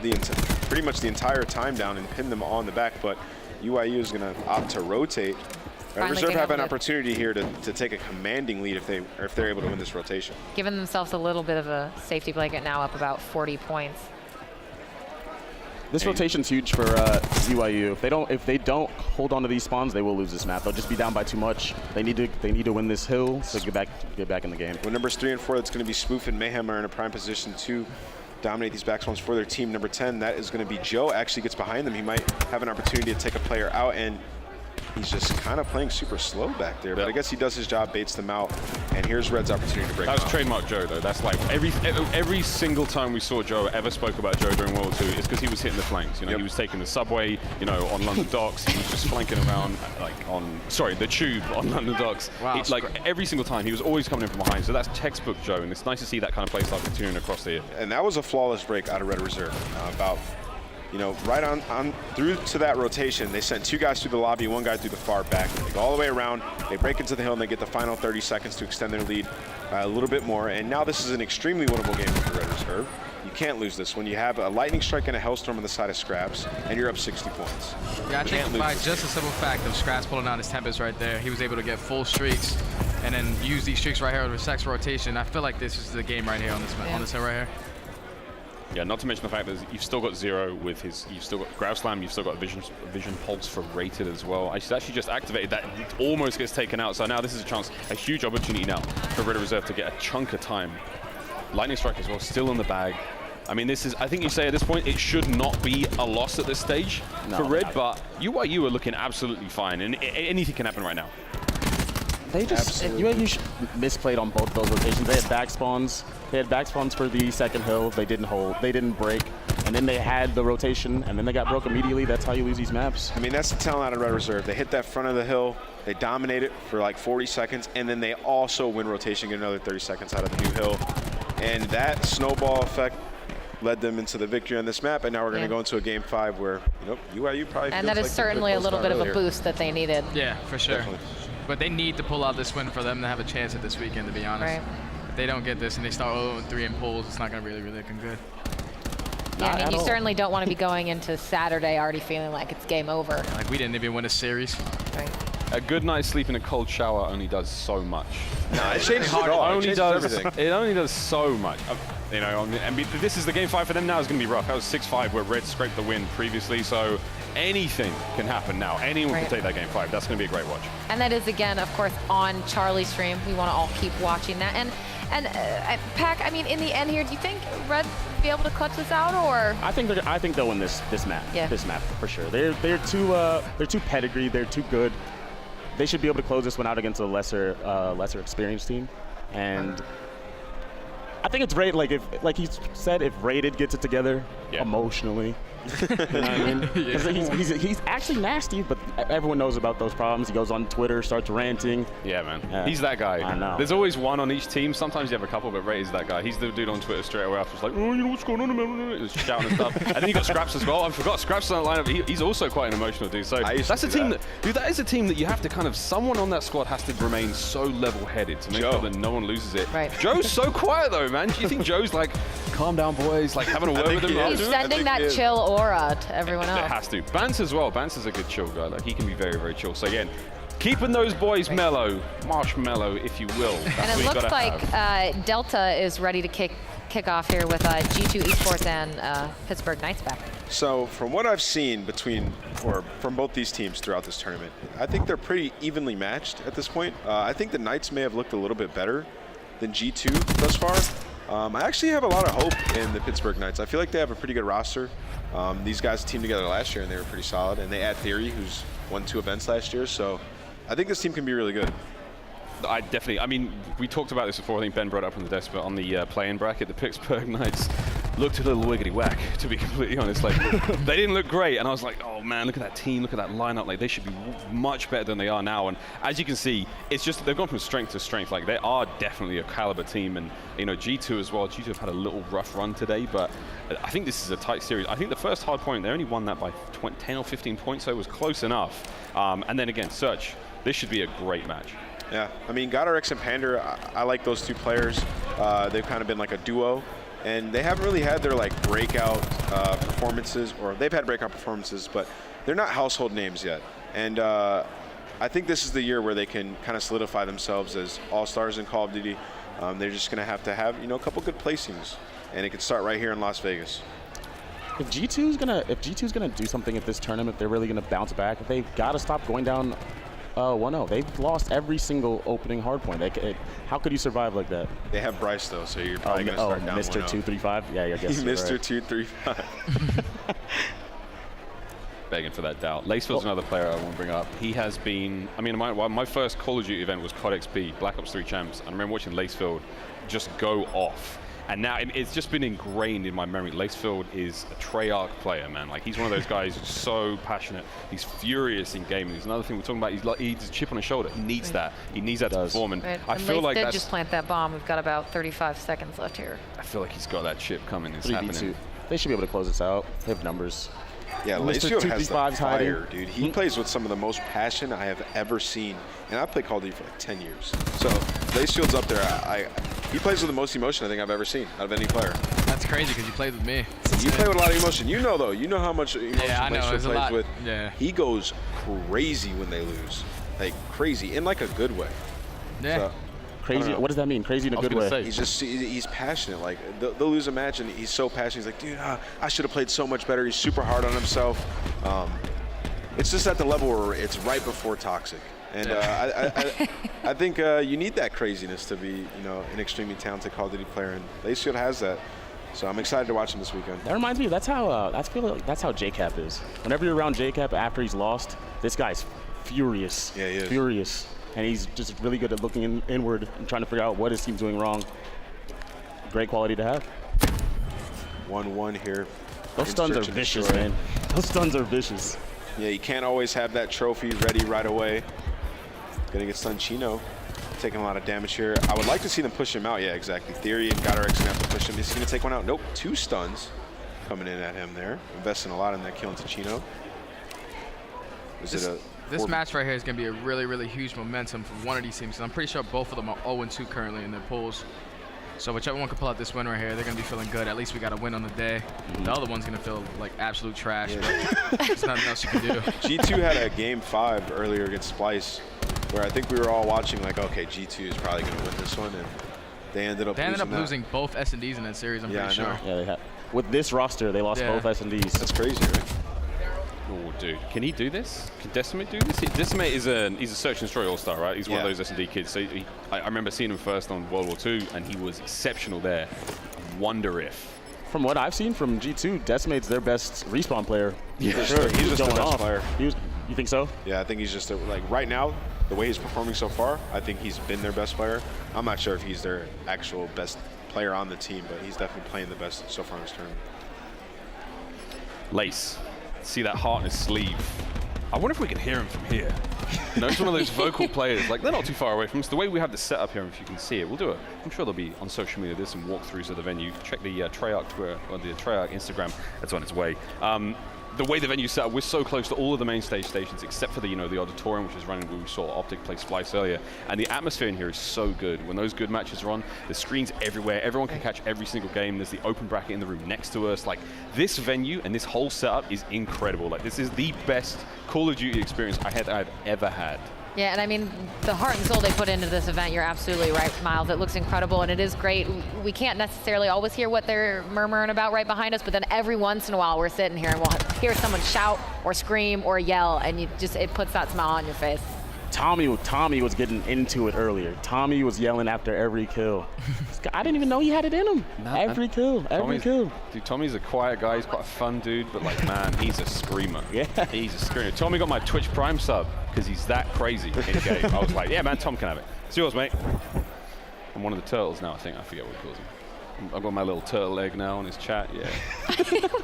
pretty much the entire time down and pinned them on the back, but UIU is going to opt to rotate. Red Reserve have an opportunity here to take a commanding lead if they're able to win this rotation. Giving themselves a little bit of a safety blanket now, up about 40 points. This rotation's huge for UIU. If they don't hold on to these spawns, they will lose this map. They'll just be down by too much. They need to win this hill to get back in the game. When numbers 3 and 4, that's going to be Spoof and Mayhem are in a prime position to dominate these back spawns for their team. Number 10, that is going to be Joe. Actually gets behind them. He might have an opportunity to take a player out, and he's just kind of playing super slow back there. But I guess he does his job, baits them out, and here's Red's opportunity to break. That was trademark Joe, though. That's like every single time we saw Joe, ever spoke about Joe during World War II, it's because he was hitting the flanks. You know, he was taking the subway, you know, on London docks. He was just flanking around, the tube on London docks. Wow, every single time, he was always coming in from behind. So that's textbook Joe, and it's nice to see that kind of play style continuing across the year. And that was a flawless break out of Red Reserve. Right on through to that rotation, they sent 2 guys through the lobby, 1 guy through the far back. They go all the way around, they break into the hill, and they get the final 30 seconds to extend their lead a little bit more. And now this is an extremely winnable game for Red Reserve. You can't lose this when you have a lightning strike and a hellstorm on the side of Scraps, and you're up 60 points. Yeah, I think by just the simple fact of Scraps pulling out his Tempest right there, he was able to get full streaks and then use these streaks right here with Sex rotation. I feel like this is the game right here on this hill right here. Yeah, not to mention the fact that you've still got Zero with you've still got Grav Slam, you've still got Vision Pulse for Rated as well. I actually just activated that, it almost gets taken out. So now this is a huge opportunity now for Red Reserve to get a chunk of time. Lightning Strike as well, still in the bag. I mean, this is, I think you say at this point, it should not be a loss at this stage for Red, but UIU are looking absolutely fine, and anything can happen right now. They just, UIU misplayed on both of those rotations. They had back spawns. They had back spawns for the second hill. They didn't hold, they didn't break. And then they had the rotation, and then they got broke immediately. That's how you lose these maps. I mean, that's the talent out of Red Reserve. They hit that front of the hill, they dominate it for like 40 seconds, and then they also win rotation, get another 30 seconds out of the new hill. And that snowball effect led them into the victory on this map, and now we're going to go into a game 5 where, UIU probably and that is certainly a little bit of a boost that they needed. Yeah, for sure. Definitely. But they need to pull out this win for them to have a chance at this weekend, to be honest. Right. If they don't get this and they start 0-3 in polls, it's not going to really looking good. Yeah, I mean, you certainly don't want to be going into Saturday already feeling like it's game over. Like, we didn't even win a series. Right. A good night's sleep in a cold shower only does so much. No, it changes it all. It only does so much. You know, and this is the game 5 for them now is going to be rough. That was 6-5 where Red scraped the win previously, so anything can happen now. Anyone can take that game 5. That's going to be a great watch. And that is, again, of course, on Charlie's stream. We want to all keep watching that. And Pac, I mean, in the end here, do you think Red will be able to clutch this out, or? I think they'll win this map. Yeah. This map for sure. They're too pedigree. They're too good. They should be able to close this one out against a lesser experienced team. And I think it's Raid. Like he said, if Rated gets it together emotionally. You know what I mean? He's actually nasty, but everyone knows about those problems. He goes on Twitter, starts ranting. Yeah, man. He's that guy. I know. There's always one on each team. Sometimes you have a couple, but Ray is that guy. He's the dude on Twitter straight away after. Just like, oh, you know what's going on, man? Just shouting and stuff. And then you got Scraps as well. I forgot Scraps on the lineup. He's also quite an emotional dude. So that's a team that is a team that you have to kind of, someone on that squad has to remain so level-headed to make sure that no one loses it. Right. Joe's so quiet though, man. Do you think Joe's like, calm down, boys, like having a word with them? He's sending that chill aura to everyone else. It has to. Bance as well. Bance is a good chill guy. Like, he can be very, very chill. So again, keeping those boys mellow, marshmallow, if you will. That's and it looks like Delta is ready to kick off here with G2 eSports and Pittsburgh Knights back. So from what I've seen from both these teams throughout this tournament, I think they're pretty evenly matched at this point. I think the Knights may have looked a little bit better than G2 thus far. I actually have a lot of hope in the Pittsburgh Knights. I feel like they have a pretty good roster. These guys teamed together last year and they were pretty solid, and they add Theory, who's won 2 events last year, so I think this team can be really good. I mean, we talked about this before. I think Ben brought it up on the desk, but on the play-in bracket, the Pittsburgh Knights looked a little wiggity whack, to be completely honest. Like, they didn't look great, and I was like, oh man, look at that team, look at that lineup. Like, they should be much better than they are now. And as you can see, it's just they've gone from strength to strength. Like, they are definitely a caliber team, and you know, G2 as well. G2 have had a little rough run today, but I think this is a tight series. I think the first hard point, they only won that by 10 or 15 points, so it was close enough. And then again, Search, this should be a great match. Yeah, I mean, GodRx and Pander, I like those 2 players. They've kind of been like a duo, and they haven't really had their like breakout performances, or they've had breakout performances, but they're not household names yet. And I think this is the year where they can kind of solidify themselves as all-stars in Call of Duty. They're just going to have, a couple good placings, and it can start right here in Las Vegas. If G2's gonna do something at this tournament, they're really gonna bounce back. They've got to stop going down 1-0. They've lost every single opening hardpoint. How could you survive like that? They have Bryce though, so you're probably gonna start down 1-0. Mr. 235. Yeah, I guess. Mr. 235. Begging for that doubt. Lacefield's another player I want to bring up. He has been, I mean, my first Call of Duty event was COD XP, Black Ops 3 Champs. I remember watching Lacefield just go off. And now it's just been ingrained in my memory. Lacefield is a Treyarch player, man. Like, he's one of those guys who's so passionate. He's furious in gaming. There's another thing we're talking about. He's a chip on his shoulder. He needs that. He needs that to perform. And I feel like did just plant that bomb. We've got about 35 seconds left here. I feel like he's got that chip coming. It's happening. They should be able to close this out. They have numbers. Yeah, Lacefield has the fire, dude. He plays with some of the most passion I have ever seen. And I've played Call of Duty for like 10 years. So Lacefield's up there. He plays with the most emotion I think I've ever seen out of any player. That's crazy because you played with me. You play with a lot of emotion. You know, though. You know how much emotion Lacefield plays with. Yeah. He goes crazy when they lose. Like, crazy. In like a good way. Yeah. So, crazy? What does that mean? Crazy in a good way? He's passionate. Like, they'll lose a match and he's so passionate. He's like, dude, I should have played so much better. He's super hard on himself. It's just at the level where it's right before toxic. And I think you need that craziness to be, an extremely talented Call of Duty player, and Lacefield has that. So I'm excited to watch him this weekend. That reminds me, that's how that's how JCap is. Whenever you're around JCap after he's lost, this guy's furious. Yeah, he is. Furious. And he's just really good at looking inward and trying to figure out what his team's doing wrong. Great quality to have. 1-1 here. Those stuns are vicious, man. Those stuns are vicious. Yeah, you can't always have that trophy ready right away. Gonna get stunned. Chino taking a lot of damage here. I would like to see them push him out. Yeah, exactly. Theory and GodRx gonna have to push him. Is he gonna take one out? Nope. 2 stuns coming in at him there. Investing a lot in that kill into Chino. This match right here is going to be a really, really huge momentum for one of these teams. I'm pretty sure both of them are 0-2 currently in their pools. So whichever one can pull out this win right here, they're going to be feeling good. At least we got a win on the day. The other one's going to feel like absolute trash. But there's nothing else you can do. G2 had a game 5 earlier against Splyce, where I think we were all watching like, okay, G2 is probably going to win this one, and they ended up losing both S&Ds in that series, I'm pretty sure. Yeah, they have. With this roster, they lost both S&Ds. That's crazy, right? Oh, dude. Can he do this? Can Decimate do this? Decimate is he's a Search and Destroy All-Star, right? He's one of those S&D kids. So I remember seeing him first on World War II, and he was exceptional there. Wonder if. From what I've seen from G2, Decimate's their best respawn player. Yeah, for sure. He's just the best player. You think so? Yeah, I think he's just, like, right now, the way he's performing so far, I think he's been their best player. I'm not sure if he's their actual best player on the team, but he's definitely playing the best so far in his tournament. Lace. See that heart in his sleeve. I wonder if we can hear him from here. You know, he's one of those vocal players. Like, they're not too far away from us. The way we have this set up here, if you can see it, we'll do it. I'm sure there'll be on social media, there's some walkthroughs of the venue. Check the Treyarch Twitter or the Treyarch Instagram. That's on its way. The way the venue's set up, we're so close to all of the main stage stations, except for the, the auditorium, which is running where we saw Optic play Splyce earlier. And the atmosphere in here is so good. When those good matches are on, there's screens everywhere. Everyone can catch every single game. There's the open bracket in the room next to us. Like, this venue and this whole setup is incredible. Like, this is the best Call of Duty experience I've ever had. Yeah, and I mean, the heart and soul they put into this event, you're absolutely right, Miles. It looks incredible, and it is great. We can't necessarily always hear what they're murmuring about right behind us, but then every once in a while we're sitting here and we'll hear someone shout or scream or yell, and it puts that smile on your face. Tommy was getting into it earlier. Tommy was yelling after every kill. I didn't even know he had it in him. Every kill. Dude, Tommy's a quiet guy. He's quite a fun dude, but like, man, he's a screamer. Yeah. He's a screamer. Tommy got my Twitch Prime sub because he's that crazy in game. I was like, yeah, man, Tom can have it. It's yours, mate. I'm one of the turtles now, I think. I forget what he calls him. I've got my little turtle leg now on his chat, yeah.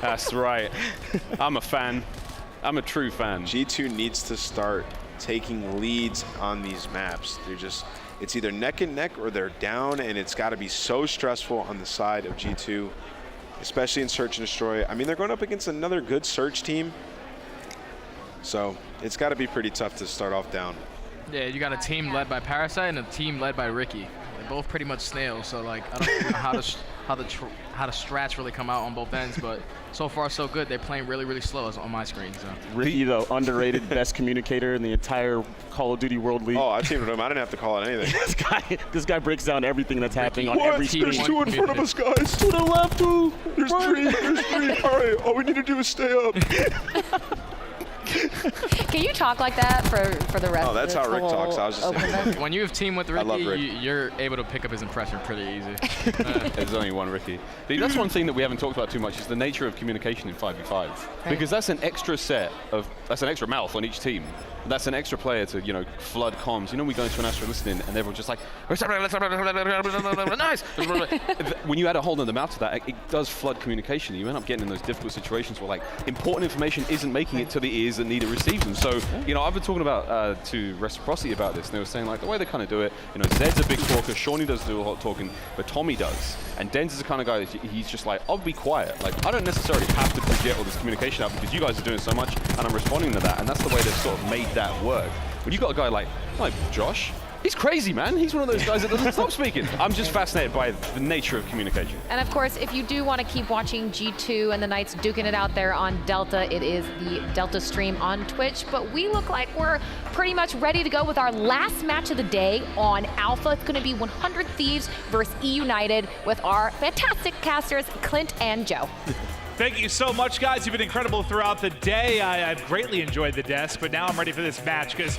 That's right. I'm a fan. I'm a true fan. G2 needs to start taking leads on these maps. It's either neck and neck or they're down, and it's got to be so stressful on the side of G2, especially in Search and Destroy. I mean, they're going up against another good Search team, so it's got to be pretty tough to start off down. Yeah, you got a team led by Parasite and a team led by Ricky. They're both pretty much snails, so like, I don't know how the strats really come out on both ends, but so far so good. They're playing really, really slow on my screen. So. Ricky, though, underrated best communicator in the entire Call of Duty World League. Oh, I've seen him. I didn't have to call it anything. this guy breaks down everything that's happening on every team. There's 2 in front of us, guys. To the left, 2. There's 3. There's 3. All right, all we need to do is stay up. Can you talk like that for the rest of the that's how Rick talks. I was just saying. When you have team with Ricky, you're able to pick up his impression pretty easy. There's only one Ricky. That's one thing that we haven't talked about too much is the nature of communication in 5v5. Because that's an extra that's an extra mouth on each team. That's an extra player to, flood comms. We go into an Astro listening and everyone's just like, nice. When you add a whole other mouth to that, it does flood communication. You end up getting in those difficult situations where like important information isn't making it to the ears that need to receive them. So, I've been talking about to Reciprocity about this, and they were saying like the way they kind of do it, Zed's a big talker, Shawnee does do a lot of talking, but Tommy does. And Denz is the kind of guy that he's just like, I'll be quiet. Like, I don't necessarily have to get all this communication out because you guys are doing so much and I'm responding to that. And that's the way they've sort of made that work. When you got a guy like Josh, he's crazy, man. He's one of those guys that doesn't stop speaking. I'm just fascinated by the nature of communication. And of course, if you do want to keep watching G2 and the Knights duking it out there on Delta, it is the Delta stream on Twitch. But we look like we're pretty much ready to go with our last match of the day on Alpha. It's going to be 100 Thieves versus eUnited with our fantastic casters, Clint and Joe. Thank you so much, guys. You've been incredible throughout the day. I've greatly enjoyed the desk, but now I'm ready for this match because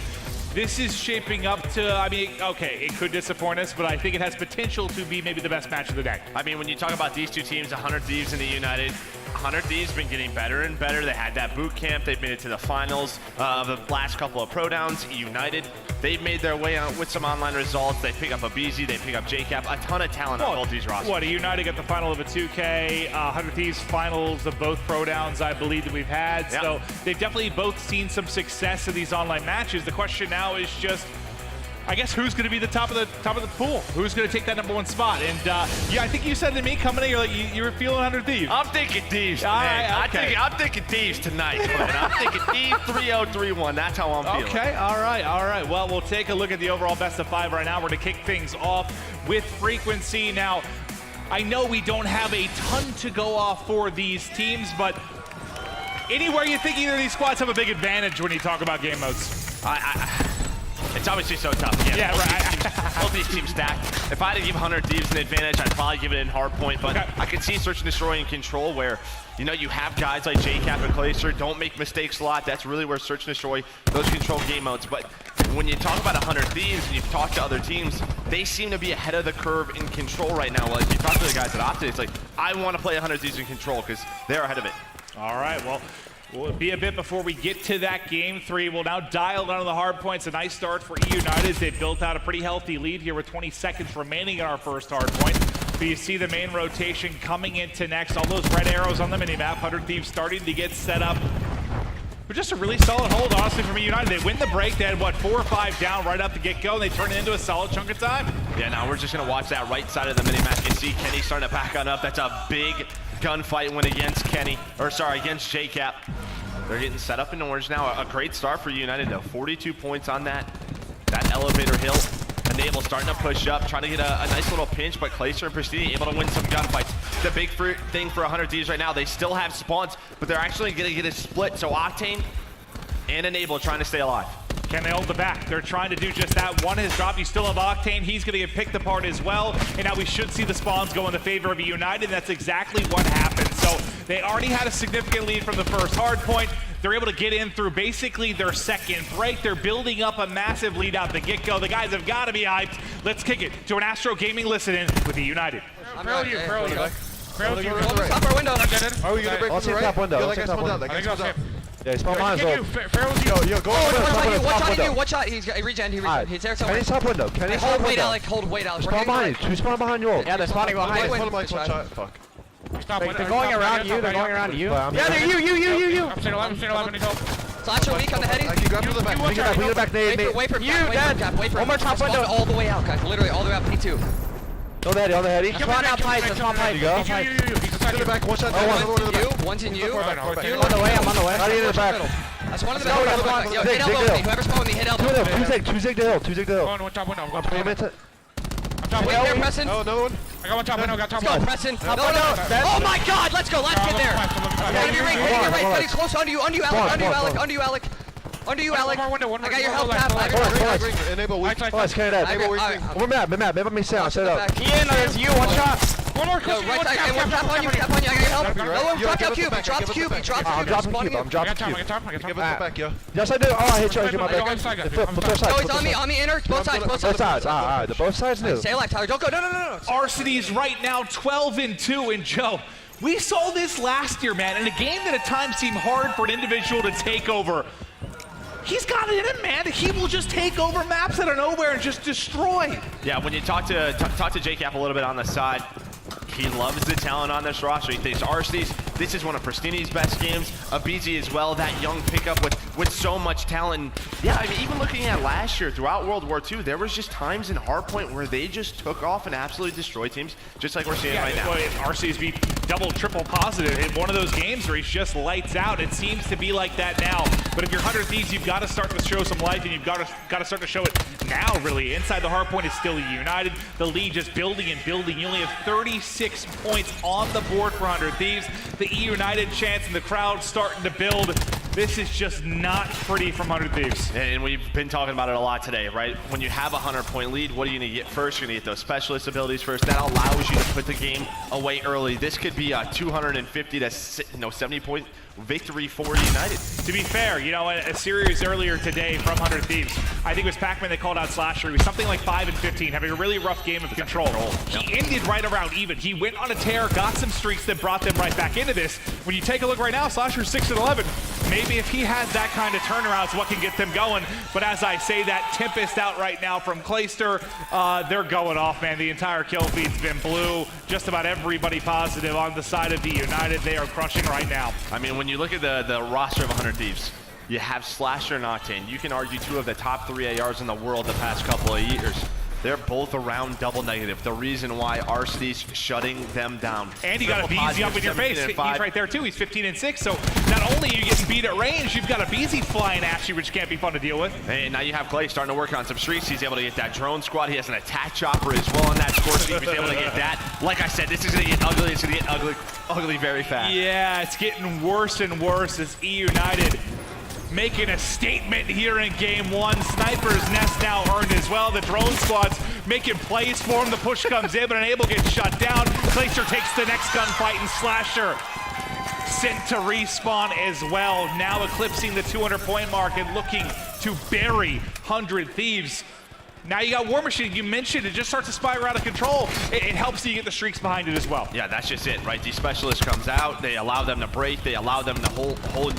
this is shaping up to, I mean, okay, it could disappoint us, but I think it has potential to be maybe the best match of the day. I mean, when you talk about these two teams, 100 Thieves and the United, 100 Thieves been getting better and better. They had that boot camp. They've made it to the finals of the last couple of Pro Downs. eUnited, they've made their way out with some online results. They pick up a BZ, they pick up JCap, a ton of talent on both these rosters. What, eUnited got the final of a 2K, 100 Thieves finals of both Pro Downs, I believe, that we've had. Yep. So they've definitely both seen some success in these online matches. The question now is just, I guess, who's going to be the top of the pool? Who's going to take that #1 spot? And yeah, I think you said to me coming in, you're like, you were feeling 100 Thieves. I'm thinking Thieves. All right, okay. I'm thinking Thieves tonight. I'm thinking Thieves 3-0, 3-1. That's how I'm feeling. Okay, all right. Well, we'll take a look at the overall best of 5 right now. We're going to kick things off with Frequency. Now, I know we don't have a ton to go off for these teams, but anywhere you think either of these squads have a big advantage when you talk about game modes? It's obviously so tough. Yeah, right. Both these teams stacked. If I had to give 100 Thieves an advantage, I'd probably give it in Hardpoint, but I can see Search and Destroy and Control where, you know, you have guys like JCap and Clayster, don't make mistakes a lot. That's really where Search and Destroy, those control game modes. But when you talk about 100 Thieves and you've talked to other teams, they seem to be ahead of the curve in Control right now. Like, you talk to the guys at Optic, it's like, I want to play 100 Thieves in Control because they're ahead of it. All right, well, will be a bit before we get to that game 3. We'll now dial down to the hard points. A nice start for eUnited. They built out a pretty healthy lead here with 20 seconds remaining in our first hard point. But you see the main rotation coming into next. All those red arrows on the minimap. 100 Thieves starting to get set up. But just a really solid hold, honestly, from eUnited. They win the break. They had, what, 4 or 5 down right off the get-go, and they turn it into a solid chunk of time. Yeah, now we're just going to watch that right side of the minimap. You can see Kenny starting to back on up. That's a big gunfight win against against JCap. They're getting set up in orange now. A great start for United though. 42 points on that elevator hill. Enable starting to push up, trying to get a nice little pinch, but Clayster and Pristini able to win some gunfights. The big thing for 100 Thieves right now, they still have spawns, but they're actually going to get a split. So Octane and Enable trying to stay alive. Can they hold the back? They're trying to do just that. One has dropped. You still have Octane. He's going to get picked apart as well. And now we should see the spawns go in the favor of eUnited. That's exactly what happened. So they already had a significant lead from the first hard point. They're able to get in through basically their second break. They're building up a massive lead out the get-go. The guys have got to be hyped. Let's kick it to an Astro Gaming listen-in with eUnited. Throw you. Top our window. Are we going to break from the right? Top window. Feel like I spawned out. I think that's him. Yeah, he's behind us. Yo, go Watch out, you. Watch out. He regen. He's there somewhere. Kenny's top window. Hold weight, Alec. Hold weight, Alec. Spawn behind you. Two spawn behind you. Yeah, they're spawning behind us. Fuck. They're going around you. They're going around you. Yeah, they're you. I'm staying alive. Need help. Slash on weak on the heady. I can grab to the back. We get the back. Wait for him. Wait for him. One more top window. All the way out, guys. Literally all the way out. P2. On the heady. Spawn out pipe. Spawn pipe. You go. To the back. One shot. One's in you. I'm on the way. I'm on the way. How do you get the back? That's one of the back. Yo, hit elbow with me. Whoever's spawning me, hit elbow. Two zig to hill. One top window. Wait there, Preston. Oh, another one. I got one top window. Let's go, Preston. No. Oh my God, let's go. Let's get there. Ready to be right. Close onto you, Alec. Under you, Alec. I got your health tap. Enable weak. Let's carry that. Over map. Maybe me sound. Set up. Ian, there's you. One shot. One more close. Right side. And one tap on you. I got your help. No, drop cube. I'm dropping cube. I got top. Give it back, yo. Yes, I do. Oh, I hit you. I hit my back. Flip side. No, it's on me. Inner. Both sides. Alright, the both sides new. Stay alive, Tyler. Don't go. No. Arseny's right now 12-2, and Joe, we saw this last year, man, in a game that at times seemed hard for an individual to take over. He's got it in him, man. He will just take over maps out of nowhere and just destroy. Yeah, when you talk to JCap a little bit on the side, he loves the talent on this roster. He thinks Arseny's, this is one of Pristini's best games. BZ as well, that young pickup with so much talent. Yeah, I mean, even looking at last year, throughout World War II, there was just times in Hardpoint where they just took off and absolutely destroyed teams, just like we're seeing right now. Arseny's be double, triple positive in one of those games where he's just lights out. It seems to be like that now. But if you're 100 Thieves, you've got to start to show some life, and you've got to start to show it now, really. Inside the hardpoint is still eUnited. The lead just building and building. You only have 36 points on the board for 100 Thieves. The eUnited chance and the crowd starting to build. This is just not pretty from 100 Thieves. And we've been talking about it a lot today, right? When you have a 100-point lead, what are you going to get first? You're going to get those specialist abilities first. That allows you to put the game away early. This could be a 250 to 70-point victory for United. To be fair, you know, a series earlier today from 100 Thieves, I think it was Pac-Man that called out Slasher. He was something like 5 and 15, having a really rough game of control. He ended right around even. He went on a tear, got some streaks that brought them right back into this. When you take a look right now, Slasher's 6 and 11. Maybe if he has that kind of turnaround, it's what can get them going. But as I say that, Tempest out right now from Clayster. They're going off, man. The entire kill feed's been blue. Just about everybody positive on the side of eUnited. They are crushing right now. I mean, when you look at the roster of 100 Thieves, you have Slasher and Octane. You can argue 2 of the top 3 ARs in the world the past couple of years. They're both around double negative. The reason why Arcity's shutting them down. And you got a Beezy up in your face. He's right there too. He's 15 and 6. So not only are you getting beat at range, you've got a Beezy flying at you, which can't be fun to deal with. And now you have Clay starting to work on some streaks. He's able to get that drone squad. He has an attack chopper as well on that score sheet. He's able to get that. Like I said, this is going to get ugly. It's going to get ugly very fast. Yeah, it's getting worse and worse as eUnited making a statement here in game 1. Sniper's Nest now earned as well. The drone squad's making plays for him. The push comes in, but Enable gets shut down. Clayster takes the next gunfight, and Slasher sent to respawn as well. Now eclipsing the 200-point mark and looking to bury 100 Thieves. Now you got War Machine, you mentioned it just starts to spiral out of control. It helps you get the streaks behind it as well. Yeah, that's just it, right? The specialist comes out, they allow them to break, they allow them to hold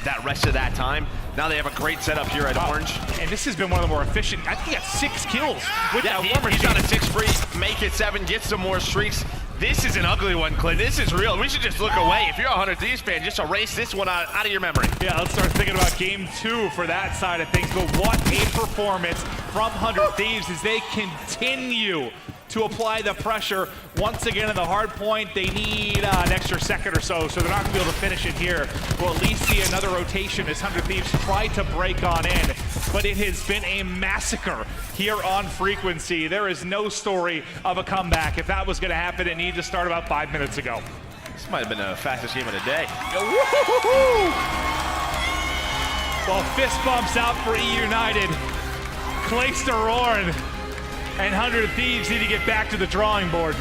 that rest of that time. Now they have a great setup here at Orange. And this has been one of the more efficient. I think he got 6 kills with that War Machine. He's on a 6 free, make it 7, get some more streaks. This is an ugly one, Clint. This is real. We should just look away. If you're a 100 Thieves fan, just erase this one out of your memory. Yeah, let's start thinking about game 2 for that side of things. But what a performance from 100 Thieves as they continue to apply the pressure. Once again in the hard point, they need an extra second or so they're not going to be able to finish it here. We'll at least see another rotation as 100 Thieves try to break on in. But it has been a massacre here on Frequency. There is no story of a comeback. If that was going to happen, it needed to start about 5 minutes ago. This might have been the fastest game of the day. Well, fist bumps out for eUnited. Clayster roaring. And 100 Thieves need to get back to the drawing board.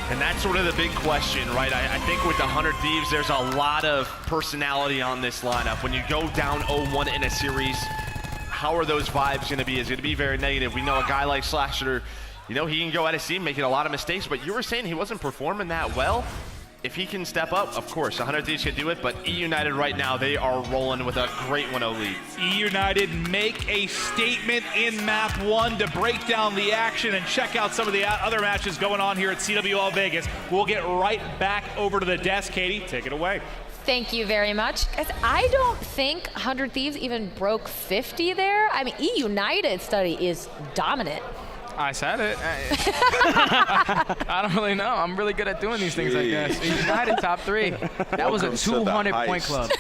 And that's sort of the big question, right? I think with the 100 Thieves, there's a lot of personality on this lineup. When you go down 0-1 in a series, how are those vibes going to be? Is it going to be very negative? We know a guy like Slasher, you know, he can go out of steam, making a lot of mistakes, but you were saying he wasn't performing that well. If he can step up, of course, 100 Thieves can do it, but eUnited right now, they are rolling with a great 1-0 lead. eUnited make a statement in map 1 to break down the action and check out some of the other matches going on here at CWL Vegas. We'll get right back over to the desk. Katie, take it away. Thank you very much. Guys, I don't think 100 Thieves even broke 50 there. I mean, eUnited study is dominant. I said it. I don't really know. I'm really good at doing these things, I guess. United top 3. That was a 200-point club.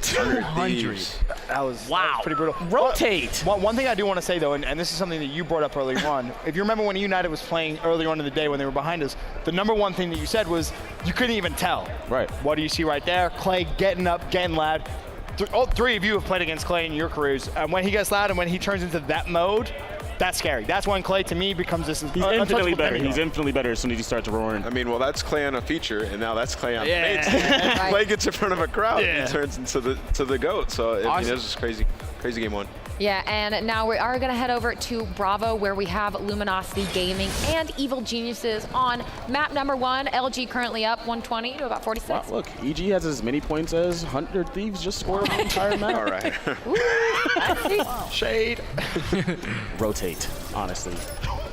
200. That was pretty brutal. Rotate. One thing I do want to say, though, and this is something that you brought up earlier on. If you remember when United was playing earlier on in the day when they were behind us, the #1 thing that you said was you couldn't even tell. Right. What do you see right there? Clay getting up, getting loud. All 3 of you have played against Clay in your careers. And when he gets loud and when he turns into that mode, that's scary. That's when Clay, to me, becomes this. He's infinitely better. He's infinitely better as soon as he starts roaring. I mean, well, that's Clay on a feature, and now that's Clay on Yeah. Faze. Clay gets in front of a crowd, Yeah. and he turns into the GOAT. So I mean, it was just crazy game 1. Yeah, and now we are going to head over to Bravo, where we have Luminosity Gaming and Evil Geniuses on map #1. LG currently up 120 to about 46. Wow, look, EG has as many points as 100 Thieves just scored the entire map. All right. Shade. Rotate, honestly.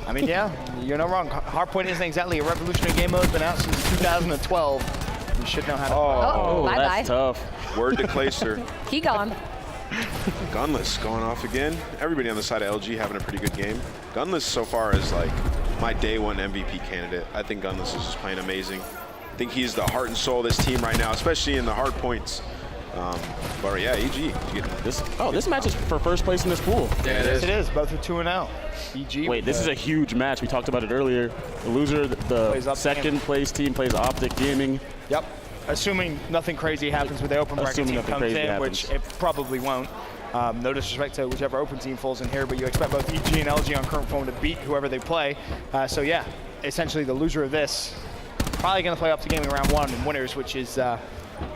I mean, yeah, you're not wrong. Hardpoint isn't exactly a revolutionary game mode, been out since 2012. You should know how to play. Oh, bye-bye. That's tough. Word to Clayster. He gone. Gunless going off again. Everybody on the side of LG having a pretty good game. Gunless so far is like my day 1 MVP candidate. I think Gunless is just playing amazing. I think he's the heart and soul of this team right now, especially in the hard points. But yeah, EG. This match is for first place in this pool. Yeah, it is. Both are 2-0. EG. Wait, this is a huge match. We talked about it earlier. The loser, the second place team plays Optic Gaming. Yep. assuming nothing crazy happens with the open bracket Assuming team nothing comes crazy in, happens. which it probably won't. No disrespect to whichever open team falls in here, but you expect both EG and LG on current form to beat whoever they play. So yeah, essentially the loser of this probably going to play up to gaming round 1 and winners, which is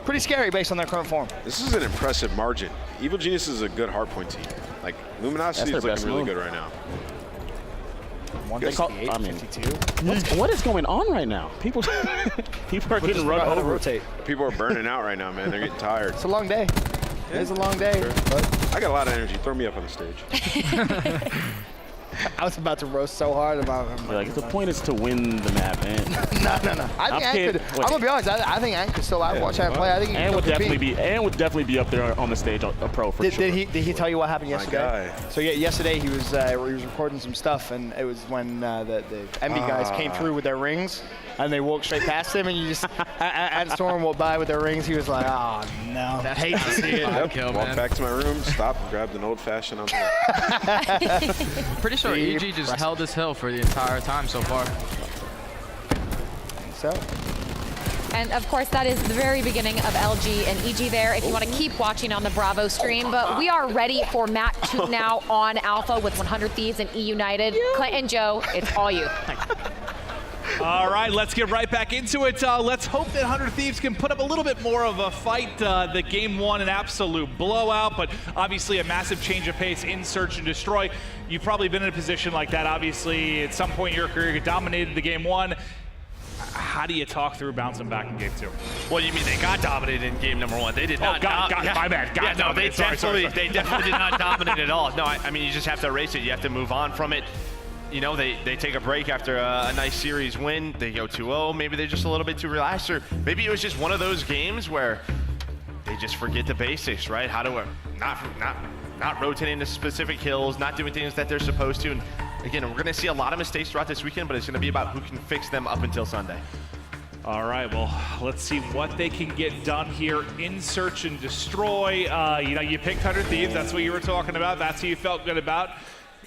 pretty scary based on their current form. This is an impressive margin. Evil Genius is a good hardpoint team. Like, Luminosity is looking really good right now. 168, I mean, 52. what is going on right now? People are getting run over. Rotate. People are burning out right now, man. They're getting tired. It's a long day. It's a long day. But I got a lot of energy. Throw me up on the stage. I was about to roast so hard about him. Like, the point is to win the map, man. No. I think I'm gonna be honest. I think Ank could still watch him play. I think he would definitely be up there on the stage, a pro for sure. Did he tell you what happened yesterday? So yeah, yesterday he was recording some stuff, and it was when the Envy guys came through with their rings, and they walked straight past him, and you just and Storm walked by with their rings. He was like, oh no, hate to see it. Walked back to my room, stopped, and grabbed an old fashioned on the Pretty sure EG just held this hill for the entire time so far. So. And of course, that is the very beginning of LG and EG there, if you want to keep watching on the Bravo stream. But we are ready for Map 2 now on Alpha with 100 Thieves and eUnited. Clint and Joe, it's all you. All right, let's get right back into it. Let's hope that 100 Thieves can put up a little bit more of a fight. The game 1, an absolute blowout, but obviously a massive change of pace in Search and Destroy. You've probably been in a position like that, obviously, at some point in your career, you dominated the game 1. How do you talk through bouncing back in game 2? What do you mean? They got dominated in game number 1. They did not. My bad. They definitely did not dominate at all. No, I mean, you just have to erase it. You have to move on from it. You know, they take a break after a nice series win. They go 2-0. Maybe they're just a little bit too relaxed, or maybe it was just one of those games where they just forget the basics, right? How to not rotating to specific kills, not doing things that they're supposed to. And again, we're going to see a lot of mistakes throughout this weekend, but it's going to be about who can fix them up until Sunday. All right, well, let's see what they can get done here in Search and Destroy. You know, you picked 100 Thieves. That's what you were talking about. That's who you felt good about.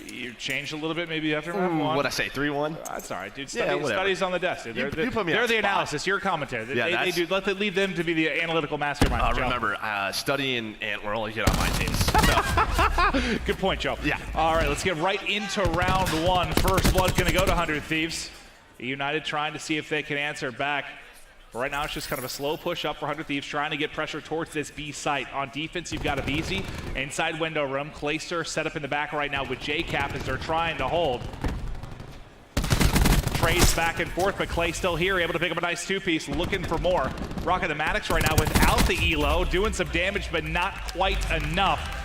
You changed a little bit maybe after round 1. What'd I say, 3-1? That's all right, dude. Studies on the desk. Dude. You put me they're on the spot. analysis. You're a commentator. Yeah, they do. Leave them to be the analytical mastermind. Remember, Study and Ant were only good on my teams. So. Good point, Joe. Yeah. All right, let's get right into round 1. First blood's going to go to 100 Thieves. eUnited trying to see if they can answer back. But right now, it's just kind of a slow push up for 100 Thieves, trying to get pressure towards this B site. On defense, you've got a BZ inside window room. Clayster set up in the back right now with JCap as they're trying to hold. Trades back and forth, but Clay still here, able to pick up a nice 2-piece, looking for more. Rocking the Maddox right now without the elo, doing some damage, but not quite enough.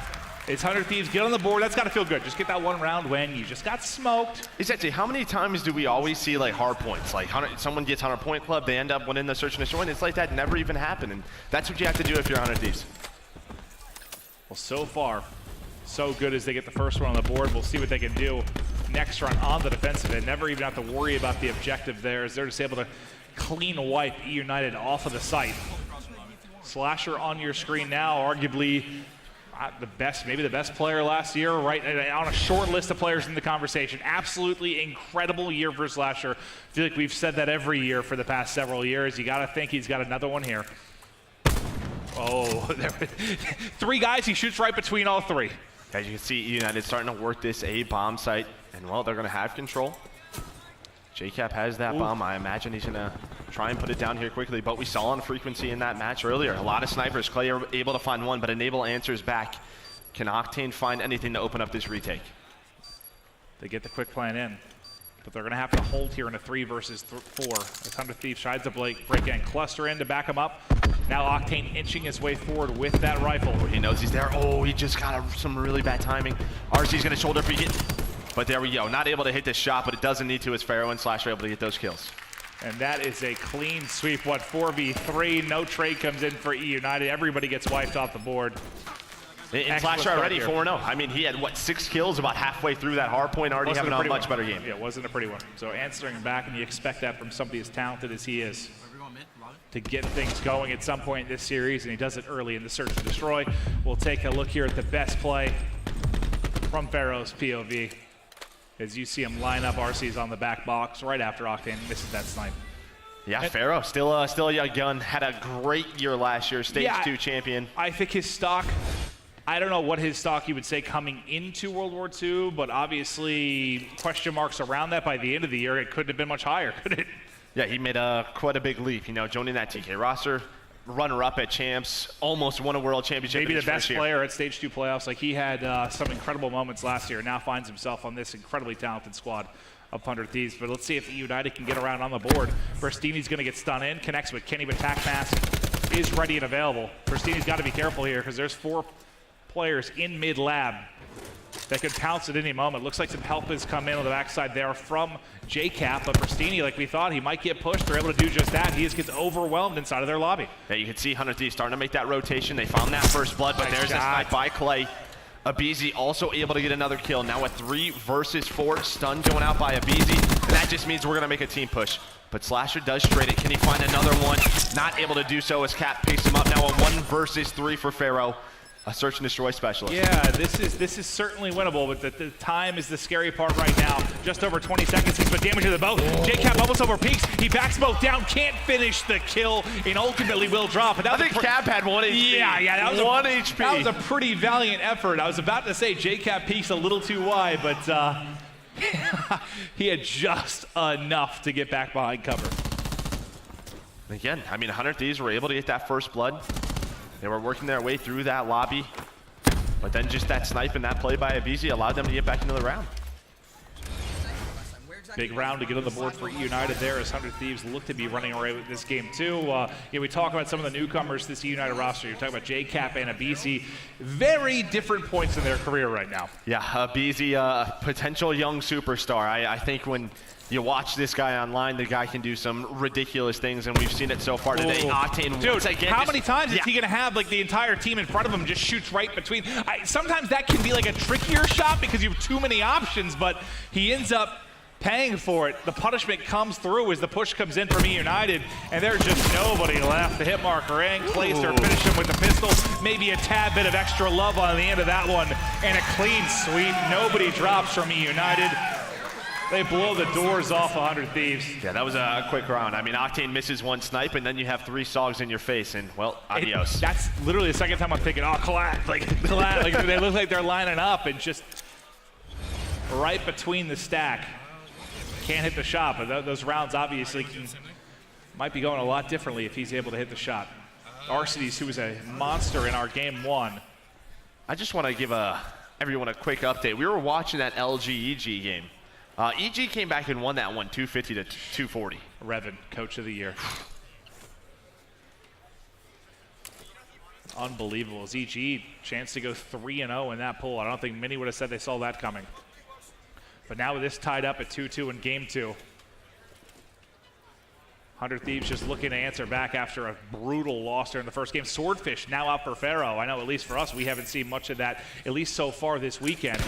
It's 100 Thieves get on the board. That's got to feel good. Just get that 1 round win. You just got smoked. Exactly. How many times do we always see like hard points? Like someone gets 100 point club, they end up winning the Search and Destroy, and it's like that never even happened. And that's what you have to do if you're 100 Thieves. Well, so far, so good as they get the first one on the board. We'll see what they can do next run on the defensive end. Never even have to worry about the objective there, as they're just able to clean wipe eUnited off of the site. Slasher on your screen now, arguably maybe the best player last year, right on a short list of players in the conversation. Absolutely incredible year for Slasher. I feel like we've said that every year for the past several years. You got to think he's got another one here. Oh, 3 guys, he shoots right between all 3. As you can see, eUnited starting to work this A bomb site, and well, they're going to have control. JCap has that bomb. I imagine he's going to try and put it down here quickly, but we saw on frequency in that match earlier. A lot of snipers. Clay are able to find one, but Enable answers back. Can Octane find anything to open up this retake? They get the quick plan in, but they're going to have to hold here in a 3 versus 4. As 100 Thieves tries to break in, cluster in to back him up. Now Octane inching his way forward with that rifle. He knows he's there. Oh, he just got some really bad timing. RC's going to shoulder free hit. But there we go. Not able to hit this shot, but it doesn't need to as Pharaoh and Slash are able to get those kills. And that is a clean sweep. What, 4v3? No trade comes in for eUnited. Everybody gets wiped off the board. And Slasher already 4-0. I mean, he had, what, 6 kills about halfway through that hard point, already having a much better game. Yeah, it wasn't a pretty one. So answering back, and you expect that from somebody as talented as he is, to get things going at some point in this series, and he does it early in the Search and Destroy. We'll take a look here at the best play from Pharaoh's POV. As you see him line up, RC's on the back box right after Octane misses that snipe. Yeah, Pharaoh, still a young gun. Had a great year last year, stage 2 champion. I think his stock, I don't know what his stock you would say coming into World War II, but obviously question marks around that by the end of the year. It couldn't have been much higher, could it? Yeah, he made quite a big leap, you know, joining that TK roster, runner-up at champs, almost won a world championship. Maybe the best player at stage 2 playoffs. Like, he had some incredible moments last year, now finds himself on this incredibly talented squad of 100 Thieves. But let's see if eUnited can get around on the board. Verstini's going to get stun in, connects with Kenny, but Tac Mask is ready and available. Verstini's got to be careful here because there's 4 players in mid-lab that could pounce at any moment. Looks like some help has come in on the backside there from JCap, but Verstini, like we thought, he might get pushed. They're able to do just that. He just gets overwhelmed inside of their lobby. Yeah, you can see 100 Thieves starting to make that rotation. They found that first blood, but there's a snipe by Clay. Abizi also able to get another kill. Now a 3 versus 4 stun going out by Abizi, and that just means we're gonna make a team push. But Slasher does trade it. Can he find another one? Not able to do so as Cap picks him up. Now a 1 versus 3 for Pharaoh. A search and destroy specialist. Yeah, this is certainly winnable, but the time is the scary part right now. Just over 20 seconds, he's put damage to the boat. JCap almost over peaks. He backs both down, can't finish the kill, and ultimately will drop. But I think Cap had 1 HP. Yeah, that was 1 HP. That was a pretty valiant effort. I was about to say JCap peaks a little too wide, but he had just enough to get back behind cover. Again, I mean, 100 Thieves were able to get that first blood. They were working their way through that lobby, but then just that snipe and that play by Abizi allowed them to get back into the round. Big round to get on the board for eUnited there as 100 Thieves look to be running away with this game too. Yeah, we talk about some of the newcomers to this eUnited roster. You're talking about JCap and Abizi. Very different points in their career right now. Yeah, Abizi, potential young superstar. I think when you watch this guy online, the guy can do some ridiculous things, and we've seen it so far today. Octane, dude, once again, how many times is he going to have like the entire team in front of him just shoots right between? Sometimes that can be like a trickier shot because you have too many options, but he ends up paying for it. The punishment comes through as the push comes in from eUnited, and there's just nobody left. The hit marker in, Clayster finish him with the pistol, maybe a tad bit of extra love on the end of that one, and a clean sweep. Nobody drops from eUnited. They blow the doors off 100 Thieves. Yeah, that was a quick round. I mean, Octane misses 1 snipe, and then you have 3 sogs in your face, and, well, adios. That's literally the second time I'm thinking, oh, collapse. Like, they look like they're lining up, and just right between the stack. Can't hit the shot, but those rounds obviously might be going a lot differently if he's able to hit the shot. Arcides, who was a monster in our game 1. I just want to give everyone a quick update. We were watching that LG-EG game. EG came back and won that one, 250 to 240. Revan, Coach of the Year. Unbelievable. As EG, chance to go 3-0 in that pool. I don't think many would have said they saw that coming. But now with this tied up at 2-2 in game 2. 100 Thieves just looking to answer back after a brutal loss during the first game. Swordfish now out for Pharaoh. I know at least for us, we haven't seen much of that, at least so far this weekend.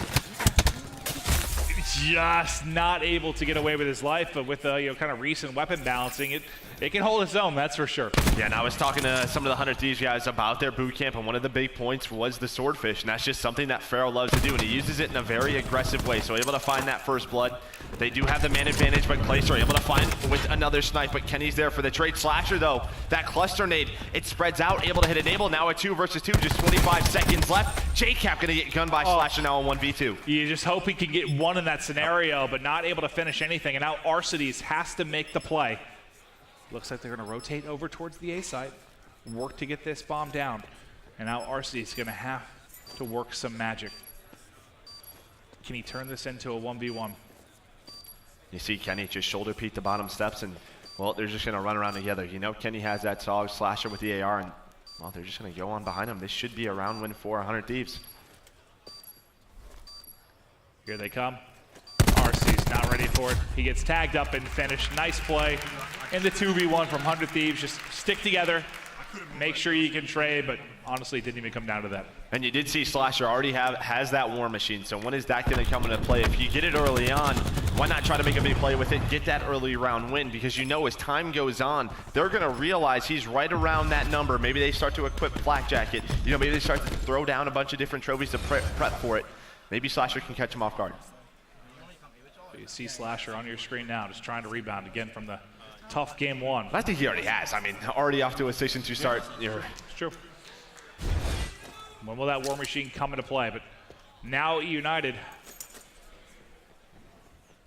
Just not able to get away with his life, but with kind of recent weapon balancing, it can hold its own, that's for sure. Yeah, and I was talking to some of the 100 Thieves guys about their boot camp, and one of the big points was the Swordfish, and that's just something that Pharaoh loves to do, and he uses it in a very aggressive way, so able to find that first blood. They do have the man advantage, but Clayster able to find with another snipe, but Kenny's there for the trade. Slasher, though, that cluster nade, it spreads out, able to hit enable. Now a 2 versus 2, just 25 seconds left. JCap gonna get gunned by Slasher now on 1v2. You just hope he can get one in that scenario, but not able to finish anything, and now Arcides has to make the play. Looks like they're gonna rotate over towards the A site, work to get this bomb down, and now Arcides is gonna have to work some magic. Can he turn this into a 1v1? You see Kenny just shoulder peek the bottom steps, and, well, they're just going to run around together. You know Kenny has that SOG, Slasher with the AR, and, well, they're just going to go on behind him. This should be a round win for 100 Thieves. Here they come. Arcee's not ready for it. He gets tagged up and finished. Nice play in the 2v1 from 100 Thieves. Just stick together, make sure you can trade, but honestly, it didn't even come down to that. And you did see Slasher already has that War Machine, so when is that going to come into play? If you get it early on, why not try to make a big play with it, get that early round win? Because you know as time goes on, they're going to realize he's right around that number. Maybe they start to equip Flak Jacket. You know, maybe they start to throw down a bunch of different trophies to prep for it. Maybe Slasher can catch him off guard. You see Slasher on your screen now, just trying to rebound again from the tough game one. I think he already has. I mean, already off to a 6-2 start. It's true. When will that War Machine come into play? But now eUnited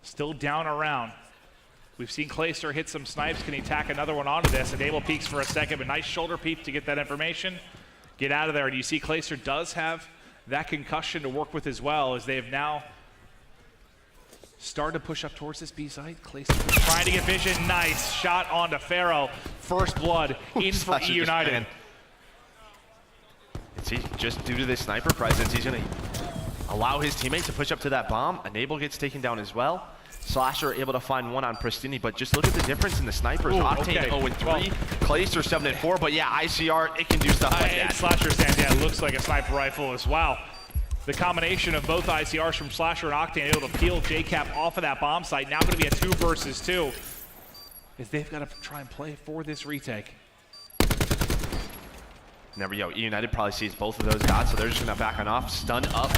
still down around. We've seen Clayster hit some snipes. Can he tack another one onto this? Enable peeks for a second, but nice shoulder peek to get that information. Get out of there. And you see Clayster does have that concussion to work with as well, as they have now started to push up towards this B site. Clayster trying to get vision. Nice shot onto Pharaoh. First blood in for eUnited. See, just due to this sniper presence, he's going to allow his teammates to push up to that bomb. Enable gets taken down as well. Slasher able to find one on Pristini, but just look at the difference in the snipers. Octane 0-3, Clayster 7-4, but yeah, ICR, it can do stuff like that. Slasher stands, yeah, it looks like a sniper rifle as well. The combination of both ICRs from Slasher and Octane able to peel JCap off of that bomb site. Now going to be a 2 versus 2. As they've got to try and play for this retake. There we go. eUnited probably sees both of those dots, so they're just going to back on off. Stun up.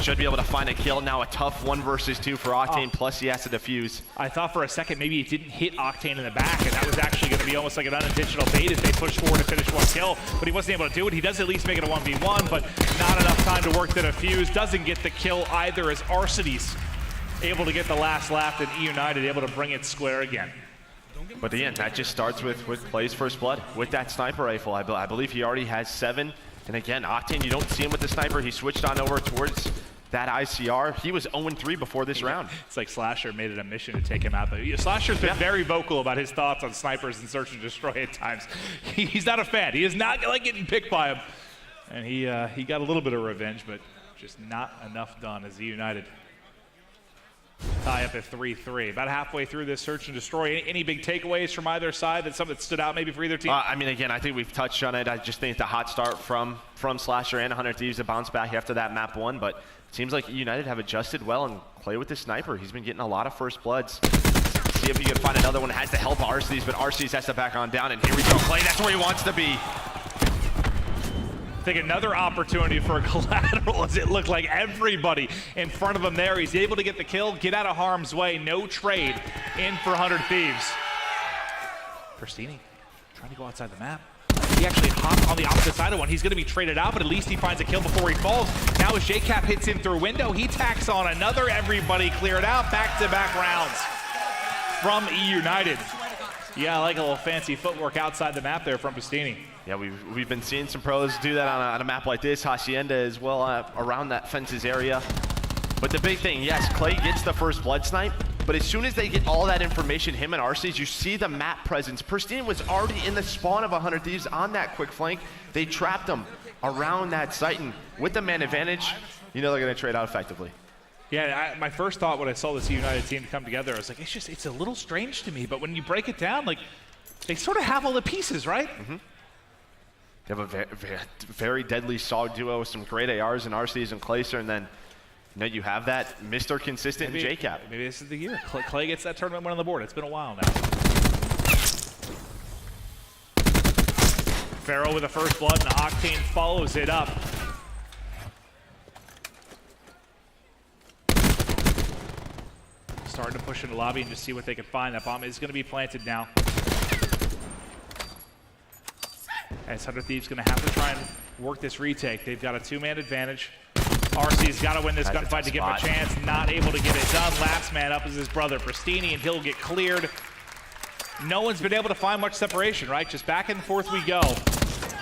Should be able to find a kill. Now a tough 1 versus 2 for Octane, plus he has to defuse. I thought for a second maybe it didn't hit Octane in the back, and that was actually going to be almost like an unintentional bait as they push forward to finish 1 kill, but he wasn't able to do it. He does at least make it a 1v1, but not enough time to work the defuse. Doesn't get the kill either, as Arcides able to get the last lap, and eUnited able to bring it square again. But again, that just starts with Clay's first blood with that sniper rifle. I believe he already has 7. And again, Octane, you don't see him with the sniper. He switched on over towards that ICR. He was 0-3 before this round. It's like Slasher made it a mission to take him out. But Slasher's been very vocal about his thoughts on snipers and search and destroy at times. He's not a fan. He is not like getting picked by him. And he got a little bit of revenge, but just not enough done as eUnited tie up at 3-3. About halfway through this search and destroy. Any big takeaways from either side? That's something that stood out maybe for either team? I mean, again, I think we've touched on it. I just think the hot start from Slasher and 100 Thieves to bounce back after that map 1, but it seems like eUnited have adjusted well and play with the sniper. He's been getting a lot of first bloods. See if he can find another one. Has to help Arcides, but Arcides has to back on down, and here we go. Clay, that's where he wants to be. I think another opportunity for a collateral, as it looked like everybody in front of him there. He's able to get the kill, get out of harm's way. No trade in for 100 Thieves. Pristini trying to go outside the map. He actually hopped on the opposite side of one. He's going to be traded out, but at least he finds a kill before he falls. Now as JCap hits him through window, he tacks on another. Everybody cleared out. Back-to-back rounds from eUnited. Yeah, I like a little fancy footwork outside the map there from Pristini. Yeah, we've been seeing some pros do that on a map like this. Hacienda as well around that fences area. But the big thing, yes, Clay gets the first blood snipe, but as soon as they get all that information, him and Arcides, you see the map presence. Pristini was already in the spawn of 100 Thieves on that quick flank. They trapped him around that site, and with the man advantage, you know they're going to trade out effectively. Yeah, my first thought when I saw this eUnited team come together, I was like, it's a little strange to me, but when you break it down, like, they sort of have all the pieces, right? Mm-hmm. They have a very deadly solid duo with some great ARs and Arcides and Clayster, and then you have that Mr. Consistent JCap. Maybe this is the year. Clay gets that tournament win on the board. It's been a while now. Pharaoh with the first blood, and Octane follows it up. Starting to push into lobby and just see what they can find. That bomb is going to be planted now. As 100 Thieves going to have to try and work this retake. They've got a 2-man advantage. RC's got to win this gunfight to give him a chance. Not able to get it done. Last man up is his brother Pristini, and he'll get cleared. No one's been able to find much separation, right? Just back and forth we go.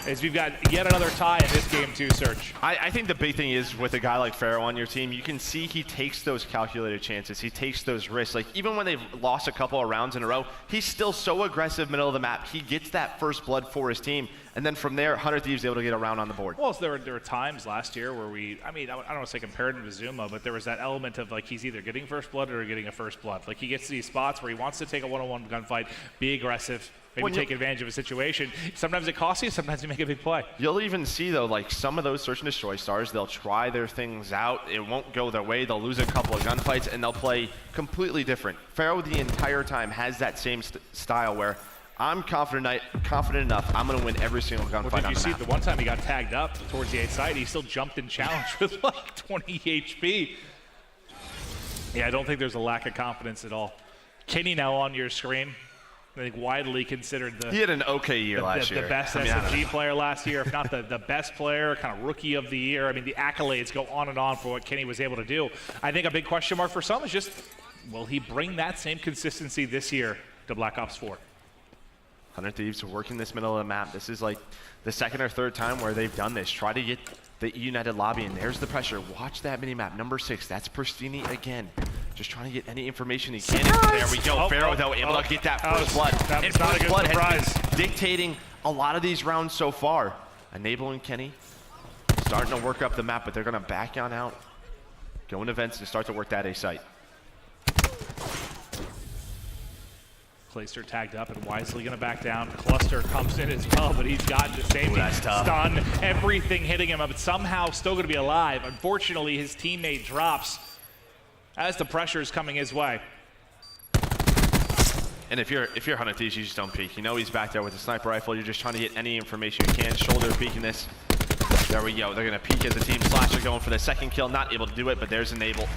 As we've got yet another tie in this game too, Search. I think the big thing is with a guy like Pharaoh on your team, you can see he takes those calculated chances. He takes those risks. Like, even when they've lost a couple of rounds in a row, he's still so aggressive middle of the map. He gets that first blood for his team, and then from there, 100 Thieves able to get a round on the board. Well, so there were times last year where I don't want to say compared him to Zuma, but there was that element of, like, he's either getting first blood or getting a first blood. Like, he gets to these spots where he wants to take a one-on-one gunfight, be aggressive, maybe take advantage of a situation. Sometimes it costs you, sometimes you make a big play. You'll even see, though, like, some of those search and destroy stars, they'll try their things out. It won't go their way. They'll lose a couple of gunfights, and they'll play completely different. Pharaoh the entire time has that same style where I'm confident enough, I'm going to win every single gunfight on the map. Did you see the one time he got tagged up towards the 8 side, he still jumped and challenged with like 20 HP. Yeah, I don't think there's a lack of confidence at all. Kenny now on your screen. think widely considered he had an okay year last year. The best SMG player last year, if not the best player, kind of rookie of the year. I mean, the accolades go on and on for what Kenny was able to do. I think a big question mark for some is just, will he bring that same consistency this year to Black Ops 4? 100 Thieves are working this middle of the map. This is like the second or third time where they've done this. Try to get the eUnited lobby, and there's the pressure. Watch that mini-map. Number 6, that's Pristini again. Just trying to get any information he can. There we go. Pharaoh, though, able to get that first blood. And first blood has been dictating a lot of these rounds so far. Enabling Kenny. Starting to work up the map, but they're going to back on out. Go into vents and start to work that A site. Clayster tagged up and wisely going to back down. Cluster comes in as well, but he's got the same stun. Everything hitting him, but somehow still going to be alive. Unfortunately, his teammate drops as the pressure is coming his way. And if you're 100 Thieves, you just don't peek. You know he's back there with a sniper rifle. You're just trying to get any information you can. Shoulder peeking this. There we go. They're going to peek as a team. Slasher going for the second kill. Not able to do it, but there's Enable.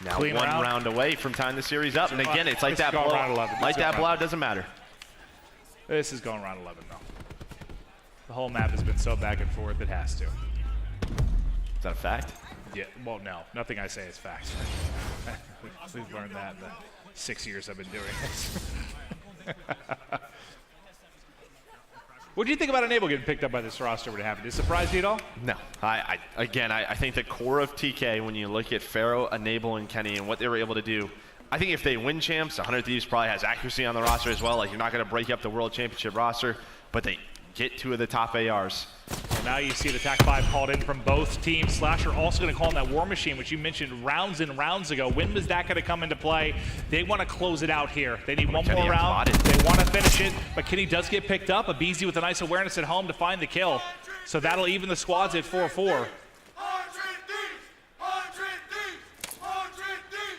Now Clean one round away from tying the series up. And again, it's like that blowout. Like that blowout doesn't matter. This is going round 11, though. The whole map has been so back and forth, it has to. Is that a fact? Yeah, well, no. Nothing I say is fact. We've learned that in the 6 years I've been doing this. What do you think about Enable getting picked up by this roster when it happened? Did it surprise you at all? No. I think the core of TK, when you look at Pharaoh, Enable, and Kenny and what they were able to do, I think if they win champs, 100 Thieves probably has accuracy on the roster as well. Like, you're not going to break up the World Championship roster, but they get 2 of the top ARs. Well, now you see the TAC 5 called in from both teams. Slasher also going to call in that War Machine, which you mentioned rounds and rounds ago. When was that going to come into play? They want to close it out here. They need one more round. They want to finish it, but Kenny does get picked up. Abizi with a nice awareness at home to find the kill. So that'll even the squads at 4-4.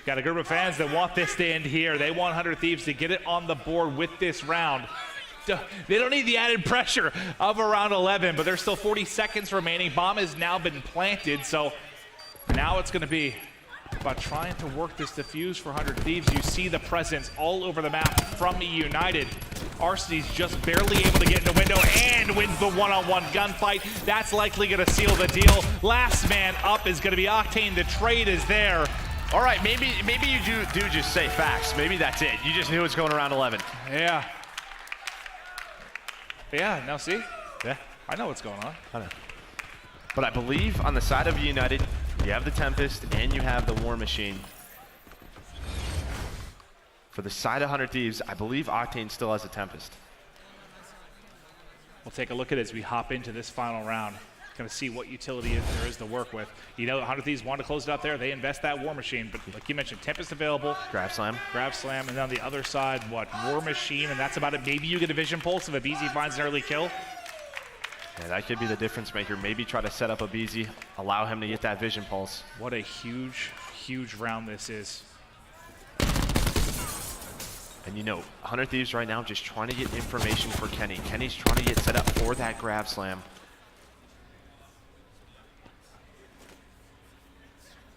Got a group of fans that want this to end here. They want 100 Thieves to get it on the board with this round. They don't need the added pressure of around 11, but there's still 40 seconds remaining. Bomb has now been planted, so now it's going to be about trying to work this defuse for 100 Thieves. You see the presence all over the map from eUnited. Arseny's just barely able to get in the window and wins the one-on-one gunfight. That's likely going to seal the deal. Last man up is going to be Octane. The trade is there. All right, maybe you do just say facts. Maybe that's it. You just knew it was going around 11. Yeah. Yeah, now see? Yeah, I know what's going on. I know. But I believe on the side of United, you have the Tempest and you have the War Machine. For the side of 100 Thieves, I believe Octane still has a Tempest. We'll take a look at it as we hop into this final round. Going to see what utility there is to work with. You know, 100 Thieves want to close it out there. They invest that War Machine, but like you mentioned, Tempest available. Grab Slam. Grab Slam, and on the other side, what? War Machine, and that's about it. Maybe you get a Vision Pulse if Abizi finds an early kill. Yeah, that could be the difference maker. Maybe try to set up Abizi, allow him to get that Vision Pulse. What a huge, huge round this is. And you know, 100 Thieves right now just trying to get information for Kenny. Kenny's trying to get set up for that Grab Slam.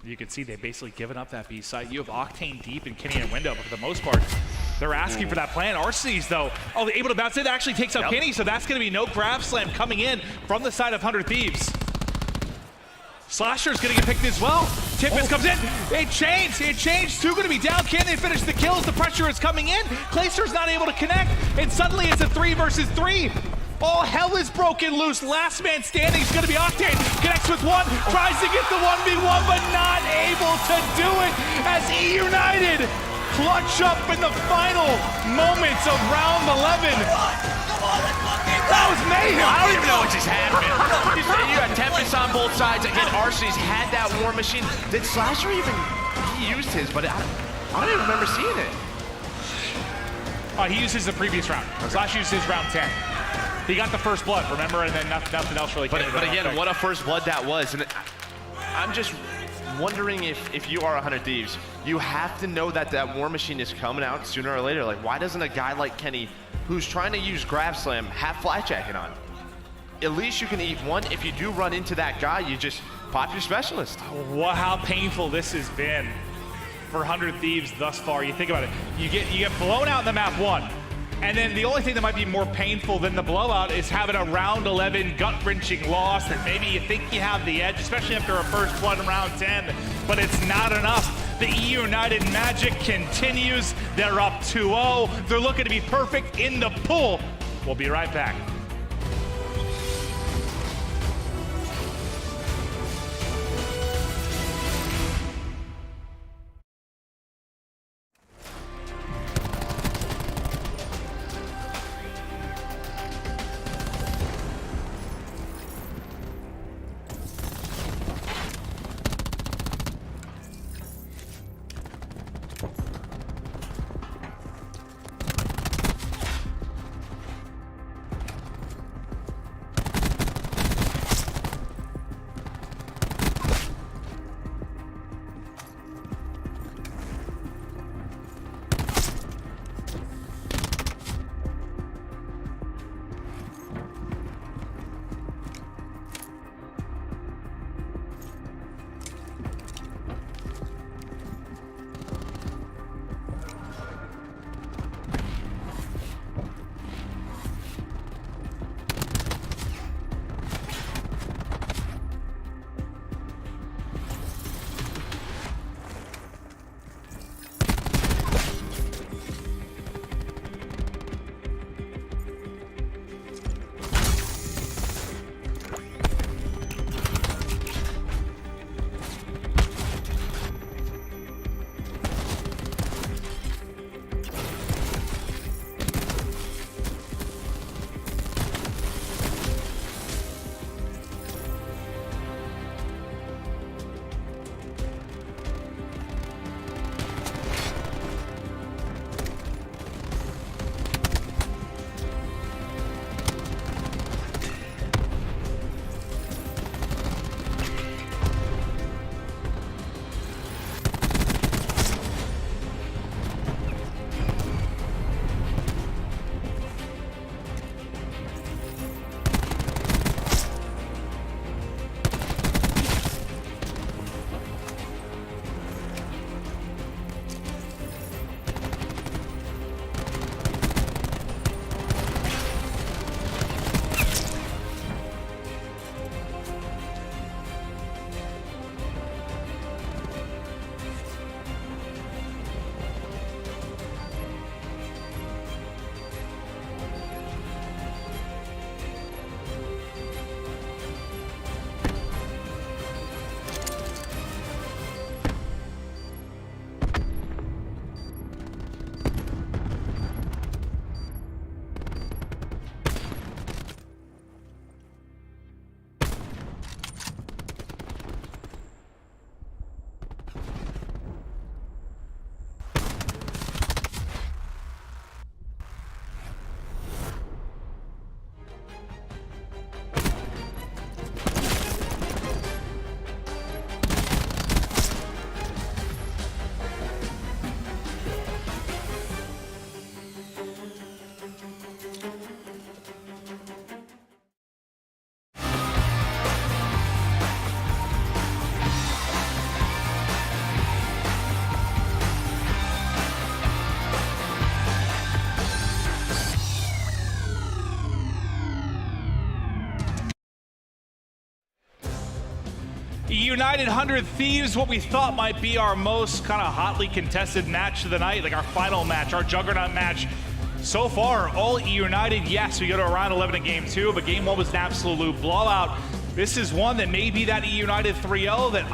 You can see they've basically given up that B site. You have Octane deep and Kenny in window, but for the most part, they're asking for that plan. Arcees, though, they're able to bounce it. Actually takes out Kenny, so that's going to be no Grab Slam coming in from the side of 100 Thieves. Slasher's going to get picked as well. Tempest comes in. It changed. 2 going to be down. Can they finish the kills? The pressure is coming in. Clayster's not able to connect, and suddenly it's a 3 versus 3. All hell is broken loose. Last man standing is going to be Octane. Connects with 1, tries to get the 1v1, but not able to do it as eUnited clutch up in the final moments of round 11. That was mayhem. I don't even know what just happened. You had Tempest on both sides. Again, Arcees had that War Machine. Did Slasher even, he used his, but I don't even remember seeing it. He used his the previous round. Slash used his round 10. He got the first blood, remember, and then nothing else really came. But again, what a first blood that was. And I'm just wondering if you are 100 Thieves, you have to know that that War Machine is coming out sooner or later. Like, why doesn't a guy like Kenny, who's trying to use Grab Slam, have Flat Jacket on? At least you can eat 1. If you do run into that guy, you just pop your specialist. How painful this has been. for 100 Thieves thus far. You think about it, you get blown out in the map 1, and then the only thing that might be more painful than the blowout is having a round 11 gut-wrenching loss that maybe you think you have the edge, especially after a first blood in round 10, but it's not enough. The eUnited magic continues. They're up 2-0. They're looking to be perfect in the pool. We'll be right back. eUnited 100 Thieves, what we thought might be our most kind of hotly contested match of the night, like our final match, our juggernaut match. So far, all eUnited. Yes, we go to a round 11 in game 2, but game 1 was an absolute blowout. This is one that may be that eUnited 3-0 that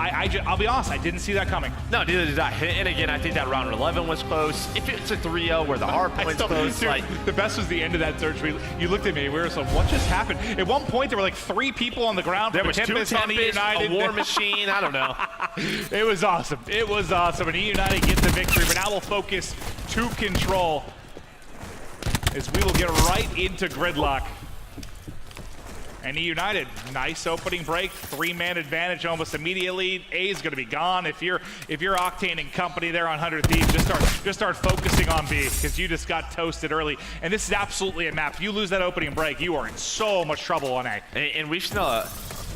I'll be honest, I didn't see that coming. No, neither did I. And again, I think that round 11 was close. If it's a 3-0 where the hard point's close, dude, like... The best was the end of that search. You looked at me, we were like, what just happened? At one point, there were like 3 people on the ground. There was 2 Tempest, a War Machine, I don't know. It was awesome. It was awesome. And eUnited gets the victory, but now we'll focus to control as we will get right into Gridlock. And eUnited, nice opening break, 3-man advantage almost immediately. A is going to be gone. If you're Octane and company there on 100 Thieves, just start focusing on B because you just got toasted early. And this is absolutely a map. If you lose that opening break, you are in so much trouble on A. And we've seen a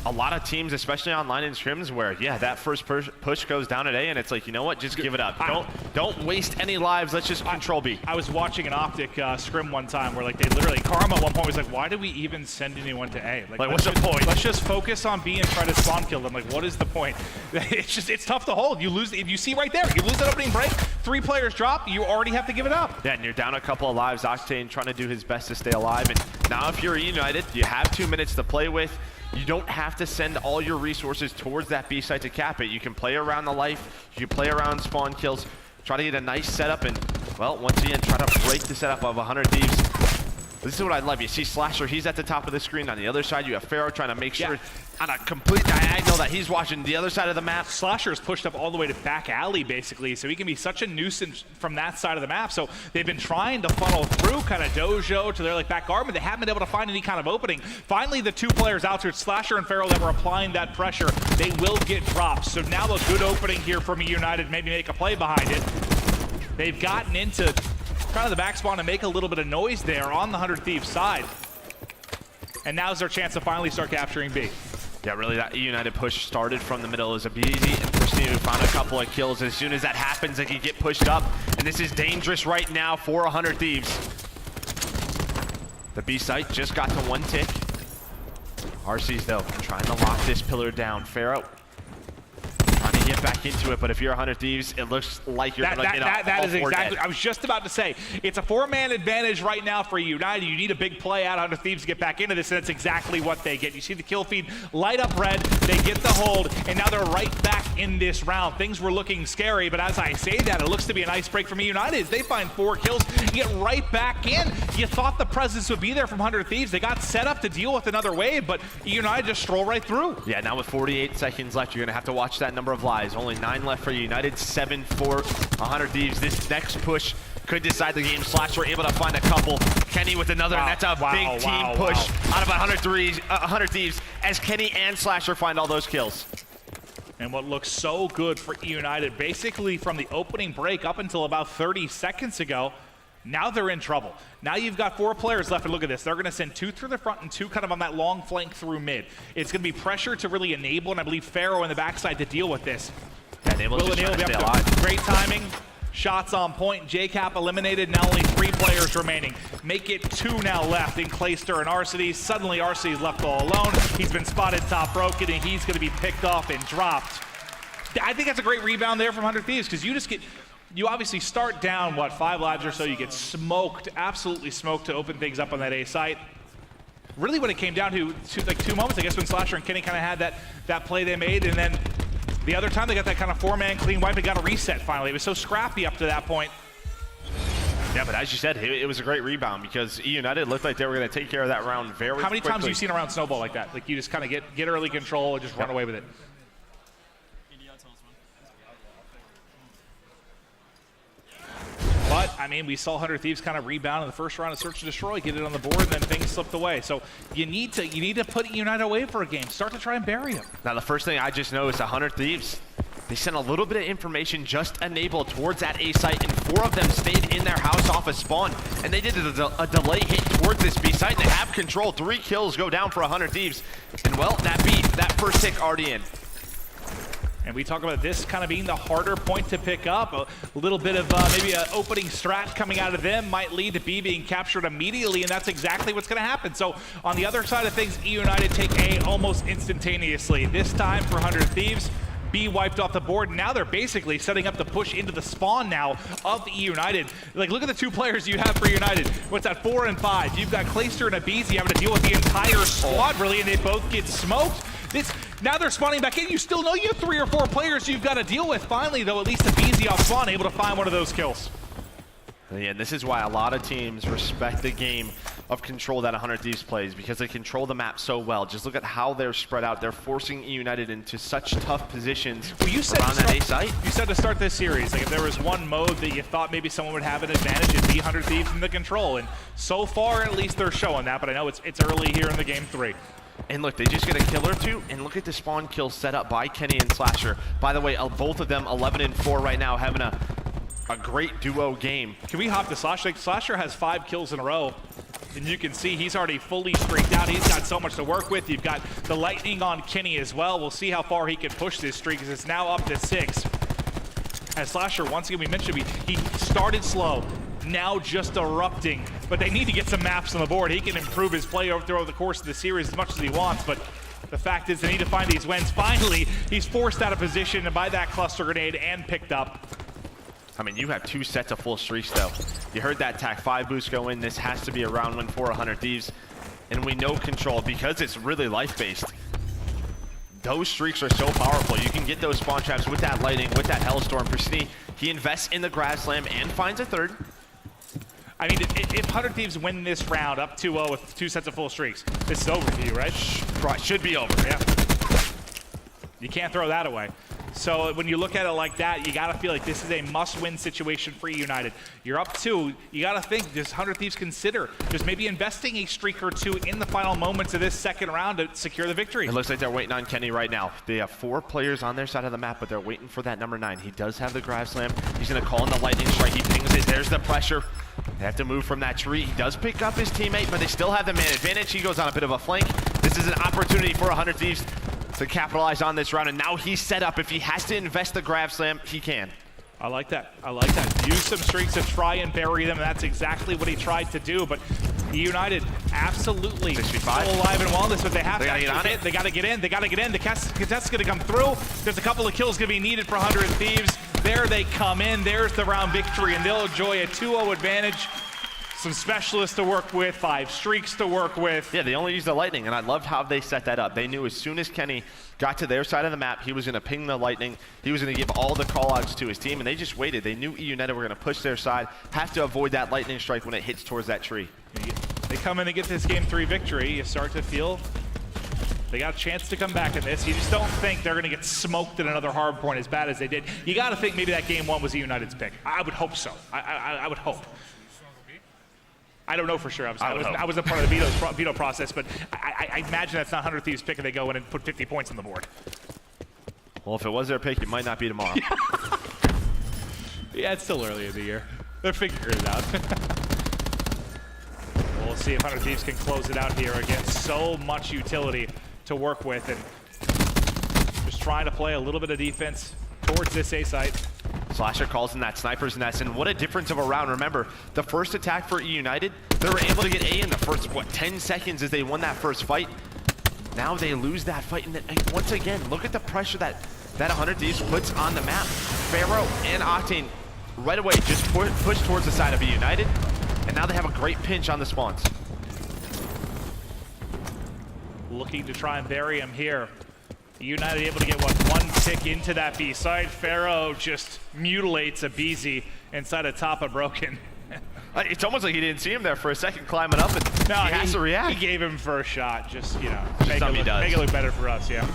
a lot of teams, especially online in scrims, where yeah, that first push goes down at A, and it's like, you know what, just give it up. Don't waste any lives. Let's just control B. I was watching an Optic scrim one time where like they literally, Karma at one point was like, why do we even send anyone to A? Like what's the point? Let's just focus on B and try to spawn kill them. Like, what is the point? It's tough to hold. You lose, if you see right there, you lose that opening break, 3 players drop, you already have to give it up. Yeah, and you're down a couple of lives. Octane trying to do his best to stay alive, and now if you're eUnited, you have 2 minutes to play with. You don't have to send all your resources towards that B site to cap it. You can play around the life, you can play around spawn kills, try to get a nice setup, and, well, once again, try to break the setup of 100 Thieves. This is what I love. You see Slasher, he's at the top of the screen. On the other side, you have Pharaoh trying to make sure on a complete diagonal that he's watching the other side of the map. Slasher is pushed up all the way to back alley, basically, so he can be such a nuisance from that side of the map. So they've been trying to funnel through kind of Dojo to their like back arm, but they haven't been able to find any kind of opening. Finally, the 2 players out there, Slasher and Pharaoh, that were applying that pressure, they will get dropped. So now a good opening here from eUnited, maybe make a play behind it. They've gotten into kind of the back spawn to make a little bit of noise there on the 100 Thieves side. And now's their chance to finally start capturing B. Yeah, really, that eUnited push started from the middle. It was a BZ and Pristine who found a couple of kills. As soon as that happens, they can get pushed up. And this is dangerous right now for 100 Thieves. The B site just got to 1 tick. RC's, though, trying to lock this pillar down. Pharaoh trying to get back into it, but if you're 100 Thieves, it looks like you're going to get up. That is exactly, I was just about to say, it's a 4-man advantage right now for eUnited. You need a big play out 100 Thieves to get back into this, and that's exactly what they get. You see the kill feed light up red, they get the hold, and now they're right back in this round. Things were looking scary, but as I say that, it looks to be a nice break from eUnited. They find 4 kills, get right back in. You thought the presence would be there from 100 Thieves. They got set up to deal with another wave, but eUnited just stroll right through. Yeah, now with 48 seconds left, you're going to have to watch that number of lives. Only 9 left for United, 7 for 100 Thieves. This next push could decide the game. Slasher able to find a couple. Kenny with another, and that's a big team push out of 100 Thieves as Kenny and Slasher find all those kills. And what looks so good for eUnited, basically from the opening break up until about 30 seconds ago, now they're in trouble. Now you've got 4 players left, and look at this. They're going to send 2 through the front and 2 kind of on that long flank through mid. It's going to be pressure to really enable, and I believe Pharaoh in the backside to deal with this. Yeah, Will enable be up to great timing. Shots on point. JCap eliminated. Now only 3 players remaining. Make it 2 now left in Clayster and Arcity. Suddenly Arcity's left all alone. He's been spotted top broken, and he's going to be picked off and dropped. I think that's a great rebound there from 100 Thieves, because you just get... You obviously start down, what, 5 lives or so. You get smoked, absolutely smoked to open things up on that A site. Really what it came down to like 2 moments, I guess, when Slasher and Kenny kind of had that play they made, and then the other time they got that kind of 4-man clean wipe and got a reset finally. It was so scrappy up to that point. Yeah, but as you said, it was a great rebound because eUnited looked like they were going to take care of that round very quickly. How many times have you seen a round snowball like that? Like you just kind of get early control and just run away with it. But, I mean, we saw 100 Thieves kind of rebound in the first round of Search and Destroy, get it on the board, and then things slipped away. So you need to put eUnited away for a game. Start to try and bury them. Now, the first thing I just noticed, 100 Thieves, they sent a little bit of information just enabled towards that A site, and 4 of them stayed in their house off a spawn. And they did a delay hit towards this B site, and they have control. 3 kills go down for 100 Thieves. And, well, that first tick already in. And we talk about this kind of being the harder point to pick up. A little bit of maybe an opening strat coming out of them might lead to B being captured immediately, and that's exactly what's going to happen. So on the other side of things, eUnited take A almost instantaneously. This time for 100 Thieves, B wiped off the board. Now they're basically setting up the push into the spawn now of eUnited. Like, look at the 2 players you have for United. What's that, 4 and 5? You've got Clayster and Abizi having to deal with the entire squad, really, and they both get smoked. Now they're spawning back in. You still know you have 3 or 4 players you've got to deal with. Finally, though, at least Abizi off spawn, able to find one of those kills. Yeah, and this is why a lot of teams respect the game of control that 100 Thieves plays, because they control the map so well. Just look at how they're spread out. They're forcing eUnited into such tough positions around that A site. You said to start this series, like if there was one mode that you thought maybe someone would have an advantage, it'd be 100 Thieves in the control. And so far, at least they're showing that, but I know it's early here in the game 3. And look, they just get a kill or 2, and look at the spawn kill set up by Kenny and Slasher. By the way, both of them 11 and 4 right now, having a great duo game. Can we hop to Slasher? Slasher has 5 kills in a row. And you can see he's already fully streaked out. He's got so much to work with. You've got the lightning on Kenny as well. We'll see how far he can push this streak, because it's now up to 6. As Slasher, once again, we mentioned he started slow, now just erupting. But they need to get some maps on the board. He can improve his play over the course of the series as much as he wants, but the fact is they need to find these wins. Finally, he's forced out of position by that cluster grenade and picked up. I mean, you have 2 sets of full streaks, though. You heard that TAC 5 boost go in. This has to be a round win for 100 Thieves. And we know Control, because it's really life-based, those streaks are so powerful. You can get those spawn traps with that lightning, with that Hellstorm. Pristini, he invests in the grab slam and finds a third. I mean, if 100 Thieves win this round up 2-0 with 2 sets of full streaks, this is over for you, right? Should be over. Yeah. You can't throw that away. So when you look at it like that, you got to feel like this is a must-win situation for eUnited. You're up 2. You got to think, does 100 Thieves consider just maybe investing a streak or 2 in the final moments of this second round to secure the victory? It looks like they're waiting on Kenny right now. They have 4 players on their side of the map, but they're waiting for that number 9. He does have the grab slam. He's going to call in the lightning strike. He pings it. There's the pressure. They have to move from that tree. He does pick up his teammate, but they still have the man advantage. He goes on a bit of a flank. This is an opportunity for 100 Thieves to capitalize on this round, and now he's set up. If he has to invest the grab slam, he can. I like that. I like that. Use some streaks to try and bury them, and that's exactly what he tried to do. But eUnited absolutely still alive and well in this, but they have to get on it. They got to get in. They got to get in. The contest's going to come through. There's a couple of kills going to be needed for 100 Thieves. There they come in. There's the round victory, and they'll enjoy a 2-0 advantage. Some specialists to work with, 5 streaks to work with. Yeah, they only used the lightning, and I loved how they set that up. They knew as soon as Kenny got to their side of the map, he was going to ping the lightning. He was going to give all the call-outs to his team, and they just waited. They knew eUnited were going to push their side, have to avoid that lightning strike when it hits towards that tree. They come in and get this Game 3 victory. You start to feel they got a chance to come back in this. You just don't think they're going to get smoked at another hard point as bad as they did. You got to think maybe that Game 1 was eUnited's pick. I would hope so. I would hope. I don't know for sure. I wasn't part of the veto process, but I imagine that's not 100 Thieves pick and they go in and put 50 points on the board. Well, if it was their pick, it might not be tomorrow. Yeah, it's still early in the year. They're figuring it out. We'll see if 100 Thieves can close it out here against so much utility to work with, and just trying to play a little bit of defense towards this A site. Slasher calls in that sniper's nest, and what a difference of a round. Remember, the first attack for eUnited, they were able to get A in the first, 10 seconds as they won that first fight. Now they lose that fight, and once again, look at the pressure that 100 Thieves puts on the map. Pharaoh and Octane right away just push towards the side of eUnited, and now they have a great pinch on the spawns. Looking to try and bury him here. eUnited able to get, one tick into that B side. Pharaoh just mutilates a BZ inside a top of Broken. It's almost like he didn't see him there for a second climbing up, and he has to react. He gave him first shot, just, you know, make it look better for us, yeah.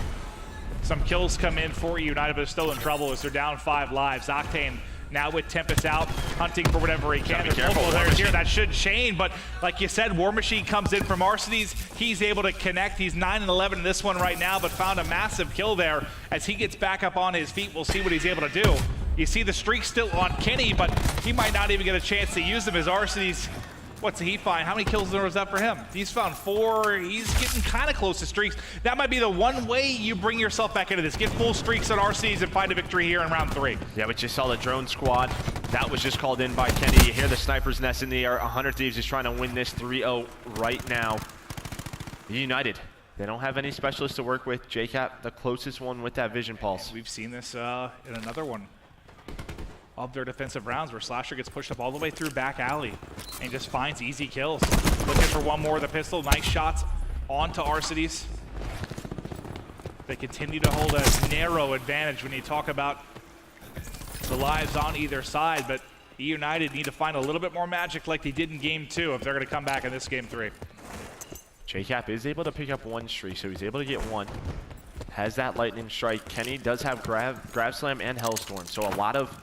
Some kills come in for eUnited, but they're still in trouble as they're down 5 lives. Octane now with Tempest out, hunting for whatever he can. There's multiple players here that should chain, but like you said, War Machine comes in from Arcades. He's able to connect. He's 9-11 in this one right now, but found a massive kill there. As he gets back up on his feet, we'll see what he's able to do. You see the streak still on Kenny, but he might not even get a chance to use them as Arcades. What's he find? How many kills was that for him? He's found 4. He's getting kind of close to streaks. That might be the one way you bring yourself back into this. Get full streaks on Arcades and find a victory here in round 3. Yeah, we just saw the drone squad. That was just called in by Kenny. You hear the sniper's nest in the air. 100 Thieves is trying to win this 3-0 right now. eUnited, they don't have any specialists to work with. JCap, the closest one with that vision pulse. We've seen this in another one of their defensive rounds where Slasher gets pushed up all the way through back alley and just finds easy kills. Looking for one more of the pistol. Nice shots onto Arcades. They continue to hold a narrow advantage when you talk about the lives on either side, but eUnited need to find a little bit more magic like they did in Game 2 if they're going to come back in this Game 3. JCap is able to pick up 1 streak, so he's able to get 1. Has that lightning strike. Kenny does have grab slam and Hellstorm, so a lot of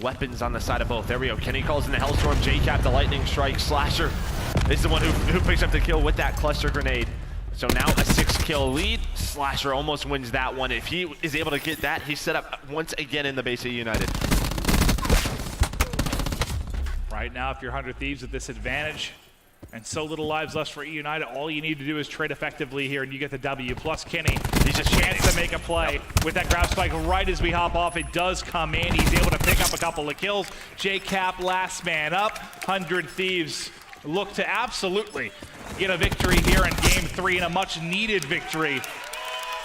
weapons on the side of both. There we go. Kenny calls in the Hellstorm. JCap the lightning strike. Slasher is the one who picks up the kill with that cluster grenade. So now a 6-kill lead. Slasher almost wins that one. If he is able to get that, he's set up once again in the base of eUnited. Right now, if you're 100 Thieves at this advantage, And so little lives left for eUnited. All you need to do is trade effectively here, and you get the W. Plus Kenny, he's a chance to make a play with that grab spike right as we hop off. It does come in. He's able to pick up a couple of kills. J-Cap, last man up. 100 Thieves look to absolutely get a victory here in Game 3, and a much-needed victory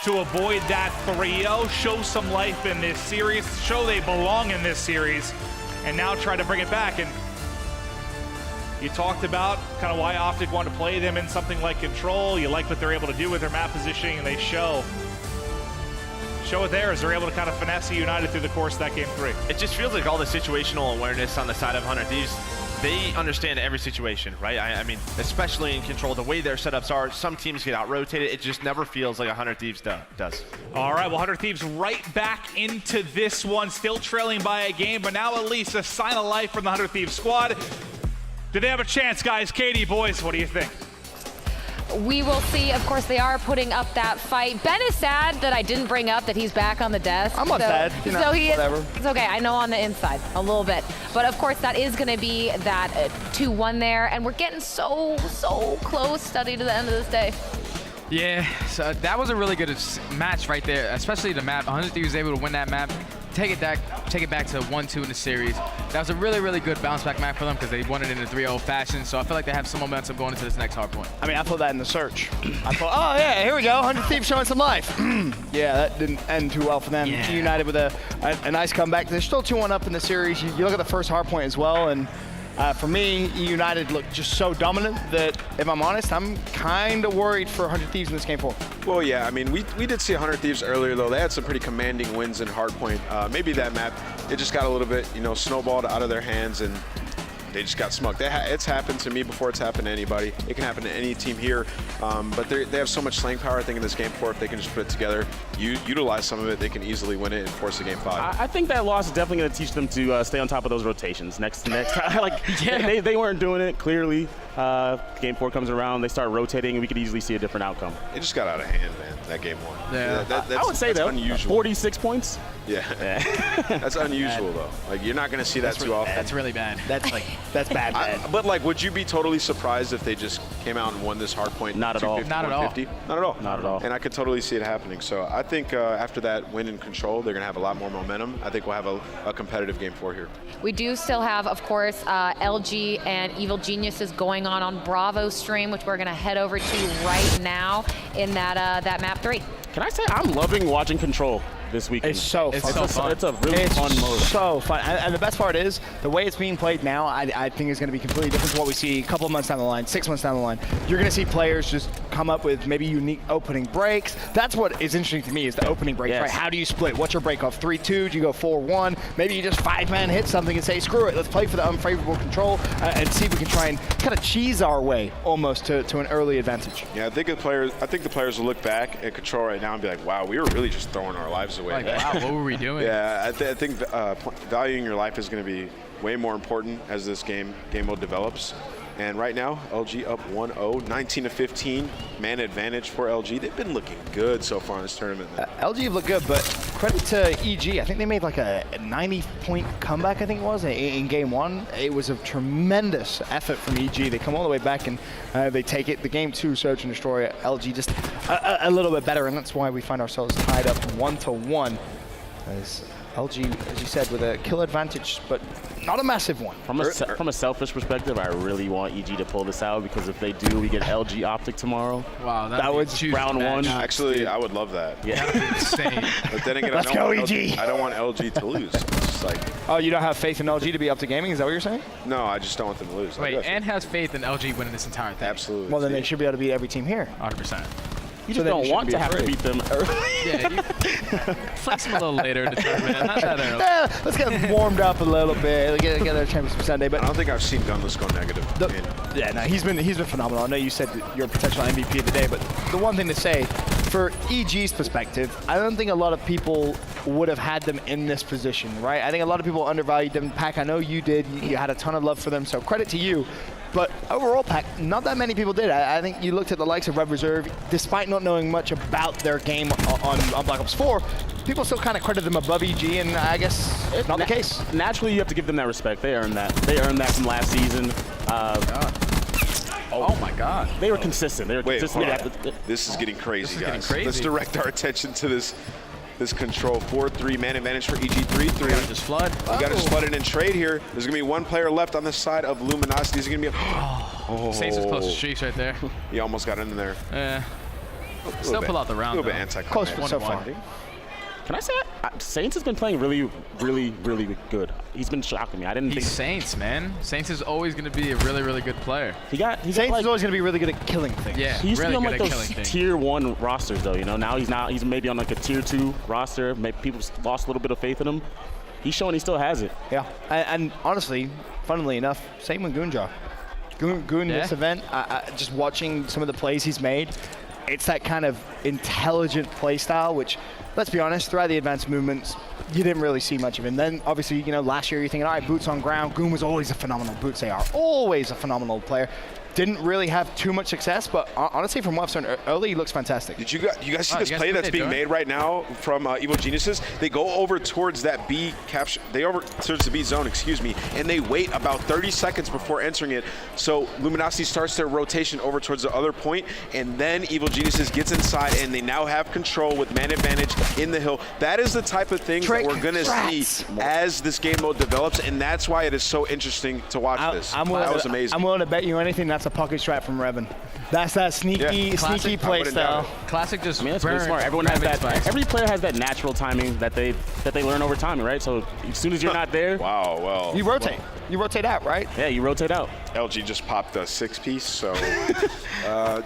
to avoid that 3-0, show some life in this series, show they belong in this series, and now try to bring it back. And you talked about kind of why Optic wanted to play them in something like Control. You like what they're able to do with their map positioning, and they show it there as they're able to kind of finesse eUnited through the course of that Game 3. It just feels like all the situational awareness on the side of 100 Thieves. They understand every situation, right? I mean, especially in Control, the way their setups are, some teams get out-rotated. It just never feels like 100 Thieves does. All right, well, 100 Thieves right back into this one, still trailing by a game, but now at least a sign of life from the 100 Thieves squad. Do they have a chance, guys? Katie, boys, what do you think? We will see. Of course, they are putting up that fight. Ben is sad that I didn't bring up that he's back on the desk. I'm not sad. You know, so he whatever. It's okay. I know on the inside a little bit. But of course, that is going to be that 2-1 there. And we're getting so close, Study, to the end of this day. Yeah, so that was a really good match right there, especially the map. 100 Thieves was able to win that map, take it back to 1-2 in the series. That was a really good bounce back map for them because they won it in a 3-0 fashion. So I feel like they have some momentum going into this next hard point. I mean, I thought that in the search. I thought, oh yeah, here we go, 100 Thieves showing some life. Yeah, that didn't end too well for them. Yeah. United with a nice comeback. They're still 2-1 up in the series. You look at the first hard point as well, and for me, United looked just so dominant that, if I'm honest, I'm kind of worried for 100 Thieves in this Game 4. Well, yeah, I mean, we did see 100 Thieves earlier, though. They had some pretty commanding wins in Hardpoint. Maybe that map, it just got a little bit, snowballed out of their hands, and they just got smoked. It's happened to me before it's happened to anybody. It can happen to any team here, but they have so much slaying power, I think, in this Game 4. If they can just put it together, utilize some of it, they can easily win it and force a Game 5. I think that loss is definitely going to teach them to stay on top of those rotations next time. Like, yeah. they weren't doing it, clearly. Game 4 comes around, they start rotating, and we could easily see a different outcome. It just got out of hand, man, that Game 1. Yeah. I would say, though, unusual. 46 points. Yeah. That's unusual, though. Like, you're not going to see that too often. That's really bad. That's bad. But, like, would you be totally surprised if they just came out and won this hard point? Not at all. Not at all. Not at all. Not at all. And I could totally see it happening. So I think after that win in Control, they're going to have a lot more momentum. I think we'll have a competitive Game 4 here. We do still have, of course, LG and Evil Geniuses going on Bravo stream, which we're going to head over to right now in that map 3. Can I say I'm loving watching Control this weekend? It's so fun. It's a really fun mode. So fun. And the best part is, the way it's being played now, I think is going to be completely different to what we see a couple of months down the line, 6 months down the line. You're going to see players just come up with maybe unique opening breaks. That's what is interesting to me, is the opening breaks, right? How do you split? What's your break off? 3-2? Do you go 4-1? Maybe you just 5-man hit something and say, screw it, let's play for the unfavorable control and see if we can try and kind of cheese our way almost to an early advantage. Yeah, I think the players will look back at Control right now and be like, wow, we were really just throwing our lives away. Like, wow, what were we doing? Yeah, I think valuing your life is going to be way more important as this game mode develops. And right now, LG up 1-0, 19-15, man advantage for LG. They've been looking good so far in this tournament. LG have looked good, but credit to EG. I think they made like a 90-point comeback, I think it was, in Game 1. It was a tremendous effort from EG. They come all the way back and they take it. The Game 2 Search and Destroy, LG just a little bit better, and that's why we find ourselves tied up 1-1. As LG, as you said, with a kill advantage, but not a massive one. From a selfish perspective, I really want EG to pull this out, because if they do, we get LG Optic tomorrow. Wow, that would round one. Actually, I would love that. Yeah, insane. But then again, Let's go, EG. I don't want LG to lose. It's just like, oh, you don't have faith in LG to be up to gaming? Is that what you're saying? no, I just don't want them to lose. Wait, and has faith in LG winning this entire thing. Absolutely. Well, then they should be able to beat every team here. 100%. You just don't want to have to beat them early. Yeah, flex them a little later in the tournament. Not that early. Let's get warmed up a little bit. Get their championship Sunday. But I don't think I've seen Gunless go negative. Yeah, no, he's been phenomenal. I know you said that you're a potential MVP of the day, but the one thing to say, for EG's perspective, I don't think a lot of people would have had them in this position, right? I think a lot of people undervalued them. Pac, I know you did. You had a ton of love for them, so credit to you. But overall, Pac, not that many people did. I think you looked at the likes of Red Reserve, despite not knowing much about their game on Black Ops 4, people still kind of credit them above EG, and I guess it's not the case. Naturally, you have to give them that respect. They earned that. They earned that from last season. Oh my God. They were consistent. They were consistently at the. This is getting crazy, This is guys. getting crazy. Let's direct our attention to this control. 4-3 man advantage for EG. 3-3. Just flood. We got to just flood it in trade here. There's going to be one player left on the side of Luminosity. He's going to be a... Saints is close to streaks right there. He almost got in there. Still pull out the round. A little bit Close anti-climactic. so far. Can I say it? Saints has been playing really, really, really good. He's been shocking me. I didn't think. He's Saints, man. Saints is always going to be a really, really good player. He's Saints is always going to be really good at killing things. Yeah, he used really to be on good like at those killing things. tier 1 rosters, though. You know, now he's maybe on like a tier 2 roster. Maybe people lost a little bit of faith in him. He's showing he still has it. Yeah, and honestly, funnily enough, same with Goonjaw. Goon this event, just watching some of the plays he's made, it's that kind of intelligent play style, which, let's be honest, throughout the advanced movements, you didn't really see much of him. Then, obviously, you know, last year you're thinking, all right, boots on ground. Goon was always a phenomenal boots. They are always a phenomenal player. Didn't really have too much success, but honestly, from what I've seen early, he looks fantastic. Did you guys see this play that's being made right now from Evil Geniuses? They go over towards that B capture. They over towards the B zone, excuse me, and they wait about 30 seconds before entering it. So Luminosity starts their rotation over towards the other point, and then Evil Geniuses gets inside, and they now have control with man advantage in the hill. That is the type of thing that we're gonna see as this game mode develops, and that's why it is so interesting to watch this. That was amazing. I'm willing to bet you anything that's a pocket strat from Revan. That's that sneaky play style. Classic just that's really smart. Everyone has that. Every player has that natural timing that they learn over time, right? So as soon as you're not there, wow, well, you rotate. You rotate out, right? Yeah, you rotate out. LG just popped a 6-piece, so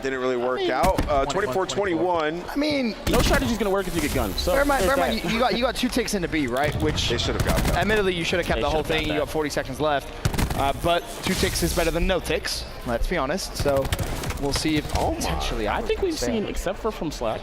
didn't really work out. 24-21. I mean, no strategy's gonna work if you get guns. So bear in mind, you got 2 ticks into B, right? Which they should have got that. Admittedly, you should have kept the whole thing. You got 40 seconds left, but 2 ticks is better than no ticks. Let's be honest. So we'll see if potentially. I think we've seen, except for from Slack,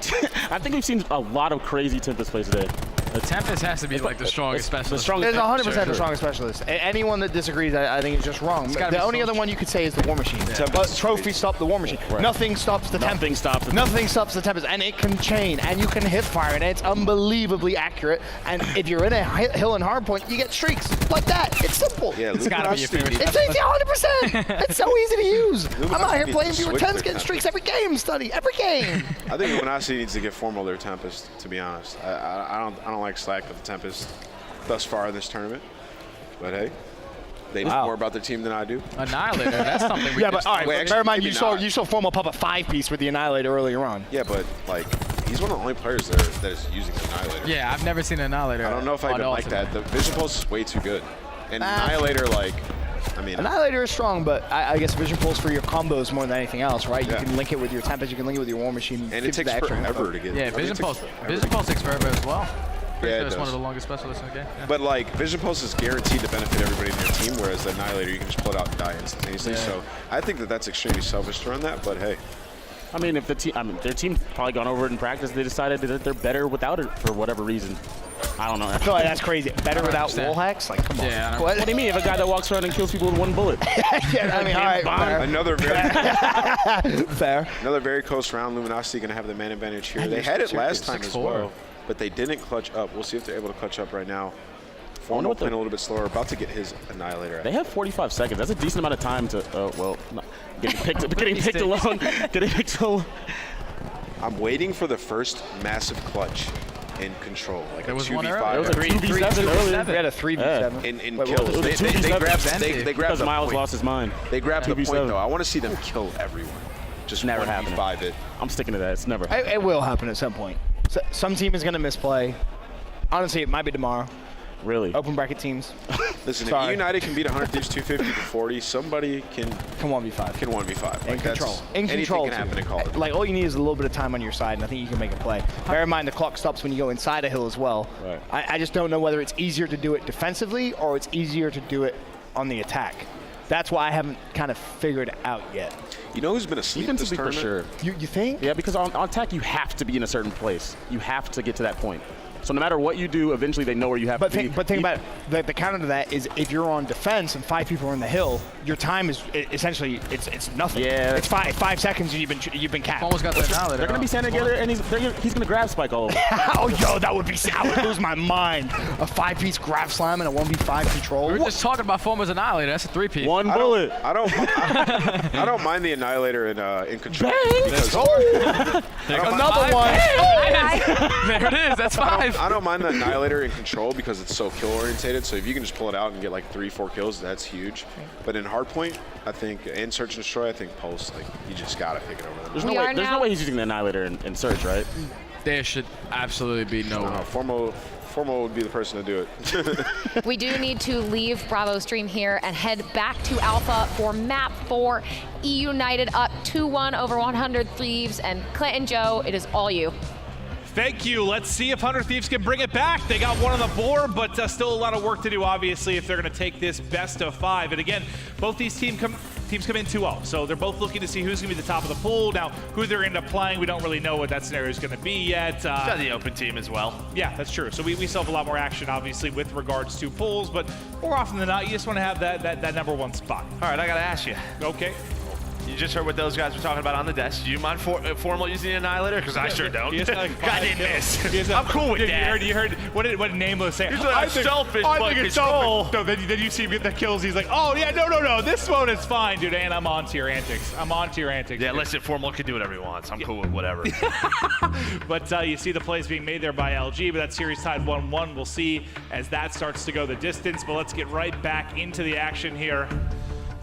I think we've seen a lot of crazy Tempest plays today. The Tempest has to be like the strongest specialist. It's 100% the strongest specialist. Anyone that disagrees, I think is just wrong. The only other one you could say is the War Machine. But Trophy stopped the War Machine. Right. Nothing stops the Tempest. Nothing stops the Tempest. And it can chain, and you can hip fire, and it's unbelievably accurate. And if you're in a hill and hard point, you get streaks like that. It's simple. Yeah, it's gotta be your favorite. It's easy, 100%. It's so easy to use. I'm out here playing viewer 10s, getting streaks every game, every game. I think Luminosity needs to get formal their Tempest, to be honest. I don't like Slack with the Tempest thus far in this tournament. But hey, they know more about their team than I do. Annihilator, that's something we but all right, bear in mind, you saw formal pop a 5-piece with the Annihilator earlier on. Yeah, but like, he's one of the only players there that is using the Annihilator. Yeah, I've never seen an Annihilator. I don't know if I even like that. The Vision Pulse is way too good. And Annihilator, like, I mean, Annihilator is strong, but I guess Vision Pulse for your combos more than anything else, right? You can link it with your Tempest, you can link it with your War Machine. And it takes forever to get. Yeah, Vision Pulse takes forever as well. Yeah, it's one of the longest specialists in the game. Yeah. But like, Vision Pulse is guaranteed to benefit everybody in your team, whereas the Annihilator, you can just pull it out and die instantaneously. Yeah. So I think that's extremely selfish to run that, but hey. I mean, if their team's probably gone over it in practice, they decided that they're better without it for whatever reason. I don't know. I feel like that's crazy. Better without wall hacks? Like, come on. Yeah, what do you mean? If a guy that walks around and kills people with 1 bullet? Yeah, I mean, all right, fair. Another very fair. Another very close round. Luminosity going to have the man advantage here. They had it last time as well, but they didn't clutch up. We'll see if they're able to clutch up right now. Formal playing a little bit slower, about to get his Annihilator. They have 45 seconds. That's a decent amount of time to, getting picked alone. Getting picked alone. I'm waiting for the first massive clutch in control. Like there a was 2v5. One there was a 3v7 earlier. We had a 3v7. In kills. They grabbed the Miles point. lost his mind. They grabbed the point, though. I want to see them kill everyone. Just never happening. It. I'm sticking to that. It's never happening. It will happen at some point. So, some team is going to misplay. Honestly, it might be tomorrow. Really? Open bracket teams. Listen, if eUnited can beat 100 Thieves 250 to 40, somebody can 1v5. Can 1v5. In control. In anything control. Can happen in Call of Duty. Like, all you need is a little bit of time on your side, and I think you can make a play. Bear in mind, the clock stops when you go inside a hill as well. Right. I just don't know whether it's easier to do it defensively or it's easier to do it on the attack. That's why I haven't kind of figured out yet. You know who's been asleep this tournament? For sure. You think? Yeah, because on attack, you have to be in a certain place. You have to get to that point. So no matter what you do, eventually they know where you have to be. But think about it. The counter to that is if you're on defense and 5 people are on the hill, your time is essentially it's nothing. Yeah. It's 5 seconds and you've been capped. Almost got that now. They're gonna be standing together, and he's gonna grab Spike all over. Oh, yo, that would be. I would lose my mind. A 5-piece grab slam and a 1v5 control. We were just talking about Former's Annihilator. That's a 3-piece. One bullet. I don't mind the Annihilator in control. Because Another one. There it is. That's 5. I don't mind the Annihilator in control because it's so kill orientated. So if you can just pull it out and get like 3-4 kills, that's huge. But in hardpoint, I think, and Search and Destroy, I think Pulse, like you just gotta pick it over them. There's no way he's using the Annihilator in Search, right? There should absolutely be no. Formo would be the person to do it. We do need to leave Bravo stream here and head back to Alpha for map 4. eUnited up 2-1 over 100 Thieves, and Clinton Joe, it is all you. Thank you. Let's see if 100 Thieves can bring it back. They got one on the board, but still a lot of work to do, obviously, if they're going to take this best of 5. And again, both these teams come in 2-0, so they're both looking to see who's going to be the top of the pool. Now, who they're going to end up playing, we don't really know what that scenario is going to be yet. Got the open team as well. Yeah, that's true. So we still have a lot more action, obviously, with regards to pools, but more often than not, you just want to have that number 1 spot. All right, I got to ask you. Okay. You just heard what those guys were talking about on the desk. Do you mind Formal using the Annihilator? Because I sure don't. God didn't miss. I'm cool with that. You heard what did Nameless say? He's like, selfish, I think it's selfish. No, then you see him get the kills. He's like, oh yeah, no, this one is fine, dude. And I'm on to your antics. Yeah, listen, Formal can do whatever he wants. I'm cool with whatever. But you see the plays being made there by LG, but that series tied 1-1. We'll see as that starts to go the distance. But let's get right back into the action here.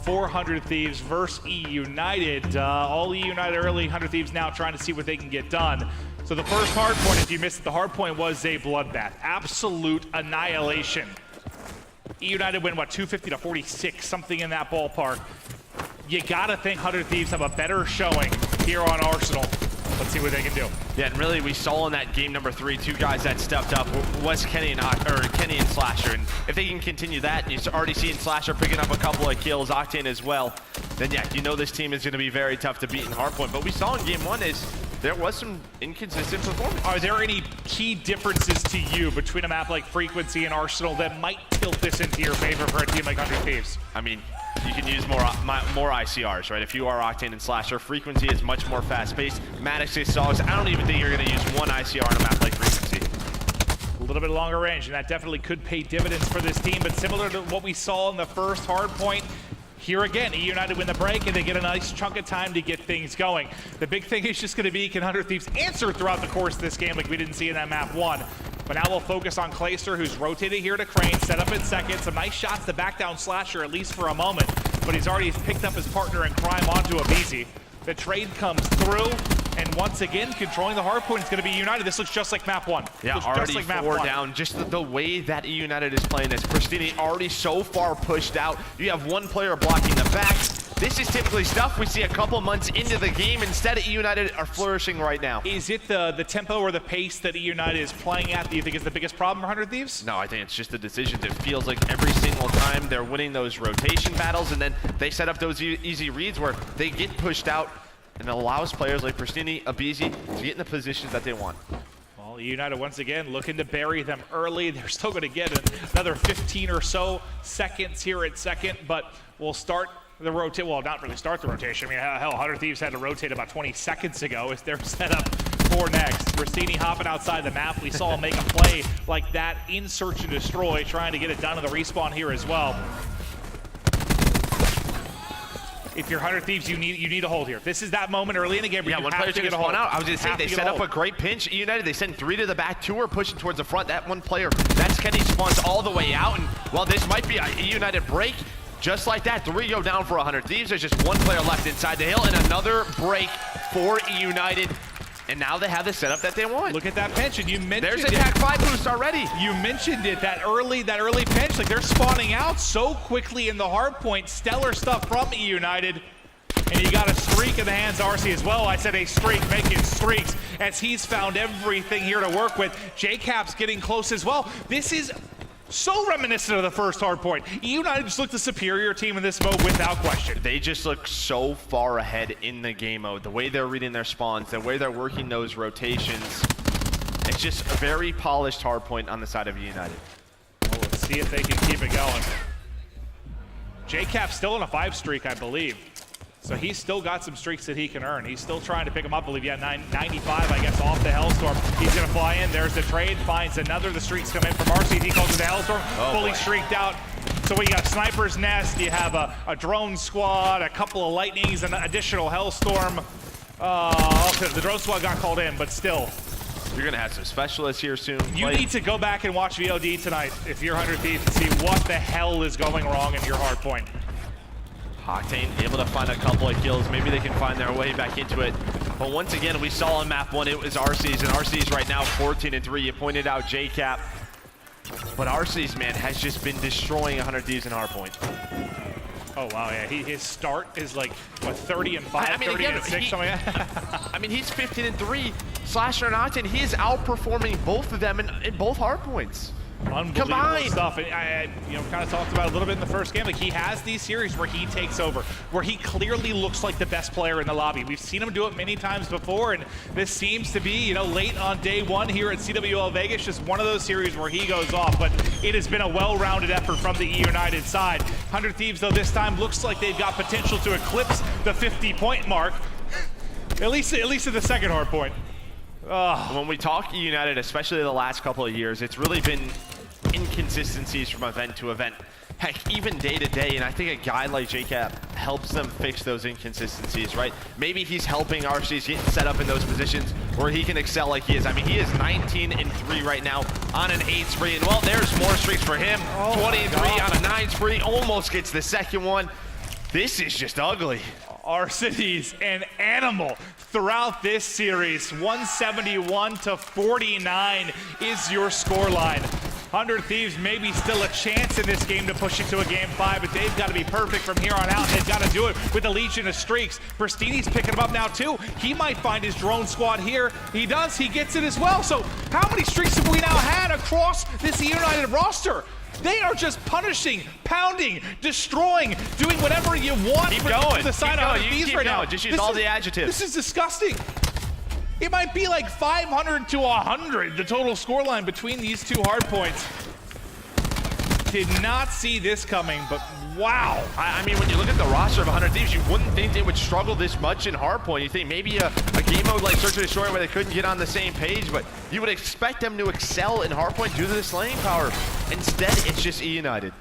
400 Thieves versus eUnited. All eUnited early, 100 Thieves now trying to see what they can get done. So the first hard point, if you missed it, the hard point was a bloodbath. Absolute annihilation. eUnited win, what, 250 to 46, something in that ballpark. You gotta think 100 Thieves have a better showing here on Arsenal. Let's see what they can do. Yeah, and really we saw in that game number 3, 2 guys that stepped up was Kenny and Slasher. And if they can continue that, and you're already seeing Slasher picking up a couple of kills, Octane as well, then yeah, you know this team is going to be very tough to beat in hardpoint. But we saw in game 1 is there was some inconsistent performance. Are there any key differences to you between a map like Frequency and Arsenal that might tilt this into your favor for a team like 100 Thieves? I mean, you can use more ICRs, right? If you are Octane and Slasher, Frequency is much more fast-paced. Maddox is solid. I don't even think you're going to use one ICR on a map like Frequency. A little bit longer range, and that definitely could pay dividends for this team, but similar to what we saw in the first hard point, here again, eUnited win the break, and they get a nice chunk of time to get things going. The big thing is just going to be, can 100 Thieves answer throughout the course of this game like we didn't see in that map 1? But now we'll focus on Clayster, who's rotated here to Crane, set up in second. Some nice shots to back down Slasher, at least for a moment. But he's already picked up his partner in crime onto Abizi. The trade comes through, and once again, controlling the hardpoint is going to be United. This looks just like map 1. Yeah, already like 4 down. Just the way that eUnited is playing this. Pristini already so far pushed out. You have one player blocking the back. This is typically stuff we see a couple months into the game. Instead, eUnited are flourishing right now. Is it the tempo or the pace that eUnited is playing at that you think is the biggest problem for 100 Thieves? No, I think it's just the decisions. It feels like every single time they're winning those rotation battles, and then they set up those easy reads where they get pushed out, and it allows players like Pristini, Abizi to get in the positions that they want. Well, eUnited once again looking to bury them early. They're still going to get another 15 or so seconds here at second, but we'll start the rotate. Well, not really start the rotation. I mean, hell, 100 Thieves had to rotate about 20 seconds ago as they're set up for next. Rustini hopping outside the map. We saw him make a play like that in Search and Destroy, trying to get it done in the respawn here as well. If you're 100 Thieves, you need to hold here. This is that moment early in the game where yeah, you one have player's to going get to a hold. spawn out. I was going to say, they set up a great pinch. eUnited, they send 3 to the back, 2 are pushing towards the front. That one player, that's Kenny, spawns all the way out. And while this might be a eUnited break, just like that, 3 go down for 100 Thieves. There's just one player left inside the hill, and another break for eUnited. And now they have the setup that they want. Look at that pinch, and you mentioned there's attack 5 boost already. You mentioned it, that early pinch. Like, they're spawning out so quickly in the hard point. Stellar stuff from eUnited. And you got a streak in the hands of RC as well. I said a streak, making streaks, as he's found everything here to work with. JCap's getting close as well. This is so reminiscent of the first hard point. eUnited just looked the superior team in this mode without question. They just look so far ahead in the game mode. The way they're reading their spawns, the way they're working those rotations. It's just a very polished hardpoint on the side of eUnited. Well, let's see if they can keep it going. JCap's still on a 5 streak, I believe. So he's still got some streaks that he can earn. He's still trying to pick them up, I believe. Yeah, 95, I guess, off the Hellstorm. He's going to fly in. There's the trade. Finds another. The streaks come in from RC. He calls it the Hellstorm. Fully streaked out. So we got Sniper's Nest. You have a drone squad, a couple of Lightnings, an additional Hellstorm. Okay, the drone squad got called in, but still. You're going to have some specialists here soon. You need to go back and watch VOD tonight if you're 100 Thieves and see what the hell is going wrong in your hardpoint. Octane able to find a couple of kills. Maybe they can find their way back into it. But once again, we saw on map 1, it was RC's, and RC's right now 14-3. You pointed out JCap. But RC's, man, has just been destroying 100 Thieves in hardpoint. Oh, wow, yeah. His start is like, what, 30-5, 30-6, something like that? I mean, he's 15-3. Slasher and Octane, he is outperforming both of them in both hardpoints. Unbelievable stuff. And I kind of talked about it a little bit in the first game. Like, he has these series where he takes over, where he clearly looks like the best player in the lobby. We've seen him do it many times before, and this seems to be, late on day 1 here at CWL Vegas, just one of those series where he goes off. But it has been a well-rounded effort from the eUnited side. 100 Thieves, though, this time looks like they've got potential to eclipse the 50-point mark, at least in the second hard point. When we talk eUnited, especially the last couple of years, it's really been inconsistencies from event to event. Heck, even day to day, and I think a guy like JCap helps them fix those inconsistencies, right? Maybe he's helping RC's get set up in those positions where he can excel like he is. I mean, he is 19-3 right now on an 8 spree, and well, there's more streaks for him. 20-3 on a 9 spree, almost gets the second one. This is just ugly. RC's an animal throughout this series. 171-49 is your scoreline. 100 Thieves maybe still a chance in this game to push it to a game 5, but they've got to be perfect from here on out. They've got to do it with a legion of streaks. Pristini's picking him up now too. He might find his drone squad here. He does. He gets it as well. So how many streaks have we now had across this eUnited roster? They are just punishing, pounding, destroying, doing whatever you want Keep for going. the side of Thieves right now. Just use all the adjectives. This is disgusting. It might be like 500 to 100, the total scoreline between these two hardpoints. Did not see this coming, but wow. I mean, when you look at the roster of 100 Thieves, you wouldn't think they would struggle this much in hardpoint. You think maybe a game mode like Search and Destroy where they couldn't get on the same page, but you would expect them to excel in hardpoint due to the slaying power. Instead, it's just eUnited.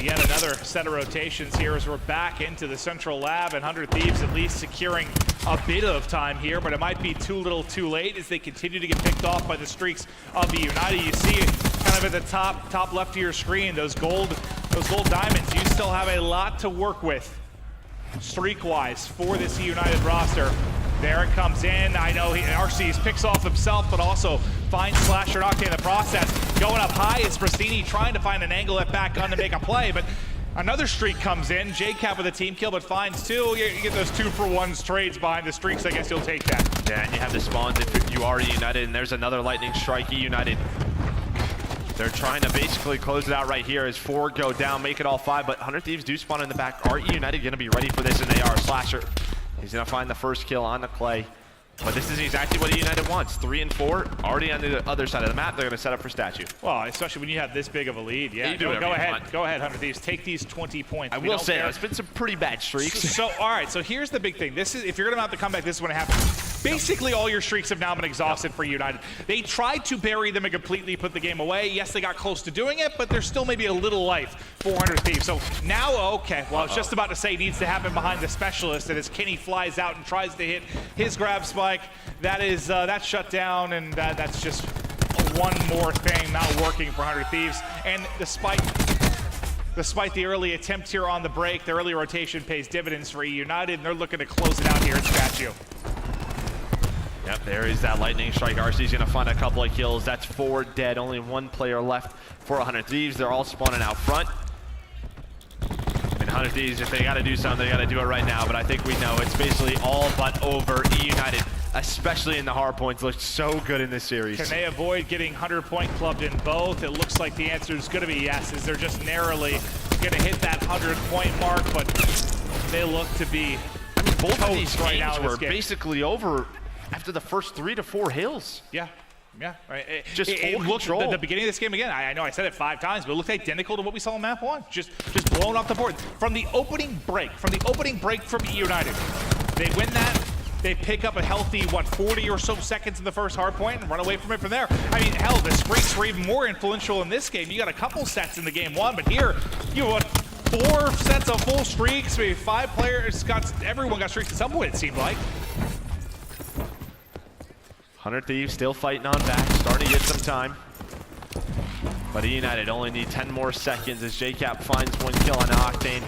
Yet another set of rotations here as we're back into the central lab, and 100 Thieves at least securing a bit of time here, but it might be too little too late as they continue to get picked off by the streaks of the United. You see it kind of at the top left of your screen, those gold diamonds. You still have a lot to work with streak-wise for this United roster. There it comes in. I know RC's picks off himself, but also finds Slasher and Octane in the process. Going up high is Pristini trying to find an angle at back gun to make a play, but another streak comes in. JCap with a team kill, but finds 2. You get those 2-for-1s trades behind the streaks. I guess you'll take that. Yeah, and you have the spawns if you are eUnited, and there's another lightning strike. eUnited, they're trying to basically close it out right here as 4 go down, make it all 5, but 100 Thieves do spawn in the back. Are eUnited going to be ready for this? And they are. Slasher, he's going to find the first kill on the play. But this is exactly what eUnited wants. 3 and 4, already on the other side of the map. They're going to set up for Statue. Well, especially when you have this big of a lead. Yeah, go ahead. Go ahead, 100 Thieves. Take these 20 points. I will say, it's been some pretty bad streaks. So, all right, so here's the big thing. This is, if you're going to have to come back, this is when it happens. Basically, all your streaks have now been exhausted for United. They tried to bury them and completely put the game away. Yes, they got close to doing it, but there's still maybe a little life for 100 Thieves. So now, okay, well, I was just about to say it needs to happen behind the specialist, and as Kenny flies out and tries to hit his grab spike, that's shut down, and that's just one more thing not working for 100 Thieves. And despite the early attempt here on the break, the early rotation pays dividends for eUnited, and they're looking to close it out here at Statue. Yep, there is that lightning strike. RC's going to find a couple of kills. That's 4 dead. Only 1 player left for 100 Thieves. They're all spawning out front. And 100 Thieves, if they got to do something, they got to do it right now. But I think we know it's basically all but over. eUnited, especially in the hard points, looked so good in this series. Can they avoid getting 100-point clubbed in both? It looks like the answer is going to be yes, as they're just narrowly going to hit that 100-point mark, but they look to be both of these right games now were basically over after the first 3 to 4 hills. Yeah. Yeah, right. It looked control. at the beginning of this game again. I know I said it 5 times, but it looked identical to what we saw in map 1. Just blown off the board from the opening break. From eUnited, they win that. They pick up a healthy 40 or so seconds in the first hard point and run away from it from there. I mean, hell, the streaks were even more influential in this game. You got a couple sets in the game 1, but here you have 4 sets of full streaks. Maybe 5 players everyone got streaks at some point. It seemed like. 100 Thieves still fighting on back, starting to get some time. But eUnited only need 10 more seconds as JCap finds 1 kill on Octane.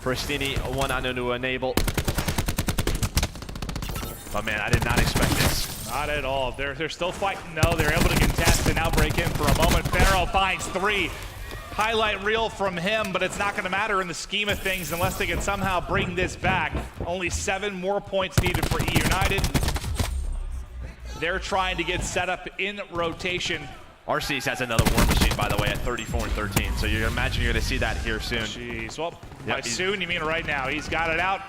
Pristini, 1 on to enable. But man, I did not expect this. Not at all. They're still fighting. No, they're able to contest and now break in for a moment. Farrell finds 3. Highlight reel from him, but it's not going to matter in the scheme of things unless they can somehow bring this back. Only 7 more points needed for eUnited. They're trying to get set up in rotation. RC's has another War Machine, by the way, at 34 and 13. So you imagine you're going to see that here soon. Jeez, well, by soon you mean right now. He's got it out.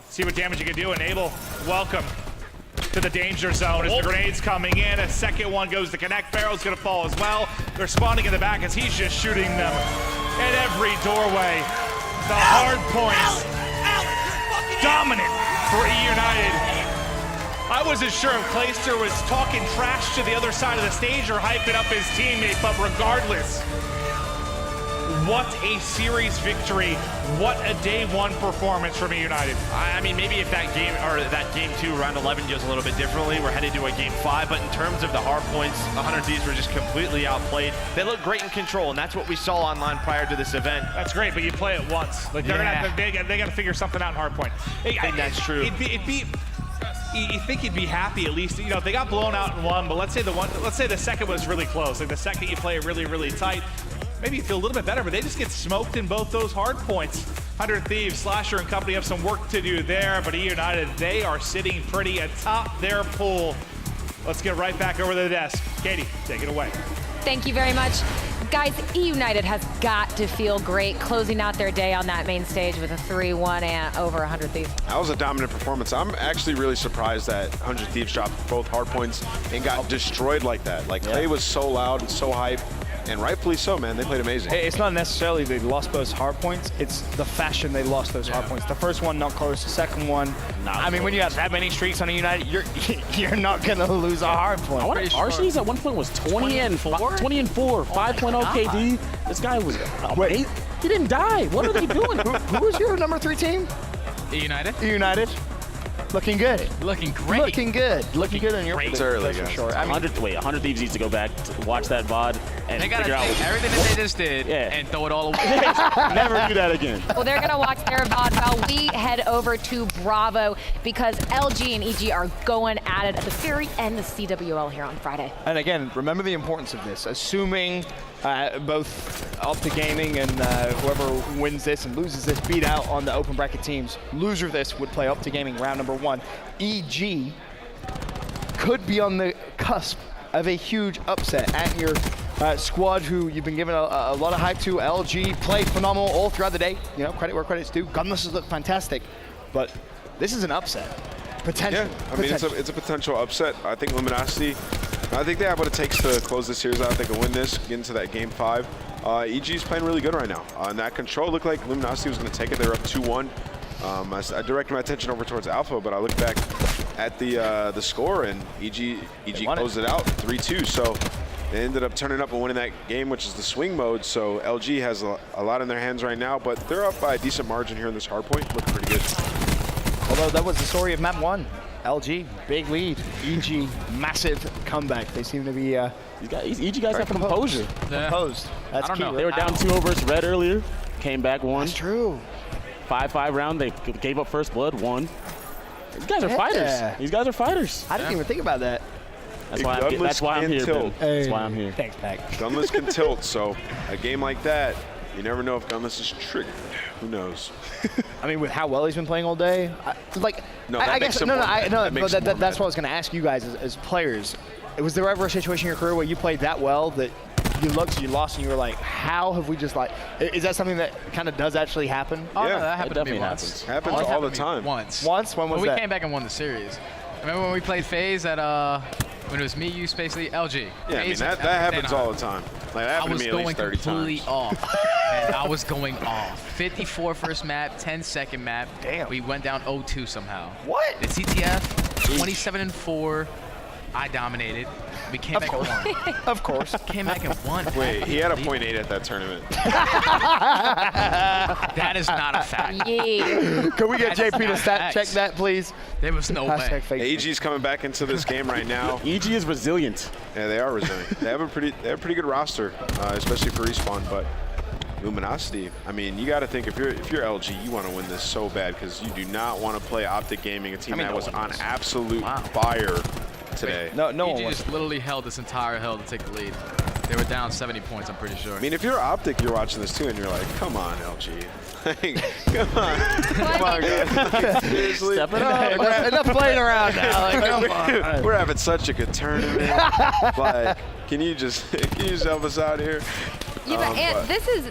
See what damage you can do. Enable, welcome to the danger zone as the grenade's coming in. A second one goes to connect. Farrell's going to fall as well. They're spawning in the back as he's just shooting them in every doorway. The hard points, dominant for eUnited. I wasn't sure if Clayster was talking trash to the other side of the stage or hyping up his teammate, but regardless, what a series victory. What a day 1 performance from eUnited. I mean, maybe if that game 2, round 11 goes a little bit differently, we're headed to a game 5, but in terms of the hard points, 100 Thieves were just completely outplayed. They look great in control, and that's what we saw online prior to this event. That's great, but you play it once. Like they're gonna have to, they got to figure something out in hard point. I think that's true. You think you'd be happy at least, if they got blown out in 1, but let's say the second was really close. Like the second you play it really, really tight, maybe you feel a little bit better, but they just get smoked in both those hard points. 100 Thieves, Slasher and company have some work to do there, but eUnited, they are sitting pretty atop their pool. Let's get right back over to the desk. Katie, take it away. Thank you very much. Guys, eUnited has got to feel great closing out their day on that main stage with a 3-1 and over 100 Thieves. That was a dominant performance. I'm actually really surprised that 100 Thieves dropped both hard points and got destroyed like that. Like, Clay was so loud and so hype, and rightfully so, man. They played amazing. It's not necessarily they lost those hard points. It's the fashion they lost those hard points. The first one, not close. The second one, I mean, when you have that many streaks on eUnited, you're not going to lose a hard point. I wonder if RC's at one point was 20 and 4, 5.0 KD. This guy was wait, he didn't die. What are they doing? Who was your number 3 team? eUnited. eUnited. Looking good. Looking great. Looking good. Looking good on your It's early, for guys. sure. I mean, 100 Thieves needs to go back to watch that VOD and They gotta figure out take everything that they just did and throw it all away. never do that again. Well, they're going to watch their VOD while we head over to Bravo because LG and EG are going at it at the very end of CWL here on Friday. and again, remember the importance of this. Assuming both Optic Gaming and whoever wins this and loses this beat out on the open bracket teams, loser of this would play Optic Gaming round number 1. EG could be on the cusp of a huge upset. And your squad, who you've been giving a lot of hype to, LG, played phenomenal all throughout the day. Credit where credit's due. Gunless has looked fantastic, but this is an upset. Potential. Yeah, I mean, it's a potential upset. I think Luminosity, I think they have what it takes to close the series out. They can win this, get into that game 5. EG's playing really good right now. And that control looked like Luminosity was going to take it. They're up 2-1. I directed my attention over towards Alpha, but I looked back at the score, and EG closed it out 3-2. So they ended up turning up and winning that game, which is the swing mode. So LG has a lot in their hands right now, but they're up by a decent margin here in this hard point. Looking pretty good. Although that was the story of map 1. LG, big lead. EG, massive comeback. They seem to be EG guys have composure. Composed. That's key. They were down 2 over Red earlier, came back, won. That's true. 5-5 round, they gave up first blood, won. These guys are fighters. These guys are fighters. I didn't even think about that. That's why I'm here, Ben. That's why I'm here. Thanks, Pac. Gunless can tilt, so a game like that, you never know if Gunless is triggered. Who knows? I mean, with how well he's been playing all day, that's what I was going to ask you guys as players. Was there ever a situation in your career where you played that well that you looked, you lost, and you were like, how have we just is that something that kind of does actually happen? Oh, yeah, no, that happened to me once. Happens all the time. Once. Once? When was we that? came back and won the series. Remember when we played Faze at when it was me, you, basically LG. Yeah, I mean that happens all the time. Like that happened to me at least 30 times. I was going completely off. And I was going off. 54 first map, 10 second map. Damn. We went down 0-2 somehow. What? The CTF, 27-4. I dominated. We came back and won. Of course. Came back and won. Wait, he had a .8 at that tournament. That is not a fact. Yeah. Can we get JP to stat check that, please? There was no way. AG's coming back into this game right now. EG is resilient. Yeah, they are resilient. They have a pretty good roster, especially for respawn. But Luminosity, I mean, you got to think if you're LG, you want to win this so bad because you do not want to play Optic Gaming, a team that was on absolute fire today. No one just literally held this entire hill to take the lead. They were down 70 points, I'm pretty sure. I mean, if you're Optic, you're watching this too, and you're like, come on, LG. Come on. Come on, guys. Seriously. Step it up. Enough playing around now. Like, come on. We're having such a good tournament. Like, can you just help us out here? You know, and this is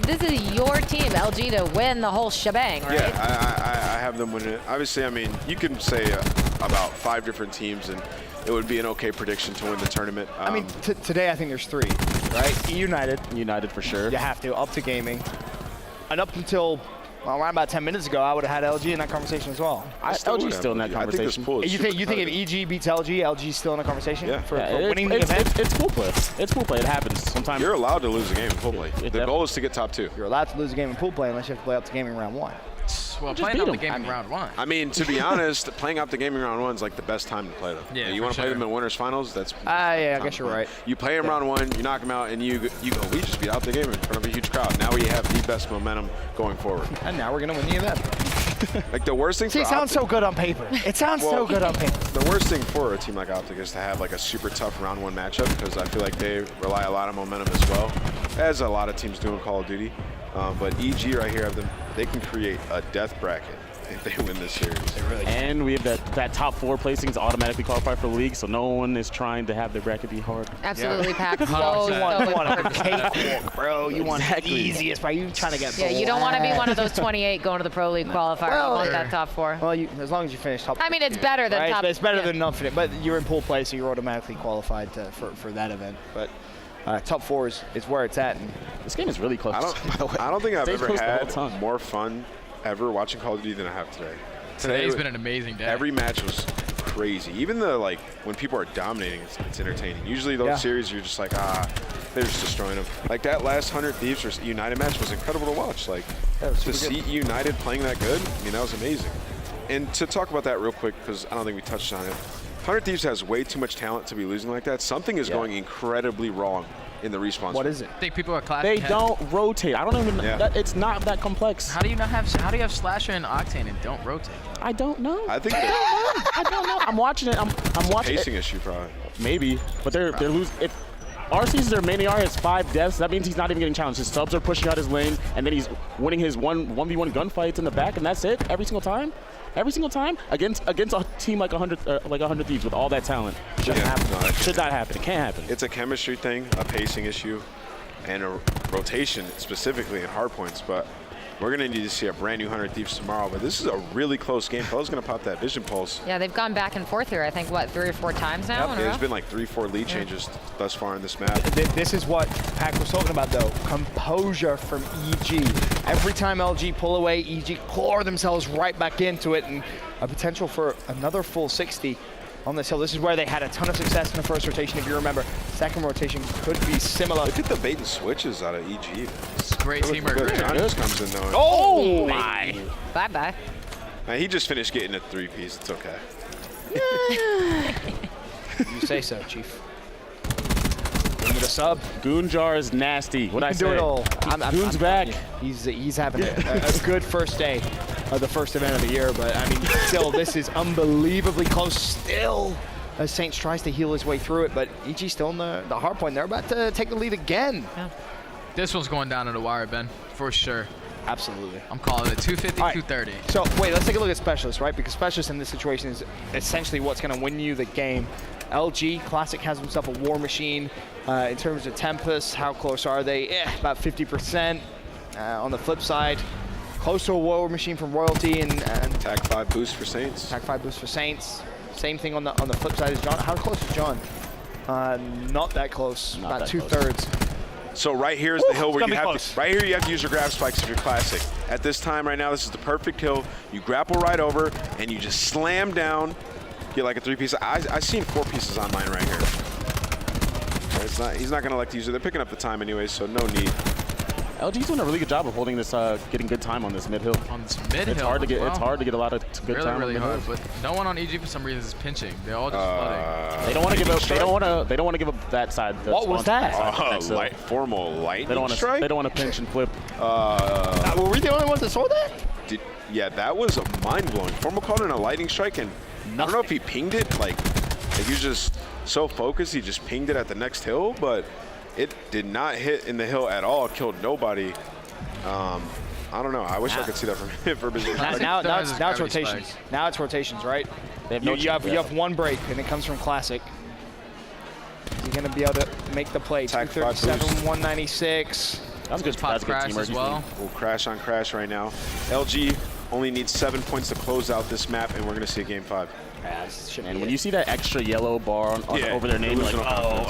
your team, LG, to win the whole shebang, right? Yeah, I have them win it. Obviously, I mean, you can say about 5 different teams, and it would be an okay prediction to win the tournament. I mean, today I think there's 3, right? eUnited. United for sure. You have to. Optic Gaming. And up until around about 10 minutes ago, I would have had LG in that conversation as well. LG's still in that conversation. You think if EG beats LG's still in a conversation for winning the it's, event? It's pool play. It's pool play. It happens sometimes. You're allowed to lose a game in pool play. The goal is to get top 2. You're allowed to lose a game in pool play unless you have to play up to gaming round 1. Well, playing up the gaming round 1. I mean, to be honest, playing up the gaming round 1 is like the best time to play them. Yeah, you want to play them in winners finals? That's yeah, I guess you're right. You play them round 1, you knock them out, and you go, we just beat out the game in front of a huge crowd. Now we have the best momentum going forward. And now we're gonna win the event. Like the worst thing. See, it sounds so good on paper. It sounds so good on paper. The worst thing for a team like Optic is to have like a super tough round 1 matchup because I feel like they rely a lot on momentum as well, as a lot of teams do in Call of Duty. But EG right here, they can create a death bracket if they win this series. They really can. And we have that top 4 placings automatically qualify for the league, so no one is trying to have their bracket be hard. Absolutely, Pac. You want a cakewalk, bro. You want the easiest, bro. You trying to get you don't want to be one of those 28 going to the Pro League qualifier. Well, You want that top 4. Well, as long as you finish top. I mean, it's better than top. It's better than nothing, but you're in pool play, so you're automatically qualified for that event. But top 4 is where it's at. And this game is really close. I don't think I've ever had more fun ever watching Call of Duty than I have today. Today's been an amazing day. Every match was crazy. Even when people are dominating, it's entertaining. Usually those series, you're just like, they're just destroying them. Like that last 100 Thieves versus United match was incredible to watch. Like to see United playing that good, I mean, that was amazing. And to talk about that real quick, because I don't think we touched on it, 100 Thieves has way too much talent to be losing like that. Something is going incredibly wrong in the respawn. What is it? I think people are clapping. They don't rotate. I don't even know. It's not that complex. How do you have Slasher and Octane and don't rotate? I don't know. I think I don't know. I'm watching it. I'm watching pacing it. issue probably. Maybe, but they're losing. If RC's their main AR has 5 deaths, that means he's not even getting challenged. His subs are pushing out his lane, and then he's winning his 1v1 gunfights in the back, and that's it every single time. Every single time against a team like 100 Thieves with all that talent. Shouldn't happen. No, should not happen. It can't happen. It's a chemistry thing, a pacing issue, and a rotation specifically in hardpoints. But we're gonna need to see a brand new 100 Thieves tomorrow. But this is a really close game. Fella's gonna pop that vision pulse. Yeah, they've gone back and forth here. I think 3 or 4 times now. Yep, there's been like 3-4 lead changes thus far in this map. This is what Pac was talking about, though. Composure from EG. Every time LG pull away, EG claw themselves right back into it, and a potential for another full 60 on this hill. This is where they had a ton of success in the first rotation, if you remember. Second rotation could be similar. Look at the bait and switches out of EG. It's great teamwork. John just comes in though. Oh my! Bye-bye. He just finished getting a 3-piece. It's okay. You say so, Chief. With a sub. Goonjar is nasty. What I say? Do it all. Goon's back. He's having a good first day of the first event of the year, but I mean, still, this is unbelievably close. Still, as Saints tries to heal his way through it, but EG still in the hard point. They're about to take the lead again. Yeah. This one's going down to the wire, Ben, for sure. Absolutely. I'm calling it 250, 230. So wait, let's take a look at Specialist, right? Because Specialist in this situation is essentially what's going to win you the game. LG Classic has himself a War Machine. In terms of Tempest, how close are they? About 50%. On the flip side, close to a War Machine from Royalty and Attack 5 boost for Saints. Attack 5 boost for Saints. Same thing on the flip side as John. How close is John? Not that close. Not about that 2/3. So right here is the hill where you have to, right here you have to use your grab spikes if you're classic. At this time right now, this is the perfect hill. You grapple right over and you just slam down, get like a 3-piece. I've seen 4 pieces on mine right here. It's not, he's not gonna like to use it. They're picking up the time anyway, so no need. LG's doing a really good job of holding this, getting good time on this mid hill. On this mid hill, it's hard to get. It's hard to get a lot of good time. Really on hard. hill. But no one on EG for some reason is pinching. They're all just flooding. They don't want to give up. They don't want to. They don't want to give up that side. What was that? Formal lightning They don't want strike. to. They don't want to pinch and flip. Were we the only ones that saw that? Yeah, that was mind-blowing. Formal called in a lightning strike, and I don't know if he pinged it. Like he was just so focused, he just pinged it at the next hill, but it did not hit in the hill at all. Killed nobody. I don't know. I wish I could see that from business. Now it's rotations. Spikes. Now it's rotations, right? They have You have one break, and it comes from classic. Is he going to be able to make the play? 237, 196. That's good. That's good teamwork. As well. We'll crash on crash right now. LG only needs 7 points to close out this map, and we're going to see a game 5. And when you see that extra yellow bar over their name, you're like, oh.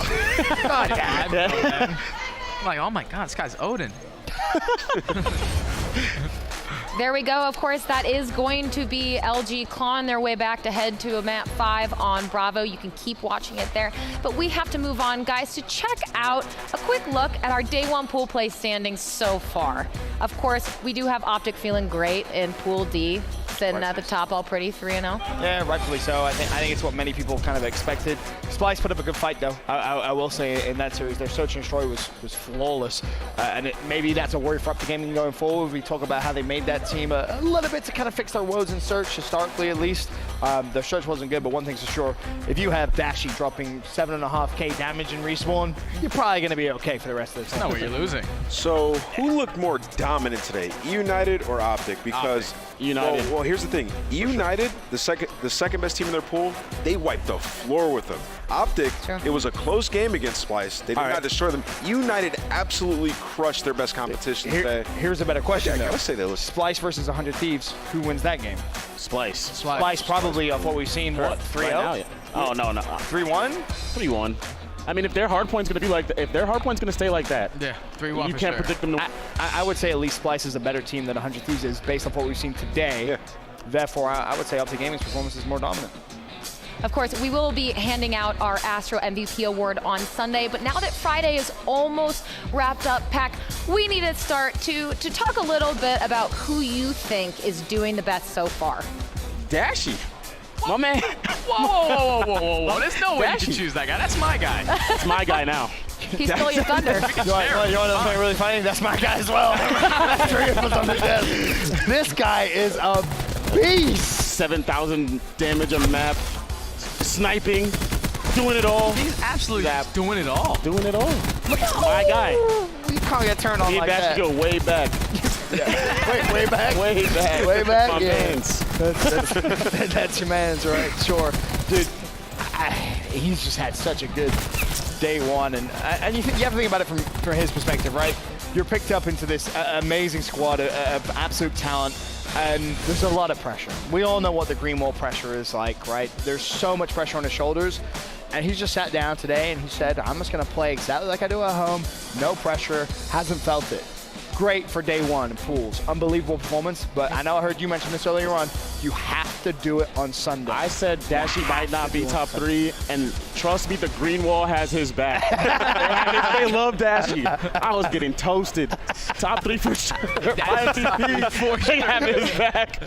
God, I'm like, oh my God, this guy's Odin. There we go. Of course, that is going to be LG clawing their way back to head to a map 5 on Bravo. You can keep watching it there. But we have to move on, guys, to check out a quick look at our day 1 pool play standings so far. Of course, we do have Optic feeling great in Pool D, sitting at the top all pretty, 3-0. Yeah, rightfully so. I think it's what many people kind of expected. Splyce put up a good fight, though. I will say in that series, their search and destroy was flawless. And maybe that's a worry for Optic Gaming going forward. We talk about how they made that team a little bit to kind of fix their woes in search, historically at least. Their search wasn't good, but one thing's for sure, if you have Dashy dropping 7.5k damage in respawn, you're probably going to be okay for the rest of the time. No, you're losing. So who looked more dominant today, eUnited or Optic? Because eUnited. Well, here's the thing. eUnited, the second best team in their pool, they wiped the floor with them. Optic, it was a close game against Splyce. They did not destroy them. eUnited absolutely crushed their best competition today. Here's a better question, though. I say they look. Splyce versus 100 Thieves, who wins that game? Splyce. Splyce probably, of what we've seen, what, 3-0? Right now, yeah. Oh, no. 3-1? 3-1. I mean, if their hard point's going to be like that, if their hard point's going to stay like that, yeah, 3-1 you can't predict them to. I would say at least Splyce is a better team than 100 Thieves is, based on what we've seen today. Yeah. Therefore, I would say Optic Gaming's performance is more dominant. Of course, we will be handing out our Astro MVP award on Sunday, but now that Friday is almost wrapped up, Pac, we need to start to talk a little bit about who you think is doing the best so far. Dashy. My man. Whoa. There's no way you can choose that guy. That's my guy. That's my guy now. He stole your thunder. You want to know something really funny? That's my guy as well. This guy is a beast. 7,000 damage a map. Sniping, doing it all. He's absolutely doing it all. Doing it all. My guy. You can't get turned on like that. Go way back. Way back? Way back. Way back? My mans. That's your man's, right? Sure. Dude, he's just had such a good day 1. And you have to think about it from his perspective, right? You're picked up into this amazing squad of absolute talent. And there's a lot of pressure. We all know what the green wall pressure is like, right? There's so much pressure on his shoulders. And he's just sat down today and he said, I'm just gonna play exactly like I do at home. No pressure, hasn't felt it. Great for day 1 in pools. Unbelievable performance, but I know I heard you mention this earlier on. You have to do it on Sunday. I said Dashy might not be top 3, and trust me, the green wall has his back. they love Dashy. I was getting toasted. Top 3 for sure. My MVP, they have his back.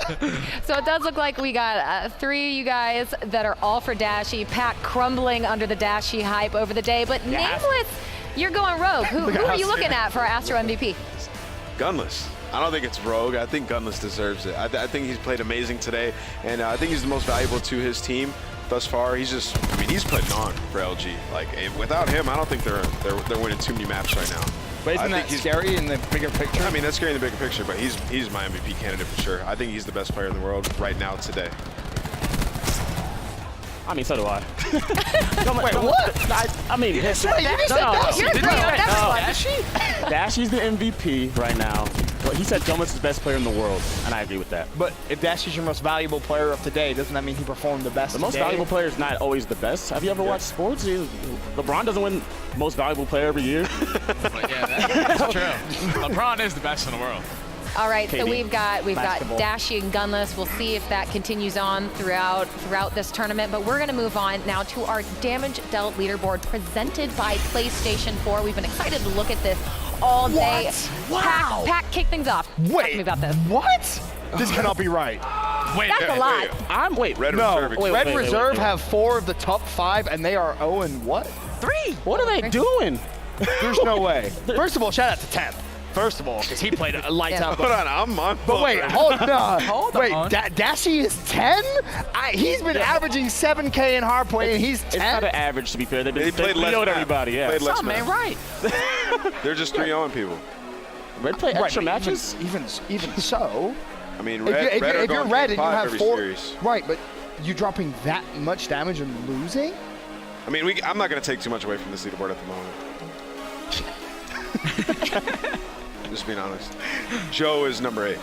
So it does look like we got 3 of you guys that are all for Dashy. Pac crumbling under the Dashy hype over the day, but Nameless, you're going rogue. Who are you looking at for our Astro MVP? Gunless. I don't think it's Rogue. I think Gunless deserves it. I think he's played amazing today, and I think he's the most valuable to his team thus far. He's putting on for LG. Like, without him, I don't think they're winning too many maps right now. But isn't that scary in the bigger picture? I mean, that's scary in the bigger picture, but he's my MVP candidate for sure. I think he's the best player in the world right now today. I mean, so do I. Wait, what? I mean, you said Dashy. Dashy's the MVP right now. he said Gunless is the best player in the world, and I agree with that. But if Dash is your most valuable player of today, doesn't that mean he performed the best The most today? valuable player is not always the best. Have you ever watched sports? LeBron doesn't win most valuable player every year. Yeah, that's true. LeBron is the best in the world. All right, so KD. we've got Basketball. Dashy and Gunless. We'll see if that continues on throughout this tournament. But we're going to move on now to our damage dealt leaderboard presented by PlayStation 4. We've been excited to look at this all day. What? Wow. Pack, kick things off. Talk to me about this. What? This cannot be right. That's a lot. Red Reserve have 4 of the top 5, and they are 0 and what? 3. What are they doing? There's no way. First of all, shout out to Temp. First of all, because he played a lights out. Hold on, I'm on. But wait, hold no. Hold wait, on. Dashi is 10? He's been averaging 7K in hardpoint, and he's 10? It's not an average, to be fair. They played less PO'd map. everybody, yeah. Played less Some ain't right. They're just 3-0 people. Red play extra matches? Even so. I mean, if you're red and you have every 4, series. right? But you dropping that much damage and losing? I mean, I'm not going to take too much away from this leaderboard at the moment. Just being honest. Joe is number 8.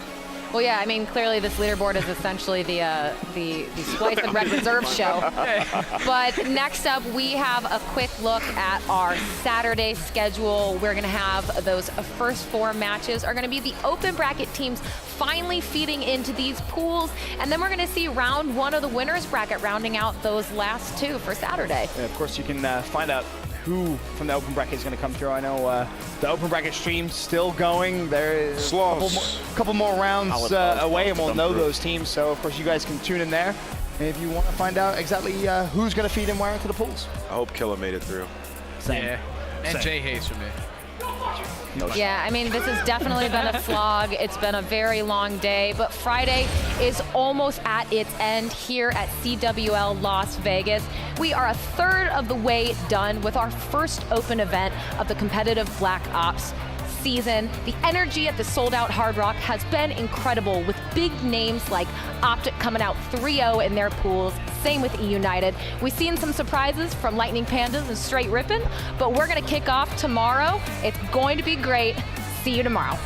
Well, yeah, I mean, clearly this leaderboard is essentially the Splyce and Red Reserve show. But next up, we have a quick look at our Saturday schedule. We're going to have those first 4 matches are going to be the open bracket teams finally feeding into these pools. And then we're going to see round 1 of the winners bracket rounding out those last 2 for Saturday. And of course, you can find out who from the open bracket is going to come through. I know the open bracket stream's still going. There's a couple more rounds away, and we'll know those teams. So, of course, you guys can tune in there. And if you want to find out exactly who's going to feed and where into the pools. I hope Killa made it through. Same. Yeah, and Jay hates for me. Yeah, I mean, this has definitely been a slog. It's been a very long day, but Friday is almost at its end here at CWL Las Vegas. We are a third of the way done with our first open event of the competitive Black Ops season. The energy at the sold-out Hard Rock has been incredible, with big names like Optic coming out 3-0 in their pools. Same with eUnited. We've seen some surprises from Lightning Pandas and Straight Rippin', but we're going to kick off tomorrow. It's going to be great. See you tomorrow.